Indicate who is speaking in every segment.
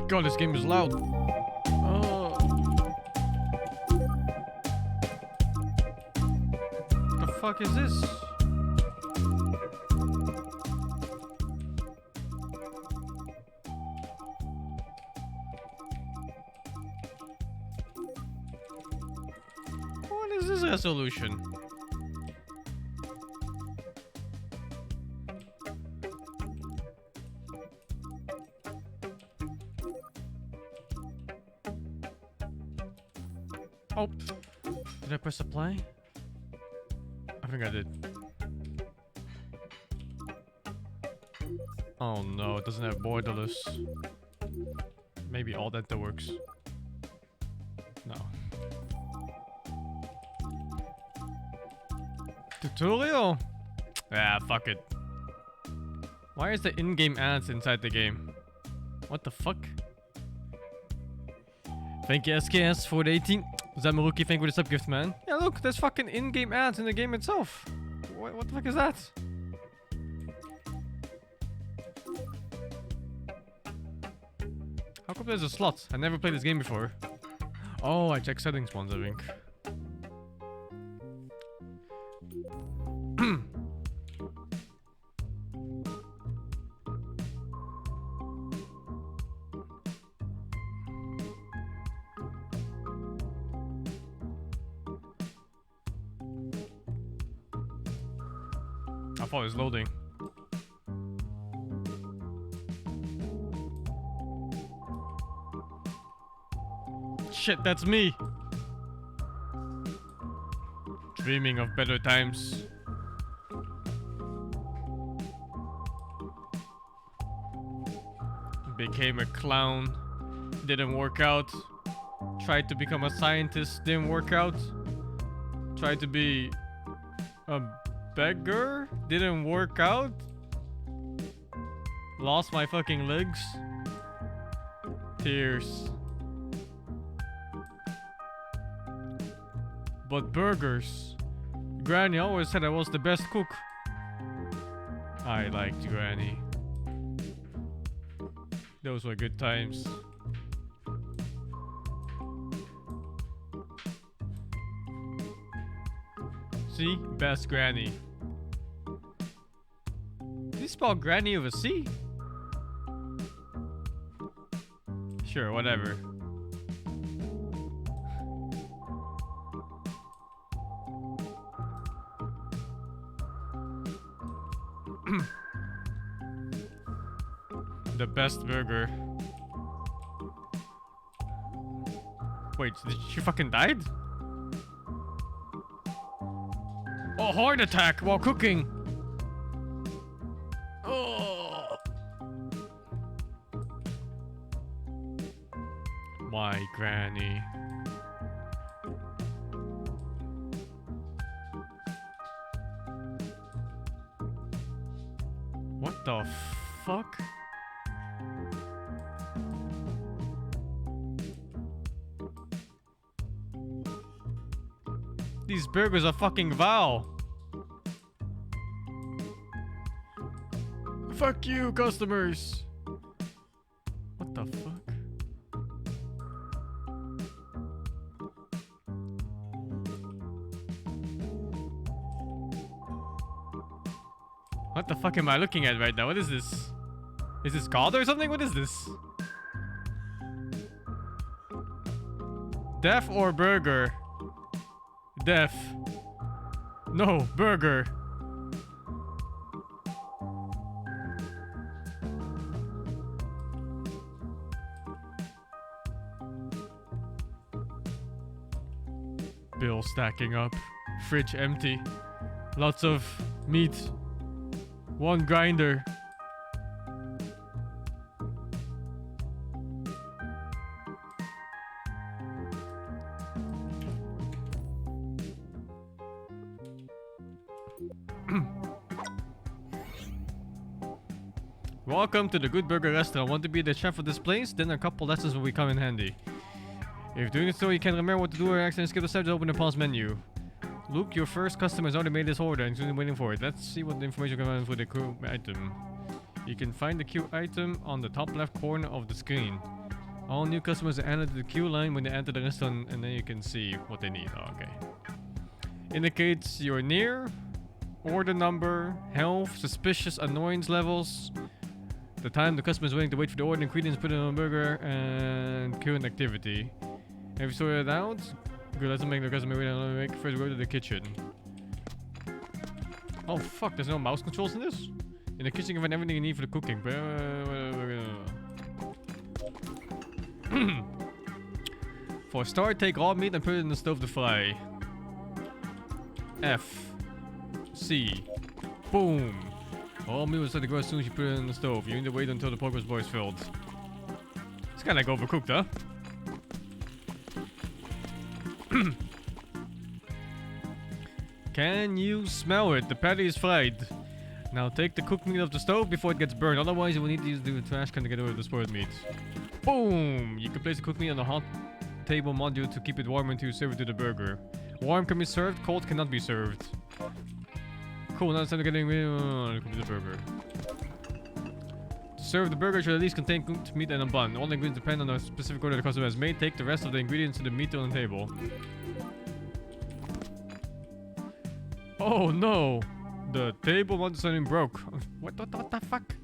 Speaker 1: God, this game is loud. Oh. What the fuck is this? What is this resolution? Oh, did I press apply? I think I did. Oh no, it doesn't have borderless. Maybe all that works. No. Tutorial? Ah, fuck it. Why is the in-game ads inside the game? What the fuck? Thank you SKS for the 18. Zamaruki, thank you for the sub gift, man. Yeah, look, there's fucking in-game ads in the game itself. What the fuck is that? How come there's a slot? I never played this game before. Oh, I checked settings once, I think. I thought it was loading. Shit, that's me! Dreaming of better times. Became a clown. Didn't work out. Tried to become a scientist. Didn't work out. Tried to be a beggar, didn't work out. Lost my fucking legs. Tears. But burgers. Granny always said I was the best cook. I liked Granny. Those were good times. See? Best Granny. Did you spell Granny with a C? Sure, whatever. The best burger. Wait, she fucking died? Oh, heart attack while cooking. Oh. My granny. What the fuck? These burgers are fucking vile. Fuck you, customers. What the fuck? What the fuck am I looking at right now? What is this? Is this God or something? What is this? Deaf or burger? Deaf. No, burger. Bill stacking up. Fridge empty. Lots of meat. One grinder. Welcome to the Good Burger Restaurant. Want to be the chef of this place? Then a couple lessons will come in handy. If doing so you can't remember what to do or accidentally skip the steps, open the pause menu. Luke, your first customer has already made this order and is waiting for it. Let's see what the information can find for the queue item. You can find the queue item on the top left corner of the screen. All new customers are added to the queue line when they enter the restaurant, and then you can see what they need. Oh, okay. Indicates you're near, order number, health, suspicious annoyance levels, the time the customer is willing to wait for the order, ingredients put in on a burger, and current activity. Have you sorted it out? Good, let's make the customer wait and make first go to the kitchen. Oh fuck, there's no mouse controls in this? In the kitchen you can find everything you need for the cooking. For a start, take raw meat and put it in the stove to fry. F. C. Boom. All meat will start to grow as soon as you put it in the stove. You need to wait until the pork was boys filled. It's kinda like overcooked, huh? Can you smell it? The patty is fried. Now take the cooked meat off the stove before it gets burned. Otherwise, you will need to use the trash can to get rid of the spoiled meat. Boom! You can place the cooked meat on the hot table module to keep it warm until you serve it to the burger. Warm can be served, cold cannot be served. Cool, now it's time to get the burger. To serve the burger, it should at least contain cooked meat and a bun. All the ingredients depend on the specific order the customer has made. Take the rest of the ingredients to the meat on the table. Oh no! The table once something broke. What the fuck?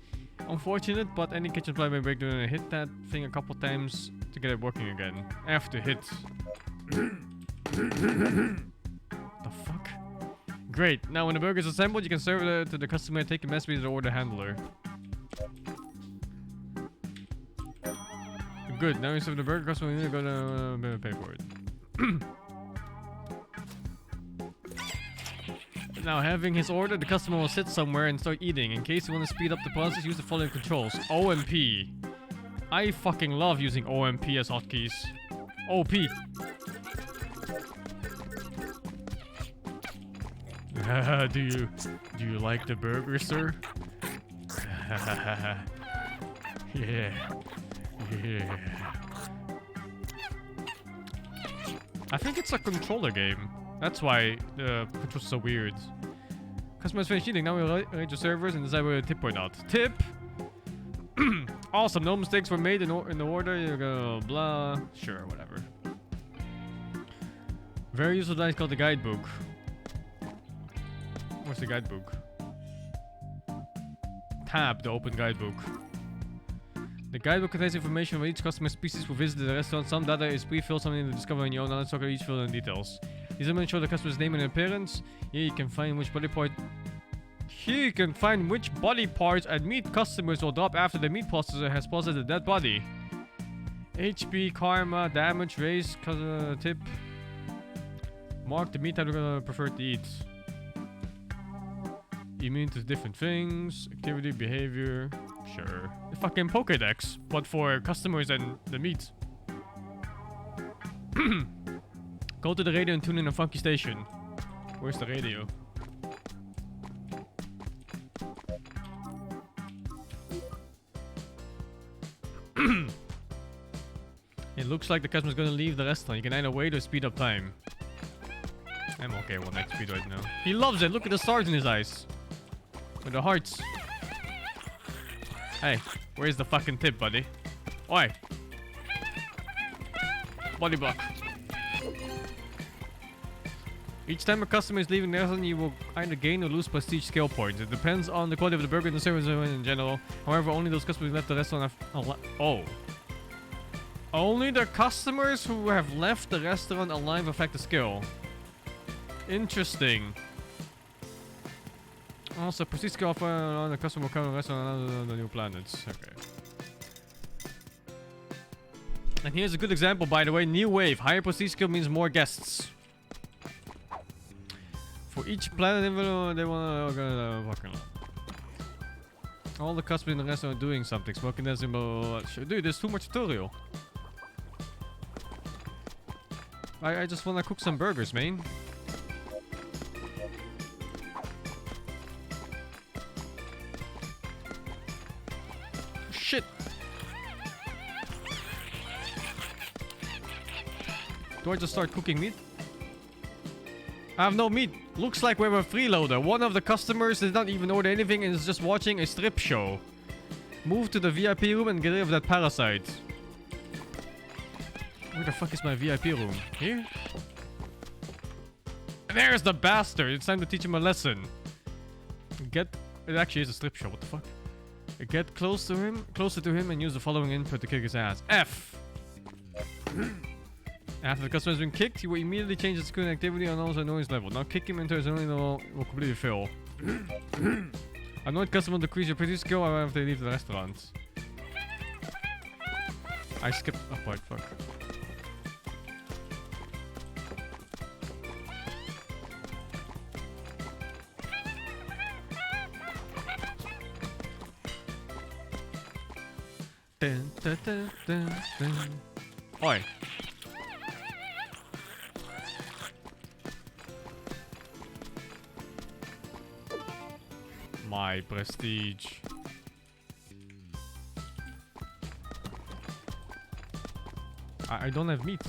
Speaker 1: Unfortunate, but any kitchen appliance may break down and hit that thing a couple times to get it working again. After hit. The fuck? Great. Now when the burger is assembled, you can serve it to the customer and take a message to the order handler. Good. Now you serve the burger, customer you need to go to pay for it. Now, having his order, the customer will sit somewhere and start eating. In case you want to speed up the process, use the following controls. OMP. I fucking love using OMP as hotkeys. OP. Do you like the burger, sir? Yeah. Yeah. I think it's a controller game. That's why the controls are so weird. Customers finished eating. Now we'll rate your servers and decide whether to tip or not. Tip! Awesome. No mistakes were made in the order. You're gonna blah. Sure, whatever. Very useful device called the guidebook. Where's the guidebook? Tab the open guidebook. The guidebook contains information on each customer species who visited the restaurant. Some data is pre-filled, something to discover on your own. Let's talk about each field in details. These elements show the customer's name and appearance. Here you can find which body part. Here you can find which body parts and meat customers will drop after the meat processor has processed the dead body. HP, karma, damage, race, tip. Mark the meat type you're gonna prefer to eat. Immune to different things. Activity, behavior. Sure. The fucking Pokédex, but for customers and the meat. Go to the radio and tune in a funky station. Where's the radio? It looks like the customer's gonna leave the restaurant. You can either wait or speed up time. I'm okay with next speed right now. He loves it. Look at the stars in his eyes. With the hearts. Hey, where's the fucking tip, buddy? Oi! Body block. Each time a customer is leaving the restaurant, you will either gain or lose prestige skill points. It depends on the quality of the burger and the service in general. However, only those customers who left the restaurant have... Oh. Only the customers who have left the restaurant alive affect the skill. Interesting. Also, prestige skill offer on the customer will come to the restaurant on the new planets. Okay. And here's a good example, by the way. New wave. Higher prestige skill means more guests. For each planet, they want to... All the customers in the restaurant are doing something. Smoking dancing, blah, blah, blah. Dude, there's too much tutorial. I just want to cook some burgers, man. Shit. Do I just start cooking meat? I have no meat. Looks like we have a freeloader. One of the customers did not even order anything and is just watching a strip show. Move to the VIP room and get rid of that parasite. Where the fuck is my VIP room? Here? There's the bastard! It's time to teach him a lesson. It actually is a strip show, what the fuck? Get closer to him and use the following input to kick his ass. F! After the customer has been kicked, he will immediately change his screen activity and also noise level. Now kick him into his only level will completely fill. Annoyed customer decrease your pretty skill after they leave the restaurant. I skipped a part, fuck. Dun, dun, dun, dun, dun. Oi. My prestige. I don't have meat.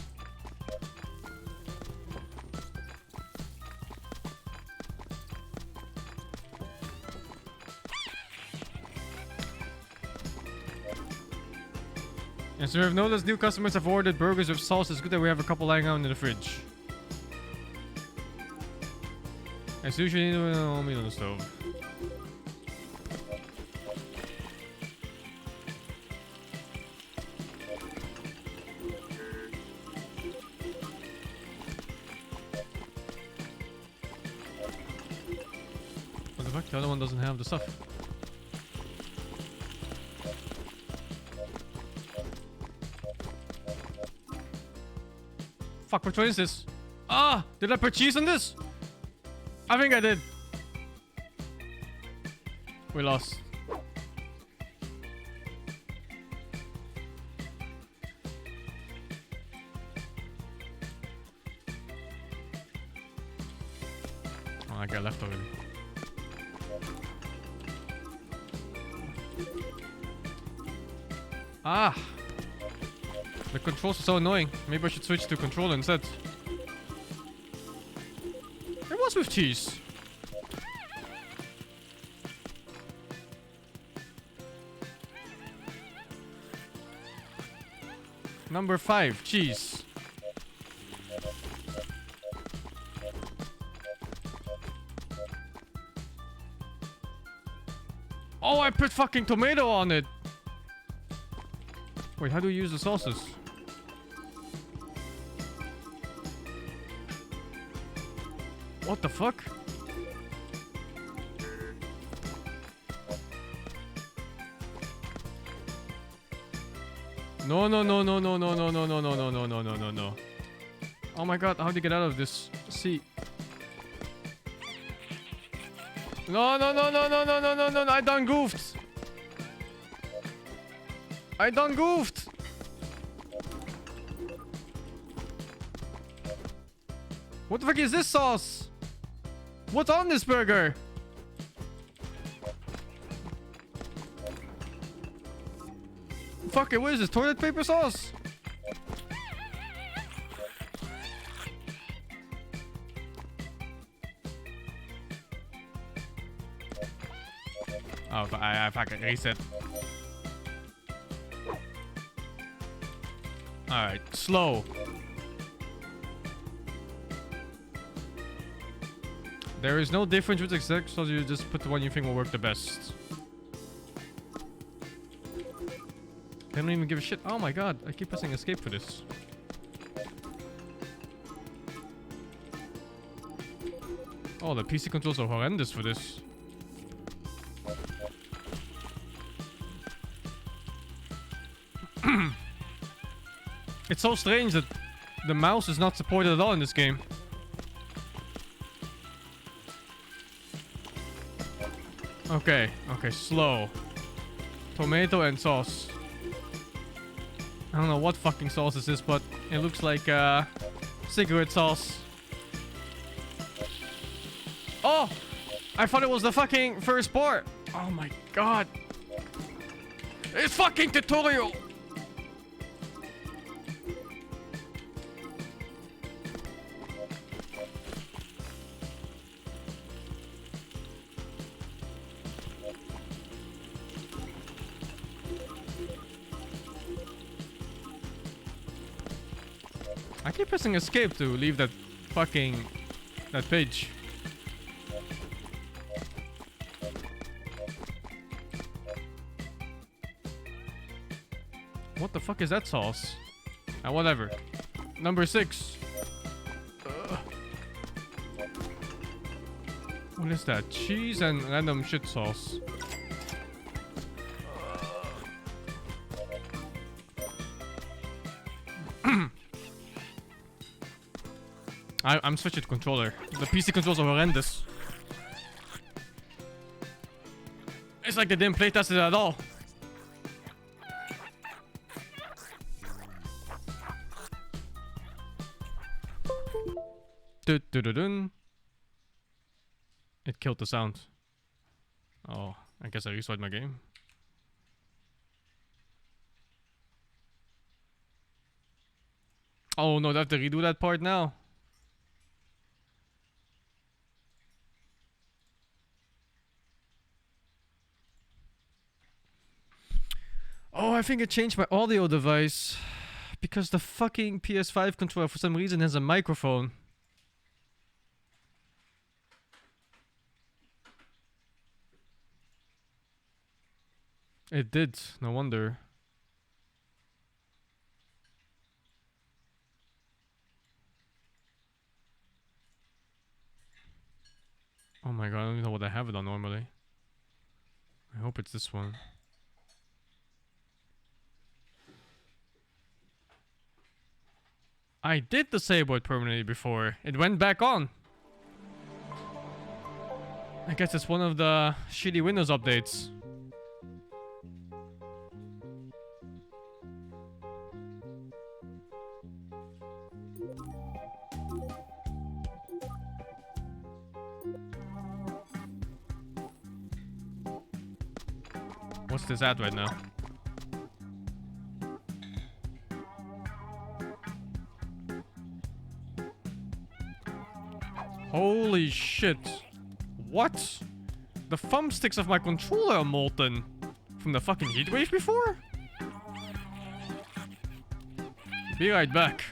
Speaker 1: And so we have noticed new customers have ordered burgers with sauce. It's good that we have a couple lying out in the fridge. As usually, no meat on the stove. What the fuck? The other one doesn't have the stuff. Fuck, which one is this? Ah! Did I put cheese on this? I think I did. We lost. Oh, I got left already. Ah! The controls are so annoying. Maybe I should switch to controller instead. It was with cheese. Number 5, cheese. Oh, I put fucking tomato on it. Wait, how do you use the sauces? What the fuck? No, no, no, no, no, no, no, no, no, no, no, no, no, no, no, no. Oh my god, how do you get out of this? See. No, no, no, no, no, no, no, no, no, no, I done goofed. I done goofed. What the fuck is this sauce? What's on this burger? Fuck it, what is this? Toilet paper sauce? Oh, I fucking reset. Alright, slow. There is no difference with exact, so you just put the one you think will work the best. They don't even give a shit. Oh my god, I keep pressing escape for this. Oh, the PC controls are horrendous for this. It's so strange that the mouse is not supported at all in this game. Okay, okay, slow. Tomato and sauce. I don't know what fucking sauce this is, but it looks like cigarette sauce. Oh! I thought it was the fucking first part. Oh my god. It's fucking tutorial! I keep pressing escape to leave that fucking... that page. What the fuck is that sauce? Whatever. Number 6. What is that? Cheese and random shit sauce. I'm switching to controller. The PC controls are horrendous. It's like they didn't playtest it at all. Dun. It killed the sound. Oh, I guess I restarted my game. Oh no, do I have to redo that part now? Oh, I think it changed my audio device. Because the fucking PS5 controller for some reason has a microphone. It did, no wonder. Oh my god, I don't even know what I have it on normally. I hope it's this one. I did disable it permanently before. It went back on. I guess it's one of the shitty Windows updates. What's this ad right now? Holy shit. What? The thumbsticks of my controller are molten. From the fucking heatwave before? Be right back.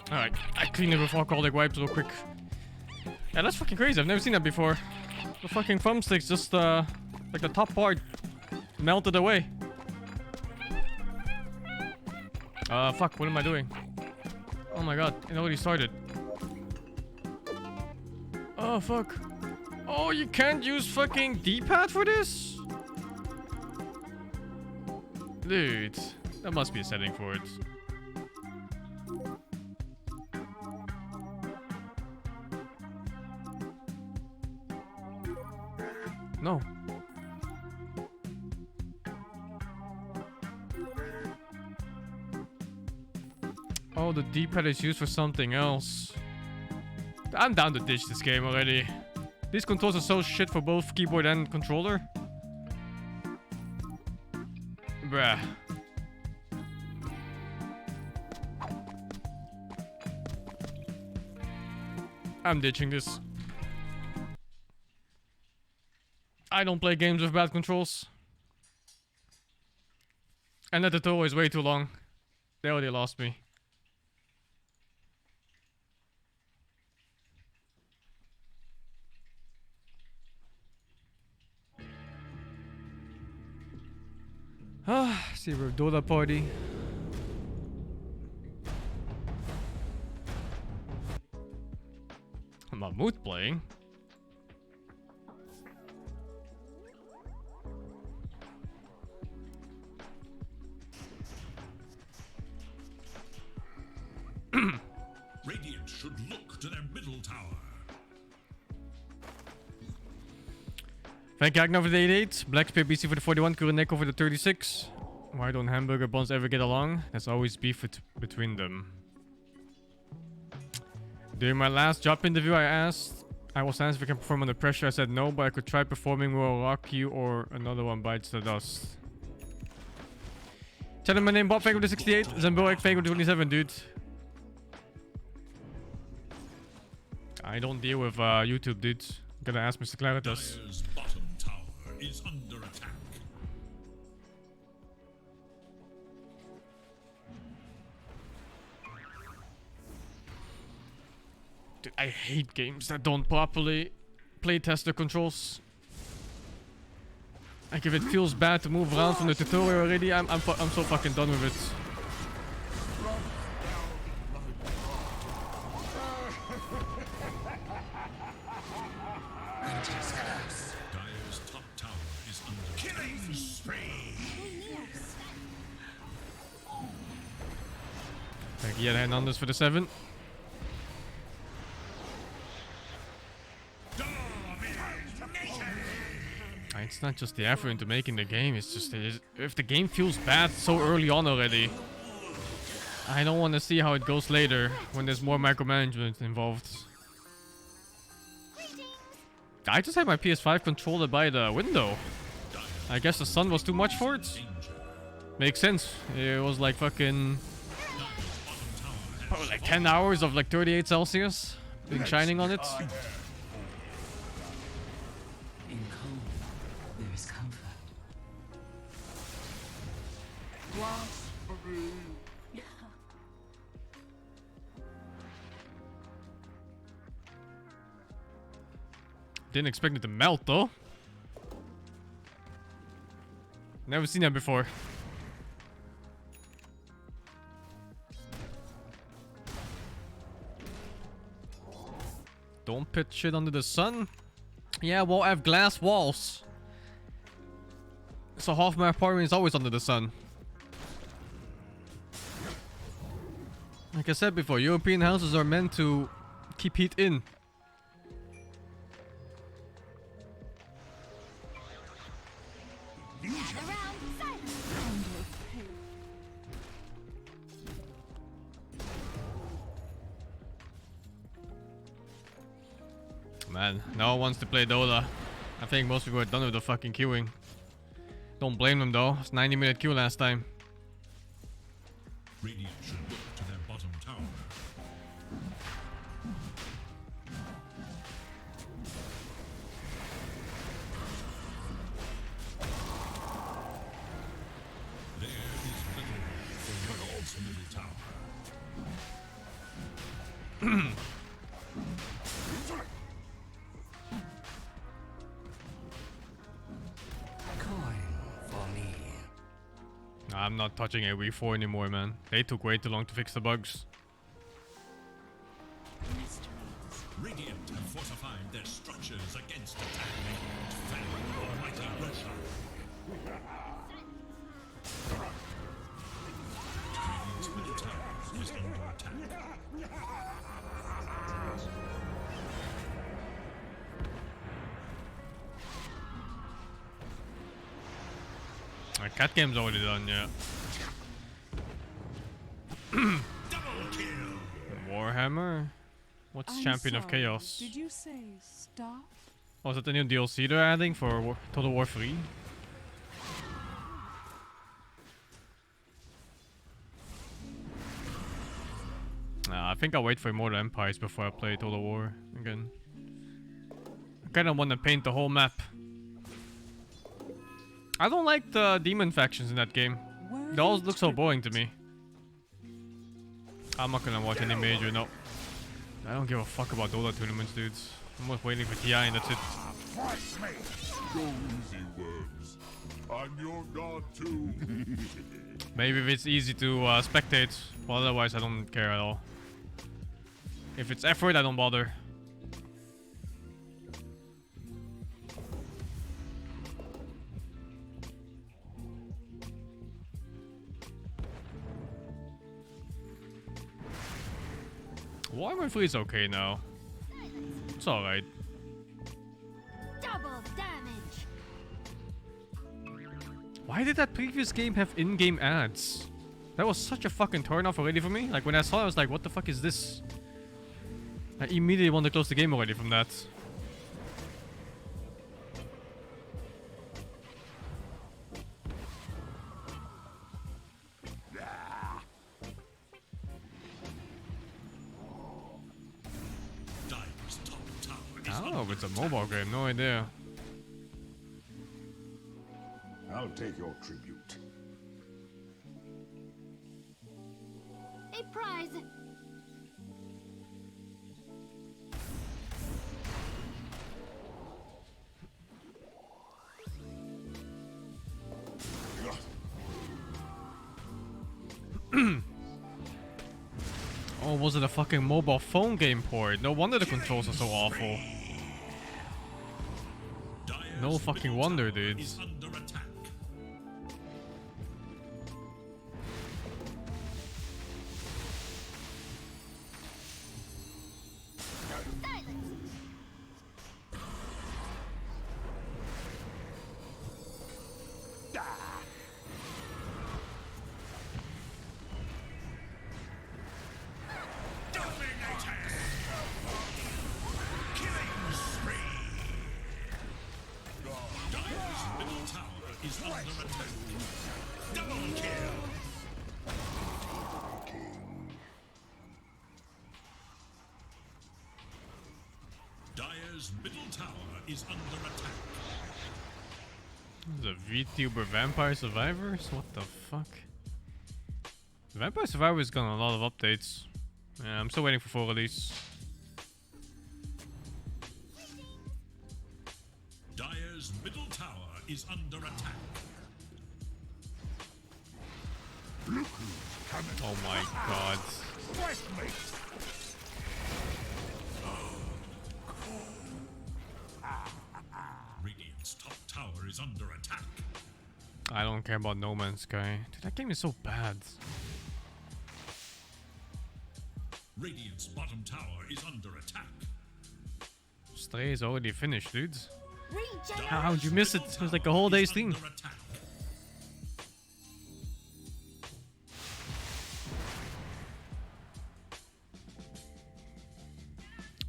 Speaker 1: Alright, I cleaned it before Godlike wipes real quick. Yeah, that's fucking crazy. I've never seen that before. The fucking thumbsticks just, like the top part melted away. Fuck, what am I doing? Oh my god, it already started. Oh, fuck. Oh, you can't use fucking D-pad for this? Dude, that must be a setting for it. No. Oh, the D-pad is used for something else. I'm down to ditch this game already. These controls are so shit for both keyboard and controller. Bruh. I'm ditching this. I don't play games with bad controls. And the tutorial is way too long. They already lost me. See, we're Dota party. Mahmoud playing.
Speaker 2: Radiant should look to their middle tower.
Speaker 1: Thank you, Agna for the 88. Black Spear BC for the 41. Kuroneko for the 36. Why don't hamburger buns ever get along? There's always beef between them. During my last job interview, I was asked if I can perform under pressure. I said no, but I could try performing Will Rock You or Another One Bites the Dust. Tell him my name, Bob Fago to 68. Zamboek Fago to 27, dude. I don't deal with YouTube, dude. Gotta ask Mr. Claritas.
Speaker 2: Dire's bottom tower is under attack.
Speaker 1: Dude, I hate games that don't properly playtest the controls. Like if it feels bad to move around from the tutorial already, I'm so fucking done with it.
Speaker 2: Dire's top tower is under killing spree.
Speaker 1: Thank you, Hernandez for the 7. It's not just the effort into making the game, it's just if the game feels bad so early on already, I don't want to see how it goes later when there's more micromanagement involved. I just had my PS5 controller by the window. I guess the sun was too much for it. Makes sense. It was like fucking probably like 10 hours of like 38 Celsius being shining on it. Didn't expect it to melt though. Never seen that before. Don't put shit under the sun. Yeah, well, I have glass walls. So half my apartment is always under the sun. Like I said before, European houses are meant to keep heat in. Man, no one wants to play Dota. I think most people are done with the fucking queuing. Don't blame them though. It's 90-minute queue last time.
Speaker 2: Radiant should look to their bottom tower. There is little for Radiant's middle tower.
Speaker 1: I'm not touching a Wii4 anymore, man. They took way too long to fix the bugs.
Speaker 2: Radiant have fortified their structures against attack. Defend almighty Russia. Radiant's middle tower is under attack.
Speaker 1: My cat game's already done, yeah.
Speaker 2: Double
Speaker 1: Warhammer? What's Champion of Chaos?
Speaker 3: Did you say stop?
Speaker 1: Oh, is that the new DLC they're adding for Total War 3? Nah, I think I'll wait for Immortal Empires before I play Total War again. I kinda wanna paint the whole map. I don't like the demon factions in that game. They all look so boring to me. I'm not gonna watch any major, no. I don't give a fuck about Dota tournaments, dudes. I'm just waiting for TI and that's it.
Speaker 4: Fight me! Go easy, worms. I'm your god too.
Speaker 1: Maybe if it's easy to spectate, well, otherwise I don't care at all. If it's effort, I don't bother. Warhammer 3 is okay now. It's alright.
Speaker 5: Double damage.
Speaker 1: Why did that previous game have in-game ads? That was such a fucking turn-off already for me. Like when I saw it, I was like, what the fuck is this? I immediately wanted to close the game already from that. Oh, it's a mobile game, no idea.
Speaker 4: I'll take your tribute.
Speaker 5: A prize.
Speaker 1: Oh, was it a fucking mobile phone game port? No wonder the controls are so awful. No fucking wonder, dudes.
Speaker 2: Dire's middle tower is under attack.
Speaker 1: The VTuber Vampire Survivors? What the fuck? Vampire Survivors got a lot of updates. Yeah, I'm still waiting for full release.
Speaker 2: Dire's middle tower is under attack.
Speaker 1: Oh my god.
Speaker 2: Radiant's top tower is under attack.
Speaker 1: I don't care about No Man's Sky. Dude, that game is so bad.
Speaker 2: Radiant's bottom tower is under attack.
Speaker 1: Stray is already finished, dudes.
Speaker 5: Regeneration.
Speaker 1: How'd you miss it? It was like a whole day's thing.
Speaker 2: Under attack.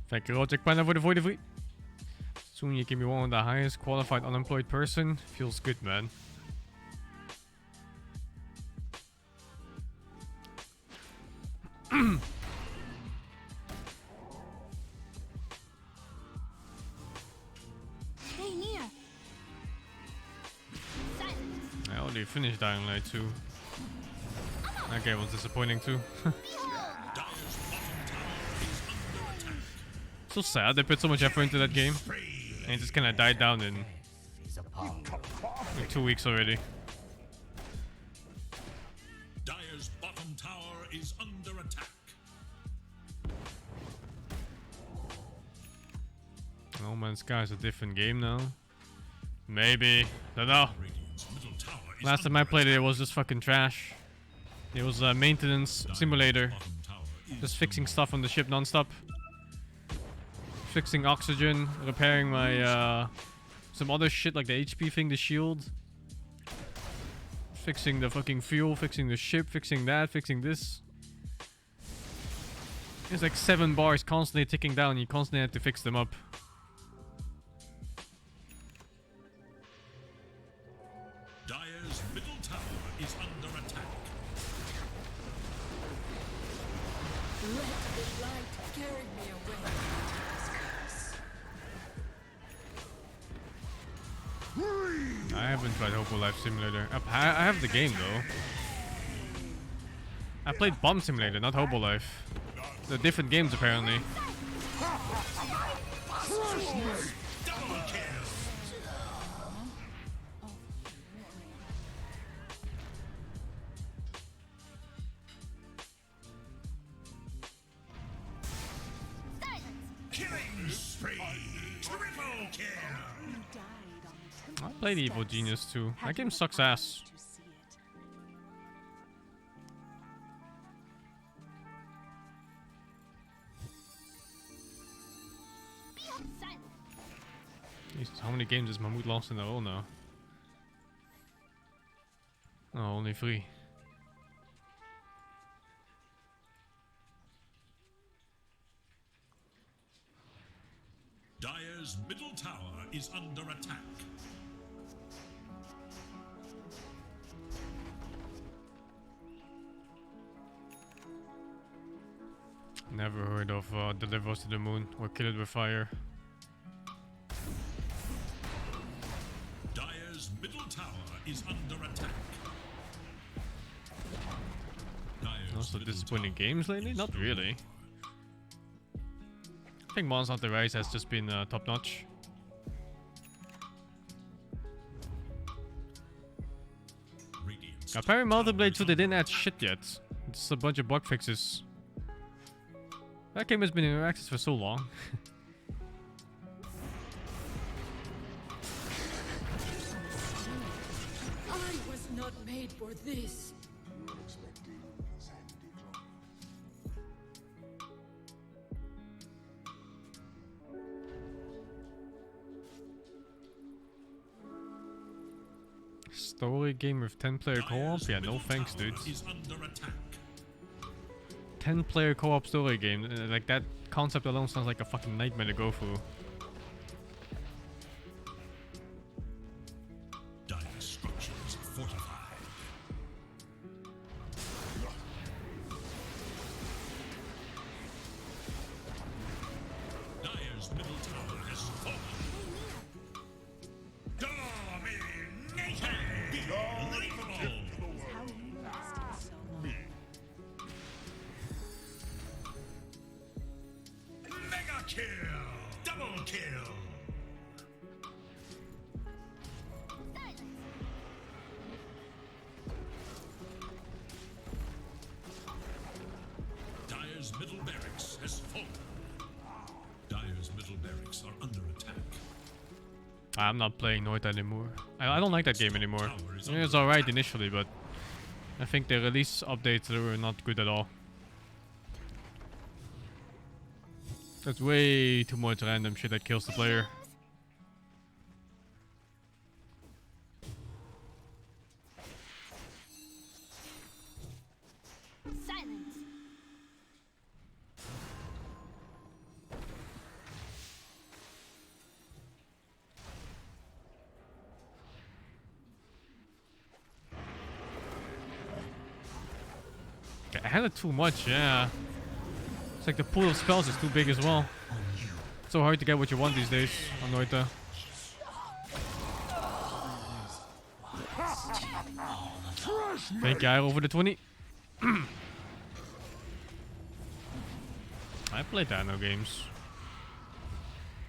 Speaker 1: Thank you, Logic Panda, for the 43. Soon you can be one of the highest qualified unemployed person. Feels good, man.
Speaker 5: Stay near. Silence.
Speaker 1: I already finished Dying Light 2. That game was disappointing too. So sad they put so much effort into that game. And it just kinda died down in like 2 weeks already.
Speaker 2: Dire's bottom tower is under attack.
Speaker 1: No Man's Sky is a different game now. Maybe. Don't know.
Speaker 2: Radiant's middle tower is
Speaker 1: Last time I played it, it was just fucking trash. It was a maintenance simulator.
Speaker 2: bottom tower is
Speaker 1: Just fixing stuff on the ship non-stop. Fixing oxygen, repairing my some other shit like the HP thing, the shield. Fixing the fucking fuel, fixing the ship, fixing that, fixing this. It's like 7 bars constantly ticking down. You constantly have to fix them up.
Speaker 2: Dire's middle tower is under attack.
Speaker 3: Let the light carry me away.
Speaker 1: I haven't tried Hobo Life Simulator. I have the game though. I played Bomb Simulator, not Hobo Life. They're different games apparently.
Speaker 2: Double kill. Killing spree. Triple kill.
Speaker 1: I played Evil Genius too. That game sucks ass.
Speaker 5: Silent.
Speaker 1: Jeez, how many games has Mahmoud lost in a row now? Oh, only 3.
Speaker 2: Dire's middle tower is under attack.
Speaker 1: Never heard of Deliver Us to the Moon or Kill It With Fire.
Speaker 2: Dire's middle tower is under attack. Dire's
Speaker 1: Also
Speaker 2: middle
Speaker 1: disappointing
Speaker 2: tower
Speaker 1: games lately?
Speaker 2: is
Speaker 1: Not
Speaker 2: no
Speaker 1: really. I think Monster Hunter Rise has just been top notch.
Speaker 2: more. Radiant's
Speaker 1: Apparently
Speaker 2: top tower
Speaker 1: Multiblade
Speaker 2: is
Speaker 1: 2 they
Speaker 2: under
Speaker 1: didn't add shit yet. It's a bunch of bug fixes. That game has been in early access for so long.
Speaker 3: I was not made for this.
Speaker 1: Story game with 10-player co-op?
Speaker 2: Dire's
Speaker 1: Yeah, no
Speaker 2: middle
Speaker 1: thanks,
Speaker 2: tower
Speaker 1: dude.
Speaker 2: is under attack.
Speaker 1: 10-player co-op story game. Like that concept alone sounds like a fucking nightmare to go through.
Speaker 2: Dire structures fortified. Dire's middle tower has fallen. Domination! Unbelievable! Mega kill! Double kill!
Speaker 5: Silent.
Speaker 2: Dire's middle barracks has fallen. Dire's middle barracks are under attack.
Speaker 1: I'm not playing Noita anymore. I don't like that game anymore. I mean, it's alright initially, but I think the release updates were not good at all. That's way too much random shit that kills the player.
Speaker 5: Silent.
Speaker 1: I had it too much, yeah. It's like the pool of spells is too big as well. It's so hard to get what you want these days on Noita. Thank you, over the 20. I played Dino games.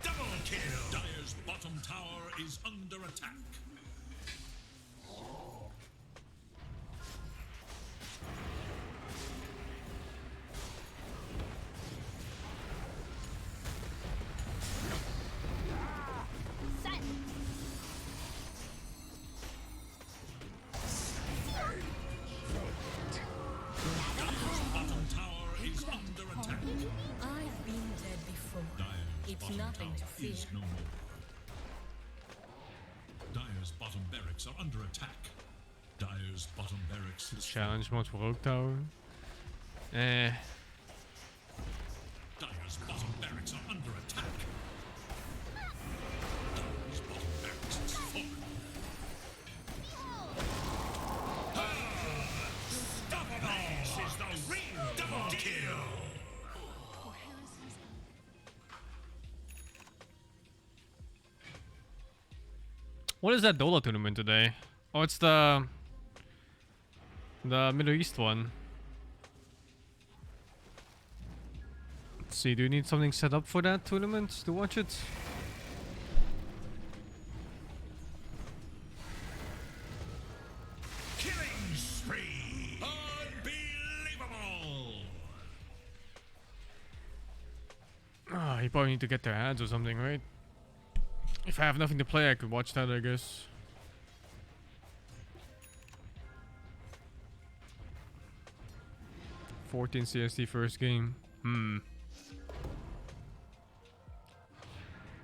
Speaker 2: Double kill! Dire's bottom tower is under attack.
Speaker 5: Silent.
Speaker 2: Dire's bottom tower is under attack.
Speaker 3: I've been dead before.
Speaker 2: Dire's
Speaker 3: It's
Speaker 2: bottom
Speaker 3: nothing to
Speaker 2: tower
Speaker 3: fear.
Speaker 2: is no more. Dire's bottom barracks are under attack. Dire's bottom barracks is
Speaker 1: Challenge mode for Rogue Tower. Eh. What is that Dota tournament today? Oh, it's the Middle East one. Let's see, do you need something set up for that tournament to watch it?
Speaker 2: Killing spree! Unbelievable!
Speaker 1: Ah, you probably need to get their ads or something, right? If I have nothing to play, I could watch that, I guess. $14 CST first game.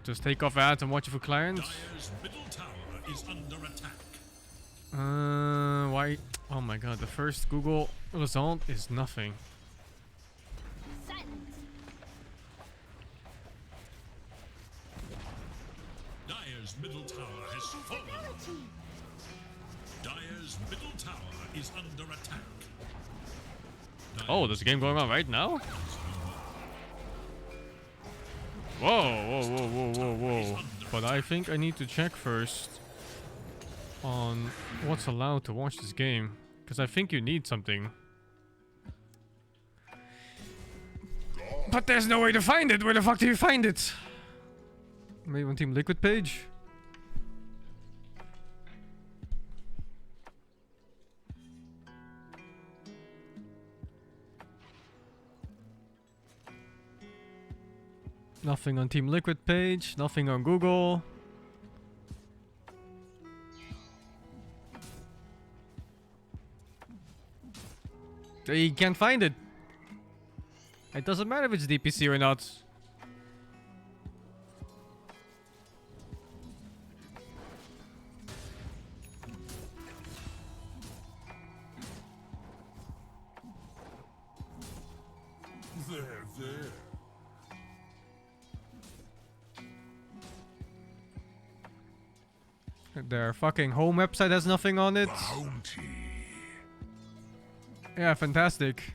Speaker 1: Just take off ads and watch it for clients.
Speaker 2: Dire's middle tower is under attack.
Speaker 1: Why? Oh my god, the first Google result is nothing.
Speaker 5: Silence.
Speaker 2: Dire's middle tower has fallen.
Speaker 5: Ability.
Speaker 2: Dire's middle tower is under attack.
Speaker 1: Oh, there's a game going on right now? Whoa. But I think I need to check first on what's allowed to watch this game. Because I think you need something. But there's no way to find it. Where the fuck do you find it? Maybe on Team Liquid page? Nothing on Team Liquid page, nothing on Google. You can't find it. It doesn't matter if it's DPC or not.
Speaker 4: There.
Speaker 1: Their fucking home website has nothing on it.
Speaker 4: Bounty.
Speaker 1: Yeah, fantastic.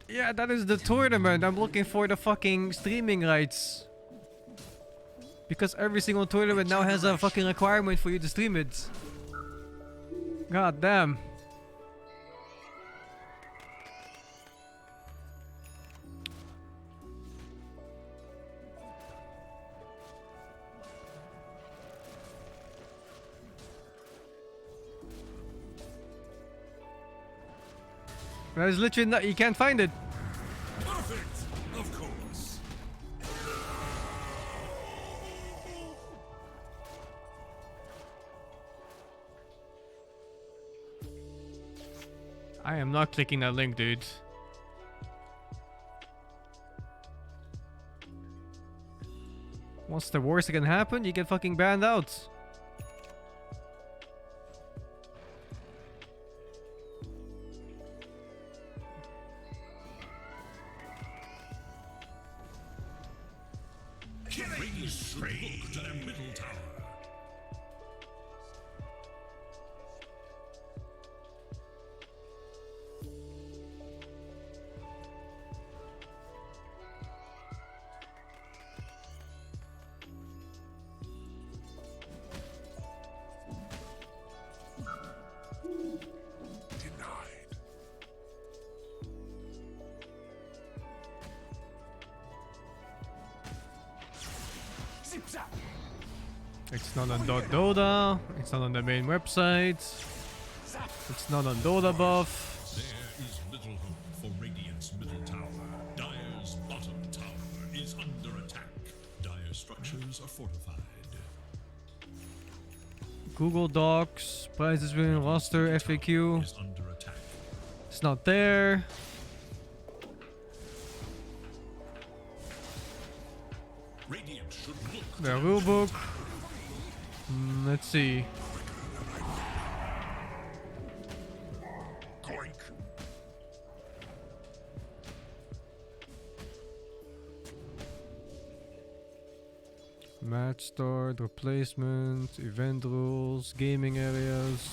Speaker 1: Yeah, that is the tournament. I'm looking for the fucking streaming rights. Because every single tournament now has a fucking requirement for you to stream it. God damn. There's literally not, you can't find it.
Speaker 2: Perfect, of course.
Speaker 1: I am not clicking that link, dude. What's the worst that can happen? You get fucking banned out.
Speaker 2: Killing spree to their middle tower.
Speaker 4: Denied.
Speaker 1: It's not on Dota. It's not on the main website. It's not on Dota buff.
Speaker 2: There is little hope for Radiant's middle tower. Dire's bottom tower is under attack. Dire structures are fortified.
Speaker 1: Google Docs, prizes within roster, FAQ.
Speaker 2: Is under attack.
Speaker 1: It's not there.
Speaker 2: Radiant should look
Speaker 1: The rulebook. Let's see.
Speaker 4: Clink.
Speaker 1: Match start, replacement, event rules, gaming areas.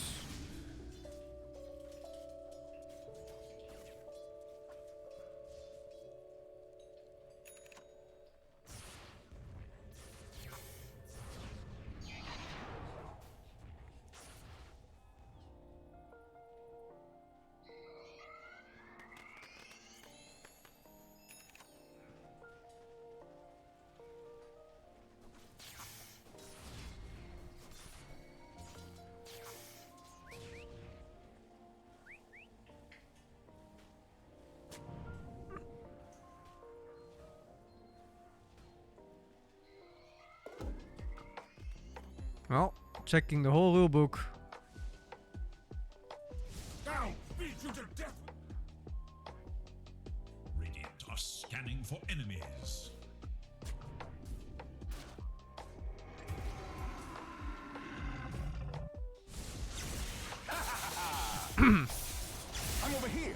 Speaker 1: Well, checking the whole rulebook.
Speaker 4: Now, beat you to death.
Speaker 2: Radiant are scanning for enemies.
Speaker 4: I'm over here.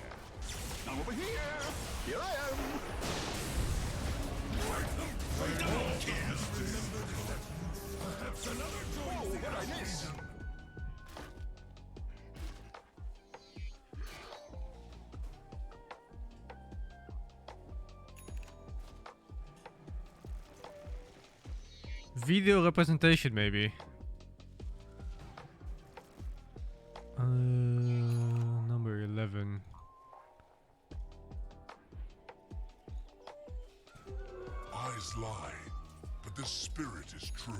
Speaker 4: I'm over here. Here I am. Whoa, what I miss?
Speaker 1: Video representation, maybe. Number 11.
Speaker 4: Eyes lie, but the spirit is true.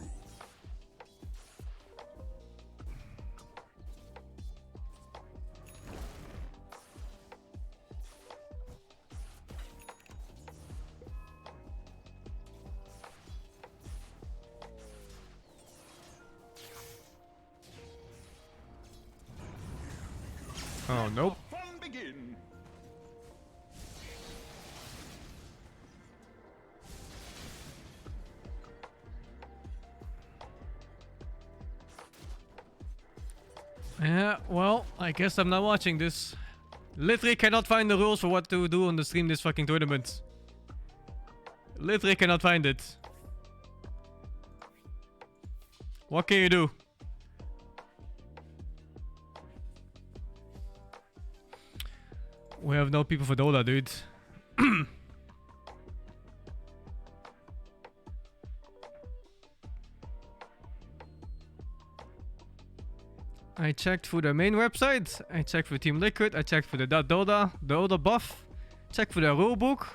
Speaker 1: Oh, nope.
Speaker 4: Fun begin.
Speaker 1: Yeah, well, I guess I'm not watching this. Literally cannot find the rules for what to do on the stream this fucking tournament. Literally cannot find it. What can you do? We have no people for Dota, dude. I checked for the main website, I checked for Team Liquid, I checked for the Dota, the Dota buff, checked for the rulebook.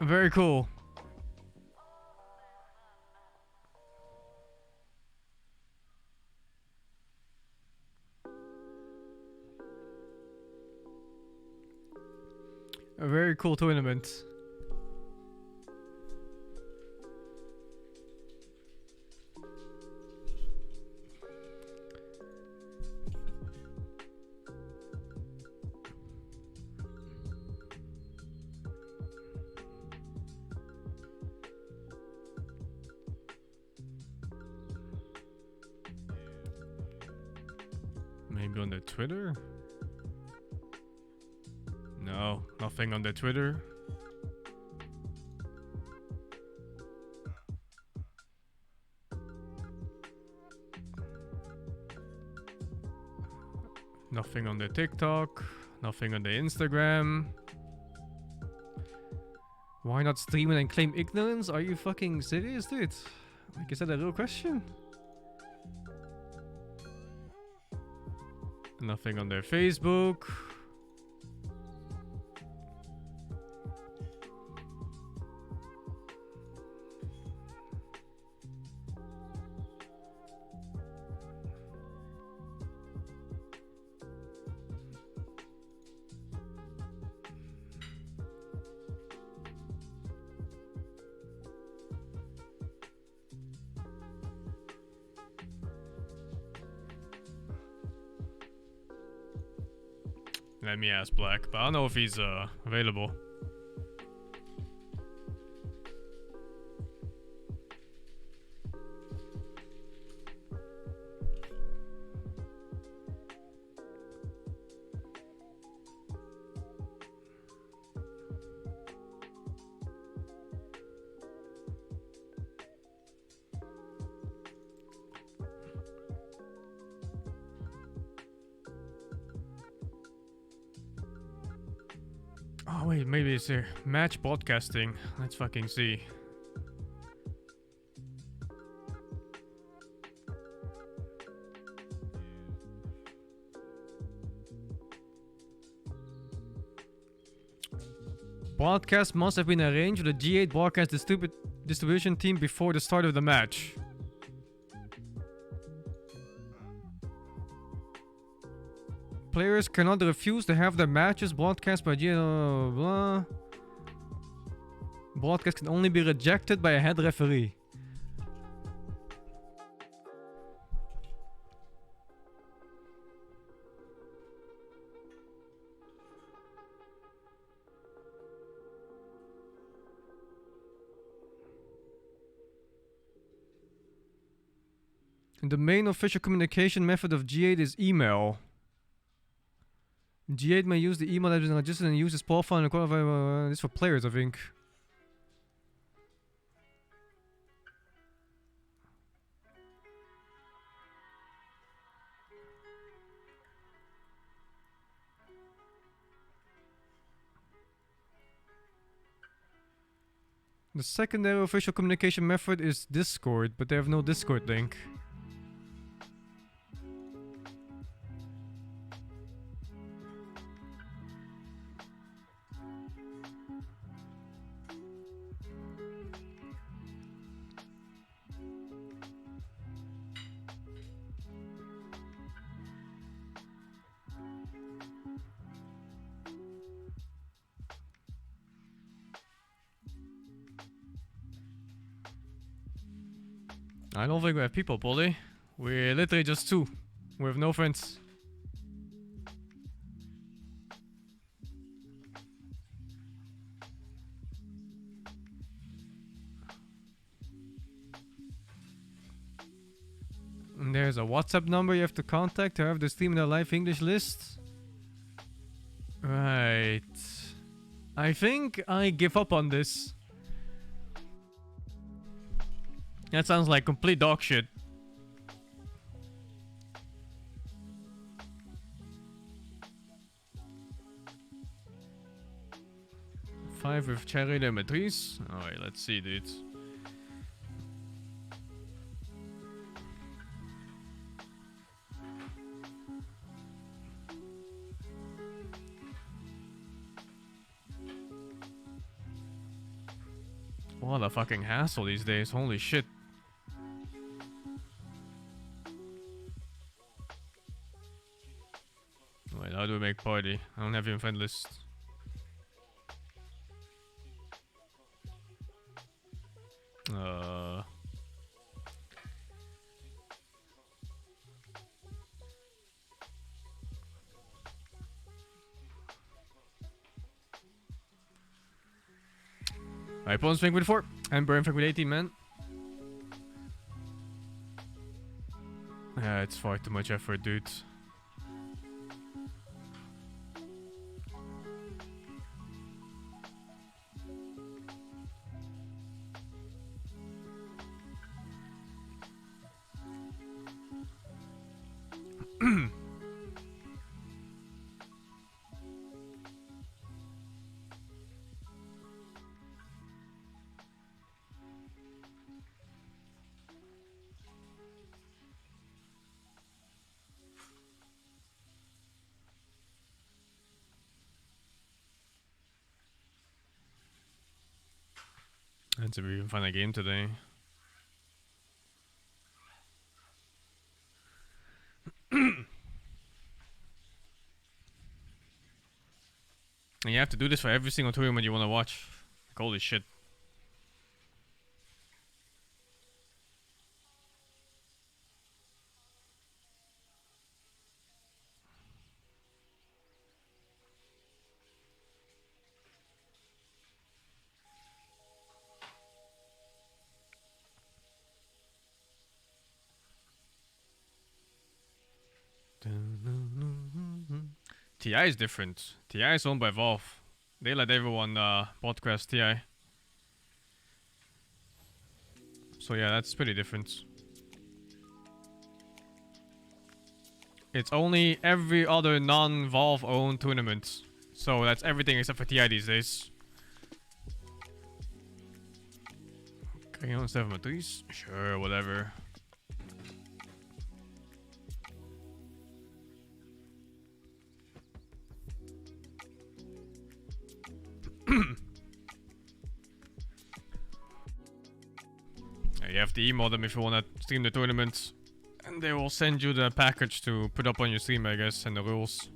Speaker 1: Very cool. A very cool tournament. Maybe on the Twitter? No, nothing on the Twitter. Nothing on the TikTok. Nothing on the Instagram. Why not stream it and claim ignorance? Are you fucking serious, dude? Like, is that a real question? Nothing on their Facebook. Let me ask Black, but I don't know if he's available. Oh wait, maybe it's here. Match broadcasting. Let's fucking see. Broadcast must have been arranged with the G8 broadcast distribution team before the start of the match. Players cannot refuse to have their matches broadcast by G8. Blah. Broadcast can only be rejected by a head referee. The main official communication method of G8 is email. G8 may use the email that has been registered and use its profile and qualify. This for players, I think. The secondary official communication method is Discord, but they have no Discord link. I don't think we have people, Polly. We're literally just two. We have no friends. And there's a WhatsApp number you have to contact to have the stream in the live English list. Right. I think I give up on this. That sounds like complete dog shit. Five with cherry lemon-trees. Alright, let's see, dude. What a fucking hassle these days, holy shit. Wait, how do we make party? I don't have you in friend list. Alright, Bones Frank with 4 and Burn Frank with 18, man. Yeah, it's far too much effort, dude. That's a really fun game today. And you have to do this for every single tournament you want to watch. Like, holy shit. TI is different. TI is owned by Valve. They let everyone broadcast TI. So yeah, that's pretty different. It's only every other non-Valve owned tournament. So that's everything except for TI these days. Okay, on 7 with these? Sure, whatever. You have to email them if you want to stream the tournament. And they will send you the package to put up on your stream, I guess, and the rules.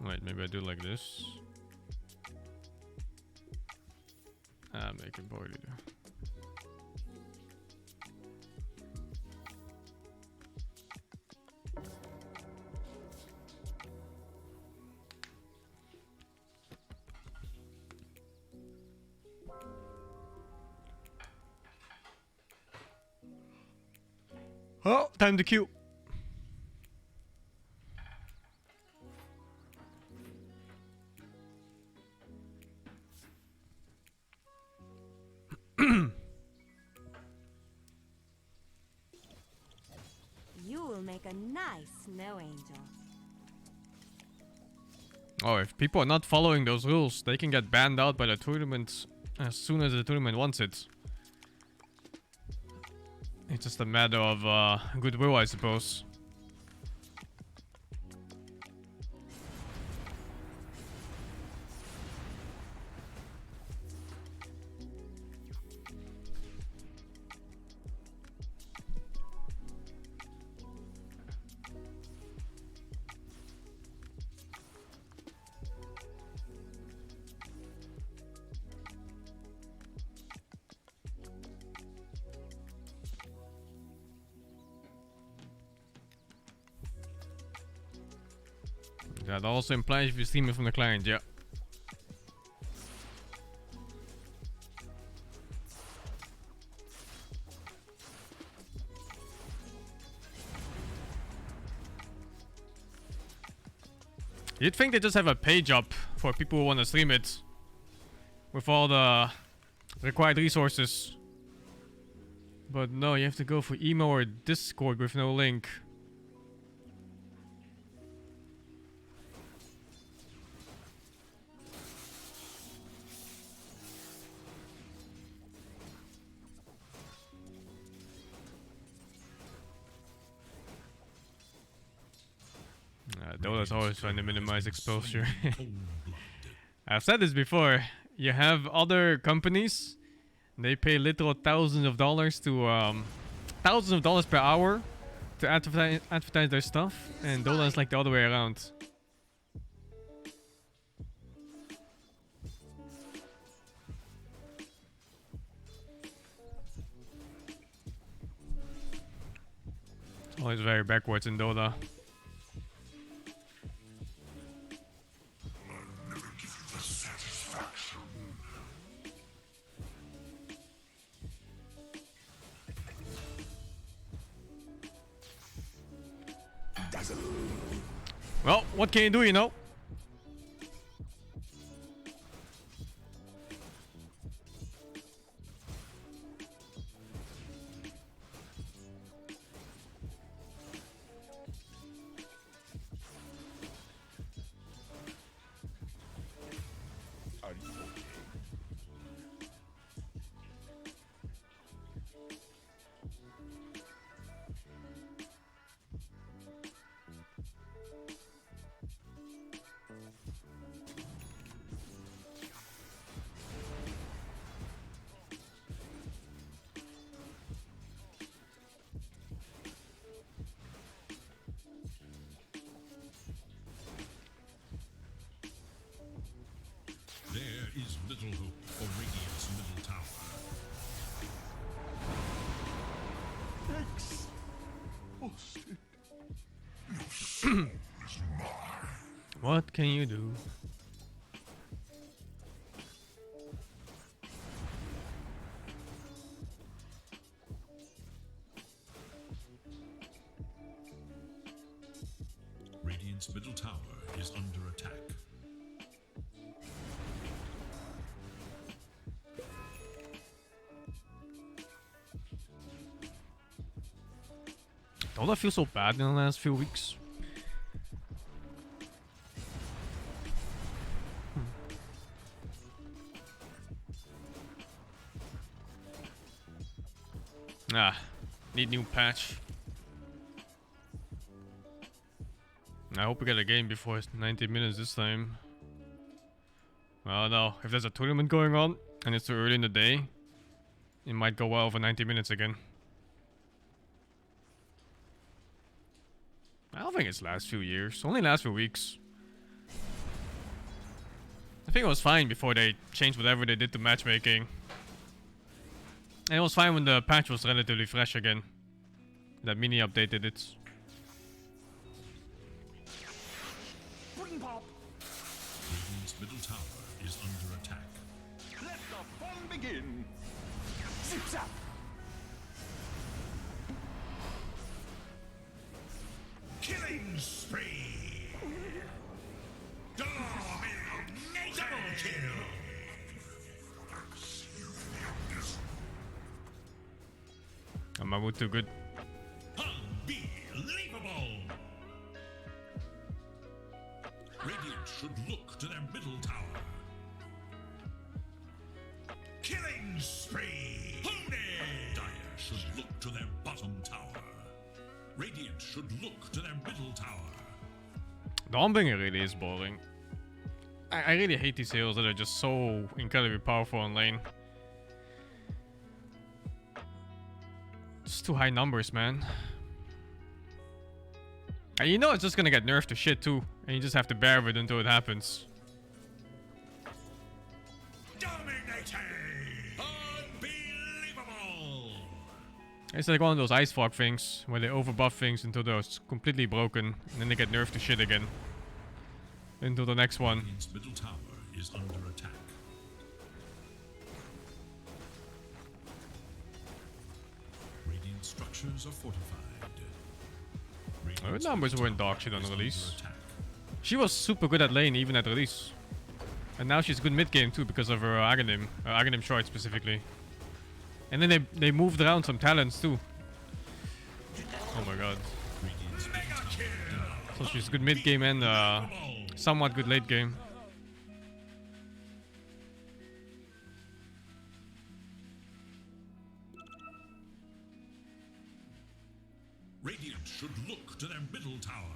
Speaker 1: Wait, maybe I do like this. Make it boiler. Oh, time to queue.
Speaker 3: You will make a nice snow angel.
Speaker 1: Oh, if people are not following those rules, they can get banned out by the tournament as soon as the tournament wants it. It's just a matter of goodwill, I suppose. That also implies if you stream it from the client, yeah. You'd think they just have a page up for people who want to stream it with all the required resources. But no, you have to go for email or Discord with no link. Dota's always trying to minimize exposure. I've said this before. You have other companies. They pay literal thousands of dollars per hour to advertise their stuff, and Dota is like the other way around. It's always very backwards in Dota. Well, what can you do, you know?
Speaker 2: There is little hope for Radiant's middle tower.
Speaker 1: What can you do?
Speaker 2: Radiant's middle tower is under attack.
Speaker 1: Don't I feel so bad in the last few weeks? Need new patch. I hope we get a game before 90 minutes this time. Well, no. If there's a tournament going on and it's too early in the day, it might go well for 90 minutes again. I don't think it's last few years. Only last few weeks. I think it was fine before they changed whatever they did to matchmaking. And it was fine when the patch was relatively fresh again. That mini updated it.
Speaker 2: Radiant's middle tower is under attack.
Speaker 4: Let the fun begin. Zip zap.
Speaker 2: Killing spree! Dominating! Double kill!
Speaker 1: Am I too good?
Speaker 2: Unbelievable! Radiant should look to their middle tower. Killing spree! Pony! Dire should look to their bottom tower. Radiant should look to their middle tower.
Speaker 1: Dawnbringer really is boring. I really hate these heroes that are just so incredibly powerful on lane. Just too high numbers, man. And you know it's just gonna get nerfed to shit too. And you just have to bear with it until it happens.
Speaker 2: Dominating! Unbelievable!
Speaker 1: It's like one of those ice fog things where they overbuff things until they're completely broken. And then they get nerfed to shit again. Until the next one.
Speaker 2: Radiant's middle tower is under attack. Radiant structures are fortified.
Speaker 1: Her numbers weren't dog shit on
Speaker 2: is
Speaker 1: release.
Speaker 2: under attack.
Speaker 1: She was super good at lane even at release. And now she's good mid game too because of her Aghanim short specifically. And then they moved around some talents too. Oh my god.
Speaker 2: Radiant's middle tower
Speaker 1: So she's good mid game and somewhat good late game.
Speaker 2: Radiant should look to their middle tower.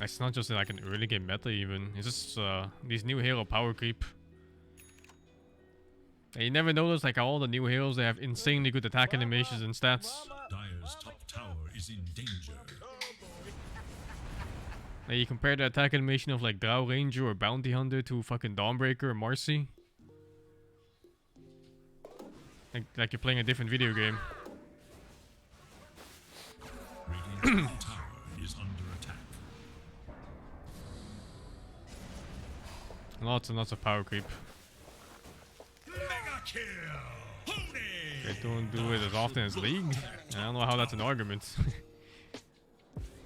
Speaker 1: It's not just like an early game meta even. It's just these new hero power creep. And you never notice like how all the new heroes they have insanely good attack animations and stats.
Speaker 2: Dire's top tower is in danger.
Speaker 1: And you compare the attack animation of like Drow Ranger or Bounty Hunter to fucking Dawnbreaker or Marcy. Like you're playing a different video game.
Speaker 2: Radiant's middle tower is under attack.
Speaker 1: Lots and lots of power creep.
Speaker 2: Mega kill! Pony!
Speaker 1: They don't do it as often as League. I don't know how that's an argument.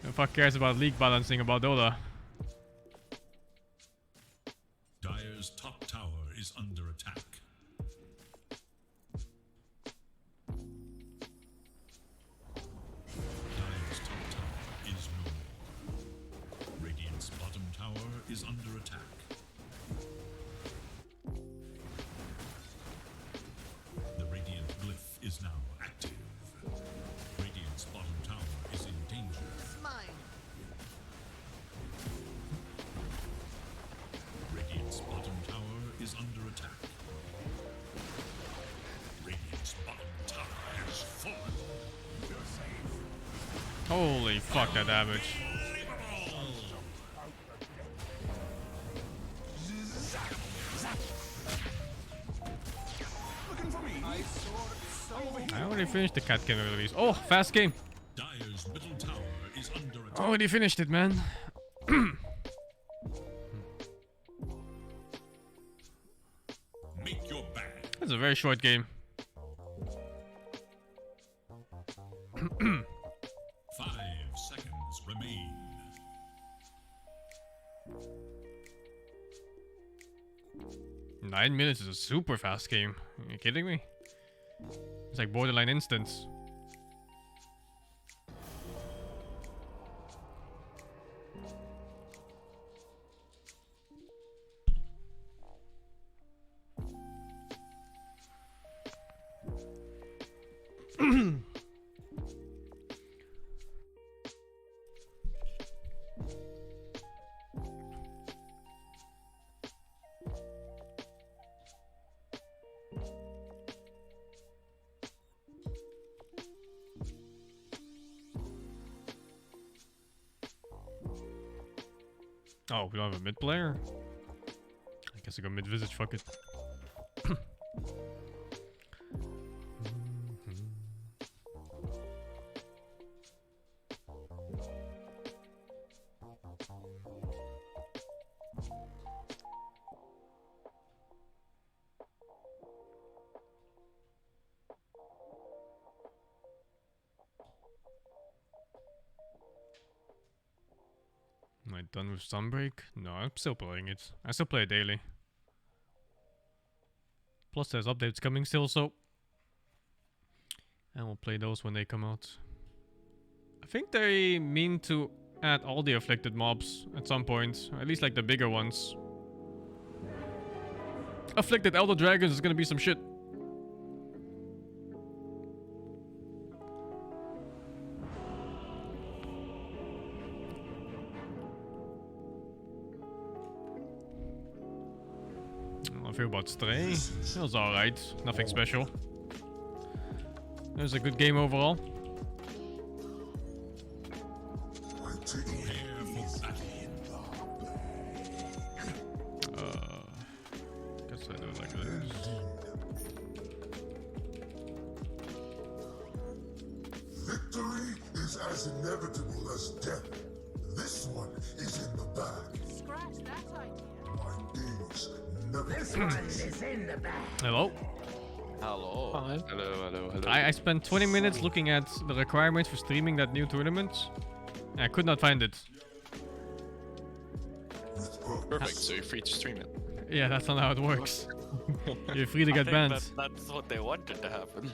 Speaker 1: Who the fuck cares about League balancing about Dota?
Speaker 2: Dire's top tower is under attack. Dire's top tower is no more. Radiant's bottom tower is under attack. The Radiant glyph is now active. Radiant's bottom tower is in danger. Radiant's bottom tower is under attack. Radiant's bottom tower has fallen.
Speaker 1: Holy fuck that damage.
Speaker 4: Looking for me.
Speaker 1: I already finished the cat game release. Oh, fast game.
Speaker 2: Dire's middle tower is under attack.
Speaker 1: Already finished it, man.
Speaker 2: Make your bag.
Speaker 1: It's a very short game.
Speaker 2: 5 seconds remain.
Speaker 1: Nine minutes is a super fast game. Are you kidding me? It's like borderline instance. Oh, we don't have a mid player? I guess I go mid visage, fuck it. Am I done with Sunbreak? No, I'm still playing it. I still play it daily. Plus there's updates coming still, so... And we'll play those when they come out. I think they mean to add all the afflicted mobs at some point. Or at least like the bigger ones. Afflicted Elder Dragons is gonna be some shit. I feel about Stray. It was alright. Nothing special. It was a good game overall. Guess I do it like this.
Speaker 4: Victory is as inevitable as death. This one is in the bag.
Speaker 3: Scratch that idea.
Speaker 4: My days never
Speaker 6: This one is in the bag.
Speaker 1: Hello?
Speaker 7: Hello.
Speaker 8: Hi.
Speaker 7: Hello.
Speaker 1: I spent 20 minutes looking at the requirements for streaming that new tournament. And I could not find it.
Speaker 7: Perfect, so you're free to stream it.
Speaker 1: Yeah, that's not how it works. You're free to get banned.
Speaker 8: That's what they wanted to happen.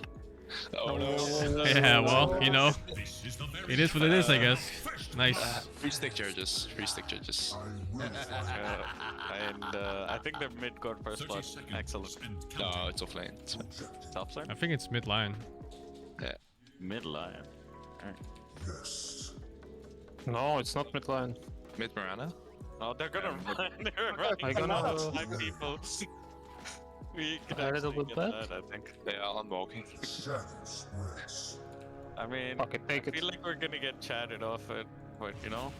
Speaker 7: Oh no.
Speaker 1: Yeah, well, you know,
Speaker 2: This is the very
Speaker 1: it is what it is, I guess. Nice.
Speaker 7: Free stick charges. Free stick charges.
Speaker 8: And I think their mid got first
Speaker 2: 30
Speaker 8: blood.
Speaker 2: seconds
Speaker 8: Excellent.
Speaker 2: and
Speaker 7: No,
Speaker 2: counting.
Speaker 7: it's offlane.
Speaker 8: Top side?
Speaker 1: I think it's mid line.
Speaker 7: Yeah.
Speaker 8: Mid line.
Speaker 4: Yes.
Speaker 9: No, it's not midline.
Speaker 7: Mid Mirana.
Speaker 8: Oh, they're gonna run. They're running.
Speaker 9: I gonna-
Speaker 8: Five people. We can
Speaker 9: A little
Speaker 8: actually
Speaker 9: bit
Speaker 8: get
Speaker 9: bad.
Speaker 8: that, I think.
Speaker 7: Yeah, I'm walking.
Speaker 4: Shadow spreads.
Speaker 8: I mean,
Speaker 9: Fuck it, take
Speaker 8: I feel
Speaker 9: it.
Speaker 8: like we're gonna get chatted off it, but you know.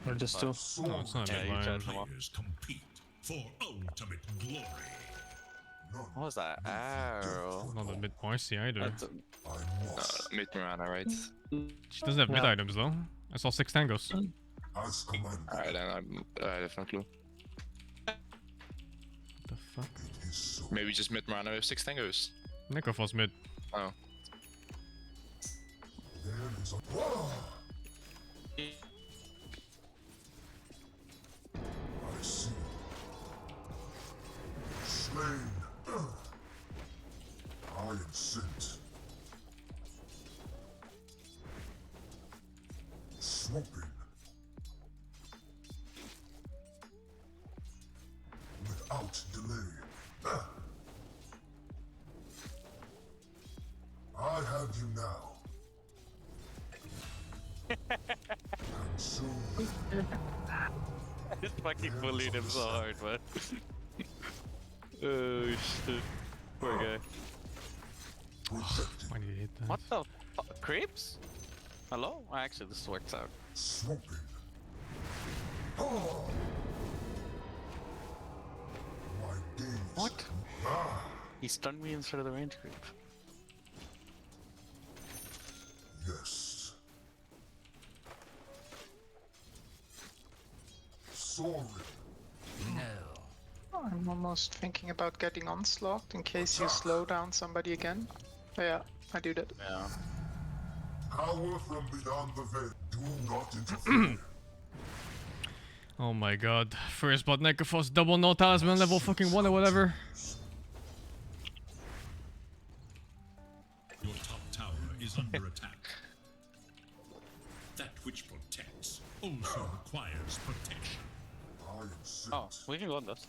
Speaker 9: Or just two.
Speaker 1: No, it's not
Speaker 8: Yeah,
Speaker 1: mid
Speaker 8: you
Speaker 1: line.
Speaker 8: chat them off.
Speaker 2: Players compete for ultimate glory.
Speaker 8: What was that? Arrow.
Speaker 1: Not a mid Marcy either.
Speaker 8: That's a,
Speaker 7: Mid Mirana, right?
Speaker 1: She doesn't have mid
Speaker 9: Yeah.
Speaker 1: items though. I saw 6 tangos.
Speaker 4: As commanded.
Speaker 7: Alright, then I have no clue.
Speaker 1: What the fuck?
Speaker 4: It is so.
Speaker 7: Maybe just mid Mirana with 6 tangos.
Speaker 1: Necrophos mid.
Speaker 7: Oh.
Speaker 4: There is a. Ah! I see. Slain. I am sent. Swooping. Without delay. Ah! I have you now. And soon.
Speaker 8: He's fucking bullied him so hard, man. Oh shit. Poor guy.
Speaker 4: Projected.
Speaker 1: Why did you hit that?
Speaker 8: What the fuck? Creeps? Hello? Actually, this works out.
Speaker 4: Swooping. Oh. My days.
Speaker 8: What?
Speaker 4: Ah.
Speaker 8: He stunned me instead of the range creep.
Speaker 4: Yes. Soaring.
Speaker 10: I'm almost thinking about getting onslaught in case you slow down somebody again. Yeah, I do that.
Speaker 8: Yeah.
Speaker 4: Power from beyond the veil. Do not interfere.
Speaker 1: Oh my god. First blood Necrophos, double no talisman, level fucking 1 or whatever.
Speaker 2: Your top tower is under attack. That which protects also requires protection.
Speaker 4: I am sent.
Speaker 8: Oh, we can go on this.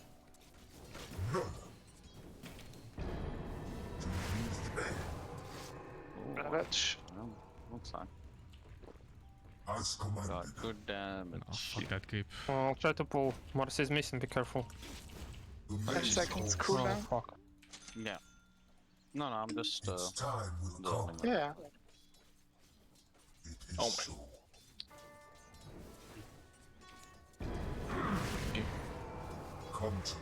Speaker 4: No.
Speaker 10: Ravage.
Speaker 8: Oh, that's fine.
Speaker 4: As commanded.
Speaker 8: Got good damage.
Speaker 1: Oh, fuck that creep.
Speaker 9: I'll try to pull. Mars is missing, be careful.
Speaker 4: The
Speaker 10: 10
Speaker 4: maze
Speaker 10: seconds
Speaker 4: calls.
Speaker 9: Oh,
Speaker 10: cooldown.
Speaker 9: fuck.
Speaker 8: Yeah. No, I'm just
Speaker 4: Its time will
Speaker 8: zoning
Speaker 4: come.
Speaker 8: it.
Speaker 10: Yeah.
Speaker 4: It is
Speaker 7: Oh my-
Speaker 4: so. come to me.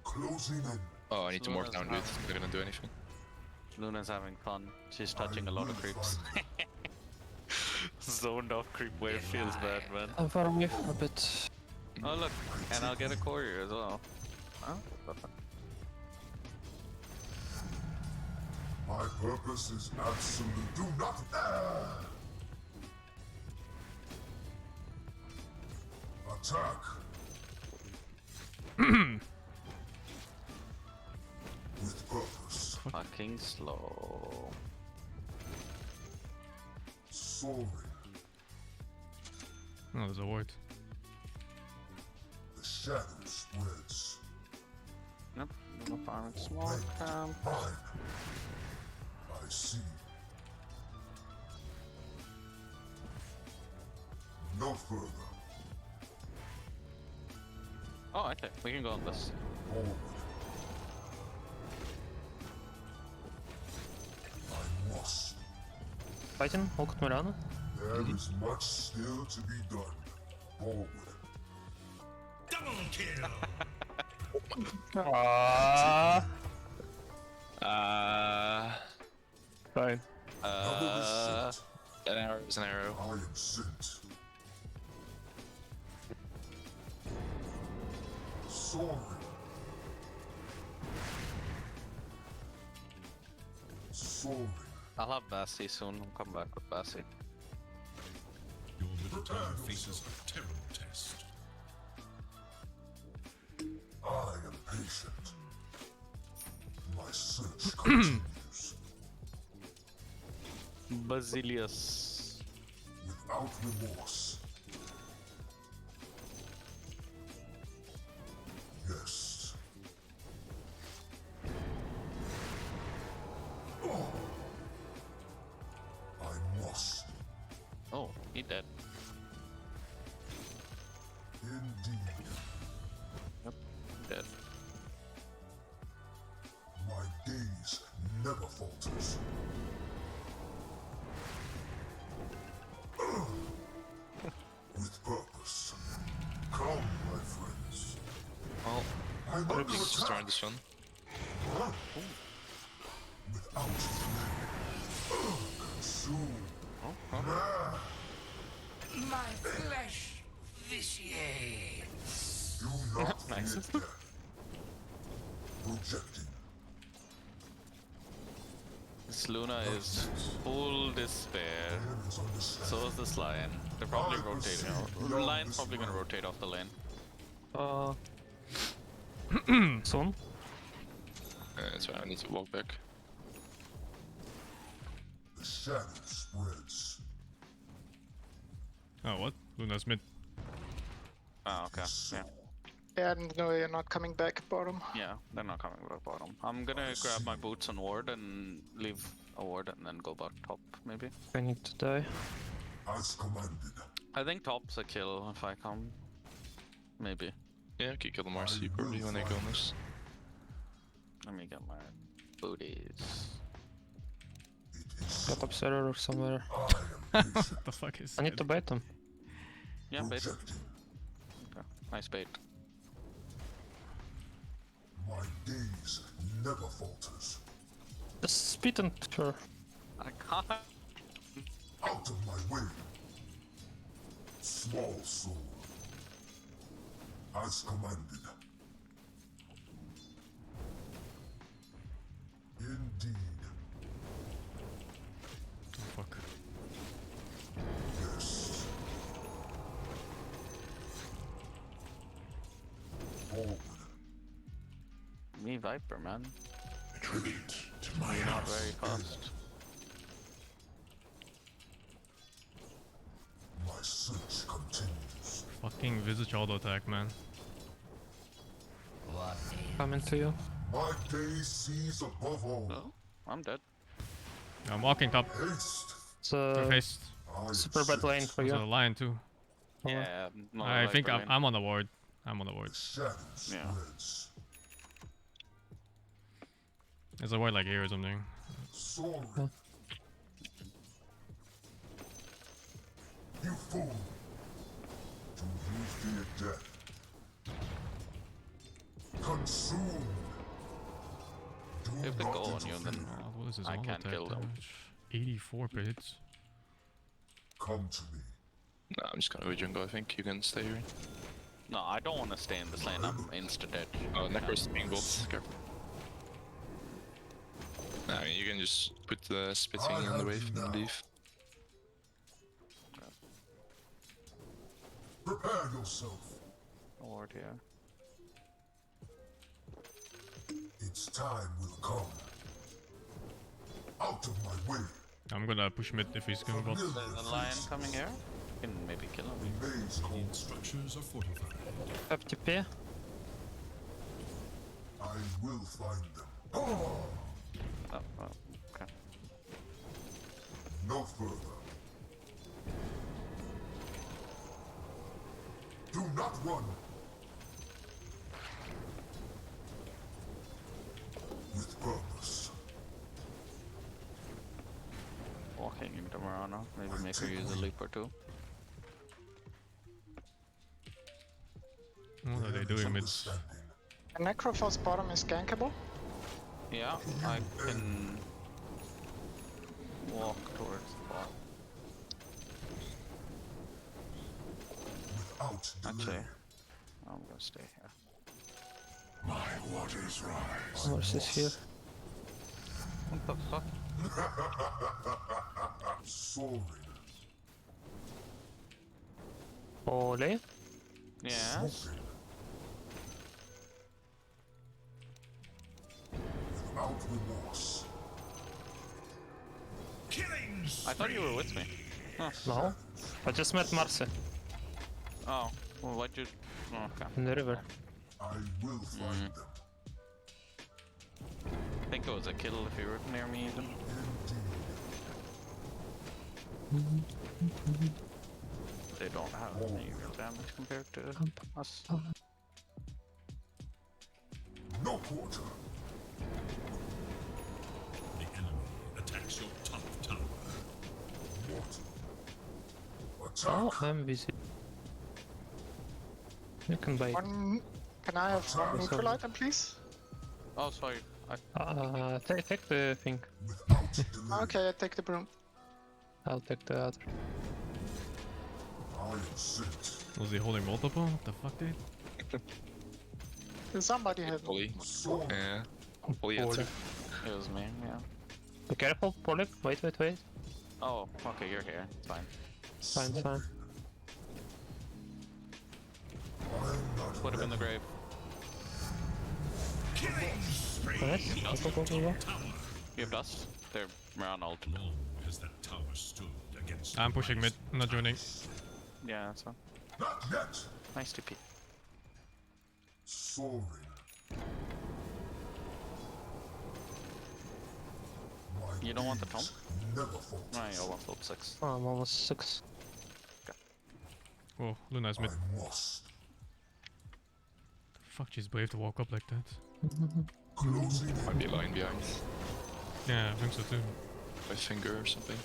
Speaker 4: Closing in.
Speaker 7: Oh, I need to morph
Speaker 8: Luna's
Speaker 7: down, dude. They're gonna do anything.
Speaker 8: Luna's having fun. She's touching a lot of creeps. Zoned off creep wave feels bad, man.
Speaker 9: I'm far away a bit.
Speaker 8: Oh look, and I'll get a courier as well. Huh?
Speaker 4: My purpose is absolute. Do not. Attack. With purpose.
Speaker 8: Fucking slow.
Speaker 4: Soaring.
Speaker 1: Oh, there's a ward.
Speaker 4: The shadow spreads.
Speaker 8: Nope, no farming small camp.
Speaker 4: Mine. I see. No further.
Speaker 8: Oh, okay, we can go on this.
Speaker 4: Forward. I must.
Speaker 9: Fighting, hold Mirana.
Speaker 4: There is much still to be done. Forward.
Speaker 2: Double kill!
Speaker 9: Fine.
Speaker 4: Double sent.
Speaker 7: An arrow is an arrow.
Speaker 4: I am sent. Soaring. Soaring.
Speaker 8: I'll have Bassi soon. I'll come back with Bassi.
Speaker 2: Your middle tower faces a terrible test.
Speaker 4: I am patient. My search continues.
Speaker 8: Basilius.
Speaker 4: Without remorse. Yes. Oh. I must.
Speaker 8: Oh, he dead.
Speaker 4: Indeed.
Speaker 8: Yep, dead.
Speaker 4: My gaze never falters. With purpose. Come, my friends.
Speaker 7: Well,
Speaker 4: I want to
Speaker 7: just
Speaker 4: attack.
Speaker 7: trying this one.
Speaker 4: Without delay. Consume.
Speaker 3: My flesh vitiates.
Speaker 4: Do not
Speaker 8: Nice.
Speaker 4: fear death. Projecting.
Speaker 8: This Luna is full despair.
Speaker 4: Enemies understand.
Speaker 8: So is this lion. They're probably rotating. The lion's probably gonna rotate off the lane.
Speaker 9: Soon.
Speaker 7: So I need to walk back.
Speaker 4: The shadow spreads.
Speaker 1: Oh, what? Luna's mid.
Speaker 8: Oh, okay. Yeah.
Speaker 10: Yeah, no, you're not coming back bottom.
Speaker 8: Yeah, they're not coming back bottom. I'm gonna grab my boots on ward and leave a ward and then go back top, maybe.
Speaker 9: I need to die.
Speaker 4: As commanded.
Speaker 8: I think top's a kill if I come. Maybe.
Speaker 7: Yeah, I could kill the Marcy probably when they go on this.
Speaker 8: Let me get my booties.
Speaker 4: It is
Speaker 9: Got up server somewhere.
Speaker 4: I am patient.
Speaker 1: What the fuck is
Speaker 9: I need to bait them.
Speaker 8: Yeah, bait.
Speaker 4: Projecting.
Speaker 8: Okay. Nice bait.
Speaker 4: My gaze never falters.
Speaker 9: Just speed and sure.
Speaker 8: I can't.
Speaker 4: Out of my way. Small soul. As commanded. Indeed.
Speaker 1: Oh, fuck.
Speaker 4: Yes. Forward.
Speaker 8: Me Viper, man.
Speaker 4: Tribute to my
Speaker 8: Not
Speaker 4: house.
Speaker 8: very fast.
Speaker 4: My search continues.
Speaker 1: Fucking Visage auto attack, man.
Speaker 9: Coming to you.
Speaker 4: My gaze sees above all.
Speaker 8: Oh, I'm dead.
Speaker 1: I'm walking top.
Speaker 4: Haste.
Speaker 9: It's a
Speaker 1: Haste.
Speaker 4: I
Speaker 9: super bad lane for
Speaker 1: There's
Speaker 9: you.
Speaker 1: a lion too.
Speaker 8: Yeah, not
Speaker 1: I
Speaker 8: like
Speaker 1: think
Speaker 8: Berlin.
Speaker 1: I'm on the ward. I'm on the ward.
Speaker 4: Shadow
Speaker 8: Yeah.
Speaker 4: spreads.
Speaker 1: There's a ward like here or something.
Speaker 4: Soaring. You fool. Do you fear death? Consume. Do
Speaker 8: If they
Speaker 4: not
Speaker 8: go on you, then
Speaker 4: interfere.
Speaker 1: What is his
Speaker 8: I
Speaker 1: all
Speaker 8: can't
Speaker 1: attack
Speaker 8: kill them.
Speaker 1: damage? 84 hits.
Speaker 4: Come to me.
Speaker 7: Nah, I'm just gonna go jungle, I think. You can stay here.
Speaker 8: no, I don't want to stay in this lane. I'm insta dead.
Speaker 7: Oh, Necro's being bolt. Careful. Nah, I mean, you can just put the spitting on the wave and leave.
Speaker 4: Prepare yourself.
Speaker 8: Ward here.
Speaker 4: Its time will come. Out of my way.
Speaker 1: I'm gonna push mid if he's going bot.
Speaker 8: There's a lion coming here. You can maybe kill him.
Speaker 4: Maze cold.
Speaker 2: Structures are fortified.
Speaker 9: FTP.
Speaker 4: I will find them.
Speaker 8: Oh, okay.
Speaker 4: No further. Do not run. With purpose.
Speaker 8: Walking into Marana. Maybe make her use a leap or two.
Speaker 1: What are they doing mid?
Speaker 10: The Necrophos bottom is gankable.
Speaker 8: Yeah, I can walk towards the bot.
Speaker 4: Without
Speaker 8: Actually,
Speaker 4: delay.
Speaker 8: I'm gonna stay here.
Speaker 4: My waters rise.
Speaker 9: Horse is here.
Speaker 8: What the fuck?
Speaker 4: Soaring.
Speaker 9: Ole.
Speaker 8: Yes.
Speaker 4: Smoking. Without remorse.
Speaker 2: Killing
Speaker 8: I thought you were with me. Huh.
Speaker 9: No. I just met Marcy
Speaker 8: Oh, well, why'd you? Oh, okay.
Speaker 9: in the river.
Speaker 4: I will find them.
Speaker 8: I think it was a kill if you were near me even. They don't have any real damage compared to us.
Speaker 4: No quarter.
Speaker 2: The enemy attacks your top tower.
Speaker 4: What?
Speaker 9: Oh,
Speaker 4: Attack.
Speaker 9: I'm busy. You can bait.
Speaker 10: One. Can I have one neutral item, please?
Speaker 8: Oh, sorry.
Speaker 9: Take the thing.
Speaker 4: Without delay.
Speaker 10: Okay, I take the broom.
Speaker 9: I'll take the other.
Speaker 4: I am sent.
Speaker 1: Was he holding multiple? What the fuck, dude?
Speaker 10: Somebody had
Speaker 7: Polly.
Speaker 4: Soar.
Speaker 7: Yeah. Polly had
Speaker 9: Polly.
Speaker 7: two.
Speaker 8: It was me, yeah.
Speaker 9: Be careful, Pollock. Wait.
Speaker 8: Oh, okay, you're here. It's fine.
Speaker 9: Fine.
Speaker 4: I'm not
Speaker 8: Put him in the grave.
Speaker 9: Nice. Go.
Speaker 8: You have dust? They're around ult.
Speaker 2: Long has that tower stood against
Speaker 1: I'm pushing mid. I'm not joining.
Speaker 8: Yeah, that's fine.
Speaker 4: Not yet.
Speaker 8: Nice TP.
Speaker 4: Soaring. My
Speaker 8: You don't want the
Speaker 4: deeds Never falter.
Speaker 8: No, you want ult 6.
Speaker 9: Oh, I'm almost 6.
Speaker 1: Whoa, Luna's mid.
Speaker 4: I must.
Speaker 1: Fuck, she's brave to walk up like that.
Speaker 4: Closing in.
Speaker 7: Might be a line behind.
Speaker 1: Yeah, I think so too.
Speaker 7: My finger or something.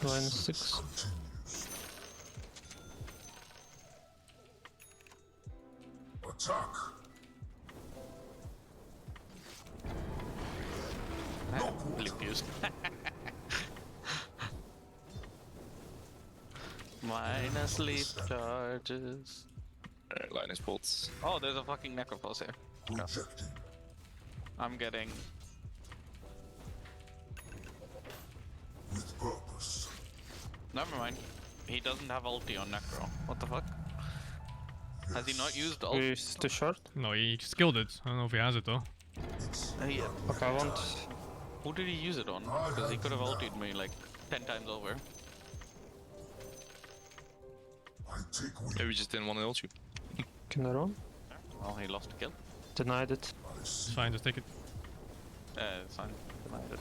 Speaker 9: Line 6.
Speaker 4: Continues. Attack.
Speaker 8: Leap used. Minus leap charges.
Speaker 7: Linus bolts.
Speaker 8: Oh, there's a fucking Necrophos here.
Speaker 4: Projecting.
Speaker 8: I'm getting.
Speaker 4: With purpose.
Speaker 8: Never mind. He doesn't have ulti on Necro. What the fuck? Has he not used ult?
Speaker 9: Is too short.
Speaker 1: No, he skilled it. I don't know if he has it though.
Speaker 4: It's
Speaker 8: Yeah.
Speaker 9: Okay, I want.
Speaker 8: Who did he use it on? Because he could have ultied me like 10 times over.
Speaker 4: I take wing.
Speaker 7: Maybe we just didn't want to ult you.
Speaker 9: Can I run?
Speaker 8: Well, he lost a kill.
Speaker 9: Denied it.
Speaker 4: I
Speaker 1: It's
Speaker 4: see.
Speaker 1: fine, just take it.
Speaker 8: It's fine. Denied it.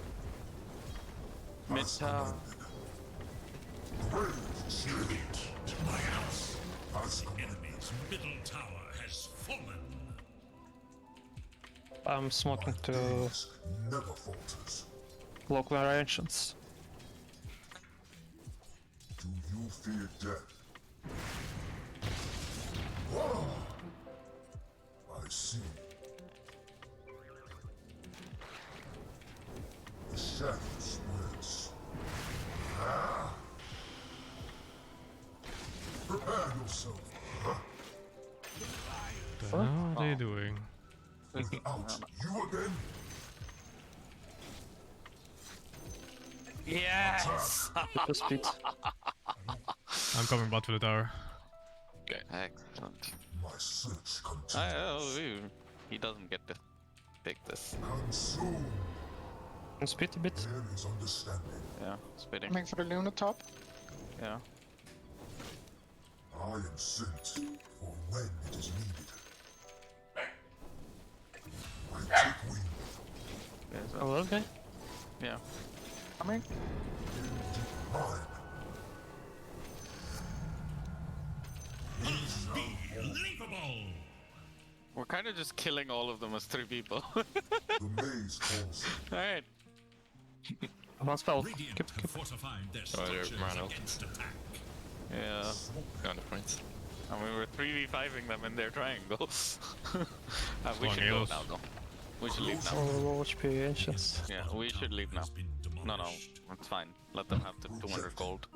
Speaker 4: As
Speaker 8: Mid tower.
Speaker 4: commanded. Brave shield.
Speaker 2: to my house.
Speaker 4: As commanded.
Speaker 2: Enemy's middle tower has fallen.
Speaker 9: I'm smoking to
Speaker 4: Gaze never falters.
Speaker 9: block variations.
Speaker 4: Do you fear death? I see. The shadow spreads. Prepare yourself.
Speaker 1: What the hell are they doing?
Speaker 4: Out. You again?
Speaker 8: Yes!
Speaker 9: Super speed.
Speaker 1: I'm coming back to the tower.
Speaker 8: Excellent.
Speaker 4: My search continues.
Speaker 8: He doesn't get to take this.
Speaker 4: Consume.
Speaker 9: Can speed a bit.
Speaker 4: There is understanding.
Speaker 8: Yeah, spitting.
Speaker 10: Coming for the Luna top.
Speaker 8: Yeah.
Speaker 4: I am sent for when it is needed. I take wing.
Speaker 8: There's
Speaker 9: Oh, okay.
Speaker 8: yeah.
Speaker 10: Coming.
Speaker 4: Mine.
Speaker 2: Unbelievable!
Speaker 8: We're kind of just killing all of them as 3 people.
Speaker 4: The maze calls.
Speaker 8: Alright.
Speaker 9: One spell.
Speaker 2: Radiant
Speaker 9: Keep.
Speaker 2: have fortified their
Speaker 7: Oh, they're
Speaker 2: structures
Speaker 7: ran out.
Speaker 2: against attack.
Speaker 8: Yeah.
Speaker 7: Kind of points.
Speaker 8: And we were 3v5ing them in their triangles. We
Speaker 1: Strong
Speaker 8: should go
Speaker 1: heals.
Speaker 8: now though. We should leave now.
Speaker 9: Oh, low HP ancients.
Speaker 8: Yeah, we should leave now.
Speaker 2: Has been
Speaker 8: No,
Speaker 2: demolished.
Speaker 8: it's fine. Let them have the 200 gold.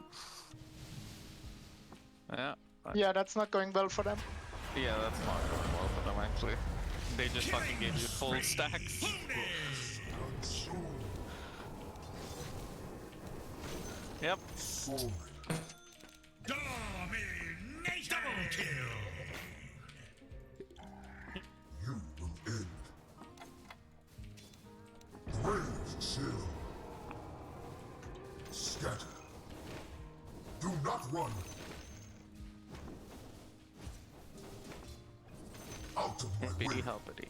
Speaker 8: Yeah.
Speaker 10: Yeah, that's not going well for them.
Speaker 8: Yeah, that's not going well for them actually. They just fucking gave you full stacks.
Speaker 4: Consume.
Speaker 8: Yep.
Speaker 4: Soaring.
Speaker 2: Domination! Double kill!
Speaker 4: You will end. Brave chill. Scatter. Do not run. Out of my way.
Speaker 8: Hippity hoppity.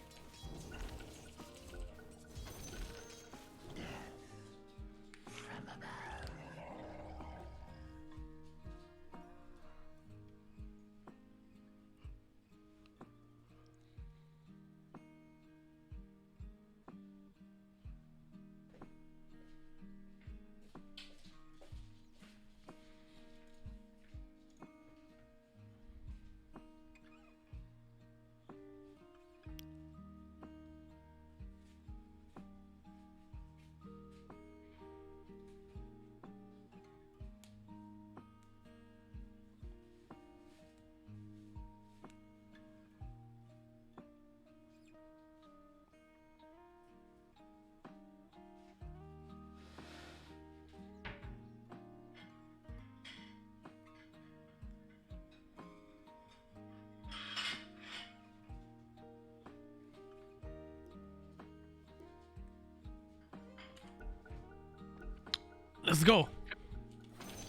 Speaker 1: Let's go.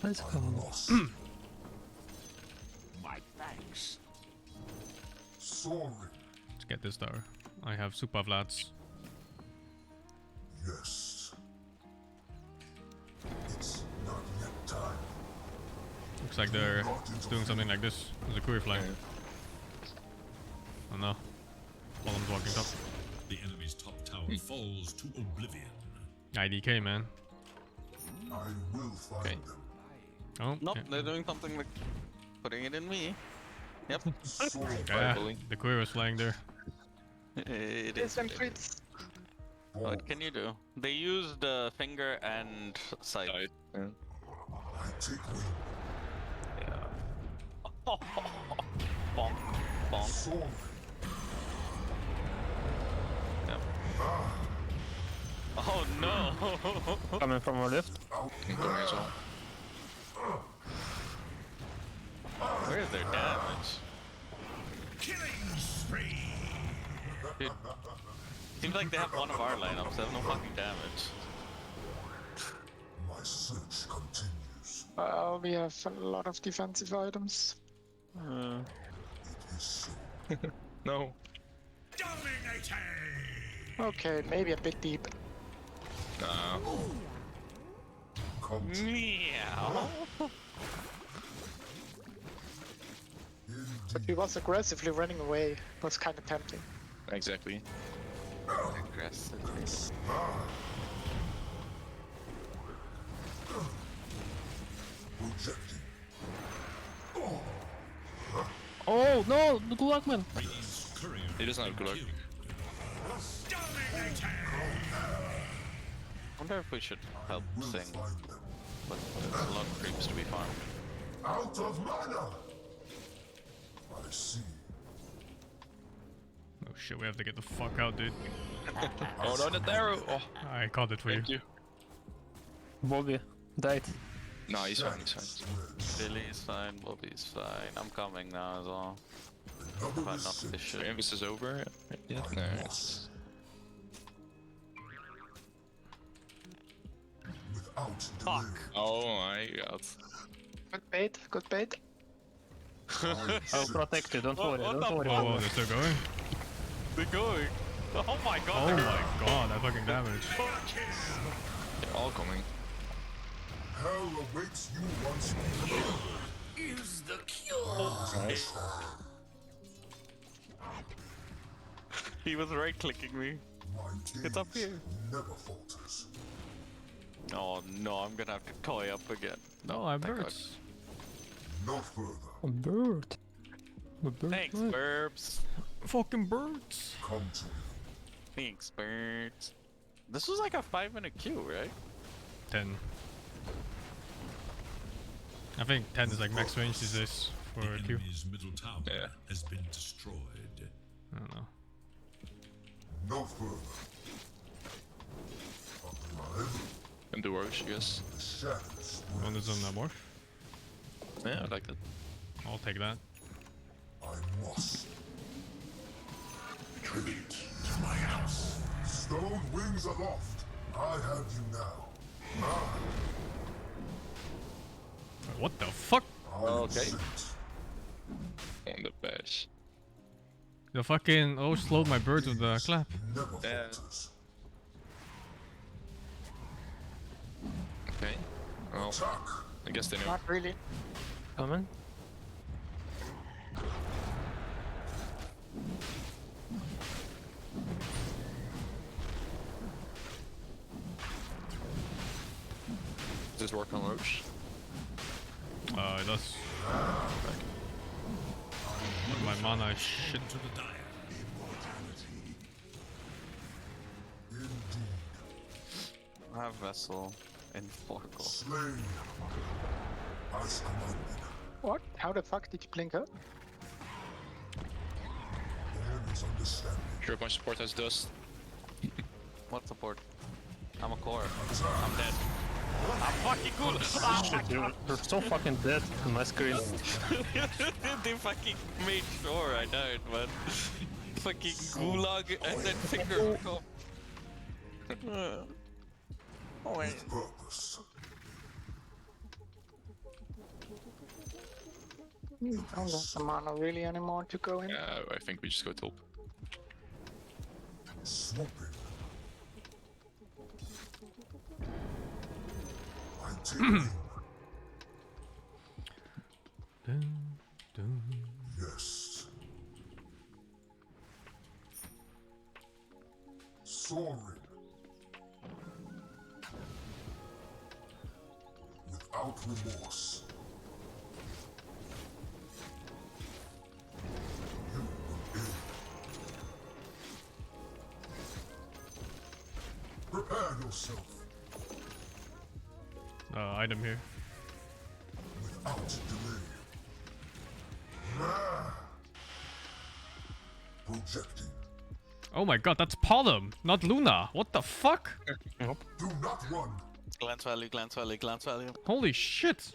Speaker 9: Let's go.
Speaker 4: Lost.
Speaker 2: My thanks.
Speaker 4: Soaring.
Speaker 1: Let's get this tower. I have super flats.
Speaker 4: Yes. It's not yet time.
Speaker 1: Looks like they're doing something like this. There's a courier flying. Oh no. Column's walking top.
Speaker 2: The enemy's top tower falls to oblivion.
Speaker 1: IDK, man.
Speaker 4: I will find
Speaker 7: Okay.
Speaker 4: them.
Speaker 1: Oh,
Speaker 8: Nope,
Speaker 1: yeah.
Speaker 8: they're doing something like putting it in me. Yep.
Speaker 4: Soaring.
Speaker 1: Yeah,
Speaker 7: bully.
Speaker 1: the courier was flying there.
Speaker 8: It
Speaker 10: Is
Speaker 8: is.
Speaker 10: them
Speaker 8: what it is.
Speaker 10: treats.
Speaker 8: What can you do? They used finger and side.
Speaker 7: Side. Yeah.
Speaker 4: I take wing.
Speaker 8: Yeah. Bonk. Bonk.
Speaker 4: Soaring.
Speaker 8: Yep. Oh no!
Speaker 9: Coming from our left.
Speaker 7: Can come here as well.
Speaker 8: Where's their damage?
Speaker 2: Killing spree!
Speaker 8: Dude. Seems like they have one of our lineups, they have no fucking damage.
Speaker 4: My search continues.
Speaker 10: Well, we have a lot of defensive items.
Speaker 4: It is so.
Speaker 7: No.
Speaker 2: Dominating!
Speaker 10: Okay, maybe a bit deep.
Speaker 8: Meow.
Speaker 10: But he was aggressively running away. Was kind of tempting.
Speaker 7: Exactly.
Speaker 8: Aggressively.
Speaker 4: Projecting.
Speaker 9: Oh, Oh no, the Godlike.
Speaker 2: Radiant's courier
Speaker 7: He doesn't have good luck.
Speaker 8: Wonder if we should help
Speaker 4: We'll
Speaker 8: Sing,
Speaker 4: find them.
Speaker 8: but there's a lot of creeps to be farmed.
Speaker 4: Out of mana! I see.
Speaker 1: Oh shit, we have to get the fuck out, dude.
Speaker 7: Oh no, the arrow! Oh,
Speaker 1: I called it for you.
Speaker 7: thank you.
Speaker 9: Bobby died.
Speaker 7: No, he's fine, he's fine.
Speaker 8: Billy's fine, Bobby's fine. I'm coming now as well.
Speaker 4: Another
Speaker 8: But
Speaker 4: is
Speaker 8: not
Speaker 4: sent.
Speaker 8: this shit.
Speaker 7: Invis is over. Yeah, no, it's...
Speaker 4: Without delay.
Speaker 7: Oh my god.
Speaker 10: Good bait, good bait.
Speaker 9: I'll protect you, don't worry, don't worry.
Speaker 1: Whoa, whoa, they're still going?
Speaker 8: They're going! Oh my god!
Speaker 1: Oh my god, that fucking damage.
Speaker 7: They're all coming.
Speaker 4: Hell awaits you once more.
Speaker 3: Is the cure.
Speaker 7: Nice.
Speaker 8: He was right clicking me.
Speaker 4: My
Speaker 8: It's up
Speaker 4: gaze
Speaker 8: here.
Speaker 4: never falters.
Speaker 8: Oh no, I'm gonna have to toy up again.
Speaker 1: No, I'm
Speaker 8: thank God.
Speaker 1: birds.
Speaker 4: No further.
Speaker 9: A bird. A bird.
Speaker 8: Thanks,
Speaker 9: bird.
Speaker 8: Burbs.
Speaker 1: Fucking birds.
Speaker 4: Come to me.
Speaker 8: Thanks, birds. This was like a 5-minute queue, right?
Speaker 1: 10. I think 10 is like max range these days for
Speaker 2: The
Speaker 1: a Q.
Speaker 2: enemy's middle tower
Speaker 7: Yeah.
Speaker 2: has been destroyed.
Speaker 1: I don't know.
Speaker 4: No further. Alive.
Speaker 7: And the Roche, I guess.
Speaker 4: The shadows
Speaker 1: One is on
Speaker 4: spreads.
Speaker 1: that morph.
Speaker 7: Yeah, I like that.
Speaker 1: I'll take that.
Speaker 4: I must. Tribute to my house. Stone wings aloft. I have you now. Ah,
Speaker 1: What the fuck?
Speaker 7: Okay.
Speaker 4: sent.
Speaker 7: On the bash.
Speaker 1: The fucking oh slowed my birds with the clap.
Speaker 4: Never
Speaker 7: Yeah.
Speaker 4: falters.
Speaker 7: Okay. Well,
Speaker 4: Attack.
Speaker 7: I guess they know.
Speaker 10: Not really.
Speaker 9: Coming.
Speaker 7: Does this work on Roche?
Speaker 1: It does. But my mana is shit.
Speaker 2: To the dire.
Speaker 4: Indeed.
Speaker 8: I have Vessel in Portugal.
Speaker 4: Slain. As commanded.
Speaker 10: What? How the fuck did you blink up?
Speaker 4: There is understanding.
Speaker 7: Sure, my support has dust.
Speaker 8: What support? I'm a core. I'm dead. I'm fucking cool!
Speaker 9: Shit, you're so fucking dead on my screen.
Speaker 8: They fucking made sure I died, man. Fucking gulag and then finger cup. Oh wait.
Speaker 4: With purpose.
Speaker 10: I don't have the mana really anymore to go in.
Speaker 7: I think we just go top.
Speaker 4: Swooping. I take aim.
Speaker 1: Dun, dun.
Speaker 4: Yes. Soaring. Without remorse. You will end. Prepare yourself.
Speaker 1: Item here.
Speaker 4: Without delay. Ah. Projecting.
Speaker 1: Oh my god, that's Pollen, not Luna. What the fuck?
Speaker 4: Do not run.
Speaker 8: Glance value, glance value, glance value.
Speaker 1: Holy shit.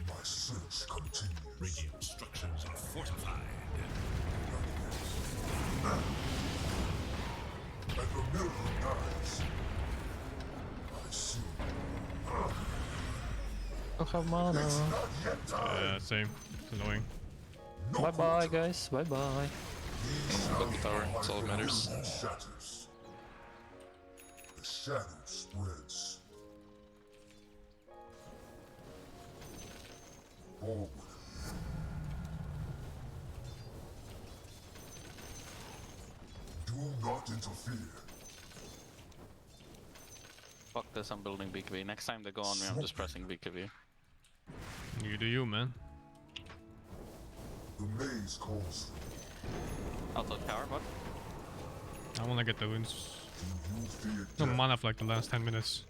Speaker 4: My search continues.
Speaker 2: Radiant structures are fortified.
Speaker 4: And the mirror dies. I see.
Speaker 9: Don't have mana.
Speaker 4: It's not yet time.
Speaker 1: Same. It's annoying.
Speaker 4: No
Speaker 9: Bye bye, guys. Bye bye.
Speaker 7: Got the tower, that's all that matters.
Speaker 4: illusion shatters. The shadow spreads. Forward. Do not interfere.
Speaker 8: Fuck this, I'm building BKB. Next time they go on me, I'm just pressing BKB.
Speaker 1: You do you, man.
Speaker 4: The maze calls.
Speaker 8: Also tower, what?
Speaker 1: I wanna get the runes.
Speaker 4: You fear
Speaker 1: No
Speaker 4: death
Speaker 1: mana for like the last 10 minutes.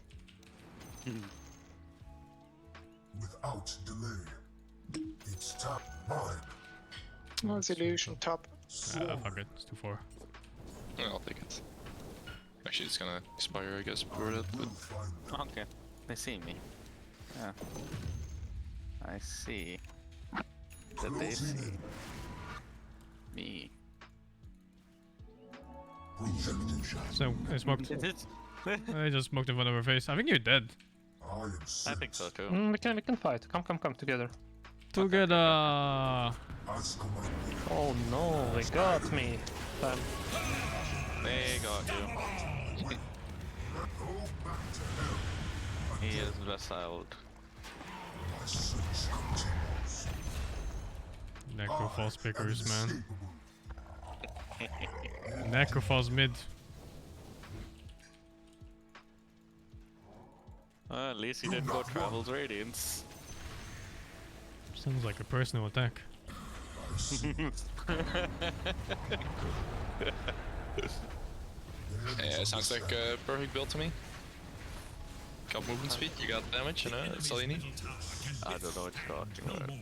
Speaker 4: without delay. It's time. Mine.
Speaker 10: Resolution top.
Speaker 1: Fuck it, it's too far.
Speaker 7: Yeah, I'll take it. Actually, it's gonna expire, I guess, before that.
Speaker 4: Will
Speaker 7: But
Speaker 4: find them.
Speaker 8: Okay. They see me. Yeah. I see. That they
Speaker 4: Closing
Speaker 8: see
Speaker 4: in.
Speaker 8: me.
Speaker 4: Projecting shot.
Speaker 1: So, I smoked.
Speaker 8: Is it?
Speaker 1: I just smoked in front of her face. I think you're dead.
Speaker 4: I am
Speaker 8: I think so too.
Speaker 9: We can fight. Come together.
Speaker 1: Together!
Speaker 4: As commanded.
Speaker 9: Oh no, they got me.
Speaker 8: They got you.
Speaker 4: Go back to hell.
Speaker 8: He is vessiled.
Speaker 4: My search continues.
Speaker 1: Necrophos pickers, man.
Speaker 4: Inescapable.
Speaker 1: Necrophos mid.
Speaker 8: At least he didn't go Travel's Radiance.
Speaker 1: Sounds like a personal attack.
Speaker 7: yeah, it sounds like a perfect build to me. Got movement speed, you got damage, you know, that's all you need.
Speaker 8: I don't know what you're talking
Speaker 2: No
Speaker 8: about.
Speaker 2: more.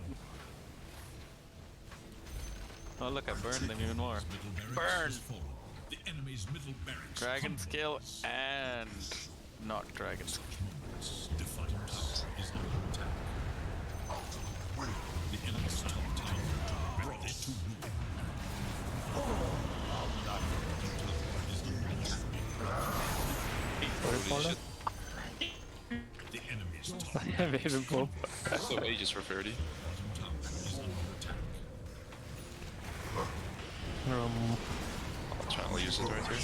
Speaker 8: Oh look, I burned them even more.
Speaker 2: Middle barracks
Speaker 8: Burn!
Speaker 2: has fallen. The enemy's middle barracks
Speaker 8: Dragon
Speaker 2: crumbles.
Speaker 8: skill and not dragon skill.
Speaker 2: Defiant tower is under attack. The enemy's top tower brought it to ruin.
Speaker 7: Holy shit.
Speaker 2: The enemy's top
Speaker 9: Baby pop.
Speaker 7: So ages for 30.
Speaker 2: tower is under attack.
Speaker 7: I'll try and use it right here.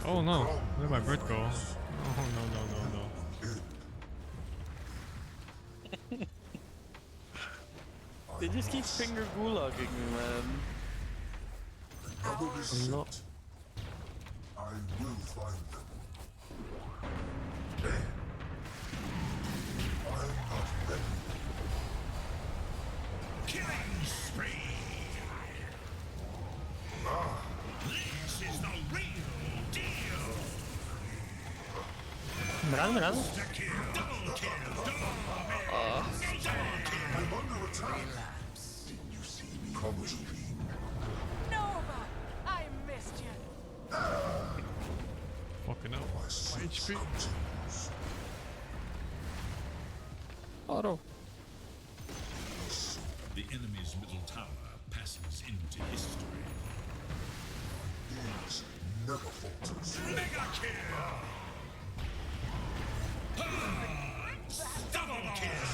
Speaker 1: Oh no, where did my bird go? Oh no, no, no, no.
Speaker 8: They just keep finger gulagging me, man.
Speaker 4: Another is
Speaker 9: No.
Speaker 4: sent. I will find them. I'm not ready.
Speaker 2: Killing spree! This is the real deal!
Speaker 9: Run.
Speaker 2: Double kill!
Speaker 4: I'm under attack. Come to me.
Speaker 3: Nova! I missed you.
Speaker 1: Fucking hell.
Speaker 4: My search
Speaker 1: HP.
Speaker 4: continues.
Speaker 9: Auto.
Speaker 2: The enemy's middle tower passes into history.
Speaker 4: Gaze never falters.
Speaker 2: Mega kill! Double kill!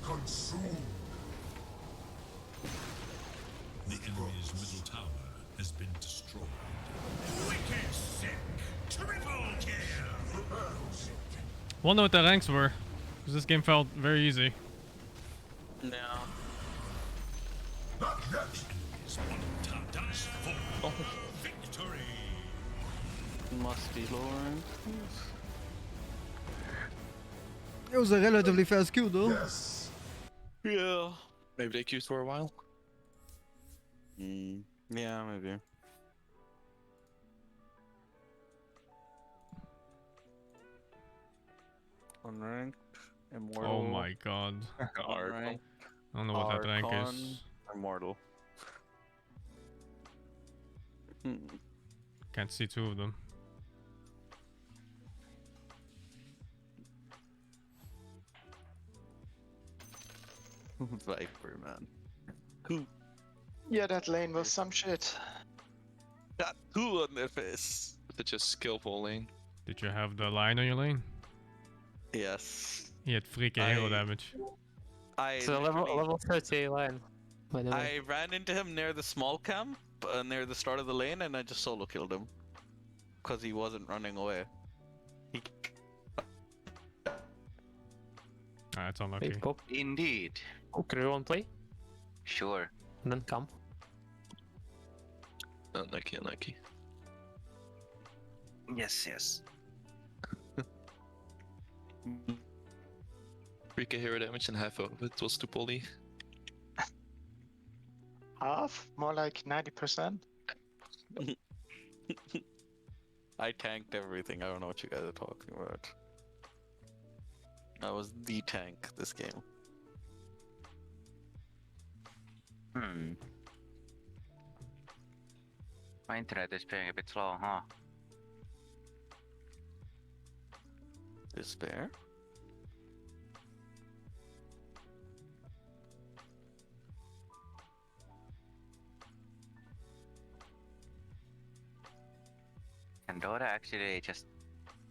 Speaker 4: Consume.
Speaker 2: The enemy's middle tower has been destroyed. Wicked sick! Triple kill!
Speaker 1: Wonder what the ranks were. Because this game felt very easy.
Speaker 8: No.
Speaker 4: Not yet.
Speaker 2: Enemy's bottom tower does fall. Victory!
Speaker 8: Must be Lord.
Speaker 1: It was a relatively fast kill though.
Speaker 4: Yes.
Speaker 8: Yeah.
Speaker 7: Maybe they queued for a while.
Speaker 8: Yeah, maybe. Unranked, immortal.
Speaker 1: Oh my god.
Speaker 8: Unranked,
Speaker 1: I don't know what that rank
Speaker 8: Archon,
Speaker 1: is.
Speaker 8: Immortal.
Speaker 1: Can't see two of them.
Speaker 8: Viper, man.
Speaker 10: Yeah, that lane was some shit.
Speaker 8: Got two on their face.
Speaker 7: Such a skillful lane.
Speaker 1: Did you have the line on your lane?
Speaker 8: Yes.
Speaker 1: He had freaking hero
Speaker 8: I-
Speaker 1: damage.
Speaker 9: It's a level 30 line, by the way.
Speaker 8: I ran into him near the small camp, near the start of the lane, and I just solo killed him. Because he wasn't running away. He...
Speaker 1: Ah, it's unlucky.
Speaker 9: Big pop.
Speaker 6: Indeed.
Speaker 9: Okay, you want play?
Speaker 6: Sure.
Speaker 9: And then come.
Speaker 7: Unlucky, unlucky.
Speaker 6: Yes, yes.
Speaker 7: 3k hero damage and half of it was to poly.
Speaker 10: Half? More like 90%.
Speaker 8: I tanked everything. I don't know what you guys are talking about. I was the tank this game.
Speaker 6: My internet is being a bit slow, huh?
Speaker 8: Despair?
Speaker 6: And Dota actually just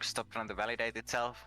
Speaker 6: stopped trying to validate itself.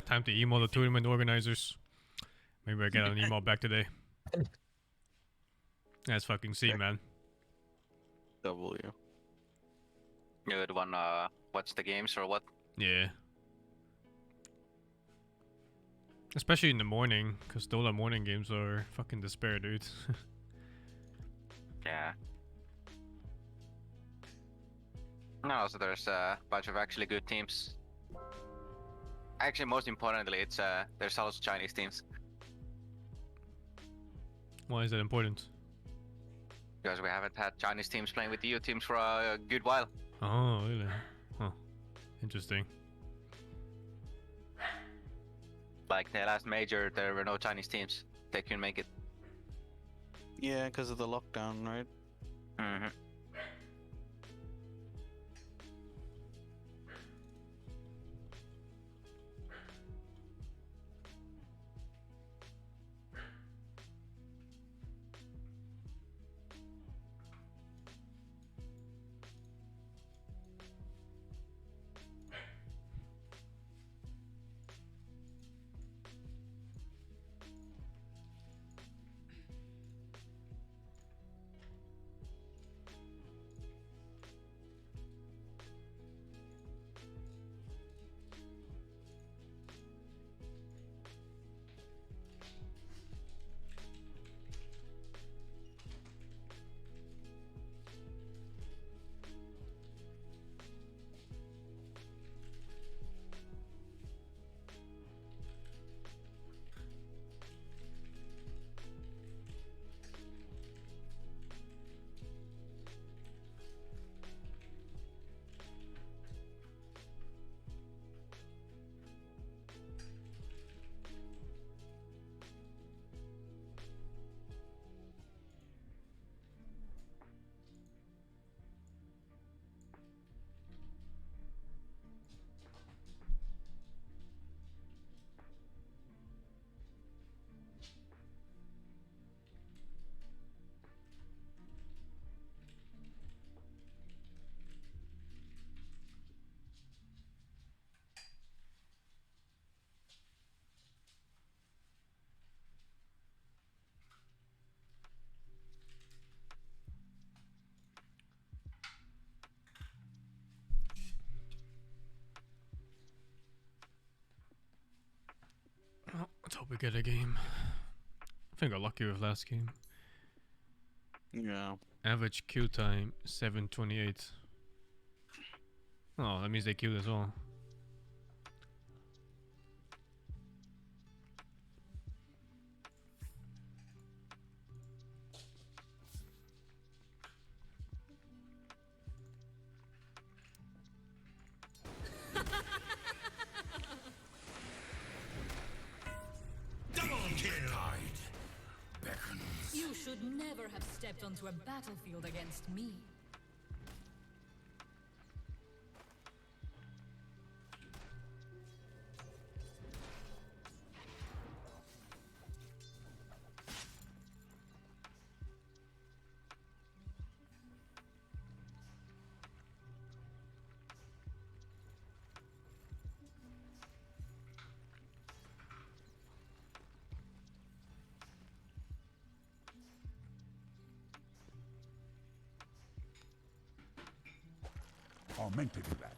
Speaker 1: Time to email the tournament organizers. Maybe I get an email back today. That's fucking C, man.
Speaker 8: W.
Speaker 6: You would wanna watch the games or what?
Speaker 1: Yeah. Especially in the morning, because Dota morning games are fucking despair, dude.
Speaker 6: Yeah. And also there's a bunch of actually good teams. Actually, most importantly, there's also Chinese teams.
Speaker 1: Why is that important?
Speaker 6: Because we haven't had Chinese teams playing with the EU teams for a good while.
Speaker 1: Oh, really? Huh. Interesting.
Speaker 6: Like the last major, there were no Chinese teams. They couldn't make it.
Speaker 8: Yeah, because of the lockdown, right?
Speaker 6: Mm-hmm.
Speaker 1: Well, let's hope we get a game. I think I got lucky with last game.
Speaker 8: Yeah.
Speaker 1: Average queue time 7:28. Oh, that means they queued as well.
Speaker 3: stepped onto a battlefield against me.
Speaker 4: Are meant to do that.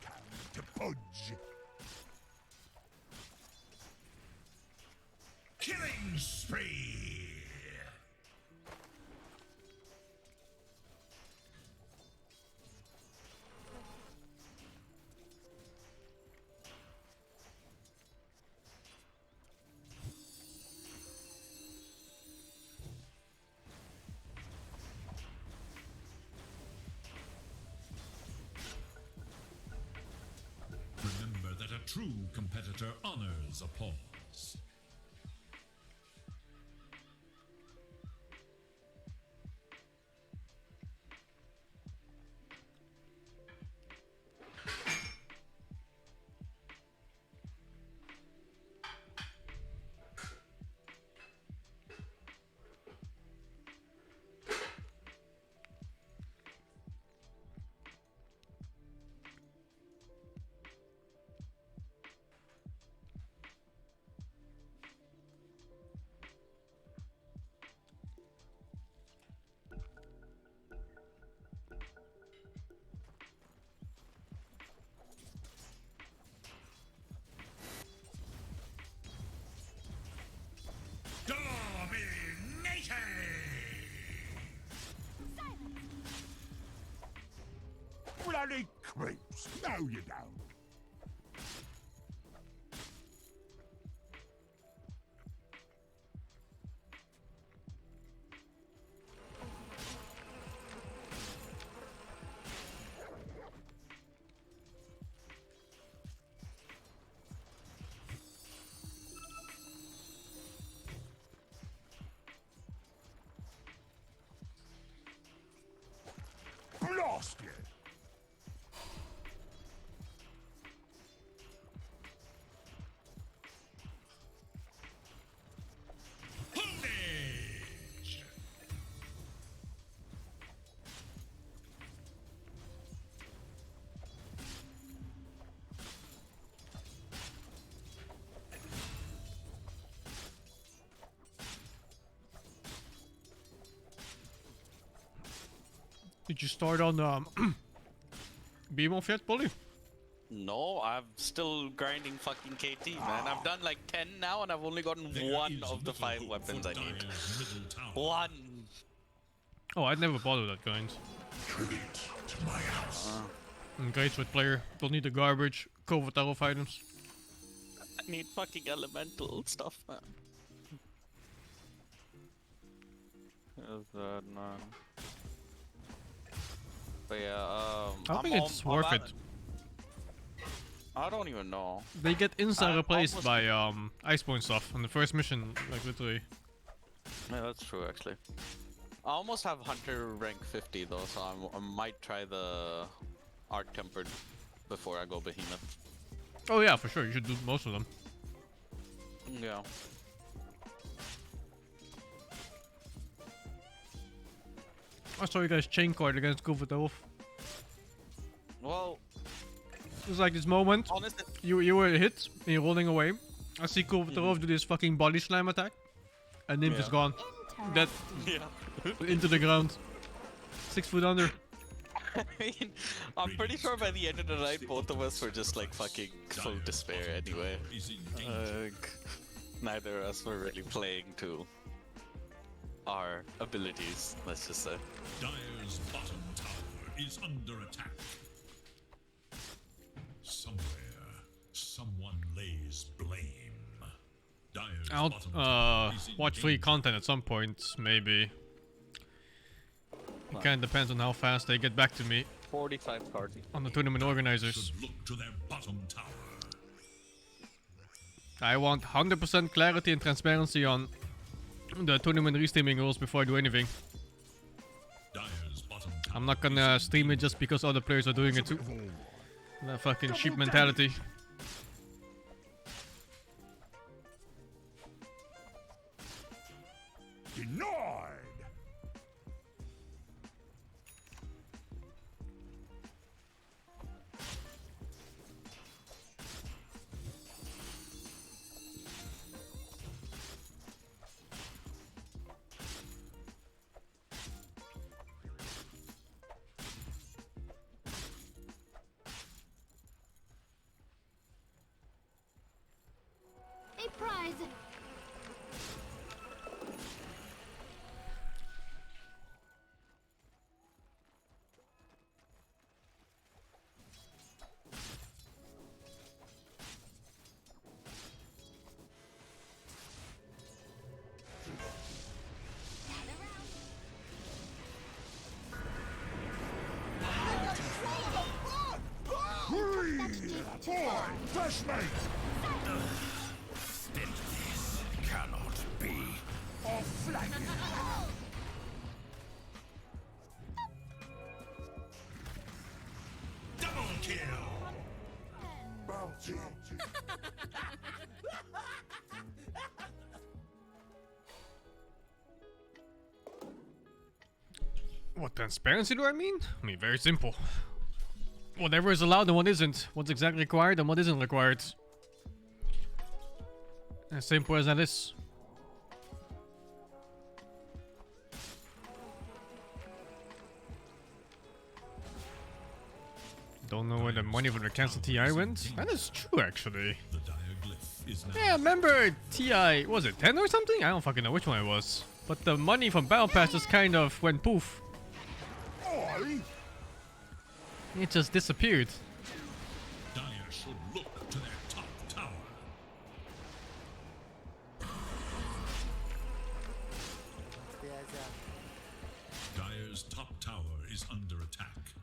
Speaker 4: Time to pudge. Killing spree.
Speaker 2: Remember that a true competitor honors a pause. Dominating! Bloody creeps! No, you don't. Blast you! Pillage!
Speaker 1: Did you start on beam off yet, Polly?
Speaker 8: No, I'm still grinding fucking KT, man. I've done like 10 now and I've only gotten one of the 5 weapons I need. One!
Speaker 1: Oh, I'd never bother that kind.
Speaker 4: Tribute to my house.
Speaker 1: Engage with player. Don't need the garbage. Covert elf items.
Speaker 8: I need fucking elemental stuff, man.
Speaker 9: Is that none?
Speaker 8: But yeah,
Speaker 1: I don't think it's worth it.
Speaker 8: I don't even know.
Speaker 1: They get insta
Speaker 8: I'm
Speaker 1: replaced
Speaker 8: almost-
Speaker 1: by Iceborne stuff on the first mission, like literally.
Speaker 8: Yeah, that's true actually. I almost have Hunter rank 50 though, so I might try the Art Tempered before I go Behemoth.
Speaker 1: Oh yeah, for sure. You should do most of them.
Speaker 8: Yeah.
Speaker 1: I saw you guys chain card against Covert elf.
Speaker 8: Well,
Speaker 1: It was like this moment.
Speaker 8: honestly,
Speaker 1: You were hit and you're rolling away. I see Covert elf do this fucking body slam attack. And Nymph is
Speaker 8: Yeah.
Speaker 1: gone. Dead
Speaker 8: yeah.
Speaker 1: into the ground. 6 foot under.
Speaker 8: I mean, I'm pretty sure by the end of the night, both of us were just like fucking full despair anyway.
Speaker 2: Is in danger.
Speaker 8: Like, neither of us were really playing to our abilities, let's just say.
Speaker 2: Dire's bottom tower is under attack. Somewhere, someone lays blame. Dire's
Speaker 1: I'll
Speaker 2: bottom tower is in
Speaker 1: watch free
Speaker 2: danger.
Speaker 1: content at some point, maybe. It kinda depends on how fast they get back to me
Speaker 8: 45 cards.
Speaker 1: on the tournament organizers.
Speaker 2: Should look to their bottom tower.
Speaker 1: I want 100% clarity and transparency on the tournament restreaming rules before I do anything.
Speaker 2: Dire's bottom tower.
Speaker 1: I'm not gonna stream it just because other players are doing it too. That fucking sheep mentality.
Speaker 4: Denied!
Speaker 5: A prize.
Speaker 4: Flashmate!
Speaker 2: Cannot be.
Speaker 4: Off flank!
Speaker 2: Double kill.
Speaker 4: Bounty!
Speaker 1: What transparency do I mean? I mean, very simple. Whatever is allowed and what isn't. What's exactly required and what isn't required. As simple as that is. Don't know where the money for the cancel TI went. That is true, actually.
Speaker 2: The dire glyph is now.
Speaker 1: Yeah, remember TI, was it 10 or something? I don't fucking know which one it was. But the money from Battle Pass just kind of went poof.
Speaker 4: Oi!
Speaker 1: It just disappeared.
Speaker 2: Dire should look to their top tower. Dire's top tower is under attack.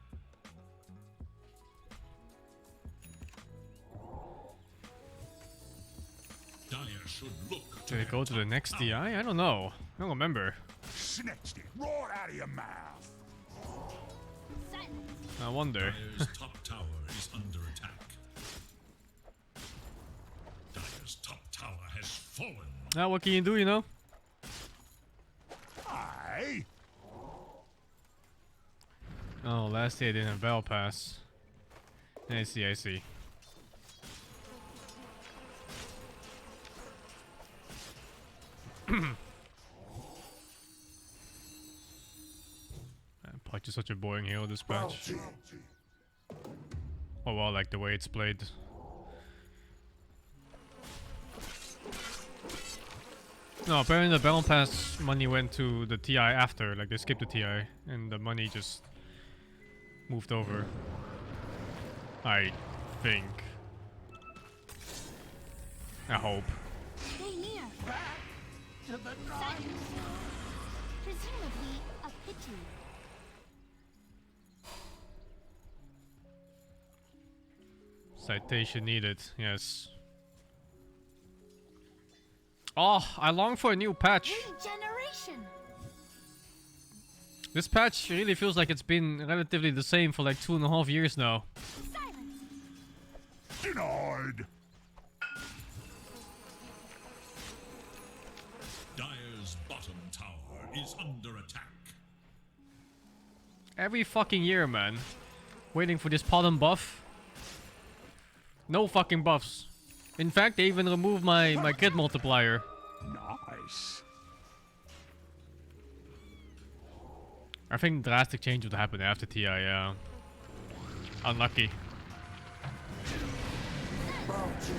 Speaker 2: Dire should look to
Speaker 1: Did it go to the next DI? I don't know. I don't remember.
Speaker 4: Snatched it right out of your mouth!
Speaker 5: Silence.
Speaker 1: I wonder.
Speaker 2: Dire's top tower is under attack. Dire's top tower has fallen.
Speaker 1: Ah, what can you do, you know?
Speaker 4: Aye!
Speaker 1: Oh, last year I didn't have Battle Pass. I see, I see. Patch is such a boring hero, this patch.
Speaker 4: Bounty!
Speaker 1: Oh well, like the way it's played. No, apparently the Battle Pass money went to the TI after, like they skipped the TI, and the money just moved over. I think. I hope.
Speaker 5: Stay near. Silence. Presumably a pity.
Speaker 1: Citation needed, yes. Oh, I long for a new patch.
Speaker 5: Regeneration.
Speaker 1: This patch really feels like it's been relatively the same for like 2.5 years now.
Speaker 5: Silence.
Speaker 4: Denied!
Speaker 2: Dire's bottom tower is under attack.
Speaker 1: Every fucking year, man. Waiting for this bottom buff. No fucking buffs. In fact, they even removed my crit multiplier.
Speaker 4: Nice!
Speaker 1: I think drastic change would happen after TI, yeah. Unlucky.
Speaker 4: Bounty!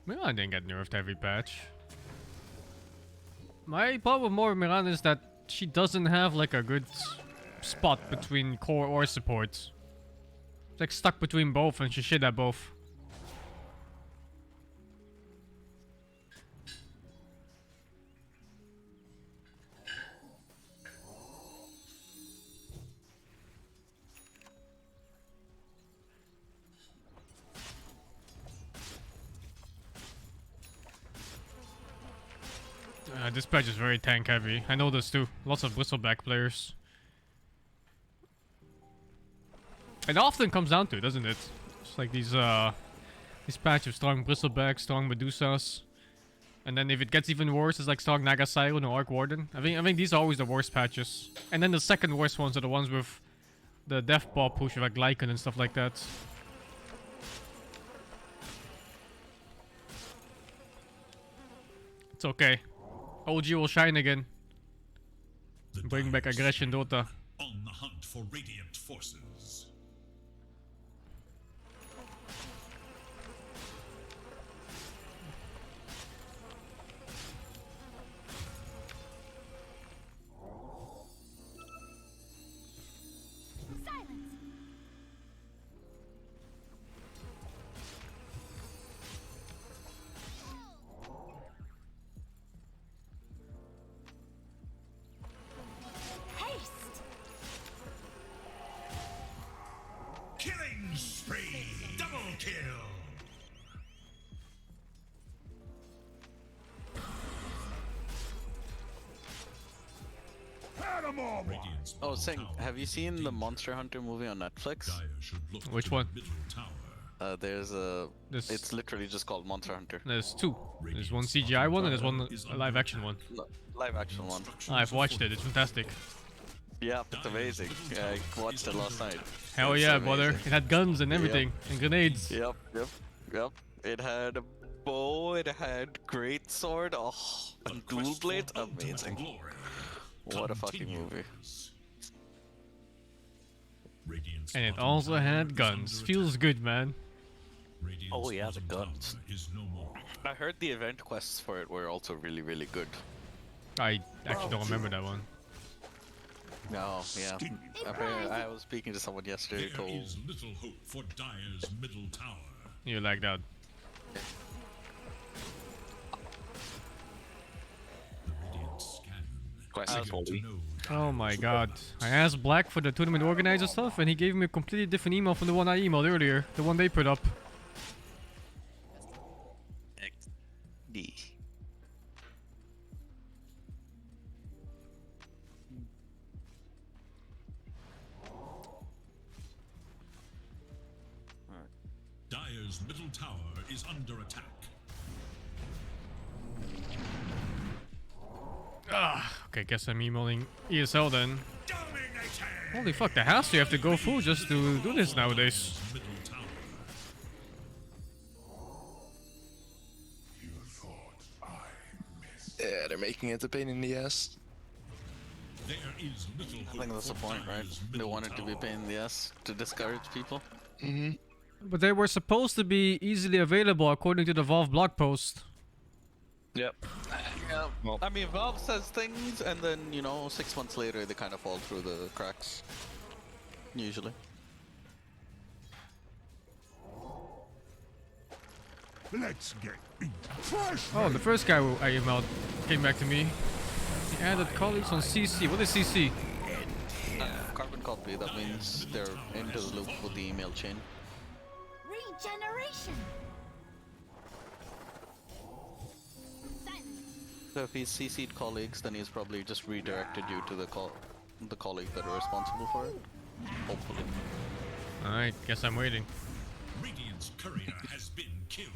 Speaker 1: Miran didn't get nerfed every patch. My problem more with Miran is that she doesn't have like a good spot between core or support. It's like stuck between both and she shit at both. This patch is very tank heavy. I know this too. Lots of bristleback players. It often comes down to it, doesn't it? It's like these patch of strong bristleback, strong Medusas. And then if it gets even worse, it's like strong Naga Siren or Arc Warden. I think these are always the worst patches. And then the second worst ones are the ones with the Death Ball push with like Lycan and stuff like that. It's okay. OG will shine again. Bring back aggression Dota.
Speaker 2: On the hunt for Radiant forces.
Speaker 5: Silence. Haste.
Speaker 2: Killing spree! Double kill! Radiant's
Speaker 8: Oh,
Speaker 2: middle
Speaker 8: Sing,
Speaker 2: tower
Speaker 8: have you
Speaker 2: is
Speaker 8: seen the
Speaker 2: indeed
Speaker 8: Monster Hunter movie on Netflix?
Speaker 2: dire should look
Speaker 1: Which
Speaker 2: to the
Speaker 1: one?
Speaker 2: middle tower.
Speaker 8: There's a.
Speaker 1: This-
Speaker 8: It's literally just called Monster Hunter.
Speaker 1: There's two. There's one CGI one and there's one live action one.
Speaker 8: Live action one.
Speaker 1: I've watched it. It's fantastic.
Speaker 8: Yeah, it's amazing. Yeah, I watched it last night.
Speaker 1: Hell
Speaker 8: It's
Speaker 1: yeah, brother.
Speaker 8: amazing.
Speaker 1: It had guns and everything and grenades.
Speaker 8: Yep. It had a bow, it had great sword, oh, and
Speaker 2: The quest
Speaker 8: dual
Speaker 2: for
Speaker 8: blade,
Speaker 2: ultimate
Speaker 8: amazing.
Speaker 2: glory
Speaker 8: What a fucking movie.
Speaker 2: continues. Radiant's
Speaker 1: And it
Speaker 2: bottom
Speaker 1: also
Speaker 2: tower
Speaker 1: had
Speaker 2: is
Speaker 1: guns.
Speaker 2: under
Speaker 1: Feels
Speaker 2: attack.
Speaker 1: good, man.
Speaker 2: Radiant's
Speaker 8: Oh, yeah, the
Speaker 2: bottom
Speaker 8: guns.
Speaker 2: tower is no more.
Speaker 8: I heard the event quests for it were also really, really good.
Speaker 1: I actually don't remember that one.
Speaker 8: No, yeah. I was speaking to someone yesterday who
Speaker 2: There
Speaker 8: told.
Speaker 2: is little hope for Dire's middle tower.
Speaker 1: You like that.
Speaker 2: The Radiant scan.
Speaker 7: Classic
Speaker 2: Eager to
Speaker 7: Foley.
Speaker 2: know
Speaker 1: Oh my god. I asked Black for the tournament organizer stuff and he gave me a completely different email from the one I emailed earlier. The one they put up.
Speaker 8: D.
Speaker 2: Dire's middle tower is under attack.
Speaker 1: Okay, guess I'm emailing ESL then.
Speaker 2: Dominating!
Speaker 1: Holy fuck, the house you have to go through just to do this nowadays.
Speaker 2: Middle tower.
Speaker 4: You thought I missed.
Speaker 7: Yeah, they're making it a pain in the ass.
Speaker 2: There is little hope
Speaker 8: I think that's the
Speaker 2: for
Speaker 8: point, right?
Speaker 2: Dire's
Speaker 8: They
Speaker 2: middle
Speaker 8: wanted to be a
Speaker 2: tower.
Speaker 8: pain in the ass to discourage people.
Speaker 7: Mm-hmm.
Speaker 1: But they were supposed to be easily available according to the Valve blog post.
Speaker 7: Yep.
Speaker 8: Yeah.
Speaker 7: Well-
Speaker 8: I mean, Valve says things, and then, 6 months later, they kind of fall through the cracks. Usually.
Speaker 4: Let's get fresh.
Speaker 1: Oh, the first guy who I emailed came back to me. He added colleagues on CC. What is CC?
Speaker 8: Carbon copy, that means they're into the loop with the email chain.
Speaker 5: Regeneration. Silence.
Speaker 8: So if he's CC'd colleagues, then he's probably just redirected you to the colleague that are responsible for it. Hopefully.
Speaker 1: Alright, guess I'm waiting.
Speaker 2: Radiant's courier has been killed.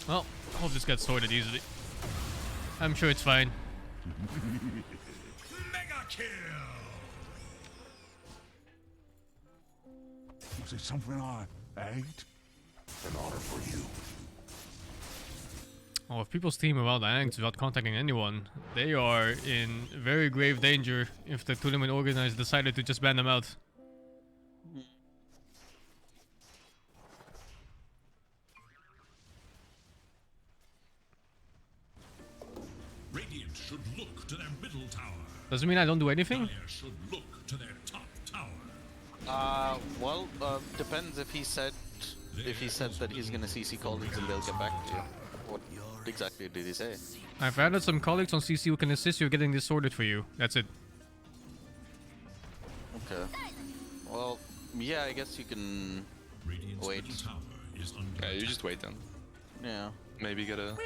Speaker 1: Well, hope this gets sorted easily. I'm sure it's fine.
Speaker 2: Mega kill!
Speaker 4: Is it something I ate? An honor for you.
Speaker 1: Oh, if people steam around Angst without contacting anyone, they are in very grave danger if the tournament organizer decided to just ban them out.
Speaker 2: Radiant should look to their middle tower.
Speaker 1: Doesn't mean I don't do anything.
Speaker 2: Dire should look to their top tower.
Speaker 8: Well, depends if he said that he's gonna CC colleagues and they'll get back to you. What exactly did he say?
Speaker 1: I've added some colleagues on CC who can assist you getting this sorted for you. That's it.
Speaker 8: Okay. Well, yeah, I guess you can
Speaker 2: Radiant's
Speaker 8: wait.
Speaker 2: middle tower is under
Speaker 7: Yeah, you
Speaker 2: attack.
Speaker 7: just wait then.
Speaker 8: Yeah.
Speaker 7: Maybe get a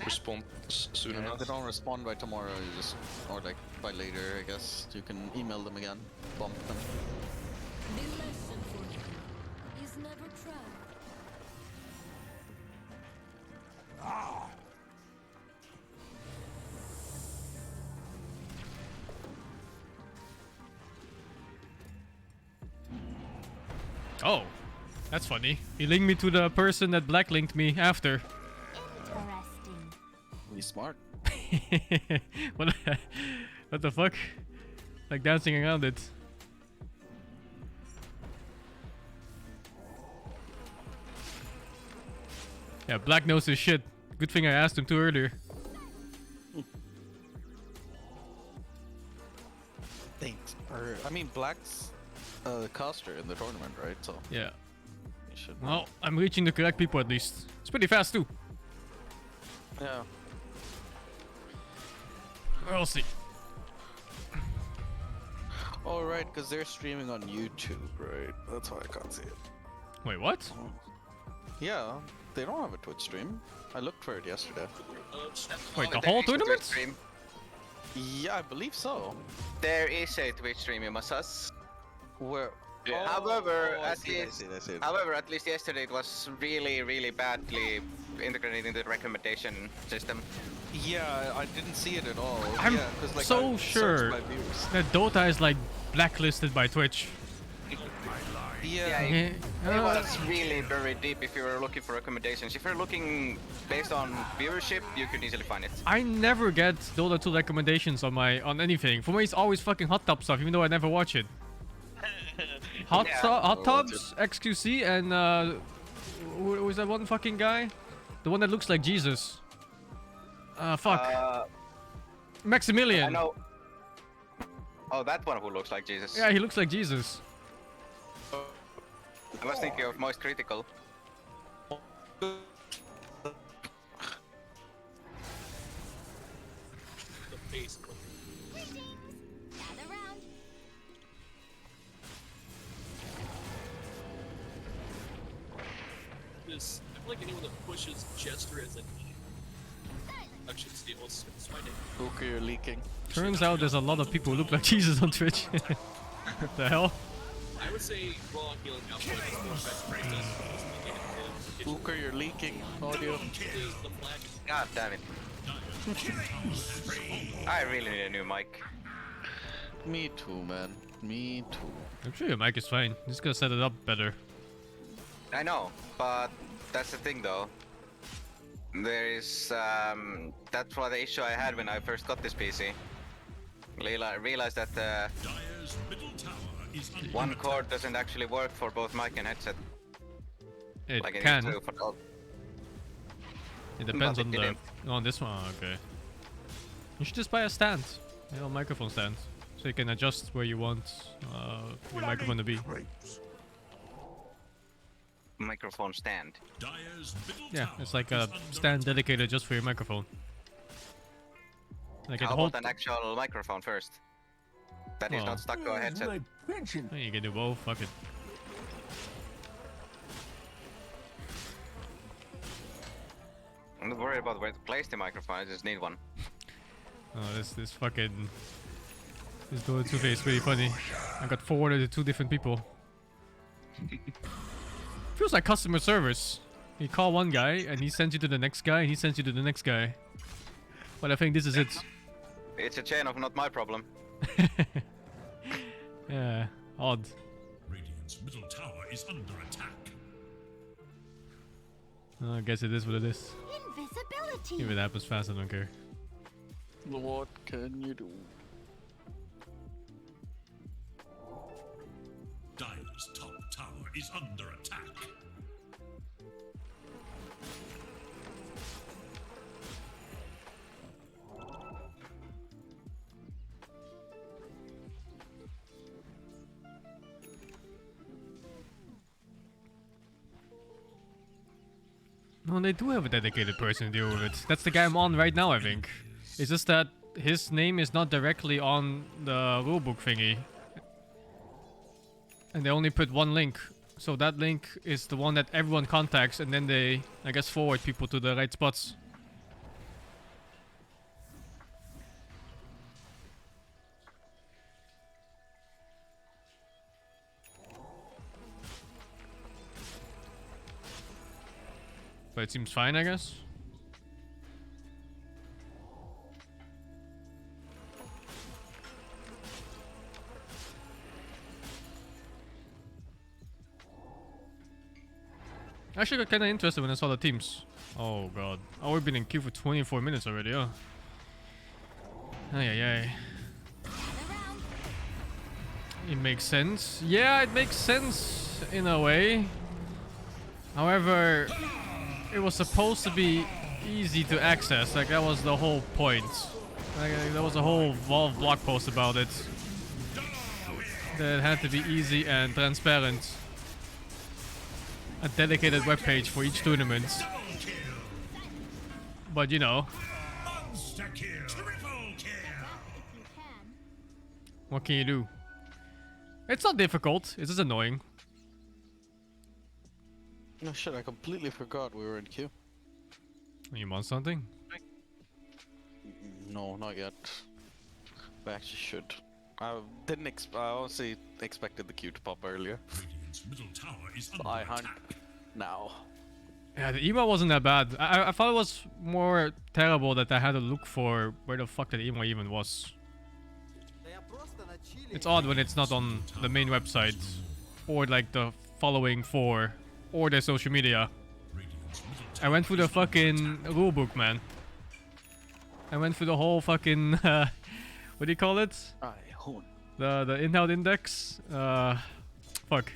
Speaker 7: response soon
Speaker 8: Yeah, if
Speaker 7: enough.
Speaker 8: they don't respond by tomorrow, you just, or like by later, I guess, you can email them again, bump them.
Speaker 3: The lesson for you is never try.
Speaker 1: Oh, that's funny. He linked me to the person that blacklinked me after.
Speaker 5: Interesting.
Speaker 8: He's smart.
Speaker 1: what the fuck? Like dancing around it. Yeah, Black knows his shit. Good thing I asked him too earlier.
Speaker 8: Thanks. I mean, Black's the caster in the tournament, right? So
Speaker 1: Yeah.
Speaker 8: you should.
Speaker 1: Well, I'm reaching the correct people at least. It's pretty fast too.
Speaker 8: Yeah.
Speaker 1: We'll see.
Speaker 8: Oh, right, because they're streaming on YouTube, right? That's why I can't see it.
Speaker 1: Wait, what?
Speaker 8: Yeah, they don't have a Twitch stream. I looked for it yesterday.
Speaker 1: Wait, the
Speaker 6: There
Speaker 1: whole
Speaker 6: is a Twitch
Speaker 1: tournament?
Speaker 6: stream.
Speaker 8: Yeah, I believe so.
Speaker 6: There is a Twitch stream, you must us.
Speaker 8: Where?
Speaker 6: Yeah. However,
Speaker 8: I
Speaker 6: at
Speaker 8: see it, I
Speaker 6: least-
Speaker 8: see it, I see it.
Speaker 6: However, at least yesterday it was really, really badly integrated into the recommendation system.
Speaker 8: Yeah, I didn't see it at all.
Speaker 1: I'm
Speaker 8: yeah, 'cause, like,
Speaker 1: so
Speaker 8: I searched
Speaker 1: sure
Speaker 8: by views.
Speaker 1: that Dota is like blacklisted by Twitch.
Speaker 8: Yeah.
Speaker 6: It
Speaker 1: Uh,
Speaker 6: was really very deep if you were looking for recommendations. If you're looking based on viewership, you could easily find it.
Speaker 1: I never get Dota 2 recommendations on anything. For me, it's always fucking hot tub stuff, even though I never watch it. Hot
Speaker 6: Yeah.
Speaker 1: Hot
Speaker 8: Or
Speaker 1: tubs, XQC, and who was that one fucking guy? The one that looks like Jesus. Fuck.
Speaker 6: I
Speaker 1: Maximilian.
Speaker 6: know. Oh, that one who looks like Jesus.
Speaker 1: Yeah, he looks like Jesus.
Speaker 6: I was thinking of Most Critical.
Speaker 5: Gather round.
Speaker 11: This, I feel like anyone that pushes Jester as an actually steals. It's my name.
Speaker 8: Hooker, you're leaking.
Speaker 1: Turns out there's a lot of people who look like Jesus on Twitch. What the hell?
Speaker 11: I would say raw healing output is more effective.
Speaker 8: Hooker, you're leaking. Audio.
Speaker 11: The flag.
Speaker 6: God damn it. I really need a new mic.
Speaker 8: Me too, man. Me too.
Speaker 1: I'm sure your mic is fine. Just gotta set it up better.
Speaker 6: I know, but that's the thing though. There is, that's what the issue I had when I first got this PC. Realized that
Speaker 2: Dire's middle tower is under
Speaker 6: one
Speaker 2: attack.
Speaker 6: cord doesn't actually work for both mic and headset.
Speaker 1: It
Speaker 6: Like it
Speaker 1: can.
Speaker 6: needs to for all.
Speaker 1: It depends
Speaker 6: But
Speaker 1: on
Speaker 6: it
Speaker 1: the.
Speaker 6: didn't.
Speaker 1: On this one, okay. You should just buy a stand, a microphone stand, so you can adjust where you want your microphone to be.
Speaker 6: Microphone stand.
Speaker 2: Dire's middle
Speaker 1: Yeah,
Speaker 2: tower
Speaker 1: it's like
Speaker 2: is
Speaker 1: a
Speaker 2: under
Speaker 1: stand
Speaker 2: attack.
Speaker 1: dedicated just for your microphone. Like it
Speaker 6: How
Speaker 1: holds.
Speaker 6: about an actual microphone first? That is
Speaker 1: Well.
Speaker 6: not stuck to a headset.
Speaker 1: You can do both. Fuck it.
Speaker 6: I'm not worried about where to place the microphone. I just need one.
Speaker 1: Oh, this fucking. This Dota 2 face is really funny. I got forwarded to 2 different people. Feels like customer service. You call one guy and he sends you to the next guy and he sends you to the next guy. But I think this is it.
Speaker 6: It's a chain of not my problem.
Speaker 1: Yeah, odd.
Speaker 2: Radiant's middle tower is under attack.
Speaker 1: I guess it is what it is.
Speaker 5: Invisibility.
Speaker 1: If it happens fast, I don't care.
Speaker 8: What can you do?
Speaker 2: Dire's top tower is under attack.
Speaker 1: No, they do have a dedicated person to deal with it. That's the guy I'm on right now, I think. It's just that his name is not directly on the rulebook thingy. And they only put one link. So that link is the one that everyone contacts, and then they, I guess, forward people to the right spots. But it seems fine, I guess. I actually got kinda interested when I saw the teams. Oh god. Oh, we've been in queue for 24 minutes already, oh. Ay ay ay. It makes sense. Yeah, it makes sense in a way. However, it was supposed to be easy to access. Like, that was the whole point. Like, there was a whole Valve blog post about it. That it had to be easy and transparent. A dedicated webpage for each tournament. But you know. What can you do? It's not difficult, it's just annoying.
Speaker 8: No shit, I completely forgot we were in queue.
Speaker 1: You want something?
Speaker 8: No, not yet. But I actually should. I didn't I honestly expected the queue to pop earlier.
Speaker 2: Middle tower is
Speaker 8: So I hunt now.
Speaker 1: Yeah, the email wasn't that bad. I thought it was more terrible that I had to look for where the fuck that email even was. It's odd when it's not on the main website, or like the following four, or their social media. I went through the fucking rulebook, man. I went through the whole fucking what do you call it? The in-out index. Fuck.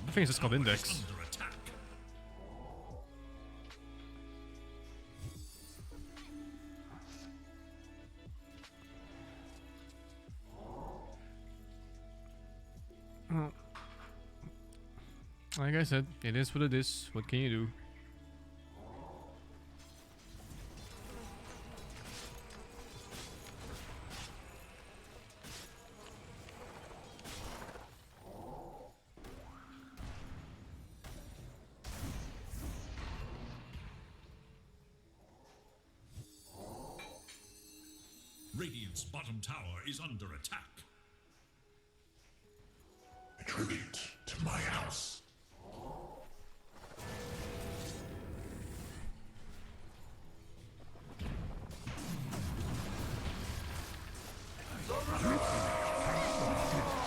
Speaker 1: I think it's just called index. Well, like I said, it is what it is. What can you do?
Speaker 2: Radiant's bottom tower is under attack.
Speaker 4: Retreat to my house.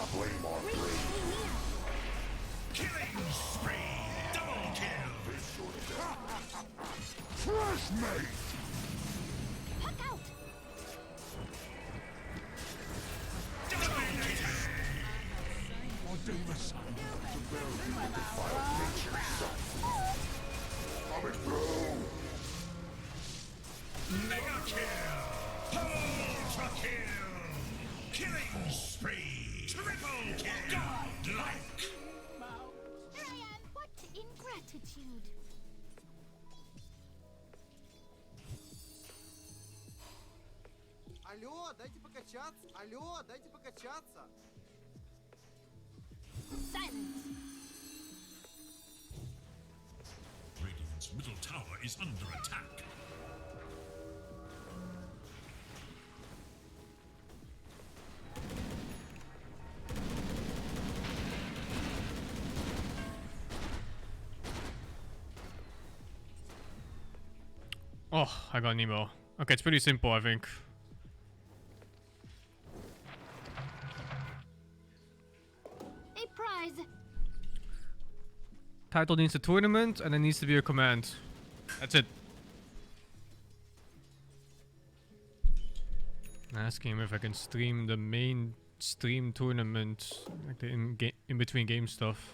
Speaker 4: Flame on blade.
Speaker 2: Killing spree! Double kill!
Speaker 4: Fresh mate!
Speaker 2: Mega kill! Ultra kill! Killing spree! Triple kill! Godlike!
Speaker 5: Here I am. What ingratitude.
Speaker 12: Алло, дайте покачаться! Алло, дайте покачаться!
Speaker 5: Silence.
Speaker 2: Radiant's middle tower is under attack.
Speaker 1: Oh, I got an email. Okay, it's pretty simple, I think.
Speaker 5: A prize.
Speaker 1: Title needs a tournament, and there needs to be a command. That's it. Asking him if I can stream the main stream tournament, like the in between game stuff.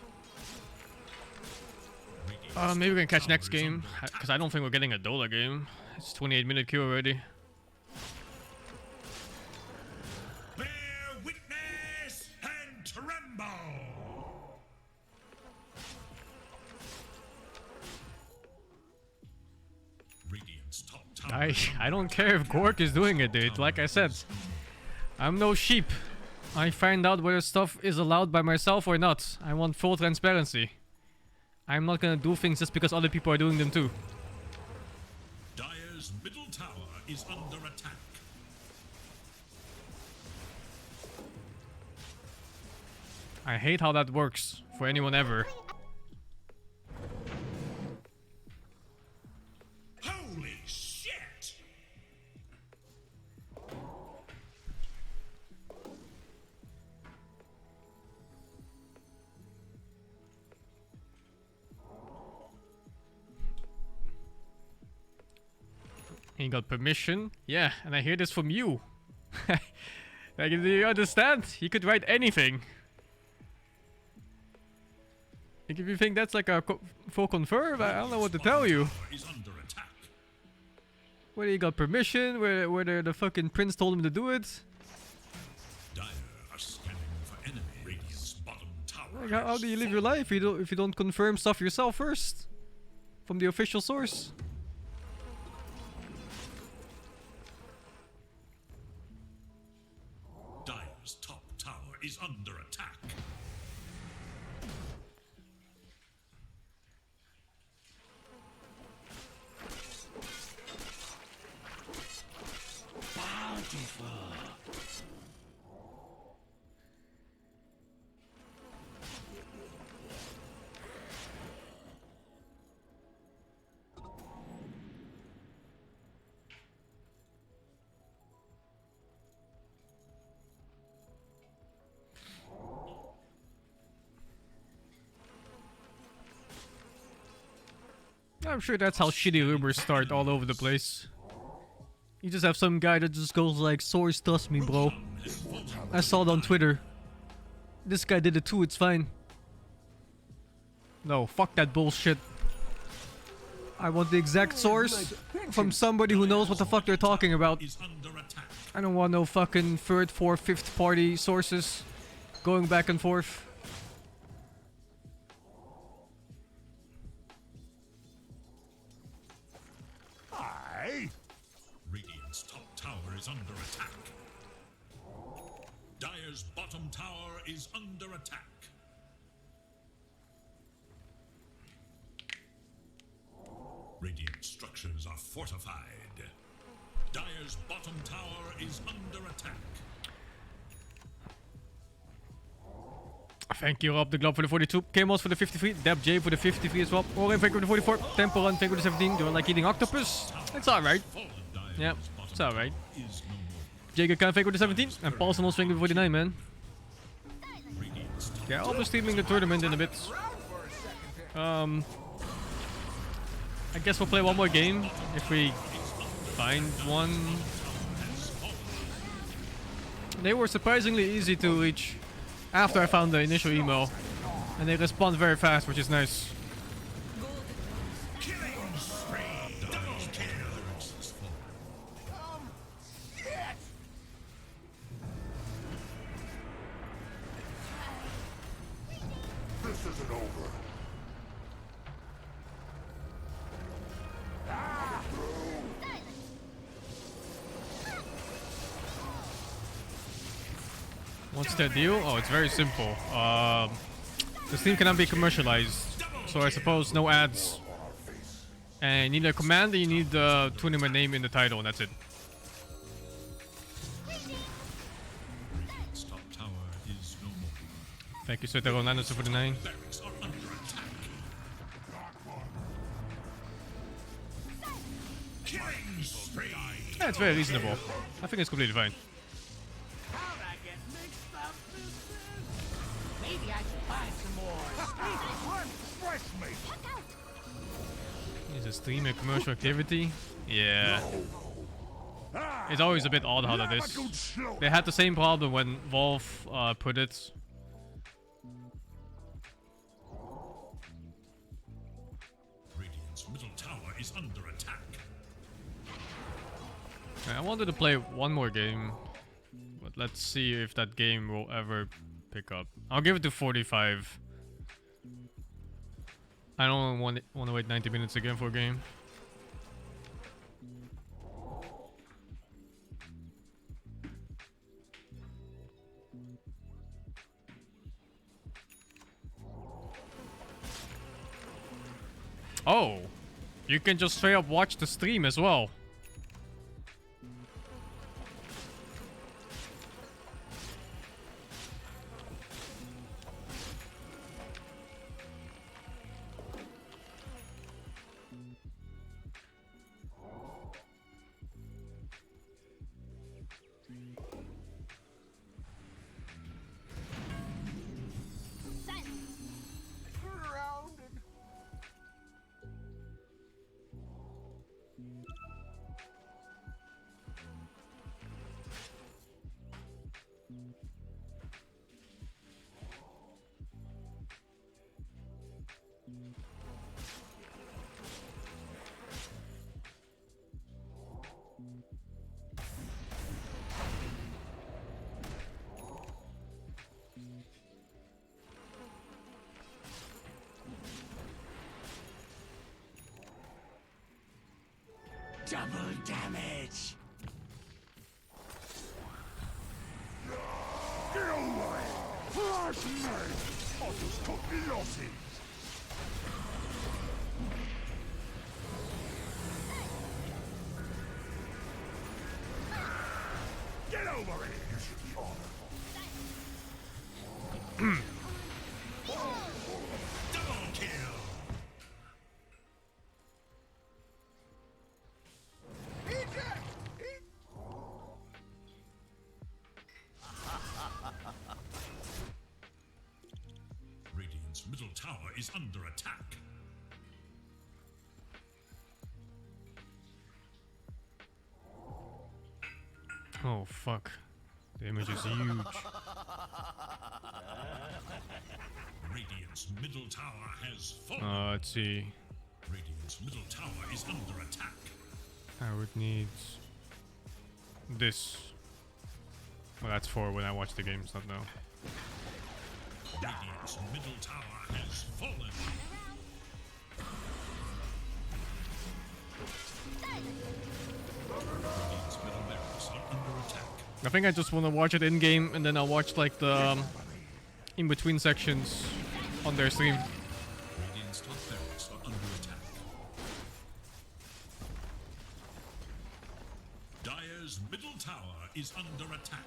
Speaker 1: Maybe we can catch next game, because I don't think we're getting a Dota game. It's 28-minute queue already.
Speaker 2: Bear witness and tremble!
Speaker 1: I don't care if Gork is doing it, dude. Like I said, I'm no sheep. I find out whether stuff is allowed by myself or not. I want full transparency. I'm not gonna do things just because other people are doing them too.
Speaker 2: Dire's middle tower is under attack.
Speaker 1: I hate how that works for anyone ever.
Speaker 2: Holy shit!
Speaker 1: He got permission? Yeah, and I hear this from you. Like, do you understand? He could write anything. Like, if you think that's like a full confirm, I don't know what to tell you.
Speaker 2: Is under attack.
Speaker 1: Whether he got permission, whether the fucking prince told him to do it.
Speaker 2: Dire are scanning for enemy. Radiant's bottom tower.
Speaker 1: Like, how do you live your life if you don't confirm stuff yourself first? From the official source?
Speaker 2: Dire's top tower is under attack.
Speaker 1: I'm sure that's how shitty rumors start all over the place. You just have some guy that just goes like, source trust me, bro. I saw it on Twitter. This guy did it too, it's fine. No, fuck that bullshit. I want the exact source from somebody who knows what the fuck they're talking about. I don't want no fucking third, fourth, fifth party sources going back and forth.
Speaker 2: Radiant's top tower is under attack. Dire's bottom tower is under attack. Radiant structures are fortified. Dire's bottom tower is under attack.
Speaker 1: Thank you, Rob the Globe for the 42. K-Moss for the 53. Deb J for the 53 as well. Oren, thank you for the 44. Temple Run, thank you for the 17. Do you like eating octopus? It's alright. Yeah, it's alright. Jacob Khan, thank you for the 17. And Paulson also thank you for the 49, man. Yeah, I'll be streaming the tournament in a bit. I guess we'll play one more game if we find one. They were surprisingly easy to reach after I found the initial email, and they respond very fast, which is nice.
Speaker 4: This isn't over.
Speaker 1: What's the deal? Oh, it's very simple. This team cannot be commercialized, so I suppose no ads. And you need a command and you need the tournament name in the title, and that's it.
Speaker 2: Radiant's top tower is no more.
Speaker 1: Thank you, Sotero 949.
Speaker 2: Barracks are under attack. Killing spree.
Speaker 1: Yeah, it's very reasonable. I think it's completely fine.
Speaker 12: Maybe I should buy some more. Fresh meat.
Speaker 1: Is a stream a commercial activity? Yeah. It's always a bit odd how that is. They had the same problem when Valve put it.
Speaker 2: Radiant's middle tower is under attack.
Speaker 1: I wanted to play one more game, but let's see if that game will ever pick up. I'll give it to 45. I don't want to wait 90 minutes again for a game. Oh, you can just straight up watch the stream as well.
Speaker 12: Double damage. Get away! Flash me! I'll just cut me losses. Get over it! You should be honored.
Speaker 2: Double kill! Radiant's middle tower is under attack.
Speaker 1: Oh fuck. The image is huge.
Speaker 2: Radiant's middle tower has fallen.
Speaker 1: Let's see.
Speaker 2: Radiant's middle tower is under attack.
Speaker 1: I would need this. Well, that's for when I watch the games, not now.
Speaker 2: Radiant's middle tower has fallen. Radiant's middle barracks are under attack.
Speaker 1: I think I just want to watch it in game, and then I'll watch like the in between sections on their stream.
Speaker 2: Radiant's top barracks are under attack. Dire's middle tower is under attack.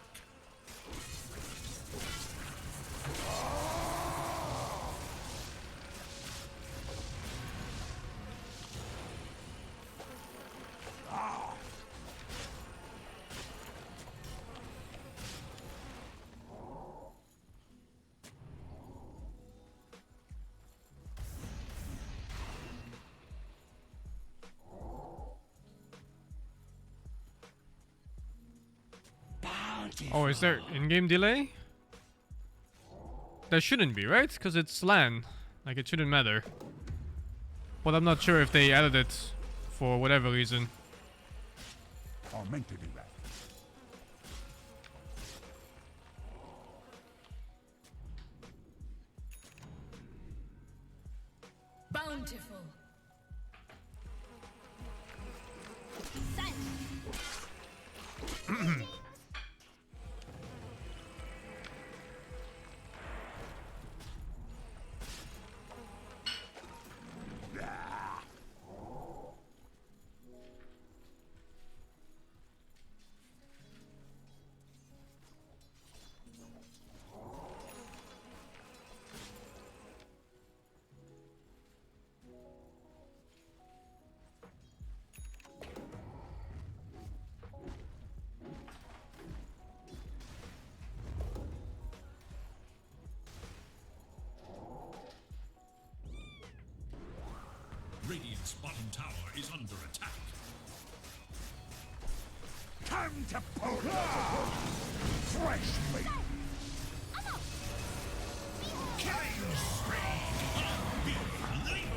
Speaker 1: Oh, is there in-game delay? There shouldn't be, right? Because it's LAN. Like, it shouldn't matter. But I'm not sure if they added it for whatever reason.
Speaker 12: Are meant to do that.
Speaker 3: Bountiful.
Speaker 2: Radiant's bottom tower is under attack.
Speaker 12: Time to pull fresh meat.
Speaker 2: Killing spree! Unbelievable!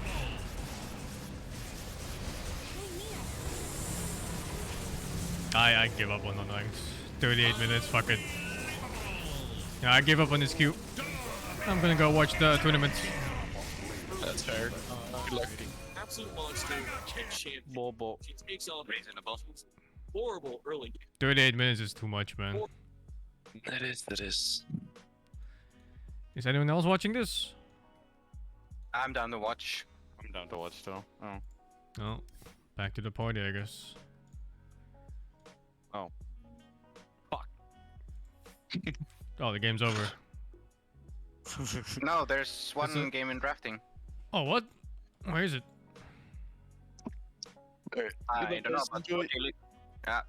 Speaker 1: I give up on the 38 minutes, fuck it. Yeah, I gave up on this queue. I'm gonna go watch the tournament.
Speaker 7: That's fair. Good luck.
Speaker 11: Absolute monster. Champion.
Speaker 8: Bobo.
Speaker 11: She takes on
Speaker 6: Reasonable.
Speaker 11: horrible early game.
Speaker 1: 38 minutes is too much, man.
Speaker 7: That is.
Speaker 1: Is anyone else watching this?
Speaker 6: I'm down to watch.
Speaker 8: I'm down to watch still. Oh.
Speaker 1: Oh, back to the party, I guess.
Speaker 8: Oh.
Speaker 9: Fuck.
Speaker 1: Oh, the game's over.
Speaker 6: No, there's one
Speaker 1: it?
Speaker 6: game in drafting.
Speaker 1: Oh, what? Where is it?
Speaker 6: I don't know, but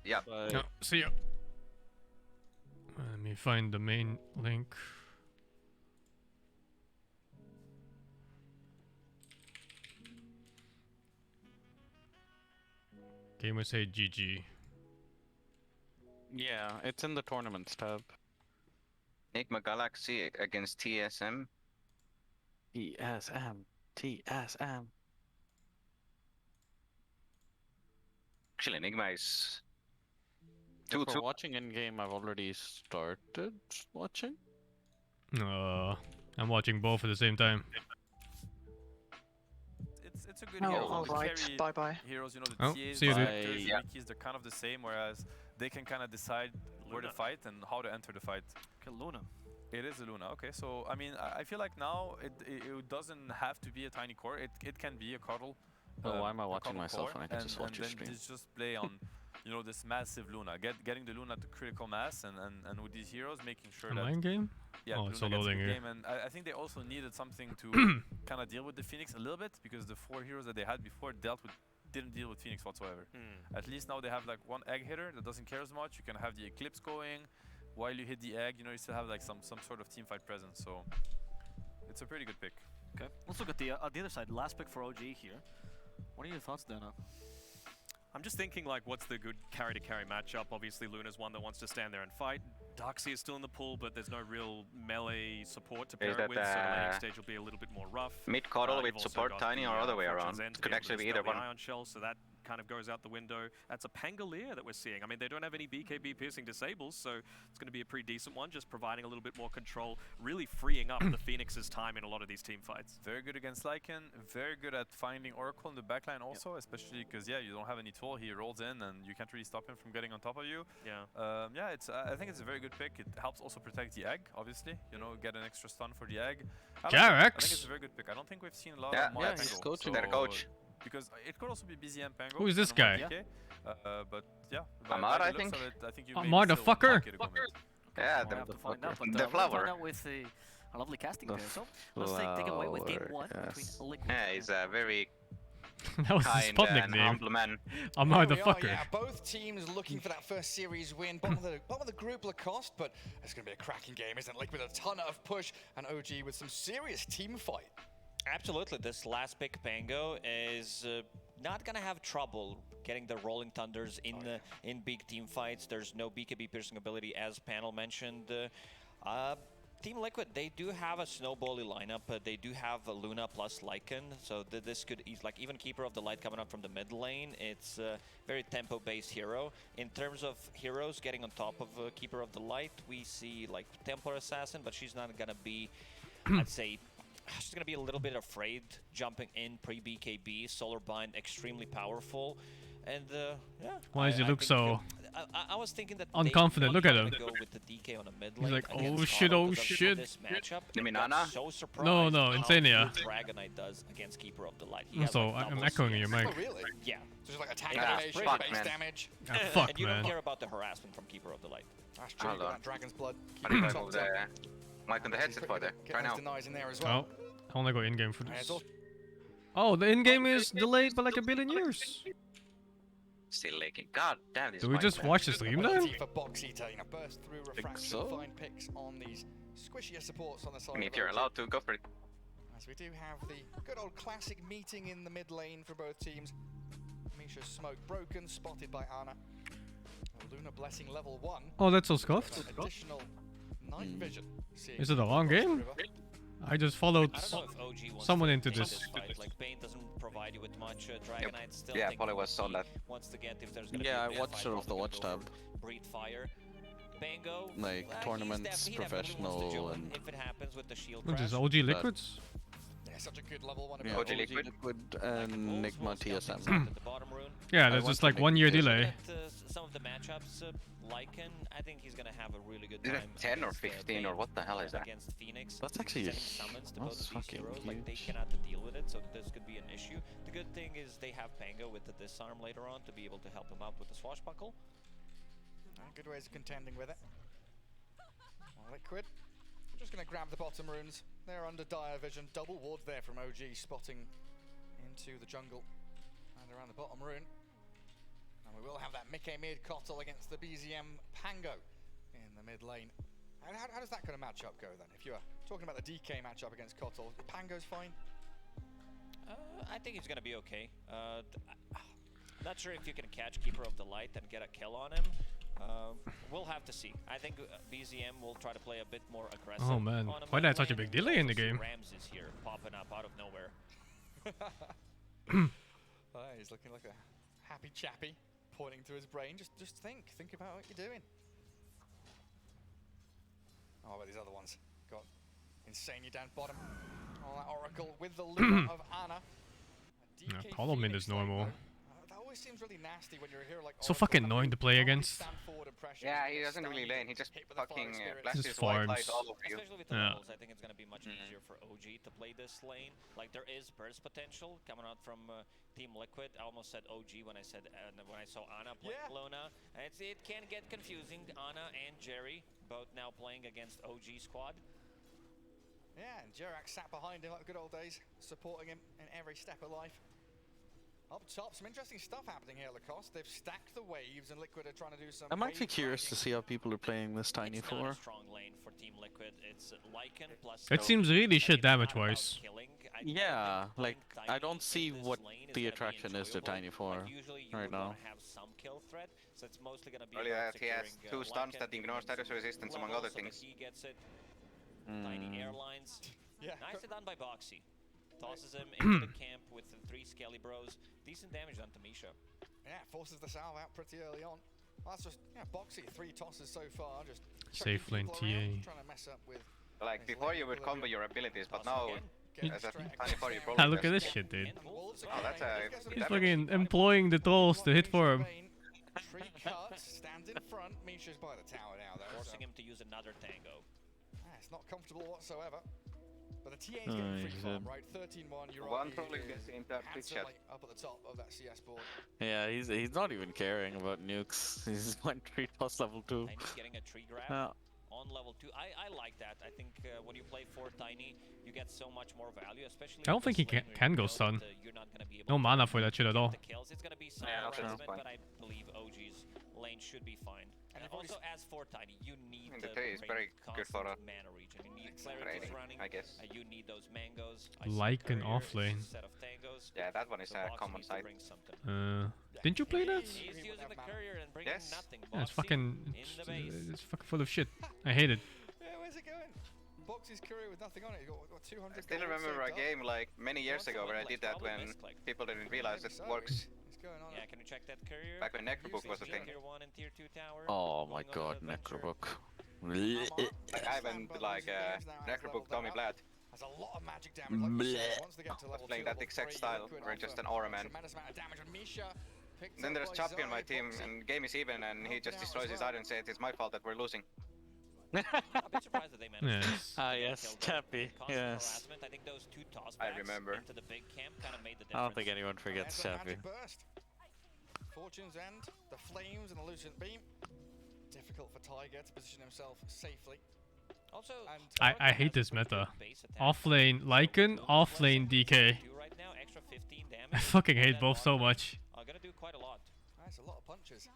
Speaker 6: yeah.
Speaker 1: No, see ya. Let me find the main link. Gamers say GG.
Speaker 8: Yeah, it's in the tournaments tab.
Speaker 6: Enigma Galaxy against TSM.
Speaker 8: TSM.
Speaker 6: Actually, Enigma is...
Speaker 8: If we're watching in-game, I've already started watching.
Speaker 1: I'm watching both at the same time.
Speaker 13: It's a good
Speaker 10: Oh,
Speaker 13: hero.
Speaker 10: alright,
Speaker 13: Carry
Speaker 10: bye-bye.
Speaker 13: Heroes, you know, the
Speaker 1: Oh,
Speaker 13: TAs,
Speaker 1: see you, dude.
Speaker 13: Spectators,
Speaker 8: Yeah.
Speaker 13: Rikis, they're kind of the same, whereas they can kind of decide where to fight and how to enter the fight.
Speaker 14: Okay, Luna.
Speaker 13: It is a Luna, okay. So, I mean, I feel like now it doesn't have to be a tiny core. It can be a cuddle.
Speaker 8: Oh, why am I
Speaker 13: a
Speaker 8: watching
Speaker 13: cuddle
Speaker 8: myself
Speaker 13: core,
Speaker 8: when I can just watch your
Speaker 13: and then
Speaker 8: stream?
Speaker 13: just play on, you know, this massive Luna. Getting the Luna to critical mass and with these heroes, making sure
Speaker 1: Am
Speaker 13: that...
Speaker 1: I in game?
Speaker 13: Yeah,
Speaker 1: Oh, it's
Speaker 13: Luna gets a
Speaker 1: loading
Speaker 13: good
Speaker 1: here.
Speaker 13: game, and I think they also needed something to kind of deal with the Phoenix a little bit, because the 4 heroes that they had before didn't deal with Phoenix whatsoever. At least now they have like one egg hitter that doesn't care as much. You can have the Eclipse going while you hit the egg. You know, you still have like some sort of team fight presence. So it's a pretty good pick.
Speaker 14: Okay, let's look at the other side. Last pick for OG here. What are your thoughts, Dana?
Speaker 15: I'm just thinking, like, what's the good carry-to-carry matchup? Obviously, Luna's one that wants to stand there and fight. Darkseid is still in the pool, but there's no real melee support to pair it with, so the laning stage will be a little bit more rough.
Speaker 6: Mid cuddle
Speaker 15: You've
Speaker 6: with
Speaker 15: also
Speaker 6: support
Speaker 15: got
Speaker 6: Tiny
Speaker 15: the,
Speaker 6: or other way
Speaker 15: Fortune's
Speaker 6: around.
Speaker 15: End to
Speaker 6: Could
Speaker 15: be able
Speaker 6: actually
Speaker 15: to
Speaker 6: be either
Speaker 15: dispel the
Speaker 6: one.
Speaker 15: Ion Shell, so that kind of goes out the window. That's a Pangolier that we're seeing. I mean, they don't have any BKB piercing disables, so it's going to be a pretty decent one, just providing a little bit more control, really freeing up the Phoenix's time in a lot of these team fights.
Speaker 13: Very good against Lycan, very good at finding Oracle in the backline also, especially because, yeah, you don't have any tool. He rolls in and you can't really stop him from getting on top of you.
Speaker 15: Yeah.
Speaker 13: Yeah, I think it's a very good pick. It helps also protect the egg, obviously. You know, get an extra stun for the egg. I think it's a very good pick. I don't think we've seen a lot of
Speaker 6: Yeah,
Speaker 13: he's
Speaker 6: coaching. Their coach.
Speaker 13: Because it could also be BZM Pango.
Speaker 1: Who is this guy?
Speaker 13: But yeah.
Speaker 6: Amar,
Speaker 13: by
Speaker 6: I
Speaker 13: the
Speaker 6: think.
Speaker 13: looks of it, I think you
Speaker 1: Amar
Speaker 13: maybe
Speaker 1: the
Speaker 13: still
Speaker 1: fucker?
Speaker 13: like it a good bit.
Speaker 6: Yeah,
Speaker 14: We'll have to find out, but
Speaker 6: the
Speaker 14: we'll
Speaker 6: flower.
Speaker 14: find out with a lovely casting there. So let's take it away with game 1 between Liquid.
Speaker 6: Yeah, he's a very
Speaker 1: That was his
Speaker 6: kind
Speaker 1: pub
Speaker 6: and
Speaker 1: nickname.
Speaker 6: humble man.
Speaker 1: Amar the
Speaker 16: Here we are,
Speaker 1: fucker.
Speaker 16: yeah, both teams looking for that first series win. Bottom of the group Lacoste, but it's going to be a cracking game, isn't it? Liquid with a ton of push and OG with some serious team fight.
Speaker 17: Absolutely, this last pick Pango is not gonna have trouble getting the Rolling Thunders in big team fights. There's no BKB piercing ability, as Panel mentioned. Team Liquid, they do have a snowbally lineup. They do have a Luna plus Lycan, so this could even Keeper of the Light coming up from the mid lane. It's a very tempo-based hero. In terms of heroes getting on top of Keeper of the Light, we see like Templar Assassin, but she's not gonna be, I'd say, she's gonna be a little bit afraid jumping in pre-BKB. Solar Bind extremely powerful, and yeah.
Speaker 1: Why does he look so
Speaker 17: I was thinking that
Speaker 1: unconfident? Look at him.
Speaker 17: Go with the DK on a mid
Speaker 1: He's
Speaker 17: lane
Speaker 1: like,
Speaker 17: against
Speaker 1: oh shit,
Speaker 17: Auto
Speaker 1: oh
Speaker 17: because of
Speaker 1: shit.
Speaker 17: This matchup.
Speaker 6: You mean
Speaker 17: Got
Speaker 6: Ana?
Speaker 17: so surprised
Speaker 1: No,
Speaker 17: how
Speaker 1: Insania.
Speaker 17: good Dragonite does against Keeper of the Light. He has,
Speaker 1: Also,
Speaker 17: like,
Speaker 1: I'm
Speaker 17: double
Speaker 1: echoing in your
Speaker 17: CS.
Speaker 1: mic.
Speaker 16: Oh, really?
Speaker 17: Yeah.
Speaker 16: So just like attack
Speaker 6: Yeah,
Speaker 16: animation,
Speaker 6: fuck,
Speaker 16: base
Speaker 6: man.
Speaker 16: damage.
Speaker 1: Ah, fuck,
Speaker 17: And you
Speaker 1: man.
Speaker 17: don't care about the harassment from Keeper of the Light.
Speaker 16: That's true,
Speaker 6: Hold
Speaker 16: got
Speaker 6: on.
Speaker 16: that Dragon's Blood.
Speaker 6: I
Speaker 16: Keep
Speaker 6: think
Speaker 16: it
Speaker 6: I
Speaker 16: top
Speaker 6: move
Speaker 16: top.
Speaker 6: the mic on the headset for there.
Speaker 16: Get
Speaker 6: Try
Speaker 16: those
Speaker 6: now.
Speaker 16: denies in there as well.
Speaker 1: Oh, I only go in-game for
Speaker 16: And
Speaker 1: this.
Speaker 16: it's also
Speaker 1: Oh, the in-game is delayed by like a billion years.
Speaker 6: Still lagging. God damn this
Speaker 1: Do we
Speaker 6: mic,
Speaker 1: just
Speaker 6: man.
Speaker 1: watch the stream then?
Speaker 16: for Box Eater, you know, burst through refraction,
Speaker 8: so.
Speaker 16: find picks on these squishier supports on the side.
Speaker 6: I mean,
Speaker 16: of
Speaker 6: if you're
Speaker 16: OG.
Speaker 6: allowed to, go for it.
Speaker 16: As we do have the good old classic meeting in the mid lane for both teams. Misha's smoke broken, spotted by Ana. Luna blessing level 1.
Speaker 1: Oh, that's so scuffed.
Speaker 16: Additional night vision.
Speaker 1: Is it a long game? I just followed
Speaker 17: I don't know if OG wants
Speaker 1: someone
Speaker 17: to
Speaker 1: into
Speaker 17: take
Speaker 1: this.
Speaker 17: Fight. Like, Pain doesn't provide you with much. Dragonite still
Speaker 6: Yeah,
Speaker 17: think
Speaker 6: Polly was on that.
Speaker 17: wants to get if there's gonna
Speaker 8: Yeah,
Speaker 17: be a
Speaker 8: I watched
Speaker 17: fight,
Speaker 8: it off the
Speaker 17: probably
Speaker 8: watch
Speaker 17: gonna
Speaker 8: tab.
Speaker 17: go for Breathe Fire. Pango,
Speaker 8: Like,
Speaker 17: he's
Speaker 8: tournaments,
Speaker 17: he definitely wants to
Speaker 8: professional,
Speaker 17: join
Speaker 8: and
Speaker 17: if it happens with the shield
Speaker 1: What
Speaker 17: crash.
Speaker 1: is OG Liquids?
Speaker 16: Yeah, it's such a good level one.
Speaker 8: Yeah,
Speaker 6: OG
Speaker 8: OG
Speaker 6: Liquid.
Speaker 8: Liquid and Nigma TSM.
Speaker 1: Yeah, there's just like 1 year delay.
Speaker 17: Some of the matchups, Lycan, I think he's gonna have a really good
Speaker 6: Is
Speaker 17: time.
Speaker 6: it 10 or
Speaker 17: against,
Speaker 6: 15 or
Speaker 17: Bane
Speaker 6: what the hell is that?
Speaker 17: Against Phoenix.
Speaker 8: That's actually
Speaker 17: Sending summons to both
Speaker 8: that's
Speaker 17: of these
Speaker 8: fucking
Speaker 17: heroes, like they
Speaker 8: huge.
Speaker 17: cannot deal with it, so this could be an issue. The good thing is they have Pango with the disarm later on to be able to help him out with the swashbuckle.
Speaker 16: Good ways of contending with it. Liquid. I'm just going to grab the bottom runes. They're under dire vision. Double ward there from OG, spotting into the jungle and around the bottom rune. And we will have that Mickey mid Kotl against the BZM Pango in the mid lane. And how does that kind of matchup go then? If you are talking about the DK matchup against Kotl, Pango's fine?
Speaker 17: I think he's gonna be okay. Not sure if you can catch Keeper of the Light and get a kill on him. We'll have to see. I think BZM will try to play a bit more aggressive.
Speaker 1: Oh man,
Speaker 17: on him.
Speaker 1: why did I have such a big delay in the game?
Speaker 17: Rams is here, popping up out of nowhere.
Speaker 16: He's looking like a happy chappy, pointing to his brain. Just think about what you're doing. Oh, about these other ones. Got Insania down bottom. Oh, that Oracle with the Luna of Ana.
Speaker 1: Yeah, Column mid is normal.
Speaker 16: That always seems really nasty when you're here like
Speaker 1: So fucking annoying to play against.
Speaker 6: Yeah, he doesn't really lane. He just fucking blasts
Speaker 1: Just
Speaker 6: his white light
Speaker 1: farms.
Speaker 6: all over you.
Speaker 17: Especially with the
Speaker 1: Yeah.
Speaker 17: levels, I think it's going to be much easier for OG to play this lane. Like there is burst potential coming out from Team Liquid. I almost said OG when I saw Ana playing Luna. And it can get confusing. Ana and Jerry both now playing against OG squad.
Speaker 16: Yeah, and Jerak sat behind him like the good old days, supporting him in every step of life. Up top, some interesting stuff happening here, Lacoste. They've stacked the waves, and Liquid are trying to do some.
Speaker 8: I'm actually curious to see how people are playing this Tiny
Speaker 17: It's not a
Speaker 8: 4.
Speaker 17: strong lane for Team Liquid. It's Lycan plus.
Speaker 1: It seems really shit damage-wise.
Speaker 8: Yeah, like I don't see what the attraction is to Tiny 4 right now.
Speaker 17: Have some kill threat, so it's mostly gonna be.
Speaker 6: Only
Speaker 17: about
Speaker 6: that he has
Speaker 17: securing,
Speaker 6: 2 stuns
Speaker 17: Lycan
Speaker 6: that ignore status resistance among
Speaker 17: level
Speaker 6: other
Speaker 17: so that
Speaker 6: things.
Speaker 17: He gets it. Tiny airlines. Nicely done by Boxy. Tosses him into the camp with the 3 Skelly Bros. Decent damage done to Misha.
Speaker 16: Yeah, forces the salve out pretty early on. Well, that's just Boxy, 3 tosses so far. Just
Speaker 1: Safe lane
Speaker 16: chucking people around,
Speaker 1: TA.
Speaker 16: trying to mess up with
Speaker 6: Like before you would combo your abilities, but now as a Tiny 4 you
Speaker 1: Ah,
Speaker 6: probably
Speaker 1: look at this
Speaker 6: just-
Speaker 1: shit, dude.
Speaker 6: Oh, that's a
Speaker 1: He's fucking employing the trolls to hit for him.
Speaker 16: Tree cut, stands in front. Misha's by the tower now, though.
Speaker 17: Forcing him to use another tango.
Speaker 16: It's not comfortable whatsoever. But the TA's getting free farm, right? 13-1, you're
Speaker 6: One probably gets into a quick shot.
Speaker 16: up at the top of that CS board.
Speaker 8: Yeah, he's not even caring about nukes. He's 1-3 toss level 2.
Speaker 17: Tiny's getting a tree grab
Speaker 8: Yeah.
Speaker 17: on level 2. I like that. I think when you play for Tiny, you get so much more value, especially.
Speaker 1: I don't think he can go stun.
Speaker 17: You're not gonna be able
Speaker 1: No
Speaker 17: to
Speaker 1: mana for that shit at all.
Speaker 17: the kills. It's gonna be some
Speaker 6: Yeah, that's
Speaker 17: harassment,
Speaker 6: fine.
Speaker 17: but I believe OG's lane should be fine. And also, as for Tiny, you need
Speaker 6: The tree is very good for a
Speaker 17: mana region. You need Clarity's
Speaker 6: rating,
Speaker 17: running.
Speaker 6: I guess.
Speaker 17: You need those mangoes.
Speaker 1: Like an off lane.
Speaker 17: Set of tangos.
Speaker 6: Yeah, that one is
Speaker 17: So
Speaker 6: a
Speaker 17: Boxy
Speaker 6: common
Speaker 17: needs to
Speaker 6: sight.
Speaker 17: bring something.
Speaker 1: Didn't you play that?
Speaker 17: He's using the courier and bringing
Speaker 6: Yes.
Speaker 17: nothing.
Speaker 1: Yeah, it's
Speaker 17: Boxy
Speaker 1: fucking,
Speaker 17: in the base.
Speaker 1: it's fucking full of shit. I hate it.
Speaker 16: Yeah, where's it going? Boxy's courier with nothing on it. You got 200.
Speaker 6: I still
Speaker 16: gold
Speaker 6: remember a
Speaker 16: saved up.
Speaker 6: game like many years ago where I did that
Speaker 17: Probably
Speaker 6: when
Speaker 17: misclicked.
Speaker 6: people didn't realize it
Speaker 16: Maybe so.
Speaker 6: works.
Speaker 16: What's going on?
Speaker 17: Yeah, can you check that courier?
Speaker 6: Back when Necrobook was a thing.
Speaker 17: Tier 1 and Tier 2 tower.
Speaker 8: Oh my
Speaker 17: going on
Speaker 8: god,
Speaker 17: an adventure.
Speaker 8: Necrobook.
Speaker 6: Like I went like Necrobook Tommy Blad.
Speaker 16: Has a lot of magic damage. Like you said, once they get to level
Speaker 6: Playing
Speaker 16: 2,
Speaker 6: that
Speaker 16: level
Speaker 6: exact
Speaker 16: 3,
Speaker 6: style,
Speaker 16: Liquid
Speaker 6: where
Speaker 16: offer
Speaker 6: just an aura man.
Speaker 16: tremendous amount of damage on Misha. Picked
Speaker 6: Then
Speaker 16: up
Speaker 6: there's
Speaker 16: by
Speaker 6: Chappy on my
Speaker 16: Zai,
Speaker 6: team,
Speaker 16: Boxy.
Speaker 6: and game is even, and he just destroys his iron and says it's my fault that we're losing.
Speaker 17: A bit surprised that they managed
Speaker 1: Yes.
Speaker 17: to
Speaker 8: Ah,
Speaker 17: get
Speaker 8: yes,
Speaker 17: killed.
Speaker 8: Chappy,
Speaker 17: Constant
Speaker 8: yes.
Speaker 17: harassment. I think those 2 toss
Speaker 6: I
Speaker 17: backs
Speaker 6: remember.
Speaker 17: into the big camp kind of made the difference.
Speaker 8: I don't think anyone forgets
Speaker 16: There's a
Speaker 8: Chappy.
Speaker 16: magic burst. Fortune's End, the flames and the Lucent Beam. Difficult for Tiger to position himself safely.
Speaker 17: Also,
Speaker 1: I hate this meta. Off lane Lycan, off lane DK.
Speaker 17: right now, extra 15 damage.
Speaker 1: I fucking hate both so much.
Speaker 17: Gonna do quite a lot.
Speaker 16: That's a lot of punches.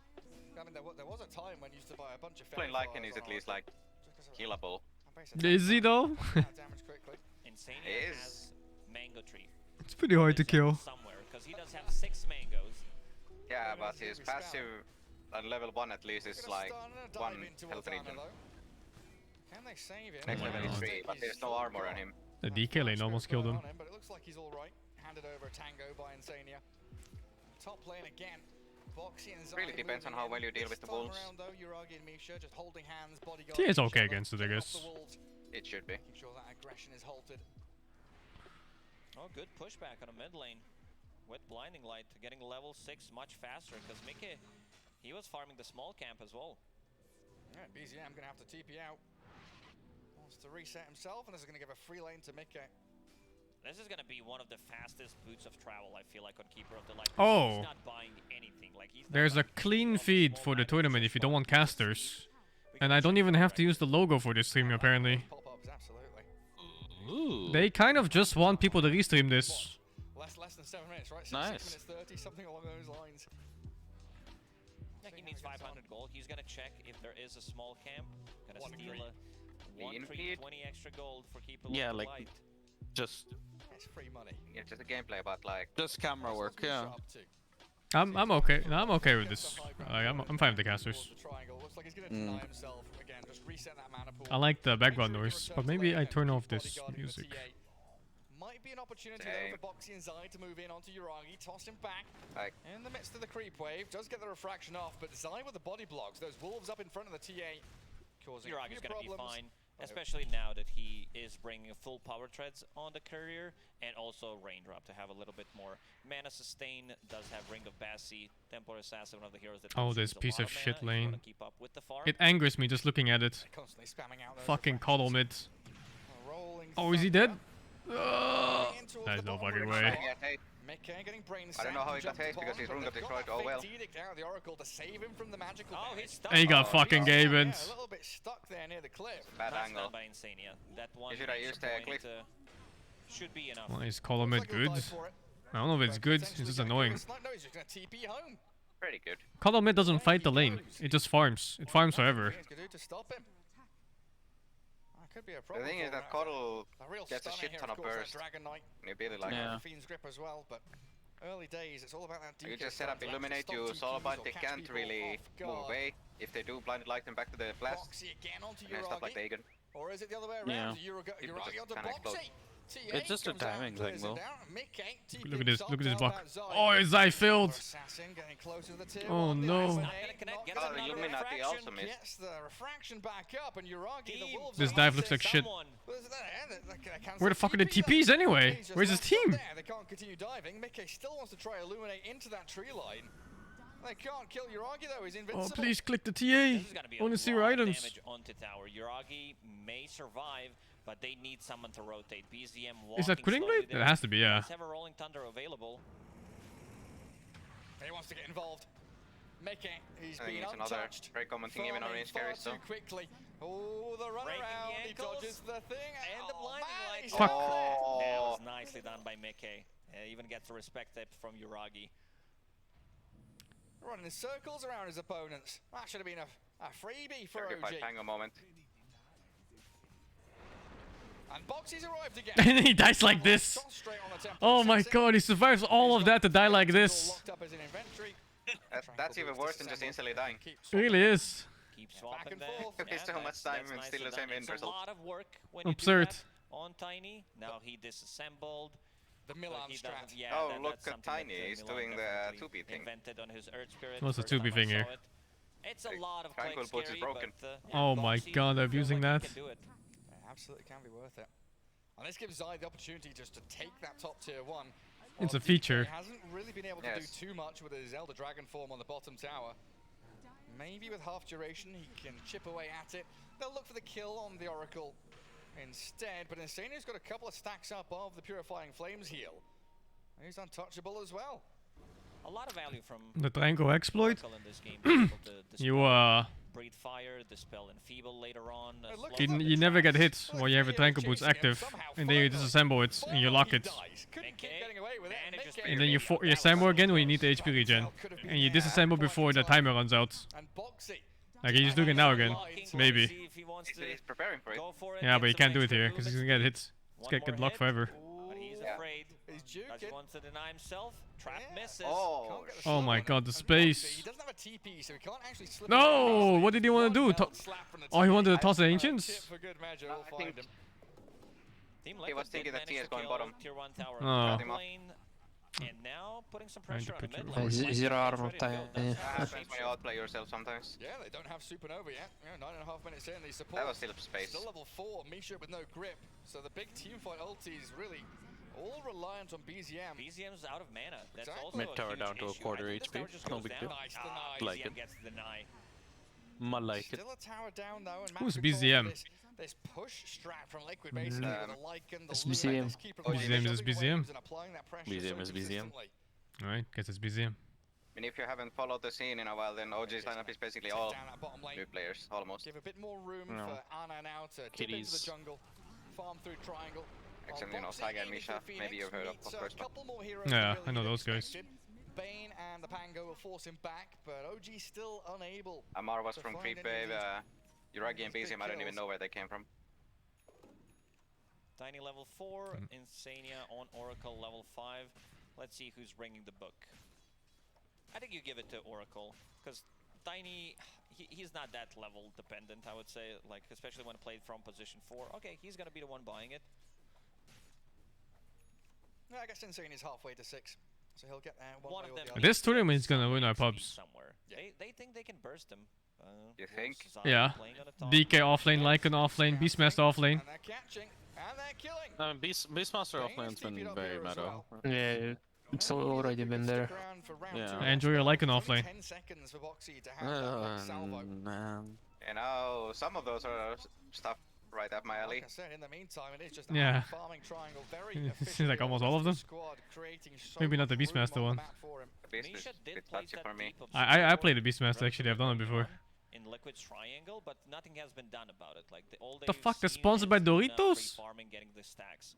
Speaker 16: I mean, there was a time when you used to buy a bunch of
Speaker 6: Playing
Speaker 16: fairy
Speaker 6: Lycan
Speaker 16: flowers
Speaker 6: is
Speaker 16: on
Speaker 6: at least like killable.
Speaker 1: Is he though?
Speaker 16: damage quickly.
Speaker 17: Insania
Speaker 6: It is.
Speaker 17: has Mango Tree.
Speaker 1: It's pretty hard to kill.
Speaker 17: Somewhere, because he does have 6 mangoes.
Speaker 6: Yeah, but his passive on level 1 at least is like 1 health region.
Speaker 16: Can they save him?
Speaker 6: Next level is 3, but there's no armor on him.
Speaker 1: The DK lane almost killed him.
Speaker 16: But it looks like he's all right. Handed over a tango by Insania. Top lane again. Boxy and Zai
Speaker 6: Really depends on how well you deal with the wolves.
Speaker 16: Around, though, Uragi and Misha just holding hands, bodyguard.
Speaker 1: T is okay against it, I guess.
Speaker 6: It should be.
Speaker 16: Making sure that aggression is halted.
Speaker 17: Oh, good pushback on a mid lane. With Blinding Light, getting level 6 much faster, because Mickey, he was farming the small camp as well.
Speaker 16: Alright, BZM gonna have to TP out. Wants to reset himself, and this is gonna give a free lane to Mickey.
Speaker 17: This is gonna be one of the fastest boots of travel, I feel like, on Keeper of the Light.
Speaker 1: Oh.
Speaker 17: He's not buying anything. Like, he's
Speaker 1: There's a clean feed for the tournament if you don't want casters. And I don't even have to use the logo for this stream, apparently.
Speaker 16: Pop-ups, absolutely.
Speaker 9: Ooh.
Speaker 1: They kind of just want people to restream this.
Speaker 16: Less than 7 minutes, right? 6
Speaker 9: Nice.
Speaker 16: minutes 30, something along those lines.
Speaker 17: Yeah, he needs 500 gold. He's gonna check if there is a small camp. Gonna steal a 1 creep, 20 extra gold for Keeper of the
Speaker 8: like
Speaker 17: Light.
Speaker 8: just
Speaker 16: It's free money.
Speaker 6: Yeah, just a gameplay, but like.
Speaker 8: just camera work, yeah.
Speaker 1: I'm okay. No, I'm okay with this. I'm fine with the casters.
Speaker 16: Looks like he's gonna deny himself again. Just reset that mana pool.
Speaker 1: I like the background noise, but maybe I turn off this music.
Speaker 16: Might be an opportunity though for Boxy and Zai to move in onto Uragi, toss him back. In the midst of the creep wave, does get the refraction off, but Zai with the body blocks, those wolves up in front of the TA, causing
Speaker 17: Uragi's
Speaker 16: a few
Speaker 17: gonna
Speaker 16: problems.
Speaker 17: be fine, especially now that he is bringing full power treads on the courier and also Raindrop to have a little bit more mana sustain. Does have Ring of Bassi, Templar Assassin, one of the heroes that
Speaker 1: Oh, this
Speaker 17: consumes a
Speaker 1: piece
Speaker 17: lot
Speaker 1: of
Speaker 17: mana
Speaker 1: shit
Speaker 17: if you wanna
Speaker 1: lane.
Speaker 17: keep up with the farm.
Speaker 1: It angers me just looking at it.
Speaker 16: Constantly spamming out those
Speaker 1: Fucking coddle mid.
Speaker 16: rolling
Speaker 1: Oh, is he dead?
Speaker 16: into
Speaker 1: There's
Speaker 16: the
Speaker 1: no
Speaker 16: bottom
Speaker 1: fucking
Speaker 16: right
Speaker 1: way.
Speaker 16: side. Mickey getting brain
Speaker 6: I don't know how he got
Speaker 16: jumped
Speaker 6: haste because
Speaker 16: upon,
Speaker 6: his
Speaker 16: but
Speaker 6: rune got
Speaker 16: they've
Speaker 6: destroyed.
Speaker 16: that
Speaker 6: Oh well.
Speaker 16: fate edict out of the Oracle to save him from the magical damage.
Speaker 1: And he got fucking Gaben.
Speaker 16: Yeah, a little bit stuck there near the cliff.
Speaker 6: Bad
Speaker 17: Nice
Speaker 6: angle.
Speaker 17: done by Insania. That one
Speaker 6: Should I use
Speaker 17: extra
Speaker 6: the
Speaker 17: point,
Speaker 6: cliff?
Speaker 17: should be enough.
Speaker 1: Well, is column it good? I don't know if it's good. It's just annoying.
Speaker 16: No, he's just gonna TP home.
Speaker 6: Pretty good.
Speaker 1: Column mid doesn't fight the lane. It just farms. It farms forever.
Speaker 16: He's gonna do to stop him. That could be a
Speaker 6: The
Speaker 16: problem.
Speaker 6: thing is
Speaker 16: for
Speaker 6: that
Speaker 16: him.
Speaker 6: Coddle
Speaker 16: real
Speaker 6: gets a
Speaker 16: stunner
Speaker 6: shit
Speaker 16: here,
Speaker 6: ton of
Speaker 16: course, that
Speaker 6: burst.
Speaker 16: Dragon Knight.
Speaker 6: You really like
Speaker 8: Yeah.
Speaker 6: it.
Speaker 16: Fiend's grip as well, but early days, it's all about that
Speaker 6: You
Speaker 16: DK
Speaker 6: just set up
Speaker 16: stun to
Speaker 6: Illuminate,
Speaker 16: stop
Speaker 6: you
Speaker 16: TPs
Speaker 6: solo bind,
Speaker 16: or
Speaker 6: they
Speaker 16: catch
Speaker 6: can't
Speaker 16: people
Speaker 6: really
Speaker 16: off
Speaker 6: move
Speaker 16: guard.
Speaker 6: away. If they do, blinded light them back to the blast.
Speaker 16: Boxy again onto
Speaker 6: And then stuff like
Speaker 16: Uragi.
Speaker 6: Dagon.
Speaker 16: Or is it the other way
Speaker 8: Yeah.
Speaker 16: around?
Speaker 6: People
Speaker 16: Uragi
Speaker 6: just
Speaker 16: onto
Speaker 6: kinda explode.
Speaker 16: Boxy.
Speaker 8: It's just a timing thing, though.
Speaker 1: Look at this block. Oh, is I filled? Oh no.
Speaker 6: God, the Illuminati also missed.
Speaker 16: Gets the refraction back up, and Uragi, the wolves
Speaker 1: This
Speaker 16: are
Speaker 1: dive
Speaker 16: on
Speaker 1: looks
Speaker 16: it.
Speaker 1: like shit.
Speaker 16: Cancel
Speaker 1: Where the fuck are the
Speaker 16: TP
Speaker 1: TPs
Speaker 16: there.
Speaker 1: anyway?
Speaker 16: He's just
Speaker 1: Where's his
Speaker 16: left up
Speaker 1: team?
Speaker 16: there. They can't continue diving. Mickey still wants to try illuminate into that tree line. They can't kill Uragi though. He's invincible.
Speaker 1: Oh, please click the TA.
Speaker 17: This is gonna be a
Speaker 1: Only see your
Speaker 17: lot of
Speaker 1: items.
Speaker 17: damage onto tower. Uragi may survive, but they need someone to rotate. BZM
Speaker 1: Is that
Speaker 17: walking
Speaker 1: Quitting
Speaker 17: slowly
Speaker 1: Blade?
Speaker 17: there.
Speaker 1: It has to be, yeah.
Speaker 17: Does have a Rolling Thunder available.
Speaker 16: He wants to get involved. Mickey, he's
Speaker 6: I think
Speaker 16: been
Speaker 6: it's another
Speaker 16: untouched.
Speaker 6: very common thing even on
Speaker 16: Farming
Speaker 6: range
Speaker 16: far
Speaker 6: carries, so.
Speaker 16: too quickly. Oh, the run
Speaker 17: Breaking
Speaker 16: around.
Speaker 17: the
Speaker 16: He
Speaker 17: ankles.
Speaker 16: dodges the thing.
Speaker 17: And the blinding
Speaker 16: man,
Speaker 17: light.
Speaker 16: he's
Speaker 1: Fuck.
Speaker 16: out there.
Speaker 17: That was nicely done by Mickey. Even gets a respect tip from Uragi.
Speaker 16: Running in circles around his opponents. That should have been a freebie for
Speaker 6: Certified
Speaker 16: OG.
Speaker 6: Tango moment.
Speaker 16: And Boxy's arrived again.
Speaker 1: And he dies like this.
Speaker 16: Shot straight on the temple
Speaker 1: Oh my
Speaker 16: assassin.
Speaker 1: god, he survives all of that to die like this.
Speaker 16: Locked up as an inventory.
Speaker 6: That's even worse than just instantly dying.
Speaker 1: It really is.
Speaker 17: Keep swapping
Speaker 16: and
Speaker 17: there.
Speaker 16: forth.
Speaker 6: It takes so
Speaker 17: that's-
Speaker 6: much time
Speaker 17: that's
Speaker 6: and still
Speaker 17: nicely
Speaker 6: the same
Speaker 17: done.
Speaker 6: end
Speaker 17: It's a
Speaker 6: result.
Speaker 17: lot of work when you do
Speaker 1: Absurd.
Speaker 17: that on Tiny. Now he disassembled.
Speaker 16: The
Speaker 17: but
Speaker 16: Milan
Speaker 17: he
Speaker 16: strat.
Speaker 17: doesn't- Yeah,
Speaker 6: Oh,
Speaker 17: that-
Speaker 6: look
Speaker 17: that's
Speaker 6: at
Speaker 17: something that,
Speaker 6: Tiny, he's
Speaker 17: Milan
Speaker 6: doing the
Speaker 17: definitely
Speaker 6: 2B thing.
Speaker 17: Invented on his Earth Spirit.
Speaker 1: What's the
Speaker 17: first time
Speaker 1: 2B
Speaker 17: I
Speaker 1: thing
Speaker 17: saw
Speaker 1: here?
Speaker 17: it. It's a lot of
Speaker 6: Tranquil
Speaker 17: click
Speaker 6: Boots is
Speaker 17: scary,
Speaker 6: broken.
Speaker 17: but,
Speaker 1: Oh my
Speaker 17: Boxy
Speaker 1: god, they're
Speaker 17: feels
Speaker 1: abusing
Speaker 17: like
Speaker 1: that.
Speaker 17: he can do it.
Speaker 16: Yeah, absolutely can be worth it. And this gives Zai the opportunity just to take that top tier 1.
Speaker 1: It's a
Speaker 16: While DK
Speaker 1: feature.
Speaker 16: hasn't really been able to
Speaker 6: Yes.
Speaker 16: do too much with his Elder Dragon form on the bottom tower. Maybe with half duration he can chip away at it. They'll look for the kill on the Oracle instead, but Insania's got a couple of stacks up of the Purifying Flames heal. He's untouchable as well.
Speaker 17: A lot of value from
Speaker 1: The Triangle exploit.
Speaker 17: Oracle in this game. being able to
Speaker 1: You
Speaker 17: dispel Breathe Fire, Dispel Enfeeble later on.
Speaker 1: you never get hit while you have the Tranquil Boots active, and then you disassemble it and you lock it, and then you assemble again when you need the HP regen, and you disassemble before the timer runs out. Like he's doing it now again, maybe.
Speaker 6: He's preparing for it.
Speaker 1: Yeah, but he can't do it here because he's gonna get hit. He's gonna get blocked forever.
Speaker 17: But he's afraid. Does he want to deny himself? Trap misses.
Speaker 6: Oh,
Speaker 1: Oh my god, the space.
Speaker 16: He doesn't have a TP, so he can't actually slip
Speaker 1: No! What did he want to do? Oh, he wanted to toss the
Speaker 16: Tip
Speaker 1: ancients?
Speaker 16: for good measure, we'll
Speaker 6: I think
Speaker 16: find him.
Speaker 17: Team
Speaker 6: he
Speaker 17: Liquid
Speaker 6: was
Speaker 17: did
Speaker 6: thinking that
Speaker 17: manage
Speaker 6: Tia is
Speaker 17: to
Speaker 6: going
Speaker 17: kill
Speaker 6: bottom.
Speaker 17: Tier 1 tower
Speaker 1: Oh.
Speaker 17: on the top lane, and now putting some
Speaker 1: Trying to
Speaker 17: pressure on the
Speaker 1: put
Speaker 17: mid
Speaker 1: you
Speaker 17: lane.
Speaker 1: over.
Speaker 17: Like,
Speaker 9: Zero
Speaker 17: gets
Speaker 9: armor
Speaker 17: ready to go.
Speaker 9: time.
Speaker 17: Does
Speaker 6: That
Speaker 17: have
Speaker 6: happens when you outplay yourself sometimes.
Speaker 16: Yeah, they don't have Supernova yet. Yeah, 9.5 minutes in, the support.
Speaker 6: That was still space.
Speaker 16: Still level 4, Misha with no grip. So the big team fight ulti is really All reliant on BZM.
Speaker 17: BZM's out of mana. That's
Speaker 16: Exactly.
Speaker 17: also
Speaker 9: Mid tower
Speaker 17: huge
Speaker 9: down to a
Speaker 17: issue.
Speaker 9: quarter
Speaker 17: I think this
Speaker 9: HP.
Speaker 17: tower just
Speaker 9: No
Speaker 17: goes
Speaker 9: big
Speaker 17: down.
Speaker 9: deal.
Speaker 16: Nice
Speaker 17: Ah,
Speaker 9: Like
Speaker 17: BZM
Speaker 9: it.
Speaker 17: gets the deny.
Speaker 9: Like it.
Speaker 16: Still a tower down though, and
Speaker 1: Who's
Speaker 16: Matt could call
Speaker 1: BZM?
Speaker 16: This push strat from Liquid basically with the Lycan, the
Speaker 9: It's
Speaker 16: Lure,
Speaker 9: BZM.
Speaker 16: this keeper
Speaker 1: BZM is
Speaker 16: shoving
Speaker 1: BZM.
Speaker 16: waves and applying that pressure
Speaker 9: BZM
Speaker 16: so
Speaker 9: is BZM.
Speaker 16: consistently.
Speaker 1: Alright, guess it's BZM.
Speaker 6: And if you haven't followed the scene in a while, then OG's lineup is basically all
Speaker 16: Down that bottom lane.
Speaker 6: new players, almost.
Speaker 16: Give a bit more room
Speaker 9: No.
Speaker 16: for Ana now to dip into the
Speaker 9: Kitties.
Speaker 16: jungle, farm through triangle.
Speaker 6: Except, you know, Saga and Misha, maybe you've heard of first one.
Speaker 16: Couple more heroes
Speaker 1: Yeah,
Speaker 16: really
Speaker 1: I know
Speaker 16: you'd
Speaker 1: those guys.
Speaker 16: expected. Bane and the Pango will force him back, but OG still unable.
Speaker 6: Amar was
Speaker 16: to
Speaker 6: from
Speaker 16: find
Speaker 6: Creep
Speaker 16: any
Speaker 6: Wave,
Speaker 16: lead.
Speaker 6: Yuragi and
Speaker 16: These big
Speaker 6: BZM, I don't even
Speaker 16: kills.
Speaker 6: know where they came from.
Speaker 17: Tiny level 4, Insania on Oracle level 5. Let's see who's bringing the book. I think you give it to Oracle, because Tiny, he's not that level dependent, I would say, like especially when played from position 4. Okay, he's gonna be the one buying it.
Speaker 16: Yeah, I guess Insane is halfway to 6, so he'll get there
Speaker 17: One
Speaker 16: way
Speaker 17: of
Speaker 16: or
Speaker 17: them
Speaker 16: the other.
Speaker 1: This tournament is gonna win our pubs.
Speaker 17: Somewhere. They think they can burst him.
Speaker 6: You think?
Speaker 1: Yeah. DK offlane, Lycan offlane, Beastmaster offlane.
Speaker 16: And they're catching, and they're killing.
Speaker 9: Beastmaster offlane's been very meta.
Speaker 18: Yeah, it's already been there.
Speaker 9: Yeah.
Speaker 1: I enjoy your Lycan offlane.
Speaker 16: 10 seconds for Boxy to have that next salvo.
Speaker 9: Man.
Speaker 6: You know, some of those are stuff right up my alley.
Speaker 16: Like I said, in the meantime, it is just
Speaker 1: Yeah.
Speaker 16: farming triangle, very
Speaker 1: Seems like almost all of them.
Speaker 16: squad, creating so
Speaker 1: Maybe not the
Speaker 16: much room
Speaker 1: Beastmaster
Speaker 16: on the
Speaker 1: one.
Speaker 16: map for him.
Speaker 6: Beast is
Speaker 17: Misha
Speaker 6: a
Speaker 17: did
Speaker 6: bit
Speaker 17: place
Speaker 6: touchy
Speaker 17: that
Speaker 6: for me.
Speaker 17: deep
Speaker 1: I played the Beastmaster actually, I've done it before.
Speaker 17: in Liquid's triangle, but nothing has been done about it. Like all
Speaker 1: The
Speaker 17: they've
Speaker 1: fuck, they're
Speaker 17: seen
Speaker 1: sponsored by
Speaker 17: is
Speaker 1: Doritos?
Speaker 17: free farming, getting the stacks.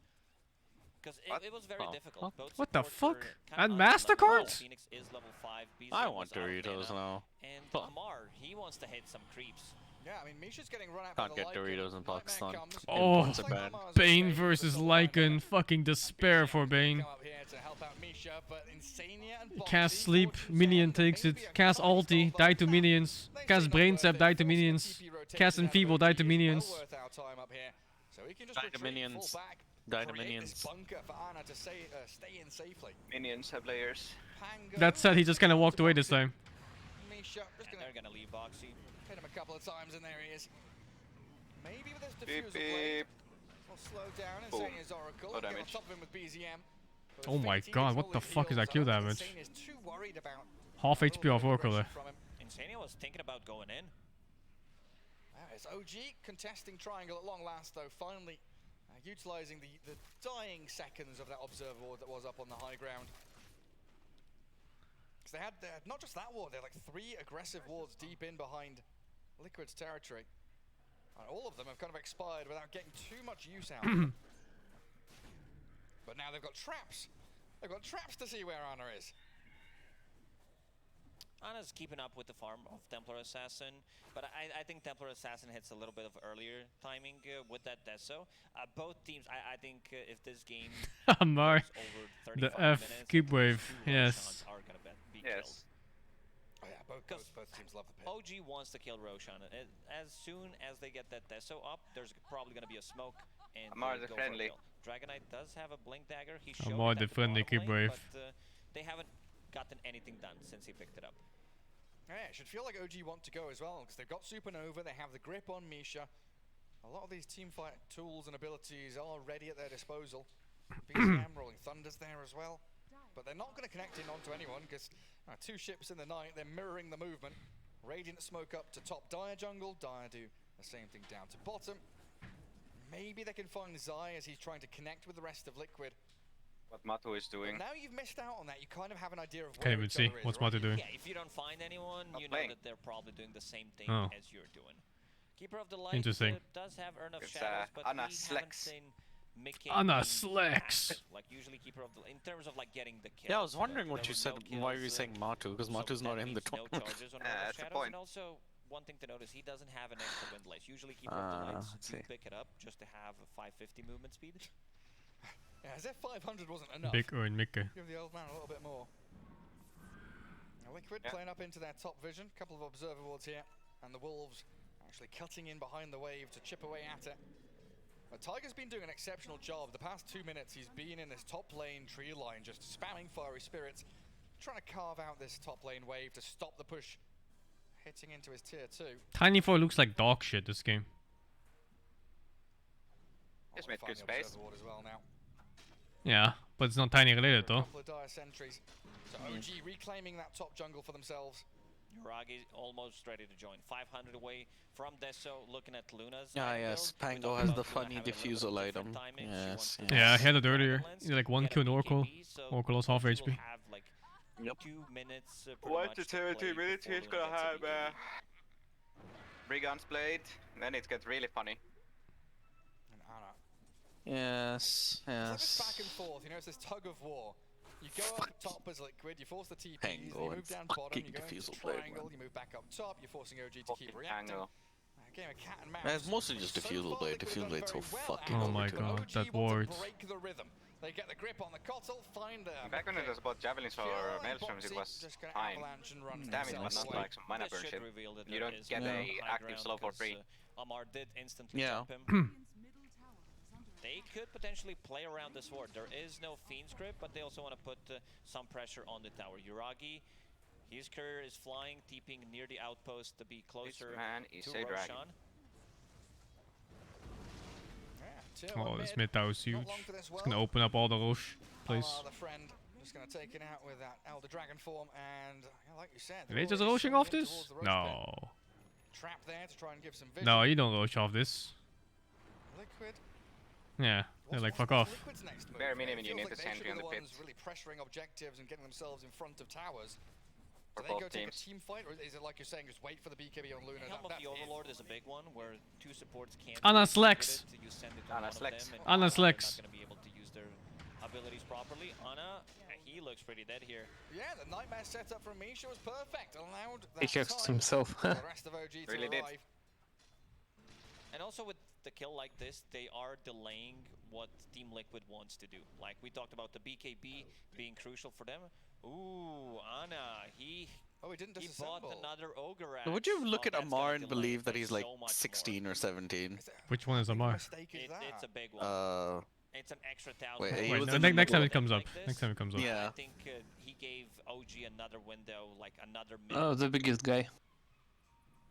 Speaker 17: Because it was very
Speaker 9: Oh.
Speaker 17: difficult. Both
Speaker 1: What the
Speaker 17: supports were
Speaker 1: fuck?
Speaker 17: kinda
Speaker 1: And
Speaker 17: unlevel.
Speaker 1: MasterCards?
Speaker 17: Phoenix is level 5. BZM
Speaker 9: I
Speaker 17: was
Speaker 9: want
Speaker 17: out of
Speaker 9: Doritos
Speaker 17: mana,
Speaker 9: now.
Speaker 17: And
Speaker 9: Fuck.
Speaker 17: Amar, he wants to hit some creeps.
Speaker 16: Yeah, I mean, Misha's getting run out
Speaker 9: Can't
Speaker 16: by the
Speaker 9: get
Speaker 16: Lycan.
Speaker 9: Doritos in
Speaker 16: Nightmare
Speaker 9: Pakistan.
Speaker 16: comes.
Speaker 1: Oh,
Speaker 9: Imports are banned.
Speaker 1: Bane versus Lycan, fucking despair for Bane.
Speaker 16: Come up here to help out Misha, but Insania and Boxy,
Speaker 1: Cast sleep,
Speaker 16: fortune
Speaker 1: minion
Speaker 16: telling
Speaker 1: takes
Speaker 16: maybe
Speaker 1: it.
Speaker 16: a
Speaker 1: Cast
Speaker 16: couple
Speaker 1: ulti,
Speaker 16: of
Speaker 1: die to
Speaker 16: that.
Speaker 1: minions.
Speaker 16: They say
Speaker 1: Cast
Speaker 16: not
Speaker 1: brain
Speaker 16: worth
Speaker 1: sap,
Speaker 16: it.
Speaker 1: die to
Speaker 16: Forcing
Speaker 1: minions.
Speaker 16: TP rotation
Speaker 1: Cast
Speaker 16: out of
Speaker 1: enfeeble,
Speaker 16: OG
Speaker 1: die to
Speaker 16: is well
Speaker 1: minions.
Speaker 16: worth our time up here. So he can just
Speaker 9: Die to
Speaker 16: retreat,
Speaker 9: minions.
Speaker 16: fall back,
Speaker 9: Die to
Speaker 16: create
Speaker 9: minions.
Speaker 16: this bunker for Ana to stay in safely.
Speaker 6: Minions have layers.
Speaker 16: Pango
Speaker 1: That said, he just kind of walked away this time.
Speaker 16: Misha just
Speaker 17: And
Speaker 16: gonna
Speaker 17: they're gonna leave Boxy.
Speaker 16: hit him a couple of times, and there he is. Maybe with this
Speaker 6: Beep,
Speaker 16: diffuser play,
Speaker 6: beep.
Speaker 16: will slow down
Speaker 6: Boom.
Speaker 16: Insania's Oracle.
Speaker 6: No
Speaker 16: Get on
Speaker 6: damage.
Speaker 16: top of him with BZM. But
Speaker 1: Oh my
Speaker 16: Fate
Speaker 1: god,
Speaker 16: needs
Speaker 1: what
Speaker 16: all
Speaker 1: the
Speaker 16: his
Speaker 1: fuck is
Speaker 16: heals.
Speaker 1: that kill
Speaker 16: I don't
Speaker 1: damage?
Speaker 16: think Insania's too worried about
Speaker 1: Half
Speaker 16: a little
Speaker 1: HP off
Speaker 16: bit of
Speaker 1: Oracle there.
Speaker 16: aggression from him.
Speaker 17: Insania was thinking about going in.
Speaker 16: It's OG contesting triangle at long last, though, finally utilizing the dying seconds of that observer ward that was up on the high ground. Because they had not just that ward, they had like 3 aggressive wards deep in behind Liquid's territory. And all of them have kind of expired without getting too much use out of them. But now they've got traps. They've got traps to see where Ana is.
Speaker 17: Ana's keeping up with the farm of Templar Assassin, but I think Templar Assassin hits a little bit of earlier timing with that Deso. Both teams, I think if this game
Speaker 1: Amar,
Speaker 17: goes over 35
Speaker 1: the F
Speaker 17: minutes,
Speaker 1: keep wave,
Speaker 17: two
Speaker 1: yes.
Speaker 17: Roshans are gonna be
Speaker 6: Yes.
Speaker 16: Oh yeah, both teams love the pit.
Speaker 17: OG wants to kill Roshan. As soon as they get that Deso up, there's probably gonna be a smoke and
Speaker 6: Amar
Speaker 17: they
Speaker 6: the
Speaker 17: go for a
Speaker 6: friendly.
Speaker 17: kill. Dragonite does have a blink dagger. He showed
Speaker 1: Amar
Speaker 17: it
Speaker 1: the
Speaker 17: at
Speaker 1: friendly
Speaker 17: bottom
Speaker 1: keep
Speaker 17: lane,
Speaker 1: wave.
Speaker 17: but they haven't gotten anything done since he picked it up.
Speaker 16: Yeah, it should feel like OG want to go as well, because they've got Supernova, they have the grip on Misha. A lot of these teamfight tools and abilities are ready at their disposal. BZM rolling Thunders there as well. But they're not going to connect in onto anyone, because 2 ships in the night, they're mirroring the movement. Radiant smoke up to top Dire jungle, Dire do the same thing down to bottom. Maybe they can find Zai as he's trying to connect with the rest of Liquid.
Speaker 6: What Matu is doing.
Speaker 16: But now you've missed out on that, you kind of have an idea of
Speaker 1: Can't
Speaker 16: where
Speaker 1: even
Speaker 16: each
Speaker 1: see.
Speaker 16: other is,
Speaker 1: What's
Speaker 16: right?
Speaker 1: Matu doing?
Speaker 17: Yeah, if you don't find anyone,
Speaker 6: Not
Speaker 17: you
Speaker 6: playing.
Speaker 17: know that they're probably doing the same thing
Speaker 1: Oh.
Speaker 17: as you're doing. Keeper of the Light
Speaker 1: Interesting.
Speaker 17: Does have Urn of
Speaker 6: It's,
Speaker 17: Shadows, but
Speaker 6: Ana
Speaker 17: we haven't
Speaker 6: Slex.
Speaker 17: seen Mickey
Speaker 1: Ana
Speaker 17: being
Speaker 1: Slex.
Speaker 17: fast, like usually Keeper of the in terms of like getting the kill.
Speaker 9: Yeah, I was wondering what
Speaker 17: There
Speaker 9: you
Speaker 17: were
Speaker 9: said.
Speaker 17: no
Speaker 9: Why were you
Speaker 17: kills,
Speaker 9: saying Matu? Because
Speaker 17: so
Speaker 9: Matu's not
Speaker 17: that
Speaker 9: in the
Speaker 17: means no
Speaker 9: tournament.
Speaker 17: charges on Urn
Speaker 6: That's
Speaker 17: of
Speaker 6: the
Speaker 17: Shadows,
Speaker 6: point.
Speaker 17: and also one thing to notice, he doesn't have an extra wind lace. Usually Keeper of the Lights
Speaker 9: let's
Speaker 17: do
Speaker 9: see.
Speaker 17: pick it up just to have a 550 movement speed.
Speaker 16: Yeah, as if 500 wasn't enough.
Speaker 1: Big Earn Mickey.
Speaker 16: Give the old man a little bit more. Now Liquid playing up into their top vision. Couple of observer wards here. And the Wolves actually cutting in behind the wave to chip away at it. But Tiger's been doing an exceptional job. The past 2 minutes he's been in this top lane tree line, just spamming Fiery Spirits, trying to carve out this top lane wave to stop the push hitting into his tier 2.
Speaker 1: Tiny 4 looks like dog shit this game.
Speaker 6: Just
Speaker 16: Oh,
Speaker 6: made
Speaker 16: find
Speaker 6: good
Speaker 16: the
Speaker 6: space.
Speaker 16: observer ward as well now.
Speaker 1: Yeah, but it's not tiny related though.
Speaker 16: Couple of dire sentries. So OG reclaiming that top jungle for themselves.
Speaker 17: Uragi almost ready to join. 500 away from Deso, looking at Luna's.
Speaker 8: Ah, yes, Pango has the funny diffusal item. Yes, yes.
Speaker 1: Yeah, I had it earlier. Either like 1 kill in Oracle. Oracle lost half HP.
Speaker 17: Yep. 2 minutes.
Speaker 6: 1 to 2 minutes, he's gonna have Brigand's Blade, then it gets really funny.
Speaker 16: And Ana.
Speaker 8: Yes,
Speaker 16: It's like this
Speaker 8: yes.
Speaker 16: back and forth, you know, it's this tug of war. You go up top as Liquid, you force the TPs, you
Speaker 8: Pango
Speaker 16: move
Speaker 8: and
Speaker 16: down bottom,
Speaker 8: fucking
Speaker 16: you go into
Speaker 8: diffusal blade,
Speaker 16: triangle,
Speaker 8: man.
Speaker 16: you move back up top, you're forcing OG to keep reacting. Game of cat and mouse.
Speaker 8: It's mostly just diffusal blade. Diffusal blade's so fucking
Speaker 1: Oh my god, that ward.
Speaker 16: Break the rhythm. They get the grip on the Kotl, find
Speaker 6: Back when it was about javelins or maelstroms, it was fine. Damage was not like some mana burn shit. You don't get a active slow for free.
Speaker 17: Amar did instantly
Speaker 8: Yeah.
Speaker 17: jump him. They could potentially play around this ward. There is no Fiend's grip, but they also want to put some pressure on the tower. Uragi, his courier is flying, TPing near the outpost to be closer
Speaker 6: is
Speaker 17: to
Speaker 6: a dragon.
Speaker 17: Roshan.
Speaker 1: Oh, this mid tower is huge. It's gonna open up all the Roche place.
Speaker 16: The friend just gonna take it out with that Elder Dragon form, and like you said,
Speaker 1: Are they just roaching off this? No.
Speaker 16: Trap there to try and give some vision.
Speaker 1: No, you don't roach off this.
Speaker 16: Liquid.
Speaker 1: Yeah, they're like fuck off.
Speaker 16: Liquid's next move.
Speaker 6: Bare minimum,
Speaker 16: It
Speaker 6: you
Speaker 16: feels
Speaker 6: need
Speaker 16: like
Speaker 6: to
Speaker 16: they
Speaker 6: send
Speaker 16: should
Speaker 6: you
Speaker 16: be
Speaker 6: on the
Speaker 16: the
Speaker 6: pit.
Speaker 16: ones really pressuring objectives and getting themselves in front of towers.
Speaker 6: For
Speaker 16: Do they go
Speaker 6: both
Speaker 16: take a
Speaker 6: teams.
Speaker 16: team fight, or is it like you're saying, just wait for the BKB on Luna?
Speaker 17: Helm of the Overlord is a big one, where 2 supports can't
Speaker 1: Ana
Speaker 17: be
Speaker 1: Slex.
Speaker 17: committed, you send it to
Speaker 6: Ana
Speaker 17: one of
Speaker 6: Slex.
Speaker 17: them, and
Speaker 1: Ana
Speaker 17: they're
Speaker 1: Slex.
Speaker 17: not gonna be able to use their abilities properly. Ana, he looks pretty dead here.
Speaker 16: Yeah, the nightmare setup from Misha was perfect. Allowed
Speaker 18: He
Speaker 16: that
Speaker 18: checks
Speaker 16: time
Speaker 18: himself.
Speaker 16: for the rest of OG to
Speaker 6: Really did.
Speaker 16: arrive.
Speaker 17: And also with the kill like this, they are delaying what Team Liquid wants to do. Like we talked about the BKB being crucial for them. Ooh, Ana, he
Speaker 16: didn't
Speaker 17: bought
Speaker 16: disassemble.
Speaker 17: another Ogre.
Speaker 8: Would you look at
Speaker 17: that's
Speaker 8: Amar
Speaker 17: gonna
Speaker 8: and
Speaker 17: delay
Speaker 8: believe that
Speaker 17: things
Speaker 8: he's like
Speaker 17: so much
Speaker 8: 16 or 17?
Speaker 1: Which one is Amar?
Speaker 17: It's a big one. It's an extra 1,000.
Speaker 8: Wait, he
Speaker 1: Wait,
Speaker 8: was
Speaker 1: no,
Speaker 8: in the
Speaker 1: next time
Speaker 8: middle
Speaker 1: it comes up.
Speaker 17: Like this,
Speaker 1: Next time it comes up.
Speaker 8: Yeah.
Speaker 17: I think he gave OG another window, like another minute.
Speaker 18: Oh, the biggest guy.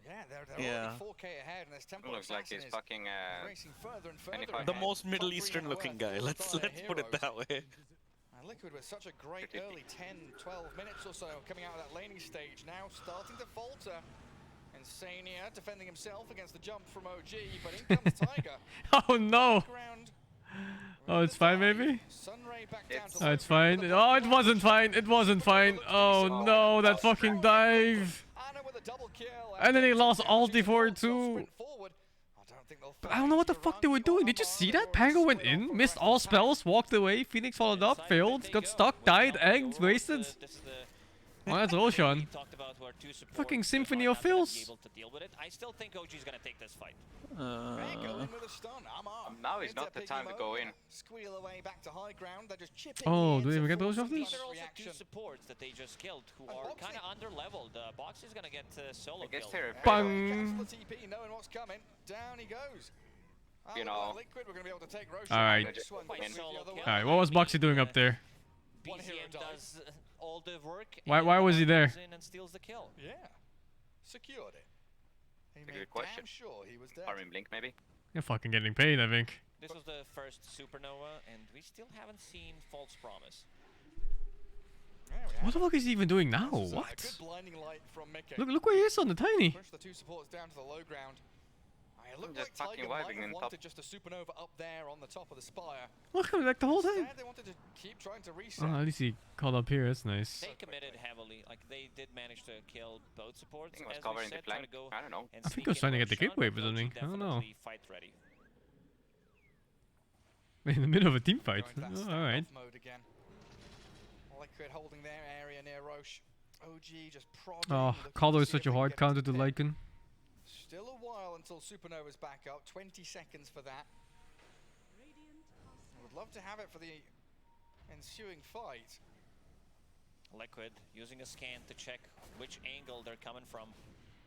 Speaker 16: Yeah, they're
Speaker 8: Yeah.
Speaker 16: already 4K ahead, and this Temple
Speaker 6: Looks like he's
Speaker 16: Assassin is
Speaker 6: fucking
Speaker 16: racing further and further.
Speaker 6: 25
Speaker 8: The
Speaker 16: ahead.
Speaker 8: most Middle
Speaker 16: Top three
Speaker 8: Eastern
Speaker 16: on
Speaker 8: looking
Speaker 16: the
Speaker 8: guy.
Speaker 16: left,
Speaker 8: Let's
Speaker 16: Dire
Speaker 8: put it
Speaker 16: Heroes.
Speaker 8: that way.
Speaker 16: And Liquid with such a great early 10, 12 minutes or so coming out of that laning stage, now starting to falter. Insania defending himself against the jump from OG, but in comes Tiger.
Speaker 1: Oh no!
Speaker 16: Ground.
Speaker 1: Oh, it's fine, maybe?
Speaker 16: Sunray back down to
Speaker 1: Oh, it's fine. Oh, it wasn't fine. It wasn't fine. Oh no, that fucking dive.
Speaker 16: Ana with a double kill.
Speaker 1: And then he lost ulti for it too. But I don't know what the fuck they were doing. Did you see that? Pango went in, missed all spells, walked away. Phoenix followed up, failed, got stuck, died, egged, wasted. Oh, that's Roshan. Fucking Symphony of Fills.
Speaker 17: I still think OG's gonna take this fight.
Speaker 6: Now is not the time to go in.
Speaker 16: Squeal away back to high ground. They're just chipping
Speaker 1: Oh, do they even get those off
Speaker 17: But
Speaker 1: these?
Speaker 17: there are also 2 supports that they just killed who are kind of under leveled. Box is gonna get solo
Speaker 6: guess
Speaker 17: kill.
Speaker 6: they're
Speaker 1: Bang.
Speaker 16: the TP, knowing what's coming. Down he goes.
Speaker 6: You know.
Speaker 16: Liquid, we're gonna be able to take Roshan.
Speaker 1: Alright.
Speaker 16: Just swung
Speaker 17: Quite
Speaker 16: the
Speaker 17: solo
Speaker 16: other
Speaker 17: kill.
Speaker 16: way.
Speaker 1: Alright, what was Boxy doing up there?
Speaker 17: BCM does all the work.
Speaker 1: Why was he there?
Speaker 17: Comes in and steals the kill.
Speaker 16: Yeah, secured it. He
Speaker 6: It's a
Speaker 16: made
Speaker 6: good question.
Speaker 16: damn sure he was dead.
Speaker 6: Armin Blink maybe.
Speaker 1: You're fucking getting paid, I think.
Speaker 17: This was the first supernova, and we still haven't seen False Promise.
Speaker 1: What the fuck is he even doing now?
Speaker 16: A good
Speaker 1: What?
Speaker 16: blinding light from Mickey.
Speaker 1: Look where he is on the tiny.
Speaker 16: Push the 2 supports down to the low ground. It looked
Speaker 6: just
Speaker 16: like
Speaker 6: fucking
Speaker 16: Tiger might
Speaker 6: vibing
Speaker 16: have
Speaker 6: in top.
Speaker 16: wanted just a supernova up there on the top of the spire.
Speaker 1: Look, like the whole time.
Speaker 16: Instead, they wanted to keep trying to reset.
Speaker 1: Oh, at least he called up here. That's nice.
Speaker 17: They committed heavily. Like they did manage to kill both supports.
Speaker 6: I think it was
Speaker 17: As we
Speaker 6: covering the
Speaker 17: said, try
Speaker 6: flank.
Speaker 17: to go
Speaker 6: I don't know.
Speaker 17: and
Speaker 1: I think
Speaker 17: sneak
Speaker 1: he was
Speaker 17: in
Speaker 1: trying to get the
Speaker 17: Roshan,
Speaker 1: gateway
Speaker 17: but
Speaker 1: or something.
Speaker 17: OG
Speaker 1: I don't know.
Speaker 17: definitely fight ready.
Speaker 1: In the middle of a team fight.
Speaker 16: Joined that
Speaker 1: Oh, alright.
Speaker 16: standoff mode again. Liquid holding their area near Roche. OG just prodding.
Speaker 1: Oh,
Speaker 16: looking
Speaker 1: Caldo
Speaker 16: to
Speaker 1: is
Speaker 16: see
Speaker 1: such
Speaker 16: if
Speaker 1: a
Speaker 16: they
Speaker 1: hard
Speaker 16: can get
Speaker 1: counter to
Speaker 16: into pit.
Speaker 1: Lycan.
Speaker 16: Still a while until Supernova's back up. 20 seconds for that. I would love to have it for the ensuing fight.
Speaker 17: Liquid using a scan to check which angle they're coming from.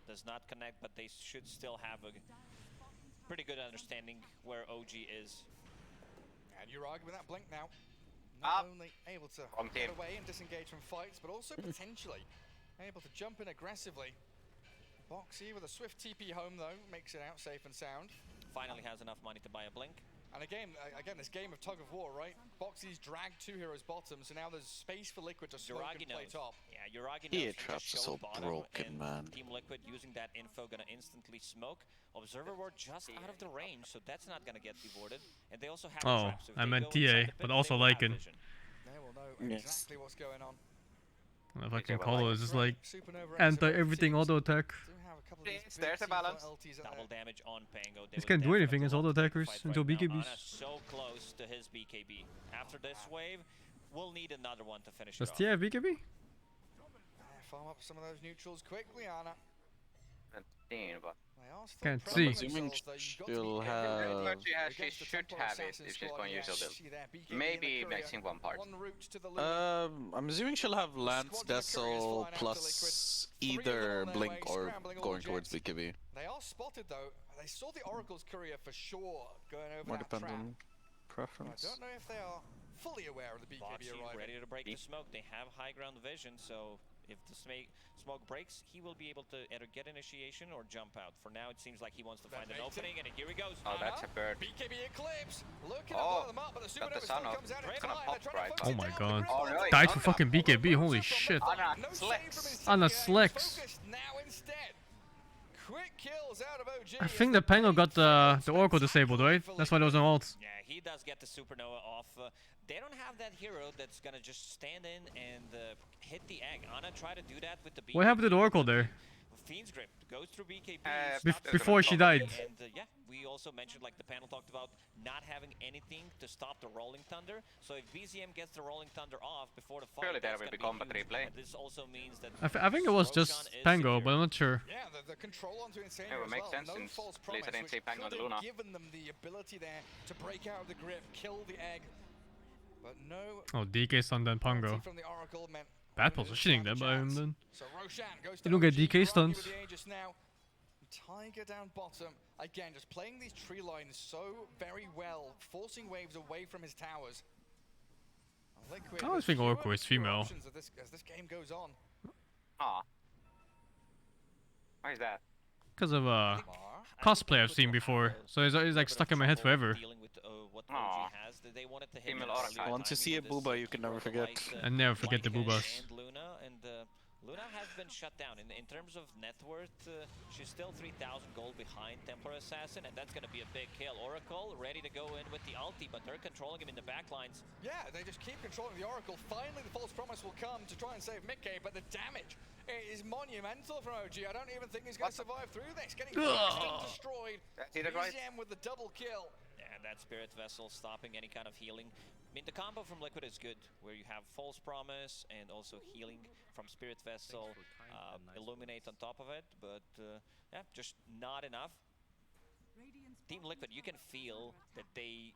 Speaker 17: Does not connect, but they should still have a pretty good understanding where OG is.
Speaker 16: And Uragi with that blink now. Not only able to
Speaker 6: Wrong
Speaker 16: get
Speaker 6: team.
Speaker 16: away and disengage from fights, but also potentially able to jump in aggressively. Boxy with a swift TP home though, makes it out safe and sound.
Speaker 17: Finally has enough money to buy a blink.
Speaker 16: And again, this game of tug of war, right? Boxy's dragged 2 heroes bottom, so now there's space for Liquid to smoke and play top.
Speaker 8: Yeah, Uragi
Speaker 19: EA
Speaker 8: knows
Speaker 19: traps are so broken, man.
Speaker 8: Team Liquid using that info gonna instantly smoke. Observer ward just out of the range, so that's not gonna get devoted. And they also have a trap, so if
Speaker 1: I
Speaker 8: they
Speaker 1: meant
Speaker 8: go inside
Speaker 1: TA,
Speaker 8: the pit,
Speaker 1: but
Speaker 8: they
Speaker 1: also
Speaker 8: will have
Speaker 1: Lycan.
Speaker 8: vision.
Speaker 16: They will know exactly what's going on.
Speaker 1: The fucking Colo is just like anti-everything auto attack.
Speaker 6: There's a balance.
Speaker 8: Double damage on Pango.
Speaker 1: This can't do anything as auto attackers until BKBs.
Speaker 8: So close to his BKB. After this wave, we'll need another one to finish
Speaker 1: Does
Speaker 8: it off.
Speaker 1: TA have BKB?
Speaker 16: Farm up some of those neutrals quickly, Anna.
Speaker 1: Can't see.
Speaker 19: I'm assuming she'll have...
Speaker 6: She should have it if she's going to use her build. Maybe mixing one part.
Speaker 19: I'm assuming she'll have Lance Vessel plus either Blink or going towards BKB.
Speaker 16: They are spotted though. They saw the Oracle's courier for sure going over
Speaker 19: More
Speaker 16: that
Speaker 19: depends
Speaker 16: trap.
Speaker 19: on preference.
Speaker 16: I don't know if they are fully aware of the BKB
Speaker 8: Boxy
Speaker 16: arriving.
Speaker 8: ready to break the smoke. They have high ground vision, so if the smoke breaks, he will be able to either get initiation or jump out. For now, it seems like he wants to find an opening, and here he goes.
Speaker 6: Oh, that's a bird.
Speaker 16: BKB Eclipse. Looking
Speaker 6: Oh,
Speaker 16: them up, but the
Speaker 6: got the
Speaker 16: Supernova
Speaker 6: sun
Speaker 16: still
Speaker 6: up.
Speaker 16: comes out
Speaker 6: It's
Speaker 16: in
Speaker 6: gonna
Speaker 16: time.
Speaker 6: pop, right?
Speaker 1: Oh my god.
Speaker 6: Oh, really?
Speaker 1: Died for fucking BKB, holy shit.
Speaker 6: Anna Slex.
Speaker 1: Anna Slex.
Speaker 16: Now instead. Quick kills out of OG.
Speaker 1: I think the Pango got the Oracle disabled, right? That's why there was no ult.
Speaker 8: Yeah, he does get the Supernova off. They don't have that hero that's gonna just stand in and hit the egg. Anna tried to do that with the BKB.
Speaker 1: What happened to the Oracle there?
Speaker 8: Fiend's Grip goes through BKB.
Speaker 1: Before she died.
Speaker 8: And yeah, we also mentioned, like the panel talked about, not having anything to stop the Rolling Thunder. So if BZM gets the Rolling Thunder off before the fight,
Speaker 6: Surely there
Speaker 8: that's
Speaker 6: will
Speaker 8: gonna
Speaker 6: be combat
Speaker 8: huge.
Speaker 6: replay.
Speaker 8: And this also means that
Speaker 1: I think it was just Pango, but I'm not sure.
Speaker 16: Yeah, the control onto Insane
Speaker 6: It would
Speaker 16: as
Speaker 6: make
Speaker 16: well.
Speaker 6: sense
Speaker 16: No
Speaker 6: since
Speaker 16: false
Speaker 6: at least I
Speaker 16: promise,
Speaker 6: didn't see
Speaker 16: which
Speaker 6: Pango on
Speaker 16: could
Speaker 6: the
Speaker 16: have
Speaker 6: Luna.
Speaker 16: given them the ability there to break out of the grip, kill the egg. But no.
Speaker 1: Oh, DK stunned then Pango.
Speaker 16: From the Oracle meant
Speaker 1: Bad positioning then by him then.
Speaker 16: so Roshan goes
Speaker 1: You don't get DK
Speaker 16: Uragi
Speaker 1: stuns.
Speaker 16: with the Aegis now. Tiger down bottom. Again, just playing these tree lines so very well, forcing waves away from his towers. Liquid
Speaker 1: I always think
Speaker 16: with
Speaker 1: Oracle is
Speaker 16: fewer
Speaker 1: female.
Speaker 16: options as this game goes on.
Speaker 6: Aw. Why is that?
Speaker 1: Because of cosplay I've seen before. So it's like stuck in my head forever.
Speaker 6: Aw.
Speaker 8: Female
Speaker 19: Once you see a booba, you can never forget.
Speaker 1: I never forget the boobas.
Speaker 8: And Luna has been shut down. In terms of net worth, she's still 3,000 gold behind Templar Assassin, and that's going to be a big kill. Oracle ready to go in with the ulti, but they're controlling him in the backlines.
Speaker 16: Yeah, they just keep controlling the Oracle. Finally, the false promise will come to try and save Mickey, but the damage is monumental from OG. I don't even think he's going to survive through this. Getting destroyed. BZM with the double kill.
Speaker 8: Yeah, that Spirit Vessel stopping any kind of healing. I mean, the combo from Liquid is good, where you have False Promise and also healing from Spirit Vessel, Illuminate on top of it, but yeah, just not enough. Team Liquid, you can feel that they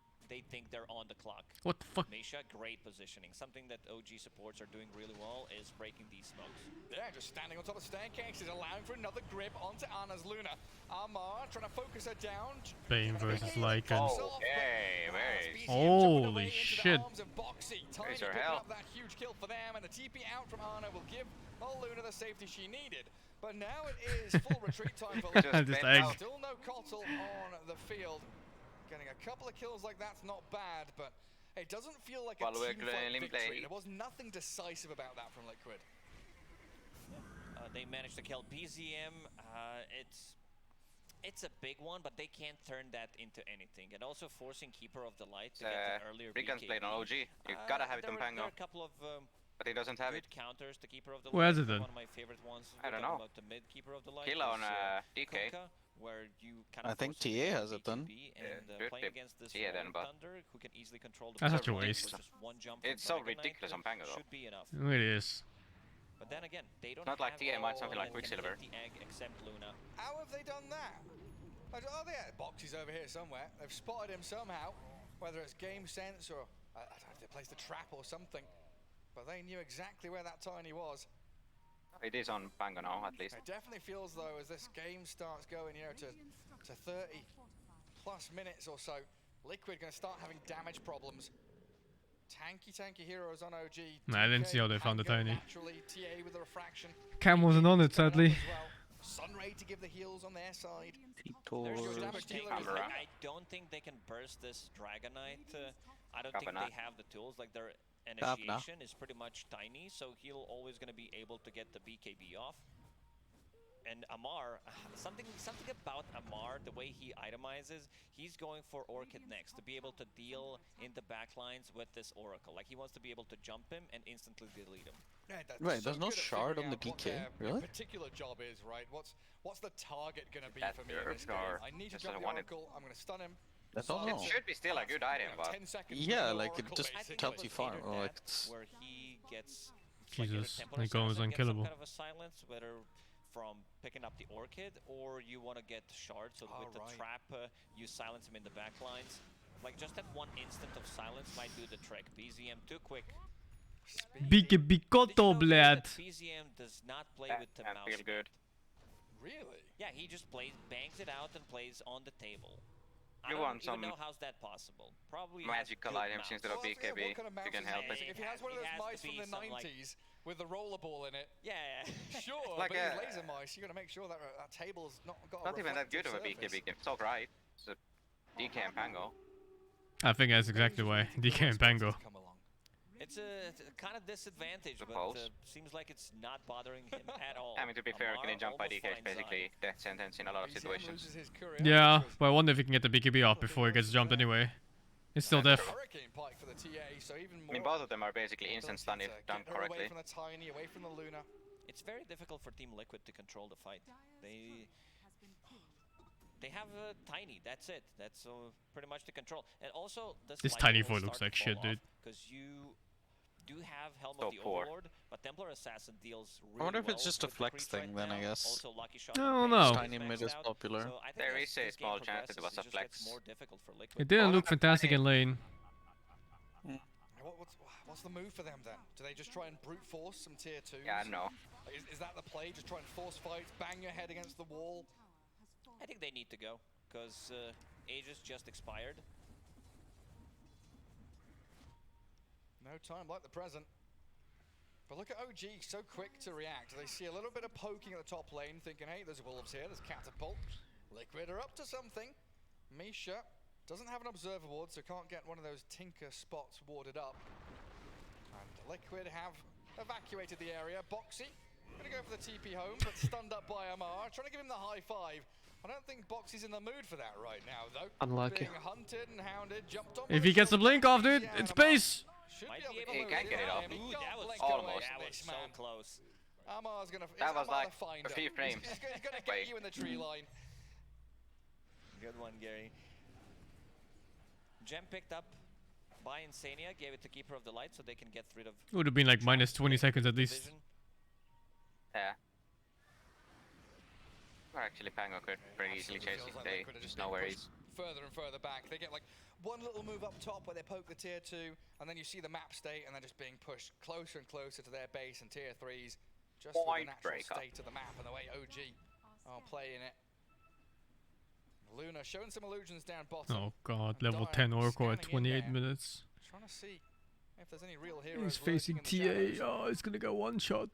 Speaker 8: think they're on the clock.
Speaker 1: What the fuck?
Speaker 8: Misha, great positioning. Something that OG supports are doing really well is breaking these smokes.
Speaker 16: Yeah, just standing on top of staircases, allowing for another grip onto Anna's Luna. Armar trying to focus her down.
Speaker 1: Bane versus Lycan.
Speaker 6: Okay, very.
Speaker 1: Holy shit.
Speaker 16: Tiny picking up that huge kill for them, and the TP out from Anna will give Luna the safety she needed. But now it is full retreat time for Luna. Still no Kotl on the field. Getting a couple of kills like that's not bad, but it doesn't feel like a team-fight victory. There was nothing decisive about that from Liquid.
Speaker 8: They managed to kill BZM. It's a big one, but they can't turn that into anything. And also forcing Keeper of the Light to get an earlier
Speaker 6: Rickens
Speaker 8: BKB.
Speaker 6: played on OG. You gotta have it on Pango.
Speaker 8: There are a couple of
Speaker 6: but he doesn't have
Speaker 8: good
Speaker 6: it.
Speaker 8: counters to Keeper of the
Speaker 1: Where
Speaker 8: Light.
Speaker 1: is it then?
Speaker 8: One of my favorite ones.
Speaker 6: I don't know.
Speaker 8: About the mid Keeper of the Light.
Speaker 6: Killa on DK.
Speaker 8: Kuka, where you kind
Speaker 19: I
Speaker 8: of
Speaker 19: think
Speaker 8: force
Speaker 19: TA has it then.
Speaker 8: and playing against this
Speaker 6: then, but
Speaker 8: Thunder, who can easily control the
Speaker 1: That's such a
Speaker 8: with
Speaker 1: waste.
Speaker 8: just one jump
Speaker 6: It's
Speaker 8: from
Speaker 6: so
Speaker 8: Dragon Knight,
Speaker 6: ridiculous on Pango though.
Speaker 8: should be enough.
Speaker 1: It really is.
Speaker 8: But then again, they don't
Speaker 6: Not like
Speaker 8: have
Speaker 6: TA, might something
Speaker 8: all
Speaker 6: like
Speaker 8: that can
Speaker 6: Quicksilver.
Speaker 8: hit the egg except Luna.
Speaker 16: How have they done that? Oh, yeah, Boxy's over here somewhere. They've spotted him somehow, whether it's game sense or I don't know if they placed a trap or something. But they knew exactly where that Tiny was.
Speaker 6: It is on Pango now, at least.
Speaker 16: It definitely feels though, as this game starts going, you know, to 30 plus minutes or so, Liquid gonna start having damage problems. Tanky heroes on OG.
Speaker 1: Nah, I didn't see how they found the Tiny.
Speaker 16: Naturally, TA with the refraction.
Speaker 1: Cam wasn't on it, sadly.
Speaker 16: Sunray to give the heals on their side.
Speaker 17: There's
Speaker 16: Your
Speaker 17: your
Speaker 16: damage dealer.
Speaker 17: I don't think they can burst this Dragonite. I don't think they have the tools. Like their initiation is pretty much tiny, so he'll always gonna be able to get the BKB off. And Amar, something about Amar, the way he itemizes, he's going for Orchid next to be able to deal in the backlines with this Oracle. Like he wants to be able to jump him and instantly delete him.
Speaker 16: Yeah,
Speaker 19: Right, there's no shard on the PK, really?
Speaker 16: Particular job is right. What's the target gonna be
Speaker 6: That's
Speaker 16: for me in this game? I need to jump the Oracle. I'm gonna stun him.
Speaker 19: That's all.
Speaker 6: It should be still a good item, but
Speaker 16: 10 seconds.
Speaker 19: Yeah, like it just helps you farm. Or like it's...
Speaker 17: Where he gets
Speaker 1: Jesus,
Speaker 17: like
Speaker 1: Nico is unkillable.
Speaker 17: Kind of a silence, whether from picking up the Orchid or you want to get shard, so with the trap you silence him in the back lines. Like just that one instant of silence might do the trick. BZM too quick.
Speaker 1: BKB koto, blad.
Speaker 17: BZM does not play with the mouse.
Speaker 6: Feel good.
Speaker 16: Really?
Speaker 17: Yeah, he just bangs it out and plays on the table.
Speaker 6: You
Speaker 17: I
Speaker 6: want
Speaker 17: don't even
Speaker 6: some
Speaker 17: know how's that possible. Probably
Speaker 6: magical items instead of BKB.
Speaker 16: What kind of mouse
Speaker 6: You can
Speaker 16: is
Speaker 6: help
Speaker 16: he
Speaker 6: it.
Speaker 16: using? If he has one of those mice from the 90s with the rollerball in it,
Speaker 17: yeah.
Speaker 16: Sure,
Speaker 6: Like
Speaker 16: but with laser mice, you got to make sure that that table's not got
Speaker 6: Not
Speaker 16: a
Speaker 6: even that good of a
Speaker 16: reflective
Speaker 6: BKB game. It's alright. It's a DK and Pango.
Speaker 1: I think that's exactly why. DK and Pango.
Speaker 17: It's a kind of disadvantage, but seems like it's not bothering him at all.
Speaker 6: I mean, to be fair, getting jumped by DK is basically death sentence in a lot of situations.
Speaker 1: Yeah, but I wonder if he can get the BKB off before he gets jumped anyway. It's still death.
Speaker 6: I mean, both of them are basically instant stun if done correctly.
Speaker 16: Away from the Tiny, away from the Luna.
Speaker 17: It's very difficult for Team Liquid to control the fight. They have a Tiny, that's it. That's pretty much the control. And also,
Speaker 1: this Tiny four looks like shit, dude.
Speaker 17: Because you do have Helm of the Overlord, but Templar Assassin deals really
Speaker 19: I wonder if
Speaker 17: well
Speaker 19: it's just a flex thing then, I guess.
Speaker 17: Also, Lucky Shot
Speaker 1: I don't know.
Speaker 19: Tiny mid is popular.
Speaker 17: So I think
Speaker 6: There is a small chance it was a
Speaker 17: just
Speaker 6: flex.
Speaker 17: gets more difficult for Liquid.
Speaker 1: It didn't look fantastic in lane.
Speaker 16: What's the move for them then? Do they just try and brute force some tier 2s?
Speaker 6: Yeah, no.
Speaker 16: Is that the play? Just try and force fights, bang your head against the wall?
Speaker 17: I think they need to go, because Aegis just expired.
Speaker 16: No time like the present. But look at OG, so quick to react. They see a little bit of poking at the top lane, thinking, hey, there's wolves here, there's catapult. Liquid are up to something. Misha doesn't have an observer ward, so can't get one of those tinker spots warded up. And Liquid have evacuated the area. Boxy, gonna go for the TP home, but stunned up by Amar. Trying to give him the high five. I don't think Boxy's in the mood for that right now, though.
Speaker 18: Unlucky.
Speaker 16: Being hunted and hounded, jumped on.
Speaker 1: If he gets the blink off, dude, it's space.
Speaker 6: He can get it off.
Speaker 17: Ooh, that was
Speaker 6: Almost.
Speaker 17: That was so close.
Speaker 16: Amar's gonna.
Speaker 6: That was like
Speaker 16: find
Speaker 6: a few frames.
Speaker 16: He's gonna get you in the tree line.
Speaker 17: Good one, Gary. Gem picked up by Insania, gave it to Keeper of the Light so they can get rid of.
Speaker 1: It would have been like minus 20 seconds at least.
Speaker 6: Yeah. Or actually, Pango could pretty easily chase it. They just know where he's.
Speaker 16: Further and further back. They get like one little move up top where they poke the tier 2, and then you see the map state, and they're just being pushed closer and closer to their base and tier 3s, just for the natural state of the map and the way OG are playing it. Luna showing some illusions down bottom.
Speaker 1: Oh god, level 10 Oracle at 28 minutes.
Speaker 16: Trying to see if there's any real heroes.
Speaker 1: He's facing TA. Oh, it's gonna go one shot.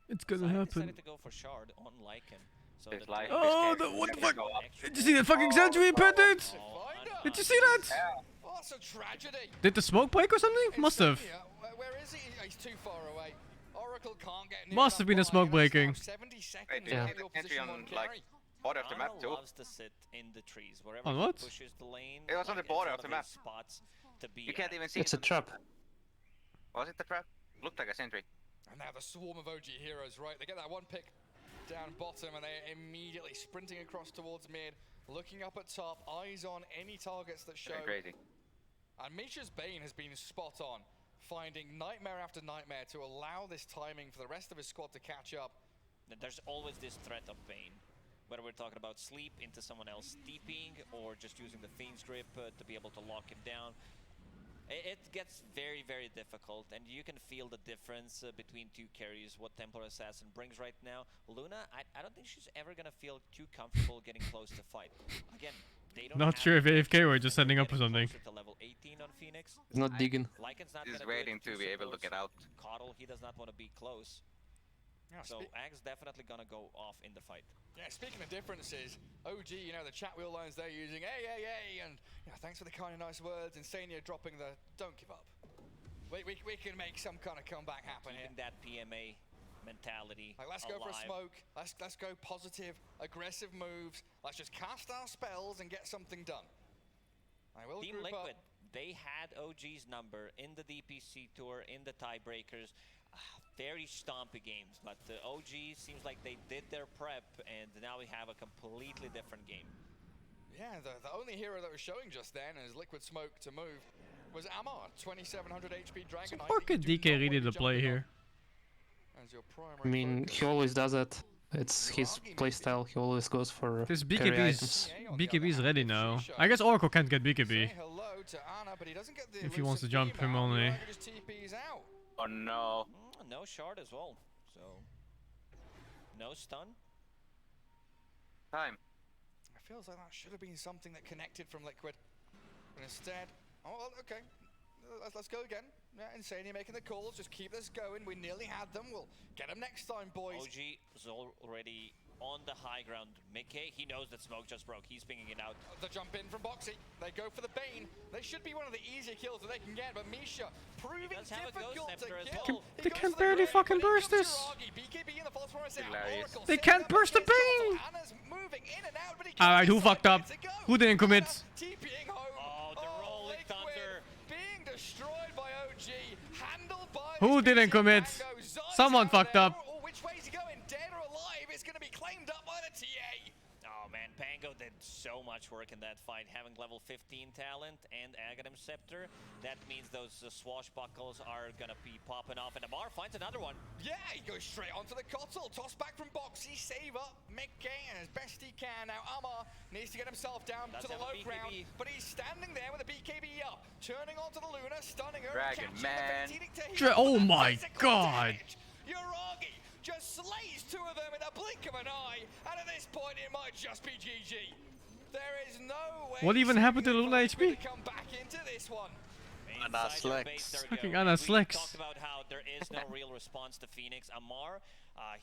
Speaker 1: It's gonna happen.
Speaker 17: Decided to go for Shard on Lycan. So
Speaker 1: oh, what the fuck? Did you see that fucking Sentry put it? Did you see that?
Speaker 16: Oh, that's a tragedy.
Speaker 1: Did the smoke break or something? Must have.
Speaker 16: Where is he? He's too far away. Oracle can't get near.
Speaker 1: Must have been a smoke breaking.
Speaker 16: 70 seconds.
Speaker 6: Yeah. Entry on like border of the map too.
Speaker 17: Loves to sit in the trees wherever
Speaker 1: on what?
Speaker 17: he pushes the lane.
Speaker 6: It was on the border of the map.
Speaker 17: Spots to be
Speaker 6: you can't even see.
Speaker 18: It's a trap.
Speaker 6: Was it the trap? Looked like a sentry.
Speaker 16: And now the swarm of OG heroes, right? They get that one pick down bottom, and they're immediately sprinting across towards mid, looking up at top, eyes on any targets that show.
Speaker 6: Crazy.
Speaker 16: And Misha's Bane has been spot on, finding nightmare after nightmare to allow this timing for the rest of his squad to catch up.
Speaker 17: There's always this threat of Bane, whether we're talking about sleep into someone else steeping, or just using the Fiend's Grip to be able to lock him down. It gets very, very difficult, and you can feel the difference between two carries, what Templar Assassin brings right now. Luna, I don't think she's ever going to feel too comfortable getting close to fight. Again, they don't
Speaker 1: Not sure if AFK or just setting up for something.
Speaker 17: To level 18 on Phoenix.
Speaker 18: He's not digging.
Speaker 17: Lycan's not
Speaker 6: He's waiting to be able to get out.
Speaker 17: Coddle, he does not want to be close.
Speaker 8: So Ag's definitely gonna go off in the fight.
Speaker 16: Yeah, speaking of differences, OG, you know, the chat wheel lines they're using, hey, and thanks for the kind of nice words. Insania dropping the don't give up. We can make some kind of comeback happen here.
Speaker 8: Keeping that PMA mentality
Speaker 16: Like, let's
Speaker 8: alive.
Speaker 16: go for a smoke. Let's go positive, aggressive moves. Let's just cast our spells and get something done. I will
Speaker 8: Team
Speaker 16: group
Speaker 8: Liquid,
Speaker 16: up.
Speaker 8: they had OG's number in the DPC tour, in the tiebreakers. Very stompy games, but OG seems like they did their prep, and now we have a completely different game.
Speaker 16: Yeah, the only hero that was showing just then as Liquid Smoke to move was Amar, 2700 HP Dragon Knight.
Speaker 1: How could DK really the play here?
Speaker 16: As your primary
Speaker 18: I mean, he always does it. It's his playstyle. He always goes for
Speaker 1: This
Speaker 18: carry items.
Speaker 1: BKB's ready now. I guess Oracle can't get BKB.
Speaker 16: hello to Anna, but he doesn't get the
Speaker 1: If he wants to
Speaker 16: elusive
Speaker 1: jump him
Speaker 16: beam out.
Speaker 1: only.
Speaker 16: Riyadh just TPs out.
Speaker 19: Oh no.
Speaker 8: No shard as well, so no stun.
Speaker 6: Time.
Speaker 16: It feels like that should have been something that connected from Liquid. But instead, oh, well, okay. Let's go again. Yeah, Insania making the calls. Just keep this going. We nearly had them. We'll get them next time, boys.
Speaker 8: OG is already on the high ground. Mickey, he knows that smoke just broke. He's pinging it out.
Speaker 16: The jump in from Boxy. They go for the Bane. They should be one of the easier kills that they can get, but Misha proving
Speaker 8: does have a Ghost
Speaker 16: difficult to
Speaker 8: Scepter as
Speaker 16: kill.
Speaker 8: well.
Speaker 1: They can barely fucking burst this. They can't burst the Bane! Alright, who fucked up? Who didn't commit?
Speaker 8: Oh, the rolling thunder.
Speaker 16: Being destroyed by OG. Handled by
Speaker 1: Who didn't commit? Someone fucked up.
Speaker 16: which way is he going? Dead or alive? It's going to be claimed up by the TA.
Speaker 8: Oh man, Pango did so much work in that fight, having level 15 talent and Aghanim Scepter. That means those swashbuckles are gonna be popping off, and Amar finds another one.
Speaker 16: Yeah, he goes straight onto the Kotl. Toss back from Boxy, save up Mickey as best he can. Now Amar needs to get himself down to the low ground, but he's standing there with a BKB up, turning onto the Luna, stunning her.
Speaker 6: Dragon Man.
Speaker 1: Oh my god.
Speaker 16: Yuragi just slays two of them in a blink of an eye, and at this point it might just be GG. There is no way.
Speaker 1: What even happened to Luna HP?
Speaker 16: to come back into this one.
Speaker 19: Anna Slex.
Speaker 1: Fucking Anna Slex.
Speaker 8: Talked about how there is no real response to Phoenix. Amar,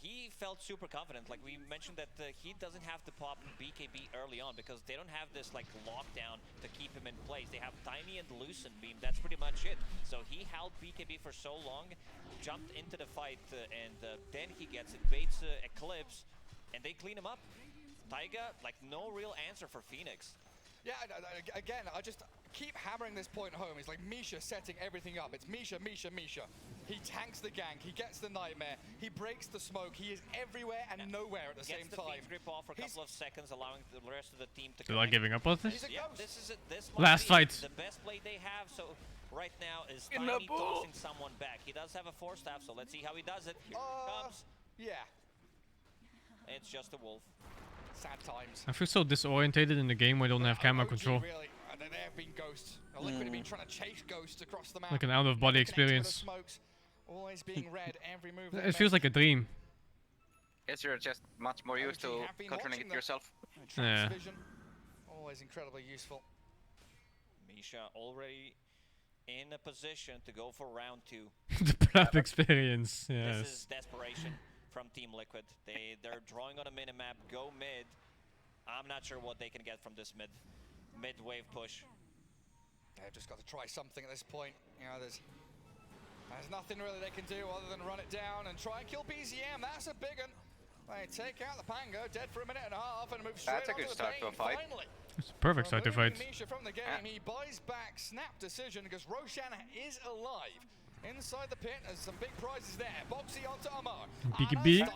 Speaker 8: he felt super confident. Like we mentioned that he doesn't have to pop BKB early on because they don't have this like lockdown to keep him in place. They have Tiny and Loosen Beam. That's pretty much it. So he held BKB for so long, jumped into the fight, and then he gets it, baits Eclipse, and they clean him up. Taiga, like no real answer for Phoenix.
Speaker 16: Yeah, again, I just keep hammering this point home. It's like Misha setting everything up. It's Misha. He tanks the gank. He gets the nightmare. He breaks the smoke. He is everywhere and nowhere at the same
Speaker 8: Gets the
Speaker 16: time.
Speaker 8: Fiend grip off for a couple of seconds, allowing the rest of the team to.
Speaker 1: They're not giving up on this?
Speaker 8: Yeah, this might
Speaker 1: Last
Speaker 8: be
Speaker 1: fight.
Speaker 8: The best play they have. So right now is Tiny tossing someone back. He does have a 4-staff, so let's see how he does it. Here it comes.
Speaker 16: Yeah.
Speaker 8: It's just a wolf.
Speaker 16: Sad times.
Speaker 1: I feel so disorientated in the game where I don't have camera control.
Speaker 16: Really, there have been ghosts. Liquid have been trying to chase ghosts across the map.
Speaker 1: Like an out-of-body experience.
Speaker 16: Smokes, always being read, every move.
Speaker 1: It feels like a dream.
Speaker 6: Guess you're just much more used to controlling it yourself.
Speaker 1: Yeah.
Speaker 16: Vision, always incredibly useful.
Speaker 8: Misha already in a position to go for round 2.
Speaker 1: The prep experience, yes.
Speaker 8: This is desperation from Team Liquid. They're drawing on a minimap, go mid. I'm not sure what they can get from this mid wave push.
Speaker 16: They've just got to try something at this point. You know, there's nothing really they can do other than run it down and try and kill BZM. That's a big one. They take out the Pango, dead for a minute and a half, and move straight
Speaker 6: That's a good start to a fight.
Speaker 16: Finally.
Speaker 1: It's a perfect start to fight.
Speaker 16: Misha from the game, he buys back snap decision because Roshan is alive. Inside the pit, there's some big prizes there. Boxy onto Amar.
Speaker 1: BKB.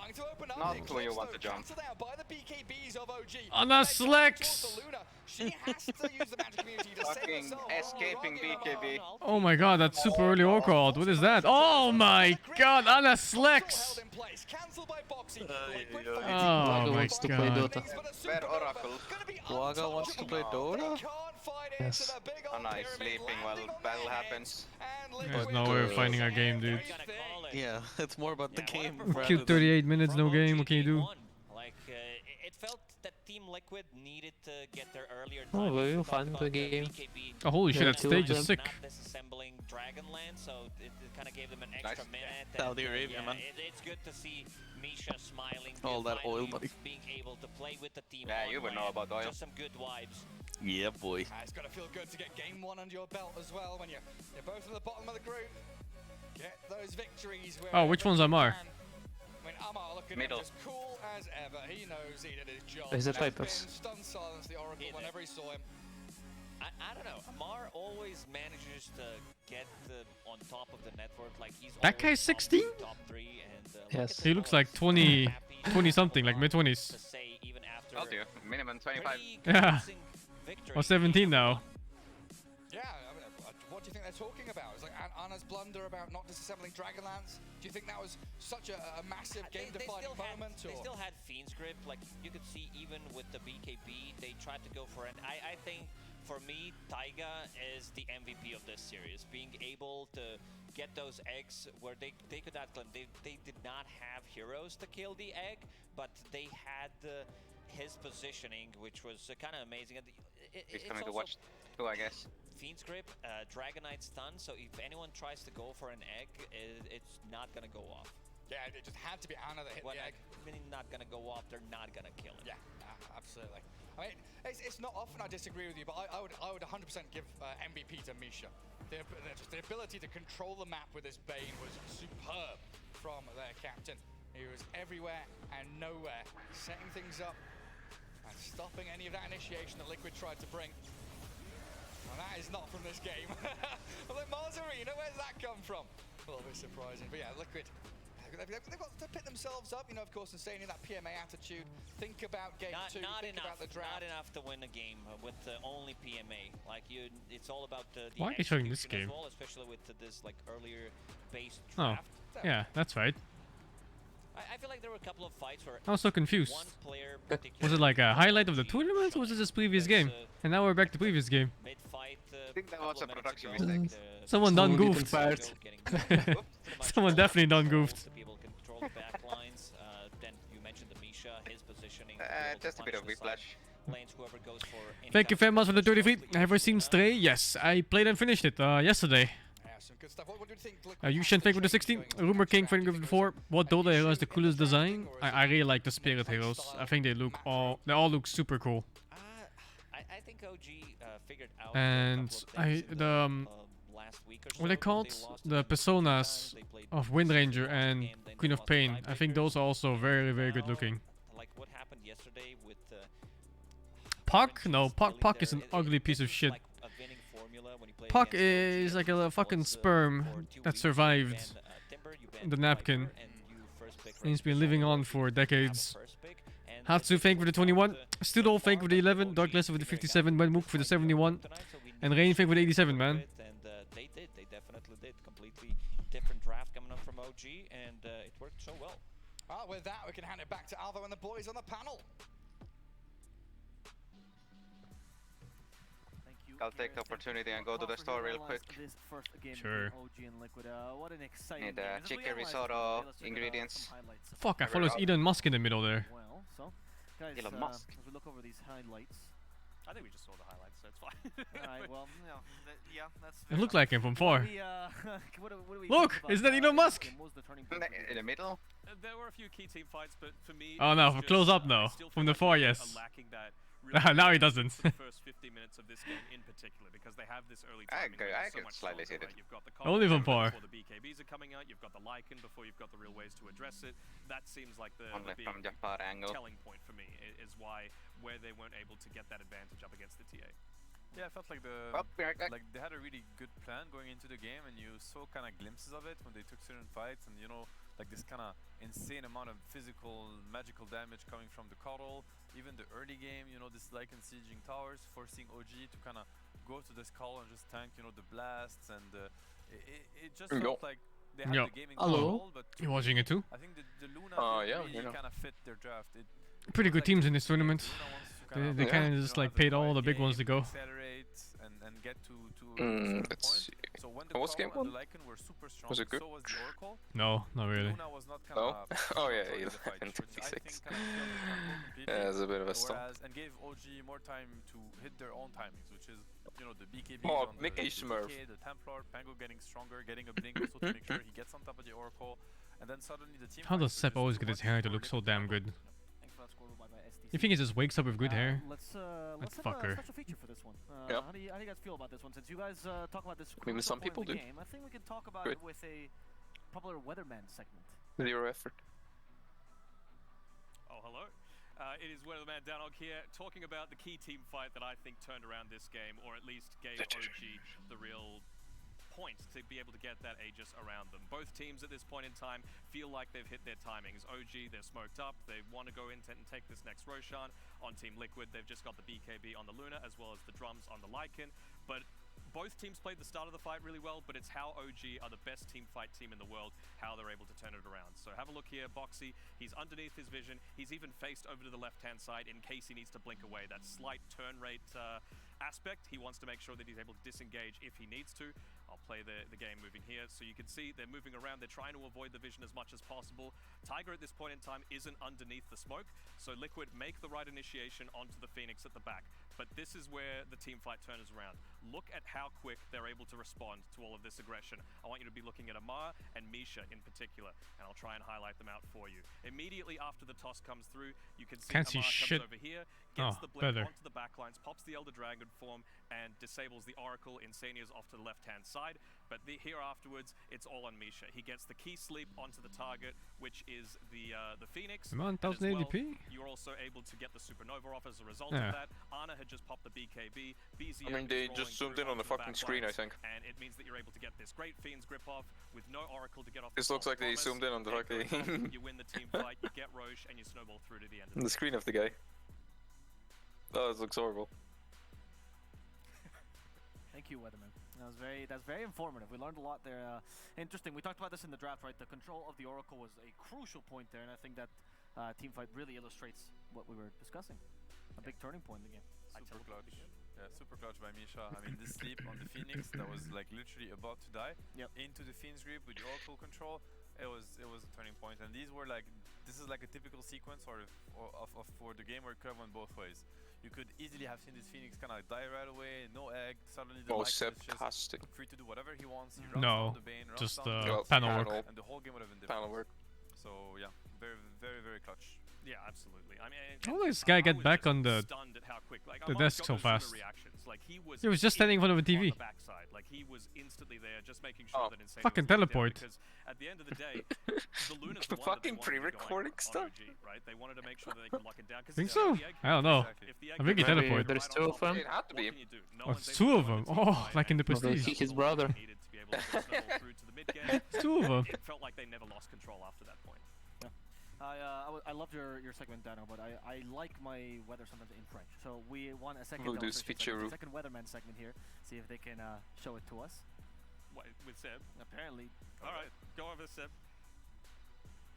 Speaker 6: Not where you want to jump.
Speaker 16: By the BKBs of OG.
Speaker 1: Anna Slex.
Speaker 16: She has to use the magic community to save
Speaker 6: Fucking
Speaker 16: herself.
Speaker 6: escaping BKB.
Speaker 1: Oh my god, that's super early Orchard. What is that? Oh my god, Anna Slex. Oh my
Speaker 18: wants to play
Speaker 1: god.
Speaker 18: Dota.
Speaker 6: Where Oracle?
Speaker 19: Waga wants to play Dota?
Speaker 18: Yes.
Speaker 6: Anna is sleeping while battle happens.
Speaker 1: There's no way we're finding our game, dude.
Speaker 19: Yeah, it's more about the game.
Speaker 1: We
Speaker 19: rather
Speaker 1: killed
Speaker 19: than-
Speaker 1: 38 minutes, no game. What can you do?
Speaker 8: Like, it felt that Team Liquid needed to get their earlier
Speaker 18: Oh,
Speaker 8: time.
Speaker 18: well, you'll find the game.
Speaker 1: Oh, holy shit,
Speaker 18: Yeah,
Speaker 1: that
Speaker 18: two
Speaker 1: stage
Speaker 18: of
Speaker 1: is
Speaker 18: them.
Speaker 1: sick.
Speaker 8: Not disassembling,
Speaker 17: Dragonland, so it kind of gave them an extra minute.
Speaker 19: Saudi Arabia, man.
Speaker 17: It's good to see Misha smiling.
Speaker 19: All that oil money.
Speaker 17: Being able to play with the team.
Speaker 6: Yeah, you would know about oil.
Speaker 17: Just some good vibes.
Speaker 19: Yeah, boy.
Speaker 16: It's got to feel good to get game 1 under your belt as well when you're both at the bottom of the group. Get those victories.
Speaker 1: Oh, which one's Amar?
Speaker 16: I mean, Amar looking
Speaker 6: Middle.
Speaker 16: as cool as ever. He knows he did his job.
Speaker 18: Is it
Speaker 16: And
Speaker 18: right
Speaker 16: has
Speaker 18: pass?
Speaker 16: been stunned silence the Oracle whenever he saw him.
Speaker 17: I don't know. Amar always manages to get on top of the network. Like he's
Speaker 1: That guy's 16?
Speaker 17: top 3 and
Speaker 18: Yes.
Speaker 1: He looks like 20 something, like mid-20s.
Speaker 17: to say even after
Speaker 6: Told you, minimum 25.
Speaker 1: Yeah.
Speaker 17: victory.
Speaker 1: Or 17 now.
Speaker 16: Yeah, I mean, what do you think they're talking about? It's like Anna's blunder about not disassembling Dragonlance. Do you think that was such a massive game-defining moment?
Speaker 17: They still had Fiend's Grip. Like you could see, even with the BKB, they tried to go for it. I think for me, Taiga is the MVP of this series. Being able to get those eggs where they could not claim. They did not have heroes to kill the egg, but they had his positioning, which was kind of amazing.
Speaker 6: He's coming to watch too, I guess.
Speaker 17: Fiend's Grip, Dragonite stun, so if anyone tries to go for an egg, it's not gonna go off.
Speaker 16: Yeah, it just had to be Anna that hit the egg.
Speaker 17: Not gonna go off, they're not gonna kill it.
Speaker 16: Yeah, absolutely. I mean, it's not often I disagree with you, but I would 100% give MVP to Misha. Just the ability to control the map with his Bane was superb from their captain. He was everywhere and nowhere, setting things up and stopping any of that initiation that Liquid tried to bring. And that is not from this game. Well, then Marzarina, where's that come from? A little bit surprising, but yeah, Liquid. They've got to pick themselves up, you know, of course, and staying in that PMA attitude. Think about game 2, think about the draft.
Speaker 17: Not enough to win a game with only PMA. Like it's all about the
Speaker 1: Why are you showing this
Speaker 17: execution
Speaker 1: game?
Speaker 17: as well, especially with this like earlier based
Speaker 1: Oh,
Speaker 17: draft.
Speaker 1: yeah, that's right.
Speaker 17: I feel like there were a couple of fights where
Speaker 1: I was so confused.
Speaker 17: one player
Speaker 1: Was it like a highlight of the tournament, or was it just previous game? And now we're back to previous game.
Speaker 17: mid-fight.
Speaker 6: I think that was a production mistake.
Speaker 1: Someone done goofed.
Speaker 17: Getting
Speaker 1: Someone definitely done goofed.
Speaker 17: to be able to control the back lines. Then you mentioned the Misha, his positioning.
Speaker 6: Just a bit of whiplash.
Speaker 17: Lanes, whoever goes for any
Speaker 1: Thank you
Speaker 17: kind
Speaker 1: very
Speaker 17: of
Speaker 1: much for the 33.
Speaker 17: control.
Speaker 1: Have you seen Stray? Yes, I played and finished it yesterday.
Speaker 16: Yeah, some good stuff. What do you think? Liquid
Speaker 1: You
Speaker 16: has
Speaker 1: should
Speaker 16: to
Speaker 1: thank for the
Speaker 16: change
Speaker 1: 16.
Speaker 16: going into
Speaker 1: Rumor
Speaker 16: the
Speaker 1: King
Speaker 16: draft?
Speaker 1: for
Speaker 16: Do you think
Speaker 1: before. What Dota hero has the coolest design?
Speaker 16: or is
Speaker 1: I really like the Spirit heroes. I think they all look super cool.
Speaker 17: I think OG figured out
Speaker 1: And
Speaker 17: last week or so.
Speaker 1: what are they called? The personas of Windranger and Queen of Pain. I think those are also very, very good looking.
Speaker 17: Like what happened yesterday with
Speaker 1: Puck? No, Puck is an ugly piece of shit. Puck is like a fucking sperm that survived the napkin. And he's been living on for decades. Hatsu, thank you for the 21. Studo, thank you for the 11. Dark Lesser for the 57. Wenmook for the 71. And Rain, thank you for the 87, man.
Speaker 17: They definitely did. Completely different draft coming up from OG, and it worked so well.
Speaker 16: Well, with that, we can hand it back to Alvo and the boys on the panel.
Speaker 6: I'll take the opportunity and go to the store real quick.
Speaker 1: Sure.
Speaker 14: What an exciting
Speaker 6: Need chicken risotto ingredients.
Speaker 1: Fuck, I follow Elon Musk in the middle there.
Speaker 14: Well, so, guys,
Speaker 6: Elon Musk.
Speaker 14: as we look over these highlights.
Speaker 15: I think we just saw the highlights, so it's fine.
Speaker 14: Alright, well, yeah, that's
Speaker 1: It looked like him from far.
Speaker 14: what do we
Speaker 1: Look,
Speaker 14: think about,
Speaker 1: is that Elon Musk?
Speaker 14: what was the turning point for you?
Speaker 6: In the middle?
Speaker 15: There were a few key team fights, but for me,
Speaker 1: Oh no,
Speaker 15: it's
Speaker 1: from
Speaker 15: just,
Speaker 1: close up
Speaker 15: I
Speaker 1: no.
Speaker 15: still
Speaker 1: From
Speaker 15: feel
Speaker 1: the
Speaker 15: like
Speaker 1: far,
Speaker 15: they are
Speaker 1: yes.
Speaker 15: lacking that
Speaker 1: Now he doesn't.
Speaker 15: the first 50 minutes of this game in particular, because they have this early timing where
Speaker 6: I
Speaker 15: it's so
Speaker 6: could
Speaker 15: much
Speaker 6: slightly see
Speaker 15: stronger,
Speaker 6: it.
Speaker 15: right? You've got the
Speaker 1: Only from
Speaker 15: combo
Speaker 1: far.
Speaker 15: before the BKBs are coming out, you've got the Lycan before you've got the real ways to address it. That seems like the
Speaker 6: Only
Speaker 15: big
Speaker 6: from Jafar angle.
Speaker 15: telling point for me, is why where they weren't able to get that advantage up against the TA.
Speaker 13: Yeah, I felt like like they had a really good plan going into the game, and you saw kind of glimpses of it when they took certain fights, and you know, like this kind of insane amount of physical, magical damage coming from the Coddle. Even the early game, you know, this Lycan sieging towers, forcing OG to kind of go to this call and just tank, you know, the blasts, and it just felt like they had the gaming control, but
Speaker 1: You watching it too?
Speaker 13: I think the Luna really kind of fit their draft.
Speaker 1: Pretty good teams in this tournament. They kind of just like paid all the big ones to go.
Speaker 13: Accelerate and get to a certain point. So So when the
Speaker 7: What was
Speaker 13: Crow
Speaker 7: game
Speaker 13: and
Speaker 7: one?
Speaker 13: the Lycan were super strong,
Speaker 7: Was it good?
Speaker 13: so was the Oracle.
Speaker 1: No, not really.
Speaker 13: Luna was not kind
Speaker 7: No?
Speaker 13: of
Speaker 7: Oh yeah,
Speaker 13: joining
Speaker 7: yeah,
Speaker 13: the fight,
Speaker 7: in
Speaker 13: which I
Speaker 7: 26.
Speaker 13: think kind of killed the tempo completely.
Speaker 7: Yeah, it's a bit of a stomp.
Speaker 13: Whereas, and gave OG more time to hit their own timings, which is, you know, the BKB
Speaker 7: Oh,
Speaker 13: on the
Speaker 7: Mickey Smurf.
Speaker 13: DK, the Templar, Pango getting stronger, getting a blink also to make sure he gets on top of the Oracle, and then suddenly the team.
Speaker 1: How does Sepp always get his hair to look so damn good? You think he just wakes up with good hair?
Speaker 14: Let's
Speaker 1: That
Speaker 14: have
Speaker 1: fucker.
Speaker 14: a special feature for this one.
Speaker 7: Yep.
Speaker 14: How do you guys feel about this one? Since you guys talk about this
Speaker 7: I mean,
Speaker 14: crucial
Speaker 7: some
Speaker 14: point
Speaker 7: people
Speaker 14: in the
Speaker 7: do.
Speaker 14: game, I think we can talk about
Speaker 7: Good.
Speaker 14: it with a popular Weatherman segment.
Speaker 7: Zero effort.
Speaker 15: Oh, hello. It is Weatherman Danog here, talking about the key team fight that I think turned around this game, or at least gave OG the real points to be able to get that Aegis around them. Both teams at this point in time feel like they've hit their timings. OG, they're smoked up. They want to go in and take this next Roshan. On Team Liquid, they've just got the BKB on the Luna, as well as the drums on the Lycan. But both teams played the start of the fight really well, but it's how OG are the best team fight team in the world, how they're able to turn it around. So have a look here, Boxy, he's underneath his vision. He's even faced over to the left-hand side in case he needs to blink away. That slight turn rate aspect, he wants to make sure that he's able to disengage if he needs to. I'll play the game moving here. So you can see they're moving around. They're trying to avoid the vision as much as possible. Tiger at this point in time isn't underneath the smoke. So Liquid make the right initiation onto the Phoenix at the back. But this is where the team fight turns around. Look at how quick they're able to respond to all of this aggression. I want you to be looking at Amar and Misha in particular, and I'll try and highlight them out for you. Immediately after the toss comes through, you can see
Speaker 1: Can't see
Speaker 15: Amar
Speaker 1: shit.
Speaker 15: comes over here, gets
Speaker 1: Oh,
Speaker 15: the blink
Speaker 1: better.
Speaker 15: onto the backlines, pops the Elder Dragon form, and disables the Oracle. Insania's off to the left-hand side, but here afterwards, it's all on Misha. He gets the key sleep onto the target, which is the Phoenix.
Speaker 1: Am I on
Speaker 15: and as
Speaker 1: 1080p?
Speaker 15: well, you're also able to get the Supernova off as a result
Speaker 1: Yeah.
Speaker 15: of that. Ana had just popped the BKB. BZM
Speaker 7: I mean,
Speaker 15: is
Speaker 7: they
Speaker 15: rolling
Speaker 7: just zoomed
Speaker 15: through
Speaker 7: in on the
Speaker 15: onto
Speaker 7: fucking screen, I
Speaker 15: backlines,
Speaker 7: think.
Speaker 15: and it means that you're able to get this great Fiend's grip off with no Oracle to get off.
Speaker 7: This
Speaker 15: the
Speaker 7: looks
Speaker 15: false
Speaker 7: like they
Speaker 15: promise.
Speaker 7: zoomed in on the
Speaker 15: It goes
Speaker 7: fucking
Speaker 15: off, you win the team fight, you get Roche, and you snowball through to the end of
Speaker 7: the screen of the guy. Oh, this looks horrible.
Speaker 14: Thank you, Weatherman. That's very informative. We learned a lot there. Interesting. We talked about this in the draft, right? The control of the Oracle was a crucial point there, and I think that team fight really illustrates what we were discussing. A big turning point in the game.
Speaker 13: Super clutch. Yeah, super clutch by Misha. I mean, this sleep on the Phoenix that was like literally about to die into the Fiend's grip with the Oracle control. It was a turning point, and these were like, this is like a typical sequence for the game where it could have went both ways. You could easily have seen this Phoenix kind of die right away, no egg. Suddenly the Lycan is
Speaker 7: Septastic.
Speaker 13: just free to do whatever he wants. He runs
Speaker 1: No,
Speaker 13: down the Bane, runs
Speaker 1: just
Speaker 13: down the
Speaker 1: panel
Speaker 13: Drake,
Speaker 1: work.
Speaker 13: and the whole game would have been different.
Speaker 7: Panel work.
Speaker 13: So yeah, very clutch.
Speaker 15: Yeah, absolutely. I mean,
Speaker 1: How did this guy get back on the
Speaker 15: stunned at how quick, like,
Speaker 1: the
Speaker 15: Amar's
Speaker 1: desk
Speaker 15: got
Speaker 1: so
Speaker 15: no sooner
Speaker 1: fast?
Speaker 15: reactions. Like, he was
Speaker 1: just standing in front of a
Speaker 15: on
Speaker 1: TV.
Speaker 15: the backside. Like, he was instantly there, just making sure that Insane
Speaker 1: Fucking
Speaker 15: was locked down,
Speaker 1: teleport.
Speaker 15: because at the end of the day, the Luna's the one that they
Speaker 7: Fucking
Speaker 15: wanted to be going
Speaker 7: pre-recording
Speaker 15: on
Speaker 7: stuff.
Speaker 15: OG, right? They wanted to make sure that they could lock it down.
Speaker 1: Think so? I don't know. I think he teleported.
Speaker 18: There's two of them.
Speaker 7: It had to be.
Speaker 1: Oh, it's two of them. Oh, like in the Prestige.
Speaker 18: His brother.
Speaker 1: Two of them.
Speaker 15: It felt like they never lost control after that point.
Speaker 14: I loved your segment, Dano, but I like my weather sometimes in French. So we want a second
Speaker 7: We'll do
Speaker 14: demonstration segment,
Speaker 7: switcheroo.
Speaker 14: second Weatherman segment here. See if they can show it to us.
Speaker 15: What, with Seb?
Speaker 14: Apparently.
Speaker 15: All right, go over, Seb.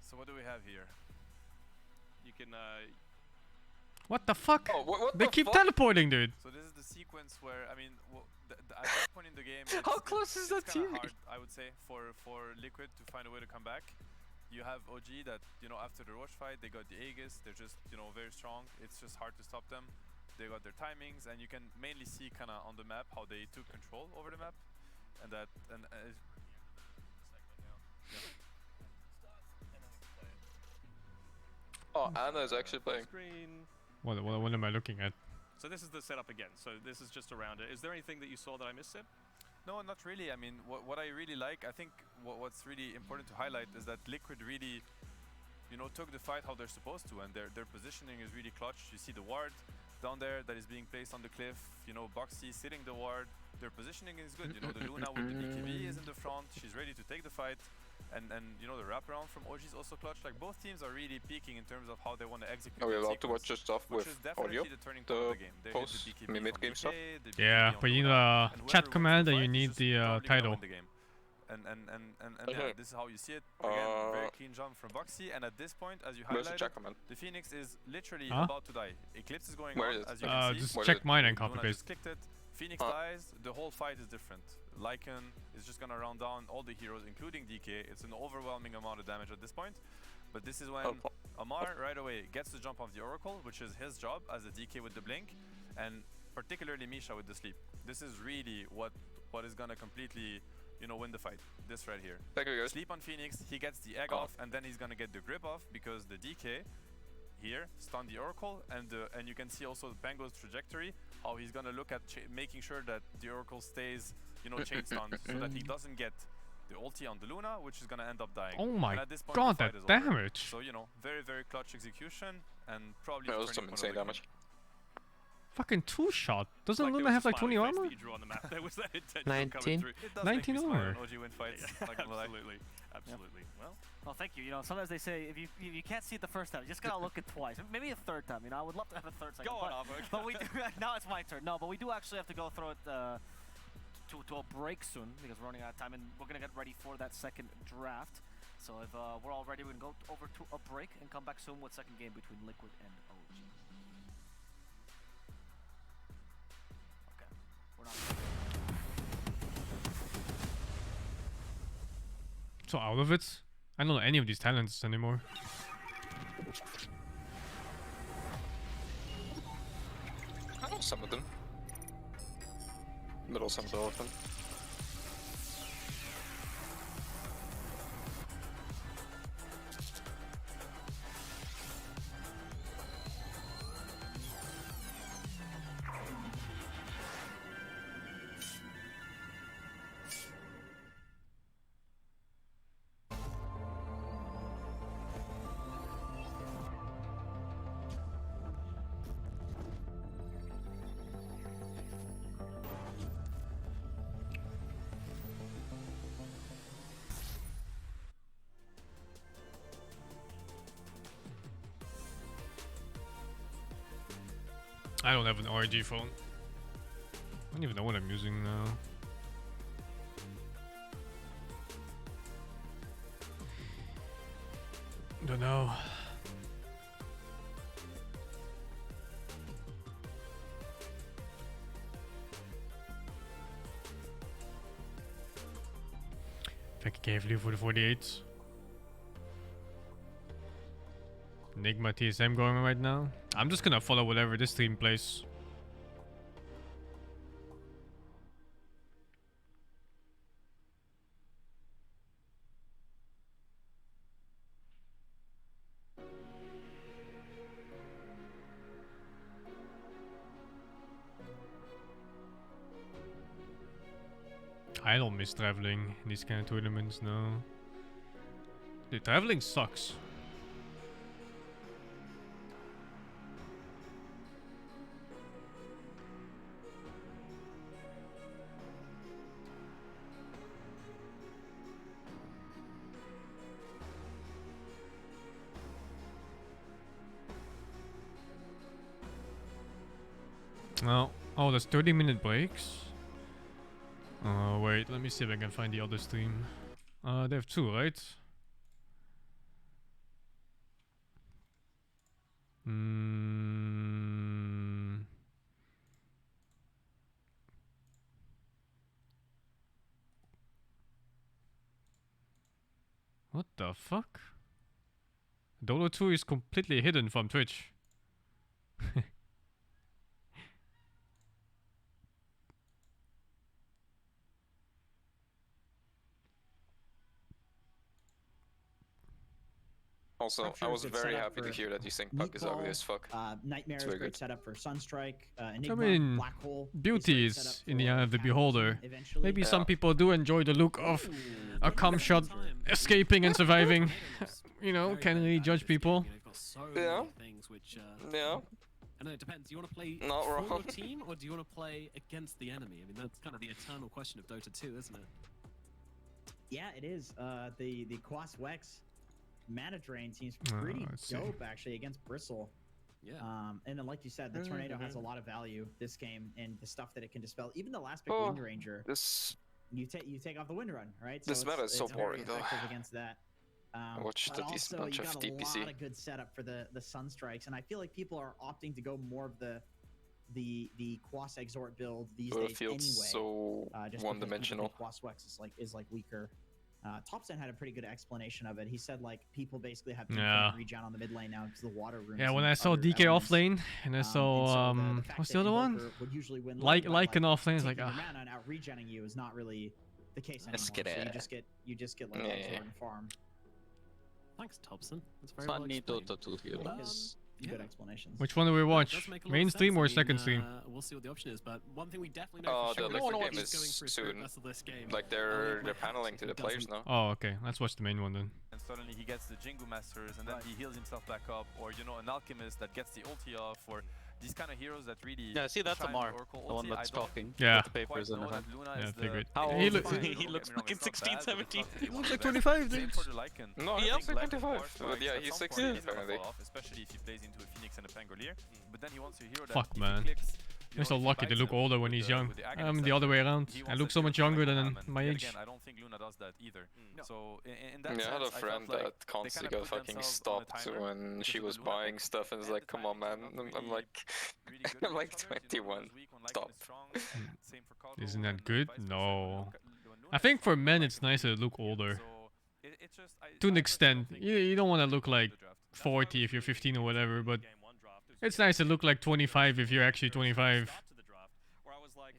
Speaker 13: So what do we have here?
Speaker 15: You can.
Speaker 1: What the fuck?
Speaker 7: Oh, what
Speaker 1: They
Speaker 7: the
Speaker 1: keep
Speaker 7: fuck?
Speaker 1: teleporting, dude.
Speaker 13: So this is the sequence where, I mean, at that point in the game,
Speaker 7: How close is that
Speaker 13: it's kinda
Speaker 7: TV?
Speaker 13: hard, I would say, for Liquid to find a way to come back. You have OG that, you know, after the Roche fight, they got the Aegis. They're just, you know, very strong. It's just hard to stop them. They got their timings, and you can mainly see kind of on the map how they took control over the map, and that
Speaker 7: Oh, Anna is actually playing.
Speaker 15: Screen.
Speaker 1: What am I looking at?
Speaker 15: So this is the setup again. So this is just around it. Is there anything that you saw that I missed, Seb?
Speaker 13: No, not really. I mean, what I really like, I think what's really important to highlight is that Liquid really, you know, took the fight how they're supposed to, and their positioning is really clutch. You see the ward down there that is being placed on the cliff. You know, Boxy sitting the ward. Their positioning is good. You know, the Luna with the BKB is in the front. She's ready to take the fight. And you know, the wraparound from OG is also clutch. Like, both teams are really peaking in terms of how they want to execute.
Speaker 7: Are we
Speaker 13: that
Speaker 7: allowed to
Speaker 13: sequence,
Speaker 7: watch your stuff
Speaker 13: which
Speaker 7: with
Speaker 13: is definitely
Speaker 7: audio?
Speaker 13: the turning point of
Speaker 7: The
Speaker 13: the game. They hit
Speaker 7: post
Speaker 13: the BKB
Speaker 7: mid
Speaker 13: from
Speaker 7: game stuff?
Speaker 13: DK, the
Speaker 1: Yeah,
Speaker 13: BKB
Speaker 1: but
Speaker 13: on
Speaker 1: you need
Speaker 13: Luna,
Speaker 1: a
Speaker 13: and whoever
Speaker 1: chat
Speaker 13: wins
Speaker 1: command
Speaker 13: the
Speaker 1: and you
Speaker 13: fight is
Speaker 1: need
Speaker 13: just
Speaker 1: the
Speaker 13: probably gonna
Speaker 1: title.
Speaker 13: win the game. And yeah, this is how you see it. Again, very clean jump from Boxy, and at this point, as you
Speaker 7: Where's the
Speaker 13: highlighted,
Speaker 7: chat command?
Speaker 13: the Phoenix is literally
Speaker 1: Huh?
Speaker 13: about to die. Eclipse is going
Speaker 7: Where
Speaker 13: on,
Speaker 7: is it?
Speaker 13: as you can see.
Speaker 1: Just check mine and copy
Speaker 13: Luna
Speaker 1: paste.
Speaker 13: just clicked it. Phoenix dies, the whole fight is different. Lycan is just gonna round down all the heroes, including DK. It's an overwhelming amount of damage at this point. But this is when Amar right away gets the jump off the Oracle, which is his job as a DK with the blink, and particularly Misha with the sleep. This is really what is gonna completely, you know, win the fight. This right here. Sleep on Phoenix, he gets the egg off, and then he's gonna get the grip off because the DK here stun the Oracle, and you can see also Pango's trajectory, how he's gonna look at making sure that the Oracle stays, you know, chain stunned, so that he doesn't get the ulti on the Luna, which is gonna end up dying.
Speaker 1: Oh my
Speaker 13: and at this point,
Speaker 1: god,
Speaker 13: the fight
Speaker 1: that
Speaker 13: is
Speaker 1: damage!
Speaker 13: Over. So you know, very clutch execution, and probably
Speaker 19: that was some insane damage.
Speaker 1: Fucking 2-shot. Doesn't like Luna have like 20 armor?
Speaker 18: 19.
Speaker 1: 19 armor.
Speaker 15: Absolutely.
Speaker 14: Well, thank you. You know, sometimes they say if you can't see it the first time, you just gotta look it twice. Maybe a third time. You know, I would love to have a third second.
Speaker 15: Go on,
Speaker 14: but we do, now it's my turn. No, but we do actually have to go throw it to a break soon because we're running out of time, and we're gonna get ready for that second draft. So if we're all ready, we can go over to a break and come back soon with second game between Liquid and OG. Okay, we're not.
Speaker 1: So out of it? I don't know any of these talents anymore.
Speaker 19: I know some of them. But also all of them.
Speaker 1: I don't have an RG phone. I don't even know what I'm using now. Don't know. Thank you carefully for the 48. Enigma TSM going on right now. I'm just gonna follow whatever this team plays. I don't miss traveling in these kind of tournaments, no. Dude, traveling sucks. Oh, there's 30-minute breaks? Oh, wait, let me see if I can find the other stream. They have two, right? What the fuck? Dota 2 is completely hidden from Twitch.
Speaker 19: Also, I was very happy to hear that you think Puck is ugly as fuck.
Speaker 20: Nightmare is great setup for Sunstrike.
Speaker 1: I mean, beauty is in the eye of the beholder. Maybe some people do enjoy the look of a cum shot escaping and surviving. You know, can't really judge people.
Speaker 19: Yeah. Yeah.
Speaker 11: I know it depends. Do you want to play
Speaker 19: Not
Speaker 11: for
Speaker 19: wrong.
Speaker 11: your team or do you want to play against the enemy? I mean, that's kind of the eternal question of Dota 2, isn't it?
Speaker 20: Yeah, it is. The Quas Wex mana drain seems pretty dope actually against Bristle.
Speaker 11: Yeah.
Speaker 20: And then like you said, the Tornado has a lot of value this game and the stuff that it can dispel. Even the last pick Wind Ranger. You take off the Wind Run, right? So
Speaker 19: this meta is so boring though.
Speaker 20: Against that.
Speaker 19: I watched a decent bunch of DPC.
Speaker 20: A lot of good setup for the Sunstrikes, and I feel like people are opting to go more of the the Quas Exort build these
Speaker 19: Dota
Speaker 20: days
Speaker 19: feels
Speaker 20: anyway.
Speaker 19: so
Speaker 20: Just
Speaker 19: one-dimensional.
Speaker 20: Quas Wex is like weaker. Topson had a pretty good explanation of it. He said like people basically have infinite regen on the mid lane now because the water rooms.
Speaker 1: Yeah, when
Speaker 20: and
Speaker 1: I saw
Speaker 20: other
Speaker 1: DK
Speaker 20: elements.
Speaker 1: off lane and I saw what's the other one?
Speaker 20: Would usually win
Speaker 1: Like
Speaker 20: by,
Speaker 1: an off lane is like
Speaker 20: taking your mana and out regenning you is not really the case anymore.
Speaker 19: Let's get
Speaker 20: so
Speaker 19: it.
Speaker 20: you just get like Exort and farm.
Speaker 21: Thanks, Thompson. That's very
Speaker 19: Funny
Speaker 21: well
Speaker 19: Dota 2 heroes.
Speaker 20: Good explanations.
Speaker 1: Which one do we watch? Main stream or second stream?
Speaker 21: We'll see what the option is, but one thing we definitely know
Speaker 19: Oh,
Speaker 21: for sure
Speaker 19: the Liquid game
Speaker 21: is going
Speaker 19: is
Speaker 21: for a Spirit
Speaker 19: soon.
Speaker 21: Vessel this game.
Speaker 19: Like they're paneling to the players now.
Speaker 1: Oh, okay. Let's watch the main one then.
Speaker 13: And suddenly he gets the Jingu Masters and then he heals himself back up, or you know, an Alchemist that gets the ulti off, or these kind of heroes that really.
Speaker 19: Yeah, see, that's
Speaker 13: shine
Speaker 19: Amar,
Speaker 13: with Oracle
Speaker 19: the one
Speaker 13: ulti.
Speaker 19: that's
Speaker 13: I don't
Speaker 19: talking.
Speaker 1: Yeah.
Speaker 19: With the papers and everything.
Speaker 1: Yeah, figured.
Speaker 19: How
Speaker 1: He
Speaker 19: old
Speaker 1: look-
Speaker 19: is he? He looks fucking 16, 17.
Speaker 1: He looks like 25, dude.
Speaker 19: No, he looks like 25. But yeah, he's 16 apparently.
Speaker 13: Especially if he plays into a Phoenix and a Pangolier. But then he wants a hero that
Speaker 1: Fuck,
Speaker 13: if he
Speaker 1: man.
Speaker 13: clicks,
Speaker 1: You're so lucky to look older when he's young. I'm the other way around. I look so much younger than my age.
Speaker 13: Again, I don't think Luna does that either. So in that
Speaker 19: Yeah, I had a
Speaker 13: sense,
Speaker 19: friend
Speaker 13: felt like
Speaker 19: that
Speaker 13: they
Speaker 19: constantly
Speaker 13: kinda
Speaker 19: got
Speaker 13: put
Speaker 19: fucking
Speaker 13: themselves on a
Speaker 19: stopped
Speaker 13: timer
Speaker 19: when
Speaker 13: because
Speaker 19: she
Speaker 13: of the
Speaker 19: was
Speaker 13: Luna
Speaker 19: buying
Speaker 13: build.
Speaker 19: stuff and it's like, come on, man. I'm like, I'm like 21. Stop.
Speaker 1: Isn't that good? No. I think for men it's nicer to look older. To an extent. You don't want to look like 40 if you're 15 or whatever, but it's nice to look like 25 if you're actually 25.
Speaker 15: Where I was like,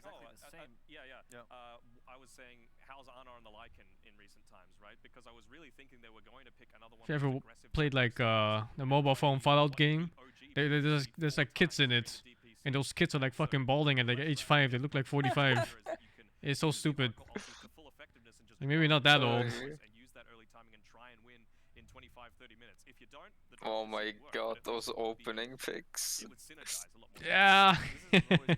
Speaker 15: I was saying, how's Ana and the Lycan in recent times, right? Because I was really thinking they were going to pick another one.
Speaker 1: If you ever played like the mobile phone Fallout game, there's like kids in it, and those kids are like fucking balding at like age 5. They look like 45. It's so stupid. Like, maybe not that old.
Speaker 19: Oh my god, those opening picks.
Speaker 1: Yeah.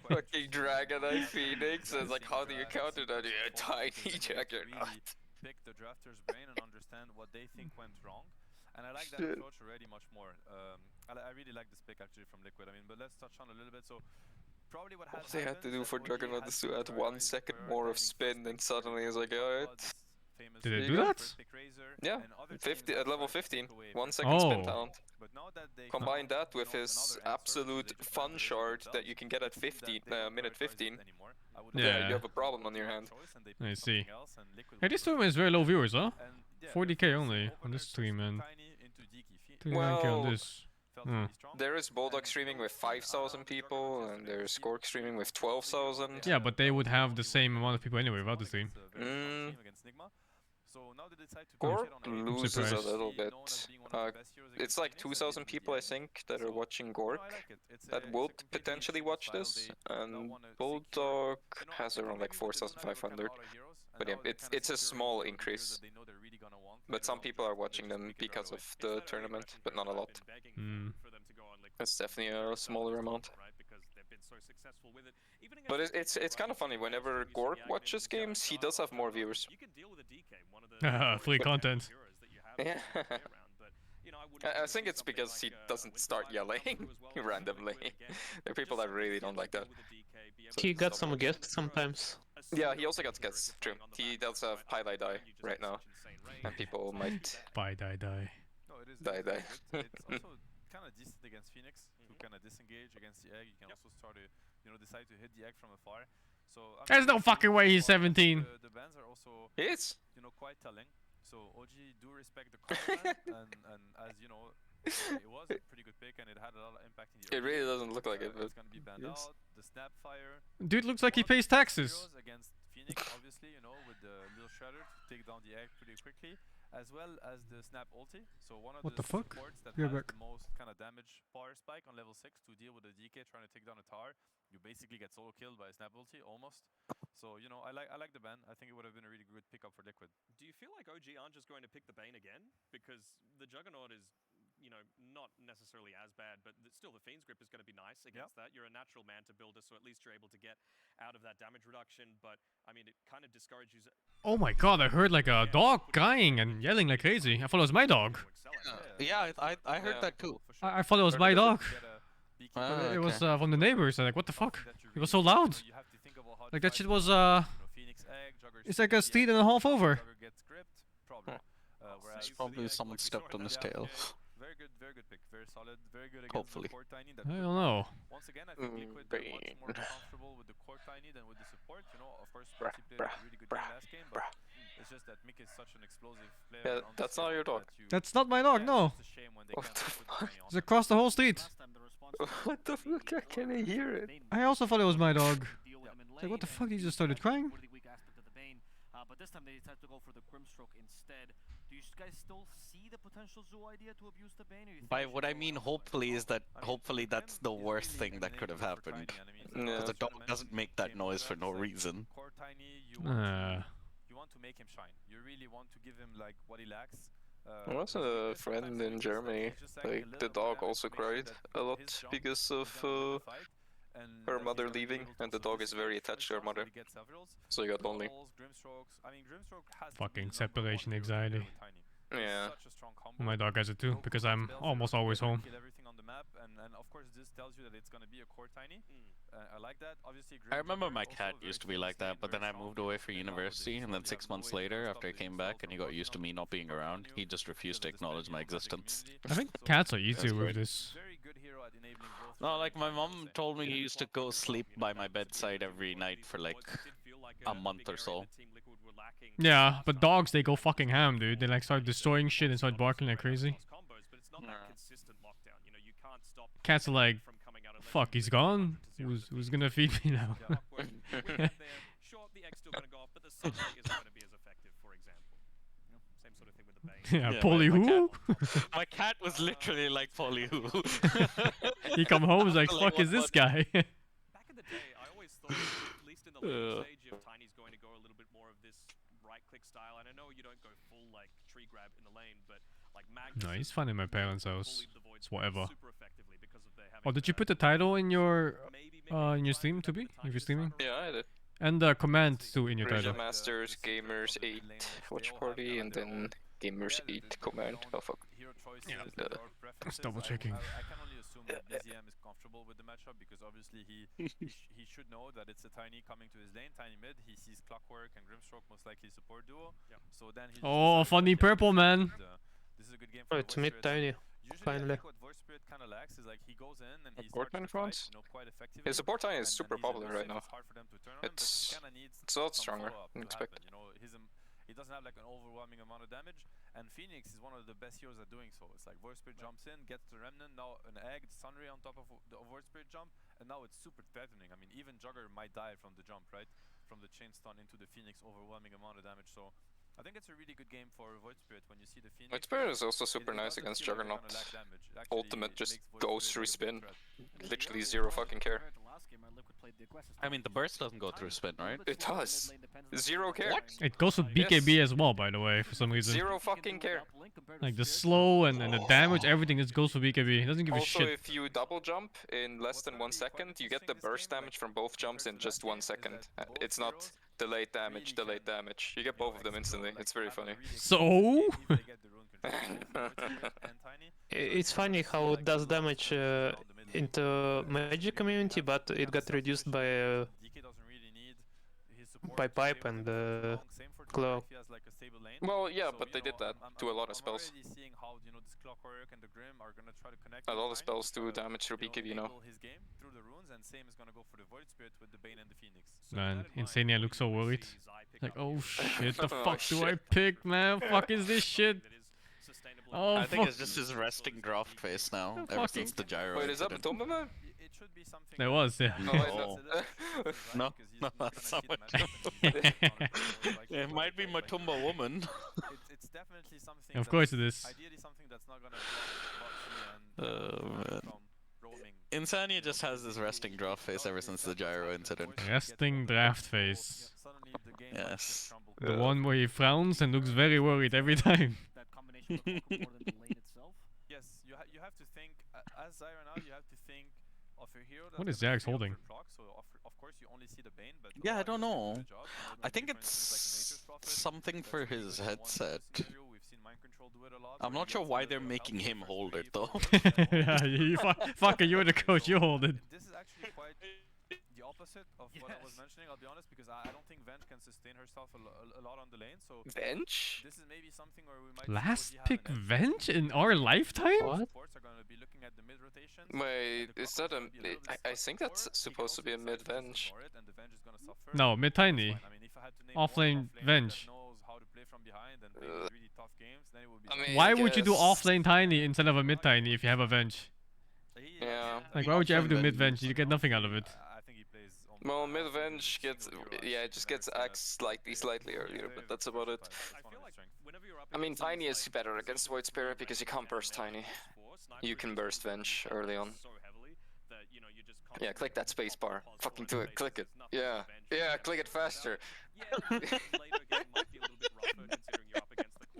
Speaker 19: Fucking Dragon Eye Phoenix. It's like, how do you counter that? Yeah, tiny juggernaut.
Speaker 13: Pick the drafter's brain and understand what they think went wrong. And I like that
Speaker 19: Shit.
Speaker 13: approach already much more. I really like this pick actually from Liquid. I mean, but let's touch on a little bit. So probably what
Speaker 19: All they had to do for Juggernaut is to add 1 second more of spin, and suddenly it's like, alright.
Speaker 1: Did they do that?
Speaker 19: Yeah, 50 at level 15, 1 second spin talent. Combine that with his absolute fun shard that you can get at 15, minute 15. Yeah, you have a problem on your hand.
Speaker 1: I see. Hey, this stream is very low viewers, huh? 40k only on this stream, man. 39k on this.
Speaker 19: There is Bulldog streaming with 5,000 people, and there's Skork streaming with 12,000.
Speaker 1: Yeah, but they would have the same amount of people anyway without the stream.
Speaker 19: Skork loses a little bit. It's like 2,000 people, I think, that are watching Gork that would potentially watch this, and Bulldog has around like 4,500. But yeah, it's a small increase. But some people are watching them because of the tournament, but not a lot. It's definitely a smaller amount. But it's kind of funny, whenever Gork watches games, he does have more viewers.
Speaker 1: Free content.
Speaker 19: Yeah. I think it's because he doesn't start yelling randomly. There are people that really don't like that.
Speaker 18: He got some guests sometimes.
Speaker 19: Yeah, he also got guests, true. He does have Pi Die Die right now. And people might...
Speaker 1: Pi Die Die.
Speaker 19: Die Die.
Speaker 13: It's also kind of decent against Phoenix to kind of disengage against the egg. You can also start to, decide to hit the egg from afar. So
Speaker 1: There's no fucking way he's 17.
Speaker 13: The bans are also,
Speaker 19: he is.
Speaker 13: Quite telling. So OG do respect the combat, and as you know, it was a pretty good pick and it had a lot of impact in the.
Speaker 19: It really doesn't look like it, but
Speaker 13: it's gonna be banned out. The Snapfire.
Speaker 1: Dude looks like he pays taxes.
Speaker 13: Against Phoenix, obviously, with the little shredder to take down the egg pretty quickly, as well as the Snap ulti. So one of
Speaker 1: What
Speaker 13: the
Speaker 1: the fuck?
Speaker 13: supports that
Speaker 1: Yeah,
Speaker 13: has
Speaker 1: back.
Speaker 13: the most kind of damage power spike on level 6 to deal with the DK trying to take down a tower. You basically get solo killed by a Snap ulti almost. So I like the ban. I think it would have been a really good pickup for Liquid.
Speaker 15: Do you feel like OG aren't just going to pick the Bane again? Because the Juggernaut is, not necessarily as bad, but still the Fiend's Grip is going to be nice against that. You're a natural man to builder, so at least you're able to get out of that damage reduction. But, I mean, it kind of discourages...
Speaker 1: Oh my god, I heard like a dog crying and yelling like crazy. I thought it was my dog.
Speaker 19: Yeah, I heard that too.
Speaker 1: I thought it was my dog. It was
Speaker 19: okay.
Speaker 1: from the neighbors. I'm like, what the fuck? It was so loud. Like that shit was it's like a street and a half over.
Speaker 19: It's probably someone stepped on his tail.
Speaker 13: very good pick. Very solid, very good against
Speaker 19: Hopefully.
Speaker 13: the core tiny.
Speaker 1: I don't know.
Speaker 13: Once again, I think Liquid are much more comfortable with the core tiny than with the support. You know, of course, Spotty played a really good game last game, but it's just that Mick is such an explosive player.
Speaker 19: Yeah, that's not your dog.
Speaker 1: That's not my dog, no.
Speaker 19: What the fuck?
Speaker 1: It's across the whole street.
Speaker 19: What the fuck? I can't hear it.
Speaker 1: I also thought it was my dog. It's like, what the fuck? He just started crying.
Speaker 14: But this time they decided to go for the Grimstroke instead. Do you guys still see the potential Zoo idea to abuse the Bane?
Speaker 5: By what I mean, hopefully, is that hopefully that's the worst thing that could have happened. Because the dog doesn't make that noise for no reason.
Speaker 13: Core tiny, you want to make him shine. You really want to give him like what he lacks.
Speaker 19: There was a friend in Germany, like the dog also cried a lot because of her mother leaving, and the dog is very attached to her mother, so he got lonely.
Speaker 1: Fucking separation anxiety.
Speaker 19: Yeah.
Speaker 1: My dog has it too, because I'm almost always home.
Speaker 13: And of course this tells you that it's gonna be a core tiny. I like that. Obviously,
Speaker 5: I remember my cat used to be like that, but then I moved away for university, and then 6 months later, after I came back and he got used to me not being around, he just refused to acknowledge my existence.
Speaker 1: I think cats are easier with this.
Speaker 5: No, like my mom told me he used to go sleep by my bedside every night for like a month or so.
Speaker 1: Yeah, but dogs, they go fucking ham, dude. They like start destroying shit and start barking like crazy. Cats are like, fuck, he's gone? Who's gonna feed me now?
Speaker 15: Sure, the egg's still gonna go off, but the sunlight isn't gonna be as effective, for example. You know, same sort of thing with the Bane.
Speaker 1: Yeah, Polly who?
Speaker 5: My cat was literally like Polly who.
Speaker 1: He come home, he's like, fuck is this guy?
Speaker 15: Back in the day, I always thought, at least in the later stage, if Tiny's going to go a little bit more of this right-click style, and I know you don't go full like tree grab in the lane, but like Magnus.
Speaker 1: No, he's fine in my parents' house. It's whatever.
Speaker 15: Super effectively because of their having
Speaker 1: Oh, did you put the title in your stream, to be? If you're streaming?
Speaker 19: Yeah, I did.
Speaker 1: And the command too in your title.
Speaker 19: Masters, Gamers 8 watch party, and then Gamers 8 command. Oh fuck.
Speaker 1: Yeah. Just double checking.
Speaker 13: I can only assume that BZM is comfortable with the matchup because obviously he should know that it's a tiny coming to his lane, tiny mid. He sees Clockwork and Grimstroke, most likely support duo. So then he
Speaker 1: Oh, funny purple, man.
Speaker 13: This is a good game for
Speaker 18: it's mid tiny. Finally.
Speaker 13: What Voice Spirit kind of lacks is like he goes in and he
Speaker 19: support tiny France?
Speaker 13: quite effectively.
Speaker 19: His support tiny is super popular right now.
Speaker 13: Hard for them to turn on
Speaker 19: It's
Speaker 13: him, but he
Speaker 19: a lot stronger than expected.
Speaker 13: You know, he doesn't have like an overwhelming amount of damage, and Phoenix is one of the best heroes at doing so. It's like Voice Spirit jumps in, gets the Remnant, now an egg, Sunray on top of the Voice Spirit jump, and now it's super threatening. I mean, even Jugger might die from the jump, right? From the chain stun into the Phoenix, overwhelming amount of damage. So I think it's a really good game for Void Spirit when you see the Phoenix.
Speaker 19: Void Spirit is also super nice against Juggernaut. Ultimate just goes through spin. Literally zero fucking care.
Speaker 5: I mean, the burst doesn't go through spin, right?
Speaker 19: It does. Zero care.
Speaker 5: What?
Speaker 1: It goes with BKB as well, by the way, for some reason.
Speaker 19: Zero fucking care.
Speaker 1: Like the slow and the damage, everything just goes for BKB. It doesn't give a shit.
Speaker 19: Also, if you double jump in less than 1 second, you get the burst damage from both jumps in just 1 second. It's not delayed damage. You get both of them instantly. It's very funny.
Speaker 1: So?
Speaker 18: It's funny how it does damage into magic community, but it got reduced by pipe and claw.
Speaker 19: Well, yeah, but they did that to a lot of spells. A lot of spells do damage through BKB now.
Speaker 1: Man, Insania looks so worried. Like, oh shit, the fuck do I pick, man? Fuck is this shit? Oh,
Speaker 5: I think it's just his resting draft face now, ever since the gyro.
Speaker 19: Wait, is that Matumba, man?
Speaker 1: There was, yeah.
Speaker 5: Oh. No, not so much. It might be Matumba woman.
Speaker 13: It's definitely something.
Speaker 1: Of course it is.
Speaker 13: Ideally, something that's not gonna
Speaker 5: Man. Insania just has this resting draft face ever since the gyro incident.
Speaker 1: Resting draft face.
Speaker 5: Yes.
Speaker 1: The one where he frowns and looks very worried every time.
Speaker 13: Yes, you have to think as Zyra now. You have to think of a hero.
Speaker 1: What is Zax holding?
Speaker 13: So of course you only see the Bane, but
Speaker 5: yeah, I don't know. I think it's something for his headset. I'm not sure why they're making him hold it though.
Speaker 1: Yeah, fucker, you're the coach. You hold it.
Speaker 13: This is actually quite the opposite of what I was mentioning, I'll be honest, because I don't think Venge can sustain herself a lot on the lane. So
Speaker 19: Venge?
Speaker 13: This is maybe something where we might
Speaker 1: Last pick Venge in our lifetime?
Speaker 18: What?
Speaker 13: supports are going to be looking at the mid rotations.
Speaker 19: Wait, is that a... I think that's supposed to be a mid Venge.
Speaker 13: And the Venge is going to suffer.
Speaker 1: No, mid tiny.
Speaker 13: I mean, if I had to name
Speaker 1: Offlane Venge.
Speaker 13: that knows how to play from behind and play these really tough games, then it would be.
Speaker 19: I mean,
Speaker 1: Why would you do offlane tiny instead of a mid tiny if you have a Venge?
Speaker 19: Yeah.
Speaker 1: Like, why would you ever do mid Venge? You get nothing out of it.
Speaker 19: Well, mid Venge gets... Yeah, it just gets axed slightly earlier, but that's about it. I mean, Tiny is better against Void Spirit because you can't burst Tiny. You can burst Venge early on. Yeah, click that spacebar. Fucking do it. Click it. Yeah. Yeah, click it faster.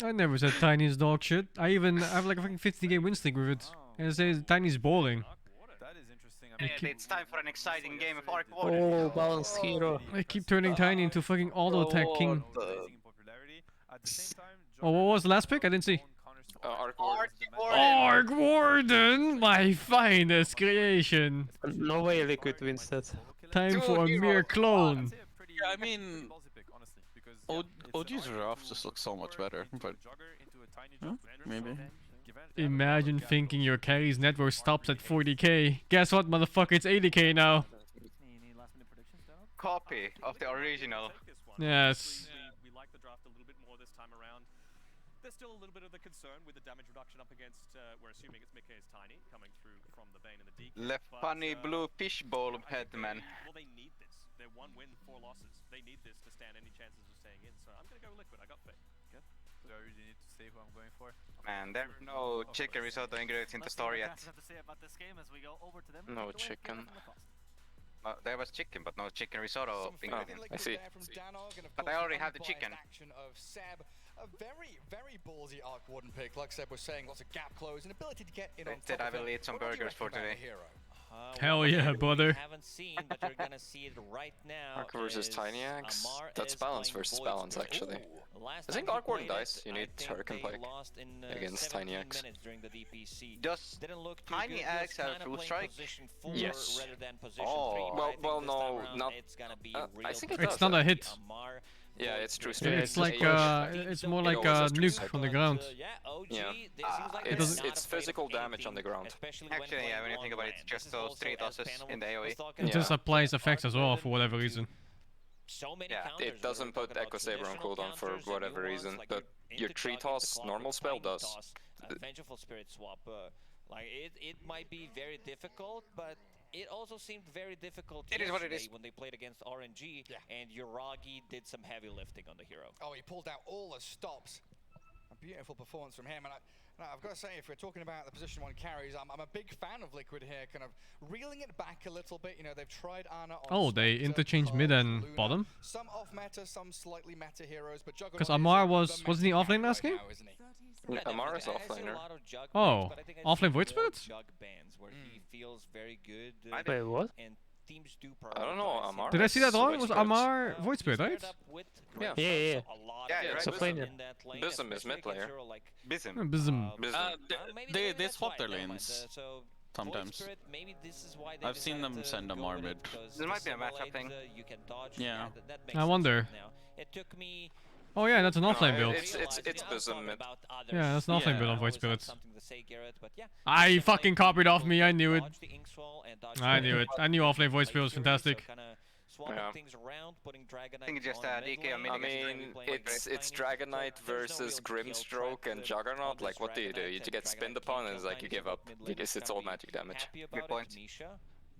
Speaker 1: I never said Tiny's dog shit. I have like a fucking 50-game win streak with it. And it says Tiny's balling.
Speaker 6: And it's time for an exciting game of Arc War.
Speaker 18: Oh, balanced hero.
Speaker 1: I keep turning Tiny into fucking auto attack king. Oh, what was the last pick? I didn't see.
Speaker 19: Arc Warden.
Speaker 1: Arc Warden, my finest creation.
Speaker 18: No way Liquid wins that.
Speaker 1: Time for a mere clone.
Speaker 5: Yeah, I mean, OG's Giraffe just looks so much better, but maybe.
Speaker 1: Imagine thinking your carry's net worth stops at 40k. Guess what, motherfucker? It's 80k now.
Speaker 6: Copy of the original.
Speaker 1: Yes.
Speaker 15: We like the draft a little bit more this time around. There's still a little bit of the concern with the damage reduction up against, we're assuming it's Mickey's Tiny coming through from the Bane and the DK.
Speaker 6: Le funny blue fishbowl headman.
Speaker 15: Well, they need this. They're 1 win, 4 losses. They need this to stand any chances of staying in. So I'm going to go Liquid. I got faith.
Speaker 13: Okay. Do I really need to say who I'm going for?
Speaker 6: Man, there are no chicken risotto ingredients in the story yet.
Speaker 14: Have to say about this game as we go over to them.
Speaker 19: No chicken.
Speaker 6: There was chicken, but no chicken risotto ingredients.
Speaker 19: I see.
Speaker 6: But I already have the chicken.
Speaker 16: A very, very ballsy Arc Warden pick. Like Seb was saying, lots of gap close and ability to get in on top
Speaker 6: I
Speaker 16: of
Speaker 6: will
Speaker 16: it.
Speaker 6: eat some
Speaker 16: What do you
Speaker 6: burgers for
Speaker 16: reckon about
Speaker 6: today.
Speaker 16: the hero?
Speaker 1: Hell yeah, brother.
Speaker 17: Haven't seen, but you're gonna see it right now.
Speaker 19: Arc versus Tiny Axe?
Speaker 17: Amar
Speaker 19: That's
Speaker 17: is
Speaker 19: balance
Speaker 17: playing
Speaker 19: versus
Speaker 17: Void
Speaker 19: balance,
Speaker 17: Spirit.
Speaker 19: actually.
Speaker 17: Last
Speaker 19: I think
Speaker 17: time he
Speaker 19: Arc Warden
Speaker 17: played
Speaker 19: dies.
Speaker 17: it,
Speaker 19: You
Speaker 17: I
Speaker 19: need
Speaker 17: think
Speaker 19: Hurricane
Speaker 17: they
Speaker 19: Plague
Speaker 17: lost in,
Speaker 19: against
Speaker 17: 17
Speaker 19: Tiny Axe.
Speaker 17: minutes during the DPC.
Speaker 6: Does
Speaker 17: Didn't look too
Speaker 6: Tiny
Speaker 17: good.
Speaker 6: Axe have
Speaker 17: Kinda
Speaker 6: full
Speaker 17: playing
Speaker 6: strike?
Speaker 17: Position 4
Speaker 19: Yes.
Speaker 17: rather than position 3.
Speaker 6: Oh.
Speaker 17: But I think
Speaker 19: Well,
Speaker 17: this
Speaker 19: no,
Speaker 17: time around
Speaker 19: not.
Speaker 17: It's gonna be
Speaker 19: I
Speaker 17: real
Speaker 19: think it
Speaker 17: tough.
Speaker 19: does.
Speaker 1: It's not a hit.
Speaker 17: Amar,
Speaker 19: Yeah, it's true.
Speaker 1: It's like it's more
Speaker 19: It
Speaker 1: like
Speaker 19: always
Speaker 1: a
Speaker 19: has true
Speaker 1: nuke
Speaker 19: strike.
Speaker 1: on the ground.
Speaker 17: yeah, OG,
Speaker 19: Yeah.
Speaker 17: it seems like
Speaker 19: It's
Speaker 17: they're not
Speaker 19: it's
Speaker 17: afraid of
Speaker 19: physical damage on the
Speaker 17: anything,
Speaker 19: ground.
Speaker 17: especially
Speaker 6: Actually, yeah, when you
Speaker 17: playing
Speaker 6: think about it,
Speaker 17: long
Speaker 6: it's just
Speaker 17: range.
Speaker 6: those
Speaker 17: This is
Speaker 6: 3
Speaker 17: also, as
Speaker 6: tosses
Speaker 17: Panel
Speaker 6: in the AoE.
Speaker 17: was talking
Speaker 1: It
Speaker 19: Yeah.
Speaker 1: just
Speaker 17: about,
Speaker 1: applies effects as well
Speaker 17: Arc
Speaker 1: for whatever
Speaker 17: Warden
Speaker 1: reason.
Speaker 17: so many
Speaker 6: Yeah,
Speaker 17: counters.
Speaker 19: It doesn't put Echo Saber on cooldown for whatever reason, but your 3 toss normal spell does.
Speaker 17: Vengeful Spirit swap. Like it might be very difficult, but it also seemed very difficult
Speaker 6: It is what it
Speaker 17: yesterday
Speaker 6: is.
Speaker 17: when they played against RNG, and Yuragi did some heavy lifting on the hero.
Speaker 16: Oh, he pulled out all the stops. A beautiful performance from him. And I've got to say, if we're talking about the position 1 carries, I'm a big fan of Liquid here, kind of reeling it back a little bit. You know, they've tried Ana on
Speaker 1: Oh, they
Speaker 16: Spectre,
Speaker 1: interchanged
Speaker 16: Purge,
Speaker 1: mid and
Speaker 16: Luna.
Speaker 1: bottom?
Speaker 16: Some off meta, some slightly meta heroes, but Juggernaut
Speaker 1: Because
Speaker 16: is
Speaker 1: Amar
Speaker 16: the
Speaker 1: wasn't he
Speaker 16: meta
Speaker 1: offlane
Speaker 16: carry
Speaker 1: last
Speaker 16: right
Speaker 1: game?
Speaker 16: now, isn't he?
Speaker 19: Amar is
Speaker 17: I see a
Speaker 19: offlaner.
Speaker 17: lot of jug
Speaker 1: Oh,
Speaker 17: bans, but I think I
Speaker 1: offlane
Speaker 17: see
Speaker 1: Void
Speaker 17: more
Speaker 1: Spirits?
Speaker 17: jug bans where he feels very good.
Speaker 18: Wait, what?
Speaker 17: And teams do
Speaker 19: I don't know,
Speaker 17: prioritize
Speaker 19: Amar.
Speaker 17: him.
Speaker 1: Did I see that wrong?
Speaker 19: Void
Speaker 1: It was
Speaker 19: Spirits.
Speaker 1: Amar Void Spirit, right?
Speaker 17: Paired up with
Speaker 19: Yeah.
Speaker 17: Grim,
Speaker 18: Yeah.
Speaker 17: so a lot
Speaker 6: Yeah,
Speaker 17: of
Speaker 6: you're right.
Speaker 18: So playing
Speaker 17: in that lane,
Speaker 19: Bism is
Speaker 17: especially
Speaker 19: mid laner.
Speaker 17: against hero like,
Speaker 6: Bism.
Speaker 1: Bism.
Speaker 17: maybe
Speaker 5: They
Speaker 17: that's
Speaker 5: swap
Speaker 17: why,
Speaker 5: their
Speaker 17: never mind.
Speaker 5: lanes
Speaker 17: So
Speaker 5: sometimes.
Speaker 17: Void Spirit, maybe this is why they
Speaker 5: I've seen
Speaker 17: decided
Speaker 5: them
Speaker 17: to
Speaker 5: send
Speaker 17: go
Speaker 5: Amar
Speaker 17: with
Speaker 5: mid.
Speaker 17: it, because
Speaker 6: There might be a matchup
Speaker 17: dissimilate,
Speaker 6: thing.
Speaker 17: You can dodge.
Speaker 5: Yeah.
Speaker 17: That makes
Speaker 1: I
Speaker 17: sense
Speaker 1: wonder.
Speaker 17: now. It took me.
Speaker 1: Oh yeah, that's an offlane
Speaker 19: No,
Speaker 1: build.
Speaker 19: it's Bism mid.
Speaker 1: Yeah, that's an offlane build on Void Spirits.
Speaker 17: Something to say, Garrett, but yeah.
Speaker 1: I fucking copied off me, I knew it.
Speaker 17: Dodge the Inkswall and dodge
Speaker 1: I
Speaker 17: the
Speaker 1: knew it. I knew offlane Void Spirit was
Speaker 17: Fury,
Speaker 1: fantastic.
Speaker 17: so kinda swapping
Speaker 19: Yeah.
Speaker 17: things around, putting Dragonite
Speaker 6: I think it's just
Speaker 17: on
Speaker 6: DK
Speaker 17: mid
Speaker 6: on
Speaker 17: lane,
Speaker 6: mid
Speaker 19: I
Speaker 6: against
Speaker 19: mean,
Speaker 17: playing
Speaker 19: it's
Speaker 17: Tiny.
Speaker 19: Dragonite
Speaker 17: So there's no
Speaker 19: versus
Speaker 17: real kill
Speaker 19: Grimstroke
Speaker 17: threat
Speaker 19: and
Speaker 17: on
Speaker 19: Juggernaut.
Speaker 17: this
Speaker 19: Like, what do? You
Speaker 17: Dragonite,
Speaker 19: get
Speaker 17: and
Speaker 19: spinned
Speaker 17: Dragonite
Speaker 19: upon
Speaker 17: can't
Speaker 19: and it's
Speaker 17: kill
Speaker 19: like you
Speaker 17: Tiny,
Speaker 19: give up
Speaker 17: so mid lane
Speaker 19: because
Speaker 17: is
Speaker 19: it's
Speaker 17: gonna
Speaker 19: all
Speaker 17: be
Speaker 19: magic damage.
Speaker 17: happy about
Speaker 6: point.
Speaker 17: it. Misha,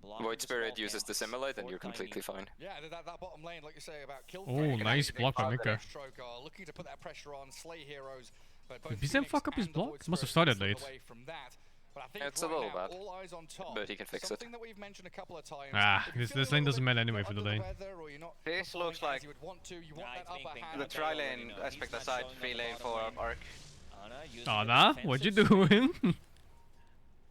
Speaker 17: blocking
Speaker 19: Void
Speaker 17: the
Speaker 19: Spirit
Speaker 17: small
Speaker 19: uses
Speaker 17: camps
Speaker 19: Dissimilate and
Speaker 17: for
Speaker 19: you're
Speaker 17: Tiny.
Speaker 19: completely fine.
Speaker 16: Yeah, that bottom lane, like you say, about kill
Speaker 1: Oh,
Speaker 16: threat,
Speaker 1: nice
Speaker 16: they
Speaker 1: block by
Speaker 16: are
Speaker 1: Mika.
Speaker 16: Stroke are looking to put that pressure on, slay heroes. But both
Speaker 1: Did Bizem
Speaker 16: Phoenix
Speaker 1: fuck up his
Speaker 16: and the
Speaker 1: block?
Speaker 16: Void
Speaker 1: Must have
Speaker 16: Spirit
Speaker 1: started
Speaker 16: slip
Speaker 1: late.
Speaker 16: away from that. But I think
Speaker 19: It's a
Speaker 16: right
Speaker 19: little
Speaker 16: now,
Speaker 19: bad,
Speaker 16: all eyes on top.
Speaker 19: but he can fix it.
Speaker 16: Something that we've mentioned a couple of times.
Speaker 1: Ah,
Speaker 16: if you
Speaker 1: this
Speaker 16: feel a
Speaker 1: lane
Speaker 16: little
Speaker 1: doesn't
Speaker 16: bit
Speaker 1: matter anyway for the
Speaker 16: under
Speaker 1: lane.
Speaker 16: weather or you're not
Speaker 6: This
Speaker 16: performing
Speaker 6: looks
Speaker 16: as
Speaker 6: like
Speaker 16: you would want to, you want
Speaker 17: Nah,
Speaker 16: that
Speaker 17: it's
Speaker 16: upper
Speaker 17: being
Speaker 16: hand.
Speaker 6: the tri lane aspect aside, free lane for Arc.
Speaker 1: Anna, what you doing?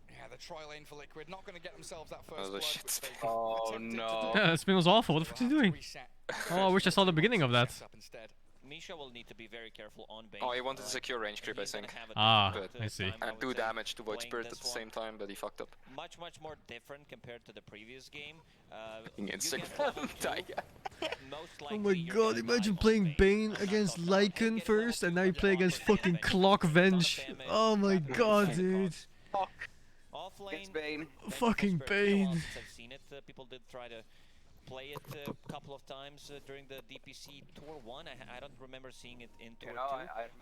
Speaker 16: Yeah, the tri lane for Liquid, not going to get themselves that first
Speaker 19: Oh, the
Speaker 16: blood,
Speaker 19: shit
Speaker 16: which they
Speaker 6: Oh
Speaker 16: attempted to
Speaker 6: no.
Speaker 16: do.
Speaker 1: Yeah, that spin was awful. What the fuck is he doing?
Speaker 16: Reset.
Speaker 1: Oh, I wish I saw the beginning of that.
Speaker 16: Up instead.
Speaker 17: Misha will need to be very careful on base.
Speaker 19: Oh, he wanted to secure range creep, I think.
Speaker 1: Ah,
Speaker 19: But
Speaker 1: I see.
Speaker 19: and do damage to Void Spirit at the same time, but he fucked up.
Speaker 17: Much more different compared to the previous game.
Speaker 19: Insect
Speaker 1: Oh my god, imagine playing Bane against Lycan first, and now you play against fucking Clock Venge. Oh my god, dude.
Speaker 17: Offlane,
Speaker 6: Bane.
Speaker 1: Fucking Bane.
Speaker 17: I've seen it. People did try to play it a couple of times during the DPC Tour 1. I don't remember seeing it in Tour 2.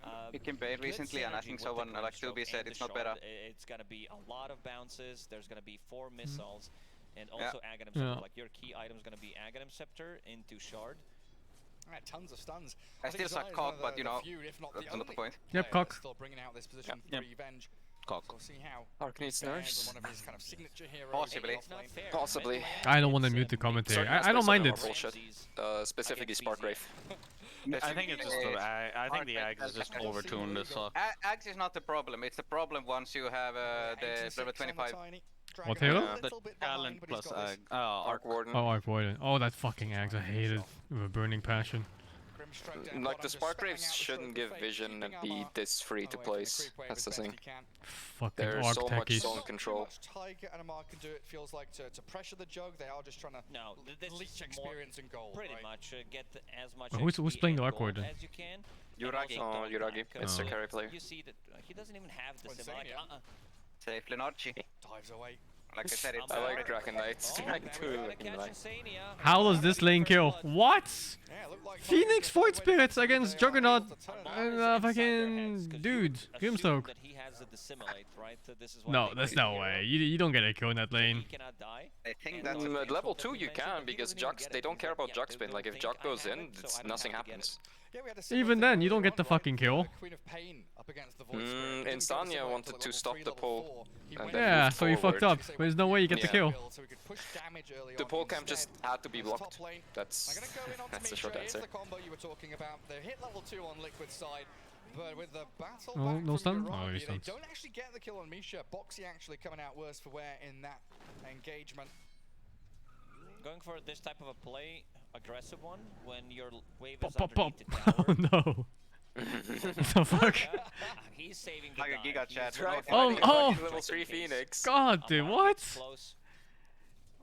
Speaker 6: I became Bane recently, and I think someone like 2B said it's not better.
Speaker 17: It's gonna be a lot of bounces. There's gonna be 4 missiles, and also Aghanim
Speaker 1: Yeah.
Speaker 17: Scepter. Like your key item is gonna be Aghanim Scepter into Shard.
Speaker 16: Alright, tons of stuns.
Speaker 6: I still suck cock, but you know, that's not the point.
Speaker 1: Yep, cock.
Speaker 16: Still bringing out this position
Speaker 19: Yep.
Speaker 16: for Revenge.
Speaker 19: Cock.
Speaker 16: We'll see how
Speaker 19: Arc needs nurse.
Speaker 16: one of his kind of signature heroes.
Speaker 6: Possibly.
Speaker 19: Possibly.
Speaker 1: I don't want to mute the commentary. I don't mind it.
Speaker 19: Bullshit. Specifically Spark Wraith.
Speaker 5: I think it's just I think the Ags is just overtuned as fuck.
Speaker 6: Axe is not the problem. It's the problem once you have the level 25.
Speaker 1: What hero?
Speaker 5: The talent plus Ag. Arc
Speaker 19: Warden.
Speaker 1: Oh, Arc Void. Oh, that fucking Axe. I hate it with a burning passion.
Speaker 19: Like the Spark Wraiths shouldn't give vision and be this free to place. That's the thing.
Speaker 1: Fucking
Speaker 19: There's
Speaker 1: Arc
Speaker 19: so much
Speaker 1: techies.
Speaker 19: zone control.
Speaker 16: Tiger and Amar can do it. Feels like to pressure the jug. They are just trying to leech experience and gold.
Speaker 17: Pretty much get as much.
Speaker 1: Who's playing the Arc Warden?
Speaker 17: As you can.
Speaker 19: Yuragi. Oh, Yuragi. It's a carry player.
Speaker 17: You see that he doesn't even have the sim. Like,
Speaker 6: Safe Lenarchi.
Speaker 16: Dives away.
Speaker 6: Like I said, it's
Speaker 19: I like Dragon Knights. Dragon 2.
Speaker 1: How does this lane kill? What? Phoenix Void Spirits against Juggernaut and fucking dude, Grimstroke. No, there's no way. You don't get a kill in that lane.
Speaker 6: I think that's
Speaker 19: at level 2 you can, because Jug, they don't care about Jug spin. Like if Jug goes in, nothing happens.
Speaker 1: Even then, you don't get the fucking kill.
Speaker 19: Instania wanted to stop the pull. And then
Speaker 1: Yeah,
Speaker 19: moved
Speaker 1: so you fucked
Speaker 19: forward.
Speaker 1: up. There's no way you get the kill.
Speaker 19: The pull camp just had to be blocked. That's the short answer.
Speaker 16: The combo you were talking about. They hit level 2 on Liquid side, but with the battle
Speaker 1: Oh,
Speaker 16: back
Speaker 1: no
Speaker 16: from
Speaker 1: stun?
Speaker 16: Uragi,
Speaker 1: Oh, he
Speaker 16: they
Speaker 1: stuns.
Speaker 16: don't actually get the kill on Misha. Boxy actually coming out worse for wear in that engagement.
Speaker 17: Going for this type of a play, aggressive one, when your wave is
Speaker 1: Pop, pop,
Speaker 17: underneath
Speaker 1: pop.
Speaker 17: the tower.
Speaker 1: Oh no. What the fuck?
Speaker 17: He's saving the
Speaker 6: like a
Speaker 17: dive.
Speaker 6: Giga Chat.
Speaker 1: Oh,
Speaker 19: Level 3 Phoenix.
Speaker 1: God, dude, what?
Speaker 17: Close.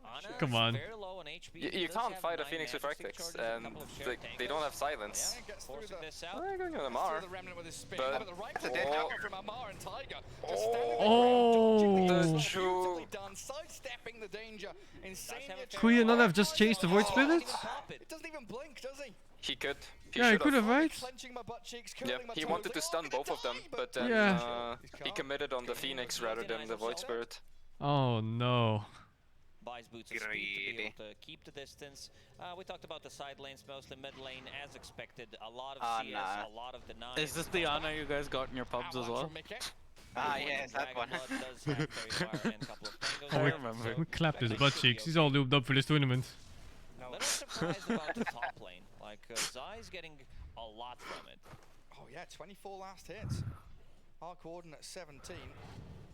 Speaker 17: Ana
Speaker 1: Come
Speaker 17: is
Speaker 1: on.
Speaker 17: very low on HP.
Speaker 19: You
Speaker 17: Does
Speaker 19: can't
Speaker 17: have
Speaker 19: fight a
Speaker 17: 9
Speaker 19: Phoenix with
Speaker 17: majestic
Speaker 19: Arctics,
Speaker 17: charges, a
Speaker 19: and
Speaker 17: couple of shared
Speaker 19: they don't have silence.
Speaker 17: Forcing this out.
Speaker 19: I'm going to Amar. But
Speaker 16: the right
Speaker 19: oh,
Speaker 16: from Amar and Tiger.
Speaker 1: Oh.
Speaker 16: Done, sidestepping the danger.
Speaker 1: Could you not have just chased the Void Spirit?
Speaker 16: It doesn't even blink, does he?
Speaker 19: he could.
Speaker 1: Yeah, he could have, right?
Speaker 19: Yeah, he wanted to stun both of them, but then he committed on the Phoenix rather than the Void Spirit.
Speaker 1: Oh no.
Speaker 17: Buys boots of speed to be able to keep the distance. We talked about the side lanes, mostly mid lane, as expected. A lot of CS, a lot of denies.
Speaker 5: Is this the Ana you guys got in your pubs as well?
Speaker 6: Ah, yes, that one.
Speaker 1: Oh, we clapped his butt cheeks. He's all lubed up for this tournament.
Speaker 17: A little surprised about the top lane. Like, Zai's getting a lot from it.
Speaker 16: Oh yeah, 24 last hits. Our coordinate 17.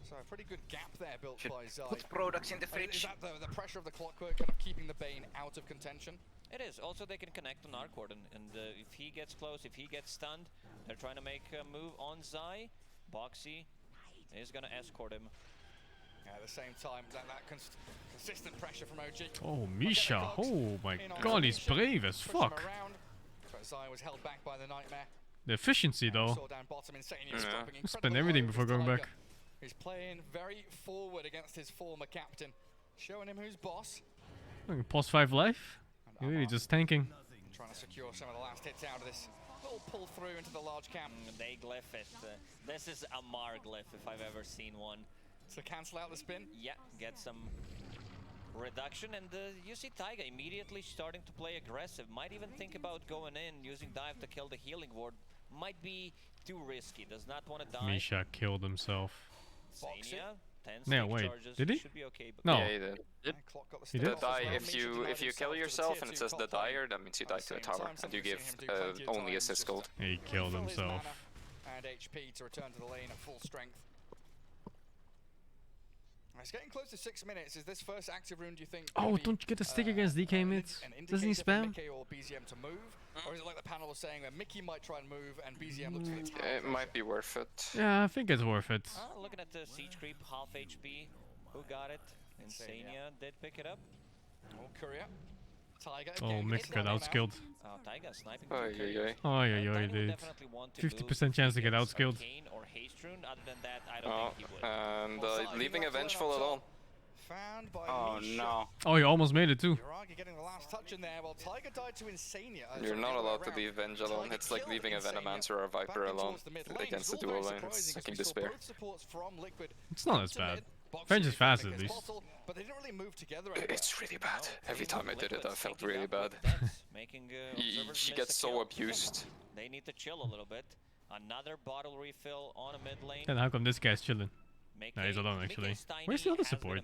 Speaker 16: So a pretty good gap there built by Zai.
Speaker 6: Put products in the fridge.
Speaker 16: Is that the pressure of the clockwork kind of keeping the Bane out of contention?
Speaker 17: It is. Also, they can connect on Arcorden, and if he gets close, if he gets stunned, they're trying to make a move on Zai. Boxy is going to escort him.
Speaker 16: At the same time, that consistent pressure from OG.
Speaker 1: Oh, Misha. Oh my god, he's brave as fuck.
Speaker 16: But Zai was held back by the nightmare.
Speaker 1: The efficiency though.
Speaker 16: Saw down bottom, Insania stopping
Speaker 1: Spend everything before going back.
Speaker 16: He's playing very forward against his former captain, showing him who's boss.
Speaker 1: Plus 5 life? You're really just tanking.
Speaker 16: Trying to secure some of the last hits out of this. Little pull through into the large camp.
Speaker 17: They glyph it. This is a Mar glyph if I've ever seen one.
Speaker 16: To cancel out the spin?
Speaker 17: Yeah, get some reduction, and you see Taiga immediately starting to play aggressive. Might even think about going in, using dive to kill the healing ward. Might be too risky. Does not want to die.
Speaker 1: Misha killed himself.
Speaker 17: Sania, 10
Speaker 1: No, wait.
Speaker 17: charges.
Speaker 1: Did he?
Speaker 17: Should be okay, but
Speaker 1: No.
Speaker 19: Yeah, he did.
Speaker 1: He did?
Speaker 19: The die, if you kill yourself and it says the dire, that means you die to a tower, and you give only assist gold.
Speaker 1: He killed himself.
Speaker 16: And HP to return to the lane at full strength. It's getting close to 6 minutes. Is this first active rune, do you think?
Speaker 1: Oh, don't you get a stick against DK mids? Doesn't he spam?
Speaker 16: Mickey or BZM to move? Or is it like the panel was saying that Mickey might try and move and BZM looks for the tower?
Speaker 19: It might be worth it.
Speaker 1: Yeah, I think it's worth it.
Speaker 17: Looking at the siege creep, half HP. Who got it? Insania did pick it up.
Speaker 16: Oh, Courier. Tiger
Speaker 1: Oh, Mick got outskilled.
Speaker 17: Oh, Tiger sniping.
Speaker 1: Oh, dude. 50% chance to get outskilled.
Speaker 17: Or haste rune. Other than that, I don't think he would.
Speaker 19: And leaving a Vengeful alone.
Speaker 6: Oh no.
Speaker 1: Oh, you almost made it too.
Speaker 16: Getting the last touch in there. Well, Tiger died to Insania.
Speaker 19: You're not allowed to be Venge alone. It's like leaving a Venomancer or a Viper alone against the dual lane. It's fucking despair.
Speaker 1: It's not as bad. Venge is fast at least.
Speaker 16: But they didn't really move together.
Speaker 19: It's really bad. Every time I did it, I felt really bad. She gets so abused.
Speaker 17: They need to chill a little bit. Another bottle refill on a mid lane.
Speaker 1: And how come this guy's chilling? Nah, he's alone actually. Where's the other support?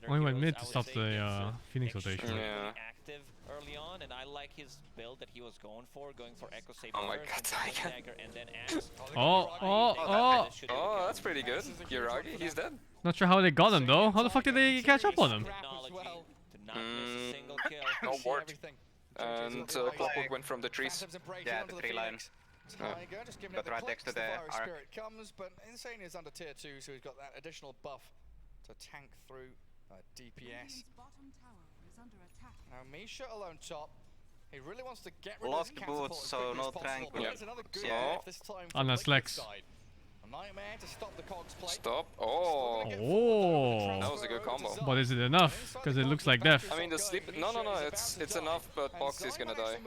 Speaker 1: Oh, he went mid to stop the Phoenix rotation.
Speaker 19: Yeah.
Speaker 17: Active early on, and I like his build that he was going for Echo Save
Speaker 19: Oh my god, Tiger.
Speaker 17: and then Axe.
Speaker 19: Oh, that's pretty good. Yuragi, he's dead.
Speaker 1: Not sure how they got him though. How the fuck did they catch up on him?
Speaker 19: No ward. And Clockwork went from the trees.
Speaker 6: Yeah, the tree line.
Speaker 16: Tiger just giving it the
Speaker 6: right
Speaker 16: clicks
Speaker 6: next to the
Speaker 16: fire
Speaker 6: arc.
Speaker 16: spirit comes, but Insane is under tier 2, so he's got that additional buff to tank through DPS. Now Misha alone top. He really wants to get rid of
Speaker 6: Lost
Speaker 16: his catapult
Speaker 6: boots,
Speaker 16: as
Speaker 6: so
Speaker 16: quickly
Speaker 6: no
Speaker 16: as possible,
Speaker 6: trank.
Speaker 16: but there's another good
Speaker 19: Yeah.
Speaker 16: death this time
Speaker 1: On
Speaker 16: from
Speaker 1: that Slex.
Speaker 16: side. A nightmare to stop the cogs play.
Speaker 19: Stop. Oh. That was a good combo.
Speaker 1: But is it enough? Because it looks like death.
Speaker 19: I mean, the sleep. No, it's enough, but Boxy's gonna die.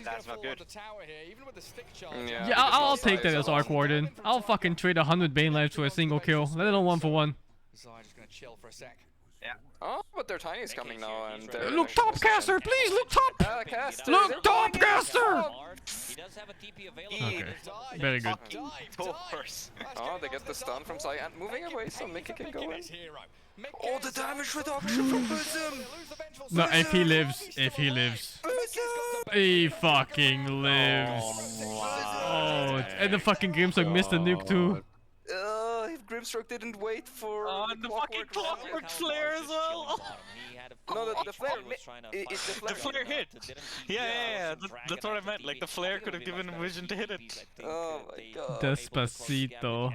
Speaker 6: That's not good.
Speaker 19: Yeah,
Speaker 1: I'll take that as Arc Warden. I'll fucking trade 100 Bane life to a single kill. Let alone 1 for 1.
Speaker 16: Zai just gonna chill for a sec.
Speaker 6: Yeah.
Speaker 19: Oh, but their tiny is coming now, and they're
Speaker 1: Look top caster, please look top.
Speaker 19: caster.
Speaker 1: Look top caster.
Speaker 17: He does have a TP available.
Speaker 1: Okay, very good.
Speaker 19: Oh, they get the stun from Zai and moving away, so Mickey can go in. Oh, the damage reduction from Bosom!
Speaker 1: No, if he lives, he fucking lives. Oh, and the fucking Grimstock missed the nuke too.
Speaker 19: If Grimstroke didn't wait for
Speaker 15: the fucking Clockwork flare as well.
Speaker 19: No, the flare.
Speaker 15: The flare hit. Yeah. That's what I meant. Like the flare could have given him vision to hit it.
Speaker 19: Oh my god.
Speaker 1: Despacito.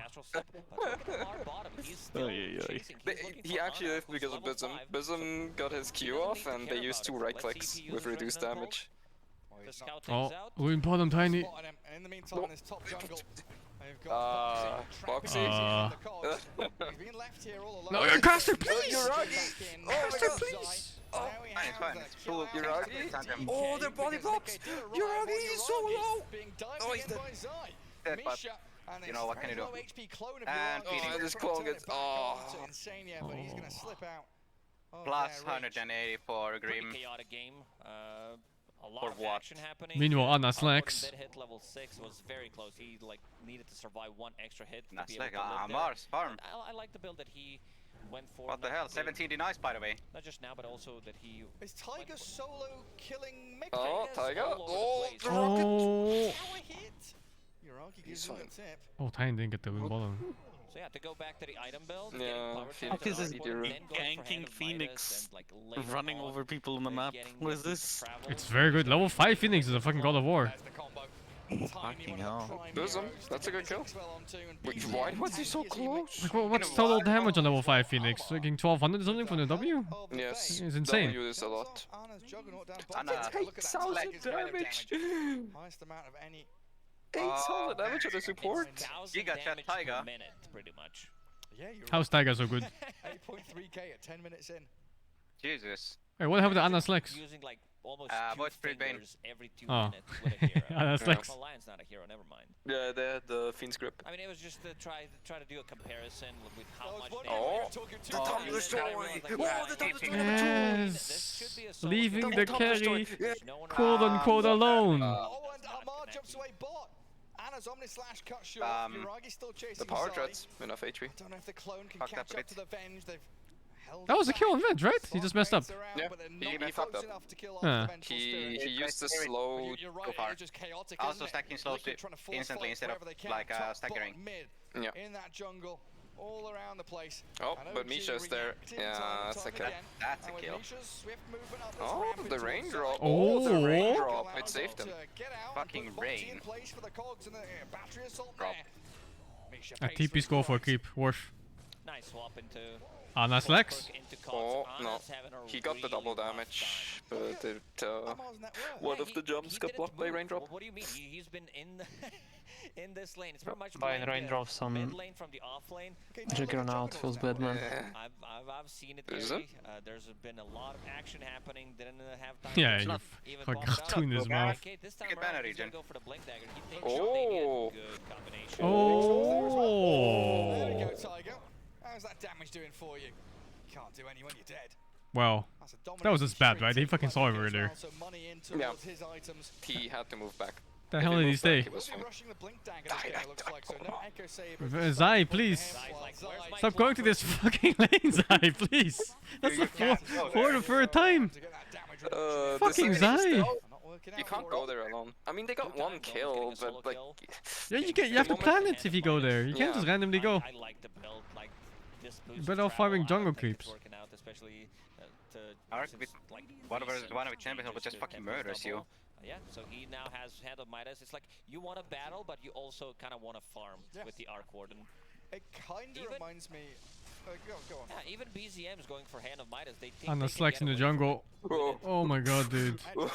Speaker 19: He actually lived because of Bosom. Bosom got his Q off, and they used 2 right clicks with reduced damage.
Speaker 1: Oh, we're in bottom tiny.
Speaker 16: In the meantime, this top jungle.
Speaker 19: Boxy.
Speaker 1: No, caster, please!
Speaker 19: Caster, please! Oh,
Speaker 6: it's fine. It's full
Speaker 19: Yuragi! Oh, their body blocks! Yuragi is so low! Oh, he's dead.
Speaker 6: Dead, but you know, what can you do? And feeding.
Speaker 19: This clone gets... Oh.
Speaker 16: But he's gonna slip out.
Speaker 6: Plus 180 for Grim.
Speaker 17: Chaotic game. A lot of action happening.
Speaker 1: Meanwhile, on that Slex.
Speaker 17: Hit level 6 was very close. He needed to survive 1 extra hit.
Speaker 6: That's like Mars farm.
Speaker 17: I like the build that he went for.
Speaker 6: What the hell? 17 denies, by the way.
Speaker 17: Not just now, but also that he.
Speaker 16: Is Tiger solo killing Mickey?
Speaker 19: Oh, Tiger! Oh, the
Speaker 1: rocket!
Speaker 16: Yuragi gives him a tip.
Speaker 1: Oh, Tiny didn't get the win bottom.
Speaker 17: So yeah, to go back to the item build.
Speaker 19: Yeah,
Speaker 15: What is this ganking Phoenix running over people on the map? What is this?
Speaker 1: It's very good. Level 5 Phoenix is a fucking God of War.
Speaker 15: Fucking hell.
Speaker 19: Bosom, that's a good kill. Why was he so close?
Speaker 1: Like, what's total damage on level 5 Phoenix? Like 1200 or something from the W?
Speaker 19: Yes,
Speaker 1: it's insane.
Speaker 19: W is a lot.
Speaker 6: Anna,
Speaker 19: 8,000 damage!
Speaker 16: Highest amount of any
Speaker 19: 8,000 damage on the support.
Speaker 6: Giga chat Tiger.
Speaker 17: Pretty much.
Speaker 16: Yeah,
Speaker 1: how's Tiger so good?
Speaker 16: 8.3k at 10 minutes in.
Speaker 6: Jesus.
Speaker 1: Hey, what happened to Anna Slex?
Speaker 17: Using like almost
Speaker 6: voice free Bane.
Speaker 17: every 2 minutes with a hero.
Speaker 1: Anna Slex.
Speaker 17: Well, Lion's not a hero, never mind.
Speaker 19: Yeah, they had the Fiend's grip.
Speaker 17: I mean, it was just to try to do a comparison with how much.
Speaker 19: The Thunder Story! Oh, the Thunder Story!
Speaker 1: Yes! Leaving the carry, quote unquote, alone.
Speaker 16: Oh, and Amar jumps away bot. Anna's Omnislash cut short. Yuragi's still chasing
Speaker 19: The power
Speaker 16: Zai.
Speaker 19: threats, enough HP.
Speaker 16: I don't know if the clone can
Speaker 6: Fucked up
Speaker 16: catch
Speaker 6: a
Speaker 16: up
Speaker 6: bit.
Speaker 16: to the Venge. They've held
Speaker 1: That was a
Speaker 16: back.
Speaker 1: kill on Venge, right? He just messed up.
Speaker 19: Yeah, he fucked up.
Speaker 16: Enough to kill off
Speaker 1: Yeah.
Speaker 16: the vengeful spirit.
Speaker 19: He used the slow
Speaker 16: You're right,
Speaker 6: go far.
Speaker 16: it's just chaotic,
Speaker 6: Also
Speaker 16: isn't it?
Speaker 6: stacking slow
Speaker 16: Liquid trying to force
Speaker 6: instantly
Speaker 16: fight
Speaker 6: instead of
Speaker 16: wherever they can.
Speaker 6: like
Speaker 16: Top,
Speaker 6: staggering.
Speaker 16: bottom, mid.
Speaker 19: Yeah.
Speaker 16: in that jungle, all around the place.
Speaker 19: Oh,
Speaker 16: And
Speaker 19: but
Speaker 16: OG
Speaker 19: Misha's there.
Speaker 16: reacting
Speaker 19: Yeah,
Speaker 16: time and
Speaker 19: that's a
Speaker 16: time
Speaker 19: kill.
Speaker 16: again.
Speaker 6: That's a
Speaker 16: And with
Speaker 6: kill.
Speaker 16: Misha's swift movement up this
Speaker 19: Oh,
Speaker 16: ramp
Speaker 19: the
Speaker 16: into
Speaker 19: raindrop.
Speaker 16: side,
Speaker 19: Oh, the
Speaker 1: Oh.
Speaker 19: raindrop. It saved him.
Speaker 16: to get out
Speaker 6: Fucking
Speaker 16: and put Foxy in
Speaker 6: rain.
Speaker 16: place for the cogs and the battery assault
Speaker 6: Drop.
Speaker 16: there. Misha
Speaker 1: A
Speaker 16: pays
Speaker 1: TP
Speaker 16: his
Speaker 1: score for a
Speaker 16: price.
Speaker 1: creep. Worth.
Speaker 17: Nice swap into
Speaker 1: Ah, nice legs.
Speaker 17: into
Speaker 19: Oh,
Speaker 17: Cogs.
Speaker 19: no.
Speaker 17: Ana's having a
Speaker 19: He got the
Speaker 17: really
Speaker 19: double
Speaker 17: rough
Speaker 19: damage,
Speaker 17: time.
Speaker 19: but one of the jumps got blocked by raindrop.
Speaker 17: What do you mean? He's been in the in this lane. It's pretty much
Speaker 18: By
Speaker 17: playing
Speaker 18: raindrops
Speaker 17: the
Speaker 18: on
Speaker 17: mid lane from the off lane.
Speaker 18: Juggernaut feels bad, man.
Speaker 17: I've seen it.
Speaker 19: Is
Speaker 17: Gary. There's been a lot of action happening. Didn't have time.
Speaker 1: Yeah,
Speaker 17: to
Speaker 1: you
Speaker 17: even
Speaker 1: fucking
Speaker 17: bomb it out.
Speaker 1: cartoon his mouth.
Speaker 17: Okay, this time
Speaker 6: Get
Speaker 17: around,
Speaker 6: banner
Speaker 17: he's gonna
Speaker 6: regen.
Speaker 17: go for the blink dagger. He thinks
Speaker 19: Oh.
Speaker 17: good combination.
Speaker 16: There we
Speaker 1: Oh.
Speaker 16: go, Tiger. How's that damage doing for you? Can't do any when you're dead.
Speaker 1: Well,
Speaker 16: That's a
Speaker 1: that was just bad,
Speaker 16: dominating
Speaker 1: right? He
Speaker 16: streak
Speaker 1: fucking
Speaker 16: by
Speaker 1: saw him
Speaker 16: Nick as
Speaker 1: earlier.
Speaker 16: well, so money in
Speaker 19: Yeah.
Speaker 16: towards his items.
Speaker 19: He had to move back.
Speaker 1: The
Speaker 19: If
Speaker 1: hell
Speaker 19: he
Speaker 1: did he
Speaker 19: moved back,
Speaker 1: stay?
Speaker 19: he was fine.
Speaker 16: Rushing the blink dagger, this guy looks like, so no Echo Saber.
Speaker 1: Zai, please. Stop going to this fucking lane, Zai, please. That's the fourth or third time. Fucking Zai.
Speaker 19: You can't go there alone. I mean, they got one kill, but like...
Speaker 1: Yeah, you have to plan it if you go there. You can't just randomly go.
Speaker 17: I like the build, like this boost.
Speaker 1: You're better off firing jungle creeps.
Speaker 17: Working out, especially to
Speaker 6: Arc with one versus one with champion but just fucking murders you.
Speaker 17: Yeah, so he now has Hand of Midas. It's like you want to battle, but you also kind of want to farm with the Arc Warden.
Speaker 16: It kind of reminds me. Go on.
Speaker 17: Yeah, even BZM's going for Hand of Midas. They think
Speaker 1: And
Speaker 17: they
Speaker 1: the
Speaker 17: can
Speaker 1: slacks
Speaker 17: get
Speaker 1: in the
Speaker 17: away from
Speaker 1: jungle. Oh my god, dude.
Speaker 16: As long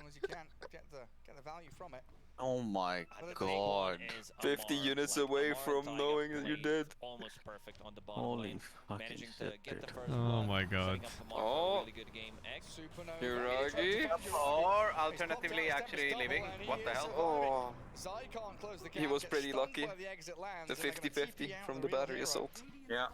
Speaker 16: as you can get the value from it.
Speaker 4: Oh my god.
Speaker 19: 50 units away from knowing that you're dead.
Speaker 17: Almost perfect on the bottom
Speaker 4: Holy
Speaker 17: lane.
Speaker 4: fucking
Speaker 17: Managing
Speaker 4: shit,
Speaker 17: to get the
Speaker 4: dude.
Speaker 17: first
Speaker 1: Oh
Speaker 17: blood,
Speaker 1: my god.
Speaker 17: setting up the mark for a really good game. X.
Speaker 19: Hiragi.
Speaker 6: Or alternatively actually living. What the hell?
Speaker 19: Oh.
Speaker 16: Zai can't close the
Speaker 19: He
Speaker 16: gap,
Speaker 19: was
Speaker 16: gets
Speaker 19: pretty
Speaker 16: stunned
Speaker 19: lucky.
Speaker 16: by the exit lands,
Speaker 19: The
Speaker 16: and they're gonna
Speaker 19: 50-50
Speaker 16: TP out
Speaker 19: from
Speaker 16: the
Speaker 19: the
Speaker 16: real
Speaker 19: battery
Speaker 16: hero.
Speaker 19: assault.
Speaker 6: Yeah.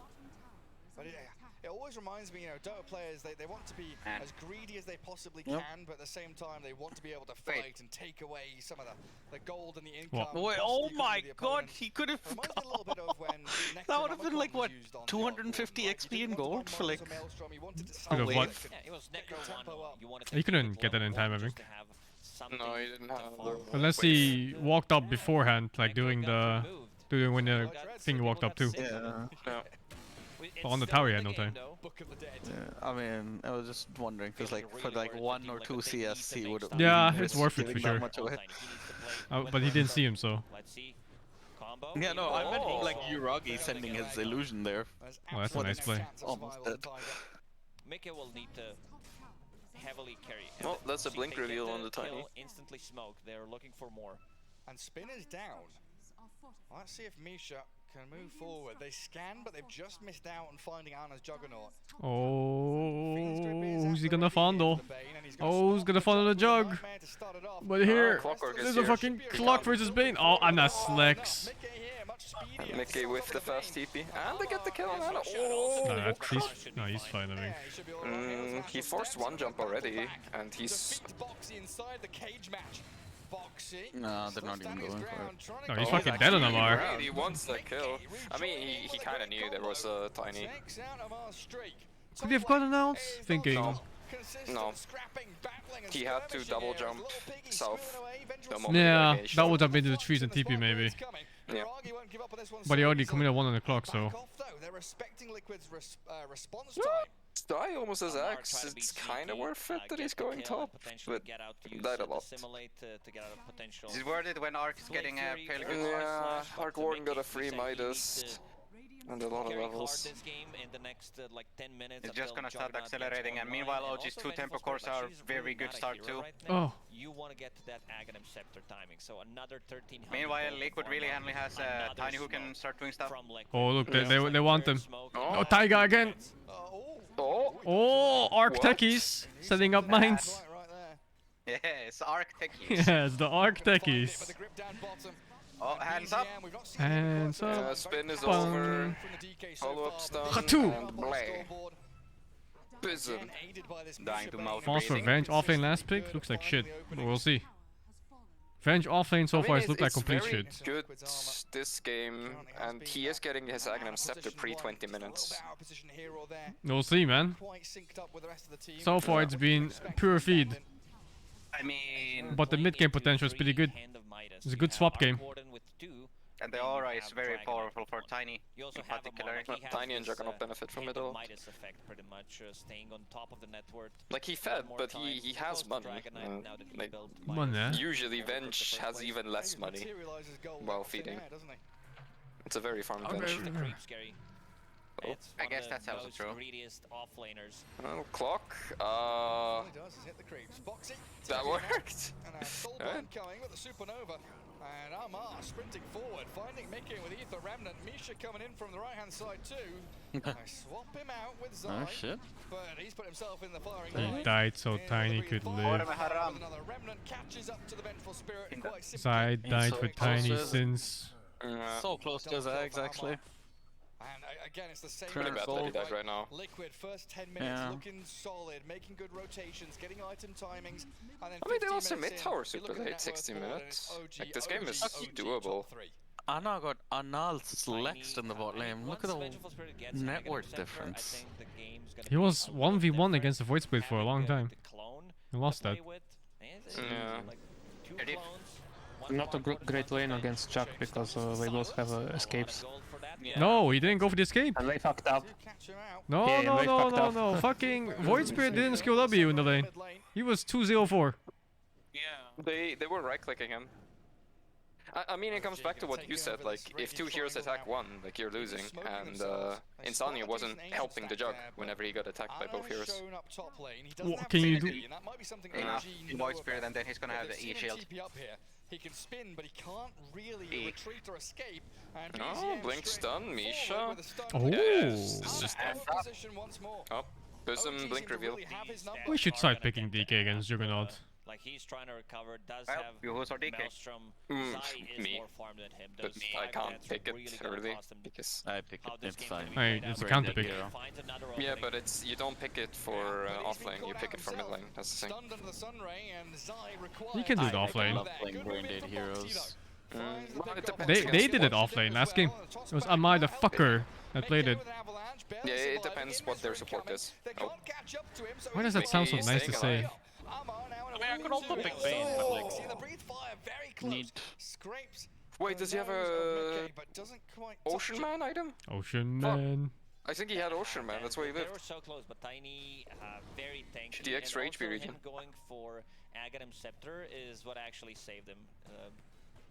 Speaker 16: But it always reminds me, Dota players, they want to be
Speaker 6: Man.
Speaker 16: as greedy as they possibly
Speaker 4: Yep.
Speaker 16: can, but at the same time, they want to be able to fight and take away some of the gold and the income.
Speaker 1: What?
Speaker 4: Wait,
Speaker 16: cost
Speaker 4: oh
Speaker 16: you can
Speaker 4: my
Speaker 16: give the
Speaker 4: god,
Speaker 16: opponent.
Speaker 4: he could have
Speaker 16: Reminds me a little bit of when
Speaker 4: That would have been like,
Speaker 16: Necronomicon
Speaker 4: what,
Speaker 16: was used on the
Speaker 4: 250
Speaker 16: Arc Warden,
Speaker 4: XP
Speaker 16: right? You
Speaker 4: in
Speaker 16: didn't want
Speaker 4: gold
Speaker 16: to
Speaker 4: for
Speaker 16: run
Speaker 4: like...
Speaker 16: Mars or Maelstrom, you wanted to
Speaker 1: Could have
Speaker 16: salvage
Speaker 1: what?
Speaker 16: it.
Speaker 17: Yeah, it was
Speaker 16: Get your tempo
Speaker 17: Necro 1.
Speaker 16: up.
Speaker 17: You wanted
Speaker 1: You
Speaker 17: to
Speaker 1: couldn't
Speaker 17: keep
Speaker 1: get that
Speaker 17: level
Speaker 1: in time, I
Speaker 17: one
Speaker 1: think.
Speaker 17: just to have something
Speaker 19: No, he didn't
Speaker 17: to
Speaker 19: have
Speaker 17: farm.
Speaker 19: the...
Speaker 1: Unless he walked up beforehand, like doing the when the thing walked up too.
Speaker 4: Yeah.
Speaker 1: But on the tower, he had no time.
Speaker 4: Yeah, I mean, I was just wondering, because like for like 1 or 2 CS, he would have...
Speaker 1: Yeah, it's worth it for sure.
Speaker 4: Much away.
Speaker 1: But he didn't see him, so.
Speaker 17: Let's see. Combo.
Speaker 4: Yeah, no, I meant like Uragi sending his illusion there.
Speaker 1: Oh, that's a nice play.
Speaker 4: Almost dead.
Speaker 17: Mickey will need to heavily carry.
Speaker 19: Well, that's a
Speaker 17: See,
Speaker 19: blink
Speaker 17: they get
Speaker 19: reveal on the
Speaker 17: kill,
Speaker 19: tiny.
Speaker 17: Instantly smoke. They're looking for more.
Speaker 16: And Spin is down. Let's see if Misha can move forward. They scan, but they've just missed out on finding Ana's Juggernaut.
Speaker 1: Oh, who's he gonna fondle? Oh, who's gonna fondle the jug? But here, there's a fucking clock versus Bane. Oh, Anna Slex.
Speaker 19: Mickey with the fast TP. And they get the kill on Anna. Oh!
Speaker 1: No, he's fine, I think.
Speaker 19: He forced one jump already, and he's...
Speaker 16: inside the cage match. Boxy.
Speaker 4: No, they're not even going for it.
Speaker 1: No, he's fucking dead on Amar.
Speaker 19: He wants the kill. I mean, he kind of knew there was a tiny.
Speaker 1: Could he have gone announced? Thinking.
Speaker 19: No. He had to double jump south. The moment
Speaker 1: Yeah,
Speaker 19: relegation.
Speaker 1: that would have been to the trees and TP maybe.
Speaker 19: Yeah.
Speaker 1: But he already committed 1 on the clock, so.
Speaker 16: They're respecting Liquid's response
Speaker 19: Yeah.
Speaker 16: time.
Speaker 19: Sty almost has Axe. It's kind of worth it that he's going top, but died a lot.
Speaker 6: Is it worth it when Arc's getting a fairly good
Speaker 19: Yeah, Arc Warden got a free Midas and a lot of levels.
Speaker 6: It's just gonna start accelerating, and meanwhile OG's 2 tempo cores are very good start too.
Speaker 1: Oh.
Speaker 17: You want to get to that Aghanim Scepter timing, so another 1300.
Speaker 6: Meanwhile, Liquid really only has a Tiny who can start doing stuff.
Speaker 1: Oh, look, they want him.
Speaker 19: Oh.
Speaker 1: Oh, Taiga again.
Speaker 19: Oh.
Speaker 1: Oh, Arc Techies setting up mines.
Speaker 6: Yes, Arc Techies.
Speaker 1: Yes, the Arc Techies.
Speaker 6: Oh, hands up.
Speaker 1: Hands up.
Speaker 19: Spin is over. Follow up stun.
Speaker 1: Hatu.
Speaker 19: And blay. Bizzin.
Speaker 6: Dying to mouth
Speaker 1: Falls for
Speaker 6: breathing.
Speaker 1: Venge offlane last pick. Looks like shit. But we'll see. Venge offlane so far has looked like complete shit.
Speaker 19: It's very good this game, and he is getting his Aghanim Scepter pre-20 minutes.
Speaker 1: We'll see, man. So far it's been pure feed.
Speaker 6: I mean...
Speaker 1: But the mid game potential is pretty good. It's a good swap game.
Speaker 6: And the aura is very powerful for Tiny
Speaker 17: You also
Speaker 6: in
Speaker 17: have
Speaker 6: particular.
Speaker 17: a Monarch.
Speaker 19: Tiny and Juggernaut benefit from it all.
Speaker 17: Midas effect, pretty much, staying on top of the net worth.
Speaker 19: Like he fed, but he has money. Like
Speaker 1: Money.
Speaker 19: usually Venge has even less money while feeding. It's a very farm Venge.
Speaker 6: Oh, I guess that's also true.
Speaker 19: Well, clock. That worked.
Speaker 16: And a full one coming with the supernova. And Amar sprinting forward, finding Mickey with Ether Remnant. Misha coming in from the right hand side too. I swap him out with Zai.
Speaker 5: Oh shit.
Speaker 16: But he's put himself in the firing
Speaker 1: He
Speaker 16: line.
Speaker 1: died so Tiny could live.
Speaker 16: Another Remnant catches up to the Vengeful Spirit quite simply.
Speaker 1: Zai died for Tiny since.
Speaker 5: So close to Zags actually.
Speaker 16: And again, it's the same.
Speaker 19: Pretty bad that he died right now.
Speaker 16: Liquid first 10 minutes looking solid, making good rotations, getting item timings. And then
Speaker 19: I mean, they also mid-tower super late, 60 minutes. Like, this game is doable.
Speaker 5: Anna got Anal flexed in the bot lane. Look at the network difference.
Speaker 1: He was 1v1 against the Void Split for a long time. He lost that.
Speaker 19: Yeah.
Speaker 18: Not a great lane against Chuck because they both have escapes.
Speaker 1: No, he didn't go for the escape.
Speaker 18: And they fucked up.
Speaker 1: No,
Speaker 18: Yeah,
Speaker 1: no,
Speaker 18: they
Speaker 1: no,
Speaker 18: fucked
Speaker 1: no,
Speaker 18: up.
Speaker 1: no. Fucking Void Spirit didn't skill W in the lane. He was 2-0-4.
Speaker 19: Yeah. They were right-clicking him. I mean, it comes back to what you said, like, if two heroes attack one, like, you're losing, and Insania wasn't helping the Jug whenever he got attacked by both heroes.
Speaker 1: What can you do?
Speaker 6: Enough in Void Spirit, and then he's gonna have the E shield.
Speaker 16: He can spin, but he can't really retreat or escape. And
Speaker 19: Oh, blink stun, Misha.
Speaker 1: Oh.
Speaker 19: Yes, this is Oh, Bosom, blink reveal.
Speaker 1: We should start picking DK against Juggernaut.
Speaker 17: Like he's trying to recover, does
Speaker 6: Well,
Speaker 17: have
Speaker 6: you host our DK.
Speaker 17: Maelstrom. Zai is
Speaker 19: Me.
Speaker 17: more farm than him.
Speaker 19: But
Speaker 17: Those
Speaker 19: I
Speaker 17: 5
Speaker 19: can't
Speaker 17: minutes
Speaker 19: pick
Speaker 17: are really
Speaker 19: it
Speaker 17: gonna
Speaker 19: early
Speaker 17: cost him
Speaker 19: because
Speaker 5: I pick it, it's fine.
Speaker 1: Hey, it's a counter pick.
Speaker 17: Finds another
Speaker 19: yeah,
Speaker 17: opening.
Speaker 19: but it's you don't pick it for offlane, you pick it for mid lane. That's the thing.
Speaker 16: Stunned under the sun ray, and Zai requires
Speaker 1: You can do it
Speaker 5: I
Speaker 1: offlane.
Speaker 5: love playing brain dead heroes.
Speaker 19: Well, it depends
Speaker 1: They
Speaker 19: against
Speaker 1: did it
Speaker 19: what-
Speaker 1: offlane last game. It was Amai the fucker that played it.
Speaker 19: Yeah, it depends what their support is. Oh.
Speaker 1: Why does that sound so nice to say?
Speaker 5: I mean, I could also pick Bane, but like, need.
Speaker 19: Wait, does he have a Ocean Man item?
Speaker 1: Ocean Man.
Speaker 19: I think he had Ocean Man, that's why he
Speaker 17: They were
Speaker 19: lived.
Speaker 17: so close, but Tiny very tanky.
Speaker 19: DX
Speaker 17: and
Speaker 19: Rage
Speaker 17: also
Speaker 19: region.
Speaker 17: him going for Aghanim Scepter is what actually saved him.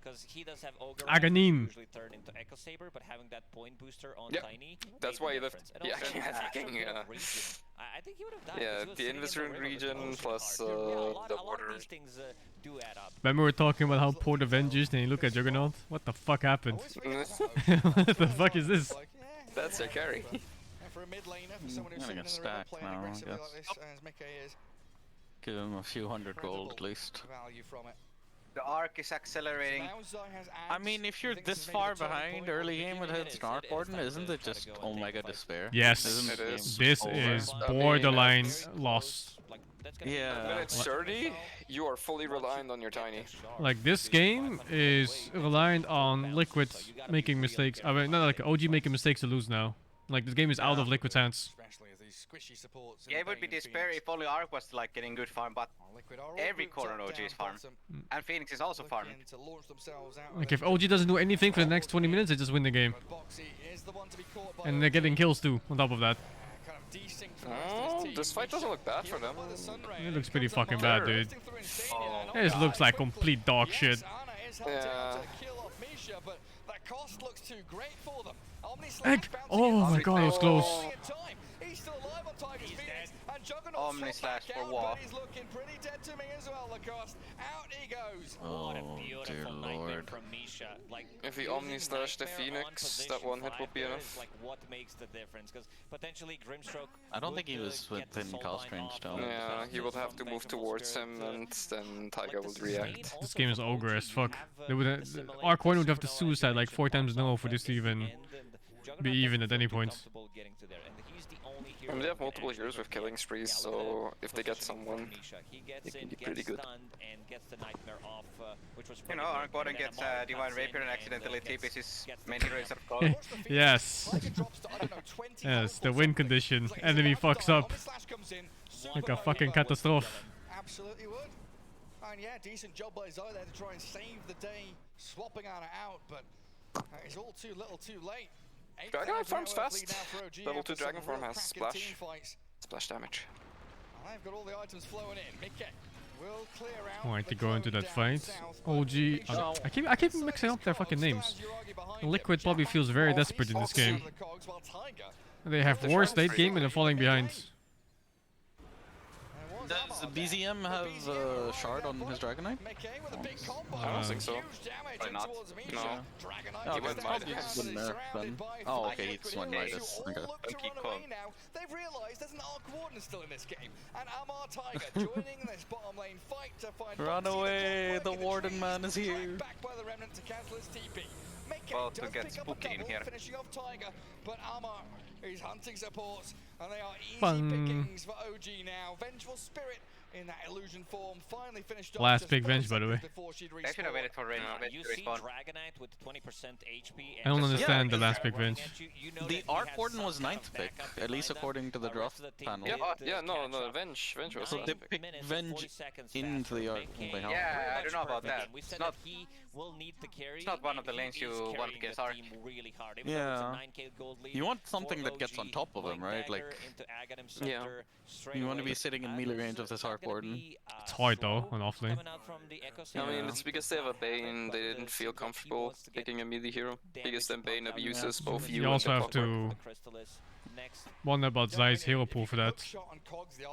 Speaker 17: Because he does have Ogre,
Speaker 1: Aghanim.
Speaker 17: usually turn into Echo Saber, but having that point booster on
Speaker 19: Yep,
Speaker 17: Tiny.
Speaker 19: that's
Speaker 17: made
Speaker 19: why
Speaker 17: the
Speaker 19: he lived.
Speaker 17: difference. And
Speaker 19: Yeah,
Speaker 17: also,
Speaker 19: yeah,
Speaker 17: the extra
Speaker 19: fucking,
Speaker 17: bit of region. I think he would have died. 'cause
Speaker 19: Yeah,
Speaker 17: he was
Speaker 19: the
Speaker 17: sitting in
Speaker 19: Invisor
Speaker 17: river with
Speaker 19: region
Speaker 17: Ocean
Speaker 19: plus
Speaker 17: Card. Yeah, a lot
Speaker 19: the
Speaker 17: of
Speaker 19: water.
Speaker 17: these things do add up.
Speaker 1: Remember we were talking about how poor the Venge is, then you look at Juggernaut? What the fuck happened? What the fuck is this?
Speaker 19: That's a carry.
Speaker 16: For a mid laner, for someone who's
Speaker 5: I'm
Speaker 16: sitting
Speaker 5: gonna
Speaker 16: in
Speaker 5: get
Speaker 16: the river
Speaker 5: stacked
Speaker 16: playing
Speaker 5: now, I
Speaker 16: aggressively
Speaker 5: guess.
Speaker 16: like this, as Mickey is.
Speaker 5: Give him a few hundred gold at least.
Speaker 16: Value from it.
Speaker 6: The arc is accelerating.
Speaker 16: Now Zai has
Speaker 5: I
Speaker 16: ads.
Speaker 5: mean, if you're
Speaker 16: Thinks
Speaker 5: this
Speaker 16: he's made
Speaker 5: far
Speaker 16: a turning
Speaker 5: behind
Speaker 16: point.
Speaker 5: early game with
Speaker 17: It
Speaker 5: his
Speaker 17: is
Speaker 5: Snark
Speaker 17: time
Speaker 5: Warden,
Speaker 17: to
Speaker 5: isn't it
Speaker 17: try to
Speaker 5: just
Speaker 17: go and
Speaker 5: Omega
Speaker 17: take a fight.
Speaker 5: Despair?
Speaker 1: Yes.
Speaker 5: Isn't
Speaker 19: It
Speaker 5: the
Speaker 19: is.
Speaker 5: game
Speaker 1: This
Speaker 5: over?
Speaker 1: is
Speaker 19: I mean,
Speaker 1: borderline loss.
Speaker 17: Like, that's gonna
Speaker 5: Yeah.
Speaker 19: When it's 30, you are fully reliant on your Tiny.
Speaker 1: Like this game is reliant on Liquid making mistakes. I mean, not like OG making mistakes to lose now. Like this game is out of Liquid's hands.
Speaker 16: Especially as these squishy supports.
Speaker 6: Yeah, it would be despair if only arc was like getting good farm, but every corner OG is farm. And Phoenix is also farm.
Speaker 1: Like if OG doesn't do anything for the next 20 minutes, they just win the game. And they're getting kills too, on top of that.
Speaker 19: Oh, this fight doesn't look bad for them.
Speaker 1: It looks pretty fucking bad, dude. This looks like complete dog shit.
Speaker 19: Yeah.
Speaker 16: Cost looks too great for them.
Speaker 1: Egg! Oh my god, it was close.
Speaker 16: He's still alive on Tiger's Phoenix, and Juggernaut
Speaker 6: Omni slash for what?
Speaker 16: he's looking pretty dead to me as well, Lacoste. Out he goes.
Speaker 5: Oh, dear lord.
Speaker 17: From Misha. Like,
Speaker 19: If he Omni slash the Phoenix, that one hit would be enough.
Speaker 17: Like what makes the difference? Because potentially Grimstroke.
Speaker 5: I don't think he was within cast range though.
Speaker 19: Yeah, he will have to move towards him and then Tiger will react.
Speaker 1: This game is ogre as fuck. They would Arc 1 would have to suicide like 4 times no for this to even be even at any point.
Speaker 19: I mean, they have multiple heroes with killing sprees, so if they get someone, it can be pretty good.
Speaker 6: You know, Arc 1 gets Divine Rapier and accidentally TPs his main hero instead of gold.
Speaker 1: Yes. Yes, the win condition. Enemy fucks up. Like a fucking catastrophe.
Speaker 16: Absolutely would. And yeah, decent job by Zai there to try and save the day, swapping Anna out, but It's all too little, too late.
Speaker 19: Dragonite farms fast. Level 2 Dragon Form has splash. Splash damage.
Speaker 16: I've got all the items flowing in. Mickey will clear out.
Speaker 1: Alright, to go into that fight. OG. I keep mixing up their fucking names. Liquid probably feels very desperate in this game. They have worse late game and they're falling behind.
Speaker 5: Does BZM have Shard on his Dragonite?
Speaker 19: I don't think so. Probably not. No.
Speaker 5: Oh, okay, probably just wouldn't nerf then. Oh, okay, it's one Midas. Okay.
Speaker 16: They've realised there's an Arc Warden still in this game, and Amar Tiger joining this bottom lane fight to find.
Speaker 5: Run away! The Warden man is here.
Speaker 16: Back by the Remnant to cancel his TP.
Speaker 19: Well, to get spooky in here.
Speaker 16: Finishing off Tiger, but Amar is hunting supports, and they are easy pickings for OG now. Vengeful Spirit in that illusion form finally finished off.
Speaker 1: Last big Venge, by the way.
Speaker 6: I should have waited for Rain to respawn.
Speaker 17: Dragonite with 20% HP.
Speaker 1: I don't understand the last big Venge.
Speaker 5: The Arc Warden was 9th pick, at least according to the draft panel.
Speaker 19: Yeah, no, Venge was
Speaker 5: so they picked Venge into the Arc.
Speaker 6: Yeah, I don't know about that.
Speaker 17: It's
Speaker 6: not one of the lanes you want to get Arc.
Speaker 5: Yeah. You want something that gets on top of him, right? Like,
Speaker 19: yeah.
Speaker 5: You want to be sitting in melee range of this Arc Warden.
Speaker 1: It's hard though, on offlane.
Speaker 19: I mean, it's because they have a Bane, they didn't feel comfortable picking a melee hero. Because then Bane abuses both you
Speaker 1: You
Speaker 19: and
Speaker 1: also
Speaker 19: the
Speaker 1: have to wonder about Zai's hero pool for that.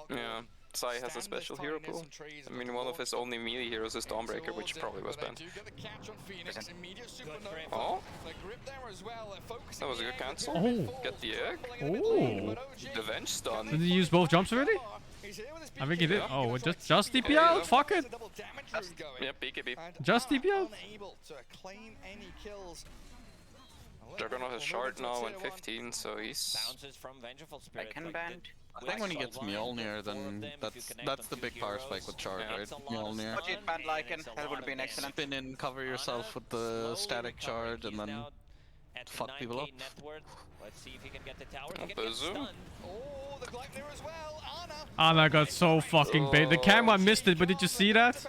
Speaker 19: Yeah, Zai has a special hero pool. I mean, one of his only melee heroes is Dawnbreaker, which probably was banned. Oh? That was a good cancel.
Speaker 1: Oh.
Speaker 19: Get the egg.
Speaker 1: Oh.
Speaker 19: The Venge stun.
Speaker 1: Did he use both jumps already? I think he did. Oh, just TP out? Fuck it.
Speaker 19: Yep, BKB.
Speaker 1: Just TP out.
Speaker 19: Juggernaut has Shard now and 15, so he's...
Speaker 6: I can band.
Speaker 5: I think when he gets Mjolnir, then that's the big power spike with Shard, right? Mjolnir.
Speaker 6: Watch it, band Lycan. That would have been excellent.
Speaker 5: Spin in, cover yourself with the static charge, and then fuck people up.
Speaker 17: Let's see if he can get the tower.
Speaker 16: Oh, the Gleipnir as well.
Speaker 1: Ana got so fucking bait. The camera missed it, but did you see that?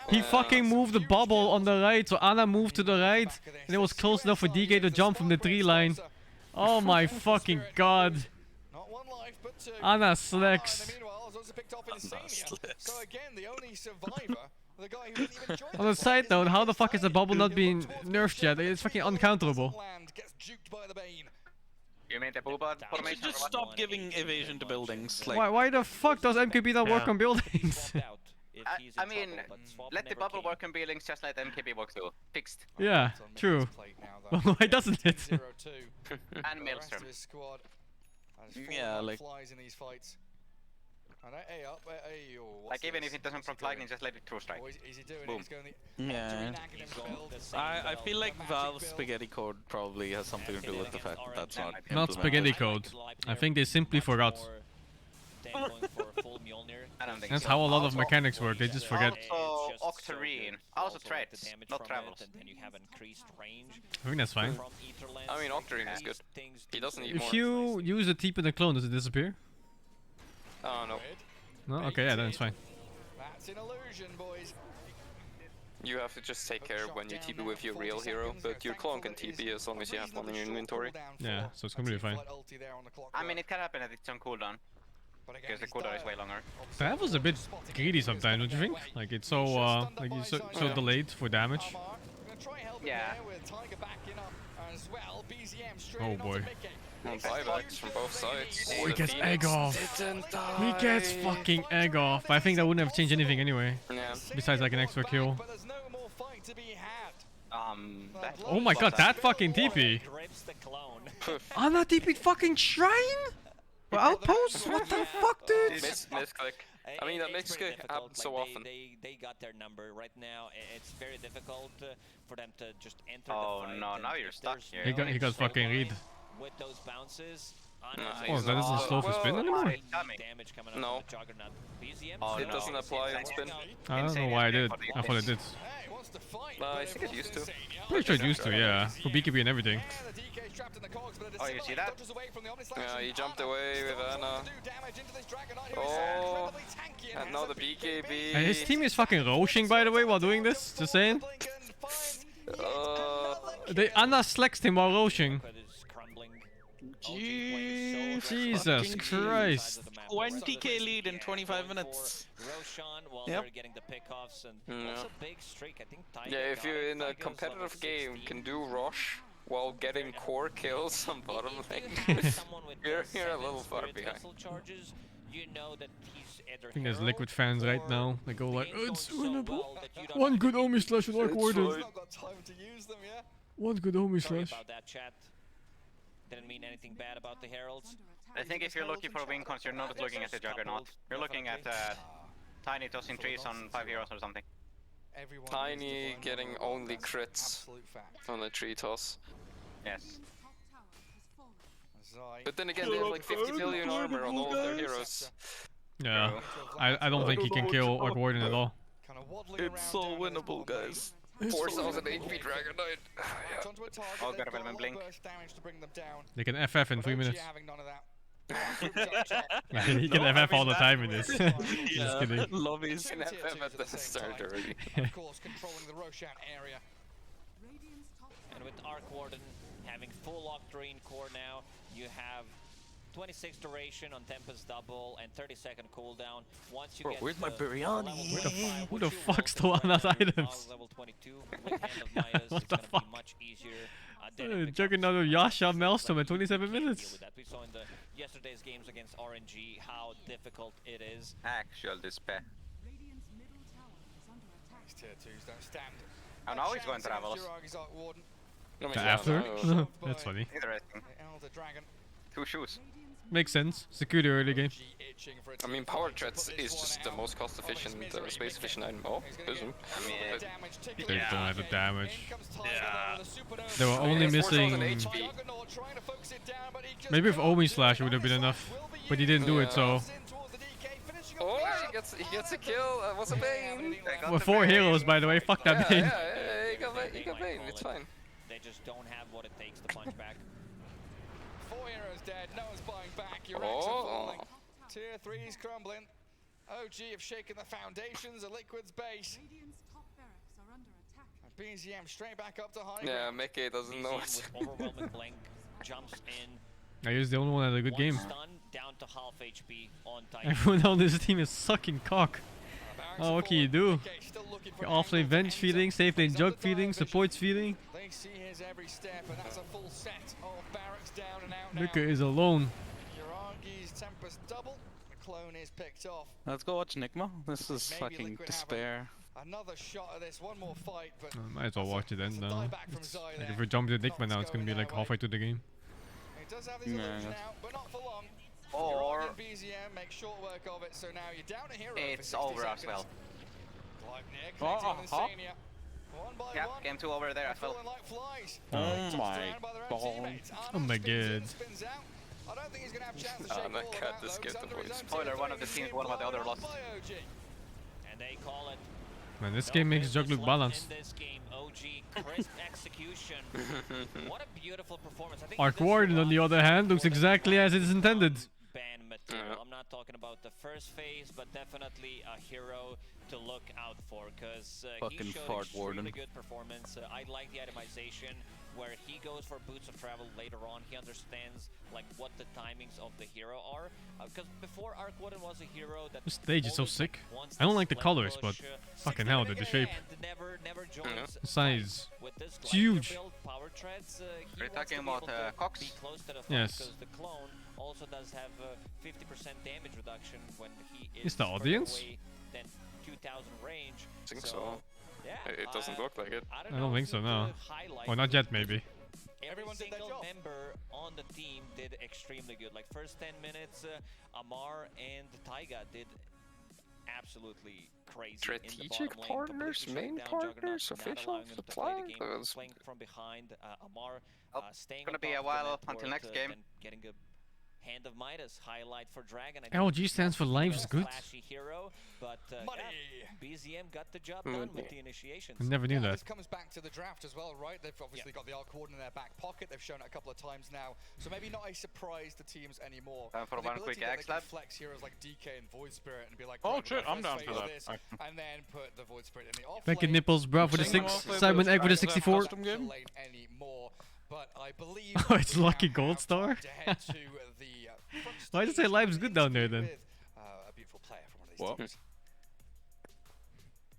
Speaker 1: He fucking moved the bubble on the right, so Ana moved to the right, and it was close enough for DK to jump from the tree line. Oh my fucking god. Ana slacks. On a side note, how the fuck is the bubble not being nerfed yet? It's fucking uncounterable.
Speaker 6: You mean the Booba formation?
Speaker 5: Just stop giving evasion to buildings. Like,
Speaker 1: why the fuck does MKB not work on buildings?
Speaker 6: I mean, let the bubble work on buildings just like MKB works too. Fixed.
Speaker 1: Yeah, true. Well, why doesn't it?
Speaker 6: And Maelstrom.
Speaker 5: Yeah, like...
Speaker 6: Like even if it doesn't proc lightning, just let it through strike. Boom.
Speaker 5: Yeah. I feel like Valve's spaghetti code probably has something to do with the fact that that's not
Speaker 1: spaghetti code. I think they simply forgot. That's how a lot of mechanics work, they just forget.
Speaker 6: Also Octarine, also threats, not travels.
Speaker 1: I think that's fine.
Speaker 19: I mean, Octarine is good. He doesn't need more.
Speaker 1: If you use a TP in a clone, does it disappear?
Speaker 19: Oh, no.
Speaker 1: No? Okay, yeah, then it's fine.
Speaker 16: That's an illusion, boys.
Speaker 19: You have to just take care when you TP with your real hero, but your clone can TP as long as you have one in your inventory.
Speaker 1: Yeah, so it's completely fine.
Speaker 6: I mean, it can happen that it's on cooldown. Because the cooldown is way longer.
Speaker 1: That was a bit greedy sometimes, don't you think? Like it's so like it's so delayed for damage.
Speaker 6: Yeah.
Speaker 1: Oh boy.
Speaker 19: Buybacks from both sides.
Speaker 1: Oh, he gets egg off. He gets fucking egg off. But I think that wouldn't have changed anything anyway.
Speaker 19: Yeah.
Speaker 1: Besides like an extra kill.
Speaker 6: That
Speaker 1: Oh my god, that fucking TP. Ana TP'd fucking shrine? Or outpost? What the fuck, dude?
Speaker 19: Misclick. I mean, that misclick happens so often.
Speaker 17: They got their number right now. It's very difficult for them to just enter
Speaker 6: the
Speaker 17: fight.
Speaker 6: Oh no, now you're stuck here.
Speaker 1: He got fucking read.
Speaker 17: With those bounces,
Speaker 1: oh, that isn't slow for spin anymore?
Speaker 19: No. It doesn't apply on spin.
Speaker 1: I don't know why I did. I thought it did.
Speaker 19: I think it used to.
Speaker 1: Pretty sure it used to, yeah. For BKB and everything.
Speaker 6: Oh, you see that?
Speaker 19: Yeah, he jumped away with Ana. Oh, and now the BKB.
Speaker 1: His team is fucking roaching, by the way, while doing this. Just saying. They Anna slexed him while roaching. Jesus Christ.
Speaker 4: 20k lead in 25 minutes.
Speaker 17: Yep.
Speaker 19: Yeah, if you're in a competitive game, can do rush while getting core kills on bottom lane. you're a little far behind.
Speaker 1: I think there's Liquid fans right now. They go like, it's winnable. One good Omi slash with Arc Warden. One good Omi slash.
Speaker 17: Didn't mean anything bad about the Heralds.
Speaker 6: I think if you're looking for win cons, you're not looking at the Juggernaut. You're looking at Tiny tossing trees on 5 heroes or something.
Speaker 19: Tiny getting only crits on a tree toss.
Speaker 6: Yes.
Speaker 19: But then again, they have like 50 million armor on all of their heroes.
Speaker 1: Yeah, I don't think he can kill Arc Warden at all.
Speaker 4: It's so winnable, guys.
Speaker 19: 4000 HP Dragon Knight.
Speaker 6: All got a blink.
Speaker 1: They can FF in 3 minutes. He can FF all the time in this. Just kidding.
Speaker 19: Lobbies can FF at the start already.
Speaker 16: Of course, controlling the Roshan area.
Speaker 17: And with Arc Warden having full Octarine core now, you have 26 duration on Tempest double and 30-second cooldown. Once you get
Speaker 4: where's my biryani?
Speaker 1: Who the fuck stole Anna's items?
Speaker 17: Level 22 with Hand of Midas,
Speaker 1: What
Speaker 17: it's
Speaker 1: the
Speaker 17: gonna
Speaker 1: fuck?
Speaker 17: be much easier.
Speaker 1: Juggernaut of Yasha Maelstrom at 27 minutes.
Speaker 17: We saw in the yesterday's games against RNG how difficult it is.
Speaker 6: Actual despair.
Speaker 16: These tier 2s don't stand.
Speaker 6: Oh, now he's going to Travelers.
Speaker 1: After? That's funny.
Speaker 6: Interesting. 2 shoes.
Speaker 1: Makes sense. Security early game.
Speaker 19: I mean, Power Threats is just the most cost efficient, space efficient item. Oh, isn't.
Speaker 1: They don't have the damage.
Speaker 19: Yeah.
Speaker 1: They were only missing. Maybe if Omi Slash would have been enough, but he didn't do it, so.
Speaker 19: Oh, he gets a kill. That was a Bane.
Speaker 1: With 4 heroes, by the way. Fuck that Bane.
Speaker 19: Yeah, he got Bane. It's fine.
Speaker 17: They just don't have what it takes to punch back.
Speaker 16: 4 heroes dead, no one's buying back. Your Rex are falling. Tier 3's crumbling. OG have shaken the foundations of Liquid's base. And BZM straight back up to high
Speaker 19: Yeah,
Speaker 16: ground.
Speaker 19: Mekke doesn't know it.
Speaker 17: Overwhelming blink jumps in.
Speaker 1: He's the only one that had a good game.
Speaker 17: Stun down to half HP on Titan.
Speaker 1: Everyone on this team is sucking cock. Oh, what can you do? Your offlane Venge feeling, safe lane Jug feeling, supports feeling.
Speaker 16: They see his every step, and that's a full set of barracks down and out now.
Speaker 1: Mika is alone.
Speaker 16: Yuragi's Tempest double. The clone is picked off.
Speaker 4: Let's go watch Nigma. This is fucking despair.
Speaker 16: Another shot at this, one more fight, but
Speaker 1: Might as well watch it then now. Like if we jump to Nigma now, it's gonna be like halfway through the game.
Speaker 16: He does have these illusions now, but not for long.
Speaker 6: Or
Speaker 16: BZM make short work of it, so now you're down a hero.
Speaker 6: it's
Speaker 16: for 60
Speaker 6: over as
Speaker 16: seconds.
Speaker 6: well.
Speaker 16: Yeah,
Speaker 6: game 2 over there as well.
Speaker 4: Oh my god.
Speaker 1: Oh my god.
Speaker 16: I don't think he's gonna have a chance to shake all
Speaker 19: cut
Speaker 16: of
Speaker 19: this
Speaker 16: that,
Speaker 19: kid
Speaker 16: though.
Speaker 19: the voice.
Speaker 6: Spoiler, one of the teams won while the other lost.
Speaker 17: And they call it.
Speaker 1: Man, this game makes Jug look balanced.
Speaker 17: In this game, OG crisp execution. What a beautiful performance. I think
Speaker 1: Arc
Speaker 17: this
Speaker 1: Warden, on
Speaker 17: Riyadh
Speaker 1: the other hand, looks exactly as it is intended.
Speaker 17: ban material. I'm not talking about the first phase, but definitely a hero to look out for, because he
Speaker 4: Fucking
Speaker 17: showed
Speaker 4: fart
Speaker 17: extremely
Speaker 4: warden.
Speaker 17: good performance. I like the itemization where he goes for boots of travel later on. He understands like what the timings of the hero are, because before Arc Warden was a hero that
Speaker 1: This stage is so sick.
Speaker 17: wants
Speaker 1: I don't
Speaker 17: this
Speaker 1: like the
Speaker 17: left
Speaker 1: colors,
Speaker 17: push,
Speaker 1: but fucking hell, the shape.
Speaker 17: and never joins
Speaker 1: The size.
Speaker 17: with this
Speaker 1: It's huge.
Speaker 17: build, power treads, he
Speaker 6: We're
Speaker 17: wants to
Speaker 6: talking
Speaker 17: be
Speaker 6: about
Speaker 17: able to
Speaker 6: Cox?
Speaker 17: be close to the fight,
Speaker 1: Yes.
Speaker 17: because the clone also does have 50% damage reduction when he is
Speaker 1: Is the
Speaker 17: further
Speaker 1: audience?
Speaker 17: away than 2000 range.
Speaker 19: I think so.
Speaker 17: Yeah,
Speaker 19: It doesn't look like it.
Speaker 1: I don't think so, no. Or not yet, maybe.
Speaker 17: Every single member on the team did extremely good. Like first 10 minutes, Amar and Taiga did absolutely crazy.
Speaker 19: Strategic
Speaker 17: in the bottom lane,
Speaker 19: partners,
Speaker 17: completely
Speaker 19: main
Speaker 17: shutting down
Speaker 19: partners,
Speaker 17: Juggernaut, not
Speaker 19: official
Speaker 17: allowing him to play
Speaker 19: supply.
Speaker 17: the game, playing from behind. Amar staying
Speaker 6: gonna
Speaker 17: on
Speaker 6: be a
Speaker 17: top of the
Speaker 6: while
Speaker 17: network,
Speaker 6: until next game.
Speaker 17: then getting a Hand of Midas highlight for Dragon.
Speaker 1: LG stands for Lives Good.
Speaker 17: Flashy hero, but yeah, BZM got the job done with the initiations.
Speaker 1: I never knew that.
Speaker 16: This comes back to the draft as well, right? They've obviously got the Arc Warden in their back pocket. They've shown it a couple of times now, so maybe not a surprise to teams anymore.
Speaker 6: For one quick Axe Lab.
Speaker 16: Flex heroes like DK and Void Spirit and be like,
Speaker 7: oh shit, I'm down for that.
Speaker 16: And then put the Void Spirit in the off.
Speaker 1: Thank you, Nipples, bro, for the 6. Simon Egg with the 64.
Speaker 16: But I believe
Speaker 1: Oh, it's Lucky Gold Star? Why does it say Lives Good down there then?
Speaker 16: A beautiful player from one of these teams.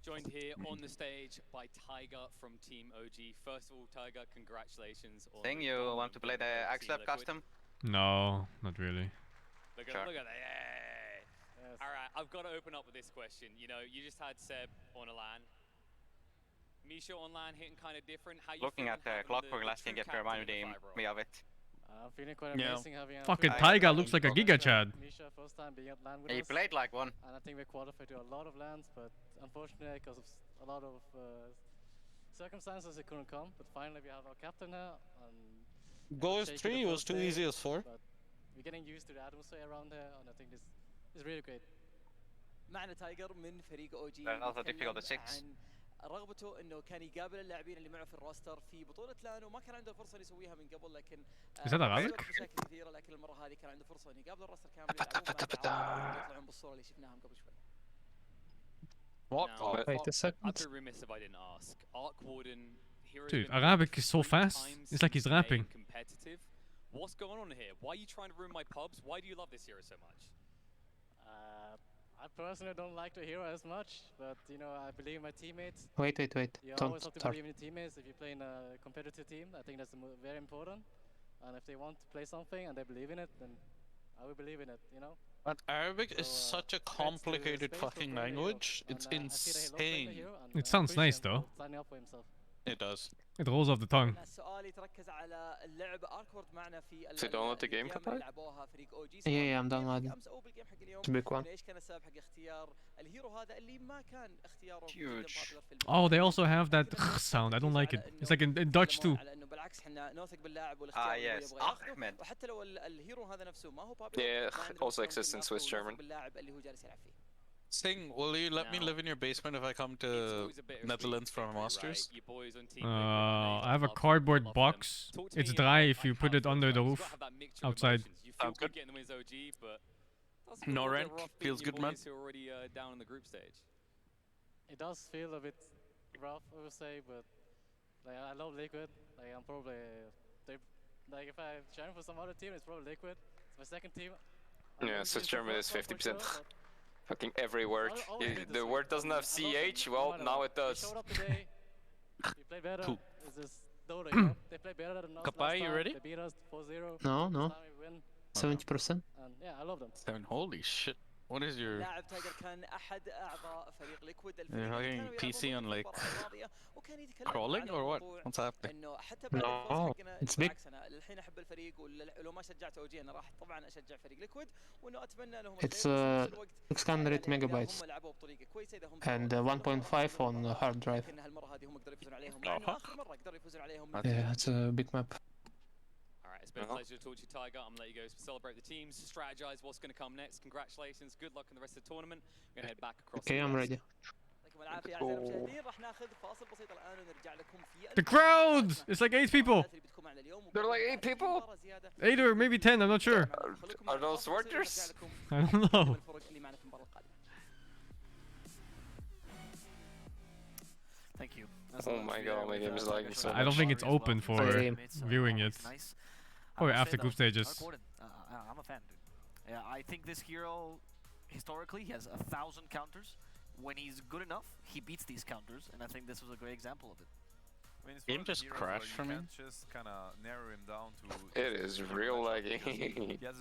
Speaker 3: Joined here on the stage by Tiger from Team OG. First of all, Tiger, congratulations on
Speaker 6: Think you want to play the Axe Lab custom?
Speaker 1: No, not really.
Speaker 3: Look at that, yay! Yes. Alright, I've got to open up with this question. You know, you just had Seb on a LAN. Misha on LAN hitting kind of different. How you
Speaker 6: looking at the Clockwork last thing, get reminded me of it.
Speaker 14: I'm feeling quite amazing having
Speaker 1: Fucking Tiger looks like a Giga Chad.
Speaker 14: Misha first time being at LAN with
Speaker 6: He
Speaker 14: us.
Speaker 6: played like one.
Speaker 14: And I think we qualified to a lot of LANs, but unfortunately because of a lot of circumstances it couldn't come. But finally we have our captain here. And
Speaker 22: Goes 3 was too easy as 4.
Speaker 14: But we're getting used to the atmosphere around here, and I think this is really great.
Speaker 23: معنا تايجر من فريق او جي.
Speaker 6: Also difficult to 6.
Speaker 23: رغبته انه كان يقابل اللاعبين اللي معه في الروستر في بطوله لان وما كان عنده فرصه يسويها من قبل لكن مشاكل كثيره لكن المره هذه كان عنده فرصه انه يقابل الروستر كامل يطلعون بالصوره اللي شفناهم قبل شوي.
Speaker 3: What?
Speaker 18: Wait a second.
Speaker 3: I'd be remiss if I didn't ask. Arc Warden, hero
Speaker 1: Dude, Arabic is so fast. It's like he's rapping.
Speaker 3: Competitive. What's going on here? Why are you trying to ruin my pubs? Why do you love this hero so much?
Speaker 14: I personally don't like the hero as much, but you know, I believe in my teammates.
Speaker 18: Wait.
Speaker 14: You
Speaker 18: Don't
Speaker 14: always have to
Speaker 18: start.
Speaker 14: believe in your teammates if you play in a competitive team. I think that's very important. And if they want to play something and they believe in it, then I will believe in it, you know?
Speaker 22: But Arabic is such a complicated fucking language. It's insane.
Speaker 1: It sounds nice though.
Speaker 14: Signing up for himself.
Speaker 22: It does.
Speaker 1: It rolls off the tongue.
Speaker 23: سؤالي تركز على اللعب اركورد معنا في
Speaker 19: So you download the game, Kapai?
Speaker 23: لعبوها فريق او جي.
Speaker 18: Yeah, I'm downloading.
Speaker 23: امس او بالجيم حق اليوم.
Speaker 18: Big one.
Speaker 23: ايش كان السبب حق اختيار الهيرو هذا اللي ما كان اختياره
Speaker 1: Huge. Oh, they also have that sound. I don't like it. It's like in Dutch too.
Speaker 23: على انه بالعكس احنا نوثق باللاعب والاختيار
Speaker 6: yes,
Speaker 23: Ahmed. وحتى لو الهيرو هذا نفسه ما هو popular.
Speaker 19: Yeah, also exists in Swiss German.
Speaker 23: باللاعب اللي هو جالس يلعب فيه.
Speaker 22: Sing, will you let me live in your basement if I come to Netherlands for a Masters?
Speaker 1: I have a cardboard box. It's dry if you put it under the roof outside.
Speaker 22: Sounds good. No rent, feels good, man.
Speaker 3: Down in the group stage.
Speaker 14: It does feel a bit rough, I would say, but like I love Liquid. Like I'm probably like if I'm cheering for some other team, it's probably Liquid. It's my second team.
Speaker 19: Yeah, Swiss German is 50%. Fucking every word. The word doesn't have CH, well, now it does.
Speaker 14: Showed up today. We play better. It's just Dota, you know? They play better than us.
Speaker 22: Kapai, you ready?
Speaker 14: They beat us 4-0.
Speaker 18: No.
Speaker 14: This time we win.
Speaker 18: 70%.
Speaker 14: And yeah, I love them.
Speaker 22: 7, holy shit. What is your...
Speaker 23: لاعب تايجر كان احد اعضاء فريق ليكويد.
Speaker 22: You're hugging PC on like crawling or what? What's happening?
Speaker 23: انه حتى
Speaker 18: No, it's big.
Speaker 23: انا الحين احب الفريق ولو ما شجعت اوجي انا راح طبعا اشجع فريق ليكويد وانه اتمنى لهم
Speaker 18: It's 600 megabytes
Speaker 23: لعبوا بطريقه كويسه اذا هم
Speaker 18: and 1.5 on hard drive.
Speaker 23: لكن هالمره هذه هم قدروا يفوزون عليهم مع إنه اخر مره قدروا يفوزون عليهم.
Speaker 18: Yeah, it's a big map.
Speaker 3: Alright, it's been a pleasure to talk to you, Tiger. I'm gonna let you go celebrate the teams, strategize what's gonna come next. Congratulations, good luck in the rest of the tournament. We're gonna head back across.
Speaker 18: Okay, I'm ready.
Speaker 23: يعطيكم العافيه اعزائي المشاهدين. راح ناخذ فاصل بسيط الان ونرجع لكم في
Speaker 1: The crowd! It's like 8 people.
Speaker 19: They're like 8 people?
Speaker 1: 8 or maybe 10, I'm not sure.
Speaker 19: Are those workers?
Speaker 1: I don't know.
Speaker 14: Thank you.
Speaker 19: Oh my god, my game is lagging so much.
Speaker 1: I don't think it's open for viewing it. Oh, after group stages.
Speaker 14: I'm a fan, dude. Yeah, I think this hero, historically, he has 1,000 counters. When he's good enough, he beats these counters, and I think this was a great example of it.
Speaker 13: I mean,
Speaker 22: Game just crashed for me.
Speaker 13: Just kind of narrow him down to.
Speaker 19: It is real laggy.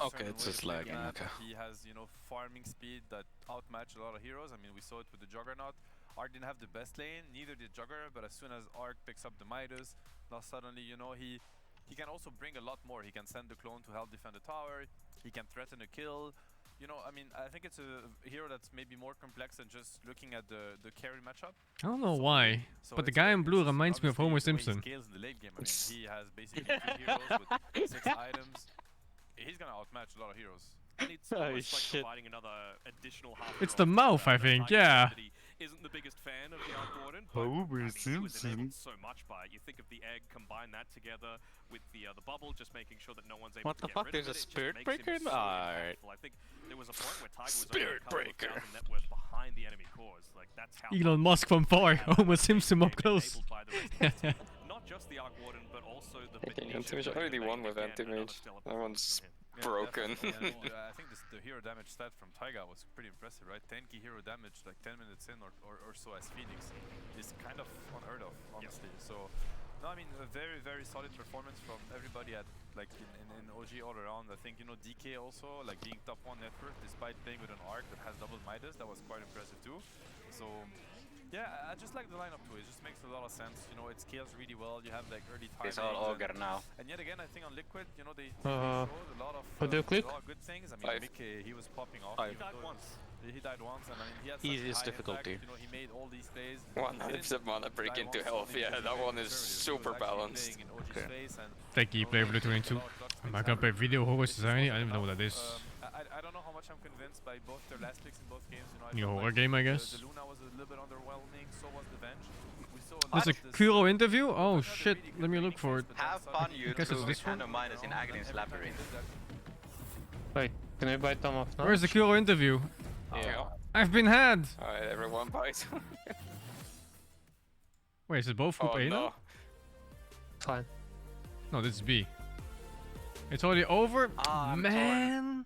Speaker 22: Okay, it's just lagging. Okay.
Speaker 13: He has, you know, farming speed that outmatch a lot of heroes. I mean, we saw it with the Juggernaut. Arc didn't have the best lane, neither did Jugger, but as soon as Arc picks up the Midas, now suddenly, you know, he can also bring a lot more. He can send the clone to help defend the tower. He can threaten a kill. You know, I mean, I think it's a hero that's maybe more complex than just looking at the carry matchup.
Speaker 1: I don't know why, but the guy in blue reminds me of Homer Simpson.
Speaker 13: He scales in the late game. I mean, he has basically 2 heroes with 6 items. he's gonna outmatch a lot of heroes.
Speaker 15: And it's almost like providing another additional half.
Speaker 1: It's the mouth, I think. Yeah.
Speaker 15: Isn't the biggest fan of the Arc Warden, but I mean, he was enabled so much by it. You think of the egg, combine that together with the bubble, just making sure that no one's able
Speaker 5: What
Speaker 15: to
Speaker 5: the
Speaker 15: get
Speaker 5: fuck?
Speaker 15: rid
Speaker 5: There's
Speaker 15: of
Speaker 5: a
Speaker 15: it.
Speaker 5: spirit
Speaker 15: It just
Speaker 5: breaker?
Speaker 15: makes him so
Speaker 5: Alright.
Speaker 15: impactful. I think there was a point where Tiger was
Speaker 5: Spirit
Speaker 15: only a couple of thousand net worth behind the enemy cores. Like that's how
Speaker 1: Elon Musk from far, almost Simpson up close.
Speaker 15: not just the Arc Warden, but also the
Speaker 19: Anti-Mage already won with Anti-Mage. That one's broken.
Speaker 13: I think the hero damage stat from Taiga was pretty impressive, right? 10k hero damage like 10 minutes in or so as Phoenix is kind of unheard of, honestly. So, no, I mean, a very, very solid performance from everybody at like in OG all around. I think, you know, DK also, like being top 1 net worth despite playing with an Arc that has double Midas, that was quite impressive too. So, yeah, I just like the lineup too. It just makes a lot of sense. You know, it scales really well. You have like early timing.
Speaker 6: It's all Ogre now.
Speaker 13: And yet again, I think on Liquid, you know, they showed a lot of good things. I mean, Mickey, he was popping off.
Speaker 19: He
Speaker 13: died once. He died once, and I mean, he had
Speaker 5: Easiest difficulty.
Speaker 13: Impact, you know, he made all these plays.
Speaker 19: 100% mana break into health. Yeah, that one is super balanced.
Speaker 1: Thank you, play over the 22. Am I gonna play Video Horror Society? I don't even know what that is.
Speaker 13: I don't know how much I'm convinced by both their last picks in both games. You know,
Speaker 1: New horror game, I guess.
Speaker 13: The Luna was a little bit underwhelming, so was the Venge. We saw
Speaker 1: There's a Kuro interview? Oh shit, let me look for it.
Speaker 6: Have fun, you
Speaker 1: guess it's this one?
Speaker 6: Minus in Aghanim Labyrinth.
Speaker 18: Wait, can I buy Tom off now?
Speaker 1: Where's the Kuro interview?
Speaker 19: Yeah.
Speaker 1: I've been had!
Speaker 19: Alright, everyone buys.
Speaker 1: Wait, is it both group A now?
Speaker 18: Fine.
Speaker 1: No, this is B. It's already over? Man!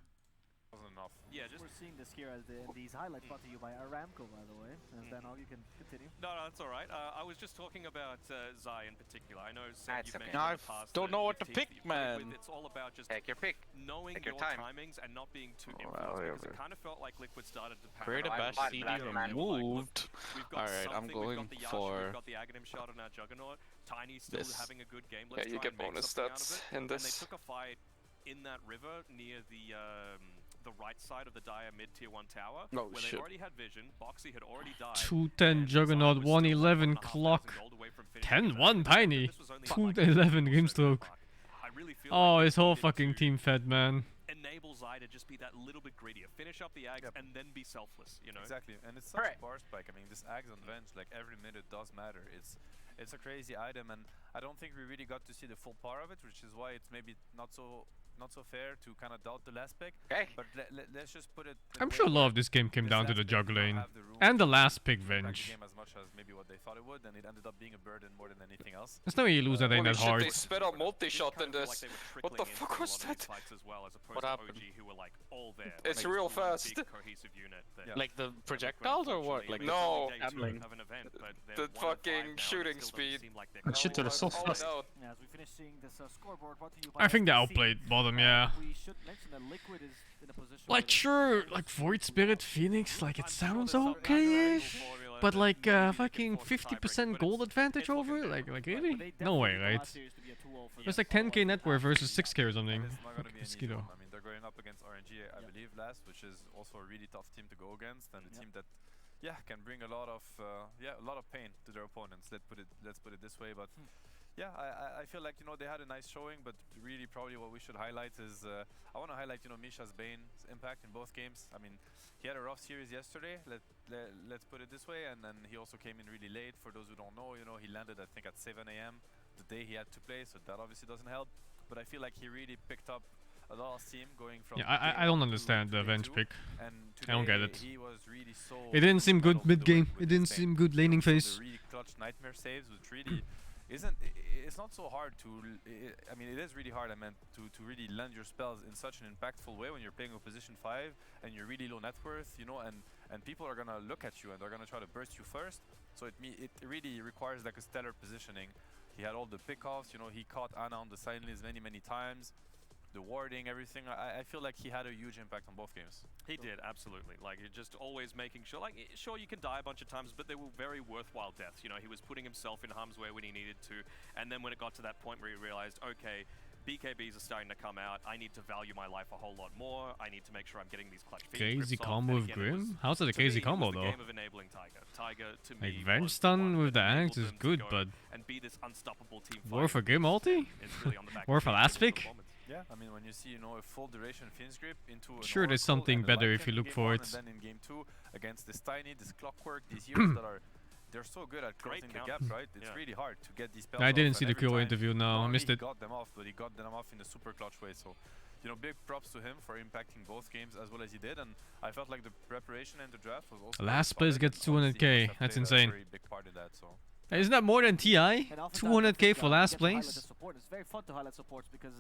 Speaker 15: Yeah, just
Speaker 14: we're seeing this here as these highlights brought to you by Aramco, by the way. And then you can continue.
Speaker 15: No, that's all right. I was just talking about Zai in particular. I know Seb, you've mentioned
Speaker 5: I
Speaker 15: in the past
Speaker 5: don't know what to
Speaker 15: the
Speaker 5: pick,
Speaker 15: teams that you play
Speaker 5: man.
Speaker 15: with, it's all about just
Speaker 6: take your pick.
Speaker 15: Knowing
Speaker 6: Take your
Speaker 15: your
Speaker 6: time.
Speaker 15: timings and not being too influenced, because it kind of felt like Liquid started to
Speaker 5: Create a bash CD removed. Alright, I'm going for...
Speaker 15: We've got the Aghanim shot on our Juggernaut. Tiny's still having a good game. Let's
Speaker 19: Yeah, you
Speaker 15: try
Speaker 19: get
Speaker 15: and make
Speaker 19: bonus
Speaker 15: something out of
Speaker 19: stats
Speaker 15: it.
Speaker 19: in this.
Speaker 15: And they took a fight in that river near the right side of the Dire mid-tier 1 tower,
Speaker 5: Oh,
Speaker 15: where
Speaker 5: shit.
Speaker 15: they already had vision. Boxy had already died.
Speaker 1: 210 Juggernaut, 111 clock. 10-1 Tiny. 211 Grimstroke. Oh, his whole fucking team fed, man.
Speaker 15: Enable Zai to just be that little bit greedier, finish up the Ags, and then be selfless, you know?
Speaker 13: Exactly, and it's such a bar spike. I mean, this Ags on Venge, like every minute does matter. It's a crazy item, and I don't think we really got to see the full power of it, which is why it's maybe not so fair to kind of doubt the last pick. But let's just put it.
Speaker 1: I'm sure a lot of this game came down to the juggling. And the last pick, Venge.
Speaker 13: Game as much as maybe what they thought it would, and it ended up being a burden more than anything else.
Speaker 1: There's no way you lose that ain't that
Speaker 19: Holy
Speaker 1: hard.
Speaker 19: shit, they sped up multi-shot in this. What the fuck was that?
Speaker 13: What happened?
Speaker 19: It's real fast.
Speaker 5: Like the projectiles or what? Like
Speaker 19: no,
Speaker 5: gambling.
Speaker 19: the fucking shooting speed.
Speaker 18: Shit, they're so fast.
Speaker 19: No.
Speaker 14: As we finish seeing this scoreboard brought to you by
Speaker 1: I think they
Speaker 14: SingSing,
Speaker 1: outplayed bottom, yeah.
Speaker 14: We should mention that Liquid is in a position
Speaker 1: Like sure, like Void Spirit Phoenix, like it sounds okay-ish, but like fucking 50% gold advantage over it, like really? No way, right? It's like 10k net worth versus 6k or something.
Speaker 13: It's not gonna be an easy
Speaker 1: Mosquito.
Speaker 13: one. I mean, they're going up against RNG, I believe, last, which is also a really tough team to go against, and a team that, yeah, can bring a lot of pain to their opponents. Let's put it this way, but. Yeah, I feel like, you know, they had a nice showing, but really probably what we should highlight is I want to highlight, you know, Misha's Bane's impact in both games. I mean, he had a rough series yesterday, let's put it this way, and then he also came in really late. For those who don't know, you know, he landed I think at 7 AM the day he had to play, so that obviously doesn't help. But I feel like he really picked up a lot of steam going from
Speaker 1: I don't understand the Venge pick.
Speaker 13: And
Speaker 1: I don't get it.
Speaker 13: He was really so
Speaker 1: It didn't seem good mid game. It didn't seem good laning phase.
Speaker 13: Really clutch nightmare saves, which really it's not so hard to I mean, it is really hard, I meant, to really land your spells in such an impactful way when you're playing a position 5 and you're really low net worth, you know, and people are gonna look at you and they're gonna try to burst you first. So it really requires like a stellar positioning. He had all the pickoffs, you know, he caught Ana on the sidelines many times. The warding, everything. I feel like he had a huge impact on both games.
Speaker 15: He did, absolutely. Like, you're just always making sure, like, sure, you can die a bunch of times, but they were very worthwhile deaths. You know, he was putting himself in harm's way when he needed to, and then when it got to that point where he realized, okay, BKBs are starting to come out, I need to value my life a whole lot more, I need to make sure I'm getting these clutch
Speaker 1: Crazy combo with Grim? How's it a crazy combo though?
Speaker 15: Game of enabling Tiger to
Speaker 1: Like
Speaker 15: me
Speaker 1: Venge stun with the axe is good, but
Speaker 15: and be this unstoppable team
Speaker 1: worth a Grim ulti? Worth a last pick?
Speaker 13: Yeah, I mean, when you see, you know, a full duration Phoenix grip into an
Speaker 1: Sure, there's
Speaker 13: Oracle
Speaker 1: something
Speaker 13: and a
Speaker 1: better
Speaker 13: Lycan
Speaker 1: if you
Speaker 13: in
Speaker 1: look
Speaker 13: game
Speaker 1: for
Speaker 13: one,
Speaker 1: it.
Speaker 13: And then in game 2 against this Tiny, this Clockwork, these heroes that are, they're so good at closing the gaps, right? It's really hard to get these spells
Speaker 1: I didn't
Speaker 13: off,
Speaker 1: see
Speaker 13: and
Speaker 1: the
Speaker 13: every
Speaker 1: Kuro
Speaker 13: time,
Speaker 1: interview. No,
Speaker 13: not
Speaker 1: I
Speaker 13: only
Speaker 1: missed
Speaker 13: he
Speaker 1: it.
Speaker 13: got them off, but he got them off in a super clutch way. So, you know, big props to him for impacting both games as well as he did, and I felt like the preparation and the draft was also
Speaker 1: Last place
Speaker 13: solid,
Speaker 1: gets
Speaker 13: and obviously he
Speaker 1: 200k.
Speaker 13: must have
Speaker 1: That's
Speaker 13: played
Speaker 1: insane.
Speaker 13: a very big part in that, so.
Speaker 1: Isn't that more than TI? 200k for last place?
Speaker 14: It's very fun to highlight supports because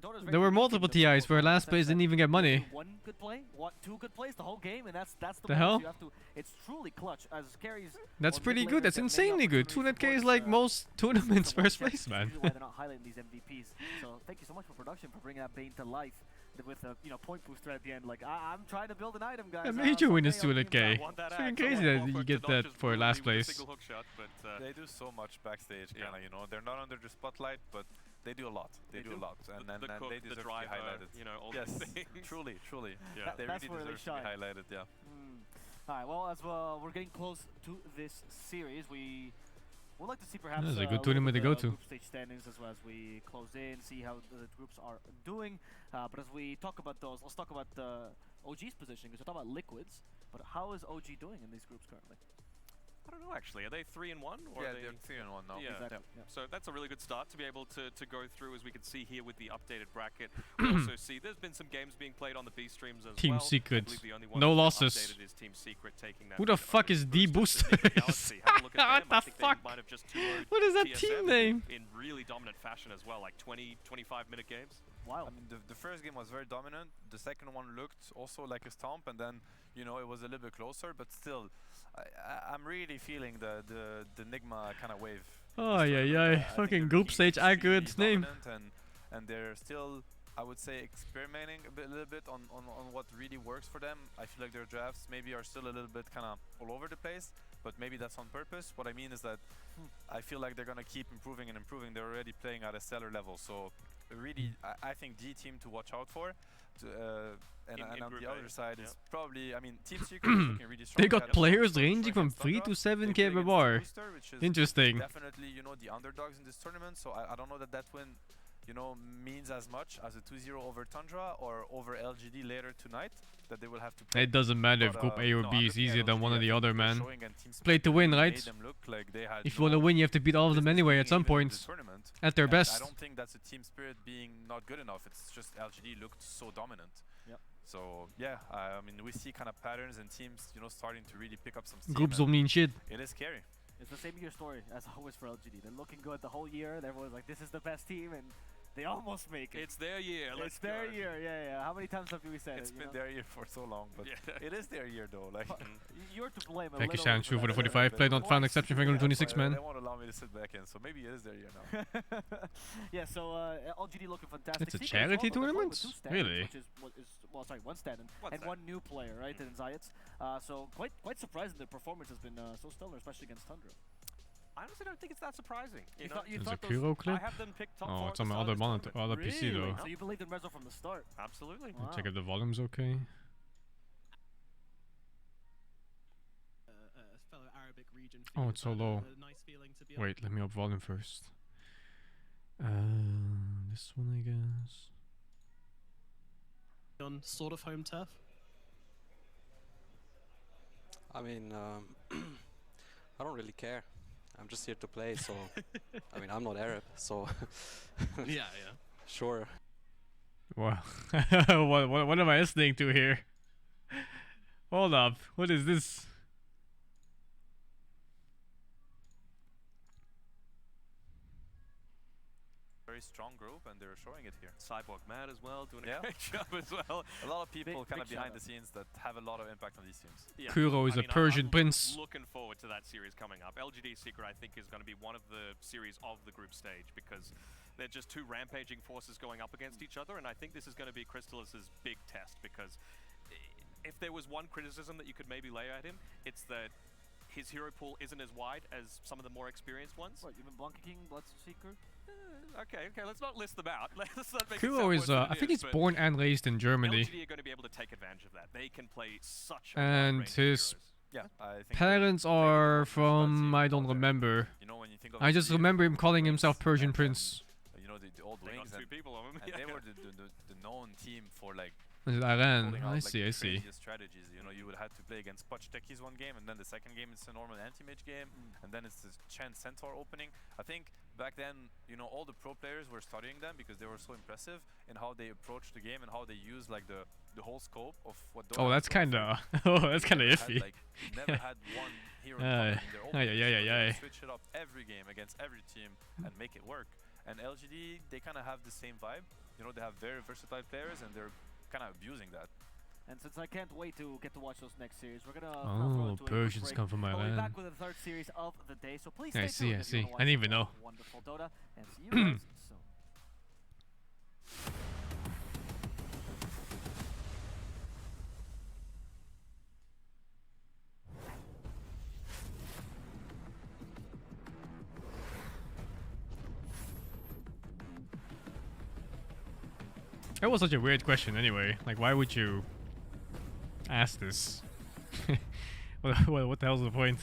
Speaker 14: Dota's very
Speaker 1: There were
Speaker 14: unique
Speaker 1: multiple
Speaker 14: in the
Speaker 1: TIs where last place didn't even get money.
Speaker 14: One good play, two good plays the whole game, and that's
Speaker 1: The hell?
Speaker 14: You have to, it's truly clutch as carries.
Speaker 1: That's pretty good. That's insanely good. 200k is like most tournaments first place, man.
Speaker 14: Why they're not highlighting these MVPs. So thank you so much for production for bringing that Bane to life with a point booster at the end. Like I'm trying to build an item, guys.
Speaker 1: A major win is 200k. It's freaking crazy that you get that for last place.
Speaker 13: They do so much backstage, kind of, you know. They're not under the spotlight, but they do a lot. They do a lot, and they deserve to be highlighted.
Speaker 15: You know, all
Speaker 13: yes,
Speaker 15: these things.
Speaker 13: truly.
Speaker 15: Yeah.
Speaker 13: They
Speaker 14: That's
Speaker 13: really
Speaker 14: where they
Speaker 13: deserve to be
Speaker 14: shine.
Speaker 13: highlighted. Yeah.
Speaker 14: Alright, well, as we're getting close to this series, we would like to see perhaps
Speaker 1: That's a good tournament to go to.
Speaker 14: group stage standings as well as we close in, see how the groups are doing. But as we talk about those, let's talk about OG's position, because we're talking about Liquids. But how is OG doing in these groups currently?
Speaker 15: I don't know actually. Are they 3-1? Or
Speaker 13: Yeah,
Speaker 15: are they...
Speaker 13: they're 3-1 now.
Speaker 15: Yeah.
Speaker 14: Exactly.
Speaker 15: Yeah. So that's a really good start to be able to go through, as we can see here with the updated bracket. We also see there's been some games being played on the B streams as
Speaker 1: Team
Speaker 15: well.
Speaker 1: Secret.
Speaker 15: I believe the only one
Speaker 1: No
Speaker 15: that's been
Speaker 1: losses.
Speaker 15: updated is Team Secret taking that
Speaker 1: Who the fuck is D Boosters? What the fuck? What is that team name?
Speaker 15: In really dominant fashion as well, like 20, 25-minute games.
Speaker 14: Wow.
Speaker 13: I mean, the first game was very dominant. The second one looked also like a stomp, and then, you know, it was a little bit closer, but still, I'm really feeling the Nigma kind of wave.
Speaker 1: Oh yeah. Fucking group stage accurate name.
Speaker 13: And they're still, I would say, experimenting a little bit on what really works for them. I feel like their drafts maybe are still a little bit kind of all over the place, but maybe that's on purpose. What I mean is that I feel like they're gonna keep improving and improving. They're already playing at a stellar level, so really, I think D team to watch out for. And on the other side is probably, I mean, Team Secret is looking really strong.
Speaker 1: They got players ranging from 3 to 7k per bar. Interesting.
Speaker 13: Definitely, you know, the underdogs in this tournament. So I don't know that win, you know, means as much as a 2-0 over Tundra or over LGD later tonight. That they will have to play.
Speaker 1: It doesn't matter if group A or B is easier than one or the other, man. Play to win, right? If you want to win, you have to beat all of them anyway at some point. At their best.
Speaker 13: I don't think that's a team spirit being not good enough. It's just LGD looked so dominant.
Speaker 14: Yep.
Speaker 13: So yeah, I mean, we see kind of patterns and teams, you know, starting to really pick up some steam.
Speaker 1: Groups don't mean shit.
Speaker 13: It is scary.
Speaker 14: It's the same year story as always for LGD. They're looking good the whole year. Everyone's like, this is the best team, and they almost make it.
Speaker 15: It's their year.
Speaker 14: It's their year. Yeah. How many times have we said
Speaker 13: it's
Speaker 14: it?
Speaker 13: It's been their year for so long, but it is their year though. Like
Speaker 14: you're to blame.
Speaker 1: Thank you, Shanshu, for the 45. Played on found exception for 26, man.
Speaker 13: They won't allow me to sit back in, so maybe it is their year now.
Speaker 14: Yeah. So LGD looking fantastic.
Speaker 1: It's a charity tournament, really?
Speaker 14: Which is well, sorry, one stand and one new player, right? In Zayats. So quite surprising. The performance has been so stellar, especially against Tundra.
Speaker 15: I honestly don't think it's that surprising.
Speaker 14: You
Speaker 1: There's a Kuro clip?
Speaker 15: I have them picked top
Speaker 1: oh,
Speaker 15: 4
Speaker 1: it's on my other monitor, other PC though.
Speaker 14: So you believed in Rezo from the start?
Speaker 15: Absolutely.
Speaker 14: Wow.
Speaker 1: Check if the volume's okay.
Speaker 21: Fellow Arabic region.
Speaker 1: Oh, it's so low.
Speaker 21: Nice feeling to be
Speaker 1: Wait, let me up volume first. This one, I guess.
Speaker 21: On sort of home turf.
Speaker 2: I mean, I don't really care. I'm just here to play, so I mean, I'm not Arab, so
Speaker 21: yeah.
Speaker 2: Sure.
Speaker 1: Wow. what am I listening to here? Hold up. What is this?
Speaker 13: Very strong group, and they're showing it here.
Speaker 15: Cyborg Mad as well, doing a great job as well.
Speaker 13: A lot of people kind of behind the scenes that have a lot of impact on these teams.
Speaker 15: Yeah.
Speaker 1: Kuro is a Persian prince.
Speaker 15: Looking forward to that series coming up. LGD Secret, I think, is going to be one of the series of the group stage because they're just two rampaging forces going up against each other, and I think this is going to be Crystallus's big test because if there was one criticism that you could maybe lay at him, it's that his hero pool isn't as wide as some of the more experienced ones.
Speaker 14: What, you've been Blanca King, Bloodseeker?
Speaker 15: Okay, let's not list them out. Let's not make
Speaker 1: Kuro is, I think he's born and raised in Germany.
Speaker 15: LGD are going to be able to take advantage of that. They can play such a
Speaker 1: and his
Speaker 13: I think
Speaker 1: parents are from, I don't remember.
Speaker 13: You know, when you think of
Speaker 1: I just remember him calling himself Persian Prince.
Speaker 13: You know, gold
Speaker 15: They got
Speaker 13: wings,
Speaker 15: two people on them.
Speaker 13: and they were the known team for like
Speaker 1: Iran.
Speaker 13: pulling out,
Speaker 1: I
Speaker 13: like,
Speaker 1: see,
Speaker 13: the
Speaker 1: I see.
Speaker 13: craziest strategies. You know, you would have to play against Poch Techies one game, and then the second game it's a normal anti-mage game, and then it's this Chen Centaur opening. I think back then, you know, all the pro players were studying them because they were so impressive in how they approached the game and how they used like the whole scope of what Dota
Speaker 1: Oh,
Speaker 13: has
Speaker 1: that's
Speaker 13: to
Speaker 1: kind
Speaker 13: offer.
Speaker 1: of. Oh, that's
Speaker 13: We
Speaker 1: kind of
Speaker 13: never had,
Speaker 1: iffy.
Speaker 13: like, never had one hero
Speaker 1: Aye.
Speaker 13: in their opening,
Speaker 1: Yeah,
Speaker 13: so they would
Speaker 1: yeah.
Speaker 13: switch it up every game against every team and make it work. And LGD, they kind of have the same vibe. You know, they have very versatile players and they're kind of abusing that.
Speaker 14: And since I can't wait to get to watch those next series, we're gonna
Speaker 1: Oh, Persians come from
Speaker 14: We'll be
Speaker 1: Iran.
Speaker 14: back with the third series of the day, so please
Speaker 1: I
Speaker 14: stay
Speaker 1: see,
Speaker 14: tuned
Speaker 1: I
Speaker 14: if you
Speaker 1: see.
Speaker 14: wanna
Speaker 1: I didn't
Speaker 14: watch
Speaker 1: even know.
Speaker 14: more wonderful Dota, and see you guys soon.
Speaker 1: That was such a weird question anyway. Like, why would you ask this? What the hell's the point?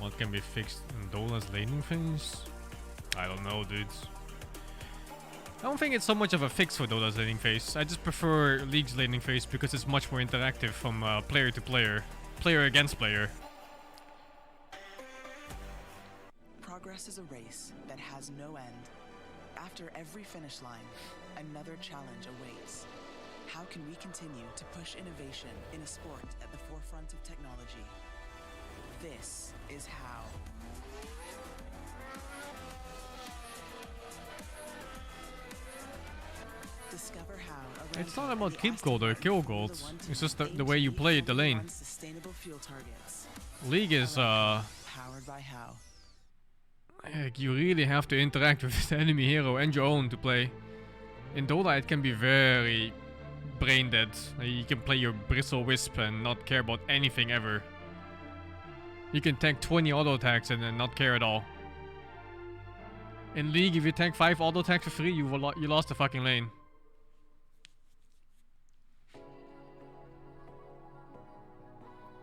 Speaker 1: What can be fixed in Dola's laning phase? I don't know, dudes. I don't think it's so much of a fix for Dota's laning phase. I just prefer League's laning phase because it's much more interactive from player to player, player against player.
Speaker 9: Progress is a race that has no end. After every finish line, another challenge awaits. How can we continue to push innovation in a sport at the forefront of technology? This is how. Discover how.
Speaker 1: It's not about keep gold or kill gold. It's just the way you play the lane.
Speaker 9: Sustainable fuel targets.
Speaker 1: League is
Speaker 9: Powered by how.
Speaker 1: like, you really have to interact with the enemy hero and your own to play. In Dota it can be very brain dead. Like, you can play your Bristle Wisp and not care about anything ever. You can tank 20 auto attacks and then not care at all. In League, if you tank 5 auto attacks for free, you lost the fucking lane.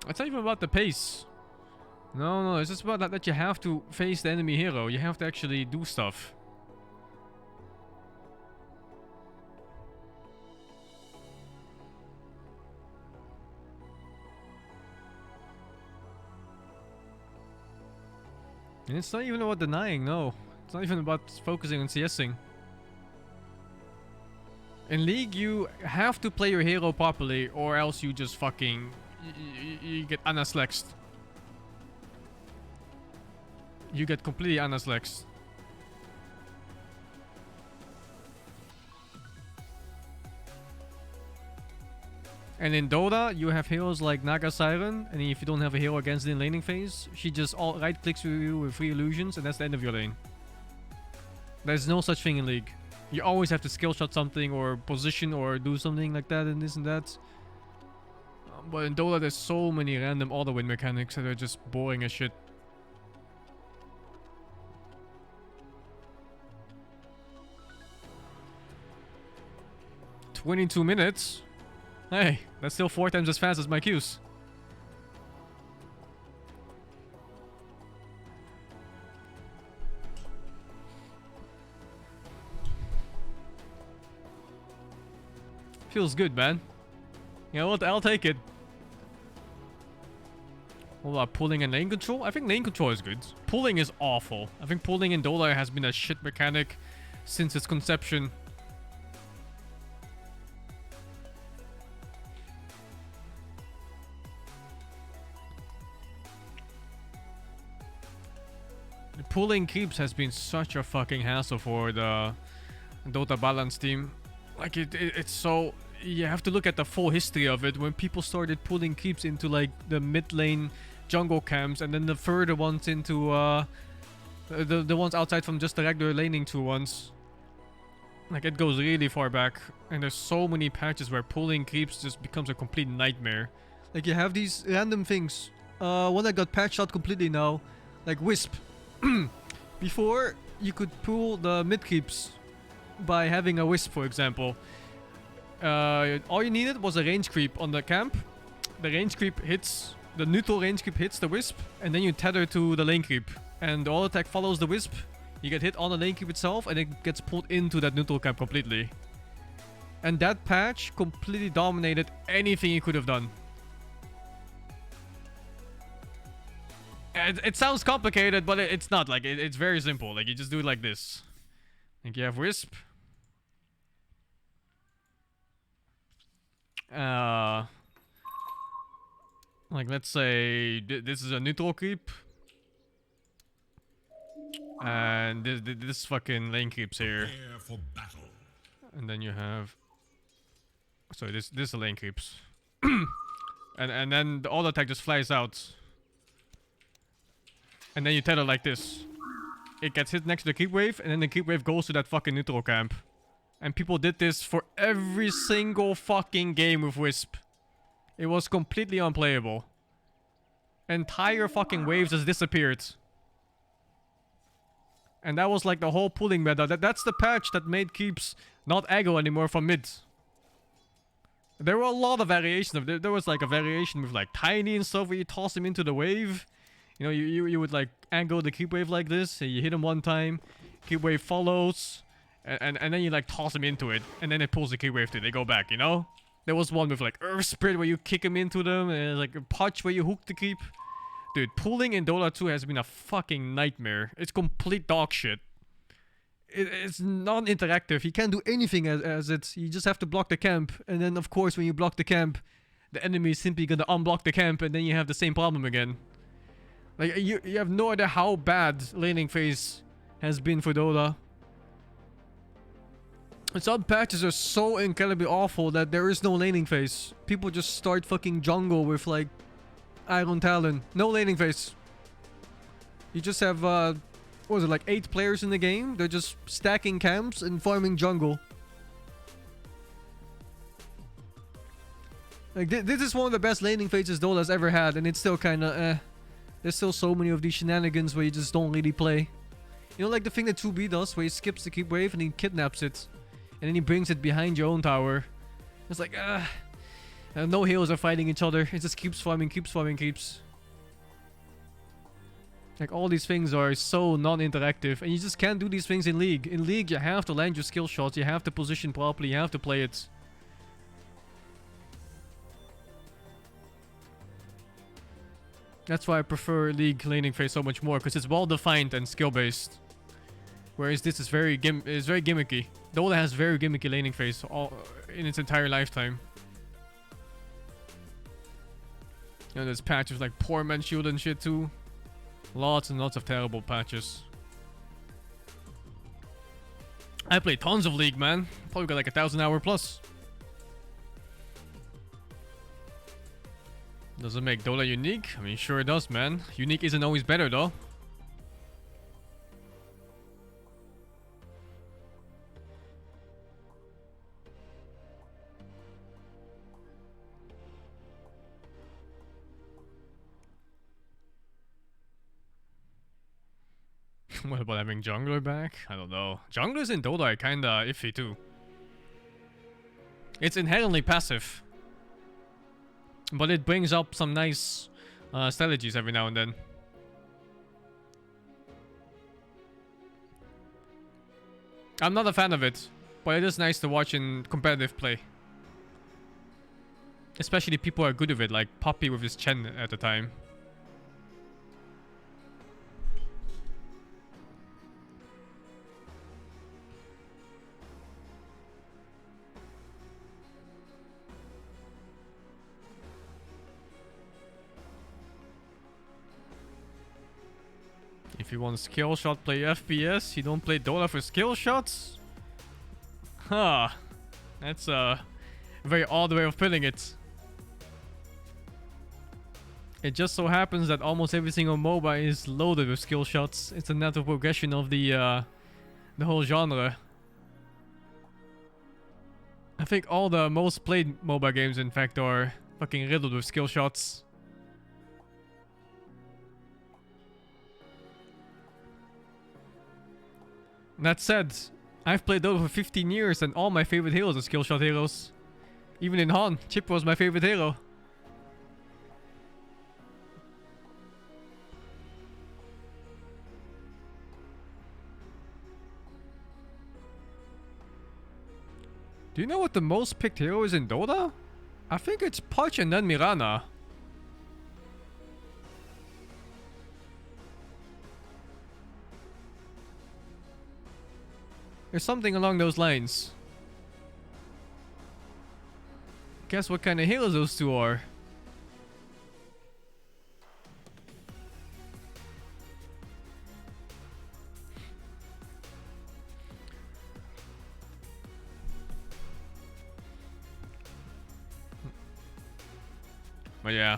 Speaker 1: It's not even about the pace. No, it's just about that you have to face the enemy hero. You have to actually do stuff. And it's not even about denying, no. It's not even about focusing on CSing. In League, you have to play your hero properly, or else you just fucking... You get anaslexed. You get completely anaslexed. And in Dota, you have heroes like Naga Siren, and if you don't have a hero against it in laning phase, she just right clicks with you with 3 illusions, and that's the end of your lane. There's no such thing in League. You always have to skill shot something, or position, or do something like that, and this and that. But in Dota, there's so many random auto win mechanics that are just boring as shit. "22 minutes? Hey, that's still 4 times as fast as my Qs." Feels good, man. You know what? I'll take it. What about pulling and lane control? I think lane control is good. Pulling is awful. I think pulling in Dota has been a shit mechanic since its conception. Pulling creeps has been such a fucking hassle for the Dota balance team. Like it's so... You have to look at the full history of it. When people started pulling creeps into like the mid lane jungle camps, and then the further ones into the ones outside from just the regular laning 2 ones. Like, it goes really far back, and there's so many patches where pulling creeps just becomes a complete nightmare. Like, you have these random things. One that got patched out completely now, like Wisp. Before, you could pull the mid creeps by having a wisp, for example. All you needed was a range creep on the camp. The range creep hits, the neutral range creep hits the wisp, and then you tether to the lane creep. And the all attack follows the wisp. You get hit on the lane creep itself, and it gets pulled into that neutral camp completely. And that patch completely dominated anything you could have done. And it sounds complicated, but it's not. Like, it's very simple. Like, you just do it like this. Like, you have wisp. Like, let's say this is a neutral creep. And this fucking lane creeps here.
Speaker 8: For battle.
Speaker 1: And then you have... Sorry, this is the lane creeps. and then the auto attack just flies out. And then you tether like this. It gets hit next to the creep wave, and then the creep wave goes to that fucking neutral camp. And people did this for every single fucking game with Wisp. It was completely unplayable. Entire fucking waves just disappeared. And that was like the whole pulling meta. That's the patch that made keeps not aggro anymore from mid. There were a lot of variations of it. There was like a variation with like Tiny and stuff where you toss him into the wave. You know, you would like angle the creep wave like this. And you hit him one time. Creep wave follows. And then you like toss him into it. And then it pulls the creep wave too. They go back, you know? There was one with like Earth Spirit where you kick him into them. And like a punch where you hook the creep. Dude, pulling in Dota 2 has been a fucking nightmare. It's complete dog shit. It's non-interactive. You can't do anything as it. You just have to block the camp. And then, of course, when you block the camp, the enemy is simply gonna unblock the camp. And then you have the same problem again. Like, you have no idea how bad laning phase has been for Dota. And some patches are so incredibly awful that there is no laning phase. People just start fucking jungle with, like, Iron Talon. No laning phase. You just have, what was it, like 8 players in the game? They're just stacking camps and farming jungle. Like, this is one of the best laning phases Dola's ever had, and it's still kinda, eh. There's still so many of these shenanigans where you just don't really play. You know, like the thing that 2B does, where he skips the keep wave and he kidnaps it. And then he brings it behind your own tower. It's like, no heroes are fighting each other. It just keeps farming, keeps. Like, all these things are so non-interactive. And you just can't do these things in League. In League, you have to land your skill shots. You have to position properly. You have to play it. That's why I prefer League laning phase so much more. Because it's well-defined and skill-based. Whereas this is very gimmicky. Dota has very gimmicky laning phase all in its entire lifetime. You know, there's patches like Poor Man Shield and shit too. Lots and lots of terrible patches. I play tons of League, man. Probably got like 1,000 hour plus. Does it make Dota unique? I mean, sure it does, man. Unique isn't always better though. What about having jungler back? I don't know. Junglers in Dota are kinda iffy too. It's inherently passive. But it brings up some nice strategies every now and then. I'm not a fan of it, but it is nice to watch in competitive play. Especially people who are good with it, like Poppy with his Chen at the time. If you want skill shot, play FPS. You don't play Dota for skill shots? Huh. That's a very odd way of putting it. It just so happens that almost every single MOBA is loaded with skill shots. It's a natural progression of the whole genre. I think all the most played MOBA games, in fact, are fucking riddled with skill shots. That said, I've played Dota for 15 years and all my favorite heroes are skill shot heroes. Even in Han, Chip was my favorite hero. Do you know what the most picked hero is in Dota? I think it's Punch and then Mirana. There's something along those lines. Guess what kind of heroes those two are? But yeah,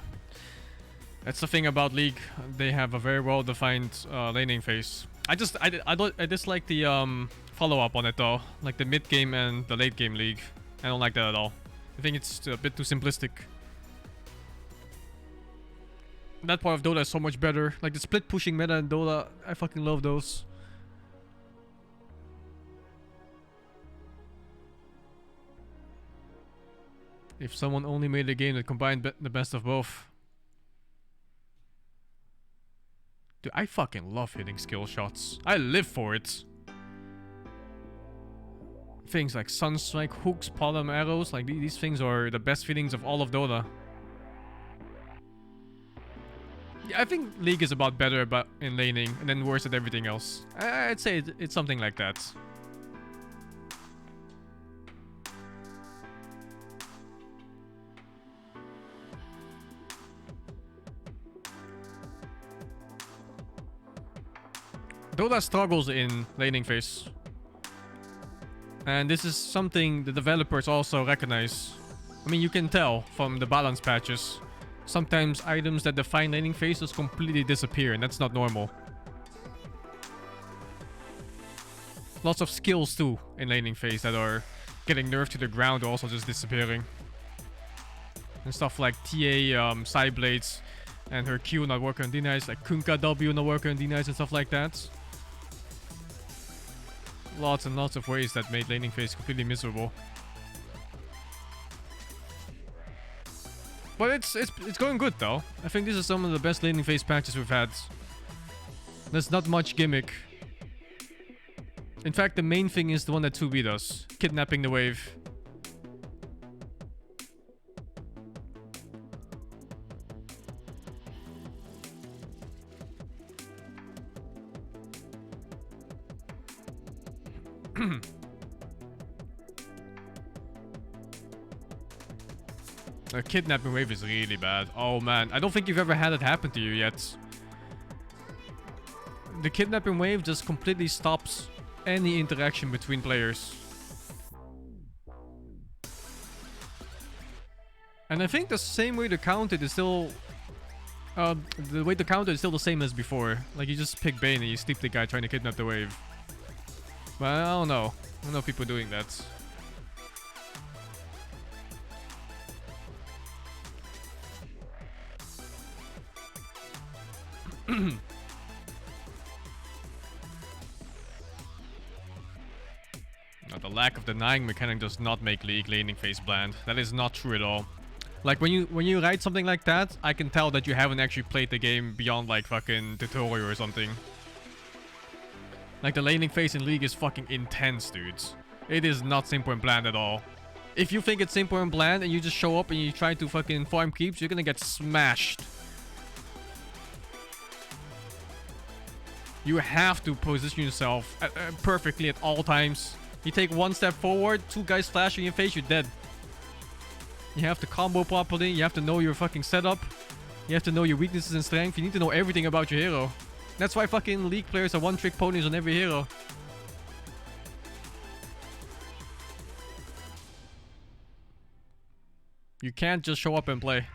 Speaker 1: that's the thing about League. They have a very well-defined laning phase. I dislike the follow-up on it though, like the mid-game and the late-game League. I don't like that at all. I think it's a bit too simplistic. That part of Dota is so much better. Like the split pushing meta in Dota, I fucking love those. If someone only made a game that combined the best of both. Dude, I fucking love hitting skill shots. I live for it. Things like Sunstrike, hooks, palm arrows, like these things are the best feelings of all of Dota. Yeah, I think League is about better in laning and then worse at everything else. I'd say it's something like that. Dota struggles in laning phase. And this is something the developers also recognize. I mean, you can tell from the balance patches. Sometimes items that define laning phases completely disappear, and that's not normal. Lots of skills too in laning phase that are getting nerfed to the ground or also just disappearing. And stuff like TA side blades and her Q not working on denies, like Kunkka W not working on denies and stuff like that. Lots and lots of ways that made laning phase completely miserable. But it's going good though. I think this is some of the best laning phase patches we've had. There's not much gimmick. In fact, the main thing is the one that 2B does. Kidnapping the wave. A kidnapping wave is really bad. Oh man, I don't think you've ever had it happen to you yet. The kidnapping wave just completely stops any interaction between players. And I think the same way to count it is still... the way to count it is still the same as before. Like you just pick Bane and you sleep the guy trying to kidnap the wave. But I don't know. I don't know people doing that. Now, the lack of denying mechanic does not make League laning phase bland. That is not true at all. Like when you write something like that, I can tell that you haven't actually played the game beyond like fucking tutorial or something. Like the laning phase in League is fucking intense, dudes. It is not simple and bland at all. If you think it's simple and bland and you just show up and you try to fucking farm creeps, you're gonna get smashed. You have to position yourself perfectly at all times. You take one step forward, two guys flash in your face, you're dead. You have to combo properly, you have to know your fucking setup. You have to know your weaknesses and strength. You need to know everything about your hero. That's why fucking League players are one-trick ponies on every hero. You can't just show up and play.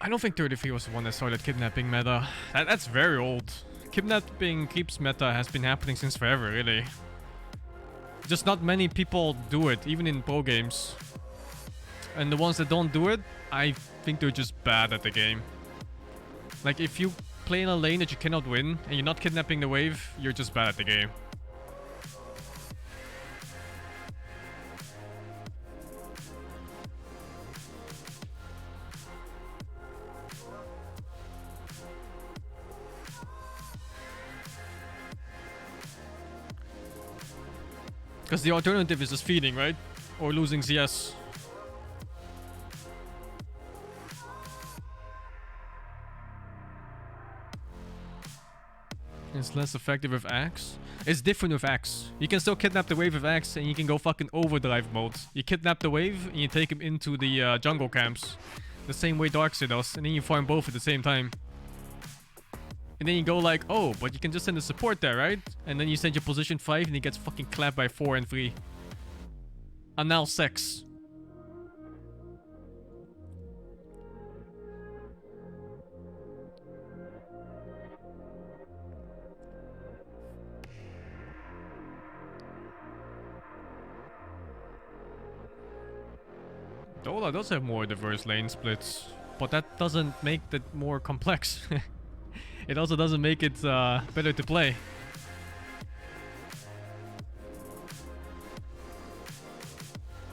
Speaker 1: I don't think 33 was the one that started kidnapping meta. That's very old. Kidnapping creeps meta has been happening since forever, really. Just not many people do it, even in pro games. and the ones that don't do it, I think they're just bad at the game. Like, if you play in a lane that you cannot win, and you're not kidnapping the wave, you're just bad at the game. Because the alternative is just feeding, right? Or losing CS. It's less effective with Axe. It's different with Axe. You can still kidnap the wave with Axe and you can go fucking overdrive mode. You kidnap the wave and you take him into the jungle camps. The same way Darkseid does. And then you farm both at the same time. And then you go like, oh, but you can just send a support there, right? And then you send your position 5 and he gets fucking clapped by 4 and 3. Anal sex. Dota does have more diverse lane splits, but that doesn't make it more complex. It also doesn't make it better to play.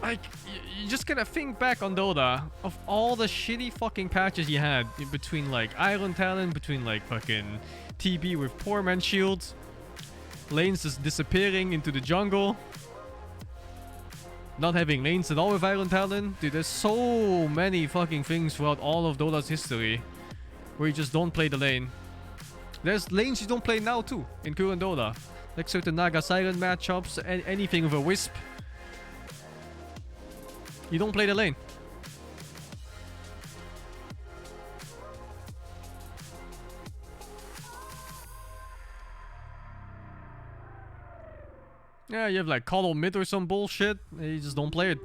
Speaker 1: Like, you just gotta think back on Dota of all the shitty fucking patches you had in between, like Iron Talon, between like fucking TB with poor man shields, lanes just disappearing into the jungle, not having lanes at all with Iron Talon. Dude, there's so many fucking things throughout all of Dota's history where you just don't play the lane. There's lanes you don't play now too in current Dota, like certain Naga Siren matchups and anything with a Wisp. You don't play the lane. Yeah, you have like Call mid or some bullshit. You just don't play it.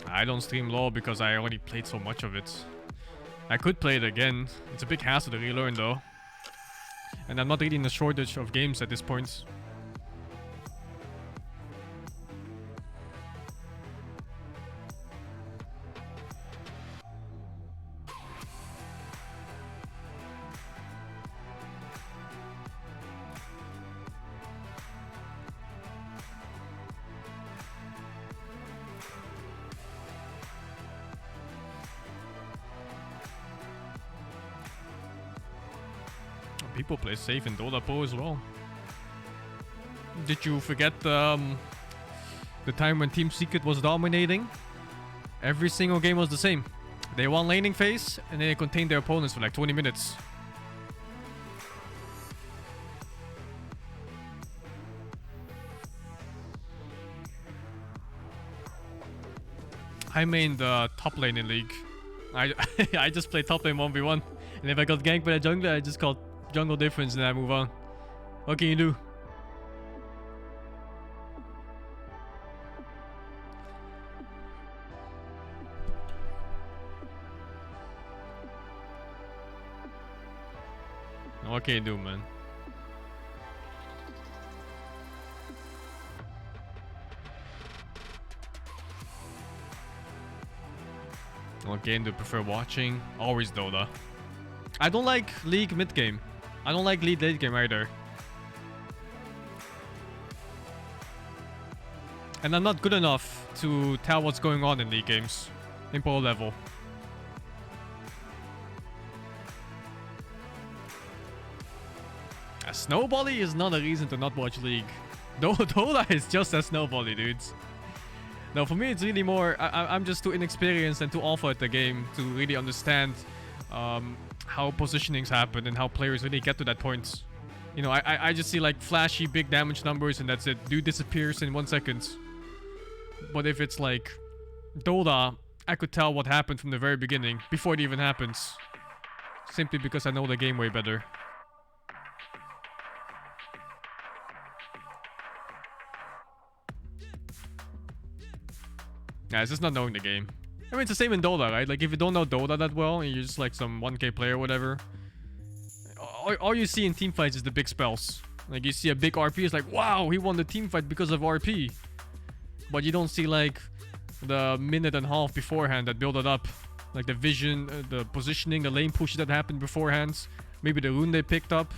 Speaker 1: I don't stream LoL because I already played so much of it. I could play it again. It's a big hassle to relearn though. And I'm not really in a shortage of games at this point. People play safe in Dota Pro as well. Did you forget the time when Team Secret was dominating? Every single game was the same. They won laning phase and then they contained their opponents for like 20 minutes. I mained top lane in League. I just play top lane 1v1. And if I got ganked by a jungler, I just called jungle difference and I move on. What can you do? What can you do, man? What game do you prefer watching? Always Dota. I don't like League mid game. I don't like League late game either. And I'm not good enough to tell what's going on in League games. In pro level. A snowbally is not a reason to not watch League. Dota is just a snowbally, dudes. No, for me it's really more... I'm just too inexperienced and too awful at the game to really understand how positionings happen and how players really get to that point. You know, I just see like flashy big damage numbers and that's it. Dude disappears in 1 second. But if it's like Dota, I could tell what happened from the very beginning, before it even happens. Simply because I know the game way better. Yeah, it's just not knowing the game. I mean, it's the same in Dota, right? Like, if you don't know Dota that well, and you're just like some 1K player or whatever, all you see in teamfights is the big spells. Like you see a big RP, it's like, wow, he won the team fight because of RP. But you don't see like the minute and a half beforehand that build it up. Like the vision, the positioning, the lane pushes that happened beforehand. Maybe the rune they picked up.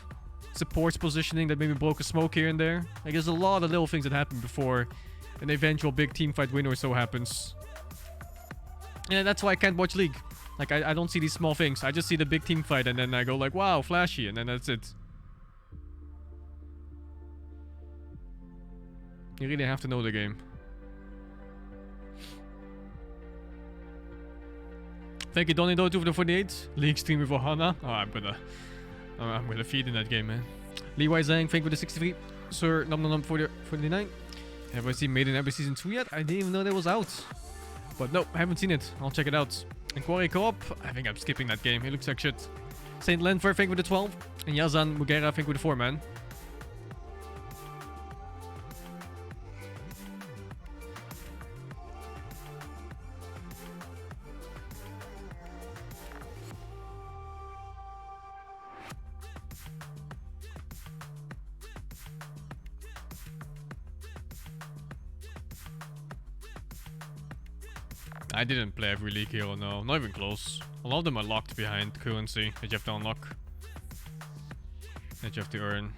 Speaker 1: Supports positioning that maybe broke a smoke here and there. Like there's a lot of little things that happen before an eventual big team fight win or so happens. And that's why I can't watch League. Like I don't see these small things. I just see the big team fight and then I go like, wow, flashy, and then that's it. You really have to know the game. Thank you, Donny Dotu for the 48. League streamer for Hana. Oh, I'm gonna feed in that game, man. Lee Wai Zhang, thank you for the 63. Sir Num Num Num for the 49. Have I seen Made in Every Season 2 yet? I didn't even know that was out. But nope, I haven't seen it. I'll check it out. And Quarry Co-op, I think I'm skipping that game. It looks like shit. Saint Lenfer, thank you for the 12. And Yazan Mugera, thank you for the 4, man. I didn't play every League hero, no. Not even close. A lot of them are locked behind currency that you have to unlock. That you have to earn.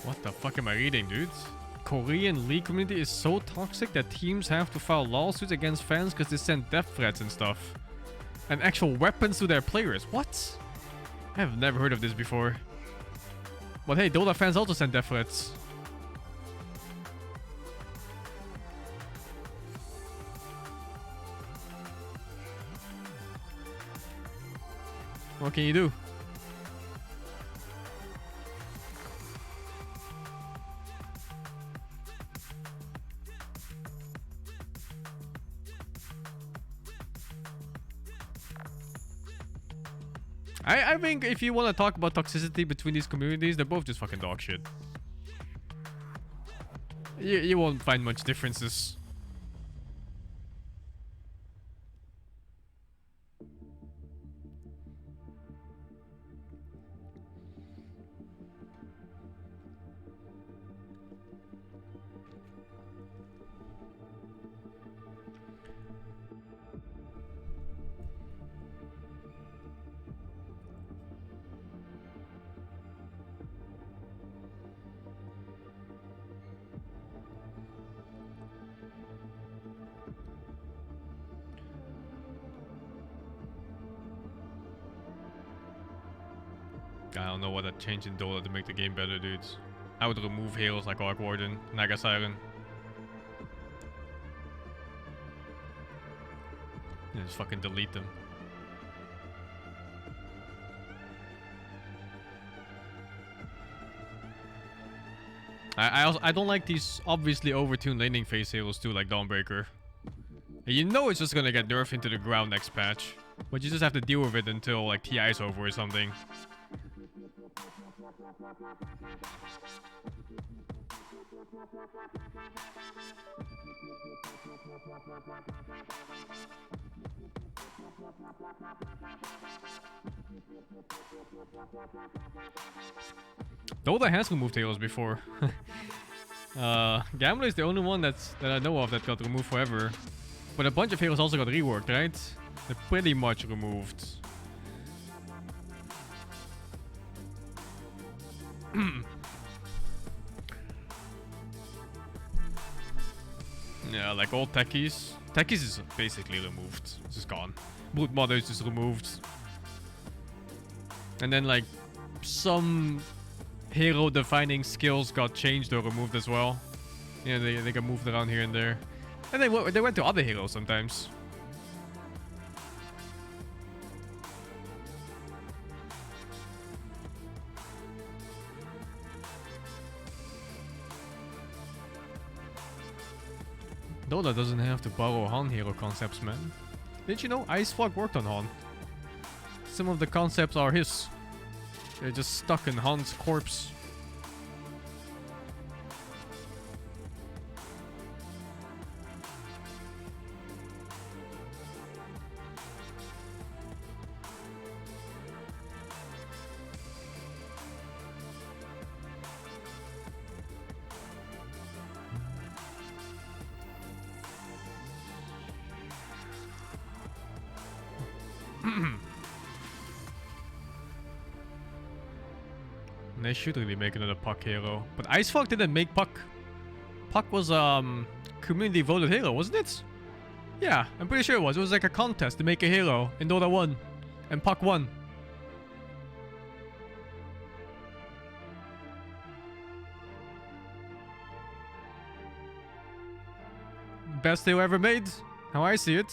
Speaker 1: What the fuck am I reading, dude? Korean League community is so toxic that teams have to file lawsuits against fans because they send death threats and stuff. And actual weapons to their players. What? I have never heard of this before. But hey, Dota fans also send death threats. What can you do? I think if you want to talk about toxicity between these communities, they're both just fucking dog shit. You won't find much differences. I don't know what I'd change in Dota to make the game better, dudes. I would remove heroes like Arc Warden, Naga Siren. And just fucking delete them. I don't like these obviously overtuned laning phase heroes too, like Dawnbreaker. You know it's just gonna get nerfed into the ground next patch. But you just have to deal with it until like TI's over or something. Dota has removed heroes before. Gambler is the only one that I know of that got removed forever. But a bunch of heroes also got reworked, right? They're pretty much removed. Yeah, like all techies. Techies is basically removed. It's just gone. Brood Mother is just removed. And then like some hero defining skills got changed or removed as well. Yeah, they got moved around here and there. And they went to other heroes sometimes. Dota doesn't have to borrow Han hero concepts, man. Didn't you know Icefog worked on Han? Some of the concepts are his. They're just stuck in Han's corpse. They should really make another Puck hero. But IceFog didn't make Puck. Puck was community voted hero, wasn't it? Yeah, I'm pretty sure it was. It was like a contest to make a hero in Dota 1. And Puck won. Best hero ever made. How I see it.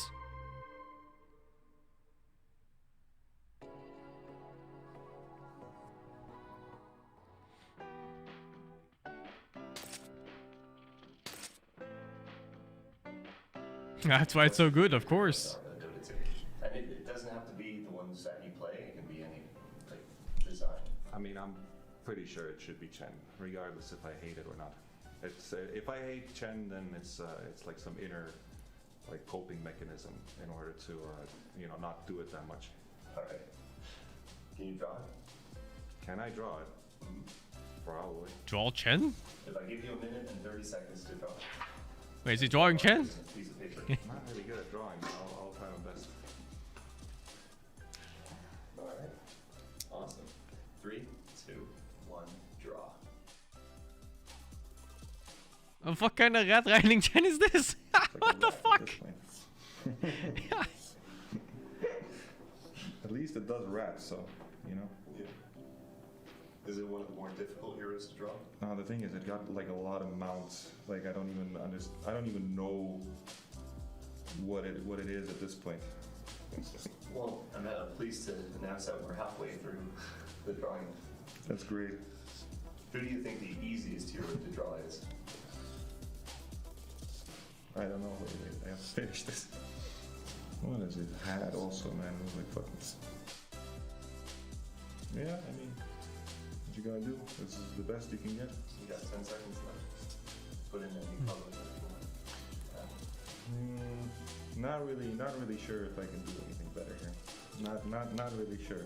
Speaker 1: That's why it's so good, of course.
Speaker 8: And it doesn't have to be the ones that you play, it can be any like design.
Speaker 10: I mean, I'm pretty sure it should be Chen, regardless if I hate it or not. It's if I hate Chen, then it's like some inner like coping mechanism in order to you know, not do it that much.
Speaker 8: All right. Can you draw it?
Speaker 10: Can I draw it? Probably.
Speaker 1: Draw Chen?
Speaker 8: If I give you a minute and 30 seconds to draw it.
Speaker 1: Wait, is he drawing Chen?
Speaker 8: Piece of paper.
Speaker 10: Not really good at drawing, but I'll try my best.
Speaker 8: All right. Awesome. 3, 2, 1, draw.
Speaker 1: What kind of rat riding Chen is this? What the fuck?
Speaker 10: At least it does rat, so, you know.
Speaker 8: Yeah. Is it one of the more difficult heroes to draw?
Speaker 10: No, the thing is, it got like a lot of mounts. Like I don't even know what it is at this point.
Speaker 8: Well, I'm pleased to announce that we're halfway through the drawing.
Speaker 10: That's great.
Speaker 8: Who do you think the easiest hero to draw is?
Speaker 10: I don't know. Wait, I have to finish this. What is it? Had also, man. It was like fucking. Yeah, I mean, what you gotta do? This is the best you can get.
Speaker 8: You got 10 seconds left. Put in any color that you want.
Speaker 10: Not really sure if I can do anything better here. Not really sure.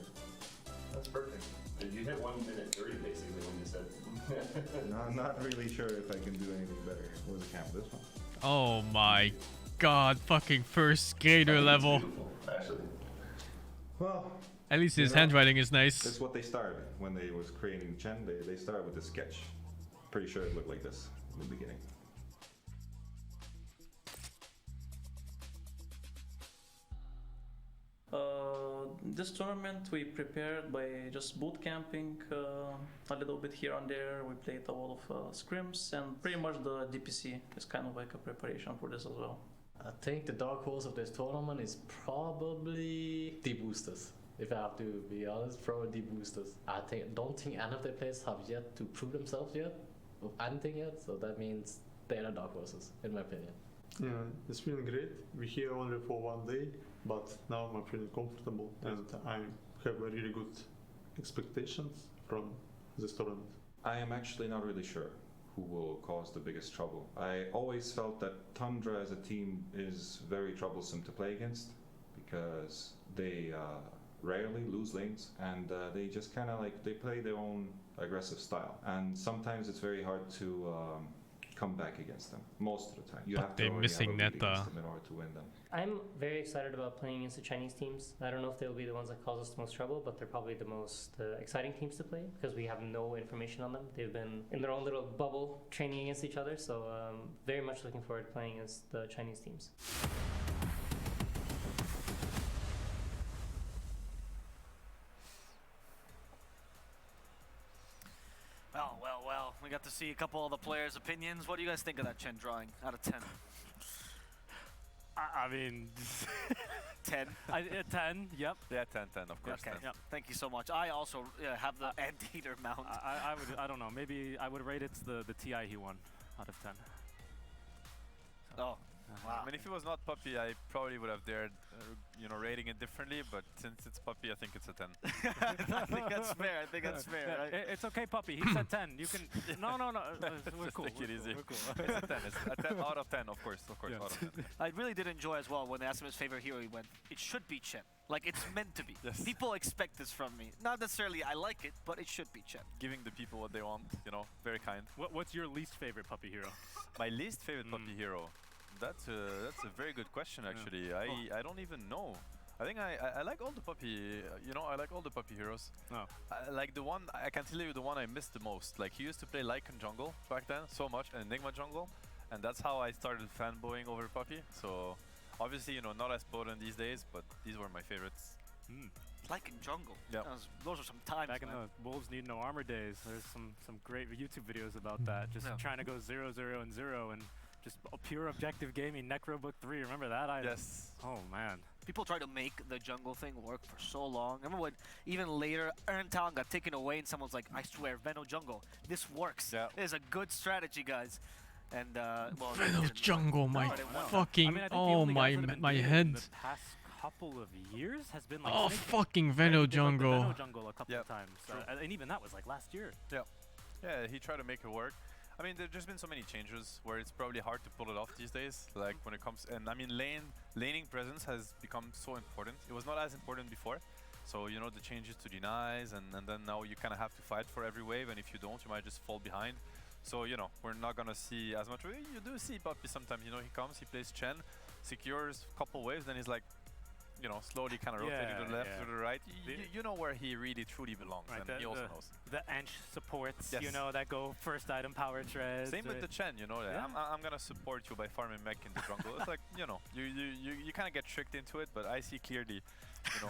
Speaker 8: That's perfect. You hit 1 minute 30 basically when you said.
Speaker 10: Not really sure if I can do anything better. Where's the camera? This one?
Speaker 1: Oh my god, fucking first grader level.
Speaker 8: Actually.
Speaker 10: Well,
Speaker 1: at least his
Speaker 10: you know,
Speaker 1: handwriting is nice.
Speaker 10: That's what they started when they was creating Chen. They started with this sketch. Pretty sure it looked like this in the beginning.
Speaker 12: This tournament we prepared by just boot camping a little bit here and there. We played a lot of scrims, and pretty much the DPC is kind of like a preparation for this as well.
Speaker 24: I think the dark horse of this tournament is probably the boosters. If I have to be honest, probably the boosters. Don't think any of the players have yet to prove themselves yet, of anything yet. So that means they are the dark horses, in my opinion.
Speaker 25: Yeah, it's feeling great. We're here only for 1 day, but now I'm feeling comfortable and I have a really good expectations from this tournament.
Speaker 10: I am actually not really sure who will cause the biggest trouble. I always felt that Tundra as a team is very troublesome to play against because they rarely lose lanes and they just kind of like, they play their own aggressive style, and sometimes it's very hard to come back against them most of the time. You have to already have a lead against them in order to win them.
Speaker 26: I'm very excited about playing against the Chinese teams. I don't know if they'll be the ones that cause us the most trouble, but they're probably the most exciting teams to play because we have no information on them. They've been in their own little bubble training against each other, so very much looking forward to playing against the Chinese teams.
Speaker 14: Well, we got to see a couple of the players' opinions. What do you guys think of that Chen drawing out of 10?
Speaker 13: I mean,
Speaker 14: 10.
Speaker 13: 10. Yep. Yeah, 10. Of course.
Speaker 14: Okay.
Speaker 13: 10.
Speaker 14: Yep. Thank you so much. I also have the Anteater mount.
Speaker 13: I would. I don't know. Maybe I would rate it the TI he won out of 10.
Speaker 14: Oh. Wow.
Speaker 13: I mean, if it was not Puppy, I probably would have dared, rating it differently. But since it's Puppy, I think it's a 10.
Speaker 14: I think that's fair. Right?
Speaker 13: It's okay, Puppy. He said 10. You can. No. We're cool.
Speaker 14: Take it easy.
Speaker 13: We're cool. It's a 10. It's a 10 out of 10, of course. Yeah. Out of 10.
Speaker 14: I really did enjoy as well when they asked him his favorite hero. He went, "It should be Chen. Like it's meant to be.
Speaker 13: Yes.
Speaker 14: People expect this from me. Not necessarily I like it, but it should be Chen."
Speaker 13: Giving the people what they want. Very kind. What's your least favorite Puppy hero? My least favorite Puppy hero. That's a very good question, actually. Yeah. I don't even know. I think I like all the puppy, I like all the puppy heroes.
Speaker 4: Oh.
Speaker 13: Like the one, I can tell you the one I missed the most. Like he used to play Lycan jungle back then so much, and Enigma jungle, and that's how I started fanboying over puppy. So obviously, not as potent these days, but these were my favorites.
Speaker 14: Lycan jungle.
Speaker 13: Yeah.
Speaker 14: Those are some times,
Speaker 4: Back in the Wolves Need No Armor days, there's some great YouTube videos about that. Just trying to go 0, 0, and 0, and just pure objective gaming. Necrobook 3, remember that item?
Speaker 13: Yes.
Speaker 4: Oh man.
Speaker 14: People try to make the jungle thing work for so long. Remember when even later Erntown got taken away and someone's like, I swear, Veno jungle, this works.
Speaker 13: Yeah.
Speaker 14: It is a good strategy, guys. And well,
Speaker 1: Veno jungle, my fucking,
Speaker 4: I mean, I think the
Speaker 1: oh
Speaker 4: only guys that have been
Speaker 1: my
Speaker 4: doing it
Speaker 1: head.
Speaker 4: in the past couple of years has been like
Speaker 1: Oh,
Speaker 4: Snake.
Speaker 1: fucking
Speaker 4: Right?
Speaker 1: Veno
Speaker 4: He did, like, the
Speaker 1: jungle.
Speaker 4: Veno jungle a couple of times, and even that was like last year.
Speaker 13: Yeah, he tried to make it work. I mean, there's just been so many changes where it's probably hard to pull it off these days. Like when it comes, and I mean, laning presence has become so important. It was not as important before. So the changes to denies, and then now you kind of have to fight for every wave, and if you don't, you might just fall behind. So we're not gonna see as much. You do see Puppy sometimes. He comes, he plays Chen, secures a couple waves, then he's like, slowly kind of rotating to the left, to the right. You know where he really truly belongs,
Speaker 4: Right,
Speaker 13: and he also knows.
Speaker 4: The Anch supports,
Speaker 13: Yes.
Speaker 4: that go first item power treads.
Speaker 13: Same with the Chen,
Speaker 4: Yeah.
Speaker 13: I'm gonna support you by farming mech in the jungle. It's like, you kind of get tricked into it, but I see clearly,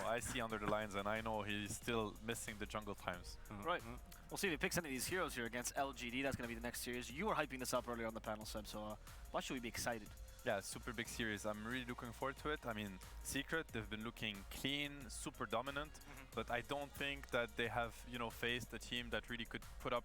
Speaker 13: I see under the lines, and I know he's still missing the jungle times.
Speaker 14: Right. We'll see if he picks any of these heroes here against LGD. That's going to be the next series. You were hyping this up earlier on the panel, Seb, so why should we be excited?
Speaker 13: Yeah, super big series. I'm really looking forward to it. I mean, Secret, they've been looking clean, super dominant, but I don't think that they have, faced a team that really could put up,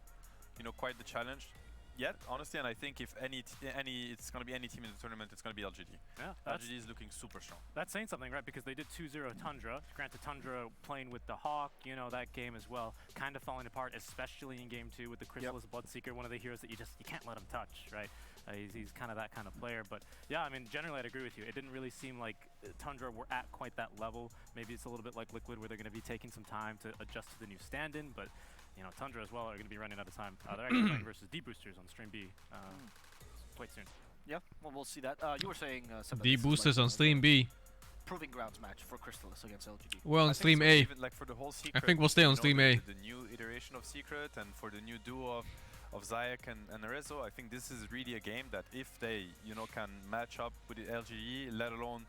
Speaker 13: quite the challenge yet, honestly. And I think if it's going to be any team in the tournament, it's going to be LGD.
Speaker 4: Yeah,
Speaker 13: LGD is looking super strong.
Speaker 4: That's saying something, right? Because they did 2-0 Tundra. Granted, Tundra playing with the Hawk, that game as well, kind of falling apart, especially in game 2 with the Chrysalis Bloodseeker, one of the heroes that you can't let him touch, right? He's kind of that kind of player. But yeah, I mean, generally I'd agree with you. It didn't really seem like Tundra were at quite that level. Maybe it's a little bit like Liquid, where they're going to be taking some time to adjust to the new stand-in, but Tundra as well are going to be running out of time. They're actually playing versus D-Boosters on Stream B quite soon.
Speaker 14: Yeah, well, we'll see that. You were saying
Speaker 1: D-Boosters on Stream B.
Speaker 14: Proving grounds match for Chrysalis against LGD.
Speaker 1: Well, on Stream A.
Speaker 13: Even like for the whole Secret,
Speaker 1: I think we'll stay on Stream A.
Speaker 13: The new iteration of Secret, and for the new duo of Zayak and Arezzo, I think this is really a game that if they, can match up with the LGE, let alone,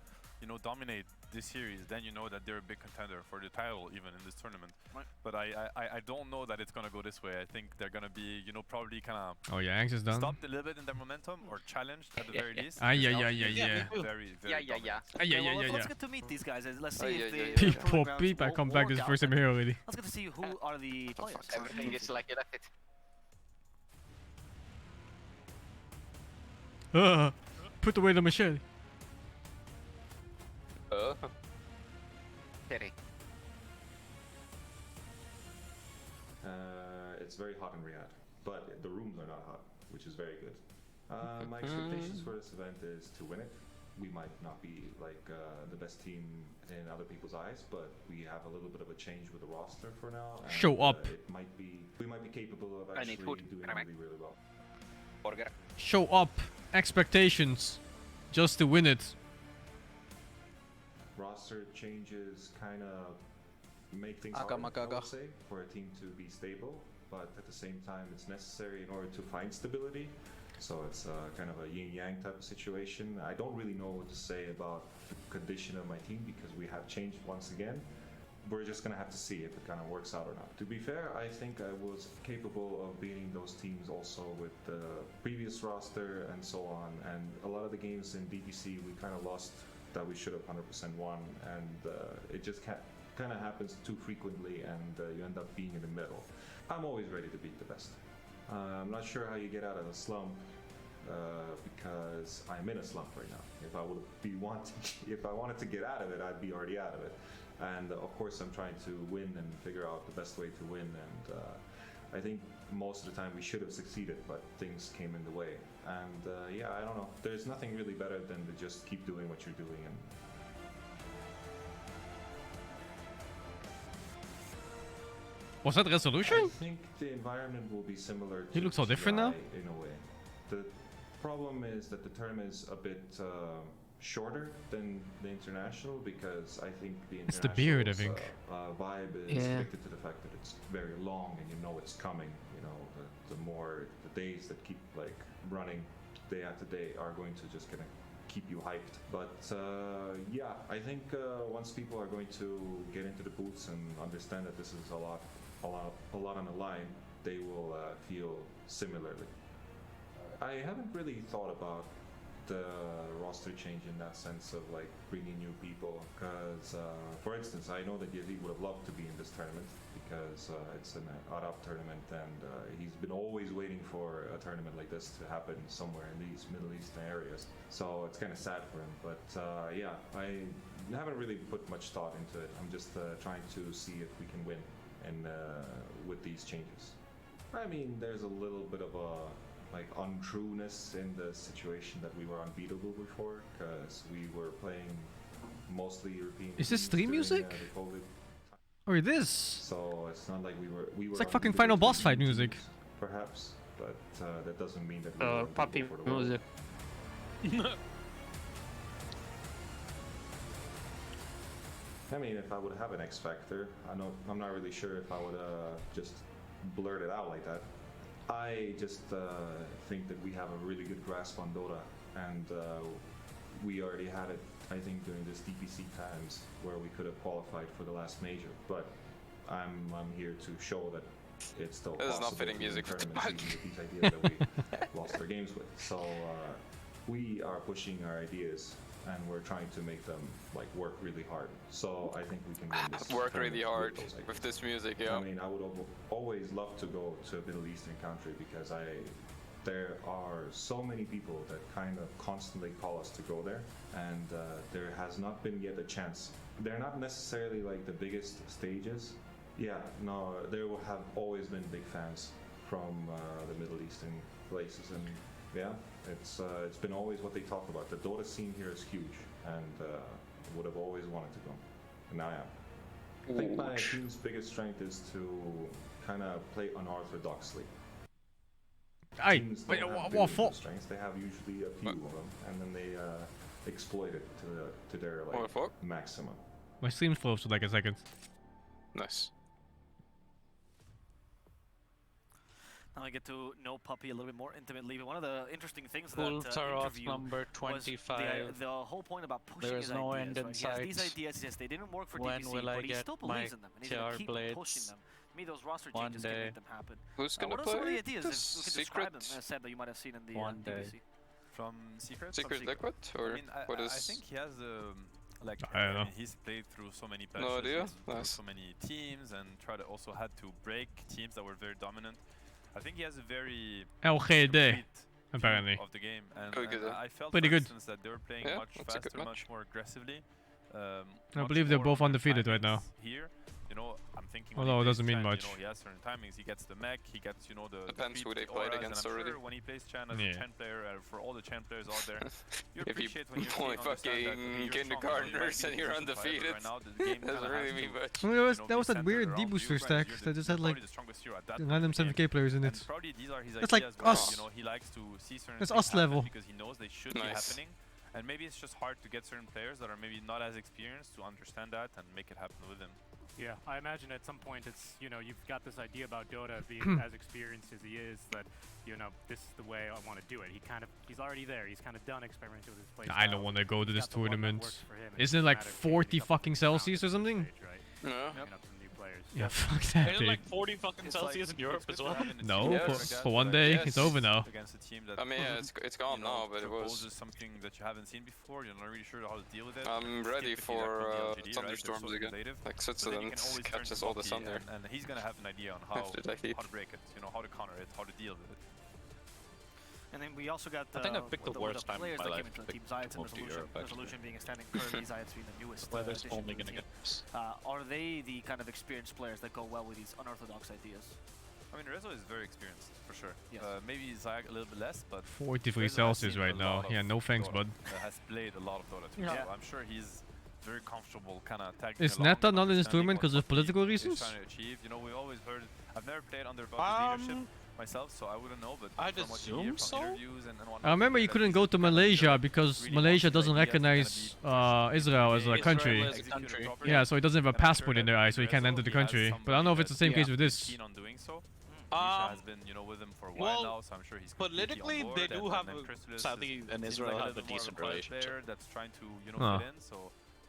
Speaker 13: dominate this series, then you know that they're a big contender for the title even in this tournament.
Speaker 14: Right.
Speaker 13: But I don't know that it's gonna go this way. I think they're gonna be, probably kind of
Speaker 1: Oh yeah, Anx is done.
Speaker 13: stopped a little bit in their momentum or challenged at the very least.
Speaker 1: Yeah,
Speaker 13: Very, very
Speaker 14: Let's get to meet these guys. Let's see if they.
Speaker 1: Beep, pop, beep. I come back this first time here already.
Speaker 14: Let's get to see who are the players.
Speaker 6: Everything is like United.
Speaker 1: Put away the machete.
Speaker 6: Pity.
Speaker 10: It's very hot in Riyadh, but the rooms are not hot, which is very good. My expectations for this event is to win it. We might not be like the best team in other people's eyes, but we have a little bit of a change with the roster for now. And,
Speaker 1: Show up.
Speaker 10: We might be capable of actually doing really well.
Speaker 1: Show up. Expectations. Just to win it.
Speaker 10: Roster changes kind of make things hard, I would say, for a team to be stable, but at the same time it's necessary in order to find stability. So it's kind of a yin-yang type of situation. I don't really know what to say about the condition of my team because we have changed once again. We're just going to have to see if it kind of works out or not. To be fair, I think I was capable of beating those teams also with the previous roster and so on. And a lot of the games in DPC we kind of lost that we should have 100% won, and it just kind of happens too frequently, and you end up being in the middle. I'm always ready to beat the best. I'm not sure how you get out of a slump because I'm in a slump right now. If I wanted to get out of it, I'd be already out of it. And of course, I'm trying to win and figure out the best way to win. And I think most of the time we should have succeeded, but things came in the way. And yeah, I don't know. There's nothing really better than to just keep doing what you're doing. And
Speaker 1: Was that resolution?
Speaker 10: I think the environment will be similar to
Speaker 1: He looks so different now?
Speaker 10: in a way. The problem is that the term is a bit shorter than the international because I think the
Speaker 1: It's the beard, I
Speaker 10: international's,
Speaker 1: think.
Speaker 10: vibe is
Speaker 18: Yeah.
Speaker 10: addicted to the fact that it's very long and you know it's coming. You know, the days that keep like running day after day are going to just kind of keep you hyped. But yeah, I think once people are going to get into the booths and understand that this is a lot on the line, they will feel similarly. I haven't really thought about the roster change in that sense of like bringing new people because for instance I know that Yazid would have loved to be in this tournament because it's an Arab tournament and he's been always waiting for a tournament like this to happen somewhere in these Middle Eastern areas, so it's kind of sad for him. But yeah, I haven't really put much thought into it. I'm just trying to see if we can win and with these changes. I mean, there's a little bit of a like untrueness in the situation that we were unbeatable before because we were playing mostly European.
Speaker 1: Is this
Speaker 10: teams
Speaker 1: stream
Speaker 10: during,
Speaker 1: music?
Speaker 10: the COVID.
Speaker 1: Or this?
Speaker 10: So it's not like we were.
Speaker 1: It's like fucking final boss fight music.
Speaker 10: Perhaps, but that doesn't mean that we were
Speaker 18: Puppy
Speaker 10: unbeatable for the world.
Speaker 18: music.
Speaker 10: I mean, if I would have an X Factor, I'm not really sure if I would just blurt it out like that. I just think that we have a really good grasp on Dota, and we already had it, I think, during this DPC times where we could have qualified for the last major. But I'm here to show that it's still
Speaker 19: This is
Speaker 10: possible
Speaker 19: not fitting
Speaker 10: to win
Speaker 19: music for the
Speaker 10: tournaments even with these ideas that we lost our games with. So we are pushing our ideas and we're trying to make them like work really hard. So I think we can win this
Speaker 19: Work really
Speaker 10: tournament
Speaker 19: hard
Speaker 10: those ideas.
Speaker 19: with this music, yeah.
Speaker 10: I mean, I would always love to go to a Middle Eastern country because there are so many people that kind of constantly call us to go there, and there has not been yet a chance. They're not necessarily like the biggest stages. Yeah, no, there will have always been big fans from the Middle Eastern places, and yeah, it's been always what they talk about. The Dota scene here is huge, and would have always wanted to go, and now I am. I think my team's biggest strength is to kind of play unorthodoxly. Teams don't have
Speaker 1: what for?
Speaker 10: strengths. They have usually a few of them, and then they exploit it to their like maximum.
Speaker 1: My stream's closed for like a second.
Speaker 19: Nice.
Speaker 14: Now I get to know Puppy a little bit more intimately. But one of the interesting things
Speaker 22: Full
Speaker 14: that
Speaker 22: Tarot
Speaker 14: interview
Speaker 22: number
Speaker 14: was
Speaker 22: 25.
Speaker 14: the whole point about pushing
Speaker 22: There
Speaker 14: his
Speaker 22: is no
Speaker 14: ideas.
Speaker 22: end in
Speaker 14: Right? He has these
Speaker 22: sight.
Speaker 14: ideas, yes, they didn't work for
Speaker 22: When
Speaker 14: DPC,
Speaker 22: will I
Speaker 14: but he
Speaker 22: get
Speaker 14: still
Speaker 22: my
Speaker 14: believes in them, and he's going
Speaker 22: TR
Speaker 14: to keep
Speaker 22: blades?
Speaker 14: pushing them. To me, those roster
Speaker 22: One
Speaker 14: changes can
Speaker 22: day.
Speaker 14: make them happen.
Speaker 19: Who's gonna
Speaker 14: what are some of
Speaker 19: play
Speaker 14: the ideas,
Speaker 19: the
Speaker 14: if we could describe them,
Speaker 19: Secret?
Speaker 14: Seb, that you might have seen in the
Speaker 22: One day.
Speaker 14: DPC?
Speaker 13: From Secret?
Speaker 19: Secret Liquid? Or
Speaker 13: I mean,
Speaker 19: what is...
Speaker 13: I think he has like
Speaker 1: I don't know.
Speaker 13: mean, he's played through so many patches,
Speaker 19: No idea?
Speaker 13: he's through
Speaker 19: Nice.
Speaker 13: so many teams, and also had to break teams that were very dominant. I think he has a very
Speaker 1: LGD,
Speaker 13: complete
Speaker 1: apparently.
Speaker 13: view of the game, and,
Speaker 19: Pretty good,
Speaker 13: I felt,
Speaker 1: Pretty
Speaker 13: for
Speaker 1: good.
Speaker 13: instance, that they were playing
Speaker 19: Yeah,
Speaker 13: much
Speaker 19: that's a good
Speaker 13: faster,
Speaker 19: match.
Speaker 13: much more aggressively.
Speaker 1: I
Speaker 13: much
Speaker 1: believe they're
Speaker 13: more
Speaker 1: both
Speaker 13: on their
Speaker 1: undefeated right now.
Speaker 13: timings Here, you know, I'm thinking. when
Speaker 1: Although
Speaker 13: he
Speaker 1: it doesn't
Speaker 13: plays
Speaker 1: mean
Speaker 13: Chan,
Speaker 1: much.
Speaker 13: You know, he has certain timings. He gets the mech. He gets, you know, the
Speaker 19: Depends who they
Speaker 13: the
Speaker 19: played
Speaker 13: auras,
Speaker 19: against
Speaker 13: and I'm
Speaker 19: already.
Speaker 13: Sure when he plays Chan as
Speaker 1: Yeah.
Speaker 13: a Chan player, for all the Chan players out there, you
Speaker 19: If you
Speaker 13: appreciate when you're
Speaker 19: play
Speaker 13: seeing, understand that, okay,
Speaker 19: fucking
Speaker 13: you're
Speaker 19: kindergartners
Speaker 13: strong,
Speaker 19: and
Speaker 13: you
Speaker 19: you're
Speaker 13: might be the best
Speaker 19: undefeated,
Speaker 13: fighter, but right now the game
Speaker 19: doesn't
Speaker 13: kinda
Speaker 19: really
Speaker 13: has
Speaker 19: mean
Speaker 13: to,
Speaker 19: much.
Speaker 1: Well,
Speaker 13: you know,
Speaker 1: that
Speaker 13: be
Speaker 1: was that
Speaker 13: centered
Speaker 1: weird
Speaker 13: around
Speaker 1: D-booster
Speaker 13: you, and
Speaker 1: stack
Speaker 13: you're
Speaker 1: that just had like
Speaker 13: probably the strongest hero at that
Speaker 1: random
Speaker 13: point in the game.
Speaker 1: 7k players in
Speaker 13: And
Speaker 1: it.
Speaker 13: probably these are his
Speaker 1: That's like
Speaker 13: ideas where,
Speaker 1: us.
Speaker 13: you know, he likes to see certain
Speaker 1: That's
Speaker 13: things
Speaker 1: us
Speaker 13: happen
Speaker 1: level.
Speaker 13: because he knows they should be
Speaker 19: Nice.
Speaker 13: happening. And maybe it's just hard to get certain players that are maybe not as experienced to understand that and make it happen with him.
Speaker 4: Yeah, I imagine at some point it's, you know, you've got this idea about Dota being as experienced as he is, that, you know, this is the way I want to do it. He's already there. He's kind of done experimenting with his play.
Speaker 1: I don't want to go to this
Speaker 4: got the one that
Speaker 1: tournament.
Speaker 4: works for him, and
Speaker 1: Isn't it
Speaker 4: it's
Speaker 1: like
Speaker 4: a matter of
Speaker 1: 40
Speaker 4: changing
Speaker 1: fucking
Speaker 4: something around
Speaker 1: Celsius or
Speaker 4: the
Speaker 1: something?
Speaker 4: stage, right?
Speaker 19: Yeah.
Speaker 4: Picking up some new players.
Speaker 1: Yeah, fuck that,
Speaker 22: Isn't
Speaker 1: dude.
Speaker 22: like 40 fucking
Speaker 13: It's
Speaker 22: Celsius
Speaker 13: like-
Speaker 22: in Europe
Speaker 13: it's good
Speaker 22: as
Speaker 13: to
Speaker 22: well?
Speaker 13: have in a
Speaker 1: No,
Speaker 13: team
Speaker 19: Yes.
Speaker 13: like that,
Speaker 1: for one
Speaker 13: but
Speaker 1: day,
Speaker 19: yes.
Speaker 1: it's over now.
Speaker 13: against a team that
Speaker 19: I mean, yeah, it's gone
Speaker 13: you know,
Speaker 19: now, but it was...
Speaker 13: proposes something that you haven't seen before. You're not really sure how to deal with it.
Speaker 19: I'm ready
Speaker 13: Typically, that
Speaker 19: for
Speaker 13: could be LGD, right? They're so
Speaker 19: thunderstorms again.
Speaker 13: innovative.
Speaker 19: Like
Speaker 13: But then you
Speaker 19: Switzerland
Speaker 13: can always turn
Speaker 19: catches
Speaker 13: to
Speaker 19: all the
Speaker 13: Bucky,
Speaker 19: sun there.
Speaker 13: and he's gonna have an idea on how
Speaker 19: After that heat.
Speaker 13: to break it, you know, how to counter it, how to deal with it.
Speaker 14: And then we also got
Speaker 22: I think I picked the
Speaker 14: the
Speaker 22: worst time in
Speaker 14: players
Speaker 22: my
Speaker 14: that
Speaker 22: life
Speaker 14: came into
Speaker 22: to
Speaker 14: the team,
Speaker 22: pick-
Speaker 14: Zayats
Speaker 22: to
Speaker 14: and
Speaker 22: move to
Speaker 14: Resolution.
Speaker 22: Europe, actually.
Speaker 14: Resolution being standing currently, Zayats being the newest
Speaker 22: Weather's
Speaker 14: addition
Speaker 22: only
Speaker 14: to the
Speaker 22: gonna
Speaker 14: team.
Speaker 22: get this.
Speaker 14: Are they the kind of experienced players that go well with these unorthodox ideas?
Speaker 13: I mean, Rezo is very experienced, for sure.
Speaker 14: Yes.
Speaker 13: Maybe Zayag a little bit less, but
Speaker 1: 43
Speaker 13: Rezo has
Speaker 1: Celsius
Speaker 13: seen
Speaker 1: right
Speaker 13: a
Speaker 1: now.
Speaker 13: lot
Speaker 1: Yeah,
Speaker 13: of
Speaker 1: no thanks,
Speaker 13: Dota,
Speaker 1: bud.
Speaker 13: Has played a lot of Dota too,
Speaker 14: Yeah.
Speaker 13: so I'm sure he's very comfortable kind of tagging
Speaker 1: Is
Speaker 13: along
Speaker 1: Neta
Speaker 13: and
Speaker 1: not in this
Speaker 13: understanding
Speaker 1: tournament
Speaker 13: what
Speaker 1: 'cause of
Speaker 13: he
Speaker 1: political
Speaker 13: is
Speaker 1: reasons?
Speaker 13: trying to achieve. You know, we always heard, I've never played under Bucky's leadership, myself, so I wouldn't know. But
Speaker 22: I'd
Speaker 13: from what you hear
Speaker 22: assume
Speaker 13: from
Speaker 22: so?
Speaker 13: interviews and whatnot,
Speaker 1: I remember you couldn't go to Malaysia because Malaysia doesn't recognize Israel as a country.
Speaker 22: As a country.
Speaker 1: Yeah, so it doesn't have a passport in their eyes, so you can't enter the country. But I don't know if it's the same case with this.
Speaker 13: Keen on doing so. Misha has been, you know, with him for a while now, so I'm sure he's
Speaker 22: politically
Speaker 13: on board,
Speaker 22: they do
Speaker 13: and
Speaker 22: have
Speaker 13: then Chrysalis
Speaker 22: Saudi and
Speaker 13: seems
Speaker 22: Israel
Speaker 13: like
Speaker 22: have a
Speaker 13: little more
Speaker 22: decent
Speaker 13: of quiet
Speaker 22: relationship.
Speaker 13: player that's trying to, you know,
Speaker 1: Huh.
Speaker 13: fit in. So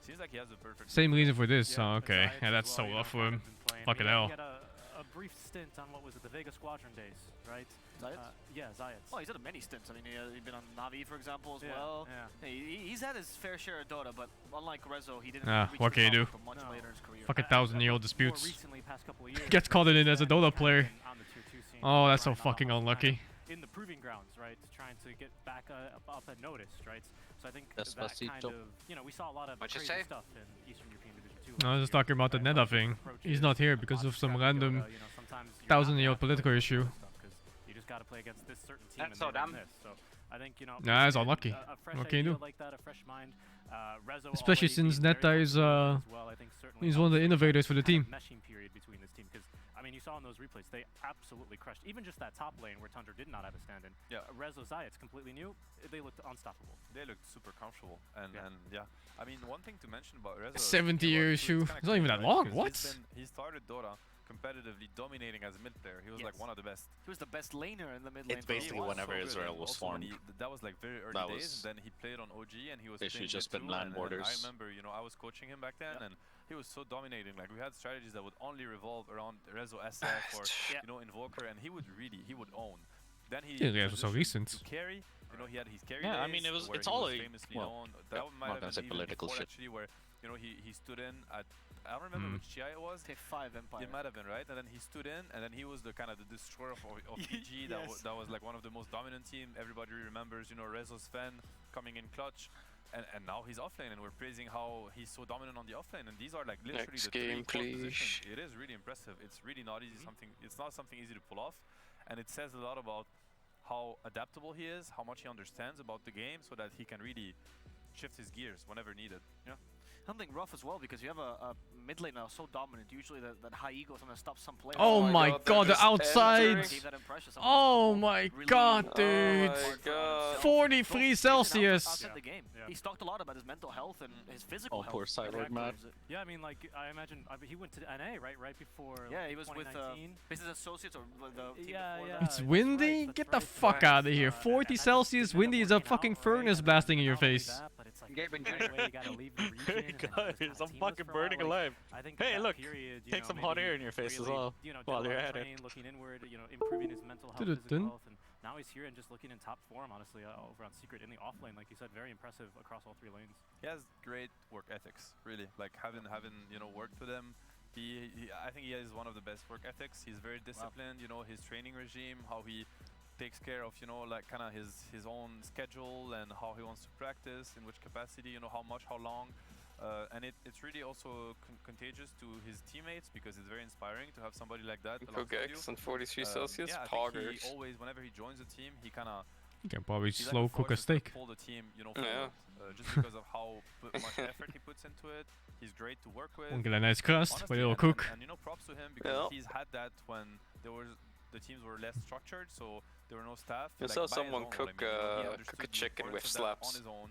Speaker 13: seems like he has a perfect.
Speaker 1: Same reason for this. Oh, okay. Yeah, that's so rough for him. Fucking hell.
Speaker 4: He had a brief stint on what was it, the Vega Squadron days, right?
Speaker 14: Zayat?
Speaker 4: Yeah, Zayat.
Speaker 14: Oh, he's had many stints. I mean, he's been on Navi, for example, as
Speaker 4: Yeah,
Speaker 14: well.
Speaker 4: yeah.
Speaker 14: He's had his fair share of Dota, but unlike Rezo, he didn't reach
Speaker 1: What
Speaker 14: the
Speaker 1: can you
Speaker 14: top
Speaker 1: do?
Speaker 14: until much later in his career.
Speaker 1: Fucking 1,000-year-old disputes.
Speaker 4: Recently, past couple of years,
Speaker 1: Gets caught in it as a Dota player.
Speaker 4: on the tier 2 scene.
Speaker 1: Oh, that's so fucking unlucky.
Speaker 4: In the proving grounds, right? Trying to get back up and noticed, right? So I think that kind of, you know, we saw a lot of crazy stuff in Eastern European Division 2.
Speaker 1: I was just talking about the Neda thing. He's not here because of some random 1,000-year-old political issue.
Speaker 4: You just got to play against this certain team
Speaker 6: That's so dumb.
Speaker 4: this. So I think, you know,
Speaker 1: Nah, that's unlucky.
Speaker 4: A fresh
Speaker 1: What can you
Speaker 4: idea
Speaker 1: do?
Speaker 4: like that, a fresh mind. Rezo
Speaker 1: Especially
Speaker 4: already
Speaker 1: since
Speaker 4: being very
Speaker 1: Neta is
Speaker 4: comfortable as well, I think certainly
Speaker 1: he's one of the
Speaker 4: helps
Speaker 1: innovators for the
Speaker 4: kind
Speaker 1: team.
Speaker 4: of meshing period between this team, because I mean, you saw in those replays they absolutely crushed. Even just that top lane where Tundra did not have a stand-in.
Speaker 13: Yeah.
Speaker 4: Rezo Zayat's completely new. They looked unstoppable.
Speaker 13: They looked super comfortable, and yeah. I mean, one thing to mention about Rezo.
Speaker 1: 70-year issue. It's not even that long. What?
Speaker 13: He started Dota competitively dominating as a mid player. He was like one of the best.
Speaker 14: He was the best laner in the mid lane.
Speaker 22: It's basically whenever Israel was formed.
Speaker 13: That was like very early days, and then he played on OG, and he was
Speaker 22: Issue
Speaker 13: playing
Speaker 22: just
Speaker 13: mid
Speaker 22: been
Speaker 13: too,
Speaker 22: land
Speaker 13: and
Speaker 22: borders.
Speaker 13: I remember, you know, I was coaching him back then, and he was so dominating. Like we had strategies that would only revolve around Rezo SF or you know Invoker, and he would own. Then he
Speaker 1: Yeah, it was so recent.
Speaker 13: to carry. You know, he had his carry
Speaker 22: Yeah, I
Speaker 13: days
Speaker 22: mean,
Speaker 13: where
Speaker 22: it's
Speaker 13: he
Speaker 22: all
Speaker 13: was
Speaker 22: a-
Speaker 13: famously
Speaker 22: well,
Speaker 13: known. That
Speaker 22: yeah,
Speaker 13: might
Speaker 22: not
Speaker 13: have
Speaker 22: gonna say
Speaker 13: been even
Speaker 22: political
Speaker 13: before
Speaker 22: shit.
Speaker 13: actually, where you know he stood in at. I don't remember which GI it was.
Speaker 14: Take 5 Empire.
Speaker 13: It might have been, right? And then he stood in, and then he was the kind of the destroyer of EG. That was like one of the most dominant team. Everybody remembers, you know, Rezo's Sven coming in clutch. And now he's offlane, and we're praising how he's so dominant on the offlane. And these are like literally
Speaker 19: Next
Speaker 13: the three
Speaker 19: game,
Speaker 13: core
Speaker 19: please.
Speaker 13: positions. It is really impressive. It's really not easy. It's not something easy to pull off, and it says a lot about how adaptable he is, how much he understands about the game, so that he can really shift his gears whenever needed.
Speaker 14: Yeah. Something rough as well, because you have a mid lane now so dominant. Usually that high ego sometimes stops some players.
Speaker 1: Oh my god, the outside! Oh my god, dude! 43 Celsius!
Speaker 14: Outside the game. He's talked a lot about his mental health and his physical
Speaker 22: Oh,
Speaker 14: health.
Speaker 22: poor Cyborg, man.
Speaker 4: Yeah, I mean, like I imagine he went to NA, right before.
Speaker 14: Yeah, he was with
Speaker 4: 2019.
Speaker 14: Business Associates or the team
Speaker 4: Yeah,
Speaker 14: before
Speaker 4: yeah.
Speaker 14: that.
Speaker 1: It's windy? Get the fuck out of here. 40 Celsius, windy is a fucking furnace blasting in your face.
Speaker 22: Guys, I'm fucking burning alive. Hey, look, take some hot air in your face as well while you're at it.
Speaker 4: Looking inward, you know, improving his mental health, physical health, and now he's here and just looking in top form, honestly, over on Secret in the offlane, like you said, very impressive across all 3 lanes.
Speaker 13: He has great work ethics, really. Like having you know worked with him, I think he has one of the best work ethics. He's very disciplined. You know, his training regime, how he takes care of, you know, like kind of his own schedule and how he wants to practice, in which capacity, you know, how much, how long. And it's really also contagious to his teammates, because it's very inspiring to have somebody like that
Speaker 19: Cook
Speaker 13: alongside you.
Speaker 19: X and 43 Celsius,
Speaker 13: yeah, I think
Speaker 19: poggers.
Speaker 13: he always, whenever he joins a team, he kind of
Speaker 1: You can probably
Speaker 13: he
Speaker 1: slow cook a
Speaker 13: forces to
Speaker 1: steak.
Speaker 13: pull the team, you know,
Speaker 19: Yeah.
Speaker 13: forward, just because of how much effort he puts into it. He's great to work with.
Speaker 1: Get a nice crust,
Speaker 13: Honestly,
Speaker 1: but it'll
Speaker 13: and-
Speaker 1: cook.
Speaker 13: And you know, props to him, because he's had that when the teams were less structured, so there were no staff.
Speaker 19: You
Speaker 13: like,
Speaker 19: saw
Speaker 13: by his
Speaker 19: someone
Speaker 13: own,
Speaker 19: cook
Speaker 13: he
Speaker 19: cook a
Speaker 13: understood the
Speaker 19: chicken with
Speaker 13: importance of that
Speaker 19: slaps.
Speaker 13: on his own.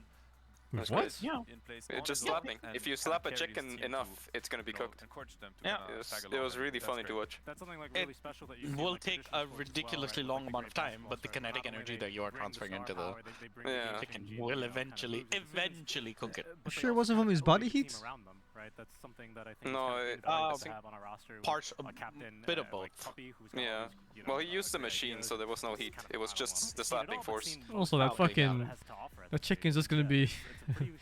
Speaker 1: With
Speaker 19: That's
Speaker 1: what?
Speaker 19: great.
Speaker 22: Yeah.
Speaker 13: In place
Speaker 19: It's
Speaker 13: on
Speaker 19: just
Speaker 13: his own,
Speaker 19: slapping.
Speaker 13: and
Speaker 19: If you
Speaker 13: kind of
Speaker 19: slap a
Speaker 13: carry his
Speaker 19: chicken
Speaker 13: team to,
Speaker 19: enough, it's gonna be
Speaker 13: you know,
Speaker 19: cooked.
Speaker 13: encourage them to
Speaker 22: Yeah.
Speaker 13: kinda tag
Speaker 19: It
Speaker 13: along,
Speaker 19: was
Speaker 13: and
Speaker 19: really
Speaker 13: that's
Speaker 19: funny to
Speaker 13: great.
Speaker 19: watch.
Speaker 4: That's something like
Speaker 22: It
Speaker 4: really special that you see in,
Speaker 22: will
Speaker 4: like,
Speaker 22: take
Speaker 4: traditional
Speaker 22: a
Speaker 4: sports as well,
Speaker 22: ridiculously
Speaker 4: right?
Speaker 22: long
Speaker 4: Like
Speaker 22: amount of
Speaker 4: great
Speaker 22: time, but the
Speaker 4: basketball
Speaker 22: kinetic
Speaker 4: stars,
Speaker 22: energy
Speaker 4: they
Speaker 22: that you are
Speaker 4: bring the
Speaker 22: transferring
Speaker 4: star
Speaker 22: into the
Speaker 4: power, they bring the
Speaker 19: Yeah.
Speaker 4: game
Speaker 22: chicken
Speaker 4: changing,
Speaker 22: will
Speaker 4: you know, kind of
Speaker 22: eventually
Speaker 4: moves and decisions.
Speaker 22: eventually cook it.
Speaker 4: But they
Speaker 1: Sure,
Speaker 4: also
Speaker 1: wasn't
Speaker 4: have
Speaker 1: from his
Speaker 4: a
Speaker 1: body
Speaker 4: cohesive
Speaker 1: heat?
Speaker 4: team around them, right? That's something that I think
Speaker 19: No,
Speaker 4: is
Speaker 19: it-
Speaker 4: kind of
Speaker 22: I
Speaker 4: to have on a roster. with
Speaker 22: parts-
Speaker 4: a captain,
Speaker 22: bit of
Speaker 4: like
Speaker 22: both.
Speaker 4: Puppy, who's got all
Speaker 19: Yeah.
Speaker 4: these, you
Speaker 19: Well,
Speaker 4: know,
Speaker 19: he used the
Speaker 4: great
Speaker 19: machine,
Speaker 4: ideas.
Speaker 19: so there was no
Speaker 4: It's
Speaker 19: heat.
Speaker 4: kind of
Speaker 19: It was
Speaker 4: I don't
Speaker 19: just
Speaker 4: know.
Speaker 19: the slapping force.
Speaker 1: Also, that fucking
Speaker 4: has to offer at
Speaker 1: the
Speaker 4: this stage.
Speaker 1: chicken's just gonna
Speaker 4: Yeah,
Speaker 1: be
Speaker 4: it's a pretty,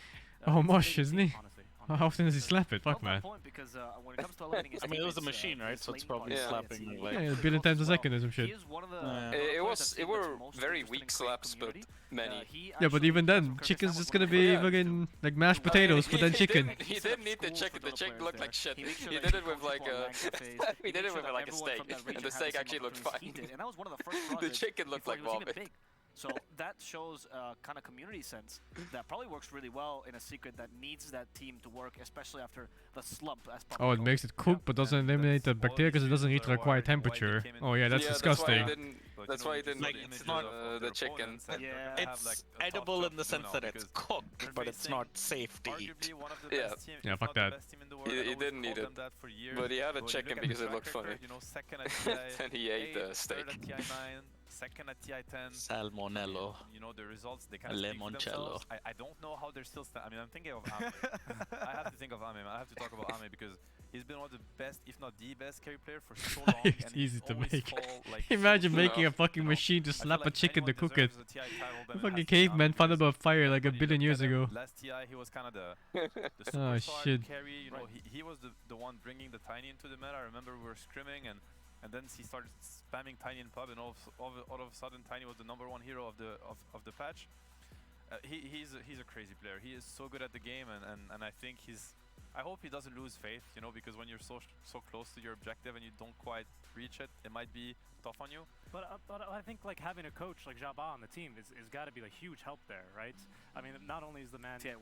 Speaker 1: oh
Speaker 4: it's a
Speaker 1: mush,
Speaker 4: big
Speaker 1: isn't
Speaker 4: team,
Speaker 1: he?
Speaker 4: honestly.
Speaker 1: How often does he slap it? Fuck, man.
Speaker 14: Point, because when it comes to elevating his
Speaker 22: I mean, it was a
Speaker 14: teammates,
Speaker 22: machine, right?
Speaker 14: his
Speaker 22: So it's
Speaker 14: lane
Speaker 22: probably
Speaker 14: partners,
Speaker 22: slapping
Speaker 14: he-
Speaker 22: like.
Speaker 1: Yeah, a billion times a
Speaker 14: well.
Speaker 1: second or some
Speaker 14: He
Speaker 1: shit.
Speaker 14: is one of the
Speaker 22: Yeah.
Speaker 19: It
Speaker 14: players
Speaker 19: was
Speaker 14: I've
Speaker 19: it
Speaker 14: seen that's
Speaker 19: were
Speaker 14: most
Speaker 19: very
Speaker 14: interested in
Speaker 19: weak
Speaker 14: creating
Speaker 19: slaps, but
Speaker 14: community.
Speaker 19: many.
Speaker 14: He
Speaker 1: Yeah, but
Speaker 14: actually
Speaker 1: even
Speaker 14: does
Speaker 1: then,
Speaker 14: what
Speaker 1: chicken's
Speaker 14: Kyrgyzstan
Speaker 1: just
Speaker 14: was
Speaker 1: gonna
Speaker 14: one of
Speaker 1: be
Speaker 14: the
Speaker 1: fucking like mashed
Speaker 19: I mean,
Speaker 1: potatoes, but then
Speaker 19: he
Speaker 1: chicken.
Speaker 19: didn't- He didn't need the
Speaker 14: schools
Speaker 19: chicken.
Speaker 14: for
Speaker 19: The
Speaker 14: Dota
Speaker 19: chicken
Speaker 14: players
Speaker 19: looked
Speaker 14: there.
Speaker 19: like shit.
Speaker 14: He makes sure
Speaker 19: He
Speaker 14: that
Speaker 19: did
Speaker 14: he
Speaker 19: it with
Speaker 14: comes
Speaker 19: like
Speaker 14: to
Speaker 19: a.
Speaker 14: online cafes.
Speaker 19: He
Speaker 14: He
Speaker 19: did
Speaker 14: makes
Speaker 19: it
Speaker 14: sure
Speaker 19: with
Speaker 14: that
Speaker 19: like a
Speaker 14: everyone
Speaker 19: steak,
Speaker 14: from that
Speaker 19: and
Speaker 14: region
Speaker 19: the
Speaker 14: has
Speaker 19: steak
Speaker 14: the same
Speaker 19: actually looked
Speaker 14: opportunities he
Speaker 19: fine.
Speaker 14: did. And that was one of the first
Speaker 19: The
Speaker 14: projects
Speaker 19: chicken looked
Speaker 14: before
Speaker 19: like
Speaker 14: he was even
Speaker 19: vomit.
Speaker 14: big. So that shows kind of community sense that probably works really well in a secret that needs that team to work, especially after the slump. As
Speaker 1: Oh, it makes it cook, but doesn't eliminate the bacteria because it doesn't need to require temperature. Oh yeah, that's disgusting.
Speaker 19: That's why he didn't
Speaker 22: Like, it's not
Speaker 19: the chicken.
Speaker 22: Yeah, it's edible in the sense that it's cooked, but it's not safe to eat.
Speaker 19: Yeah.
Speaker 1: Yeah, fuck that.
Speaker 19: He didn't eat it, but he had a chicken because it looked funny. And he ate the steak.
Speaker 13: Second at TI10.
Speaker 5: Salmonello.
Speaker 13: You know, the results, they kind of speak for themselves. I don't know how they're still I mean, I'm thinking of Ame. I have to think of Ame. I have to talk about Ame because he's been one of the best, if not the best carry player for so long.
Speaker 1: It's easy to make. Imagine making a fucking machine to slap a chicken to cook it. The fucking caveman found about fire like a billion years ago.
Speaker 13: Last TI, he was kind of the
Speaker 1: oh
Speaker 13: superstar
Speaker 1: shit.
Speaker 13: carry. You know, he was the one bringing the Tiny into the meta. I remember we were scrimming and then he started spamming Tiny in pub, and all of a sudden Tiny was the #1 hero of the patch. He's a crazy player. He is so good at the game, and I think I hope he doesn't lose faith, you know, because when you're so close to your objective and you don't quite reach it, it might be tough on you.
Speaker 4: But I think like having a coach like Jabba on the team is got to be a huge help there, right? I mean, not only is the man TI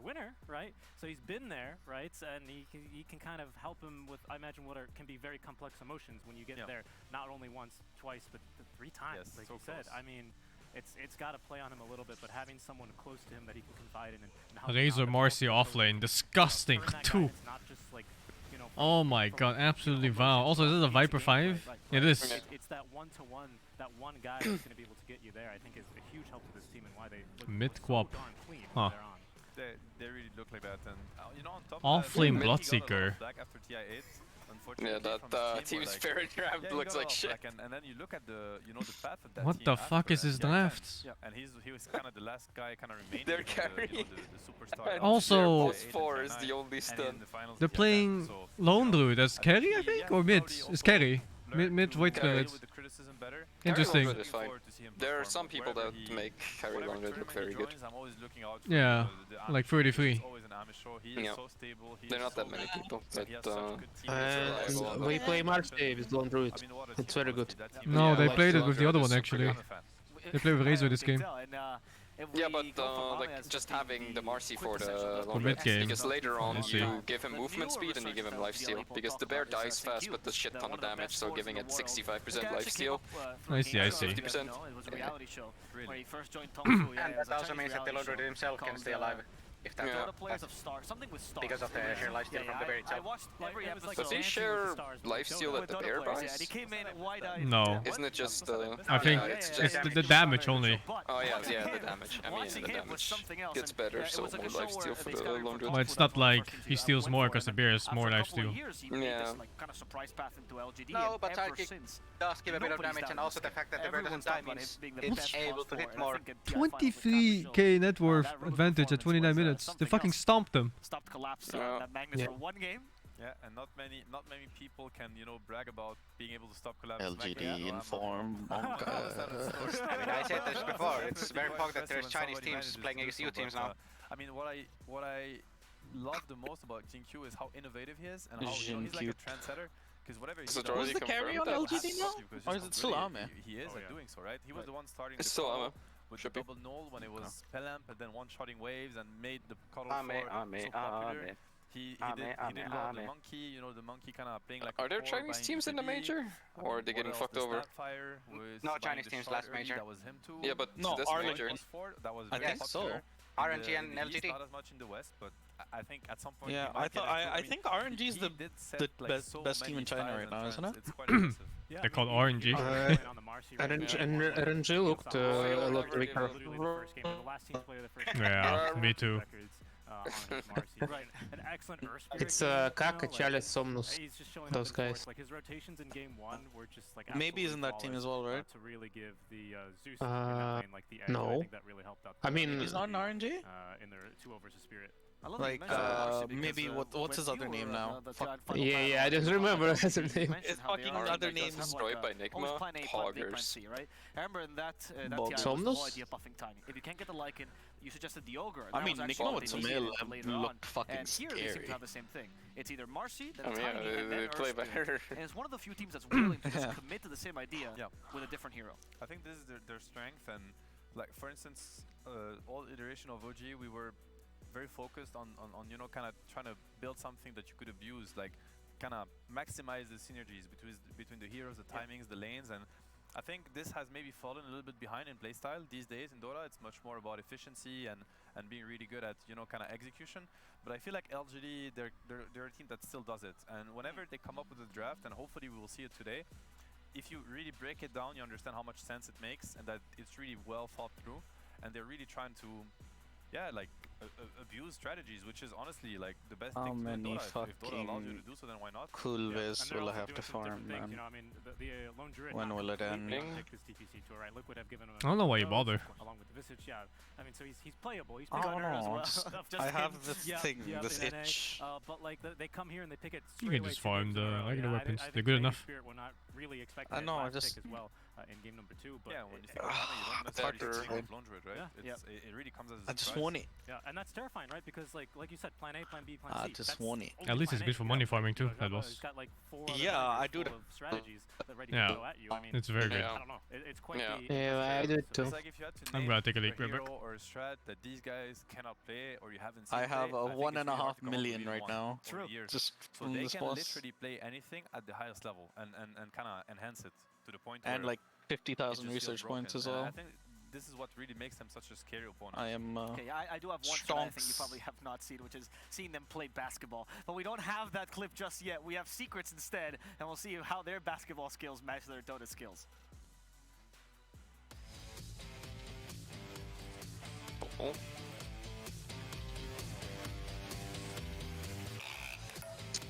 Speaker 4: winner, right? So he's been there, right? And he can kind of help him with, I imagine, what can be very complex emotions when you get there, not only once, twice, but 3 times,
Speaker 13: yes,
Speaker 4: like
Speaker 13: so
Speaker 4: you said.
Speaker 13: close.
Speaker 4: I mean, it's got to play on him a little bit, but having someone close to him that he can confide in and help him
Speaker 1: Razor
Speaker 4: out and
Speaker 1: Marcy
Speaker 4: help him
Speaker 1: offlane, disgusting
Speaker 4: turn that
Speaker 1: too.
Speaker 4: guy, it's not just like, you know,
Speaker 1: Oh my god, absolutely wow. Also, is this a Viper 5? It is.
Speaker 4: It's that one-to-one, that one guy that's going to be able to get you there. I think is a huge help to this team and why they look
Speaker 1: Mid-quap.
Speaker 4: so darn clean
Speaker 1: Huh.
Speaker 4: when they're on.
Speaker 13: They really look like that, and you know, on top
Speaker 1: All
Speaker 13: of that,
Speaker 1: flame
Speaker 13: he got a lot
Speaker 1: Bloodseeker.
Speaker 13: of flack after TI8.
Speaker 19: Yeah, that team spirit draft looks like shit.
Speaker 13: And then you look at the path of that
Speaker 1: What
Speaker 13: team
Speaker 1: the fuck
Speaker 13: after
Speaker 1: is his
Speaker 13: TI10.
Speaker 1: draft?
Speaker 13: Yeah, and he was kind of the last guy, kind of remaining.
Speaker 19: Their
Speaker 13: from the,
Speaker 19: carry.
Speaker 13: the superstar.
Speaker 1: Also,
Speaker 19: +4 is the only stun.
Speaker 1: they're playing Lone Druid as carry, I think, or mid? It's carry. Mid void clearance. Interesting.
Speaker 19: Carry is fine. There are some people that make carry long look very good.
Speaker 1: Yeah, like 33.
Speaker 19: Yeah. They're not that many people, but
Speaker 18: And we play Marcy with Lone Druid. It's very good.
Speaker 1: No, they played it with the other one actually. They play with Razor this game.
Speaker 19: Yeah, but like just having the Marcy for the long
Speaker 1: mid game.
Speaker 19: because later
Speaker 1: I
Speaker 19: on
Speaker 1: see.
Speaker 19: you give him movement speed and you give him lifesteal because the bear dies fast but does shit ton of damage, so giving it 65% lifesteal.
Speaker 1: I see, I see.
Speaker 19: 50%.
Speaker 14: It was a reality show where he first joined Tom
Speaker 3: And that also means that the Lord himself can stay alive. If that
Speaker 14: Dota players of Star, something with Stars.
Speaker 3: because of the sheer lifesteal from the bear
Speaker 14: I
Speaker 3: itself.
Speaker 14: watched every episode.
Speaker 19: Does he share lifesteal that the bear buys?
Speaker 14: Yeah, and he came in wide-eyed.
Speaker 1: No.
Speaker 19: Isn't it just
Speaker 1: I think
Speaker 19: it's
Speaker 1: it's
Speaker 19: just
Speaker 1: the damage only.
Speaker 19: Oh yeah, the damage. I mean the damage gets better, so more lifesteal for the long druid.
Speaker 1: But it's not like he steals more because the bear is more lifesteal.
Speaker 19: Yeah.
Speaker 14: Kind of surprise path into LGD.
Speaker 3: No, but
Speaker 14: ever
Speaker 3: Psychic
Speaker 14: since,
Speaker 3: does give a bit of
Speaker 14: nobody's
Speaker 3: damage,
Speaker 14: done
Speaker 3: and also
Speaker 14: this.
Speaker 3: the fact that the bear doesn't die means it's able to hit more.
Speaker 1: 23k net worth advantage at 29 minutes. They fucking stomped them.
Speaker 14: Stopped collapse that Magnus for one game.
Speaker 13: Yeah, and not many people can, you know, brag about being able to stop collapse.
Speaker 5: LGD inform.
Speaker 3: I mean, I said this before, it's very fucked that there's Chinese teams playing against EU teams now.
Speaker 13: I mean, what I love the most about JinQ is how innovative he is and how he's like a trendsetter. Because whatever he does,
Speaker 22: Who's the carry on LGD now? Or is it still Ame?
Speaker 13: He is at doing so, right? He was the one starting
Speaker 19: It's
Speaker 13: the
Speaker 19: still
Speaker 13: combo
Speaker 19: Ame.
Speaker 13: with the double null when it was Pelamp and then one-shotting waves and made the cuddle so popular. He did a lot of the monkey, you know, the monkey kind of playing like
Speaker 19: Are there Chinese teams in the major? Or are they getting fucked over?
Speaker 3: No Chinese teams last major.
Speaker 13: That was him too.
Speaker 19: Yeah, but
Speaker 22: No,
Speaker 19: this
Speaker 22: RNG.
Speaker 19: major.
Speaker 13: That was
Speaker 22: I
Speaker 13: very
Speaker 22: think so.
Speaker 13: popular.
Speaker 3: RNG and
Speaker 13: In the East,
Speaker 3: LGD.
Speaker 13: not as much in the West, but I think at some point.
Speaker 22: Yeah,
Speaker 13: he might get into it.
Speaker 22: I think RNG is
Speaker 13: he
Speaker 22: the
Speaker 13: did set, like, so
Speaker 22: best
Speaker 13: many
Speaker 22: team in China
Speaker 13: styles
Speaker 22: right
Speaker 13: and
Speaker 22: now, isn't
Speaker 13: trends.
Speaker 22: it?
Speaker 13: It's quite impressive.
Speaker 1: They're called RNG.
Speaker 18: RNG looked a lot weaker.
Speaker 1: Yeah, me too.
Speaker 4: Right, an excellent Earth Spirit
Speaker 18: It's
Speaker 4: game,
Speaker 18: Kaka,
Speaker 4: you know,
Speaker 18: Chalice, Somnus,
Speaker 4: he's just showing
Speaker 18: those
Speaker 4: up in force.
Speaker 18: guys.
Speaker 4: Like his rotations in game 1 were just like
Speaker 22: Maybe he's in that team
Speaker 4: flawless,
Speaker 22: as well, right?
Speaker 4: to really give the Zeus in that lane, like the edge. I
Speaker 18: no.
Speaker 4: think that really helped out.
Speaker 18: I mean,
Speaker 22: He's not an RNG?
Speaker 4: In their 2-0 versus Spirit.
Speaker 22: Like, maybe what's his other name now?
Speaker 18: Yeah, I don't remember his other name.
Speaker 22: His fucking other name is
Speaker 19: destroyed by Nigma. Hoggers.
Speaker 14: Right? I remember in that
Speaker 18: Somnus?
Speaker 14: idea buffing Tiny. If you can't get the Lycan, You suggested the Ogre.
Speaker 5: I
Speaker 14: That
Speaker 5: mean,
Speaker 14: was
Speaker 5: Nick
Speaker 14: actually what they
Speaker 5: Noah
Speaker 14: needed later on.
Speaker 5: looked fucking
Speaker 14: And here they seem
Speaker 5: scary.
Speaker 14: to have the same thing. It's either Marcy, then
Speaker 19: I mean,
Speaker 14: Tiny, and then
Speaker 19: they play
Speaker 14: Erskine.
Speaker 19: better.
Speaker 14: And it's one of the few teams that's willing to just commit to the same idea with a different hero.
Speaker 13: I think this is their strength, and like for instance, all iteration of OG, we were very focused on you know, kind of trying to build something that you could abuse, like kind of maximize the synergies between the heroes, the timings, the lanes, and I think this has maybe fallen a little bit behind in playstyle these days in Dota. It's much more about efficiency and being really good at, you know, kind of execution. But I feel like LGD, they're a team that still does it. And whenever they come up with a draft, and hopefully we will see it today, if you really break it down, you understand how much sense it makes and that it's really well thought through. And they're really trying to, yeah, like abuse strategies, which is honestly like the best
Speaker 5: How
Speaker 13: thing to do in
Speaker 5: many
Speaker 13: Dota. If Dota allows you to do so, then why not?
Speaker 5: Cool Viz
Speaker 4: And they're
Speaker 5: will
Speaker 4: also
Speaker 5: have
Speaker 4: doing
Speaker 5: to
Speaker 4: some different
Speaker 5: farm,
Speaker 4: things,
Speaker 5: man.
Speaker 4: you know, I mean, the Lone Druid
Speaker 5: When
Speaker 4: not
Speaker 5: will it
Speaker 4: completely
Speaker 5: end?
Speaker 4: unpick this TPC tour, right? Liquid have given him
Speaker 1: I don't know why you
Speaker 4: buff,
Speaker 1: bother.
Speaker 4: along with the Visage, yeah. I mean, so he's playable. He's
Speaker 5: I
Speaker 4: pretty
Speaker 5: don't
Speaker 4: gunner as
Speaker 5: know,
Speaker 4: well.
Speaker 5: just-
Speaker 4: of just
Speaker 5: I have
Speaker 4: him.
Speaker 5: this
Speaker 4: Yep,
Speaker 5: thing,
Speaker 4: yep,
Speaker 5: this
Speaker 4: in NA.
Speaker 5: itch.
Speaker 4: But like they come here and they pick it
Speaker 1: You
Speaker 4: straight
Speaker 1: can
Speaker 4: away
Speaker 1: just
Speaker 4: 2 games
Speaker 1: farm
Speaker 4: in a
Speaker 1: the
Speaker 4: row.
Speaker 1: regular
Speaker 4: Yeah,
Speaker 1: weapons.
Speaker 4: I
Speaker 1: They're
Speaker 4: think
Speaker 1: good
Speaker 4: Lady
Speaker 1: enough.
Speaker 4: Spirit were not really expecting
Speaker 5: I know, I
Speaker 4: last
Speaker 5: just-
Speaker 4: pick as well in game number 2. But
Speaker 13: Yeah, when you think about it, you don't necessarily think of Lone Druid, right? It really comes as a
Speaker 5: I just
Speaker 13: surprise.
Speaker 5: want it.
Speaker 4: Yeah, and that's terrifying, right? Because like you said, plan A, plan B, plan
Speaker 5: I
Speaker 4: C.
Speaker 5: just
Speaker 4: that's
Speaker 5: want it.
Speaker 4: only
Speaker 1: At least it's
Speaker 4: plan
Speaker 1: good
Speaker 4: A.
Speaker 1: for
Speaker 4: You
Speaker 1: money
Speaker 4: have,
Speaker 1: farming too,
Speaker 4: you know,
Speaker 1: that
Speaker 4: Java
Speaker 1: boss.
Speaker 4: has got like 4 other
Speaker 5: Yeah,
Speaker 4: players
Speaker 5: I do
Speaker 4: full
Speaker 5: that.
Speaker 4: of strategies that ready
Speaker 1: Yeah.
Speaker 4: to go at you. I mean,
Speaker 1: It's very good.
Speaker 4: I don't know. It's quite the
Speaker 18: Yeah, I do
Speaker 4: frustrating.
Speaker 18: too.
Speaker 13: It's like if you had to
Speaker 1: I'm
Speaker 13: name
Speaker 1: gonna take a leak
Speaker 13: a
Speaker 1: real quick.
Speaker 13: hero or a strat that these guys cannot play or you haven't seen
Speaker 5: I have
Speaker 13: play,
Speaker 5: a
Speaker 13: I think
Speaker 5: one
Speaker 13: it's
Speaker 5: and a
Speaker 13: really hard
Speaker 5: half
Speaker 13: to come up with
Speaker 5: million
Speaker 13: even
Speaker 5: right
Speaker 13: one
Speaker 5: now.
Speaker 13: over the years.
Speaker 5: Just
Speaker 13: So
Speaker 5: from
Speaker 13: they
Speaker 5: this
Speaker 13: can
Speaker 5: boss.
Speaker 13: literally play anything at the highest level and kind of enhance it to the point
Speaker 5: And
Speaker 13: where
Speaker 5: like 50,000
Speaker 13: it just feels
Speaker 5: research points
Speaker 13: broken.
Speaker 5: as
Speaker 13: And
Speaker 5: well.
Speaker 13: I think this is what really makes them such a scary opponent.
Speaker 5: I am
Speaker 14: Okay, I do have one strat I think you probably have not seen, which is seeing them play basketball. But we don't have that clip just yet. We have secrets instead, and we'll see how their basketball skills match their Dota skills.
Speaker 19: Oh.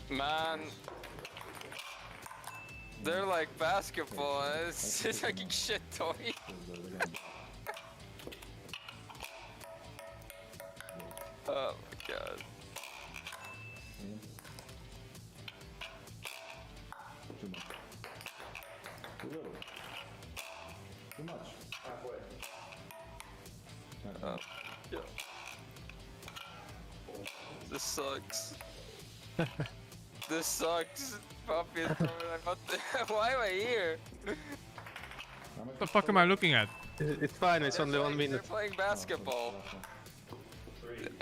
Speaker 19: Man, they're like basketball. It's just fucking shit toy. Oh my god.
Speaker 10: Too much. Too little. Too much. Halfway.
Speaker 19: Yeah. This sucks. This sucks. Puppy, why am I here?
Speaker 1: What the fuck am I looking at?
Speaker 18: It's fine, it's only 1
Speaker 19: They're
Speaker 18: minute.
Speaker 19: playing basketball.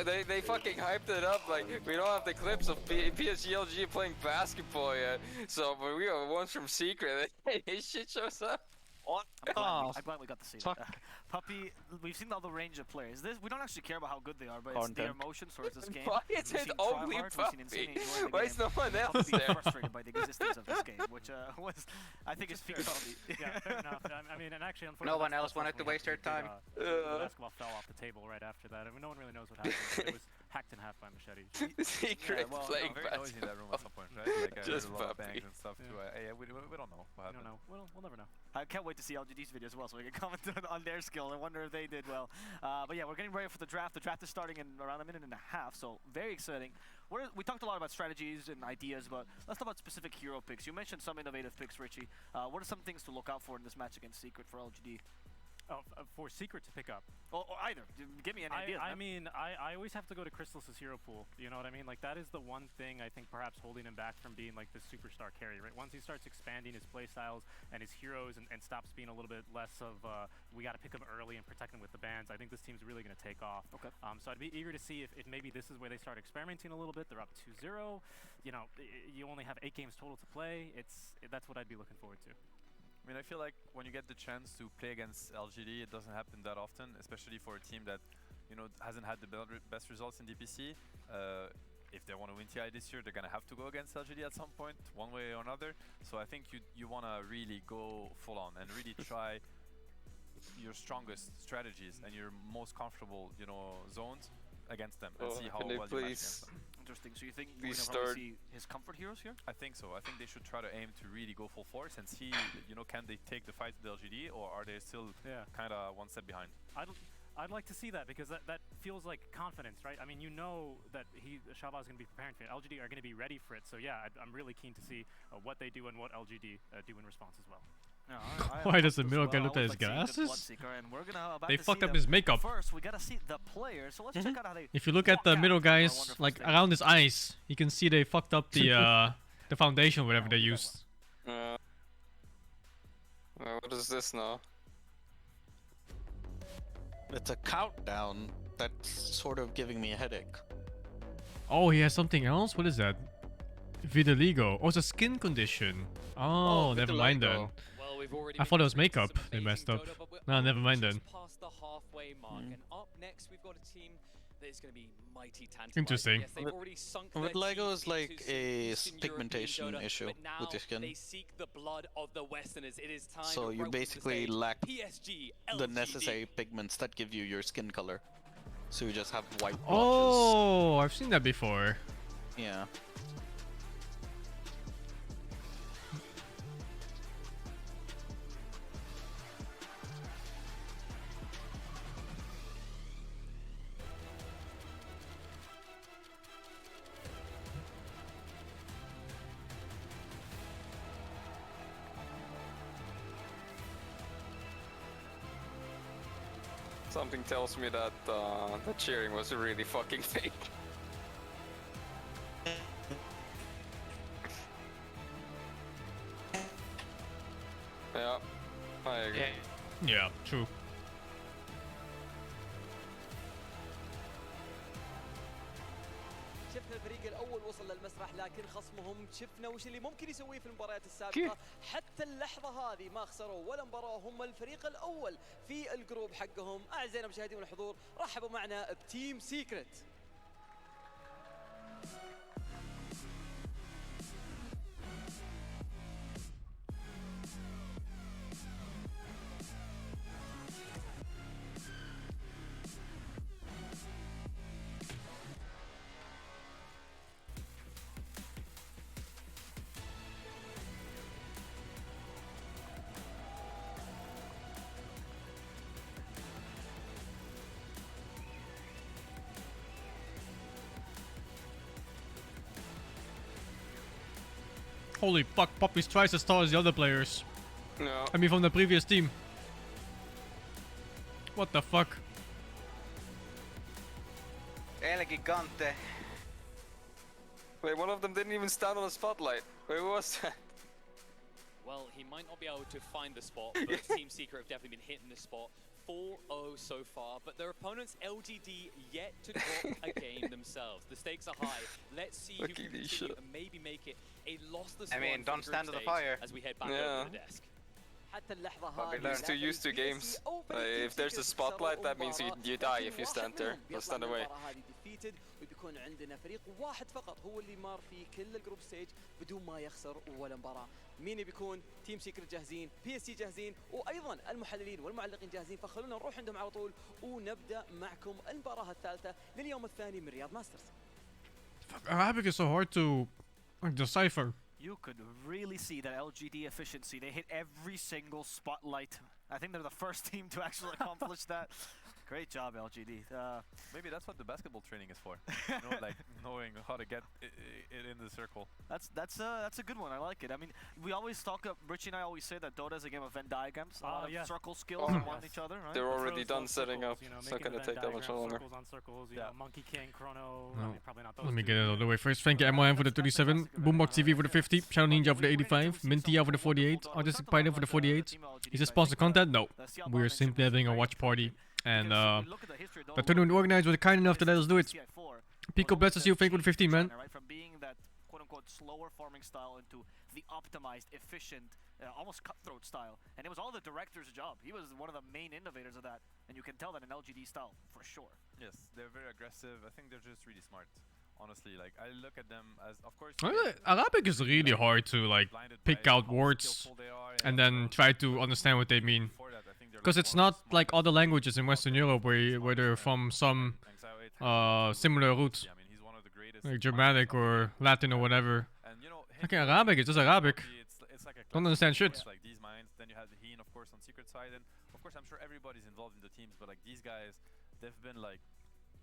Speaker 19: They fucking hyped it up like we don't have the clips of PSGLG playing basketball yet. So, but we got ones from Secret. This shit shows up. What?
Speaker 14: I'm glad we got to see that. Puppy, we've seen all the range of players. We don't actually care about how good they are, but it's their emotions towards this game.
Speaker 19: Why is
Speaker 14: We've
Speaker 19: it
Speaker 14: seen
Speaker 19: only
Speaker 14: tryhards, we've seen Insane
Speaker 19: Puppy?
Speaker 14: enjoying the
Speaker 19: Why is
Speaker 14: game,
Speaker 19: no one
Speaker 14: and
Speaker 19: else
Speaker 14: Puppy
Speaker 19: there?
Speaker 14: frustrated by the existence of this game, which was, I think, is speaks about the.
Speaker 4: Yeah, fair enough. I mean, and actually,
Speaker 3: No
Speaker 4: unfortunately,
Speaker 3: one
Speaker 4: that's
Speaker 3: else wanted to
Speaker 4: what
Speaker 3: waste their
Speaker 4: happened.
Speaker 3: time.
Speaker 4: The basketball fell off the table right after that. I mean, no one really knows what happened. It was hacked in half by Machete.
Speaker 19: Secret playing
Speaker 13: very noisy in that room at some point, right? Like,
Speaker 19: Just
Speaker 13: there's a lot of
Speaker 19: Puppy.
Speaker 13: bangs and stuff too. Yeah, we don't know what
Speaker 4: We don't
Speaker 13: happened.
Speaker 4: know. We'll never know.
Speaker 14: I can't wait to see LGD's video as well, so we can comment on their skill. I wonder if they did well. But yeah, we're getting ready for the draft. The draft is starting in around a minute and a half, so very exciting. We talked a lot about strategies and ideas, but let's talk about specific hero picks. You mentioned some innovative picks, Richie. What are some things to look out for in this match against Secret for LGD?
Speaker 4: Oh, for Secret to pick up.
Speaker 14: Or either. Give me an idea.
Speaker 4: I mean, I always have to go to Crystal's hero pool. You know what I mean? Like, that is the one thing I think perhaps holding him back from being like the superstar carry, right? Once he starts expanding his playstyles and his heroes and stops being a little bit less of, we got to pick him early and protect him with the bans, I think this team's really going to take off.
Speaker 14: Okay.
Speaker 4: So I'd be eager to see if maybe this is where they start experimenting a little bit. They're up 2-0. You know, you only have 8 games total to play. That's what I'd be looking forward to.
Speaker 13: I mean, I feel like when you get the chance to play against LGD, it doesn't happen that often, especially for a team that, you know, hasn't had the best results in DPC. If they want to win TI this year, they're gonna have to go against LGD at some point, one way or another. So I think you wanna really go full on and really try your strongest strategies and your most comfortable, you know, zones against them and see how well you match against them.
Speaker 14: Interesting. So you think
Speaker 19: We
Speaker 14: we're going to
Speaker 19: start-
Speaker 14: see his comfort heroes here?
Speaker 13: I think so. I think they should try to aim to really go full force and see, you know, can they take the fight to the LGD or are they still kind of one step behind?
Speaker 4: I'd like to see that because that feels like confidence, right? I mean, you know that Shabazz is going to be preparing for it. LGD are going to be ready for it. So yeah, I'm really keen to see what they do and what LGD do in response as well.
Speaker 1: Why does the middle guy look at his glasses? They fucked up his makeup.
Speaker 14: First, we gotta see the players. So let's check out how they.
Speaker 1: If you look at the middle guys, like around his eyes, you can see they fucked up the the foundation, whatever they used.
Speaker 19: What is this now?
Speaker 5: It's a countdown that's sort of giving me a headache.
Speaker 1: Oh, he has something else? What is that? Vitiligo. Oh, it's a skin condition. Oh, never mind then. I thought it was makeup. They messed up. No, never mind then.
Speaker 7: Past the halfway mark, and up next we've got a team that is going to be mighty tantalizing.
Speaker 1: Interesting.
Speaker 7: Yes, they've already sunk their
Speaker 5: Vitiligo is
Speaker 7: teeth
Speaker 5: like
Speaker 7: into
Speaker 5: a
Speaker 7: Eastern
Speaker 5: pigmentation
Speaker 7: European Dota,
Speaker 5: issue
Speaker 7: but now
Speaker 5: with your skin.
Speaker 7: they seek the blood of the Westerners. It is time.
Speaker 5: So you
Speaker 7: right onto the
Speaker 5: basically
Speaker 7: stage.
Speaker 5: lack
Speaker 7: PSG,
Speaker 5: the
Speaker 7: LGD.
Speaker 5: necessary pigments that give you your skin color. So you just have white blotches.
Speaker 1: Oh, I've seen that before.
Speaker 5: Yeah.
Speaker 19: Something tells me that the cheering was really fucking fake. Yeah, I agree.
Speaker 1: Yeah, true.
Speaker 7: شفنا الفريق الاول وصل للمسرح لكن خصمهم شفنا وش اللي ممكن يسويه في المباريات السابقه حتى اللحظه هذه ما خسروا ولا مباراه هم الفريق الاول في الجروب حقهم. اعزائنا المشاهدين والحضور رحبوا معنا بتيم سيكريت.
Speaker 1: Holy fuck, Poppy's twice as tall as the other players.
Speaker 19: No.
Speaker 1: I mean from the previous team. What the fuck?
Speaker 6: El Gigante.
Speaker 19: Wait, one of them didn't even stand on the spotlight. Where was that?
Speaker 7: Well, he might not be able to find the spot, but Team Secret have definitely been hitting the spot. 4-0 so far, but their opponents LGD yet to drop a game themselves. The stakes are high. Let's see who can continue and maybe make it a lossless run
Speaker 6: don't
Speaker 7: for
Speaker 6: stand
Speaker 7: group
Speaker 6: to the
Speaker 7: stage
Speaker 6: fire.
Speaker 7: As we head back over to the desk.
Speaker 19: He's too used to games. If there's a spotlight, that means you die if you stand there. Or stand away.
Speaker 7: وبيكون عندنا فريق واحد فقط هو اللي مار في كل الجروب ستيج بدون ما يخسر ولا مباراة. مين بيكون؟ تيم سيكرت جاهزين، PSG جاهزين، وايضا المحللين والمعلقين جاهزين، فخلونا نروح عندهم على طول ونبدا معكم المباراة الثالثة لليوم الثاني من رياض ماسترز.
Speaker 1: Arabic is so hard to decipher.
Speaker 14: You could really see that LGD efficiency. They hit every single spotlight. I think they're the first team to actually accomplish that. Great job, LGD.
Speaker 13: Maybe that's what the basketball training is for. You know, like knowing how to get it in the circle.
Speaker 14: That's a good one. I like it. I mean, we always talk. Richie and I always say that Dota is a game of Venn diagrams. A lot of circle skills around each other. Right?
Speaker 19: They're already done setting up. It's not gonna take that much longer.
Speaker 4: Circles on circles. You know, Monkey King, Chrono.
Speaker 1: No.
Speaker 4: I mean, probably not those.
Speaker 1: Let me get it out of the way first. Thank you, MYM for the 37, Boombox TV for the 50, Shadow Ninja for the 85, Mintia for the 48, Artistic Python for the 48. Is this sponsored content? No. We're simply having a watch party. And the tournament organizers were kind enough to let us do it. Pico blesses you, thank you for the 15, man.
Speaker 14: From being that quote-unquote slower farming style into the optimized, efficient, almost cutthroat style. And it was all the director's job. He was one of the main innovators of that. And you can tell that in LGD style, for sure.
Speaker 13: Yes, they're very aggressive. I think they're just really smart. Honestly, like, I look at them as, of course...
Speaker 1: Arabic is really hard to, like, pick out words and then try to understand what they mean. Because it's not like other languages in Western Europe where they're from some similar roots. Like Germanic or Latin or whatever. Okay, Arabic, it's just Arabic. Don't understand shit.
Speaker 13: Like these minds, then you have the Heen, of course, on secret side, and of course I'm sure everybody's involved in the teams, but like these guys, they've been like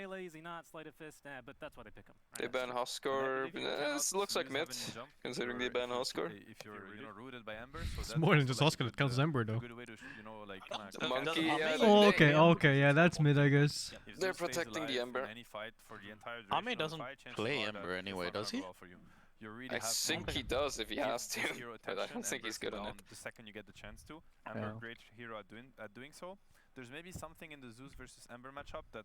Speaker 4: melee? Is he not? Sleight of fist? But that's why they pick him.
Speaker 19: They ban Huskor. This looks like mid, considering they ban Huskor.
Speaker 13: If you're rooted by Ember, so
Speaker 1: It's more than just Oscar, it counts as Ember though.
Speaker 13: good way to like
Speaker 19: Monkey, yeah,
Speaker 1: Oh, okay, yeah, that's mid, I guess.
Speaker 19: They're protecting the Ember.
Speaker 13: Any fight for the entire
Speaker 5: Ame doesn't play Ember anyway, does he?
Speaker 19: I think he does if he has to, but I don't think he's good on it.
Speaker 13: The second you get the chance to, Ember, great hero at doing so. There's maybe something in the Zeus versus Ember matchup that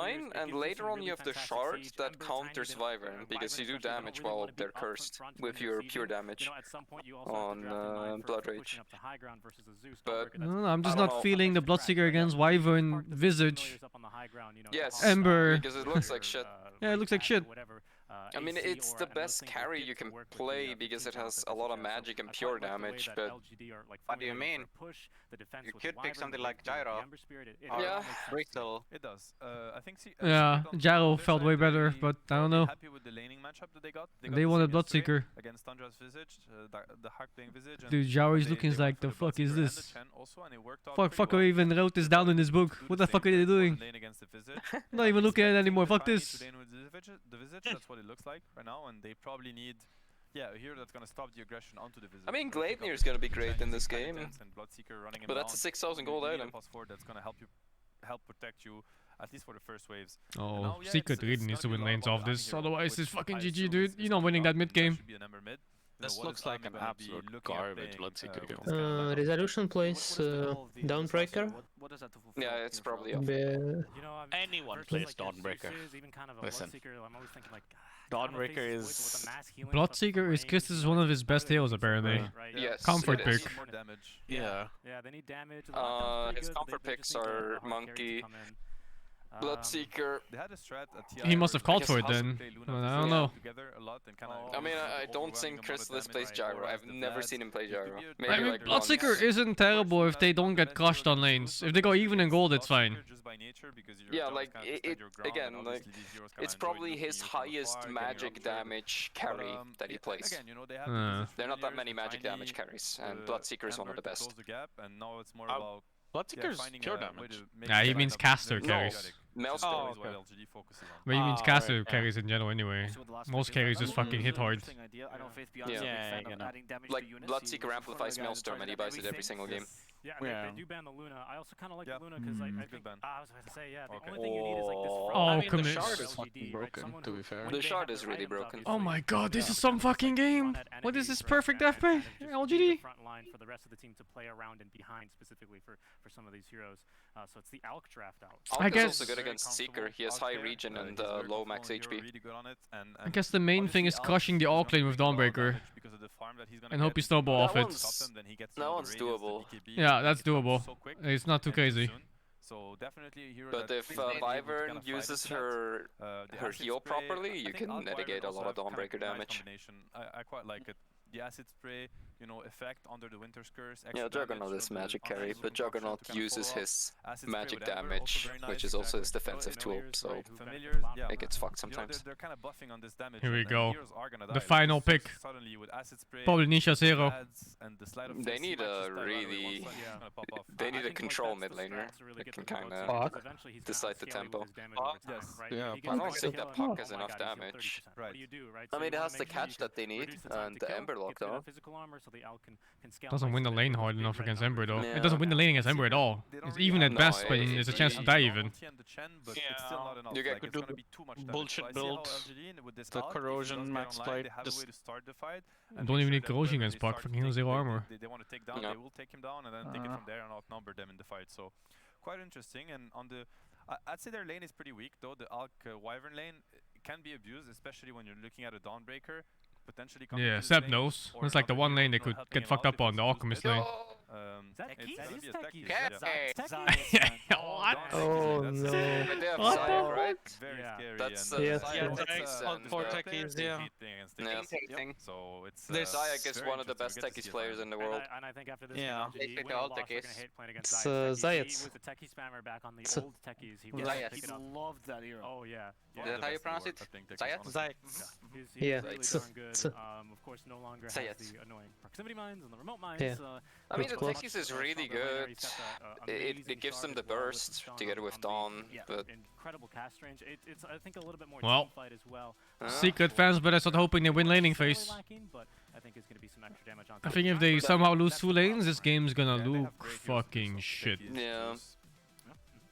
Speaker 19: fine, and later on you have the shard that counters Wyvern, because you do damage while they're cursed with your pure damage on Blood Rage. But
Speaker 1: No, I'm just
Speaker 19: I don't
Speaker 1: not
Speaker 19: know.
Speaker 1: feeling the Bloodseeker against Wyvern Visage.
Speaker 19: Yes,
Speaker 1: Ember.
Speaker 19: because it looks like shit.
Speaker 1: Yeah, it looks like shit.
Speaker 19: I mean, it's the best carry you can play because it has a lot of magic and pure damage, but...
Speaker 3: What do you mean? You could pick something like Gyro.
Speaker 19: Yeah.
Speaker 3: Bristol.
Speaker 13: It does. I think.
Speaker 1: Yeah, Gyro felt way better, but I don't know.
Speaker 13: Happy with the laning matchup that they got.
Speaker 1: They wanted Bloodseeker.
Speaker 13: Against Tundra's Visage, the Hack playing Visage.
Speaker 1: Dude, Gyro is looking like the fuck is this? Fucker even wrote this down in his book. What the fuck are they doing? Not even looking at it anymore. Fuck this.
Speaker 13: The Visage, that's what it looks like right now, and they probably need Yeah, a hero that's gonna stop the aggression onto the visitor.
Speaker 19: I mean, Gleipnir is gonna be great in this game, but that's a 6,000 gold item.
Speaker 13: That's gonna help protect you at least for the first waves.
Speaker 1: Oh, Secret really needs to win lanes off this, otherwise it's fucking GG, dude. You're not winning that mid game.
Speaker 5: This looks like an absolute garbage Bloodseeker game.
Speaker 18: Resolution plays Dawnbreaker.
Speaker 14: What does that do for
Speaker 19: Yeah, it's probably off.
Speaker 5: Anyone plays Dawnbreaker. Listen, Dawnbreaker is...
Speaker 1: Bloodseeker is Christus one of his best heroes apparently.
Speaker 19: Yes,
Speaker 1: Comfort
Speaker 19: it
Speaker 1: pick.
Speaker 19: is.
Speaker 5: Yeah.
Speaker 14: Yeah, they need damage.
Speaker 19: His comfort picks are Monkey, Bloodseeker.
Speaker 13: They had a strat at
Speaker 1: He must have called for it then. Well, I don't know.
Speaker 19: I mean, I don't think Chrysalis plays Gyro. I've never seen him play Gyro. Maybe
Speaker 1: I mean,
Speaker 19: like
Speaker 1: Bloodseeker
Speaker 19: once.
Speaker 1: isn't terrible if they don't get crushed on lanes. If they go even in gold, it's fine.
Speaker 19: Yeah, like again, like it's probably his highest magic damage carry that he plays. There are not that many magic damage carries, and Bloodseeker is one of the best.
Speaker 5: Bloodseeker's pure damage.
Speaker 1: Yeah, he means caster carries.
Speaker 19: Maelstrom.
Speaker 5: Oh, okay.
Speaker 1: But he means caster
Speaker 5: right,
Speaker 1: carries in general anyway. Most carries just fucking hit hard.
Speaker 19: Yeah, like Bloodseeker amplifies Maelstrom and he buys it every single game.
Speaker 4: Yeah,
Speaker 5: Yeah.
Speaker 4: they do ban the Luna. I also kind of like the Luna because I think I was about to say, yeah, the only
Speaker 19: Okay.
Speaker 4: thing you need is like this front.
Speaker 1: Oh,
Speaker 5: I mean, the
Speaker 1: commit.
Speaker 5: shard is
Speaker 4: LGD,
Speaker 5: fucking
Speaker 4: right?
Speaker 5: broken,
Speaker 4: Someone
Speaker 5: to
Speaker 4: who-
Speaker 5: be fair.
Speaker 4: when
Speaker 19: The
Speaker 4: they
Speaker 19: shard
Speaker 4: have
Speaker 19: is
Speaker 4: their
Speaker 19: really
Speaker 4: item,
Speaker 19: broken.
Speaker 1: Oh my god, this
Speaker 4: yeah,
Speaker 1: is some fucking game.
Speaker 4: at
Speaker 1: What is
Speaker 4: enemies,
Speaker 1: this
Speaker 4: right,
Speaker 1: perfect
Speaker 4: and
Speaker 1: FP?
Speaker 4: kind of just be the
Speaker 1: LGD?
Speaker 4: front line for the rest of the team to play around and behind specifically for some of these heroes. So it's the Alk draft out.
Speaker 19: Alk
Speaker 1: I
Speaker 19: is
Speaker 1: guess-
Speaker 19: also good against Seeker. He has high regen and low max HP.
Speaker 1: I guess the main thing is crushing the Alk lane with Dawnbreaker. And hope you snowball off it.
Speaker 19: That one's doable.
Speaker 1: Yeah, that's doable. It's not too crazy.
Speaker 13: So definitely a hero
Speaker 19: But
Speaker 13: that
Speaker 19: if
Speaker 13: is able to
Speaker 19: Wyvern
Speaker 13: kind of fight
Speaker 19: uses
Speaker 13: into that.
Speaker 19: her
Speaker 13: The
Speaker 19: her
Speaker 13: acid
Speaker 19: heal
Speaker 13: spray,
Speaker 19: properly,
Speaker 13: I
Speaker 19: you
Speaker 13: think
Speaker 19: can
Speaker 13: Alk
Speaker 19: mitigate a
Speaker 13: Wyvern
Speaker 19: lot of
Speaker 13: also have kind
Speaker 19: Dawnbreaker
Speaker 13: nice
Speaker 19: damage.
Speaker 13: combination. I quite like it. The acid spray, you know, effect under the Winter's Curse.
Speaker 19: Yeah,
Speaker 13: extra
Speaker 19: Juggernaut
Speaker 13: damage,
Speaker 19: is
Speaker 13: you know,
Speaker 19: magic
Speaker 13: the
Speaker 19: carry,
Speaker 13: unless
Speaker 19: but
Speaker 13: looking option
Speaker 19: Juggernaut
Speaker 13: to kind of
Speaker 19: uses
Speaker 13: follow up.
Speaker 19: his
Speaker 13: Acid spray
Speaker 19: magic
Speaker 13: with Ember,
Speaker 19: damage,
Speaker 13: also very nice,
Speaker 19: which is also his
Speaker 13: exactly.
Speaker 19: defensive tool,
Speaker 13: Familiars,
Speaker 19: so
Speaker 13: right, familiars, yeah.
Speaker 19: it gets fucked
Speaker 13: You know,
Speaker 19: sometimes.
Speaker 13: they're kind of buffing on this damage.
Speaker 1: Here we
Speaker 13: and then
Speaker 1: go.
Speaker 13: heroes are gonna
Speaker 1: The
Speaker 13: die.
Speaker 1: final
Speaker 13: Like,
Speaker 1: pick.
Speaker 13: suddenly with acid spray,
Speaker 1: Probably Nisha's hero.
Speaker 13: ads, and the slide of
Speaker 19: They
Speaker 13: fist
Speaker 19: need
Speaker 13: matches
Speaker 19: a
Speaker 13: that right away.
Speaker 19: really,
Speaker 13: Once it's gonna pop off.
Speaker 19: they need a
Speaker 4: think, like,
Speaker 19: control
Speaker 4: that's
Speaker 19: mid
Speaker 4: the
Speaker 19: laner
Speaker 4: strat to really
Speaker 19: that
Speaker 4: get
Speaker 19: can
Speaker 4: the
Speaker 19: kind
Speaker 4: Bloodseeker,
Speaker 19: of
Speaker 4: because eventually he's gonna
Speaker 19: decide the
Speaker 4: outscale you with
Speaker 19: tempo.
Speaker 4: his damage over time,
Speaker 13: Yes.
Speaker 4: right?
Speaker 5: Yeah,
Speaker 4: He
Speaker 19: I
Speaker 4: gets
Speaker 19: don't
Speaker 4: one
Speaker 19: think
Speaker 4: kill
Speaker 19: that
Speaker 4: and,
Speaker 19: Puck
Speaker 4: oh
Speaker 19: has
Speaker 4: my
Speaker 19: enough
Speaker 4: God, he's healed
Speaker 19: damage.
Speaker 4: 30%. What do you do, right?
Speaker 19: I
Speaker 4: So
Speaker 19: mean,
Speaker 4: you
Speaker 19: it
Speaker 4: wanna
Speaker 19: has the
Speaker 4: make sure you
Speaker 19: catch
Speaker 4: can
Speaker 19: that they need
Speaker 4: reduce the time
Speaker 19: and
Speaker 4: to
Speaker 19: the
Speaker 4: kill,
Speaker 19: Ember Lock
Speaker 4: get rid of
Speaker 19: though.
Speaker 4: physical armor so the Alk can scale
Speaker 1: Doesn't
Speaker 4: nice
Speaker 1: win the
Speaker 4: so
Speaker 1: lane
Speaker 4: they
Speaker 1: hard
Speaker 4: can
Speaker 1: enough
Speaker 4: beat
Speaker 1: against
Speaker 4: right
Speaker 1: Ember though.
Speaker 19: Yeah.
Speaker 1: It doesn't win the lane against Ember at all. It's even at
Speaker 19: No,
Speaker 1: best when
Speaker 19: it-
Speaker 1: there's a chance to die even.
Speaker 19: You get
Speaker 13: It's gonna be too much damage.
Speaker 5: bullshit
Speaker 13: So I see
Speaker 5: build,
Speaker 13: how LGD with this
Speaker 5: the
Speaker 13: Alk, if he
Speaker 5: corrosion
Speaker 13: does get
Speaker 5: max
Speaker 13: online,
Speaker 5: plate,
Speaker 13: they have a way to start the fight. and
Speaker 1: Don't
Speaker 13: make
Speaker 1: even
Speaker 13: sure
Speaker 1: need
Speaker 13: that
Speaker 1: corrosion
Speaker 13: whoever
Speaker 1: against
Speaker 13: they
Speaker 1: Puck,
Speaker 13: start
Speaker 1: fucking heals
Speaker 13: taking,
Speaker 1: zero armor.
Speaker 13: They want to take down,
Speaker 19: Yeah.
Speaker 13: they will take him down and then take it from there and outnumber them in the fight. So quite interesting. And on the, I'd say their lane is pretty weak though. The Alk Wyvern lane can be abused, especially when you're looking at a Dawnbreaker. Potentially coming
Speaker 1: Yeah,
Speaker 13: to this
Speaker 1: Seb
Speaker 13: lane,
Speaker 1: knows.
Speaker 13: or
Speaker 1: It's like the
Speaker 13: another
Speaker 1: one
Speaker 13: hero,
Speaker 1: lane they
Speaker 13: you know,
Speaker 1: could
Speaker 13: helping
Speaker 1: get
Speaker 13: him
Speaker 1: fucked
Speaker 13: out
Speaker 1: up
Speaker 13: if
Speaker 1: on, the
Speaker 13: it's
Speaker 1: Alchemist
Speaker 13: lose
Speaker 1: lane.
Speaker 13: It's gonna be a techie.
Speaker 1: Yeah, what?
Speaker 18: Oh no.
Speaker 19: But they have
Speaker 1: What
Speaker 19: Zayak,
Speaker 1: the-
Speaker 19: right?
Speaker 13: Very scary.
Speaker 19: That's
Speaker 13: and
Speaker 18: Yes,
Speaker 19: Zayak,
Speaker 18: yeah.
Speaker 19: Techies, and
Speaker 5: For techies, yeah.
Speaker 19: yeah.
Speaker 13: So it's
Speaker 19: Zayak is
Speaker 13: very
Speaker 19: one of the
Speaker 13: interesting.
Speaker 19: best
Speaker 13: We get to see
Speaker 19: techies
Speaker 13: it
Speaker 19: players
Speaker 13: live.
Speaker 19: in the world.
Speaker 4: And I think after this
Speaker 5: Yeah.
Speaker 4: game,
Speaker 19: They pick
Speaker 4: win or
Speaker 19: all
Speaker 4: loss, we're
Speaker 19: techies.
Speaker 4: gonna hate playing against
Speaker 18: It's,
Speaker 4: Zayas. He
Speaker 18: Zayats.
Speaker 4: was the techie spammer back on the
Speaker 18: It's
Speaker 4: old techies. He was
Speaker 19: Zayats.
Speaker 4: pick it up.
Speaker 14: Loved that hero.
Speaker 4: Oh yeah.
Speaker 19: Is that how you pronounce it? Zayat?
Speaker 4: He's
Speaker 18: Yeah.
Speaker 4: really
Speaker 18: It's-
Speaker 4: darn good.
Speaker 18: it's-
Speaker 4: Of course, no longer has
Speaker 19: Zayat.
Speaker 4: the annoying proximity mines and the remote mines.
Speaker 18: Yeah.
Speaker 19: I mean, the
Speaker 18: Good
Speaker 19: techies is really good. It gives them the burst together with Dawn, but
Speaker 4: incredible cast range. It's I think a little bit more
Speaker 1: Well,
Speaker 4: team fight as well.
Speaker 1: Secret fans better start hoping they win laning phase.
Speaker 4: Lacking, but I think it's going to be some extra damage on
Speaker 1: I think if they somehow lose 2 lanes, this game's gonna look fucking shit.
Speaker 19: yeah.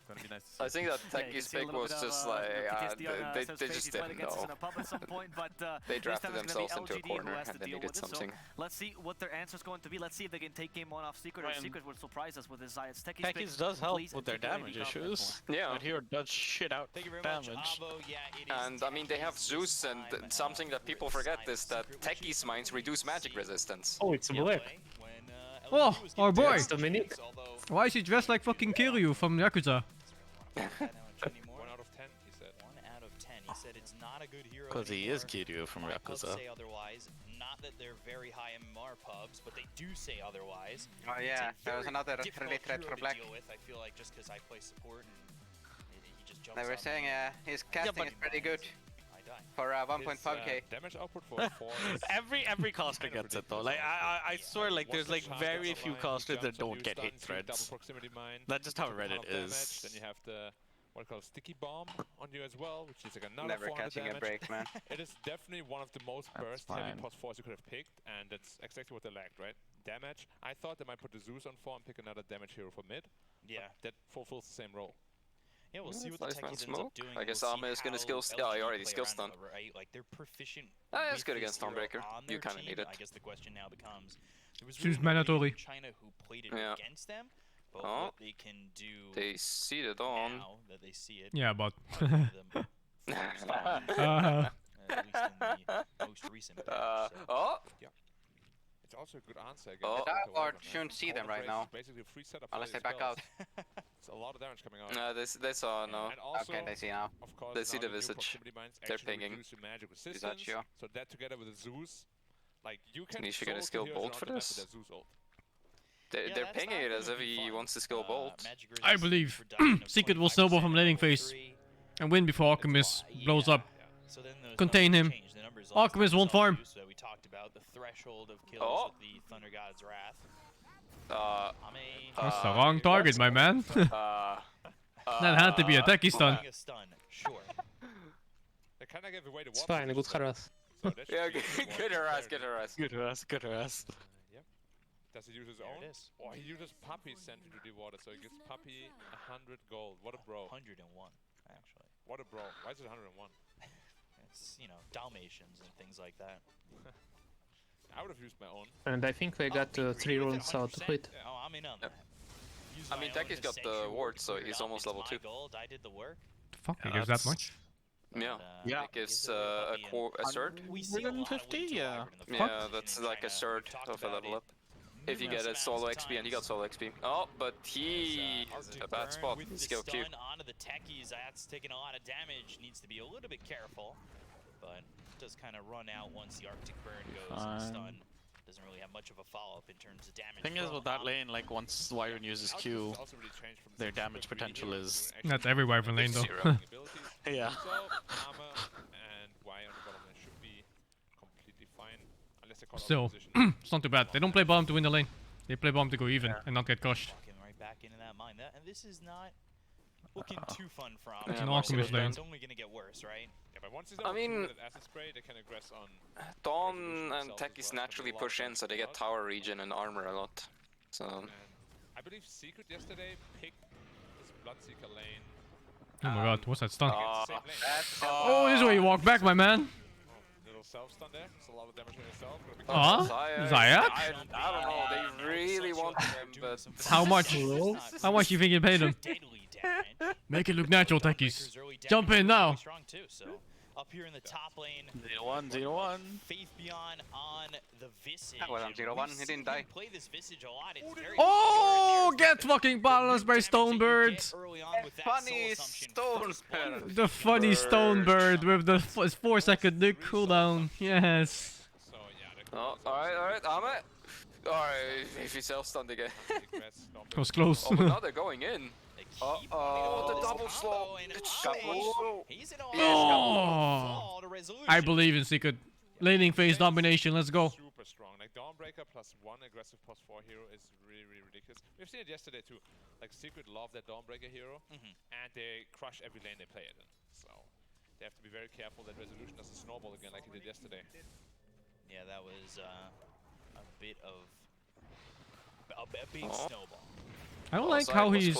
Speaker 13: Gonna be nice to see.
Speaker 19: I think that Techie's pick was just like, they just didn't know. They drafted themselves into a corner and they needed something.
Speaker 14: Let's see what their answer's going to be. Let's see if they can take game 1 off Secret, or
Speaker 5: Ryan.
Speaker 14: Secret will surprise us with his Zayat's Techies.
Speaker 5: Techies does help with their damage issues.
Speaker 19: Yeah.
Speaker 5: But here does shit out damage.
Speaker 19: And I mean, they have Zeus, and something that people forget is that Techie's mines reduce magic resistance.
Speaker 18: Oh, it's Black.
Speaker 1: Oh, our boy!
Speaker 18: It's Dominic.
Speaker 1: Why is he dressed like fucking Kiryu from Yakuza?
Speaker 11: 1 out of 10, he said. 1 out of 10. He said it's not a good hero.
Speaker 5: Because he is Kiryu from
Speaker 11: Pubs
Speaker 5: Yakuza.
Speaker 11: say otherwise. Not that they're very high MMR pubs, but they do say otherwise.
Speaker 6: Oh yeah,
Speaker 11: It's a
Speaker 6: there was
Speaker 11: very
Speaker 6: another
Speaker 11: difficult
Speaker 6: really threat
Speaker 11: hero
Speaker 6: for
Speaker 11: to
Speaker 6: Black.
Speaker 11: deal with, I feel like, just because I play support and he just jumps
Speaker 6: They were
Speaker 11: out
Speaker 6: saying his casting is pretty good
Speaker 11: I die.
Speaker 6: for 1.5k.
Speaker 11: Damage output for 4 is
Speaker 5: Every caster gets it though. Like I swear, like there's like very few casters that don't get hit threads. That's just how Reddit is.
Speaker 11: Then you have the
Speaker 2: what I call sticky bomb on you as well, which is like another
Speaker 6: Never
Speaker 2: 400
Speaker 6: catching
Speaker 2: damage.
Speaker 6: a break, man.
Speaker 2: It is definitely one of the most
Speaker 6: That's
Speaker 2: burst-heavy
Speaker 6: fine.
Speaker 2: pos 4s you could have picked, and that's exactly what they lacked, right? Damage. I thought they might put the Zeus on 4 and pick another damage hero for mid.
Speaker 11: Yeah.
Speaker 2: That fulfills the same role.
Speaker 11: Yeah, we'll see what
Speaker 19: Nice
Speaker 11: the
Speaker 19: man
Speaker 11: techies ends up
Speaker 19: smoke.
Speaker 11: doing.
Speaker 19: I guess
Speaker 11: We'll see
Speaker 19: Arma is gonna
Speaker 11: how
Speaker 19: skill. Yeah, he
Speaker 11: LG
Speaker 19: already
Speaker 11: play
Speaker 19: skill
Speaker 11: around
Speaker 19: stun.
Speaker 11: it, right? Like they're proficient.
Speaker 19: That's
Speaker 11: with
Speaker 19: good
Speaker 11: this
Speaker 19: against
Speaker 11: hero
Speaker 19: Stormbreaker.
Speaker 11: on
Speaker 19: You
Speaker 11: their
Speaker 19: kind of
Speaker 11: team.
Speaker 19: need it.
Speaker 11: I guess the question now becomes, there was
Speaker 1: Seems
Speaker 11: really nobody
Speaker 1: mandatory.
Speaker 11: in China who played it
Speaker 19: Yeah.
Speaker 11: against them, but
Speaker 19: Oh.
Speaker 11: what they can do
Speaker 19: They see it on.
Speaker 11: now that they see it.
Speaker 1: Yeah, but.
Speaker 11: At least in the most recent patch.
Speaker 19: Oh.
Speaker 2: Yeah. It's also a good answer against
Speaker 6: The
Speaker 2: Weatherman.
Speaker 6: Dark shouldn't see them right now.
Speaker 2: Basically a free setup
Speaker 6: Unless
Speaker 2: for
Speaker 6: they
Speaker 2: these
Speaker 6: back out.
Speaker 2: spells. It's a lot of damage coming out.
Speaker 19: No, they saw no.
Speaker 2: And also,
Speaker 6: Okay, they see now.
Speaker 2: of course,
Speaker 19: They see
Speaker 2: now
Speaker 19: the
Speaker 2: new
Speaker 19: visage.
Speaker 2: proximity mines
Speaker 19: They're
Speaker 2: actually
Speaker 19: pinging.
Speaker 2: reduce your magic resistance.
Speaker 6: Visage, yeah.
Speaker 2: So that together with the Zeus, like you can.
Speaker 19: Nisha gonna
Speaker 2: solo
Speaker 19: skill
Speaker 2: heroes
Speaker 19: bolt
Speaker 2: around
Speaker 19: for
Speaker 2: the map
Speaker 19: this?
Speaker 2: with their Zeus ult.
Speaker 19: They're pinging it as if he wants to skill bolt.
Speaker 1: I believe Secret will snowball from laning phase and win before Alchemist blows up.
Speaker 11: So then those
Speaker 1: Contain him.
Speaker 11: numbers change. The numbers last
Speaker 1: Alchemist
Speaker 11: time
Speaker 1: won't
Speaker 11: we saw
Speaker 1: farm.
Speaker 11: too, So we talked about the threshold of kills
Speaker 19: Oh.
Speaker 11: with the Thunder God's Wrath.
Speaker 1: That's the wrong target, my man. That had to be a techie stun.
Speaker 11: A stun, sure.
Speaker 2: They kind of gave away the
Speaker 18: It's
Speaker 2: warp
Speaker 18: fine, good
Speaker 2: position,
Speaker 18: harass.
Speaker 2: so that should
Speaker 19: Yeah,
Speaker 2: be
Speaker 19: good
Speaker 2: more
Speaker 19: harass,
Speaker 2: fair.
Speaker 19: good harass.
Speaker 22: Good harass, good harass.
Speaker 2: Yep. Does he use his
Speaker 11: There
Speaker 2: own?
Speaker 11: it is.
Speaker 2: Or he uses Puppy sent into the water, so he gives Puppy 100 gold. What a bro.
Speaker 11: 101, actually.
Speaker 2: What a bro. Why is it 101?
Speaker 11: It's, you know, Dalmatians and things like that.
Speaker 2: I would have used my own.
Speaker 18: And I think they got 3 runes out of it.
Speaker 11: Oh, I'm in on that. Use
Speaker 19: I
Speaker 11: my
Speaker 19: mean,
Speaker 11: own
Speaker 19: Techi's got the
Speaker 11: Sentry
Speaker 19: ward, so
Speaker 11: put it
Speaker 19: he's
Speaker 11: up,
Speaker 19: almost
Speaker 11: it's
Speaker 19: level
Speaker 11: my
Speaker 19: 2.
Speaker 11: Gold. I did the work.
Speaker 1: The fuck, he gives that much?
Speaker 19: Yeah.
Speaker 22: Yeah.
Speaker 19: It gives a third.
Speaker 11: We see a lot of
Speaker 22: 150,
Speaker 11: Legion
Speaker 22: yeah.
Speaker 11: Wyvern in the
Speaker 19: Yeah,
Speaker 11: front
Speaker 19: that's
Speaker 11: in
Speaker 19: like a
Speaker 11: China.
Speaker 19: third
Speaker 11: We've talked
Speaker 19: of a
Speaker 11: about
Speaker 19: level
Speaker 11: it
Speaker 19: up. If you
Speaker 11: numerous
Speaker 19: get a solo
Speaker 11: amounts of
Speaker 19: XP, and he got
Speaker 11: times.
Speaker 19: solo XP. Oh, but he
Speaker 11: Arctic
Speaker 19: a bad
Speaker 11: Burn
Speaker 19: spot.
Speaker 11: with
Speaker 19: He's
Speaker 11: the
Speaker 19: skill Q.
Speaker 11: stun onto the techies. That's taking a lot of damage. Needs to be a little bit careful, but does kind of run out once the Arctic Burn goes. And stun doesn't really have much of a follow-up in terms of damage.
Speaker 22: Thing is
Speaker 11: from
Speaker 22: with that
Speaker 11: Arma.
Speaker 22: lane, like once Wyvern uses Q,
Speaker 2: Also really changed from
Speaker 22: their
Speaker 2: super
Speaker 22: damage
Speaker 2: greedy
Speaker 22: potential
Speaker 2: hero to
Speaker 22: is
Speaker 2: actually
Speaker 1: That's every Wyvern lane though.
Speaker 19: Zero.
Speaker 2: abilities.
Speaker 22: Yeah.
Speaker 2: So, Armor and Y on the bottom lane should be completely fine. Unless they call out
Speaker 1: Still,
Speaker 2: position.
Speaker 1: it's not too bad. They don't play bomb to win the lane. They play bomb to go even and not get crushed.
Speaker 11: Walking right back into that mine. And this is not looking too fun for Arma.
Speaker 1: It's an Alchemist lane.
Speaker 11: It's only going to get worse, right?
Speaker 2: Yeah, but once he's
Speaker 19: I mean,
Speaker 2: with acid spray, they can aggress on.
Speaker 19: Dawn and
Speaker 2: themselves as
Speaker 19: Techies
Speaker 2: well.
Speaker 19: naturally
Speaker 2: It's gonna be a lot
Speaker 19: push
Speaker 2: of
Speaker 19: in, so they
Speaker 2: damage
Speaker 19: get
Speaker 2: out.
Speaker 19: tower region and armor a lot. So
Speaker 2: And I believe Secret yesterday picked this Bloodseeker lane.
Speaker 1: Oh my god, what's that stun?
Speaker 2: Against the same lane.
Speaker 1: Oh, this is where you walk back, my man.
Speaker 2: Little self stun there. It's a lot of damage on yourself.
Speaker 1: Zayak?
Speaker 19: I don't know. They really want him, but
Speaker 1: How much? How much you think you paid him? Make it look natural, techies. Jump in now.
Speaker 11: Strong too, so up here in the top lane.
Speaker 22: 0-1, 0-1.
Speaker 11: Faith Beyond on the Visage.
Speaker 6: That was on 0-1, he didn't die.
Speaker 11: Play this Visage a lot. It's very
Speaker 1: Oh, get fucking balanced by Stonebird.
Speaker 6: Funny Stonebird.
Speaker 1: The funny Stonebird with the 4-second nuke cooldown. Yes.
Speaker 19: oh, alright, Arma. Alright, if he self-stunned again.
Speaker 1: Was close.
Speaker 19: Oh, but now they're going in. Oh, the double slow. It's got one slow.
Speaker 1: Oh, I believe in Secret. Laning phase domination. Let's go.
Speaker 2: Super strong. Like Dawnbreaker plus 1 aggressive plus 4 hero is really, really ridiculous. We've seen it yesterday too. Like Secret love that Dawnbreaker hero, and they crush every lane they play it in. So they have to be very careful that Resolution doesn't snowball again like he did yesterday.
Speaker 11: Yeah, that was a bit of a big snowball.
Speaker 1: I don't like how he's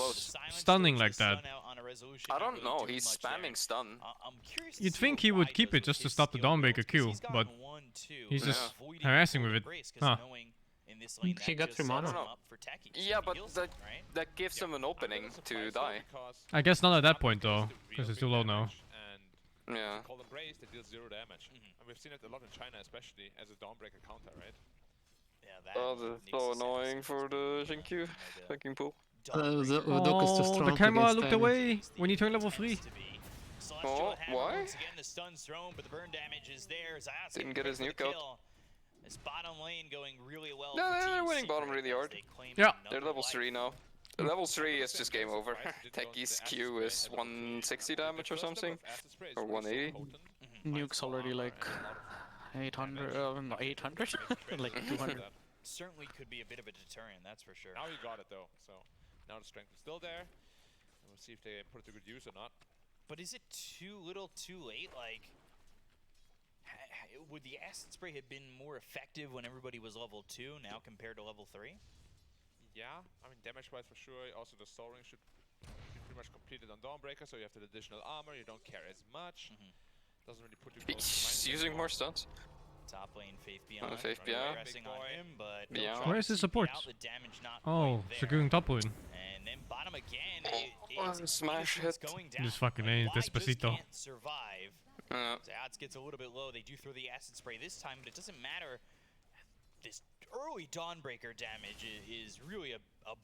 Speaker 1: stunning like that.
Speaker 19: I don't know, he's spamming stun.
Speaker 1: You'd think he would keep it just to stop the Dawnbreaker Q, but he's just harassing with it. Huh.
Speaker 18: He got 3 mana.
Speaker 19: Yeah, but that gives him an opening to die.
Speaker 1: I guess not at that point though, because it's too low now.
Speaker 19: Yeah.
Speaker 2: Call Embrace, they deal 0 damage. And we've seen it a lot in China, especially as a Dawnbreaker counter, right?
Speaker 19: Oh, that's so annoying for the Xingqiu fucking pool.
Speaker 18: The Dock is too
Speaker 1: Oh,
Speaker 18: strong.
Speaker 1: the camera
Speaker 18: against
Speaker 1: looked
Speaker 18: damage.
Speaker 1: away when you turn level 3.
Speaker 19: Oh, why?
Speaker 11: Once again, the stun's thrown, but the burn damage is there. Zayac
Speaker 19: Didn't get his nuke out.
Speaker 11: This bottom lane going really well.
Speaker 19: No,
Speaker 11: for
Speaker 19: they're
Speaker 11: Team
Speaker 19: winning
Speaker 11: Secret
Speaker 19: bottom really
Speaker 11: as
Speaker 19: hard.
Speaker 11: they claim
Speaker 1: Yeah.
Speaker 19: They're
Speaker 11: another
Speaker 19: level
Speaker 11: life.
Speaker 19: 3 now. Level 3 is just game over. Techie's Q is 160 damage or something. Or 180.
Speaker 22: Nuke's already like 800, no, 800? Like 200.
Speaker 11: Certainly could be a bit of a deterrent, that's for sure.
Speaker 2: Now you got it though, so now the strength is still there. see if they put it to good use or not.
Speaker 11: But is it too little, too late? Like, would the acid spray have been more effective when everybody was level 2 now compared to level 3?
Speaker 2: Yeah, I mean damage-wise for sure. Also the soul ring should be pretty much completed on Dawnbreaker, so you have the additional armor. You don't care as much. Doesn't really put you.
Speaker 19: He's using more stuns.
Speaker 11: Top lane, Faith Beyond.
Speaker 19: Faith Beyond.
Speaker 11: Pressing on him, but
Speaker 1: Where is his support? Oh, securing top lane.
Speaker 11: And then bottom again.
Speaker 19: Smash hit.
Speaker 1: Just fucking ain't Despacito.
Speaker 11: Can't survive. The odds gets a little bit low. They do throw the acid spray this time, but it doesn't matter. This early Dawnbreaker damage is really a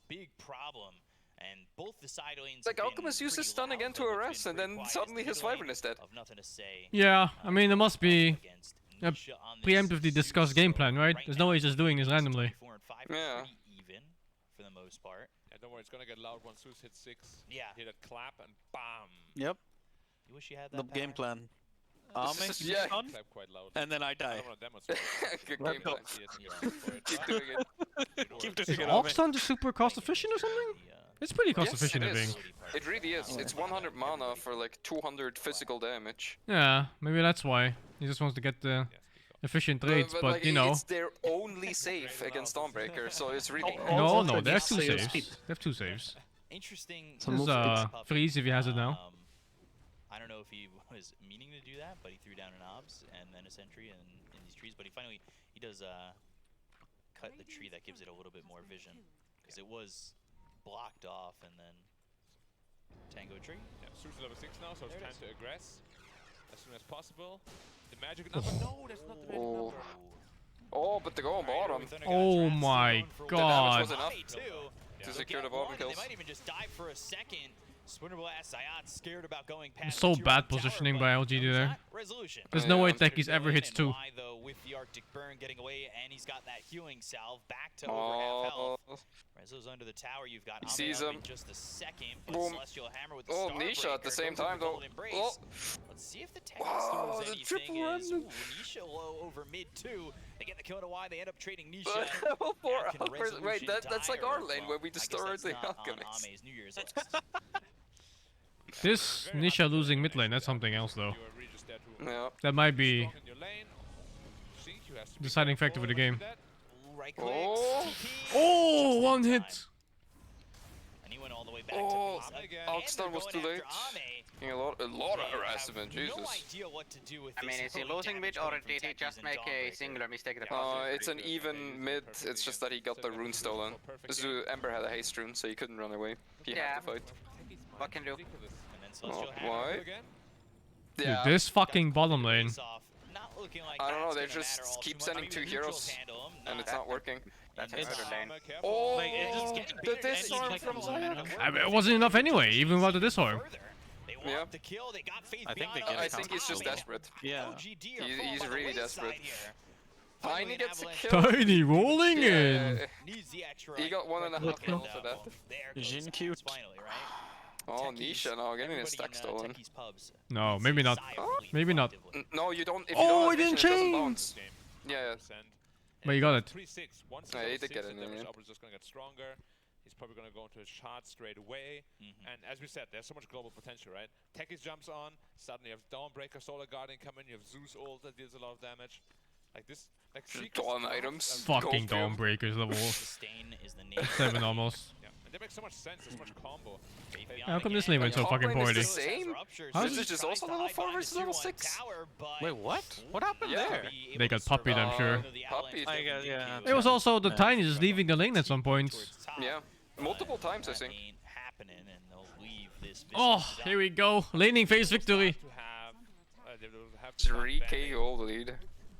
Speaker 11: big problem. And both the side lanes.
Speaker 19: Like Alchemist used his stun again to arrest, and then suddenly his Wyvern is dead.
Speaker 1: Yeah, I mean, there must be a preemptively discussed game plan, right? There's no way he's just doing this randomly.
Speaker 19: Yeah.
Speaker 11: Even for the most part.
Speaker 2: Yeah, don't worry, it's gonna get loud once Zeus hits 6.
Speaker 11: Yeah.
Speaker 2: Hit a clap and bam.
Speaker 22: Yep.
Speaker 11: You wish you had
Speaker 22: The
Speaker 11: that
Speaker 22: game plan.
Speaker 19: Yeah.
Speaker 2: Clap quite loud.
Speaker 22: And then I die.
Speaker 2: I don't want to demonstrate.
Speaker 19: Good game plan. Keep doing it.
Speaker 22: Keep
Speaker 1: Is
Speaker 22: doing it.
Speaker 1: Oxstun just super cost efficient or something? It's pretty cost efficient, I think.
Speaker 19: It really is. It's 100 mana for like 200 physical damage.
Speaker 1: Yeah, maybe that's why. He just wants to get the efficient trades, but
Speaker 19: like,
Speaker 1: you know.
Speaker 19: It's their only save against Dawnbreaker, so it's really.
Speaker 1: No, they have 2 saves. They have 2 saves.
Speaker 11: Interesting.
Speaker 1: There's freeze if he has it now.
Speaker 11: I don't know if he was meaning to do that, but he threw down an obs and then a sentry in these trees. But he does cut the tree that gives it a little bit more vision, because it was blocked off and then tango tree.
Speaker 2: Yeah, Zeus level 6 now, so it's time to aggress as soon as possible. The magic number. No, that's not the magic number.
Speaker 19: Oh, but they go on bottom.
Speaker 1: Oh my god.
Speaker 19: The damage was enough to secure the bottom kills.
Speaker 11: They might even just die for a second. Splinter Blast, Zayat scared about going past.
Speaker 1: So bad positioning by LGD there. There's no way Techies ever hits 2.
Speaker 11: With the Arctic Burn getting away, and he's got that healing salve back to over half health. Rezo's under the tower. You've got
Speaker 19: sees
Speaker 11: him
Speaker 19: him.
Speaker 11: In just a second. But
Speaker 19: Boom.
Speaker 11: Celestial Hammer with the
Speaker 19: Nisha at the same time though.
Speaker 11: Oh. Let's see if the Techies does anything. Nisha low over mid 2. They get the kill to Y. They end up trading Nisha.
Speaker 19: Wait, that's like our lane where we destroyed the Alchemist.
Speaker 11: New Year's list.
Speaker 1: This Nisha losing mid lane, that's something else though.
Speaker 19: Yeah.
Speaker 1: That might be deciding factor for the game. Oh, 1 hit!
Speaker 11: And he went all the way back
Speaker 19: oh,
Speaker 11: to
Speaker 19: Alkstar was too late. A lot of harassment, Jesus.
Speaker 3: I mean, is he losing mid or did he just make a singular mistake?
Speaker 19: It's an even mid, it's just that he got the rune stolen. Ember had a haste rune, so he couldn't run away. He had to fight.
Speaker 3: What can do?
Speaker 19: Why?
Speaker 1: Dude, this fucking bottom lane.
Speaker 19: I don't know, they just keep sending 2 heroes, and it's not working.
Speaker 3: That's another lane.
Speaker 19: Oh, the disarm from Zion.
Speaker 1: I mean, it wasn't enough anyway, even without the disarm.
Speaker 19: Yeah.
Speaker 22: I
Speaker 19: think he's just desperate.
Speaker 22: Yeah.
Speaker 19: He's really desperate. Tiny gets a kill.
Speaker 1: Tiny rolling in.
Speaker 19: He got 1.5 kills for that.
Speaker 22: Jin cute.
Speaker 19: Oh, Nisha now getting his stack stolen.
Speaker 1: No, maybe not. Maybe not.
Speaker 19: No, you don't. If
Speaker 1: Oh,
Speaker 19: you don't
Speaker 1: it didn't change.
Speaker 19: Yeah.
Speaker 1: But you got it.
Speaker 19: Yeah, he did get it in.
Speaker 2: Is just gonna get stronger. He's probably gonna go into a shard straight away. And as we said, there's so much global potential, right? Techies jumps on. Suddenly you have Dawnbreaker, Solar Guardian coming. You have Zeus ult that deals a lot of damage. Like this, like
Speaker 19: Dawn items.
Speaker 1: Fucking Dawnbreakers level 7 almost.
Speaker 2: Yeah, and that makes so much sense. There's so much combo.
Speaker 1: How come this lane went so fucking poorly?
Speaker 19: This is also level 4 versus level 6.
Speaker 22: Wait, what? What happened there?
Speaker 1: They got puppied, I'm sure.
Speaker 22: I guess, yeah.
Speaker 1: It was also the Tiny just leaving the lane at some point.
Speaker 19: Yeah, multiple times I think.
Speaker 1: Oh, here we go. Laning phase victory.
Speaker 19: 3k gold lead.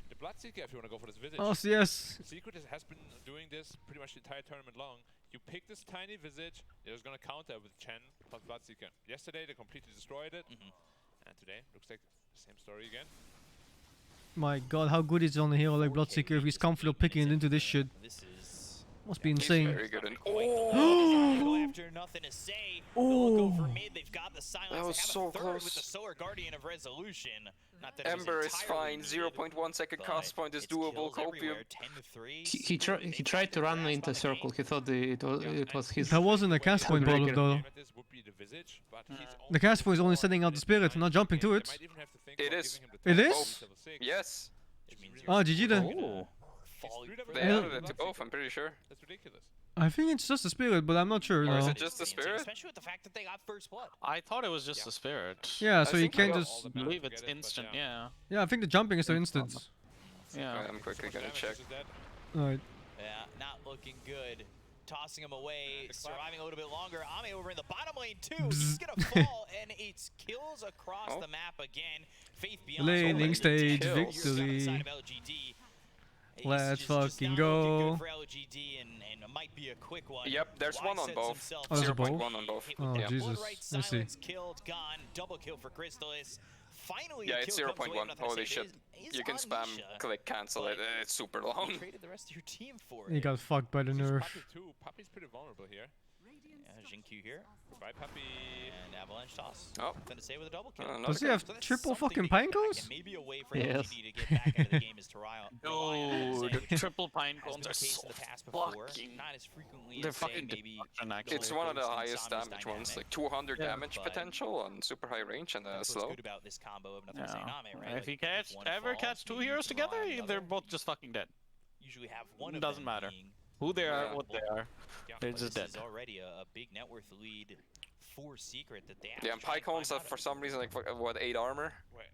Speaker 2: The Bloodseeker, if you want to go for this visage.
Speaker 1: Oh, yes.
Speaker 2: Secret has been doing this pretty much the entire tournament long. You pick this tiny visage, they're just going to counter with Chen plus Bloodseeker. Yesterday they completely destroyed it, and today looks like the same story again.
Speaker 1: My god, how good is it on a hero like Bloodseeker if he's comfortable picking it into this shit? Must be insane.
Speaker 19: Very good. And
Speaker 11: after nothing to say.
Speaker 1: Oh.
Speaker 11: For mid, they've got the silence.
Speaker 19: That was
Speaker 11: they have
Speaker 19: so
Speaker 11: a third
Speaker 19: close.
Speaker 11: with the Solar Guardian of Resolution. Not that it was
Speaker 19: Ember is
Speaker 11: entirely
Speaker 19: fine.
Speaker 11: needed,
Speaker 19: 0.1 second cast point is doable. Copium.
Speaker 18: He tried to run into circle. He thought it was his.
Speaker 1: That wasn't a cast point problem though. The cast point is only sending out the spirit, not jumping to it.
Speaker 19: It is.
Speaker 1: It is?
Speaker 19: Yes.
Speaker 1: Ah, GG then.
Speaker 19: They added it to both, I'm pretty sure.
Speaker 2: That's ridiculous.
Speaker 1: I think it's just a spirit, but I'm not sure
Speaker 19: Or
Speaker 1: though.
Speaker 19: is it just the spirit?
Speaker 11: Especially with the fact that they got first blood.
Speaker 5: I thought it was just a spirit.
Speaker 1: Yeah, so you
Speaker 19: think
Speaker 1: can't
Speaker 19: I
Speaker 1: just.
Speaker 5: I believe it's instant, yeah.
Speaker 1: Yeah, I think the jumping is the instant.
Speaker 5: Yeah.
Speaker 19: I'm quickly gonna check.
Speaker 1: Alright.
Speaker 11: Yeah, not looking good. Tossing him away, surviving a little bit longer. Ame over in the bottom lane too. He's gonna fall, and it's kills across the map again. Faith Beyond.
Speaker 1: Laning stage victory. Let's fucking go.
Speaker 11: For LGD and it might be a quick one.
Speaker 19: Yep, there's one on both.
Speaker 1: Oh, there's
Speaker 19: 0.1
Speaker 1: both?
Speaker 19: on both.
Speaker 1: Oh,
Speaker 19: yeah.
Speaker 1: Jesus. Let's see.
Speaker 11: Killed, gone. Double kill for Crystalis. Finally,
Speaker 19: Yeah, it's 0.1. Holy shit. You can spam, click, cancel it. It's super long.
Speaker 11: Traded the rest of your team for
Speaker 1: He got fucked by the nerf.
Speaker 2: Puppy's pretty vulnerable here.
Speaker 11: Jinq here.
Speaker 2: Goodbye, Puppy.
Speaker 11: And Avalanche toss.
Speaker 19: Oh.
Speaker 11: Nothing to say with a double kill.
Speaker 1: Does he have triple fucking pine cones?
Speaker 11: Maybe a way for
Speaker 18: Yes.
Speaker 11: LGD to get back into the game is to rely on
Speaker 5: Dude, triple pine
Speaker 11: has
Speaker 5: cones
Speaker 11: been
Speaker 5: are
Speaker 11: the case
Speaker 5: so
Speaker 11: in the past before.
Speaker 5: fucking...
Speaker 11: Not as frequently
Speaker 5: They're
Speaker 11: as say
Speaker 5: fucking
Speaker 11: maybe
Speaker 5: destruction, actually.
Speaker 19: It's one of the
Speaker 11: Ghost and
Speaker 19: highest
Speaker 11: Zombies
Speaker 19: damage
Speaker 11: dynamic.
Speaker 19: ones, like 200 damage
Speaker 11: but
Speaker 19: potential on super high range and
Speaker 11: That's
Speaker 19: slow.
Speaker 11: what's good about this combo of nothing to say Name, right?
Speaker 5: If you
Speaker 11: Like,
Speaker 5: catch
Speaker 11: one
Speaker 5: ever
Speaker 11: falls,
Speaker 5: catch two
Speaker 11: maybe you
Speaker 5: heroes
Speaker 11: can
Speaker 5: together,
Speaker 11: rely on the
Speaker 5: they're
Speaker 11: other.
Speaker 5: both just fucking dead.
Speaker 11: Usually have one of
Speaker 5: Doesn't
Speaker 11: them
Speaker 5: matter
Speaker 11: being
Speaker 5: who they are,
Speaker 19: Yeah.
Speaker 5: what they are. They're
Speaker 11: but
Speaker 5: just
Speaker 11: this
Speaker 5: dead.
Speaker 11: is already a big net worth lead for Secret that they have
Speaker 19: Yeah,
Speaker 11: to
Speaker 19: and
Speaker 11: try and
Speaker 19: Pycones
Speaker 11: climb
Speaker 19: have
Speaker 11: out
Speaker 19: for
Speaker 11: of.
Speaker 19: some reason like what 8 armor.
Speaker 2: Wait,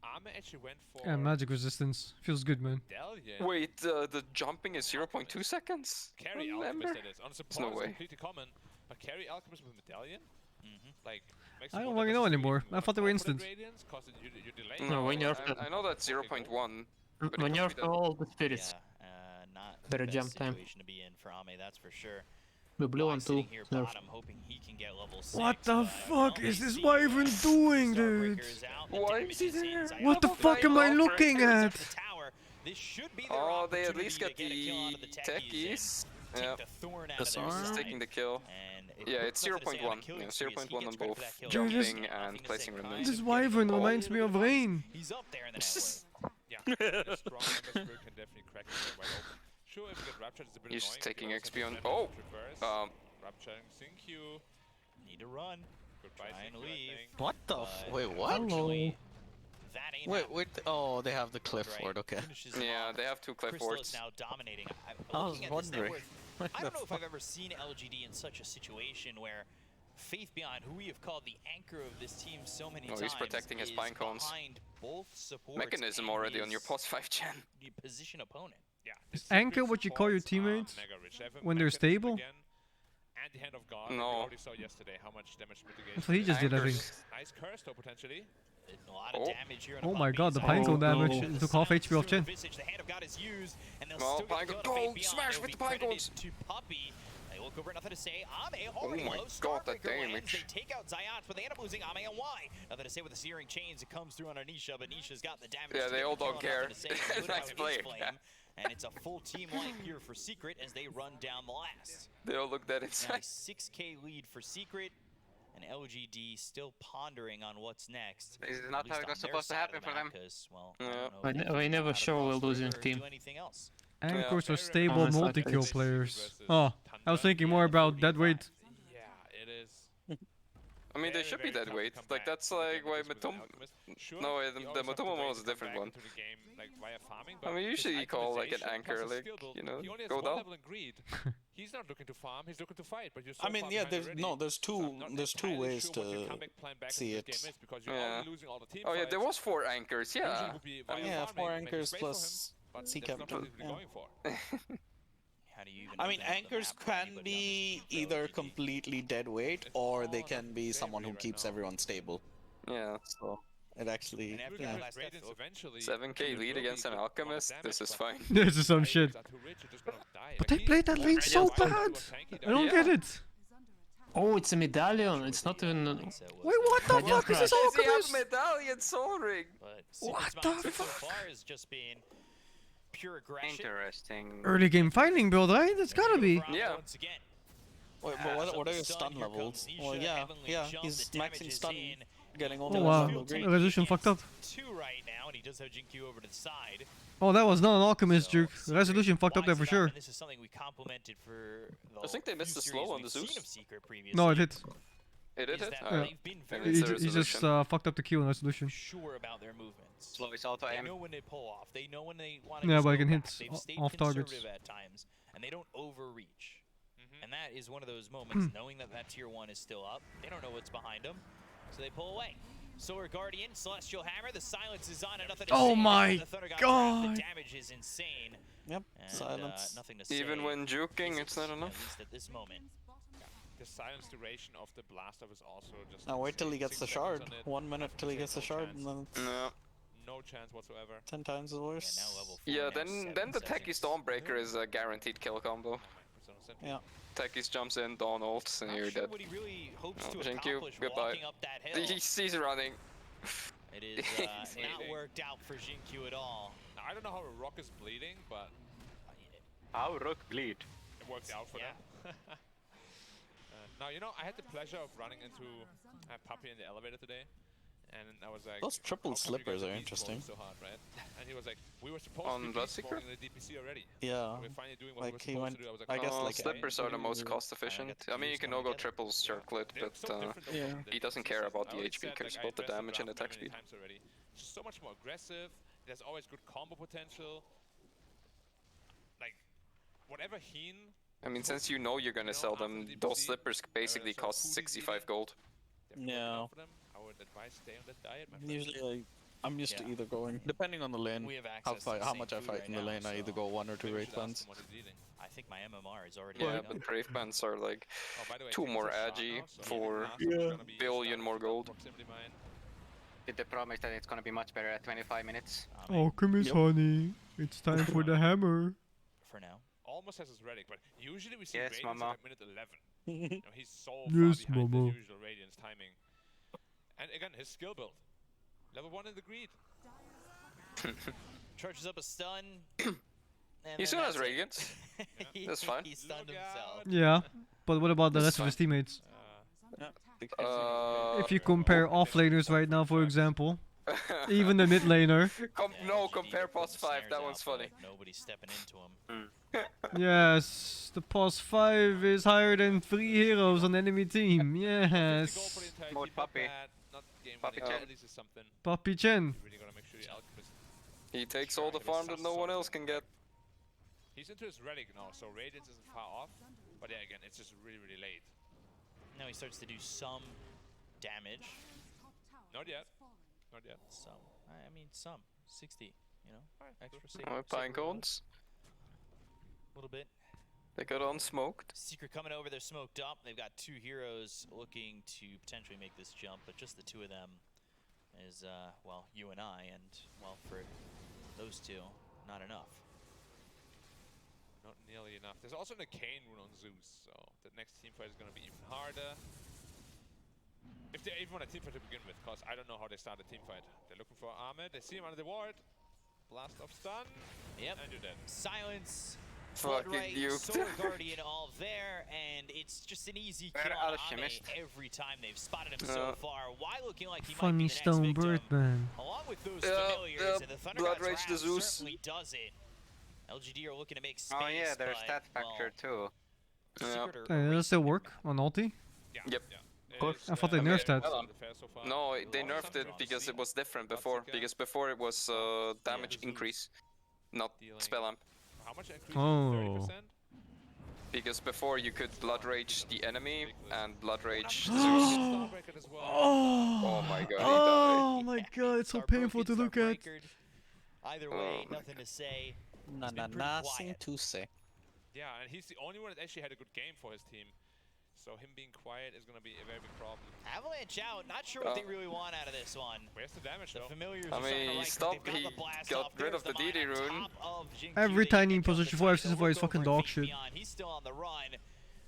Speaker 2: Ame actually went for
Speaker 1: Yeah, magic resistance. Feels good, man.
Speaker 2: Medallion.
Speaker 19: Wait, the jumping is 0.2 seconds?
Speaker 2: Carry
Speaker 19: on
Speaker 2: Alchemist,
Speaker 19: Ember?
Speaker 2: that is. On
Speaker 19: There's
Speaker 2: support,
Speaker 19: no
Speaker 2: it's
Speaker 19: way.
Speaker 2: completely common. But carry Alchemist with Medallion? Like, makes
Speaker 1: I
Speaker 2: you
Speaker 1: don't
Speaker 2: wonder,
Speaker 1: fucking know
Speaker 2: does it
Speaker 1: anymore.
Speaker 2: really
Speaker 1: I thought they were
Speaker 2: wanna go for
Speaker 1: instant.
Speaker 2: that radiance? 'Cause you delay
Speaker 18: No, when you're
Speaker 19: I know that's 0.1. but it
Speaker 18: when
Speaker 19: could
Speaker 18: you're
Speaker 19: be that-
Speaker 18: for all the spirits,
Speaker 11: Not
Speaker 18: better
Speaker 11: the
Speaker 18: jump
Speaker 11: best
Speaker 18: time.
Speaker 11: situation to be in for Ame, that's for sure.
Speaker 18: The blue one too.
Speaker 11: Sitting here
Speaker 18: Nerf.
Speaker 11: bottom, hoping he can get level 6.
Speaker 1: What the fuck is this wyvern doing, dude?
Speaker 19: Why is he there?
Speaker 1: What the fuck am I looking at?
Speaker 11: This should be
Speaker 19: Oh, they at least got the techies. Yeah, just taking the kill. Yeah, it's 0.1. Yeah, 0.1 on both jumping and placing remnants.
Speaker 1: This wyvern reminds me of Rain.
Speaker 11: He's up there in the
Speaker 2: Yeah, a strong Ember Spirit can definitely crack it wide open. Sure, if you get raptured, it's a bit
Speaker 19: He's
Speaker 2: annoying.
Speaker 19: taking
Speaker 2: You also
Speaker 19: XP on.
Speaker 2: have
Speaker 19: Oh!
Speaker 2: reverse. Rapturing Sync you.
Speaker 11: Need to run.
Speaker 2: Goodbye,
Speaker 11: Try and
Speaker 2: Sync you, I
Speaker 11: leave.
Speaker 2: think.
Speaker 5: What the wait, what?
Speaker 1: Hello.
Speaker 11: That ain't
Speaker 5: Wait, oh, they have the cliff ward, okay.
Speaker 19: Yeah, they have 2 cliff
Speaker 11: Crystal
Speaker 19: wards.
Speaker 11: is now dominating.
Speaker 5: I was
Speaker 11: Looking at this
Speaker 5: wondering.
Speaker 11: network, I don't know if I've ever seen LGD in such a situation where Faith Beyond, who we have called the anchor of this team so many times,
Speaker 19: he's protecting his
Speaker 11: is
Speaker 19: pine cones.
Speaker 11: behind both supports
Speaker 19: Mechanism
Speaker 11: and
Speaker 19: already on your
Speaker 11: his
Speaker 19: post 5 gen.
Speaker 11: position opponent.
Speaker 2: Yeah,
Speaker 1: Is anchor what you call your teammates when they're stable?
Speaker 2: And the Hand of God.
Speaker 19: No.
Speaker 2: We already saw yesterday how much damage mitigation.
Speaker 1: That's what he just did, I think.
Speaker 2: Nice curse though, potentially.
Speaker 11: A lot of damage here.
Speaker 1: Oh my god, the pinecone damage. It took half HP off Chin.
Speaker 11: The Hand of God is used, and they'll
Speaker 19: Well,
Speaker 11: still get
Speaker 19: Pinecone-
Speaker 11: the Faith
Speaker 19: go!
Speaker 11: Beyond.
Speaker 19: Smash
Speaker 11: They'll
Speaker 19: with
Speaker 11: be
Speaker 19: the
Speaker 11: credited
Speaker 19: Pinecones!
Speaker 11: to Puppy. They look over, nothing to say. Ame
Speaker 19: Oh
Speaker 11: already
Speaker 19: my
Speaker 11: low.
Speaker 19: god, that
Speaker 11: Starbreaker lands.
Speaker 19: damage.
Speaker 11: They take out Zayat, but they end up losing Ame and why? Nothing to say with the Searing Chains. It comes through on Anisha, but Anisha's got the damage.
Speaker 19: Yeah,
Speaker 11: to
Speaker 19: they
Speaker 11: get
Speaker 19: all
Speaker 11: the kill,
Speaker 19: don't care.
Speaker 11: nothing to say. They put
Speaker 19: Nice
Speaker 11: out his
Speaker 19: play.
Speaker 11: flame, and it's a full team wipe here for Secret as they run down the last.
Speaker 19: They all look dead
Speaker 11: Now a
Speaker 19: inside.
Speaker 11: 6K lead for Secret, and LGD still pondering on what's next.
Speaker 6: This is
Speaker 11: at
Speaker 6: not
Speaker 11: least
Speaker 6: how it
Speaker 11: on
Speaker 6: was
Speaker 11: their
Speaker 6: supposed to
Speaker 11: side
Speaker 6: happen
Speaker 11: of the
Speaker 6: for
Speaker 11: map,
Speaker 6: them.
Speaker 11: 'cause, well,
Speaker 19: Yeah.
Speaker 11: I don't know if they
Speaker 18: We
Speaker 11: can
Speaker 18: never
Speaker 11: get
Speaker 18: show
Speaker 11: out
Speaker 18: a
Speaker 11: of
Speaker 18: losing
Speaker 11: roster or
Speaker 18: team.
Speaker 11: do anything else.
Speaker 1: Anchors are
Speaker 19: Yeah.
Speaker 1: stable
Speaker 18: Honestly,
Speaker 1: multi-kill
Speaker 18: it's-
Speaker 1: players. Oh, I was thinking more about dead weight.
Speaker 2: Yeah, it is.
Speaker 19: I mean, they should be dead weight. Like, that's like why Matum. No, the Matomo one was a different one. I mean, usually you call like an anchor, like, you know, go down.
Speaker 2: He's not looking to farm, he's looking to fight, but you're so
Speaker 22: I mean,
Speaker 2: far
Speaker 22: yeah,
Speaker 2: behind
Speaker 22: there's
Speaker 2: already.
Speaker 22: there's
Speaker 2: So I'm
Speaker 22: two
Speaker 2: not
Speaker 22: there's two
Speaker 2: entirely
Speaker 22: ways
Speaker 2: sure what your
Speaker 22: to
Speaker 2: comeback plan back
Speaker 22: see
Speaker 2: into this
Speaker 22: it.
Speaker 2: game is, because you're
Speaker 19: Yeah.
Speaker 2: already losing all the team
Speaker 19: Oh yeah, there
Speaker 2: fights.
Speaker 19: was 4 anchors.
Speaker 2: Usually
Speaker 19: Yeah.
Speaker 2: would be
Speaker 19: I
Speaker 2: via
Speaker 19: mean,
Speaker 22: Yeah,
Speaker 2: farming,
Speaker 22: 4
Speaker 2: make
Speaker 22: anchors
Speaker 2: space for him,
Speaker 22: plus
Speaker 2: but
Speaker 22: sea
Speaker 2: that's not
Speaker 22: capital.
Speaker 2: what he's
Speaker 22: Yeah.
Speaker 2: going for.
Speaker 11: How do you even
Speaker 22: I mean,
Speaker 11: open up the
Speaker 22: anchors
Speaker 11: map for
Speaker 22: can
Speaker 11: anybody on
Speaker 22: be
Speaker 11: this team?
Speaker 22: either completely dead weight or they can be someone who keeps everyone stable.
Speaker 19: Yeah.
Speaker 22: So it actually,
Speaker 11: And after
Speaker 22: yeah.
Speaker 11: that last death,
Speaker 19: 7K lead against an alchemist. This is fine.
Speaker 1: This is some shit. But they played that lane so bad. I don't get it.
Speaker 18: Oh, it's a medallion. It's not even.
Speaker 11: so
Speaker 1: Wait, what the
Speaker 18: Medallion
Speaker 1: fuck is this
Speaker 18: crash.
Speaker 19: They have
Speaker 1: alchemist?
Speaker 19: medallion soul ring.
Speaker 11: But
Speaker 1: What
Speaker 11: Secret's mindset
Speaker 1: the
Speaker 11: so
Speaker 1: fuck?
Speaker 11: far has just been
Speaker 3: pure aggression. Interesting.
Speaker 1: Early game fighting build, right? It's gotta be.
Speaker 15: Yeah. Wait, but what are your stun levels? Well, yeah, he's maxing stun, getting all the
Speaker 1: resolution fucked up.
Speaker 11: 2 right now, and he does have Jinkyu over to the side.
Speaker 1: Oh, that was not an alchemist juke. Resolution fucked up there for sure.
Speaker 11: This is something we complimented for
Speaker 19: I think they missed the slow on the Zeus.
Speaker 1: No, it hit.
Speaker 19: It hit?
Speaker 1: Yeah. He just fucked up the Q in resolution.
Speaker 11: Sure about their movements.
Speaker 3: Slow is auto aim.
Speaker 11: They know when they pull off. They know when they want to
Speaker 1: Yeah, but I can hit
Speaker 11: They've stayed
Speaker 1: off targets.
Speaker 11: conservative at times, and they don't overreach. And that is one of those moments, knowing that that tier 1 is still up. They don't know what's behind them, so they pull away. Solar Guardian, Celestial Hammer, the silence is on and nothing to say.
Speaker 1: Oh my god!
Speaker 11: The damage is insane.
Speaker 15: Yep,
Speaker 11: and,
Speaker 15: silence.
Speaker 11: Nothing to say.
Speaker 19: Even when juking, it's not enough.
Speaker 11: At this moment.
Speaker 2: The silence duration of the blast off is also just.
Speaker 15: Now wait till he gets the shard. 1 minute till he gets the shard, and then it's
Speaker 2: no chance whatsoever.
Speaker 15: 10 times worse.
Speaker 19: Yeah, then the Techie Stormbreaker is a guaranteed kill combo.
Speaker 15: Yeah.
Speaker 19: Techies jumps in, Dawn ults, and you're dead.
Speaker 11: What he really hopes to
Speaker 19: Thank you.
Speaker 11: accomplish
Speaker 19: Goodbye.
Speaker 11: walking up that hill.
Speaker 19: He's running.
Speaker 11: It is not worked out for Jinkyu at all.
Speaker 2: Now, I don't know how Rock is bleeding, but
Speaker 3: how Rock bleed?
Speaker 2: It worked out for them. Now, you know, I had the pleasure of running into Puppy in the elevator today, and I was like,
Speaker 15: those triple slippers are interesting.
Speaker 2: So hard, right? And he was like, we were supposed
Speaker 19: on
Speaker 2: to be
Speaker 19: Bloodseeker
Speaker 2: in the DPC already.
Speaker 15: Yeah.
Speaker 2: We're finally doing what
Speaker 15: like
Speaker 2: we were supposed to do. I was like,
Speaker 15: I guess like
Speaker 19: slippers are the most cost efficient. I mean, you can no-go triples circlet, but he doesn't care about the HP, cares about the damage and attack speed.
Speaker 2: Just so much more aggressive. There's always good combo potential. Like, whatever Heen.
Speaker 19: I mean, since you know you're gonna sell them, those slippers basically cost 65 gold.
Speaker 15: Yeah.
Speaker 2: I would advise stay on that diet, my friend.
Speaker 15: Usually, I'm used to either going, depending on the lane, how much I fight in the lane, I either go 1 or 2 Wraith Bands.
Speaker 11: I think my MMR is already.
Speaker 19: Yeah, but Wraith Bands are like 2 more agi for billion more gold.
Speaker 3: Did they promise that it's gonna be much better at 25 minutes?
Speaker 1: Alchemist honey, it's time for the hammer.
Speaker 11: For now.
Speaker 2: Almost has his Radic, but usually we see
Speaker 3: Yes,
Speaker 2: Radiance
Speaker 3: mama.
Speaker 2: at minute 11. You know, he's so far
Speaker 1: Yes,
Speaker 2: behind
Speaker 1: mama.
Speaker 2: the usual Radiance timing. And again, his skill build. Level 1 in the greed.
Speaker 11: Charges up a stun.
Speaker 19: He still has Radiance. That's fine.
Speaker 11: He stunned himself.
Speaker 1: Yeah, but what about the rest of his teammates? If you compare offlaners right now, for example, even the mid laner.
Speaker 19: No, compare Pos 5, that one's funny.
Speaker 11: Nobody's stepping into him.
Speaker 1: Yes, the Pos 5 is higher than 3 heroes on enemy team. Yes.
Speaker 3: Mode Puppy.
Speaker 2: Puppy
Speaker 3: Chen.
Speaker 1: Puppy Chen.
Speaker 19: He takes all the farm that no one else can get.
Speaker 2: He's into his Relic now, so Radiance isn't far off. But yeah, again, it's just really, really late.
Speaker 11: Now he starts to do some damage.
Speaker 2: Not yet. Not yet.
Speaker 11: Some. I mean, some. 60, you know? Extra
Speaker 19: Pine cones.
Speaker 11: A little bit.
Speaker 19: They got unsmoked.
Speaker 11: Secret coming over, they're smoked up. They've got 2 heroes looking to potentially make this jump, but just the 2 of them is, well, you and I, and, well, for those 2, not enough.
Speaker 2: Not nearly enough. There's also an Arcane rune on Zeus, so the next teamfight is going to be even harder. If they even want a teamfight to begin with, because I don't know how they start a teamfight. They're looking for Ahmed, they see him under the ward. Blast of stun.
Speaker 11: Yep.
Speaker 2: And you're dead.
Speaker 11: Silence.
Speaker 19: Fucking you.
Speaker 11: Solar Guardian all there, and it's just an easy kill on Ahmed every time they've spotted him so far. Why looking like he might
Speaker 1: Funny
Speaker 11: be the
Speaker 1: stone
Speaker 11: next victim,
Speaker 1: Birdman.
Speaker 11: along with those familiars, and the Thunder
Speaker 19: Blood
Speaker 11: God's
Speaker 19: Rage the
Speaker 11: Wrath
Speaker 19: Zeus.
Speaker 11: certainly does it. LGD are looking to make space.
Speaker 3: Oh yeah, there's
Speaker 11: but,
Speaker 3: stat factor too.
Speaker 19: Yeah.
Speaker 1: Does it still work on ulti?
Speaker 19: Yep.
Speaker 1: I thought they nerfed that.
Speaker 19: No, they nerfed it because it was different before. Because before it was damage increase, not spell amp.
Speaker 2: How much increase?
Speaker 1: Oh.
Speaker 2: 30%?
Speaker 19: Because before you could blood rage the enemy and blood rage Zeus.
Speaker 1: Oh
Speaker 19: my god,
Speaker 1: Oh my god, it's so painful to look at.
Speaker 11: Either way, nothing to say.
Speaker 15: Nothing to say.
Speaker 2: Yeah, and he's the only one that actually had a good game for his team. So him being quiet is going to be a very big problem.
Speaker 11: Avalanche out, not sure what they really want out of this one.
Speaker 2: Where's the damage though?
Speaker 11: Familiars
Speaker 19: I mean, he stopped, he got rid of the DD rune.
Speaker 1: Every tiny in position 4 Season 4 is fucking dog shit.
Speaker 11: He's still on the run.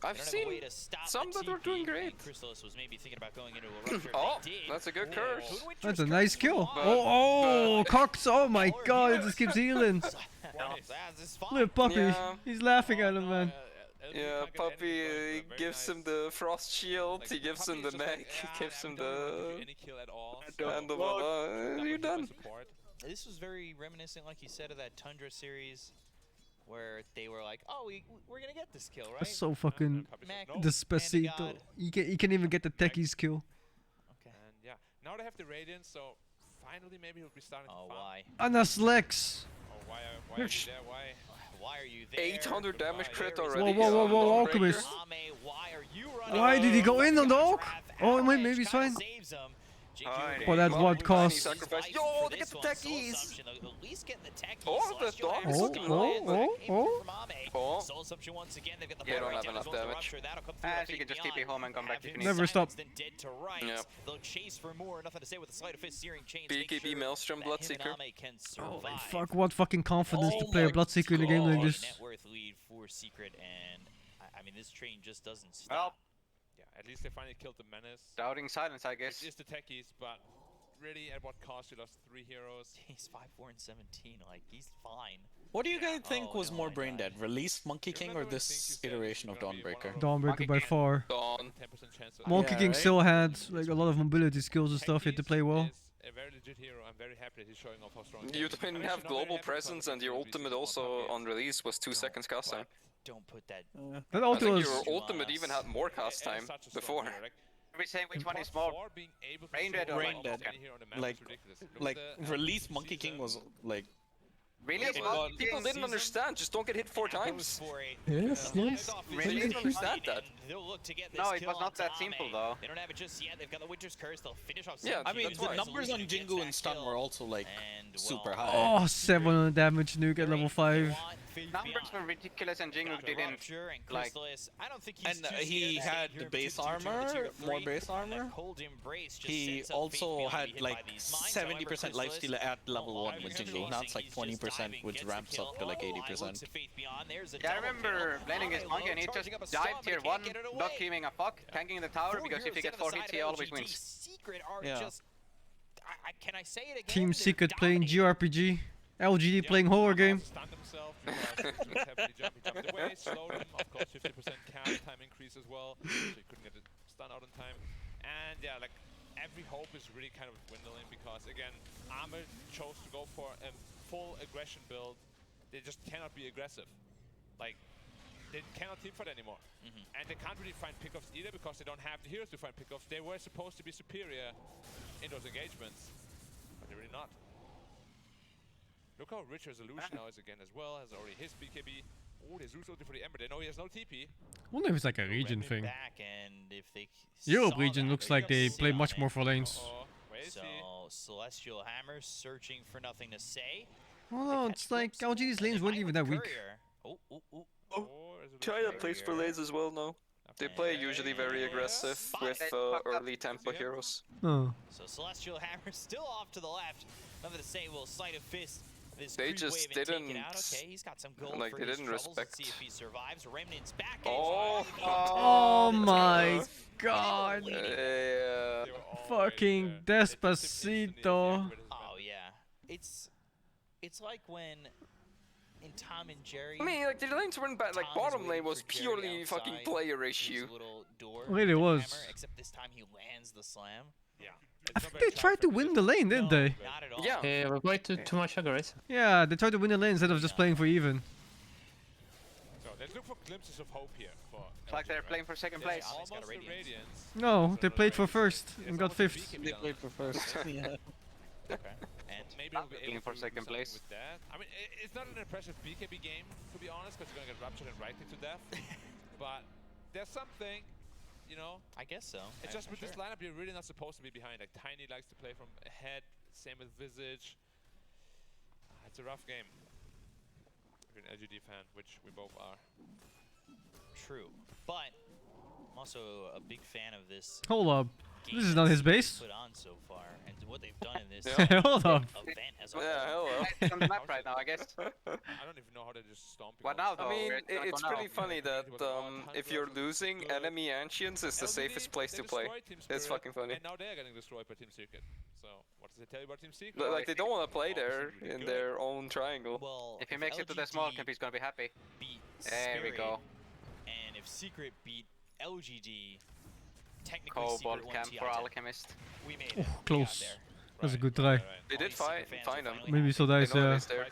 Speaker 19: I've seen some that were doing great.
Speaker 11: Chrysalis was maybe thinking about going into a rupture.
Speaker 19: Oh, that's a good curse.
Speaker 1: That's a nice kill. Oh, cocked. Oh my god, it just keeps healing. Look, Puppy.
Speaker 19: Yeah.
Speaker 1: He's laughing at him, man.
Speaker 19: Yeah, Puppy gives him the frost shield, he gives him the neck, he gives him the handle. You're done.
Speaker 11: This was very reminiscent, like you said, of that Tundra series, where they were like, "Oh, we're gonna get this kill, right?"
Speaker 1: That's so fucking
Speaker 11: Mac,
Speaker 1: despacito. You can't even get the techies kill.
Speaker 11: Okay.
Speaker 2: And yeah, now they have the Radiant, so finally maybe he'll be starting to farm.
Speaker 11: Why?
Speaker 1: Anas Lex.
Speaker 2: Oh, why are you there?
Speaker 11: Why are you there?
Speaker 19: 800 damage crit already.
Speaker 1: Whoa, Alchemist.
Speaker 11: Why are you running?
Speaker 1: Why did he go in on the Oak? Oh, wait, maybe he's fine. But at what cost?
Speaker 19: Yo, look at the techies! Oh, the dog is looking
Speaker 3: They don't have enough damage. She can just TP home and come back if you need.
Speaker 1: Never stop.
Speaker 19: Yeah. BKB Maelstrom Bloodseeker.
Speaker 1: Holy fuck, what fucking confidence to play a Bloodseeker in a game like this.
Speaker 11: Net worth lead for Secret, and I mean this train just doesn't stop.
Speaker 2: Well, yeah, at least they finally killed the Menace.
Speaker 3: Doubting silence, I guess.
Speaker 2: It is the techies, but really, at what cost? You lost 3 heroes.
Speaker 11: He's 5-4 and 17. Like he's fine.
Speaker 15: What do you guys think was more brain dead? Release Monkey King or this iteration of Dawnbreaker?
Speaker 1: Dawnbreaker by far.
Speaker 19: Dawn.
Speaker 1: Monkey King still had like a lot of mobility skills and stuff. He had to play well.
Speaker 2: A very legit hero. I'm very happy that he's showing off how strong
Speaker 19: You didn't have global presence, and your ultimate also on release was 2 seconds cast time.
Speaker 11: Don't put that.
Speaker 1: That
Speaker 19: I think
Speaker 1: was.
Speaker 19: your ultimate even had more cast time before.
Speaker 3: Are we saying which one is more brain dead or
Speaker 15: Brain dead. Like release Monkey King was like.
Speaker 3: Really?
Speaker 19: People didn't understand. Just don't get hit 4 times.
Speaker 1: Yes, nice.
Speaker 19: They didn't understand that.
Speaker 3: No, it was not that simple though.
Speaker 11: They don't have it just yet. They've got the Winter's Curse. They'll finish off.
Speaker 19: Yeah,
Speaker 15: I mean the numbers on Jingu and Stun were also like super high.
Speaker 1: Oh, 700 damage nuke at level 5.
Speaker 3: Numbers were ridiculous and Jingu didn't like.
Speaker 15: And he had the base armor, more base armor. He also had like 70% lifesteal at level 1 with Jingu. Now it's like 20%, which ramps up to like 80%.
Speaker 3: Yeah, I remember laning his monkey and he just dived tier 1, not giving a fuck, tanking the tower because if he gets 4 hits he always wins.
Speaker 11: Yeah. Can I say it again?
Speaker 1: Team Secret playing GRPG. LGD playing horror game.
Speaker 2: Slowed him, of course, 50% cast time increase as well, so he couldn't get the stun out in time. And yeah, like every hope is really kind of dwindling because again, Armor chose to go for a full aggression build. They just cannot be aggressive. Like they cannot teamfight anymore, and they can't really find pickoffs either because they don't have the heroes to find pickoffs. They were supposed to be superior in those engagements, but they're really not. Look how rich Resolution now is again as well, has already his BKB. Oh, there's Zeus ulti for the Ember. They know he has no TP.
Speaker 1: I wonder if it's like a region thing.
Speaker 11: And if they
Speaker 1: Europe region looks like they play much more for lanes.
Speaker 11: So Celestial Hammer searching for nothing to say.
Speaker 1: Well, no, it's like LGD's lanes weren't even that weak.
Speaker 19: China plays for lanes as well now. They play usually very aggressive with early tempo heroes.
Speaker 1: Oh.
Speaker 11: So Celestial Hammer still off to the left. Nothing to say. Will Sleight of Fist.
Speaker 19: They just didn't.
Speaker 11: Okay, he's got some gold
Speaker 19: like
Speaker 11: for
Speaker 19: they
Speaker 11: his
Speaker 19: didn't
Speaker 11: troubles.
Speaker 19: respect.
Speaker 11: Let's see if he survives. Remnant's back.
Speaker 1: Oh my god.
Speaker 19: Yeah.
Speaker 1: Fucking Despacito.
Speaker 11: Oh yeah. It's like when in Tom and Jerry.
Speaker 19: I mean, like the lanes weren't bad. Like bottom lane was purely fucking player issue.
Speaker 1: Really was.
Speaker 11: Except this time he lands the slam. Yeah.
Speaker 1: I think they tried to win the lane, didn't they?
Speaker 18: Yeah, we played too much aggro.
Speaker 1: Yeah, they tried to win the lane instead of just playing for even.
Speaker 2: So let's look for glimpses of hope here.
Speaker 3: It's like they're playing for second place.
Speaker 1: No, they played for first and got 5th.
Speaker 15: They played for first. Yeah.
Speaker 2: Okay. And maybe we'll be able
Speaker 3: for
Speaker 2: to
Speaker 3: second
Speaker 2: do
Speaker 3: place.
Speaker 2: with that. I mean, it's not an impressive BKB game, to be honest, because you're gonna get ruptured and rightly to death. But there's something, you know.
Speaker 11: I guess so.
Speaker 2: It's just with this lineup, you're really not supposed to be behind. Like Tiny likes to play from ahead. Same with Visage. It's a rough game. If you're an LGD fan, which we both are.
Speaker 11: True, but I'm also a big fan of this.
Speaker 1: Hold up. This is not his base.
Speaker 11: Put on so far, and what they've done in this
Speaker 1: Hold up.
Speaker 11: event as
Speaker 19: hello.
Speaker 3: It's on the map right now, I guess.
Speaker 2: I don't even know how they just stomp.
Speaker 3: What now, though?
Speaker 19: I mean, it's pretty funny that if you're losing enemy ancients is the safest place to play. It's fucking funny.
Speaker 2: And now they're getting destroyed by Team Secret. So, what does it tell you about Team Secret?
Speaker 19: Like, they don't want to play there in their own triangle.
Speaker 11: Well,
Speaker 3: If he makes it to the small camp, he's gonna be happy.
Speaker 11: Beat
Speaker 3: There we go.
Speaker 11: And if Secret beat LGD, technically
Speaker 3: Cobalt
Speaker 11: Secret won
Speaker 3: camp
Speaker 11: TI
Speaker 3: for
Speaker 11: 10.
Speaker 3: Alchemist.
Speaker 11: We made
Speaker 1: Oh,
Speaker 11: it.
Speaker 1: close. That's a good try.
Speaker 19: They did find him.
Speaker 1: Maybe so dice,
Speaker 19: They know
Speaker 1: yeah.
Speaker 19: he's there.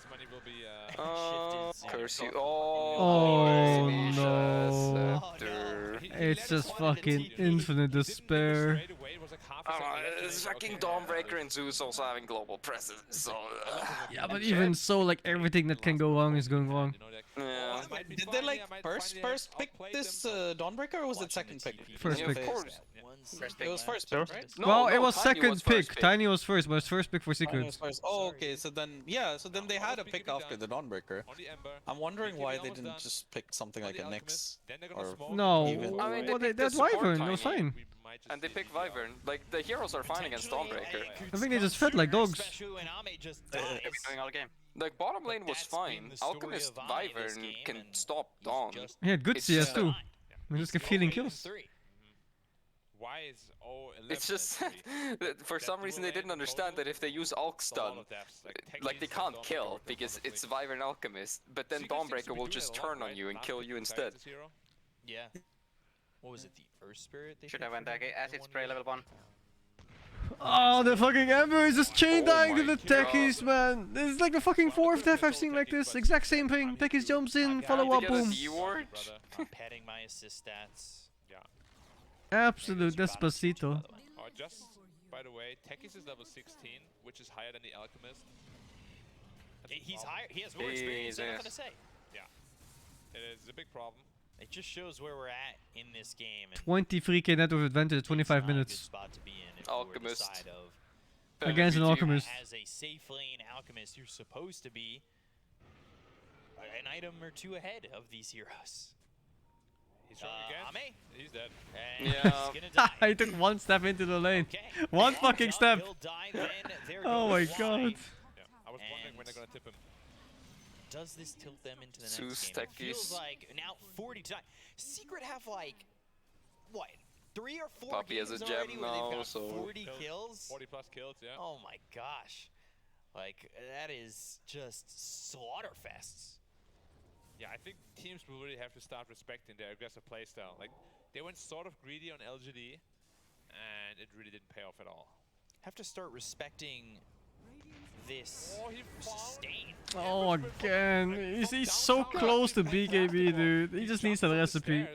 Speaker 19: Curse you.
Speaker 1: Oh no.
Speaker 19: Scepter.
Speaker 1: It's just fucking infinite despair.
Speaker 19: It's fucking Dawnbreaker and Zeus also having global presence, so...
Speaker 1: Yeah, but even so, like, everything that can go wrong is going wrong.
Speaker 19: Yeah.
Speaker 15: Did they like first pick this Dawnbreaker, or was it second pick?
Speaker 1: First pick.
Speaker 19: Of course.
Speaker 15: It was first pick, right?
Speaker 1: Well, it was
Speaker 19: Tiny
Speaker 1: second
Speaker 19: was
Speaker 1: pick.
Speaker 19: first pick.
Speaker 1: Tiny was first, but it's first pick for
Speaker 15: Tiny was
Speaker 1: Secret.
Speaker 15: first. Oh, okay. So then, yeah. So then they had a pick after the Dawnbreaker. I'm wondering why they didn't just pick something like a Nyx or
Speaker 1: No,
Speaker 15: even.
Speaker 19: I mean,
Speaker 1: well,
Speaker 19: picked
Speaker 1: that's
Speaker 19: the support
Speaker 1: Wyvern. It was
Speaker 19: Tiny,
Speaker 1: fine.
Speaker 19: And they pick Wyvern. Like, the heroes are fine against Dawnbreaker.
Speaker 1: I think they just fed like dogs.
Speaker 3: They've been doing all game.
Speaker 19: Like, bottom lane was fine. Alchemist Wyvern can stop Dawn.
Speaker 1: He had good
Speaker 19: It's
Speaker 1: CS
Speaker 19: just-
Speaker 1: too. I just get feeling kills.
Speaker 2: Why is 0-11
Speaker 19: It's just that for some reason they didn't understand that if they use Alk stun, like they can't kill because it's Wyvern Alchemist, but then Dawnbreaker will just turn on you and kill you instead.
Speaker 11: Yeah. What was it, the Earth Spirit? They
Speaker 3: Should have went back. Acid spray level 1.
Speaker 1: Oh, the fucking Ember is just chain dying to
Speaker 19: my
Speaker 1: the techies, man. This is like the fucking fourth death I've seen like this. Exact same thing. Techies jumps in, follow up,
Speaker 19: They get a
Speaker 1: boom.
Speaker 19: D-ward?
Speaker 11: I'm padding my assist stats.
Speaker 1: Absolute despacito.
Speaker 2: Just, by the way, Tekis is level 16, which is higher than the Alchemist.
Speaker 11: He's higher. He has more experience. Nothing to say.
Speaker 2: Yeah. It is a big problem.
Speaker 11: It just shows where we're at in this game. And
Speaker 1: 23k net of advantage, 25 minutes.
Speaker 11: spot to be in if
Speaker 19: Alchemist.
Speaker 11: You were to side of
Speaker 1: Against an Alchemist.
Speaker 11: As a safe lane Alchemist, you're supposed to be an item or two ahead of these heroes.
Speaker 2: He's trying again.
Speaker 11: Ame?
Speaker 2: He's dead.
Speaker 11: And
Speaker 19: Yeah.
Speaker 11: he's gonna die.
Speaker 1: I took one step into the lane.
Speaker 11: Okay.
Speaker 1: One fucking step.
Speaker 11: He'll die then. There
Speaker 1: Oh
Speaker 11: goes
Speaker 1: my
Speaker 11: Fly.
Speaker 1: god.
Speaker 2: Yeah. I was wondering when they're gonna tip him.
Speaker 11: Does this tilt them into the
Speaker 19: Two
Speaker 11: next game? It feels
Speaker 19: stackies.
Speaker 11: like now 40 to 9. Secret have like, what, 3 or 4
Speaker 19: Poppy
Speaker 11: games
Speaker 19: has a gem
Speaker 11: already where
Speaker 19: now,
Speaker 11: they've got
Speaker 19: so-
Speaker 11: 40 kills?
Speaker 2: 40 plus kills, yeah.
Speaker 11: Oh my gosh. Like, that is just slaughterfests.
Speaker 2: Yeah, I think teams will really have to start respecting their aggressive playstyle. Like, they went sort of greedy on LGD, and it really didn't pay off at all.
Speaker 11: Have to start respecting this sustain.
Speaker 1: Oh, again. He's so close to BKB, dude. He just needs that recipe.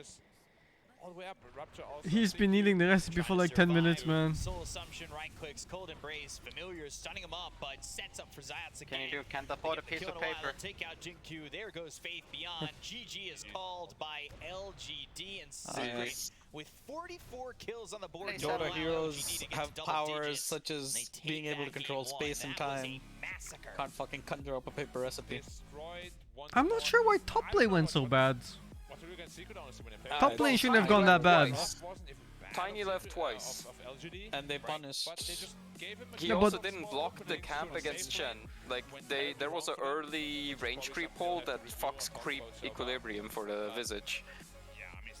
Speaker 2: All the way up, Rupture also.
Speaker 1: He's been needing the recipe for like 10 minutes, man.
Speaker 11: Soul Assumption, right clicks, Cold Embrace, Familiar stunning him up, but sets up for Zayats again.
Speaker 3: Can't afford a piece of paper.
Speaker 11: Take out Jinku. There goes Faith Beyond. GG is called by LGD and Secret with 44 kills on the board.
Speaker 15: Dota heroes have powers such as being able to control space and time. Can't fucking conjure up a paper recipe.
Speaker 1: I'm not sure why top lane went so bad.
Speaker 2: What to do against Secret, honestly, when they play.
Speaker 1: Top lane shouldn't have gone that bad.
Speaker 19: Tiny left twice.
Speaker 15: And they punished.
Speaker 19: He
Speaker 1: Yeah,
Speaker 19: also
Speaker 1: but-
Speaker 19: didn't block the camp against Chen. Like, there was an early range creep pull that fucks creep equilibrium for the Visage.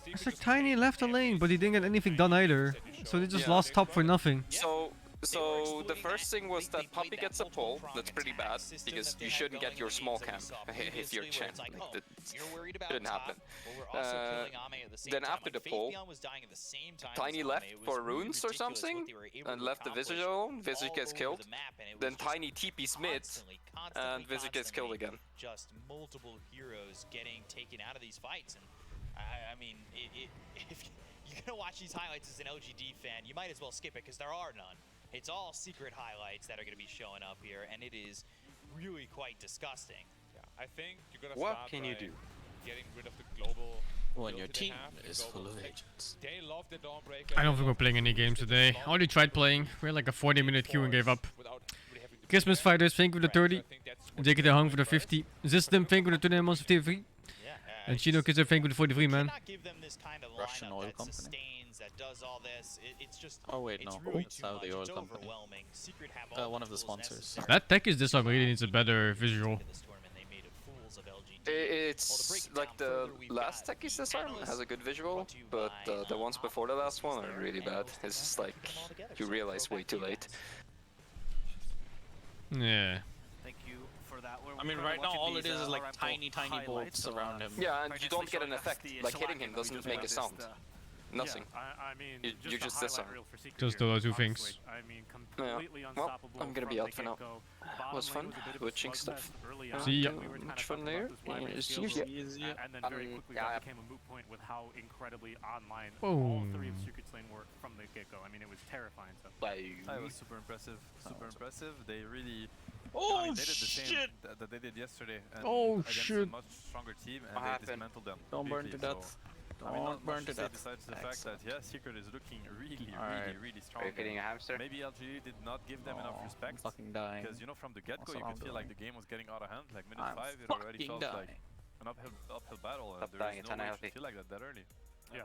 Speaker 1: It's like Tiny left the lane, but he didn't get anything done either. So they just lost top for nothing.
Speaker 19: So the first thing was that Puppy gets a pull. That's pretty bad because you shouldn't get your small camp if you're Chen. Like, that shouldn't happen. Then after the pull, Tiny left for runes or something and left the Visage alone. Visage gets killed. Then Tiny TP's mid and Visage gets killed again.
Speaker 11: Just multiple heroes getting taken out of these fights, and I mean, if you're gonna watch these highlights as an LGD fan, you might as well skip it because there are none. It's all Secret highlights that are gonna be showing up here, and it is really quite disgusting.
Speaker 2: Yeah, I think you're gonna
Speaker 19: What
Speaker 2: start
Speaker 19: can you
Speaker 2: by
Speaker 19: do
Speaker 2: getting rid of the global
Speaker 5: When your
Speaker 2: ability they
Speaker 5: team
Speaker 2: have,
Speaker 5: is
Speaker 2: the
Speaker 5: full
Speaker 2: global
Speaker 5: of
Speaker 2: tech.
Speaker 5: agents.
Speaker 2: They love the Dawnbreaker.
Speaker 1: I don't think we're playing any games today. I already tried playing. We had like a 40-minute queue and gave up. Christmas Fighters, thank you for the 30. JKT Hung for the 50. Zistem, thank you for the 20 months of TV. And Chino Kizzer, thank you for the 43, man.
Speaker 15: Russian oil company.
Speaker 11: That does all this. It's just,
Speaker 15: Oh wait,
Speaker 11: it's
Speaker 15: no.
Speaker 11: really
Speaker 15: It's
Speaker 11: too
Speaker 15: Saudi
Speaker 11: much.
Speaker 15: oil
Speaker 11: It's
Speaker 15: company.
Speaker 11: overwhelming. Secret have all
Speaker 15: One
Speaker 11: the
Speaker 15: of the
Speaker 11: tools
Speaker 15: sponsors.
Speaker 11: necessary.
Speaker 1: That tech is this really needs a better visual.
Speaker 11: This tournament, they made fools of LGD.
Speaker 19: It's like the last Techies disarm has a good visual, but the ones before the last one are really bad. It's just like you realize way too late.
Speaker 1: Yeah.
Speaker 14: Thank you for that.
Speaker 15: I mean, right now all it is like tiny bolts around him.
Speaker 19: Yeah, and you don't get an effect. Like hitting him doesn't make a sound. Nothing.
Speaker 4: Yeah, I mean,
Speaker 19: You just disarm.
Speaker 1: Just those two things.
Speaker 4: I mean, completely
Speaker 19: Well,
Speaker 4: unstoppable.
Speaker 19: I'm gonna be out for now. Was fun, watching stuff.
Speaker 1: See ya.
Speaker 19: Much fun there. See you.
Speaker 4: And then very quickly that became a moot point with how incredibly online
Speaker 1: Boom.
Speaker 4: all three of Secret's lane were from the get-go. I mean, it was terrifying. So.
Speaker 13: It was super impressive. Super impressive. They really.
Speaker 15: Oh,
Speaker 13: I mean, they did the same
Speaker 15: shit!
Speaker 13: that they did yesterday. And
Speaker 1: Oh,
Speaker 13: against
Speaker 1: shit.
Speaker 13: a much stronger team, and
Speaker 19: What
Speaker 13: they
Speaker 19: happened?
Speaker 13: dismantled them.
Speaker 15: Don't burn to
Speaker 13: completely,
Speaker 15: death.
Speaker 13: So, I mean, not
Speaker 15: Burn
Speaker 13: much
Speaker 15: to
Speaker 13: say
Speaker 15: death.
Speaker 13: besides the fact that yeah, Secret is looking really strong.
Speaker 3: Are you feeding a hamster?
Speaker 13: Maybe LGD did not give them enough respect.
Speaker 15: Fucking dying.
Speaker 13: Because you know, from the get-go,
Speaker 15: Also,
Speaker 13: you
Speaker 15: I'm
Speaker 13: could feel like
Speaker 15: dying.
Speaker 13: the game was getting out of hand. Like minute
Speaker 15: I'm
Speaker 13: 5, it already
Speaker 15: fucking
Speaker 13: felt like
Speaker 15: dying.
Speaker 13: an uphill battle,
Speaker 3: Stop
Speaker 13: and
Speaker 3: dying,
Speaker 13: there
Speaker 3: it's
Speaker 13: is no way
Speaker 3: unhealthy.
Speaker 13: to feel like that early.
Speaker 4: Yeah.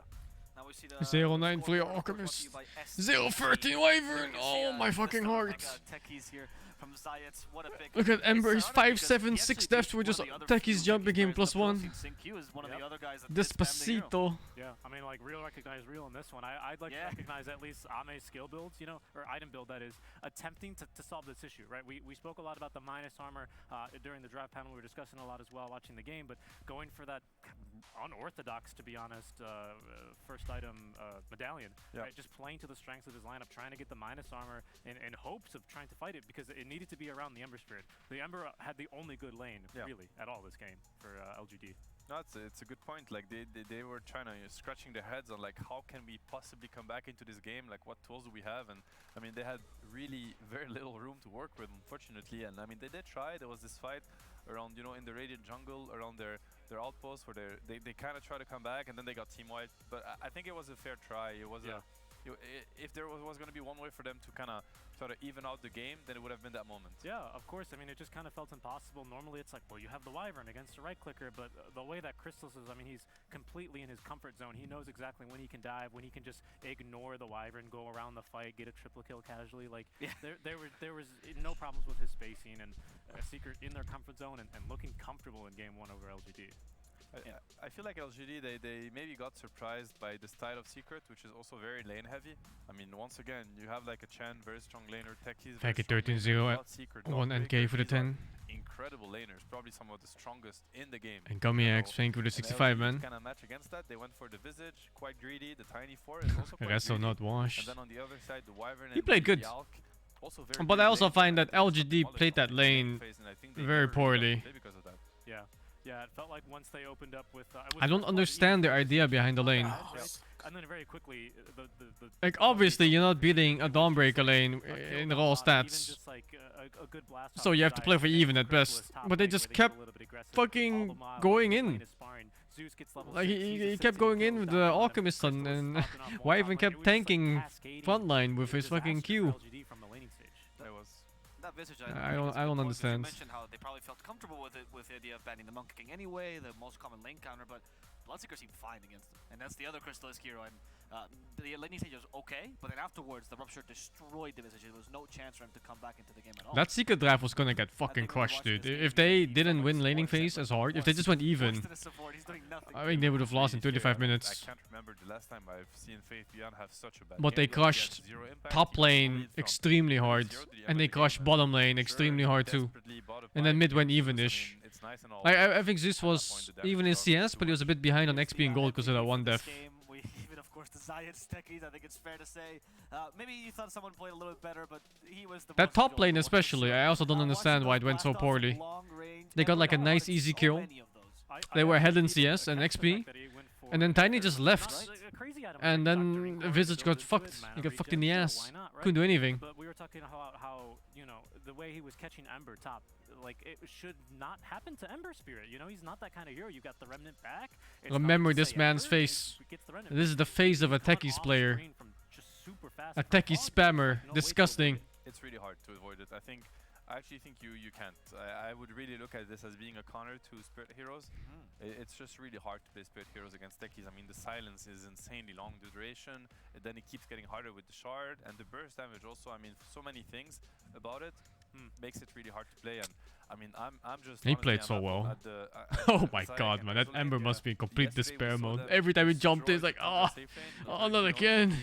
Speaker 14: Now we see the
Speaker 1: 09 for your Alchemist. 013 Wyvern. Oh my fucking heart.
Speaker 14: Techies here from Zayats. What a big
Speaker 1: Look at Ember's
Speaker 14: It's
Speaker 1: 5-7-6 deaths. We're just Techies jumping in +1.
Speaker 14: SingSing is one of the other guys that did spam the hero.
Speaker 1: Despacito.
Speaker 4: Yeah, I mean, like, real recognize real in this one. I'd like to recognize at least Ame's skill builds, you know, or item build that is, attempting to solve this issue, right? We spoke a lot about the minus armor during the draft panel. We were discussing a lot as well watching the game, but going for that unorthodox, to be honest, first item medallion, right? Just playing to the strengths of his lineup, trying to get the minus armor in hopes of trying to fight it, because it needed to be around the Ember Spirit. The Ember had the only good lane, really, at all this game for LGD.
Speaker 13: No, it's a good point. Like they were trying to scratching their heads on like how can we possibly come back into this game? Like what tools do we have? And I mean they had really very little room to work with, unfortunately. And I mean they did try. There was this fight around in the Radiant jungle around their outpost where they kind of tried to come back and then they got team wiped. But I think it was a fair try. It was if there was going to be one way for them to kind of try to even out the game, then it would have been that moment.
Speaker 4: Yeah, of course. I mean, it just kind of felt impossible. Normally, it's like, well, you have the Wyvern against the right clicker, but the way that Crystals is, I mean, he's completely in his comfort zone. He knows exactly when he can dive, when he can just ignore the Wyvern, go around the fight, get a triple kill casually. Like, there was no problems with his spacing and Secret in their comfort zone and looking comfortable in game 1 over LGD.
Speaker 13: I feel like LGD, they maybe got surprised by the style of Secret, which is also very lane heavy. I mean, once again, you have like a Chen, very strong laner, Techies,
Speaker 1: Packet 13-0 at 1 NK for the 10.
Speaker 13: Incredible laners, probably some of the strongest in the game.
Speaker 1: And Gummiax, thank you for the 65, man.
Speaker 13: Kind of match against that. They went for the Visage, quite greedy. The Tiny 4 is also quite
Speaker 1: Resto
Speaker 13: greedy.
Speaker 1: not washed.
Speaker 13: And then on the other side, the Wyvern
Speaker 1: He
Speaker 13: and
Speaker 1: played good.
Speaker 13: the Alk, also very
Speaker 1: But I
Speaker 13: greedy
Speaker 1: also
Speaker 13: lane.
Speaker 1: find that LGD played that lane very poorly.
Speaker 13: Because of that.
Speaker 4: Yeah. Yeah, it felt like once they opened up with...
Speaker 1: I don't understand their idea behind the lane.
Speaker 4: And then very quickly, the
Speaker 1: Like, obviously, you're not beating a Dawnbreaker lane in raw stats. So you have to play for even at best. But they just kept fucking going in. Like, he kept going in with the Alchemist and Wyvern kept tanking frontline with his fucking Q.
Speaker 14: That Visage,
Speaker 1: I don't understand.
Speaker 14: You mentioned how they probably felt comfortable with it, with the idea of banning the Monk King anyway, the most common lane counter, but Bloodseeker seemed fine against them. And that's the other Crystalist hero. And the laning stage was okay, but then afterwards, the Rupture destroyed the Visage. There was no chance for him to come back into the game at all.
Speaker 1: That Secret draft was gonna get fucking crushed, dude. If they didn't win laning phase as hard, if they just went even, I think they would have lost in 35 minutes.
Speaker 13: I can't remember the last time I've seen Faith Beyond have such a bad
Speaker 1: But they
Speaker 13: game.
Speaker 1: crushed top lane extremely hard, and they crushed bottom lane extremely hard too. And then mid went even-ish. Like, I think Zeus was even in CS, but he was a bit behind on XP and gold because of that one death.
Speaker 14: Even of course the Zayats techies, I think it's fair to say. Maybe you thought someone played a little bit better, but he was the
Speaker 1: That top lane especially, I also don't understand why it went so poorly. They got like a nice easy kill. They were ahead in CS and XP. And then Tiny just left. And then Visage got fucked. He got fucked in the ass. Couldn't do anything.
Speaker 4: But we were talking about how, you know, the way he was catching Ember top, like, it should not happen to Ember Spirit. You know, he's not that kind of hero. You got the Remnant back.
Speaker 1: Remember this man's face. This is the face of a techies player. A techie spammer. Disgusting.
Speaker 13: It's really hard to avoid it. I actually think you can't. I would really look at this as being a counter to Spirit Heroes. It's just really hard to play Spirit Heroes against techies. I mean, the silence is insanely long, the duration, and then it keeps getting harder with the shard, and the burst damage also. I mean, so many things about it makes it really hard to play. And I mean, I'm just...
Speaker 1: He played so well. Oh my god, man, that Ember must be in complete despair mode. Every time he jumped, he's like, oh, not again.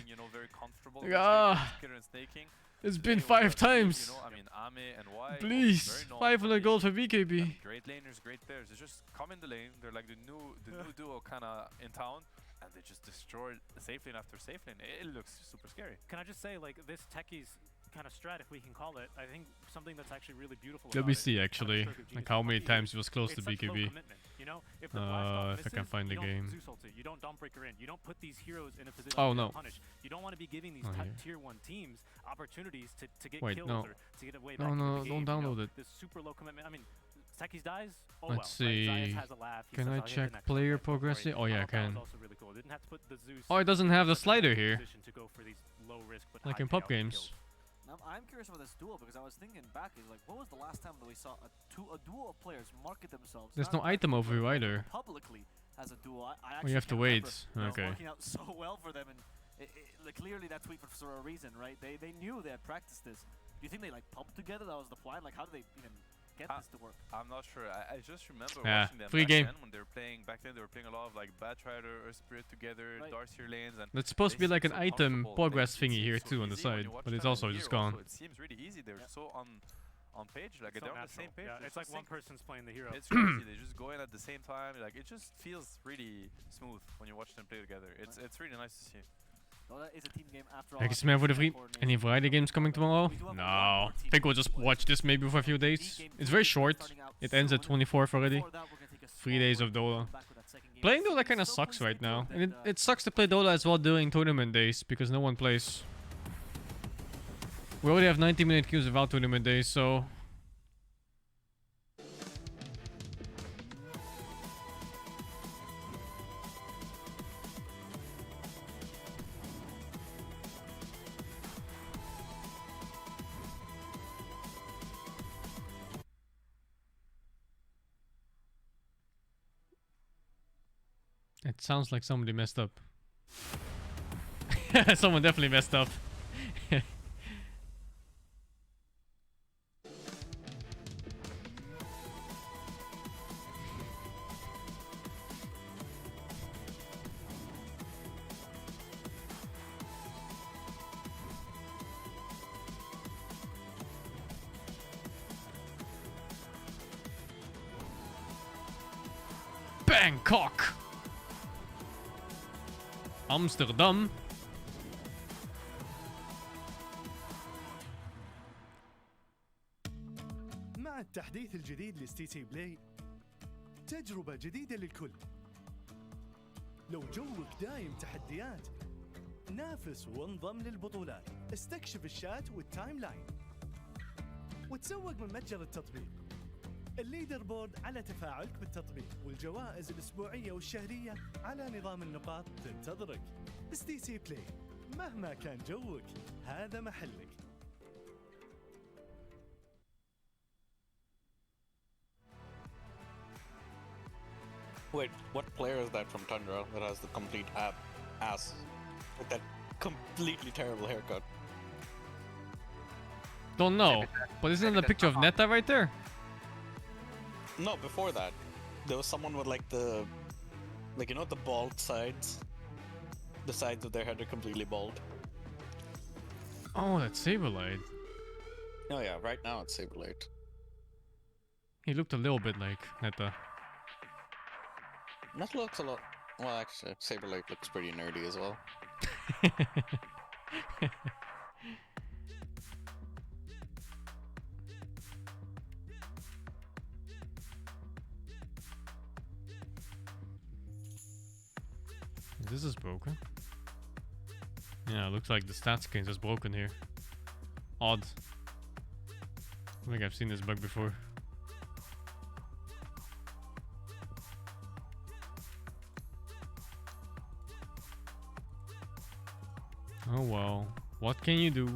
Speaker 1: It's been 5 times.
Speaker 13: You know, I mean, Ame and Y.
Speaker 1: Please, 500 gold for BKB.
Speaker 13: Great laners, great players. They just come in the lane. They're like the new duo kind of in town, and they just destroy safe lane after safe lane. It looks super scary.
Speaker 4: Can I just say, like, this techies kind of strat, if we can call it, I think something that's actually really beautiful
Speaker 1: Let
Speaker 4: about
Speaker 1: me
Speaker 4: it,
Speaker 1: see actually, like how many times he was close to
Speaker 4: it's such low
Speaker 1: BKB.
Speaker 4: commitment, you know? If
Speaker 1: If I can find the game.
Speaker 4: Zeus ult it, you don't Dawnbreaker in, you don't put these heroes in a position
Speaker 1: Oh,
Speaker 4: to
Speaker 1: no.
Speaker 4: punish. You don't want to be giving these
Speaker 1: Oh,
Speaker 4: top
Speaker 1: yeah.
Speaker 4: tier 1 teams opportunities to get
Speaker 1: Wait,
Speaker 4: kills
Speaker 1: no.
Speaker 4: or to get away
Speaker 1: No,
Speaker 4: back
Speaker 1: no,
Speaker 4: into the
Speaker 1: don't
Speaker 4: game, you know?
Speaker 1: download it.
Speaker 4: This super low commitment. I mean, Techies dies. Oh
Speaker 1: Let's
Speaker 4: well, right?
Speaker 1: see.
Speaker 4: Zayas has a laugh. He
Speaker 1: Can
Speaker 4: says,
Speaker 1: I
Speaker 4: "I'll hit the
Speaker 1: check
Speaker 4: next
Speaker 1: player
Speaker 4: one." Don't worry.
Speaker 1: progress? Oh yeah, I
Speaker 4: That was
Speaker 1: can.
Speaker 4: also really cool. Didn't have to put the Zeus
Speaker 1: Oh, it doesn't have the
Speaker 4: in a
Speaker 1: slider here.
Speaker 4: position to go for these low risk but
Speaker 1: Like
Speaker 4: high
Speaker 1: in pub
Speaker 4: payout
Speaker 1: games.
Speaker 4: kills.
Speaker 14: Now, I'm curious about this duel because I was thinking back, is like, what was the last time that we saw a duo of players market themselves?
Speaker 1: There's
Speaker 14: not
Speaker 1: no item
Speaker 14: practically,
Speaker 1: overview
Speaker 14: but
Speaker 1: either.
Speaker 14: Publicly as a duo. I
Speaker 1: Oh,
Speaker 14: actually
Speaker 1: you have to
Speaker 14: can't
Speaker 1: wait.
Speaker 14: remember.
Speaker 1: Okay.
Speaker 14: It was working out so well for them, and like, clearly that tweet was for a reason, right? They knew they had practiced this. Do you think they like pubbed together? That was the plan. Like, how did they even get this to work?
Speaker 13: I'm not sure. I just remember
Speaker 1: Yeah,
Speaker 13: watching them
Speaker 1: free
Speaker 13: back
Speaker 1: game.
Speaker 13: then when they were playing. Back then they were playing a lot of like Batrider, Earth Spirit together, Darkseer lanes, and
Speaker 1: That's supposed to be
Speaker 13: they
Speaker 1: like an
Speaker 13: seem so
Speaker 1: item
Speaker 13: comfortable.
Speaker 1: progress
Speaker 13: It
Speaker 1: thingy
Speaker 13: seems
Speaker 1: here
Speaker 13: so
Speaker 1: too on the
Speaker 13: easy when
Speaker 1: side,
Speaker 13: you watch
Speaker 1: but it's
Speaker 13: them,
Speaker 1: also
Speaker 13: and
Speaker 1: just
Speaker 13: here
Speaker 1: gone.
Speaker 13: also it seems really easy. They're so on page, like
Speaker 4: It's
Speaker 13: they're
Speaker 4: so
Speaker 13: on the same
Speaker 4: natural.
Speaker 13: page.
Speaker 4: Yeah,
Speaker 13: they're
Speaker 4: it's
Speaker 13: so
Speaker 4: like one
Speaker 13: synced.
Speaker 4: person's playing the hero.
Speaker 13: It's crazy. They just go in at the same time. Like it just feels really smooth when you watch them play together. It's really nice to see.
Speaker 14: Dota is a team game after all.
Speaker 1: Kijk eens meer voor de vriend. Any Friday games coming tomorrow? No. I think we'll just watch this maybe for a few days. It's very short. It ends at 24th already. 3 days of Dota. Playing Dota kinda sucks right now. And it sucks to play Dota as well during tournament days because no one plays. We already have 90-minute queues without tournament days, so... It sounds like somebody messed up. Someone definitely messed up. Bangkok! Amsterdam.
Speaker 9: مع التحديث الجديد لستي سي بلاي تجربة جديدة للكل. لو جوك دايم تحديات نافس وانضم للبطولات، استكشف الشات والتايم لاين وتسوق من متجر التطبيق. الليدر بورد على تفاعلك بالتطبيق، والجوائز الأسبوعية والشهرية على نظام النقاط تنتظرك. ستي سي بلاي، مهما كان جوك هذا محلك.
Speaker 5: Wait, what player is that from Tundra that has the complete ass with that completely terrible haircut?
Speaker 1: Don't know. But isn't it a picture of Neta right there?
Speaker 5: No, before that. There was someone with like the... Like, you know the bald sides? The sides of their head are completely bald.
Speaker 1: Oh, that's Saberlight.
Speaker 5: Oh yeah, right now it's Saberlight.
Speaker 1: He looked a little bit like Neta.
Speaker 5: That looks a lot... Well, actually, Saberlight looks pretty nerdy as well.
Speaker 1: This is broken. Yeah, looks like the stat screen is broken here. Odd. I think I've seen this bug before. Oh well, what can you do?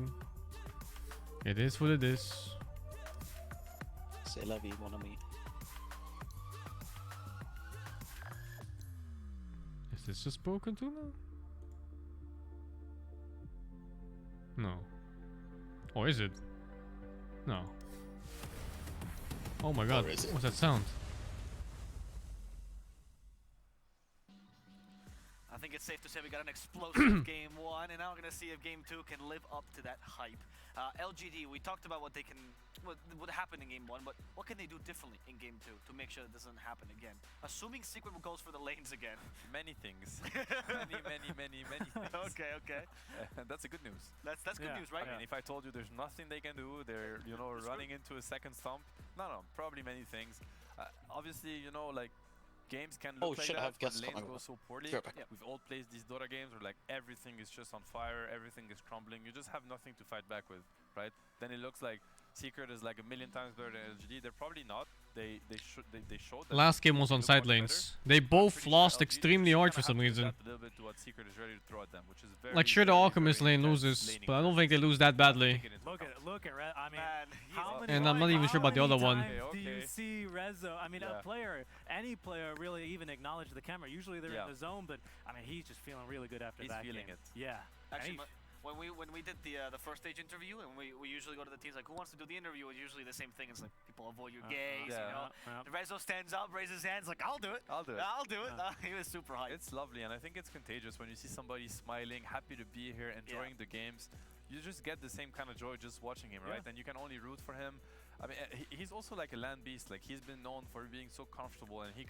Speaker 1: It is what it is.
Speaker 5: C'est la vie, mon ami.
Speaker 1: Is this just broken too now? No. Or is it? No. Oh my god, what's that sound?
Speaker 14: I think it's safe to say we got an explosive game 1, and now we're going to see if game 2 can live up to that hype. LGD, we talked about what they can, what happened in game 1, but what can they do differently in game 2 to make sure it doesn't happen again? Assuming Secret goes for the lanes again.
Speaker 13: Many things. many things.
Speaker 14: Okay.
Speaker 13: That's a good news.
Speaker 14: That's good news, right?
Speaker 13: I mean, if I told you there's nothing they can do, they're running into a second stump. No, probably many things. Obviously, like games can look like that when lanes go so poorly. We've all played these Dota games where like everything is just on fire, everything is crumbling. You just have nothing to fight back with, right? Then it looks like Secret is like a million times better than LGD. They're probably not. They showed that.
Speaker 1: Last game was on side lanes. They both lost extremely hard for some reason.
Speaker 13: A little bit to what Secret is ready to throw at them, which is very,
Speaker 1: Like sure, the Alchemist lane loses, but I don't think they lose that badly.
Speaker 14: Look at Red. I mean, how many
Speaker 1: And I'm not even sure about the other one.
Speaker 14: do you see Rezo? I mean, a player, any player, really even acknowledge the camera. Usually they're in the zone, but I mean, he's just feeling really good after that game.
Speaker 13: He's feeling it.
Speaker 14: Yeah.
Speaker 8: Actually, when we did the first stage interview, and we usually go to the teams like, who wants to do the interview? It's usually the same thing. It's like people avoid your gaze, you know. Rezo stands up, raises his hands, like I'll do it. I'll do it. He was super hyped.
Speaker 13: It's lovely, and I think it's contagious when you see somebody smiling, happy to be here, enjoying the games. You just get the same kind of joy just watching him, right? And you can only root for him. I mean, he's also like a land beast. Like he's been known for being so comfortable, and he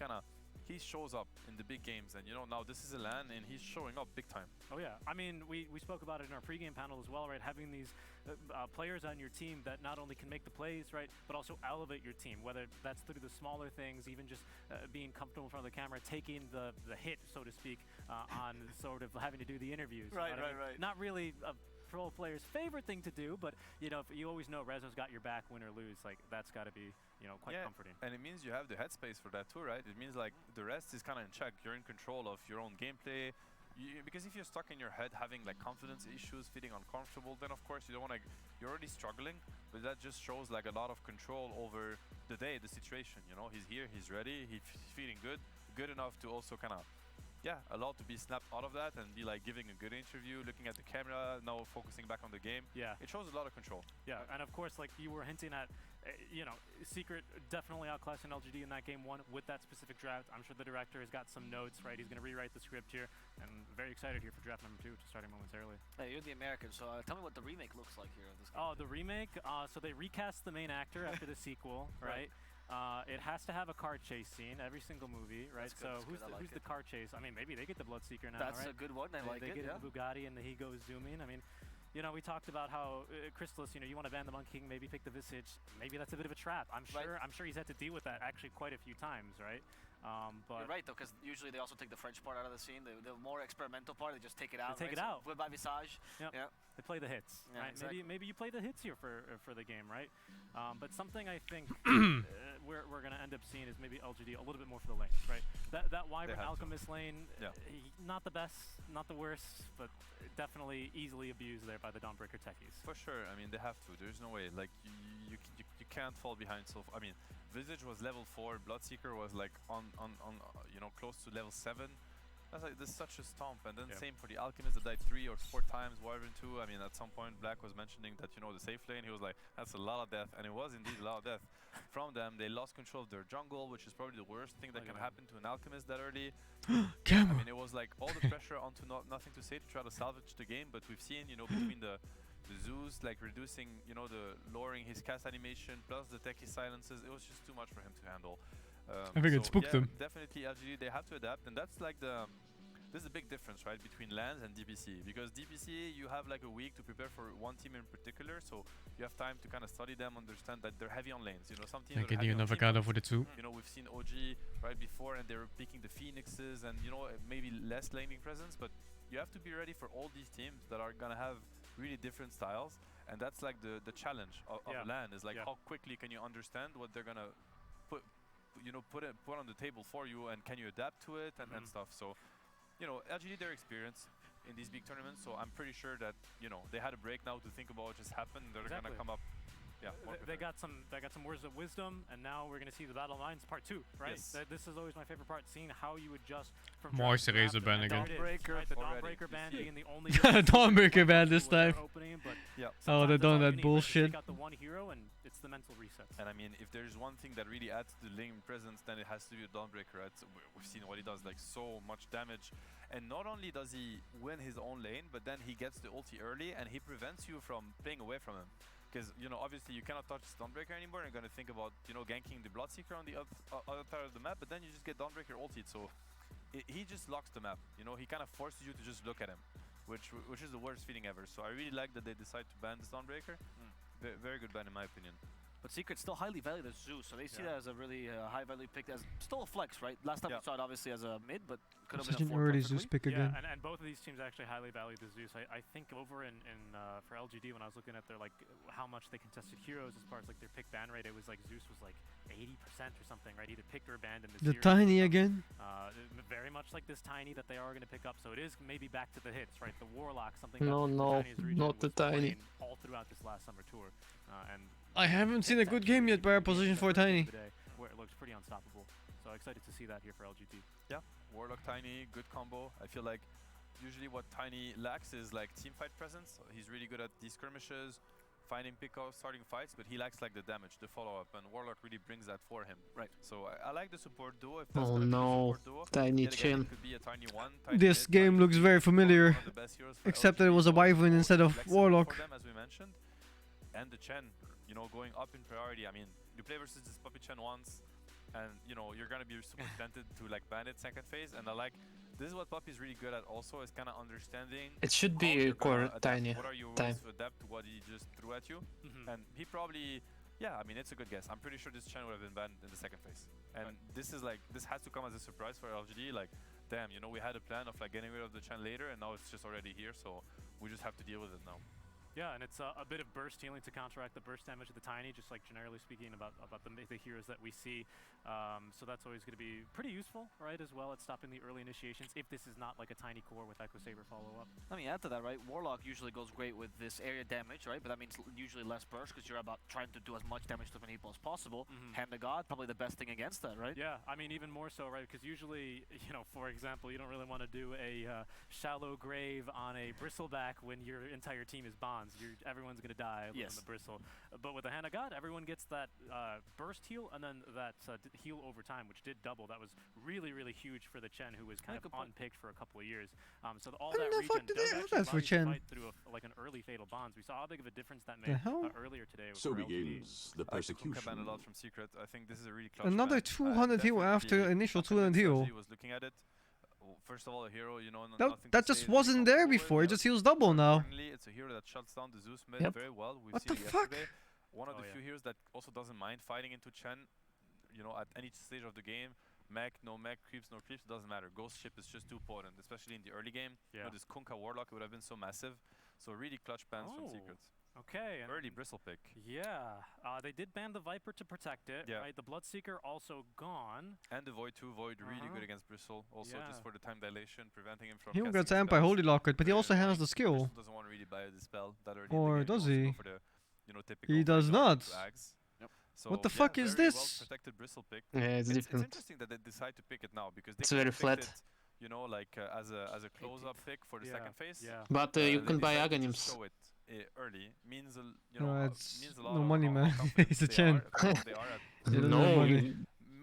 Speaker 13: shows up in the big games, and now this is a LAN and he's showing up big time.
Speaker 4: Oh yeah, I mean we spoke about it in our pregame panel as well, right? Having these players on your team that not only can make the plays, right, but also elevate your team, whether that's through the smaller things, even just being comfortable in front of the camera, taking the hit, so to speak, on sort of having to do the interviews.
Speaker 8: Right.
Speaker 4: Not really a pro player's favorite thing to do, but you always know Rezo's got your back, win or lose. Like that's got to be quite comforting.
Speaker 13: And it means you have the headspace for that too, right? It means like the rest is kind of in check. You're in control of your own gameplay. Because if you're stuck in your head having like confidence issues, feeling uncomfortable, then of course you don't want to. You're already struggling, but that just shows like a lot of control over the day, the situation. He's here, he's ready, he's feeling good enough to also kind of. Allowed to be snapped out of that and be like giving a good interview, looking at the camera, now focusing back on the game.
Speaker 4: Yeah.
Speaker 13: It shows a lot of control.
Speaker 4: Yeah, and of course, like you were hinting at, Secret definitely outclassing LGD in that game 1 with that specific draft. I'm sure the director has got some notes, right? He's going to rewrite the script here, and very excited here for draft number 2, starting momentarily.
Speaker 8: Hey, you're the American, so tell me what the remake looks like here. Of this game.
Speaker 4: Oh, the remake? So they recast the main actor after the sequel, right? It has to have a car chase scene, every single movie, right? So who's the car chase? I mean, maybe they get the Bloodseeker now,
Speaker 8: That's
Speaker 4: right?
Speaker 8: a good one. They like it,
Speaker 4: They get the Bugatti and he goes zooming. I mean, we talked about how Chrysalis, you want to ban the Monkey King, maybe pick the Visage. Maybe that's a bit of a trap. I'm sure he's had to deal with that actually quite a few times, right? But
Speaker 8: you're right though, because usually they also take the French part out of the scene. The more experimental part, they just take it out.
Speaker 4: They take it out.
Speaker 8: With by Visage.
Speaker 4: Yeah. They play the hits.
Speaker 8: Yeah,
Speaker 4: right?
Speaker 8: exactly.
Speaker 4: Maybe you play the hits here for the game, right? But something I think we're gonna end up seeing is maybe LGD a little bit more for the lanes, right? That Wyvern Alchemist lane, not the best, not the worst, but definitely easily abused there by the Dawnbreaker techies.
Speaker 13: For sure. I mean, they have to. There's no way. Like you can't fall behind. So I mean, Visage was level 4. Bloodseeker was like on close to level 7. That's like there's such a stomp, and then same for the Alchemist that died 3 or 4 times. Wyvern 2. I mean, at some point Black was mentioning that the safe lane. He was like, that's a lot of death, and it was indeed a lot of death from them. They lost control of their jungle, which is probably the worst thing that can happen to an Alchemist that early. I mean, it was like all the pressure onto nothing to say to try to salvage the game. But we've seen between the Zeus like reducing the lowering his cast animation plus the techie silences, it was just too much for him to handle.
Speaker 1: I think it spooked them.
Speaker 13: Definitely LGD, they have to adapt, and that's like this is a big difference, right, between LANs and DPC, because DPC you have like a week to prepare for one team in particular, so you have time to kind of study them, understand that they're heavy on lanes. Some teams
Speaker 1: I can you an avocado for the 2.
Speaker 13: We've seen OG right before, and they were picking the Phoenixes and maybe less laning presence, but you have to be ready for all these teams that are gonna have really different styles, and that's like the challenge of LAN is like how quickly can you understand what they're gonna put on the table for you, and can you adapt to it and stuff. So LGD, their experience in these big tournaments, so I'm pretty sure that they had a break now to think about what just happened. They're gonna come up Yeah,
Speaker 4: they got some words of wisdom, and now we're gonna see the battle lines part 2, right?
Speaker 13: Yes.
Speaker 4: This is always my favorite part, seeing how you adjust from
Speaker 1: Morse
Speaker 4: draft to
Speaker 1: Razor
Speaker 4: draft,
Speaker 1: ban
Speaker 4: and
Speaker 1: again.
Speaker 4: there it is, right? The Dawnbreaker ban being the only
Speaker 1: Dawnbreaker ban this time.
Speaker 4: opening, but
Speaker 1: Oh, they're
Speaker 4: sometimes that's
Speaker 1: doing
Speaker 4: all
Speaker 1: that
Speaker 4: you need, right?
Speaker 1: bullshit.
Speaker 4: Take out the one hero, and it's the mental resets.
Speaker 13: And I mean, if there's one thing that really adds to the lane presence, then it has to be a Dawnbreaker, right? So we've seen what he does, like so much damage. And not only does he win his own lane, but then he gets the ulti early and he prevents you from playing away from him. Because, you know, obviously you cannot touch Dawnbreaker anymore. You're going to think about, you know, ganking the Bloodseeker on the other side of the map, but then you just get Dawnbreaker ultied. So he just locks the map. You know, he kind of forces you to just look at him, which is the worst feeling ever. So I really like that they decide to ban this Dawnbreaker. Very good ban in my opinion.
Speaker 14: But Secret still highly valued as Zeus, so they see that as a really high value pick. As still a flex, right? Last time we saw it obviously as a mid, but could have been
Speaker 1: Such
Speaker 14: a
Speaker 1: an
Speaker 14: 4
Speaker 1: early
Speaker 14: perfectly.
Speaker 1: Zeus pick again.
Speaker 4: Yeah, and both of these teams actually highly value the Zeus. I think over in for LGD, when I was looking at their like how much they contested heroes as far as like their pick ban rate, it was like Zeus was like 80% or something, right? Either picked or abandoned.
Speaker 1: The Tiny again.
Speaker 4: Very much like this Tiny that they are going to pick up. So it is maybe back to the hits, right? The Warlock, something
Speaker 18: No,
Speaker 4: that
Speaker 18: no,
Speaker 4: the Chinese region
Speaker 18: not the
Speaker 4: was
Speaker 18: Tiny.
Speaker 4: playing all throughout this last summer tour, and
Speaker 1: I haven't seen a good game yet by our position for Tiny.
Speaker 4: today, where it looks pretty unstoppable. So excited to see that here for LGT.
Speaker 13: Yeah, Warlock Tiny, good combo. I feel like usually what Tiny lacks is like team fight presence. He's really good at these skirmishes, finding pickoffs, starting fights, but he lacks like the damage, the follow-up, and Warlock really brings that for him.
Speaker 14: Right.
Speaker 13: So I like the support duo. If that's
Speaker 18: Oh
Speaker 13: gonna be the
Speaker 18: no,
Speaker 13: support duo.
Speaker 18: Tiny
Speaker 13: Yet again,
Speaker 18: Chin.
Speaker 13: it could be a Tiny 1, Tiny
Speaker 1: This
Speaker 13: mid,
Speaker 1: game
Speaker 13: Tiny
Speaker 1: looks
Speaker 13: two,
Speaker 1: very familiar,
Speaker 13: one of the best heroes for
Speaker 1: except that it
Speaker 13: LGD,
Speaker 1: was a
Speaker 13: so
Speaker 1: Wyvern instead of
Speaker 13: flexible
Speaker 1: Warlock.
Speaker 13: for them, as we mentioned. And the Chen, you know, going up in priority. I mean, you play versus this Puppy Chen once, and you know you're gonna be super tempted to like ban it second phase. And I like this is what Puppy's really good at. Also, is kind of understanding.
Speaker 18: It should
Speaker 13: how
Speaker 18: be
Speaker 13: you're gonna
Speaker 18: core
Speaker 13: adapt.
Speaker 18: Tiny
Speaker 13: What are you
Speaker 18: time.
Speaker 13: willing to adapt to what he just threw at you? And he probably, yeah. I mean, it's a good guess. I'm pretty sure this Chen would have been banned in the second phase. And this is like this has to come as a surprise for LGD. Like, damn, you know, we had a plan of like getting rid of the Chen later, and now it's just already here. So we just have to deal with it now.
Speaker 4: Yeah, and it's a bit of burst healing to counteract the burst damage of the Tiny, just like generally speaking about the heroes that we see. So that's always going to be pretty useful, right, as well at stopping the early initiations if this is not like a Tiny core with Echo Saber follow-up.
Speaker 14: I mean, add to that, right? Warlock usually goes great with this area damage, right? But that means usually less burst because you're about trying to do as much damage to many people as possible. Hand of God, probably the best thing against that, right?
Speaker 4: Yeah, I mean, even more so, right? Because usually, you know, for example, you don't really want to do a shallow grave on a bristleback when your entire team is bonds. Everyone's going to die on the bristle. But with the Hand of God, everyone gets that burst heal and then that heal over time, which did double. That was really, really huge for the Chen, who was kind of unpicked for a couple of years. So all that region does actually allow you to fight through like an early fatal bonds. We saw how big of a difference that made earlier today.
Speaker 12: So begins the persecution.
Speaker 13: I a lot from Secret. I think this is a really clutch
Speaker 1: Another
Speaker 13: ban.
Speaker 1: 200 heal after initial 200 heal.
Speaker 13: Was looking at it. First of all, a hero, you know,
Speaker 1: That just wasn't there before. It just heals double now.
Speaker 13: It's a hero that shuts down the Zeus mid
Speaker 1: Yep.
Speaker 13: very well. We've
Speaker 1: What
Speaker 13: seen
Speaker 1: the
Speaker 13: it
Speaker 1: fuck?
Speaker 13: yesterday. One of the few heroes that also doesn't mind fighting into Chen, you know, at any stage of the game. Mech, no mech, creeps, no creeps, doesn't matter. Ghost Ship is just too potent, especially in the early game. You know, this Kunkka Warlock would have been so massive. So really clutch bans from Secrets.
Speaker 4: Okay.
Speaker 13: Early bristle pick.
Speaker 4: Yeah, they did ban the Viper to protect it, right? The Bloodseeker also gone.
Speaker 13: And the Void too. Void really good against Bristle. Also just for the time dilation, preventing him from
Speaker 1: He
Speaker 13: casting
Speaker 1: got amp by
Speaker 13: spells.
Speaker 1: Holy Locket, but he also has the skill.
Speaker 13: Bristle doesn't want to really buy the spell that early in the
Speaker 1: Or
Speaker 13: game.
Speaker 1: does
Speaker 13: wants to
Speaker 1: he?
Speaker 13: go for the, you know, typical
Speaker 1: He does
Speaker 13: Void Locket
Speaker 1: not.
Speaker 13: to Axe. So,
Speaker 1: What the
Speaker 13: yeah,
Speaker 1: fuck is
Speaker 13: very
Speaker 1: this?
Speaker 13: well-protected Bristle pick.
Speaker 18: Yeah, it's
Speaker 13: It's
Speaker 18: different.
Speaker 13: interesting that they decide to pick it now because they
Speaker 18: It's
Speaker 13: could
Speaker 18: very
Speaker 13: have picked
Speaker 18: flat.
Speaker 13: it, you know, like as a close-up pick for the second phase.
Speaker 18: But you
Speaker 13: They
Speaker 18: can buy
Speaker 13: decided to
Speaker 18: Aghanims.
Speaker 13: show it early means you
Speaker 1: No,
Speaker 13: know
Speaker 1: it's
Speaker 13: means a lot
Speaker 1: no
Speaker 13: of
Speaker 1: money,
Speaker 13: how
Speaker 1: man.
Speaker 13: confident
Speaker 1: He's a
Speaker 13: they
Speaker 1: Chen.
Speaker 13: are, how confident they are at
Speaker 1: He doesn't have
Speaker 18: No,
Speaker 1: money.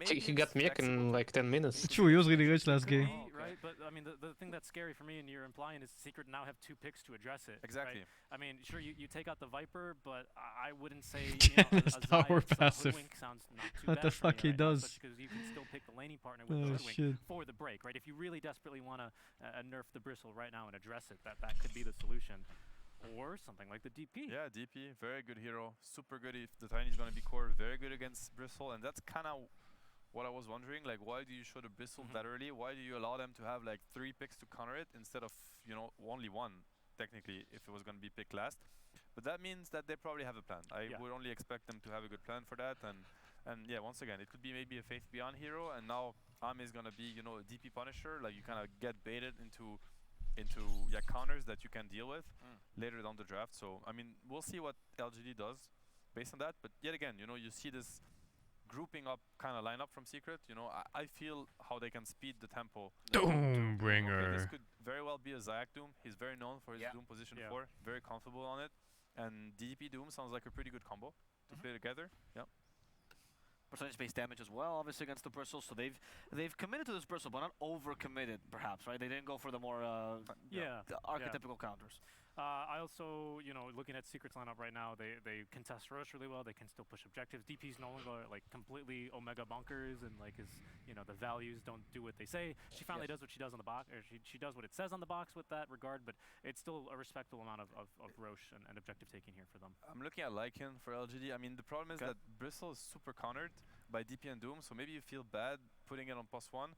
Speaker 18: he got mech in like 10 minutes.
Speaker 1: True, he was really rich last game.
Speaker 4: Right, but I mean, the thing that's scary for me, and you're implying, is Secret now have 2 picks to address it.
Speaker 13: Exactly.
Speaker 4: Right? I mean, sure, you take out the Viper, but I wouldn't say you know,
Speaker 1: His
Speaker 4: a
Speaker 1: tower
Speaker 4: Zayas,
Speaker 1: passive.
Speaker 4: Hoodwink sounds not too
Speaker 1: What
Speaker 4: bad
Speaker 1: the
Speaker 4: for me
Speaker 1: fuck he
Speaker 4: right now,
Speaker 1: does.
Speaker 4: especially because you can still pick the laning partner with
Speaker 1: Oh,
Speaker 4: the Hoodwink
Speaker 1: shit.
Speaker 4: for the break, right? If you really desperately want to nerf the Bristle right now and address it, that could be the solution. Or something like the DP.
Speaker 13: Yeah, DP, very good hero, super good if the Tiny's gonna be core, very good against Bristle, and that's kind of what I was wondering, like why do you show the Bristle that early? Why do you allow them to have like 3 picks to counter it instead of, you know, only 1, technically, if it was gonna be picked last? But that means that they probably have a plan. I would only expect them to have a good plan for that, and yeah, once again, it could be maybe a Faith Beyond hero, and now Ame is gonna be, you know, a DP Punisher, like you kind of get baited into counters that you can deal with later down the draft. So I mean, we'll see what LGD does based on that. But yet again, you know, you see this grouping up kind of lineup from Secret. You know, I feel how they can speed the tempo.
Speaker 1: Doombringer.
Speaker 13: Okay, this could very well be a Zayak Doom. He's very known for his Doom position 4, very comfortable on it. And DDP Doom sounds like a pretty good combo to play together. Yeah.
Speaker 14: Percentage-based damage as well, obviously against the bristles. So they've committed to this bristle, but not over-committed, perhaps, right? They didn't go for the more the archetypical counters.
Speaker 4: I also, you know, looking at Secret's lineup right now, they contest Roche really well. They can still push objectives. DP's no longer like completely Omega bunkers and like his, you know, the values don't do what they say. She finally does what she does on the box, or she does what it says on the box with that regard. But it's still a respectable amount of Roche and objective taking here for them.
Speaker 13: I'm looking at Lycan for LGD. I mean, the problem is that Bristle is super countered by DP and Doom, so maybe you feel bad putting it on +1.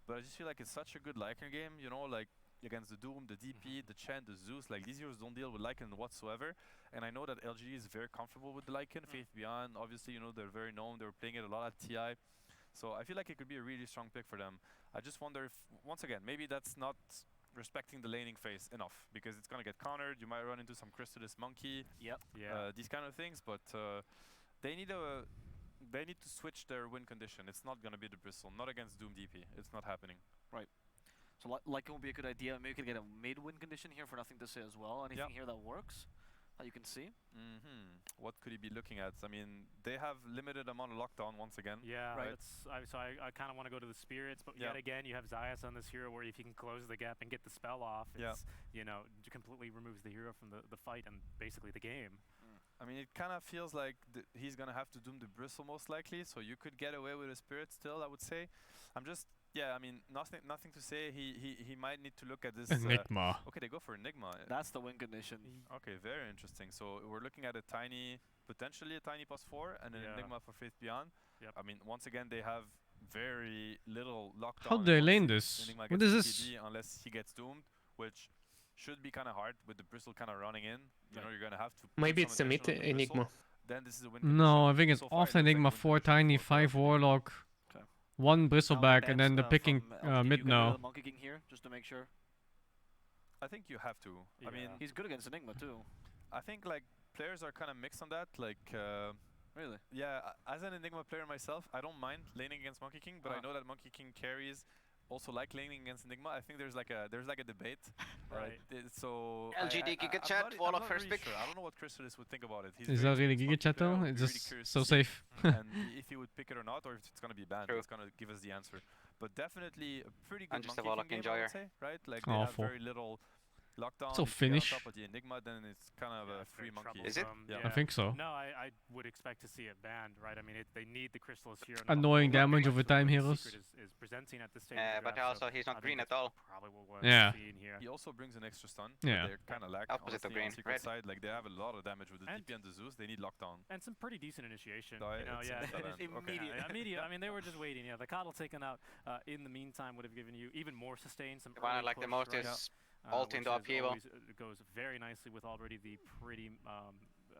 Speaker 13: But I just feel like it's such a good Lycan game, you know, like against the Doom, the DP, the Chen, the Zeus, like these heroes don't deal with Lycan whatsoever. And I know that LGD is very comfortable with the Lycan. Faith Beyond, obviously, you know, they're very known. They were playing it a lot at TI. So I feel like it could be a really strong pick for them. I just wonder if, once again, maybe that's not respecting the laning phase enough, because it's going to get countered. You might run into some Chrysalis Monkey. These kind of things, but they need to switch their win condition. It's not going to be the Bristle, not against Doom DP. It's not happening.
Speaker 14: Right. So Lycan would be a good idea. Maybe we could get a mid-win condition here for nothing to say as well. Anything here that works that you can see?
Speaker 13: What could he be looking at? I mean, they have limited amount of lockdown once again.
Speaker 4: Yeah, right. So I kind of want to go to the Spirits, but yet again, you have Zayas on this hero where if you can close the gap and get the spell off, it's, you know, completely removes the hero from the fight and basically the game.
Speaker 13: I mean, it kind of feels like he's going to have to Doom the Bristle most likely, so you could get away with a Spirit still, I would say. I'm just... Yeah, I mean, nothing to say. He might need to look at this.
Speaker 1: Enigma.
Speaker 13: Okay, they go for Enigma.
Speaker 14: That's the win condition.
Speaker 13: Okay, very interesting. So we're looking at a tiny, potentially a tiny +4 and an Enigma for Faith Beyond. I mean, once again, they have very little lockdown.
Speaker 1: How do they lane this? What is this?
Speaker 13: Unless he gets doomed, which should be kind of hard with the Bristle kind of running in. You know, you're gonna have to.
Speaker 18: Maybe it's a mid Enigma.
Speaker 13: Then this is a win.
Speaker 1: No, I think it's off Enigma, 4 tiny, 5 Warlock. 1 Bristleback, and then the picking mid now.
Speaker 14: Monkey King here, just to make sure.
Speaker 13: I think you have to. I mean,
Speaker 14: he's good against Enigma too.
Speaker 13: I think like players are kind of mixed on that. Like,
Speaker 14: really?
Speaker 13: Yeah, as an Enigma player myself, I don't mind laning against Monkey King, but I know that Monkey King carries also like laning against Enigma. I think there's like a debate.
Speaker 4: Right.
Speaker 3: So LGD Giga Chat, Warlock first pick.
Speaker 13: Sure. I don't know what Chrysalis would think about it.
Speaker 1: Is that really Giga Chat though? It's just so safe.
Speaker 13: And if he would pick it or not, or if it's gonna be banned, it's gonna give us the answer. But definitely a pretty good Monkey King game, I would say, right? Like they have very little lockdown.
Speaker 1: So finish.
Speaker 13: On top of the Enigma, then it's kind of a free monkey.
Speaker 3: Is it?
Speaker 1: I think so.
Speaker 4: No, I would expect to see it banned, right? I mean, they need the Chrysalis here.
Speaker 1: Annoying damage over time heroes.
Speaker 4: Is presenting at this stage.
Speaker 3: But also he's not green at all.
Speaker 4: Probably what we're seeing here.
Speaker 13: He also brings an extra stun.
Speaker 1: Yeah.
Speaker 13: They're kind of lack
Speaker 3: opposite of green.
Speaker 13: On Secret side, like they have a lot of damage with the DP and the Zeus. They need lockdown.
Speaker 4: And some pretty decent initiation.
Speaker 13: You
Speaker 4: know,
Speaker 14: immediate.
Speaker 4: Immediate. I mean, they were just waiting. Yeah, the Coddle taken out in the meantime would have given you even more sustain. Some
Speaker 3: like the most is ult into upheaval.
Speaker 4: Goes very nicely with already the pretty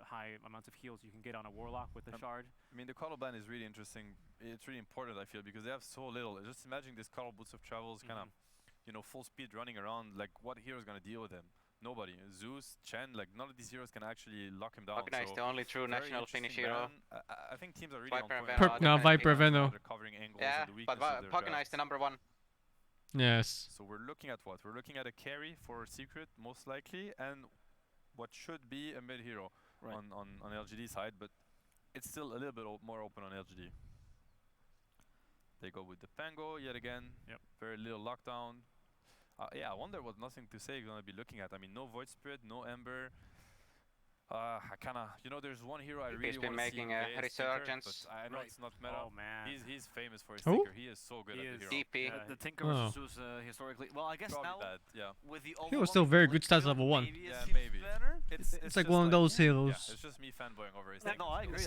Speaker 4: high amounts of heals you can get on a Warlock with the shard.
Speaker 13: I mean, the Coddle ban is really interesting. It's really important, I feel, because they have so little. Just imagine this Coddle Boots of Travels kind of, you know, full speed running around. Like, what hero is going to deal with him? Nobody. Zeus, Chen, like, none of these heroes can actually lock him down.
Speaker 3: Organize the only true national finish hero.
Speaker 13: I think teams are really on point.
Speaker 1: Perk now, Viper Veno.
Speaker 3: Yeah, but Organize the number 1.
Speaker 1: Yes.
Speaker 13: So we're looking at what? We're looking at a carry for Secret, most likely, and what should be a mid hero on LGD side, but it's still a little bit more open on LGD. They go with the Pango yet again. Very little lockdown. Yeah, I wonder what Nothing to Say is going to be looking at. I mean, no Void Spirit, no Ember. I kind of, you know, there's one hero I really want to see.
Speaker 3: He's been making a resurgence.
Speaker 13: I know it's not meta.
Speaker 4: Oh man,
Speaker 13: he's famous for his Tinker. He is so good at the hero.
Speaker 3: DP.
Speaker 14: The Tinker versus Zeus historically. Well, I guess now with the
Speaker 1: he was still very good stats level 1.
Speaker 13: Yeah, maybe.
Speaker 1: It's like one of those heroes.
Speaker 13: Yeah, it's just me fanboying over his Tinker.
Speaker 14: No, I agree.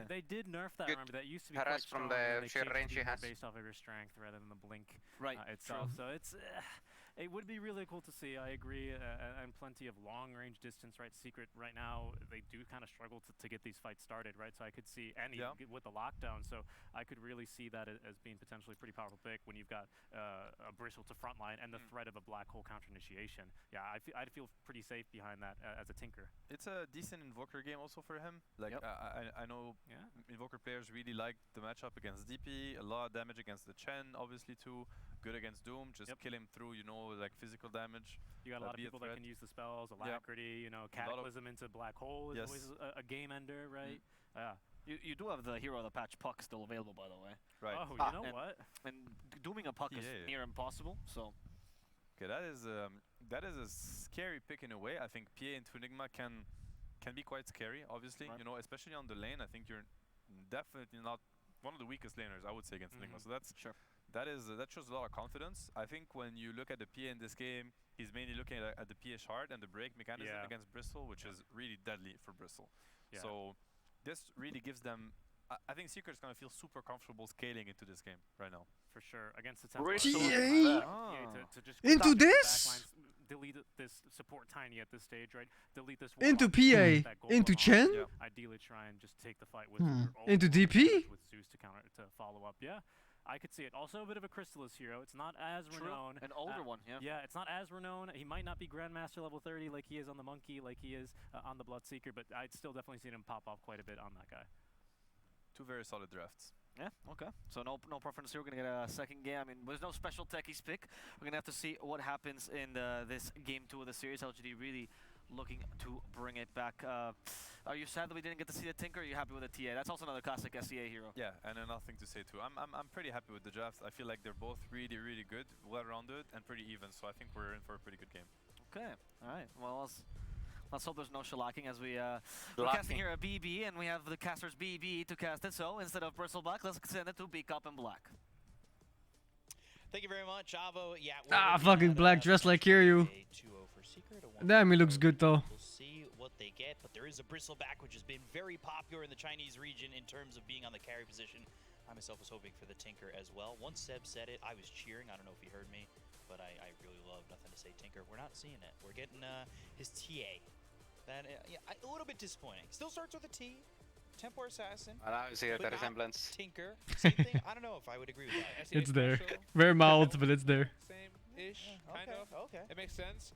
Speaker 4: They did nerf that. Remember that used to be
Speaker 3: quite strong. From the sheer range he has.
Speaker 4: Based off of your strength rather than the blink
Speaker 14: itself.
Speaker 4: So it's. It would be really cool to see, I agree, and plenty of long-range distance, right? Secret right now, they do kind of struggle to get these fights started, right? So I could see, and even with the lockdown, so I could really see that as being potentially a pretty powerful pick when you've got a Bristle to frontline and the threat of a black hole counter initiation. Yeah, I'd feel pretty safe behind that as a Tinker.
Speaker 13: It's a decent Invoker game also for him. Like I know Invoker players really like the matchup against DP, a lot of damage against the Chen, obviously too. Good against Doom, just kill him through, you know, like physical damage.
Speaker 4: You got a lot of people that can use the spells, Alacrity, you know, Cataclysm into Black Hole is always a game ender, right?
Speaker 14: You do have the hero of the patch Puck still available, by the way.
Speaker 13: Right.
Speaker 4: Oh, you know what?
Speaker 14: And dooming a Puck is near impossible, so...
Speaker 13: Okay, that is a scary pick in a way. I think PA into Enigma can be quite scary, obviously. You know, especially on the lane. I think you're definitely not one of the weakest laners, I would say, against Enigma. So that's that shows a lot of confidence. I think when you look at the PA in this game, he's mainly looking at the PA shard and the break mechanism against Bristle, which is really deadly for Bristle. So this really gives them. I think Secret's gonna feel super comfortable scaling into this game right now.
Speaker 4: For sure, against the
Speaker 1: to just into this.
Speaker 4: Delete this support Tiny at this stage, right? Delete this
Speaker 1: into PA, into Chen.
Speaker 4: Ideally, try and just take the fight with
Speaker 1: into DP
Speaker 4: with Zeus to counter to follow up. Yeah, I could see it. Also, a bit of a Crystallis hero. It's not as renowned.
Speaker 14: An older one,
Speaker 4: Yeah, it's not as renowned. He might not be Grandmaster level 30 like he is on the Monkey, like he is on the Bloodseeker, but I'd still definitely seen him pop off quite a bit on that guy.
Speaker 13: Two very solid drafts.
Speaker 14: Yeah, okay. So no preference here. We're going to get a second game. I mean, there's no special techies pick. We're going to have to see what happens in this game 2 of the series. LGD really looking to bring it back. Are you sad that we didn't get to see the Tinker? Or are you happy with the TA? That's also another classic SEA hero.
Speaker 13: Yeah, and another thing to say too. I'm pretty happy with the drafts. I feel like they're both really good, well-rounded, and pretty even. So I think we're in for a pretty good game.
Speaker 14: Okay. All right. Well, let's hope there's no shellacking as we're casting here a BB, and we have the caster's BB to cast it. So instead of Bristleback, let's send it to Beak Up in Black.
Speaker 11: Thank you very much, Avo. Yeah.
Speaker 1: Fucking Black dressed like Kiryu. Damn, he looks good though.
Speaker 11: We'll see what they get, but there is a Bristleback, which has been very popular in the Chinese region in terms of being on the carry position. I myself was hoping for the Tinker as well. Once Seb said it, I was cheering. I don't know if he heard me, but I really love Nothing to Say Tinker. We're not seeing it. We're getting his TA. That a little bit disappointing. Still starts with a T. Templar Assassin.
Speaker 3: I don't see the resemblance.
Speaker 11: Tinker. Same thing. I don't know if I would agree with that.
Speaker 1: It's there. Very mild, but it's there.
Speaker 2: Same-ish, kind of.
Speaker 11: Okay.
Speaker 2: It makes sense.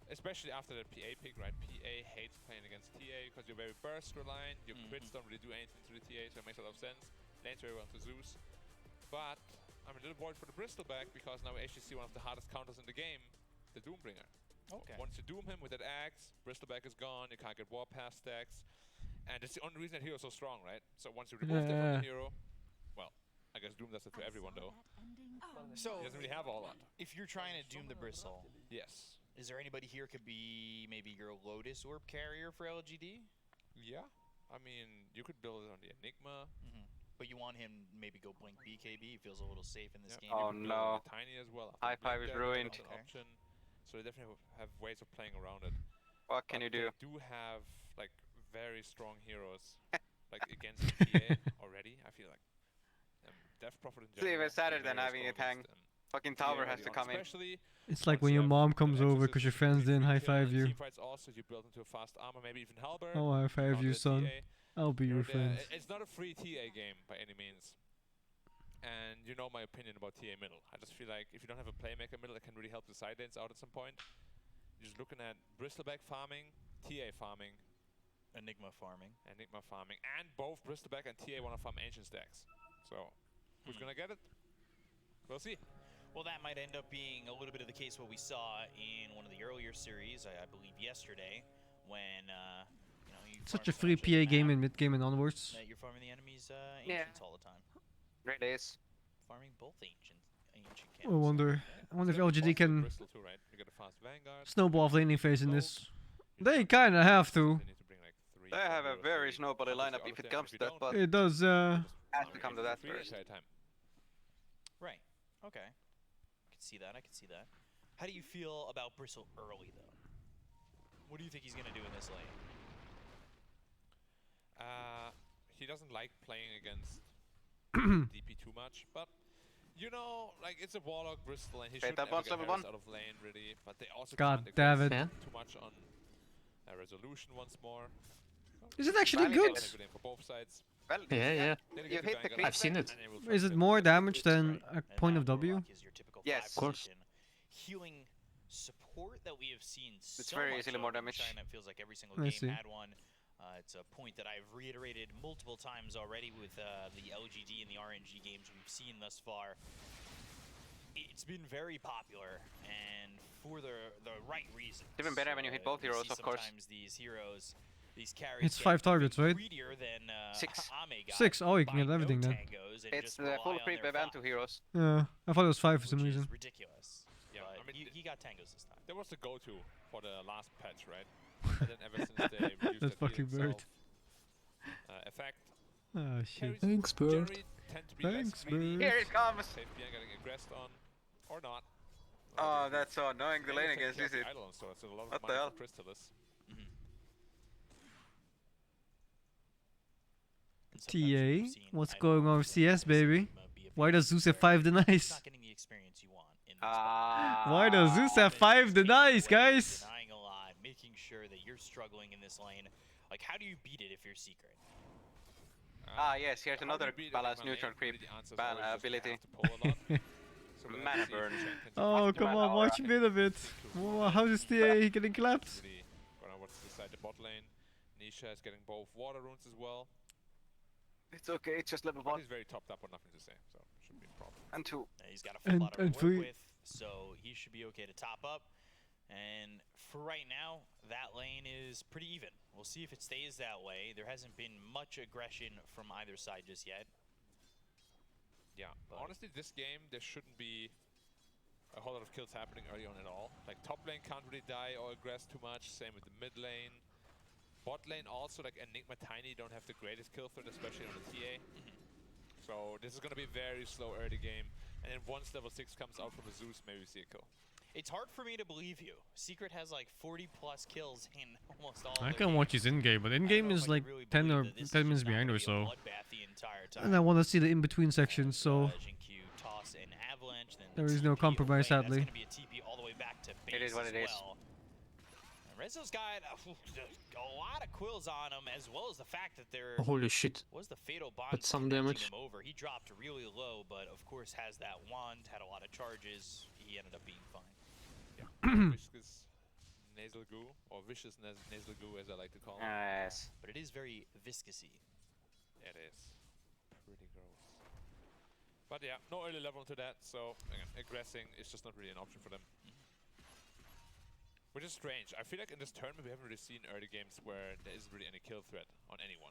Speaker 2: Especially after the PA pick, right? PA hates playing against TA because you're very burst reliant. Your crits don't really do anything to the TA, so it makes a lot of sense. Lanes very well to Zeus. But I'm a little worried for the Bristleback because now we actually see one of the hardest counters in the game, the Doombringer.
Speaker 11: Okay.
Speaker 2: Once you doom him with that axe, Bristleback is gone, you can't get Warpath stacks. And that's the only reason that hero is so strong, right? So once you remove that from the hero, well, I guess Doom does it to everyone though.
Speaker 11: So
Speaker 2: he doesn't really have all that.
Speaker 11: If you're trying to doom the Bristle,
Speaker 2: yes.
Speaker 11: Is there anybody here could be maybe your Lotus Orb carrier for LGD?
Speaker 2: Yeah. I mean, you could build it on the Enigma.
Speaker 11: But you want him maybe go blink BKB. He feels a little safe in this game.
Speaker 3: Oh no.
Speaker 2: Tiny as well.
Speaker 3: High five is ruined.
Speaker 2: Option. So they definitely have ways of playing around it.
Speaker 3: What can you do?
Speaker 2: They do have like very strong heroes like against PA already. I feel like Death Prophet in general.
Speaker 3: It's even sadder than having it hang. Fucking tower has to come in.
Speaker 1: It's like when your mom comes over because your friends didn't high five you.
Speaker 2: Also, you build into a fast armor, maybe even halberd.
Speaker 1: I'll high five you, son. I'll be your friend.
Speaker 2: It's not a free TA game by any means. And you know my opinion about TA middle. I just feel like if you don't have a playmaker middle that can really help the side lanes out at some point, you're just looking at Bristleback farming, TA farming,
Speaker 11: Enigma farming,
Speaker 2: and both Bristleback and TA want to farm ancient stacks. So, who's gonna get it? We'll see.
Speaker 11: Well, that might end up being a little bit of the case what we saw in one of the earlier series, I believe yesterday, when you know you
Speaker 1: such a free PA game in mid game and onwards.
Speaker 11: You're farming the enemy's ancients all the time.
Speaker 3: Great days.
Speaker 11: Farming both ancient
Speaker 1: I wonder if LGD can snowball off laning phase in this. They kinda have to.
Speaker 3: They have a very snowbally lineup if it comes to that, but
Speaker 1: it does.
Speaker 3: Has to come to that first.
Speaker 11: Right. Okay. I can see that. How do you feel about Bristle early though? What do you think he's gonna do in this lane?
Speaker 2: He doesn't like playing against DP too much, but You know, like it's a Warlock Bristol, and he
Speaker 3: Wait,
Speaker 2: should
Speaker 3: that
Speaker 2: never
Speaker 3: boss
Speaker 2: get
Speaker 3: level
Speaker 2: Harris
Speaker 3: 1?
Speaker 2: out of lane, really. But they also
Speaker 1: God
Speaker 2: can't
Speaker 1: damn
Speaker 2: aggress
Speaker 1: it.
Speaker 2: too much on resolution once more.
Speaker 1: Is it actually good?
Speaker 2: For both sides.
Speaker 3: Well,
Speaker 18: Yeah.
Speaker 3: You hit the creep.
Speaker 18: I've seen it.
Speaker 1: Is it more damage than a point of W?
Speaker 3: Yes.
Speaker 18: Of course.
Speaker 11: Healing support that we have seen
Speaker 3: It's
Speaker 11: so
Speaker 3: very
Speaker 11: much
Speaker 3: easily
Speaker 11: of
Speaker 3: more
Speaker 11: in
Speaker 3: damage.
Speaker 11: China. It feels like every single
Speaker 1: I
Speaker 11: game
Speaker 1: see.
Speaker 11: had one. It's a point that I've reiterated multiple times already with the LGD and the RNG games we've seen thus far. It's been very popular, and for the right reasons.
Speaker 3: Even better when you hit both
Speaker 11: We
Speaker 3: heroes,
Speaker 11: see
Speaker 3: of course.
Speaker 11: Sometimes these heroes, these carries
Speaker 1: It's
Speaker 11: get
Speaker 1: 5 targets, right?
Speaker 11: greedier than
Speaker 3: 6.
Speaker 11: Ame got
Speaker 1: 6. Oh, you can
Speaker 11: by
Speaker 1: get everything
Speaker 11: no
Speaker 1: then.
Speaker 11: tangos and
Speaker 3: It's
Speaker 11: just
Speaker 3: the
Speaker 11: rely
Speaker 3: full
Speaker 11: on
Speaker 3: creep
Speaker 11: their
Speaker 3: event
Speaker 11: five,
Speaker 3: 2 heroes.
Speaker 1: Yeah, I thought it was 5 for some
Speaker 11: which
Speaker 1: reason.
Speaker 11: is ridiculous.
Speaker 2: Yeah,
Speaker 11: But
Speaker 2: I mean,
Speaker 11: he got tangos this time.
Speaker 2: That was the go-to for the last patch, right? And then ever since they reduced
Speaker 1: That fucking bird.
Speaker 2: Effect.
Speaker 1: Oh shit.
Speaker 18: Thanks, bird.
Speaker 2: Generally tend to be
Speaker 1: Thanks,
Speaker 2: less greedy.
Speaker 1: bird.
Speaker 3: Here it comes!
Speaker 2: Safe being getting aggressed on, or not.
Speaker 3: Oh, that's so annoying. The
Speaker 2: Maybe
Speaker 3: lane
Speaker 2: take
Speaker 3: against
Speaker 2: care of
Speaker 3: this.
Speaker 2: the Eidolon, so it's a lot of
Speaker 3: What the
Speaker 2: money
Speaker 3: hell?
Speaker 2: for Crystallis.
Speaker 1: TA, what's going on with CS, baby? Why does Zeus have 5 denies?
Speaker 11: Not getting the experience you want in this
Speaker 1: Why does Zeus have 5 denies, guys?
Speaker 11: denying a lot, making sure that you're struggling in this lane. Like, how do you beat it if you're Secret?
Speaker 3: Yes, here's another balance neutral creep ability. Mana burn.
Speaker 1: Oh, come on, watch me a bit. Whoa, how is TA getting clapped?
Speaker 2: Really gonna watch the side the bot lane. Nisha is getting both water runes as well.
Speaker 3: It's okay, it's just level
Speaker 2: But
Speaker 3: 1.
Speaker 2: he's very topped up on nothing to say, so shouldn't be a problem.
Speaker 3: And 2.
Speaker 11: He's got a full lot of
Speaker 1: and
Speaker 11: work
Speaker 1: three.
Speaker 11: with, so he should be okay to top up. And for right now, that lane is pretty even. We'll see if it stays that way. There hasn't been much aggression from either side just yet.
Speaker 2: Yeah, honestly, this game, there shouldn't be a whole lot of kills happening early on at all. Like, top lane can't really die or aggress too much, same with the mid lane. Bot lane also, like Enigma Tiny don't have the greatest kill threat, especially on the TA. So this is going to be very slow early game. And then once level 6 comes out from the Zeus, maybe we see a kill.
Speaker 11: It's hard for me to believe you. Secret has like 40 plus kills in almost all
Speaker 1: I
Speaker 11: of
Speaker 1: can watch his in-game, but in-game is like 10 or 10 minutes behind or so. And I want to see the in-between sections, so
Speaker 11: Toss and Avalanche, then
Speaker 1: there is no compromise, sadly.
Speaker 11: That's going to be a TP all the way back to base
Speaker 3: It is what
Speaker 11: as
Speaker 3: it is.
Speaker 11: well. Rezzo's got a lot of quills on him, as well as the fact that there
Speaker 18: Holy shit.
Speaker 11: was the fatal bond
Speaker 18: That's some
Speaker 11: connecting
Speaker 18: damage.
Speaker 11: him over. He dropped really low, but of course has that wand, had a lot of charges. He ended up being fine.
Speaker 2: Yeah, viscous nasal goo, or vicious nasal goo as I like to call it.
Speaker 3: Yes.
Speaker 11: But it is very viscousy.
Speaker 2: It is. Pretty gross. But yeah, no early level into that, so again, aggressing is just not really an option for them. Which is strange. I feel like in this tournament we haven't really seen early games where there isn't really any kill threat on anyone.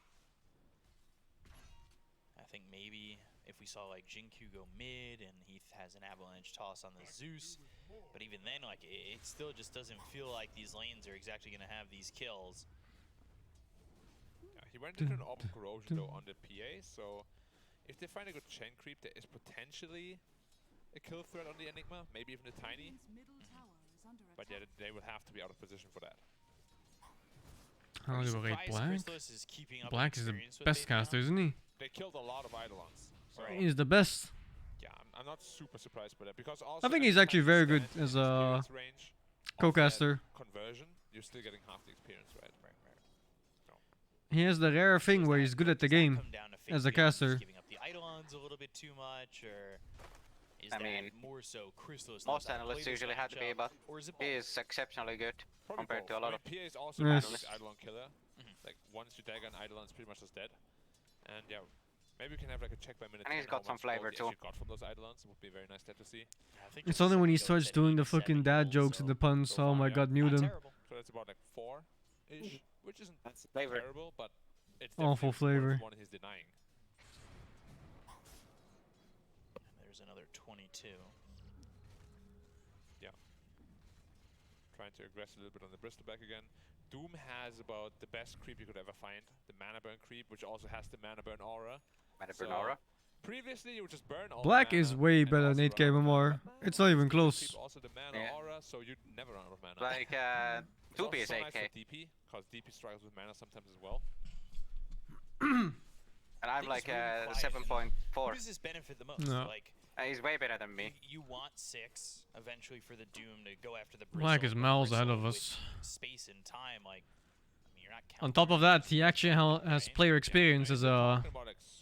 Speaker 11: I think maybe if we saw like Jinku go mid and he has an avalanche toss on the Zeus, but even then, like it still just doesn't feel like these lanes are exactly going to have these kills.
Speaker 2: Yeah, he went into an open corrosion though on the PA, so if they find a good chain creep, there is potentially a kill threat on the Enigma, maybe even a Tiny. But yeah, they will have to be out of position for that.
Speaker 1: How do we rate Black?
Speaker 11: Crystallis is keeping up
Speaker 1: Black is the
Speaker 11: experience with
Speaker 1: best
Speaker 11: it now.
Speaker 1: caster, isn't he?
Speaker 2: They killed a lot of Eidolons. So
Speaker 1: He's the best.
Speaker 2: yeah, I'm not super surprised by that because also
Speaker 1: I think
Speaker 2: every
Speaker 1: he's
Speaker 2: time
Speaker 1: actually
Speaker 2: you
Speaker 1: very
Speaker 2: stand
Speaker 1: good
Speaker 2: in
Speaker 1: as
Speaker 2: the
Speaker 1: a
Speaker 2: experience range of
Speaker 1: co-caster.
Speaker 2: that conversion, you're still getting half the experience, right?
Speaker 1: He has the rare thing where he's good at the game as a caster.
Speaker 11: Giving up the Eidolons a little bit too much, or is
Speaker 3: I
Speaker 11: that
Speaker 3: mean,
Speaker 11: more so Crystallis?
Speaker 3: Most analysts usually have to be, but he is exceptionally good
Speaker 2: Probably
Speaker 3: compared
Speaker 2: both.
Speaker 3: to a lot
Speaker 2: I
Speaker 3: of
Speaker 2: mean, PA is also
Speaker 1: Yes.
Speaker 2: a big Eidolon killer. Like once you dagger an Eidolon, it's pretty much just dead. And yeah, maybe we can have like a check by minute.
Speaker 3: And he's
Speaker 2: how
Speaker 3: got some
Speaker 2: much gold
Speaker 3: flavor
Speaker 2: he
Speaker 3: too.
Speaker 2: actually got from those Eidolons. It would be very nice to see.
Speaker 1: It's only when he starts doing the fucking dad jokes and the puns. Oh my god, mute him.
Speaker 2: So that's about like 4-ish, which isn't
Speaker 3: flavor.
Speaker 2: terrible, but it's
Speaker 1: Awful
Speaker 2: definitely
Speaker 1: flavor.
Speaker 2: one he's denying.
Speaker 11: There's another 22.
Speaker 2: Yeah. Trying to aggress a little bit on the Bristleback again. Doom has about the best creep you could ever find, the Mana Burn creep, which also has the Mana Burn aura.
Speaker 3: Mana Burn aura?
Speaker 2: Previously, you would just burn all
Speaker 1: Black
Speaker 2: the mana
Speaker 1: is way
Speaker 2: and
Speaker 1: better
Speaker 2: also
Speaker 1: than 8k
Speaker 2: run out of
Speaker 1: MMR.
Speaker 2: mana.
Speaker 1: It's not even
Speaker 2: Creep
Speaker 1: close.
Speaker 2: also the Mana
Speaker 3: Yeah.
Speaker 2: aura, so you'd never run out of mana.
Speaker 3: like
Speaker 2: It's
Speaker 3: 2P
Speaker 2: also
Speaker 3: is
Speaker 2: so nice
Speaker 3: 8k.
Speaker 2: for DP, because DP struggles with mana sometimes as well.
Speaker 3: And I'm
Speaker 11: Things
Speaker 3: like
Speaker 11: really quiet.
Speaker 3: 7.4.
Speaker 11: Who does this benefit the most?
Speaker 1: No.
Speaker 11: Like,
Speaker 3: He's way better than me.
Speaker 11: You want 6 eventually for the Doom to go after the
Speaker 1: Black is miles ahead of us.
Speaker 11: Space and time, like, I mean, you're not
Speaker 1: On top of that, he actually has player experience as a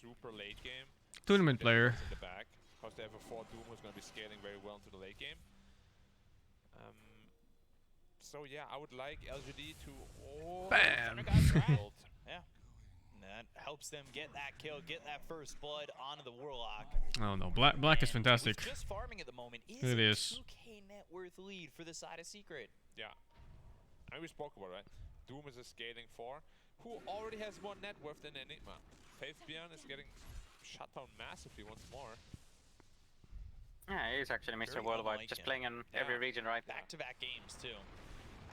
Speaker 2: super late game.
Speaker 1: tournament player.
Speaker 2: In the back, because they have a 4 Doom who's going to be scaling very well into the late game. So yeah, I would like LGD to. Oh,
Speaker 1: bam!
Speaker 11: Yeah. That helps them get that kill, get that first blood onto the Warlock.
Speaker 1: Oh no, Black is fantastic.
Speaker 11: Just farming at the moment is
Speaker 1: it is.
Speaker 11: 2k net worth lead for the side of Secret.
Speaker 2: Yeah. And we spoke about it, right? Doom is a scaling 4 who already has more net worth than Enigma. Faith Beyond is getting shut down massively once more.
Speaker 3: Yeah, he's actually Mr. Worldwide, just playing in every region right now.
Speaker 11: Back-to-back games too.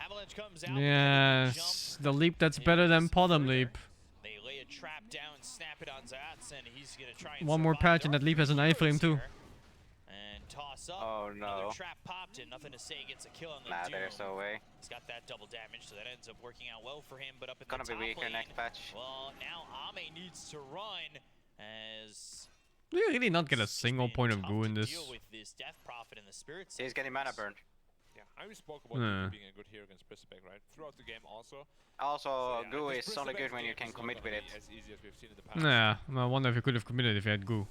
Speaker 11: Avalanche comes out.
Speaker 1: Yes, the leap that's better than Podem leap.
Speaker 11: They lay a trap down, snap it on Zats, and he's gonna try and
Speaker 1: one more patch and that leap has an iframe too.
Speaker 11: And toss up.
Speaker 3: Oh no.
Speaker 11: Another trap popped and nothing to say, gets a kill on the
Speaker 3: Nah,
Speaker 11: Doom.
Speaker 3: there's no way.
Speaker 11: He's got that double damage, so that ends up working out well for him, but up in
Speaker 3: Gonna
Speaker 11: the
Speaker 3: be weaker
Speaker 11: lane,
Speaker 3: next patch.
Speaker 11: Well, now Ame needs to run as
Speaker 1: Do you really not get a single point of goo in this?
Speaker 11: deal with this Death Prophet and the Spirit.
Speaker 3: He's getting mana burn.
Speaker 2: Yeah, I already spoke about Doom being a good hero against Bristleback, right? Throughout the game also.
Speaker 3: Also,
Speaker 2: yeah,
Speaker 3: goo is only good when you can commit with it.
Speaker 2: As easy as we've seen in the past.
Speaker 1: Yeah, I wonder if he could have committed if he had goo.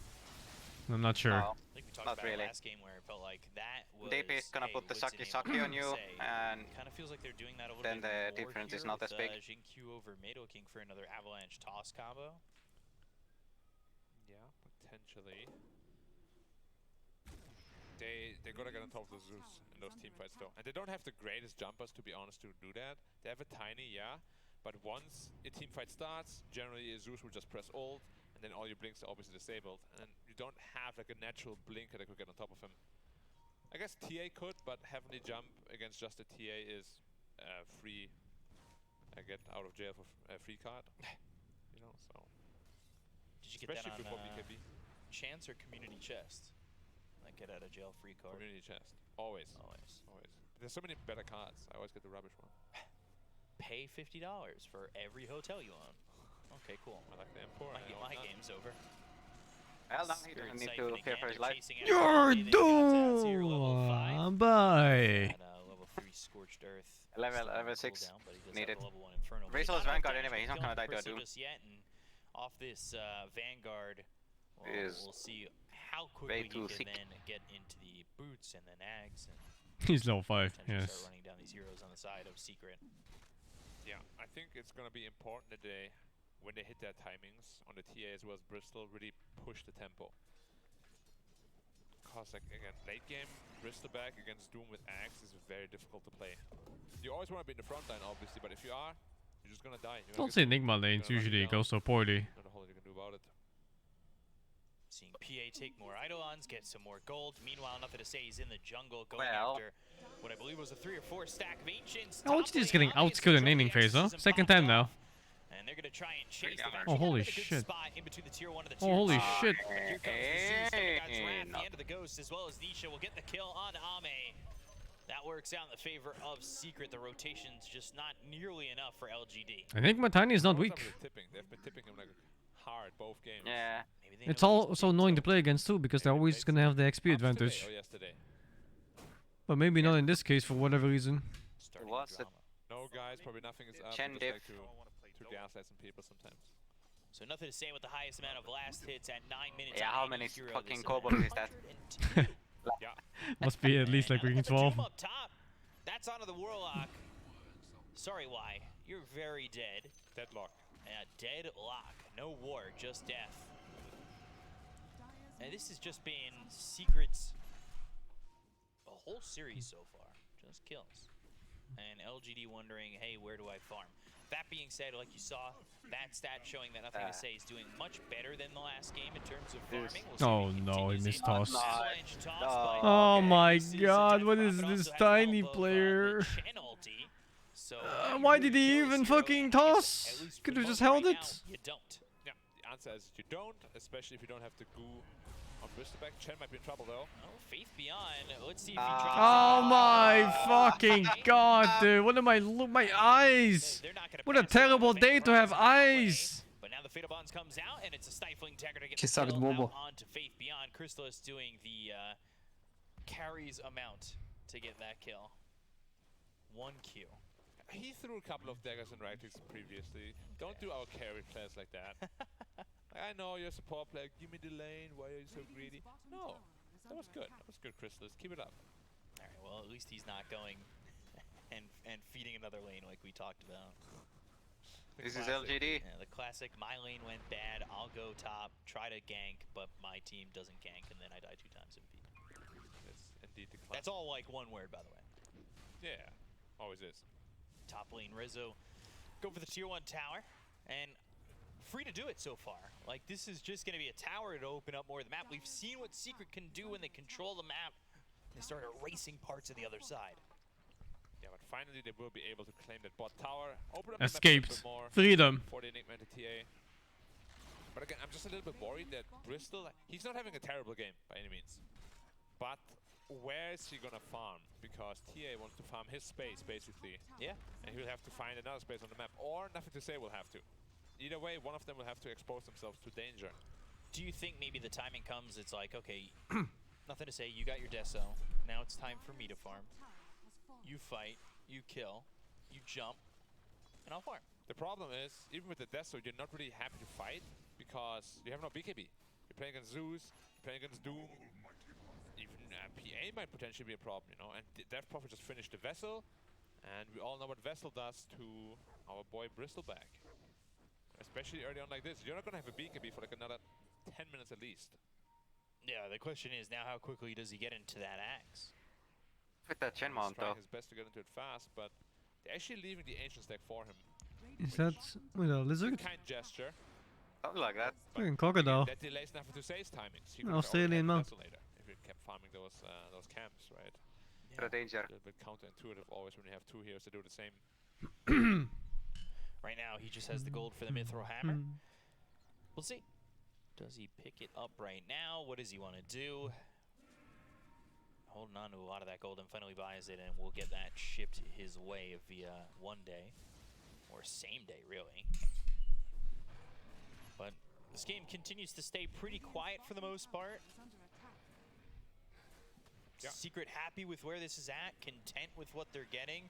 Speaker 1: I'm not sure.
Speaker 3: No,
Speaker 11: Like we talked
Speaker 3: not
Speaker 11: about
Speaker 3: really.
Speaker 11: last game where it felt like that was
Speaker 3: DP is gonna put the Saki on you, and
Speaker 11: kind of feels like they're doing that a little
Speaker 3: then
Speaker 11: bit
Speaker 3: the
Speaker 11: more
Speaker 3: difference is
Speaker 11: here
Speaker 3: not
Speaker 11: with,
Speaker 3: as big.
Speaker 11: Jin-Q over mid looking for another Avalanche toss combo.
Speaker 2: Yeah, potentially. They're gonna get on top of the Zeus in those team fights though. And they don't have the greatest jumpers, to be honest, to do that. They have a tiny, yeah. But once a team fight starts, generally Zeus will just press ult, and then all your blinks are obviously disabled. And you don't have like a natural blinker that could get on top of him. I guess TA could, but Heavenly Jump against just a TA is free. I get out of jail for free card. You know, so.
Speaker 11: Did you get that
Speaker 2: especially
Speaker 11: on
Speaker 2: before BKB.
Speaker 11: Chance or Community Chest? Like get out of jail free card.
Speaker 2: Community Chest. Always.
Speaker 11: Always.
Speaker 2: Always. There's so many better cards. I always get the rubbish one.
Speaker 11: Pay $50 for every hotel you own. Okay, cool.
Speaker 2: I like the M4.
Speaker 11: My game's over.
Speaker 3: Well, now he doesn't need to fear for his life.
Speaker 1: You're doomed! Bye!
Speaker 11: Level 3 Scorched Earth.
Speaker 3: Level 6 needed.
Speaker 11: Level 1 Infernal.
Speaker 3: Razor is Vanguard anyway, he's not gonna die to a Doom.
Speaker 11: Just yet, and off this Vanguard, we'll see how quickly he can then get into the boots and then Ags and
Speaker 1: he's level 5,
Speaker 11: start
Speaker 1: yes.
Speaker 11: running down these heroes on the side of Secret.
Speaker 2: Yeah, I think it's gonna be important that they, when they hit their timings on the TA as well as Bristol, really push the tempo. Cause like again, late game Bristleback against Doom with Axe is very difficult to play. You always want to be in the front line, obviously, but if you are, you're just gonna die.
Speaker 1: Don't say Enigma lanes usually go so poorly.
Speaker 2: Not a whole lot you can do about it.
Speaker 11: Seeing PA take more Eidolons, get some more gold. Meanwhile, nothing to say, he's in the jungle going
Speaker 3: Well,
Speaker 11: after what I believe was a 3 or 4 stack of Ancients.
Speaker 1: LGD is getting outskilled in laning phase, huh? Second time now.
Speaker 11: And they're gonna try and chase them.
Speaker 1: Oh, holy shit. Oh, holy shit.
Speaker 11: Here comes the Zeus, the end of the Ghost, as well as Nisha will get the kill on Ame. That works out in the favor of Secret. The rotation's just not nearly enough for LGD.
Speaker 1: Enigma Tiny is not weak.
Speaker 2: They've been tipping him like hard both games.
Speaker 3: Yeah.
Speaker 1: It's also annoying to play against too, because they're always gonna have the XP advantage.
Speaker 2: Yesterday.
Speaker 1: But maybe not in this case for whatever reason.
Speaker 3: What's it?
Speaker 2: No guys, probably nothing is up.
Speaker 3: Chen
Speaker 2: Just
Speaker 3: diff.
Speaker 2: like to gaslight some people sometimes.
Speaker 11: So nothing to say with the highest amount of last hits at 9 minutes.
Speaker 3: Yeah, how many
Speaker 11: hero
Speaker 3: fucking
Speaker 11: this
Speaker 3: kobolds is that?
Speaker 2: Yeah.
Speaker 1: Must be at least like ranking 12.
Speaker 11: Up top. That's onto the Warlock. Sorry, why? You're very dead.
Speaker 2: Deadlock.
Speaker 11: Deadlock. No war, just death. And this has just been Secret's a whole series so far. Just kills. And LGD wondering, hey, where do I farm? That being said, like you saw, that stat showing that nothing to say is doing much better than the last game in terms of farming.
Speaker 1: Oh no, he missed toss.
Speaker 11: Avalanche toss, but
Speaker 1: Oh my god, what is this tiny player?
Speaker 11: So
Speaker 1: Why did he even fucking toss? Could have just held it.
Speaker 11: You don't.
Speaker 2: Yeah, the answer is you don't, especially if you don't have the goo on Bristleback. Chen might be in trouble though.
Speaker 11: Oh, Faith Beyond. Let's see if he drops
Speaker 1: Oh my fucking god, dude. What am I my eyes? What a terrible day to have eyes.
Speaker 11: But But now the Fatal Bonds comes out, and it's a stifling dagger to get
Speaker 18: He
Speaker 11: the
Speaker 18: sucked
Speaker 11: kill
Speaker 18: Bobo.
Speaker 11: out onto Faith Beyond. Chrysalis doing the carries amount to get that kill. 1 Q.
Speaker 2: He threw a couple of daggers and right clicks previously. Don't do our carry players like that. I know you're a support player. Give me the lane. Why are you so greedy? No, that was good. That was good, Chrysalis. Keep it up.
Speaker 11: All right. Well, at least he's not going and feeding another lane like we talked about.
Speaker 6: This is LGD.
Speaker 11: Yeah, the classic. My lane went bad. I'll go top. Try to gank, but my team doesn't gank, and then I die 2 times in feed.
Speaker 2: That's indeed the classic.
Speaker 11: That's all like one word, by the way.
Speaker 2: Yeah, always is.
Speaker 11: Top lane Rizzo go for the tier 1 tower, and free to do it so far. Like, this is just going to be a tower to open up more of the map. We've seen what Secret can do when they control the map. They start erasing parts of the other side.
Speaker 2: Yeah, but finally they will be able to claim that bot tower. Open up
Speaker 1: Escaped.
Speaker 2: the map a bit more
Speaker 1: Freedom.
Speaker 2: for the Enigma and the TA. But again, I'm just a little bit worried that Bristol, he's not having a terrible game by any means. But where is he gonna farm? Because TA wants to farm his space, basically.
Speaker 11: Yeah.
Speaker 2: And he'll have to find another space on the map. Or Nothing to Say will have to. Either way, one of them will have to expose themselves to danger.
Speaker 11: Do you think maybe the timing comes, it's like, okay, Nothing to Say, you got your Deso. Now it's time for me to farm. You fight, you kill, you jump, and I'll farm.
Speaker 2: The problem is, even with the Deso, you're not really happy to fight because you have no BKB. You're playing against Zeus, you're playing against Doom. Even PA might potentially be a problem, you know. And Death Prophet just finished the Vessel, and we all know what Vessel does to our boy Bristleback. Especially early on like this. You're not going to have a BKB for like another 10 minutes at least.
Speaker 11: Yeah, the question is now how quickly does he get into that axe?
Speaker 6: With that Chen mount, though.
Speaker 2: He's trying his best to get into it fast, but they're actually leaving the Ancient stack for him.
Speaker 1: Is that with a lizard?
Speaker 2: Kind gesture.
Speaker 6: Something like that.
Speaker 1: Fucking crocodile.
Speaker 2: That delays Nothing to Say's timings. He
Speaker 1: An Australian mount.
Speaker 2: Later if you kept farming those camps, right?
Speaker 6: Yeah. Danger.
Speaker 2: A little bit counterintuitive always when you have 2 heroes that do the same.
Speaker 11: Right now, he just has the gold for the Mithril Hammer. We'll see. Does he pick it up right now? What does he want to do? Holding on to a lot of that gold and finally buys it, and we'll get that shipped his way via 1 day. Or same day, really. But this game continues to stay pretty quiet for the most part.
Speaker 2: Yeah.
Speaker 11: Secret happy with where this is at, content with what they're getting.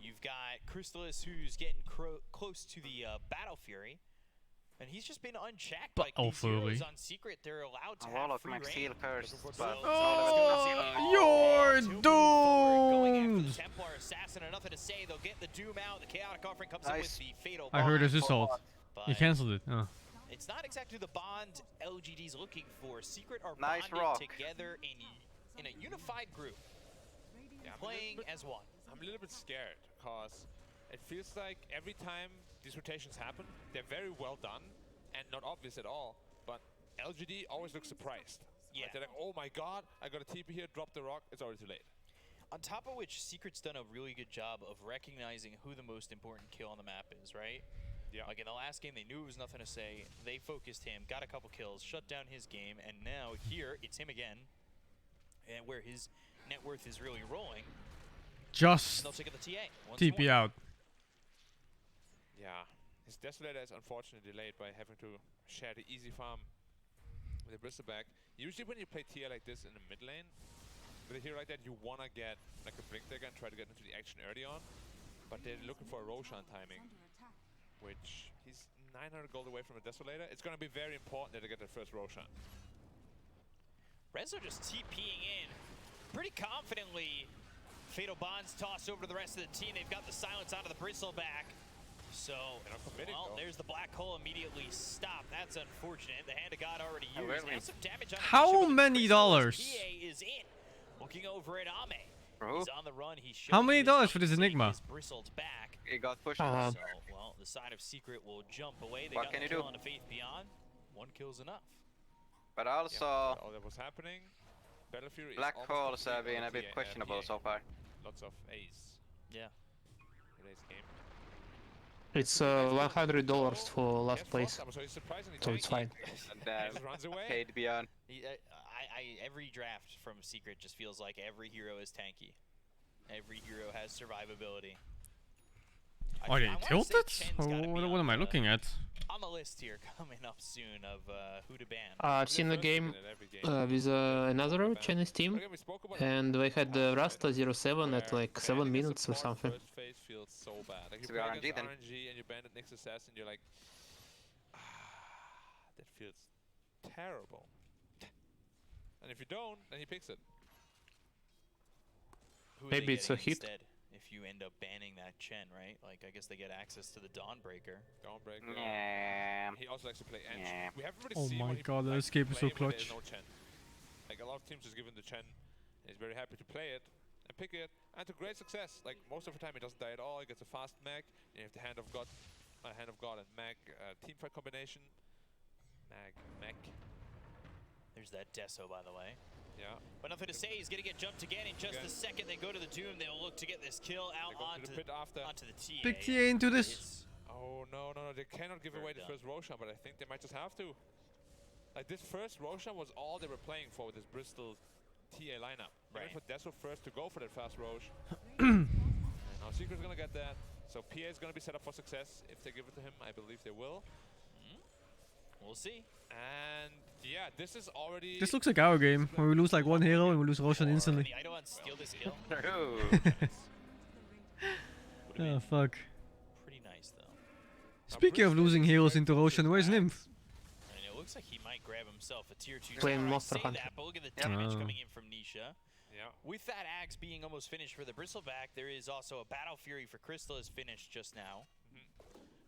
Speaker 11: You've got Chrysalis, who's getting close to the Battle Fury. And he's just been unchecked. Like these heroes on Secret, they're allowed to have free reign.
Speaker 1: You're doomed!
Speaker 11: Templar Assassin and Nothing to Say. They'll get the Doom out. The Chaotic Offering comes in with the Fatal
Speaker 1: I heard
Speaker 11: Bond.
Speaker 1: his assault. He cancelled it. Oh.
Speaker 11: It's not exactly the bond LGD's looking for. Secret are
Speaker 6: Nice
Speaker 11: bonded
Speaker 6: rock.
Speaker 11: together in a unified group, playing as one.
Speaker 2: I'm a little bit scared because it feels like every time these rotations happen, they're very well done and not obvious at all, but LGD always looks surprised.
Speaker 11: Yeah.
Speaker 2: Like they're like, oh my god, I got a TP here, drop the rock, it's already too late.
Speaker 11: On top of which, Secret's done a really good job of recognizing who the most important kill on the map is, right?
Speaker 2: Yeah.
Speaker 11: Like in the last game, they knew it was Nothing to Say. They focused him, got a couple kills, shut down his game, and now here, it's him again. And where his net worth is really rolling.
Speaker 1: Just
Speaker 11: they'll take the TA
Speaker 1: TP out.
Speaker 2: Yeah. His Desolator is unfortunately delayed by having to share the easy farm with the Bristleback. Usually when you play tier like this in the mid lane, with a hero like that, you want to get like a Blink Dagger and try to get into the action early on. But they're looking for a Roshan timing, which he's 900 gold away from a Desolator. It's going to be very important that they get their first Roshan.
Speaker 11: Rezo just TPing in pretty confidently. Fatal Bonds tossed over to the rest of the team. They've got the silence out of the Bristleback. So, well, there's the black hole immediately stopped. That's unfortunate. The Hand of God already used. Now some damage on
Speaker 1: How many dollars?
Speaker 11: PA is in. Looking over at Ame. He's on the run. He's
Speaker 1: How many dollars for this Enigma?
Speaker 11: Bristled back.
Speaker 6: He got pushed.
Speaker 11: So, well, the side of Secret will jump away. They
Speaker 6: What
Speaker 11: got
Speaker 6: can
Speaker 11: the
Speaker 6: you
Speaker 11: kill
Speaker 6: do?
Speaker 11: on the Faith Beyond. 1 kill's enough.
Speaker 6: But also,
Speaker 2: all that was happening. Battle Fury
Speaker 6: Black
Speaker 2: is
Speaker 6: Holes have been a
Speaker 2: PA,
Speaker 6: bit questionable so far.
Speaker 2: Lots of Ace.
Speaker 11: Yeah.
Speaker 2: Today's game.
Speaker 18: It's $100 for last place, so it's fine.
Speaker 6: And
Speaker 2: runs away.
Speaker 6: Paid beyond.
Speaker 11: Every draft from Secret just feels like every hero is tanky. Every hero has survivability.
Speaker 1: Are they tilted? Or what am I looking at?
Speaker 11: On the list here coming up soon of who to ban.
Speaker 18: I've seen a game with another Chinese team, and they had Rasta 07 at like 7 minutes or something.
Speaker 2: First phase feels so bad. Like you
Speaker 3: So
Speaker 2: play
Speaker 3: RNG
Speaker 2: against
Speaker 3: then.
Speaker 2: RNG and you bandit Nick's assassin, you're like, that feels terrible. And if you don't, then he picks it.
Speaker 11: Who are
Speaker 18: Maybe
Speaker 11: they
Speaker 18: it's a
Speaker 11: getting
Speaker 18: hit.
Speaker 11: instead if you end up banning that Chen, right? Like, I guess they get access to the Dawnbreaker.
Speaker 2: Dawnbreaker.
Speaker 3: Yeah.
Speaker 2: He also likes to play Ench.
Speaker 3: Yeah.
Speaker 2: We haven't really
Speaker 1: Oh
Speaker 2: seen
Speaker 1: my
Speaker 2: what he
Speaker 1: god, the
Speaker 2: likes to
Speaker 1: escape is so
Speaker 2: play when there's
Speaker 1: clutch.
Speaker 2: no Chen. Like, a lot of teams just give him the Chen. And he's very happy to play it and pick it, and to great success. Like, most of the time he doesn't die at all. He gets a fast mag. And you have the Hand of God and mag team fight combination. Mag.
Speaker 11: There's that Deso, by the way.
Speaker 2: Yeah.
Speaker 11: But nothing to say, he's going to get jumped again. In just a second, they go to the Doom. They'll look to get this kill out onto
Speaker 2: the pit after.
Speaker 11: onto the TA.
Speaker 1: Big TA into this.
Speaker 2: Oh, no. They cannot give away the first Roshan, but I think they might just have to. Like, this first Roshan was all they were playing for with this Bristol TA lineup. They went for Deso first to go for that fast Rosh. And now Secret's going to get that. So PA is going to be set up for success. If they give it to him, I believe they will.
Speaker 11: We'll see.
Speaker 2: And yeah, this is already...
Speaker 1: This looks like our game, where we lose like one hero and we lose Roshan instantly.
Speaker 11: The Eidolon steal this kill.
Speaker 1: Oh fuck.
Speaker 11: Pretty nice, though.
Speaker 1: Speaking of losing heroes into Roshan, where's Nymph?
Speaker 11: And it looks like he might grab himself a tier 2
Speaker 18: Playing
Speaker 11: tower. I
Speaker 18: Monster
Speaker 11: say
Speaker 18: Hunter.
Speaker 11: that, but look at the damage
Speaker 1: Oh.
Speaker 11: coming in from Nisha.
Speaker 2: Yeah.
Speaker 11: With that axe being almost finished for the Bristleback, there is also a Battle Fury for Crystal is finished just now.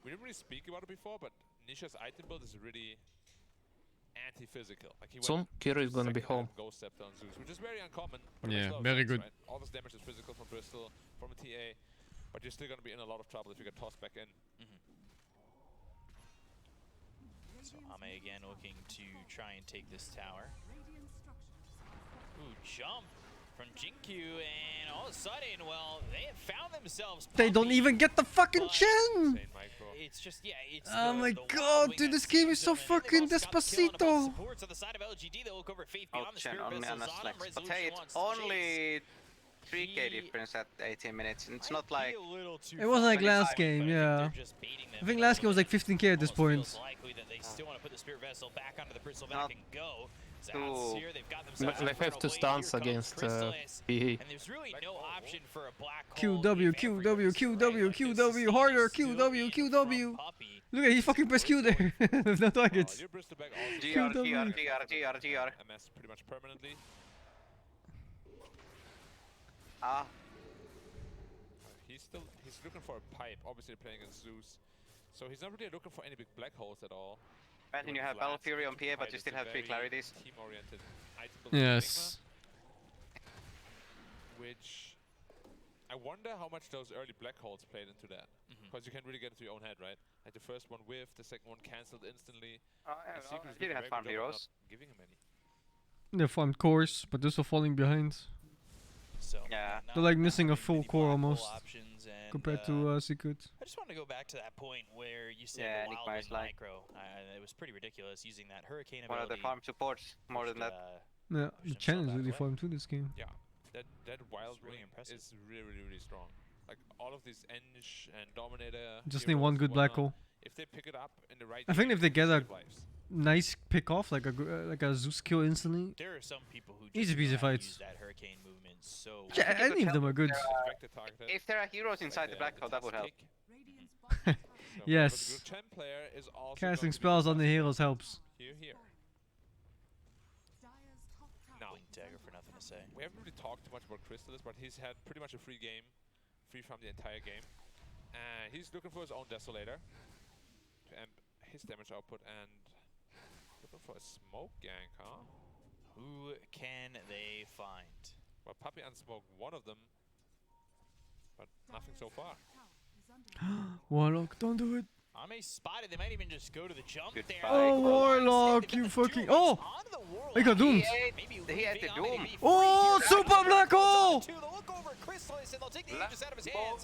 Speaker 2: We didn't really speak about it before, but Nisha's item build is really anti-physical. Like he
Speaker 18: Soon, Kira is gonna be
Speaker 2: second
Speaker 18: home.
Speaker 2: Ghost Scepter on Zeus, which is very uncommon. but
Speaker 1: Yeah,
Speaker 2: makes a lot of
Speaker 1: very
Speaker 2: sense,
Speaker 1: good.
Speaker 2: Right? All this damage is physical from Bristol, from a TA, but you're still going to be in a lot of trouble if you get tossed back in.
Speaker 11: So Ame again looking to try and take this tower. Ooh, jump from Jinkyu, and all of a sudden, well, they have found themselves.
Speaker 1: They don't even get the fucking Chen!
Speaker 11: It's just, yeah, it's
Speaker 1: Oh
Speaker 11: the
Speaker 1: my
Speaker 11: Wild
Speaker 1: god,
Speaker 11: Wing
Speaker 1: dude,
Speaker 11: that
Speaker 1: this game is
Speaker 11: saves
Speaker 1: so
Speaker 11: them, and then
Speaker 1: fucking
Speaker 11: they've also got the kill on the
Speaker 1: despacito!
Speaker 11: supports on the side of LGD. They look over Faith beyond the
Speaker 3: Chen
Speaker 11: Spirit
Speaker 3: only on
Speaker 11: Vessels
Speaker 3: a
Speaker 11: on
Speaker 3: flex.
Speaker 11: him.
Speaker 3: But
Speaker 11: Resolution
Speaker 3: hey, it's
Speaker 11: wants to chase.
Speaker 3: only 3k difference at 18 minutes. It's not like...
Speaker 1: It was like last game, yeah. I think last game was like 15k at this point.
Speaker 11: Likely that they still want to put the Spirit Vessel back onto the Bristleback
Speaker 3: Not
Speaker 11: and go.
Speaker 3: too-
Speaker 11: Here, they've got themselves
Speaker 18: They have to stance against PE.
Speaker 11: and there's really no option for a black hole.
Speaker 1: QW, harder, QW. Look at he fucking pressed Q there. With no targets.
Speaker 2: Your Bristleback also
Speaker 3: GR.
Speaker 2: MS pretty much permanently. He's looking for a pipe, obviously playing against Zeus. So he's not really looking for any big black holes at all.
Speaker 3: Imagine you have Battle Fury on PA, but you still have 3 clarities.
Speaker 2: Team-oriented item build
Speaker 1: Yes.
Speaker 2: which I wonder how much those early black holes played into that. Because you can really get into your own head, right? Like the first one whiffed, the second one cancelled instantly. And Secret is
Speaker 3: he
Speaker 2: doing a
Speaker 3: had
Speaker 2: very
Speaker 3: farm
Speaker 2: good job of
Speaker 3: heroes.
Speaker 2: not giving him any.
Speaker 1: They farmed cores, but they're still falling behind.
Speaker 11: So,
Speaker 3: yeah.
Speaker 1: They're like missing a full core almost.
Speaker 11: Options and,
Speaker 1: Compared to Secret.
Speaker 11: I just want to go back to that point where you said
Speaker 3: Yeah,
Speaker 11: the
Speaker 3: Nick
Speaker 11: Wild
Speaker 3: Myers
Speaker 11: Wing
Speaker 3: like-
Speaker 11: micro. It was pretty ridiculous using that Hurricane
Speaker 3: One
Speaker 11: ability.
Speaker 3: of the farm supports, more than that.
Speaker 1: Yeah, the Chen is really farmed too this game.
Speaker 2: Yeah, that Wild
Speaker 11: really
Speaker 2: Wing
Speaker 11: impressive.
Speaker 2: is really strong. Like all of these Enge and Dominator.
Speaker 1: Just need
Speaker 2: heroes
Speaker 1: one
Speaker 2: and
Speaker 1: good black
Speaker 2: whatnot,
Speaker 1: hole.
Speaker 2: If they pick it up in the right
Speaker 1: I think
Speaker 2: game,
Speaker 1: if they get a
Speaker 2: save lives.
Speaker 1: nice pick off, like a Zeus kill instantly.
Speaker 11: There are some people who
Speaker 1: Easy
Speaker 11: just
Speaker 1: peasy
Speaker 11: know how to
Speaker 1: fights.
Speaker 11: use that Hurricane movement so
Speaker 1: Yeah, any of them are good.
Speaker 2: Vector targeted.
Speaker 3: If there are heroes inside the black hole, that would help.
Speaker 1: Yes.
Speaker 2: The Chen player is also
Speaker 1: Casting
Speaker 2: going to be
Speaker 1: spells on the heroes helps.
Speaker 2: Here. Now,
Speaker 11: Blink Dagger for nothing to say.
Speaker 2: we haven't really talked too much about Crystallis, but he's had pretty much a free game, free from the entire game. And he's looking for his own Desolator to amp his damage output and looking for a smoke gank, huh?
Speaker 11: Who can they find?
Speaker 2: Well, Puppy unsmoked one of them, but nothing so far.
Speaker 1: Warlock, don't do it.
Speaker 11: Ame spotted. They might even just go to the jump there.
Speaker 1: Oh, Warlock, you fucking. Oh! He got doomed.
Speaker 3: He had the Doom.
Speaker 1: Oh, super black hole!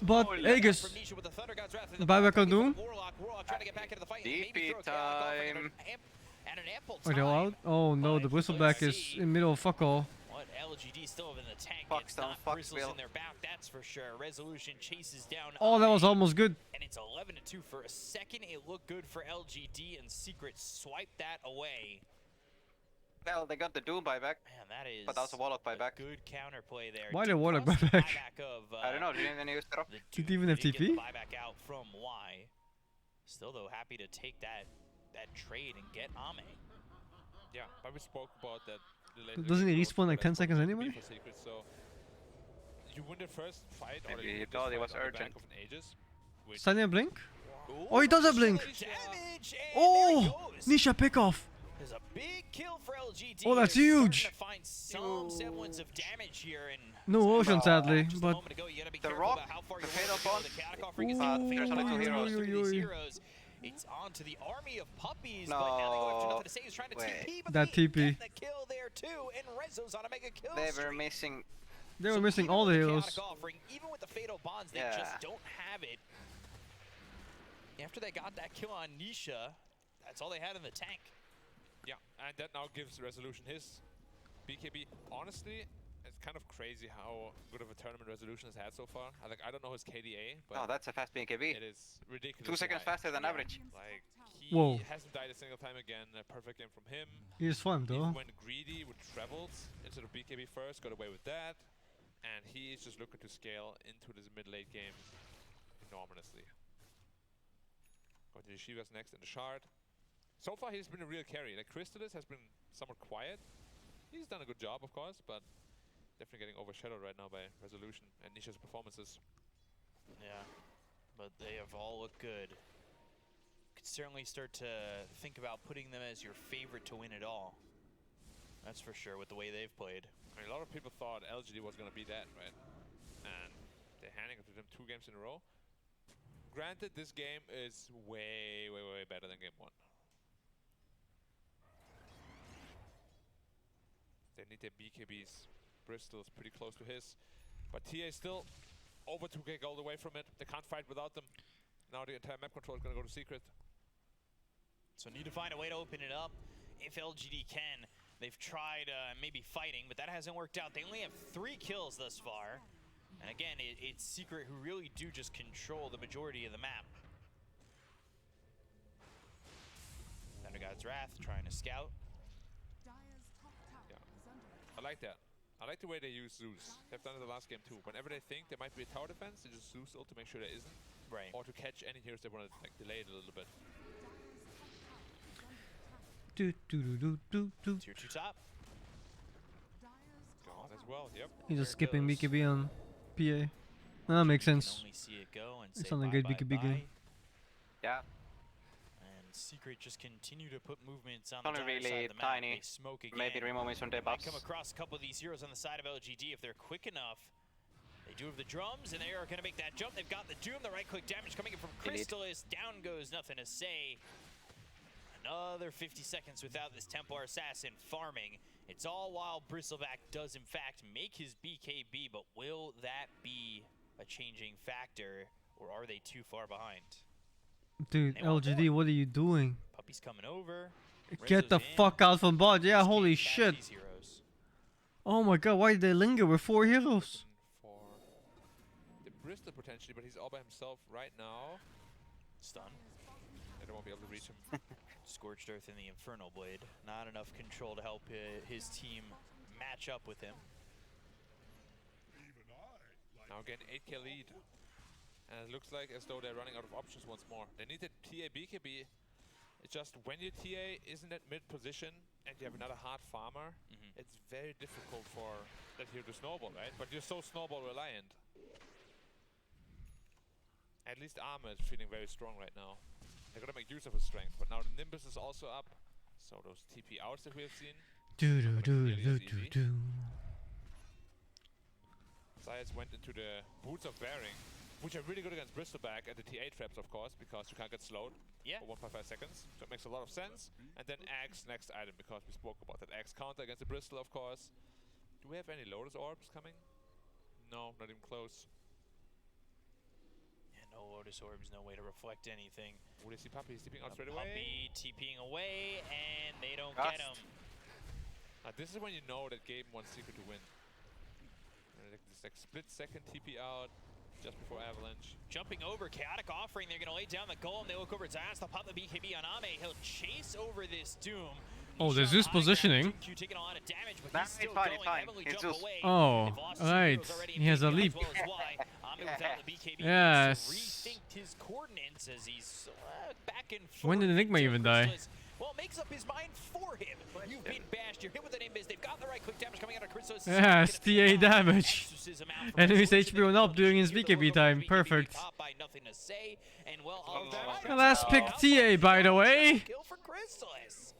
Speaker 1: But Aegis, the buyback on Doom?
Speaker 3: DP time.
Speaker 1: Are they all out? Oh no, the Bristleback is in middle of fuck all.
Speaker 11: What LGD still in the tank.
Speaker 3: Fuck,
Speaker 11: It's not
Speaker 3: fuck,
Speaker 11: Bristles
Speaker 3: Bill.
Speaker 11: in their back, that's for sure. Resolution chases down.
Speaker 1: Oh, that was almost good.
Speaker 11: And it's 11-2 for a second. It looked good for LGD, and Secret swiped that away.
Speaker 3: Well, they got the Doom buyback.
Speaker 11: Man, that is.
Speaker 3: But also Warlock buyback.
Speaker 11: Good counterplay there.
Speaker 1: Why did Warlock buy back?
Speaker 3: I don't know. Didn't use it up?
Speaker 1: Did he even have
Speaker 11: Get the
Speaker 1: TP?
Speaker 11: buyback out from Y. Still though, happy to take that trade and get Ame.
Speaker 2: Yeah, but we spoke about that.
Speaker 1: Doesn't he respawn like 10 seconds anyway?
Speaker 2: Secret, so you win the first fight, or
Speaker 3: Maybe
Speaker 2: you
Speaker 3: he
Speaker 2: win
Speaker 3: thought
Speaker 2: this
Speaker 3: it was
Speaker 2: fight on the
Speaker 3: urgent.
Speaker 2: back of an Aegis, which
Speaker 1: Standing a blink? Oh, he does have blink. Oh, Nisha pick off.
Speaker 11: There's a big kill for LGD.
Speaker 1: Oh, that's
Speaker 11: They're
Speaker 1: huge.
Speaker 11: starting to find some semblance of damage here, and
Speaker 1: No ocean, sadly,
Speaker 11: just a
Speaker 1: but
Speaker 11: moment ago, you gotta be
Speaker 3: The
Speaker 11: careful
Speaker 3: Rock,
Speaker 11: about how far
Speaker 3: the
Speaker 11: you
Speaker 3: Fatal
Speaker 11: want to
Speaker 3: Bond.
Speaker 11: go. The Catacomb ring is not the
Speaker 3: There's only two heroes.
Speaker 11: These heroes. It's on to the army of puppies, but now they go after nothing to say. He's trying to TP, but
Speaker 1: that
Speaker 11: they
Speaker 1: TP.
Speaker 11: get the kill there too, and Rezzo's on a mega kill
Speaker 3: They were
Speaker 11: streak.
Speaker 3: missing.
Speaker 1: They were missing all the heroes.
Speaker 11: Chaotic offering, even with the fatal bonds, they just don't have it. After they got that kill on Nisha, that's all they had in the tank.
Speaker 2: yeah, and that now gives Resolution his BKB. Honestly, it's kind of crazy how good of a tournament Resolution has had so far. I don't know his KDA, but
Speaker 3: Oh, that's a fast BKB.
Speaker 2: it is ridiculous.
Speaker 3: 2 seconds faster than average.
Speaker 2: Like, he
Speaker 1: Whoa.
Speaker 2: hasn't died a single time again. A perfect game from him.
Speaker 1: He just farmed
Speaker 2: He
Speaker 1: though.
Speaker 2: went greedy with Travels instead of BKB first, got away with that. And he is just looking to scale into this mid-late game enormously. Going to the Shivas next in the Shard. So far he's been a real carry. Like Crystalis has been somewhat quiet. He's done a good job, of course, but definitely getting overshadowed right now by Resolution and Nisha's performances.
Speaker 11: Yeah, but they have all looked good. Could certainly start to think about putting them as your favorite to win it all. That's for sure with the way they've played.
Speaker 2: I mean, a lot of people thought LGD was going to be that, right? And they're handing it to them 2 games in a row. Granted, this game is way, way, way better than game 1. They need their BKBs. Bristol's pretty close to his. But TA is still over 2k gold away from it. They can't fight without them. Now the entire map control is going to go to Secret.
Speaker 11: So need to find a way to open it up if LGD can. They've tried maybe fighting, but that hasn't worked out. They only have 3 kills thus far. And again, it's Secret who really do just control the majority of the map. Thunder God's Wrath trying to scout.
Speaker 2: Yeah, I like that. I like the way they use Zeus. They've done it the last game too. Whenever they think there might be a tower defense, they just Zeus ult to make sure there isn't.
Speaker 11: Right.
Speaker 2: Or to catch any heroes they want to like delay it a little bit.
Speaker 1: Do do do do do.
Speaker 11: Tier 2 top.
Speaker 2: Gone as well, yep.
Speaker 1: He's just skipping BKB on PA. That makes sense.
Speaker 11: Only see it go and
Speaker 1: It's
Speaker 11: say
Speaker 1: not a
Speaker 11: bye,
Speaker 1: great
Speaker 11: bye,
Speaker 1: BKB game.
Speaker 11: bye.
Speaker 3: Yeah.
Speaker 11: And Secret just continue to put movements on
Speaker 3: Only
Speaker 11: the dire
Speaker 3: really
Speaker 11: side of the map.
Speaker 3: tiny.
Speaker 11: They smoke again.
Speaker 3: Maybe removes from
Speaker 11: They might
Speaker 3: debuffs.
Speaker 11: come across a couple of these heroes on the side of LGD if they're quick enough. They do have the drums, and they are going to make that jump. They've got the Doom, the right-click damage coming in from Crystalis. Down goes nothing to say. Another 50 seconds without this Templar Assassin farming. It's all while Bristleback does, in fact, make his BKB, but will that be a changing factor, or are they too far behind?
Speaker 1: Dude, LGD, what are you doing?
Speaker 11: Puppy's coming over.
Speaker 1: Get the fuck out from bot. Yeah, holy shit.
Speaker 11: These heroes.
Speaker 1: Oh my god, why did they linger with 4 heroes?
Speaker 2: For the Bristol potentially, but he's all by himself right now.
Speaker 11: Stun.
Speaker 2: They won't be able to reach him.
Speaker 11: Scorched Earth in the Infernal Blade. Not enough control to help his team match up with him.
Speaker 2: Now again, 8k lead. And it looks like as though they're running out of options once more. They need the TA BKB. It's just when your TA isn't at mid position and you have another hard farmer, it's very difficult for that hero to snowball, right? But you're so snowball reliant. At least Armor is feeling very strong right now. They're gonna make use of his strength, but now the Nimbus is also up. So those TP outs that we have seen.
Speaker 1: Do do do do do do.
Speaker 2: Zayas went into the Boots of Bearing, which are really good against Bristleback, and the TA traps, of course, because you can't get slowed for 1.5 seconds. So it makes a lot of sense. And then Axe next item, because we spoke about that Axe counter against the Bristol, of course. Do we have any Lotus Orbs coming? No, not even close.
Speaker 11: Yeah, no Lotus Orbs, no way to reflect anything.
Speaker 2: Oh, they see Puppy, he's TPing out straight away.
Speaker 11: Puppy TPing away, and they don't get him.
Speaker 2: Now this is when you know that game wants Secret to win. like this like split second TP out just before Avalanche.
Speaker 11: Jumping over, Chaotic offering, they're gonna lay down the golem, they look over Zaz, they'll pop the BKB on Ame, he'll chase over this Doom.
Speaker 1: Oh, there's this positioning.
Speaker 11: Taking a lot of damage, but
Speaker 3: Nah,
Speaker 11: he's still
Speaker 3: it's fine,
Speaker 11: going,
Speaker 3: it's fine.
Speaker 11: heavily
Speaker 3: It's
Speaker 11: jump
Speaker 3: just...
Speaker 11: away.
Speaker 1: Oh, right. He has a leap. Yes.
Speaker 11: His coordinates as he's back and forth.
Speaker 1: When did Enigma even die?
Speaker 11: Well, makes up his mind for him. You've been bashed. You're hit with an Invis. They've got the right click damage coming out of Chrysalis.
Speaker 1: Yeah, TA damage. Enemy's HP went up during his BKB time. Perfect. The last pick TA, by the way.
Speaker 11: Kill for Chrysalis.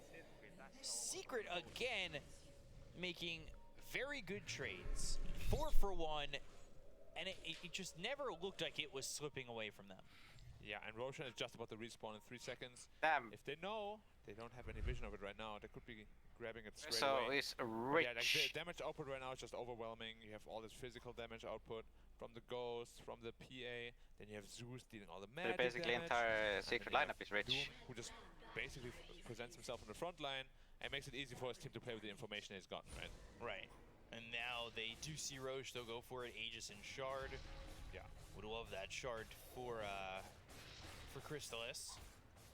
Speaker 11: Secret again, making very good trades. 4 for 1, and it just never looked like it was slipping away from them.
Speaker 2: Yeah, and Roshan is just about to respawn in 3 seconds.
Speaker 3: Damn.
Speaker 2: If they know, they don't have any vision of it right now. They could be grabbing it straight
Speaker 3: so
Speaker 2: away.
Speaker 3: it's rich.
Speaker 2: Yeah, like the damage output right now is just overwhelming. You have all this physical damage output from the Ghost, from the PA. Then you have Zeus dealing all the magic
Speaker 3: basically
Speaker 2: damage.
Speaker 3: entire secret lineup is rich.
Speaker 2: Doom, who just basically presents himself on the front line and makes it easy for his team to play with the information he's gotten, right?
Speaker 11: Right. And now they do see Roche, they'll go for it. Aegis and Shard.
Speaker 2: Yeah.
Speaker 11: Would love that Shard for Crystallis.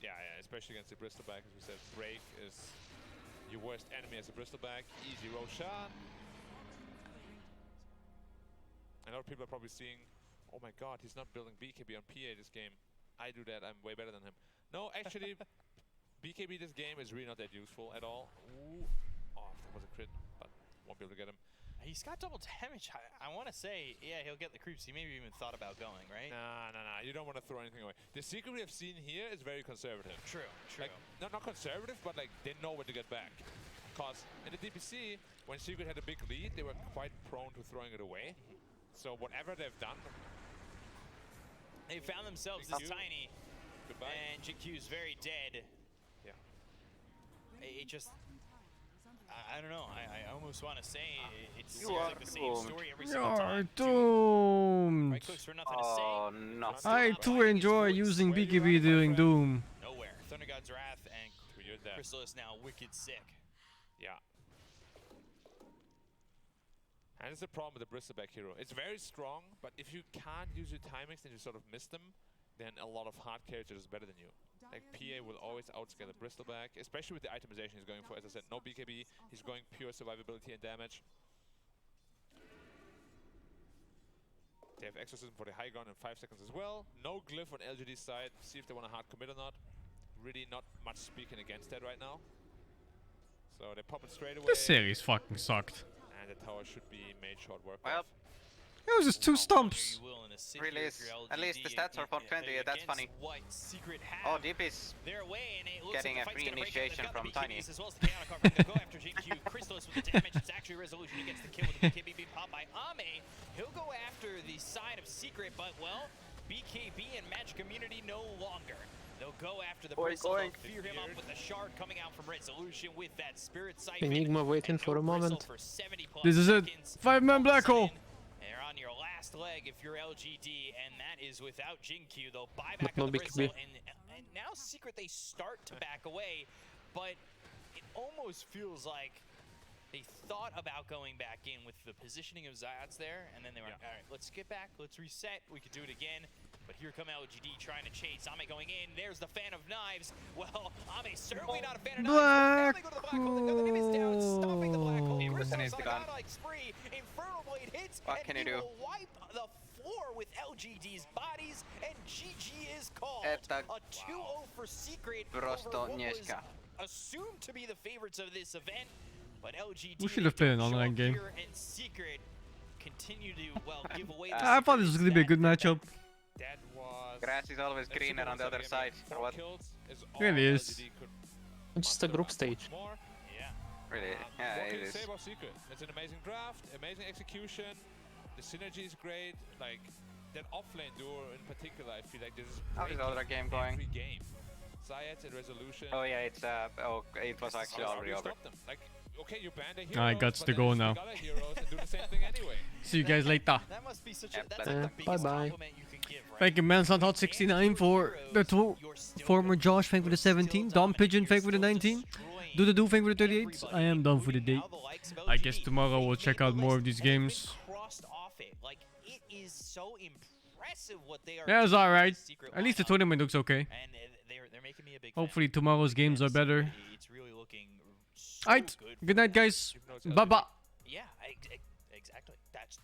Speaker 2: Yeah, especially against the Bristleback, as we said. Break is your worst enemy as a Bristleback. Easy Roshan. I know people are probably seeing, oh my god, he's not building BKB on PA this game. I do that, I'm way better than him. No, actually, BKB this game is really not that useful at all. Ooh. Oh, that was a crit, but won't be able to get him.
Speaker 11: He's got double damage. I want to say, yeah, he'll get the creeps. He maybe even thought about going, right?
Speaker 2: Nah. You don't want to throw anything away. The secret we have seen here is very conservative.
Speaker 11: True.
Speaker 2: Like, not conservative, but like they know when to get back. Because in the DPC, when Secret had a big lead, they were quite prone to throwing it away. So whatever they've done,
Speaker 11: they found themselves this tiny.
Speaker 2: Goodbye.
Speaker 11: And JQ's very dead.
Speaker 2: Yeah.
Speaker 11: It just... I don't know. I almost want to say it seems like the same story every single time.
Speaker 1: You're doomed.
Speaker 11: Right clicks for nothing to say.
Speaker 3: No.
Speaker 1: I too enjoy using BKB during Doom.
Speaker 11: Nowhere. Thunder God's Wrath and Chrysalis now wicked sick.
Speaker 2: Yeah. And it's the problem with the Bristleback hero. It's very strong, but if you can't use your timings and you sort of miss them, then a lot of hard characters is better than you. Like PA will always outscale the Bristleback, especially with the itemization he's going for. As I said, no BKB, he's going pure survivability and damage. They have Exorcism for the high ground in 5 seconds as well. No glyph on LGD's side. See if they want to hard commit or not. Really not much speaking against that right now. So they pop it straight away.
Speaker 1: This series fucking sucked.
Speaker 2: And the tower should be made short work
Speaker 3: Well,
Speaker 2: of.
Speaker 1: It was just 2 stumps.
Speaker 3: Release. At least the stats are 420, that's funny. Oh, Deep is getting a free initiation from Tiny.
Speaker 11: As well as the Chaotic offering, they'll go after JQ. Crystallis with the damage. It's actually Resolution who gets the kill with the BKB being popped by Ame. He'll go after the side of Secret, but well, BKB and Magic Immunity no longer. They'll go after the Bristle. They'll fear him up with the Shard coming out from Resolution with that Spirit Siphon.
Speaker 18: Enigma waiting for a moment.
Speaker 1: This is it. 5-man black hole.
Speaker 11: They're on your last leg if you're LGD, and that is without Jin-Q. They'll buy back
Speaker 18: no
Speaker 11: on the
Speaker 18: BKB.
Speaker 11: Bristle, and now Secret, they start to back away, but it almost feels like they thought about going back in with the positioning of Zayats there, and then they were like, all right, let's get back, let's reset, we could do it again. But here come LGD trying to chase. Ame going in. There's the Fan of Knives. Well, Ame's certainly not a fan of knives. Now they go to the black hole. The name is down, stopping the black hole. Chrysalis on a godlike spree. Infernal Blade hits,
Speaker 3: what can
Speaker 11: and
Speaker 3: he do?
Speaker 11: will wipe the floor with LGD's bodies, and GG is called.
Speaker 3: Että
Speaker 11: A 2-0 for Secret
Speaker 3: Prosto
Speaker 11: over what was
Speaker 3: Nieska.
Speaker 11: assumed to be the favorites of this event. But LGD
Speaker 1: We should have played an online game.
Speaker 11: and Secret continue to, well, give away
Speaker 1: I thought this was going to be a good matchup.
Speaker 2: That was...
Speaker 3: Grass is always greener on the other side. Or what?
Speaker 1: Really is.
Speaker 18: It's just a group stage.
Speaker 11: Yeah.
Speaker 3: Really? Yeah,
Speaker 2: what
Speaker 3: it
Speaker 2: can you
Speaker 3: is.
Speaker 2: say about Secret? It's an amazing draft, amazing execution. The synergy is great. Like, that offlane duo in particular, I feel like this is
Speaker 3: How is the other game going?
Speaker 2: every game. Zayats and Resolution.
Speaker 3: Oh yeah, it's it was actually already over.
Speaker 2: Stop them. Like, okay, you banned a
Speaker 1: I
Speaker 2: hero,
Speaker 1: got to go now.
Speaker 2: do the same thing anyway.
Speaker 1: See you guys later.
Speaker 11: That must be such a, that's like the biggest
Speaker 18: Bye-bye.
Speaker 11: compliment you can give, right?
Speaker 1: Thank you, Manslot69 for the 2. Former Josh, thank you for the 17. Dom Pigeon, thank you for the 19. Do the Do, thank you for the 38. I am done for the day. I guess tomorrow we'll check out more of these games.
Speaker 11: it. Like, it is so impressive what they are
Speaker 1: Yeah, it's
Speaker 11: doing with
Speaker 1: alright.
Speaker 11: the secret
Speaker 1: At least the
Speaker 11: lineup.
Speaker 1: tournament looks okay.
Speaker 11: And they're making me a big
Speaker 1: Hopefully tomorrow's games are better.
Speaker 11: It's really looking so
Speaker 1: Alright, good night guys. Bye bye.
Speaker 11: Yeah, exactly. That's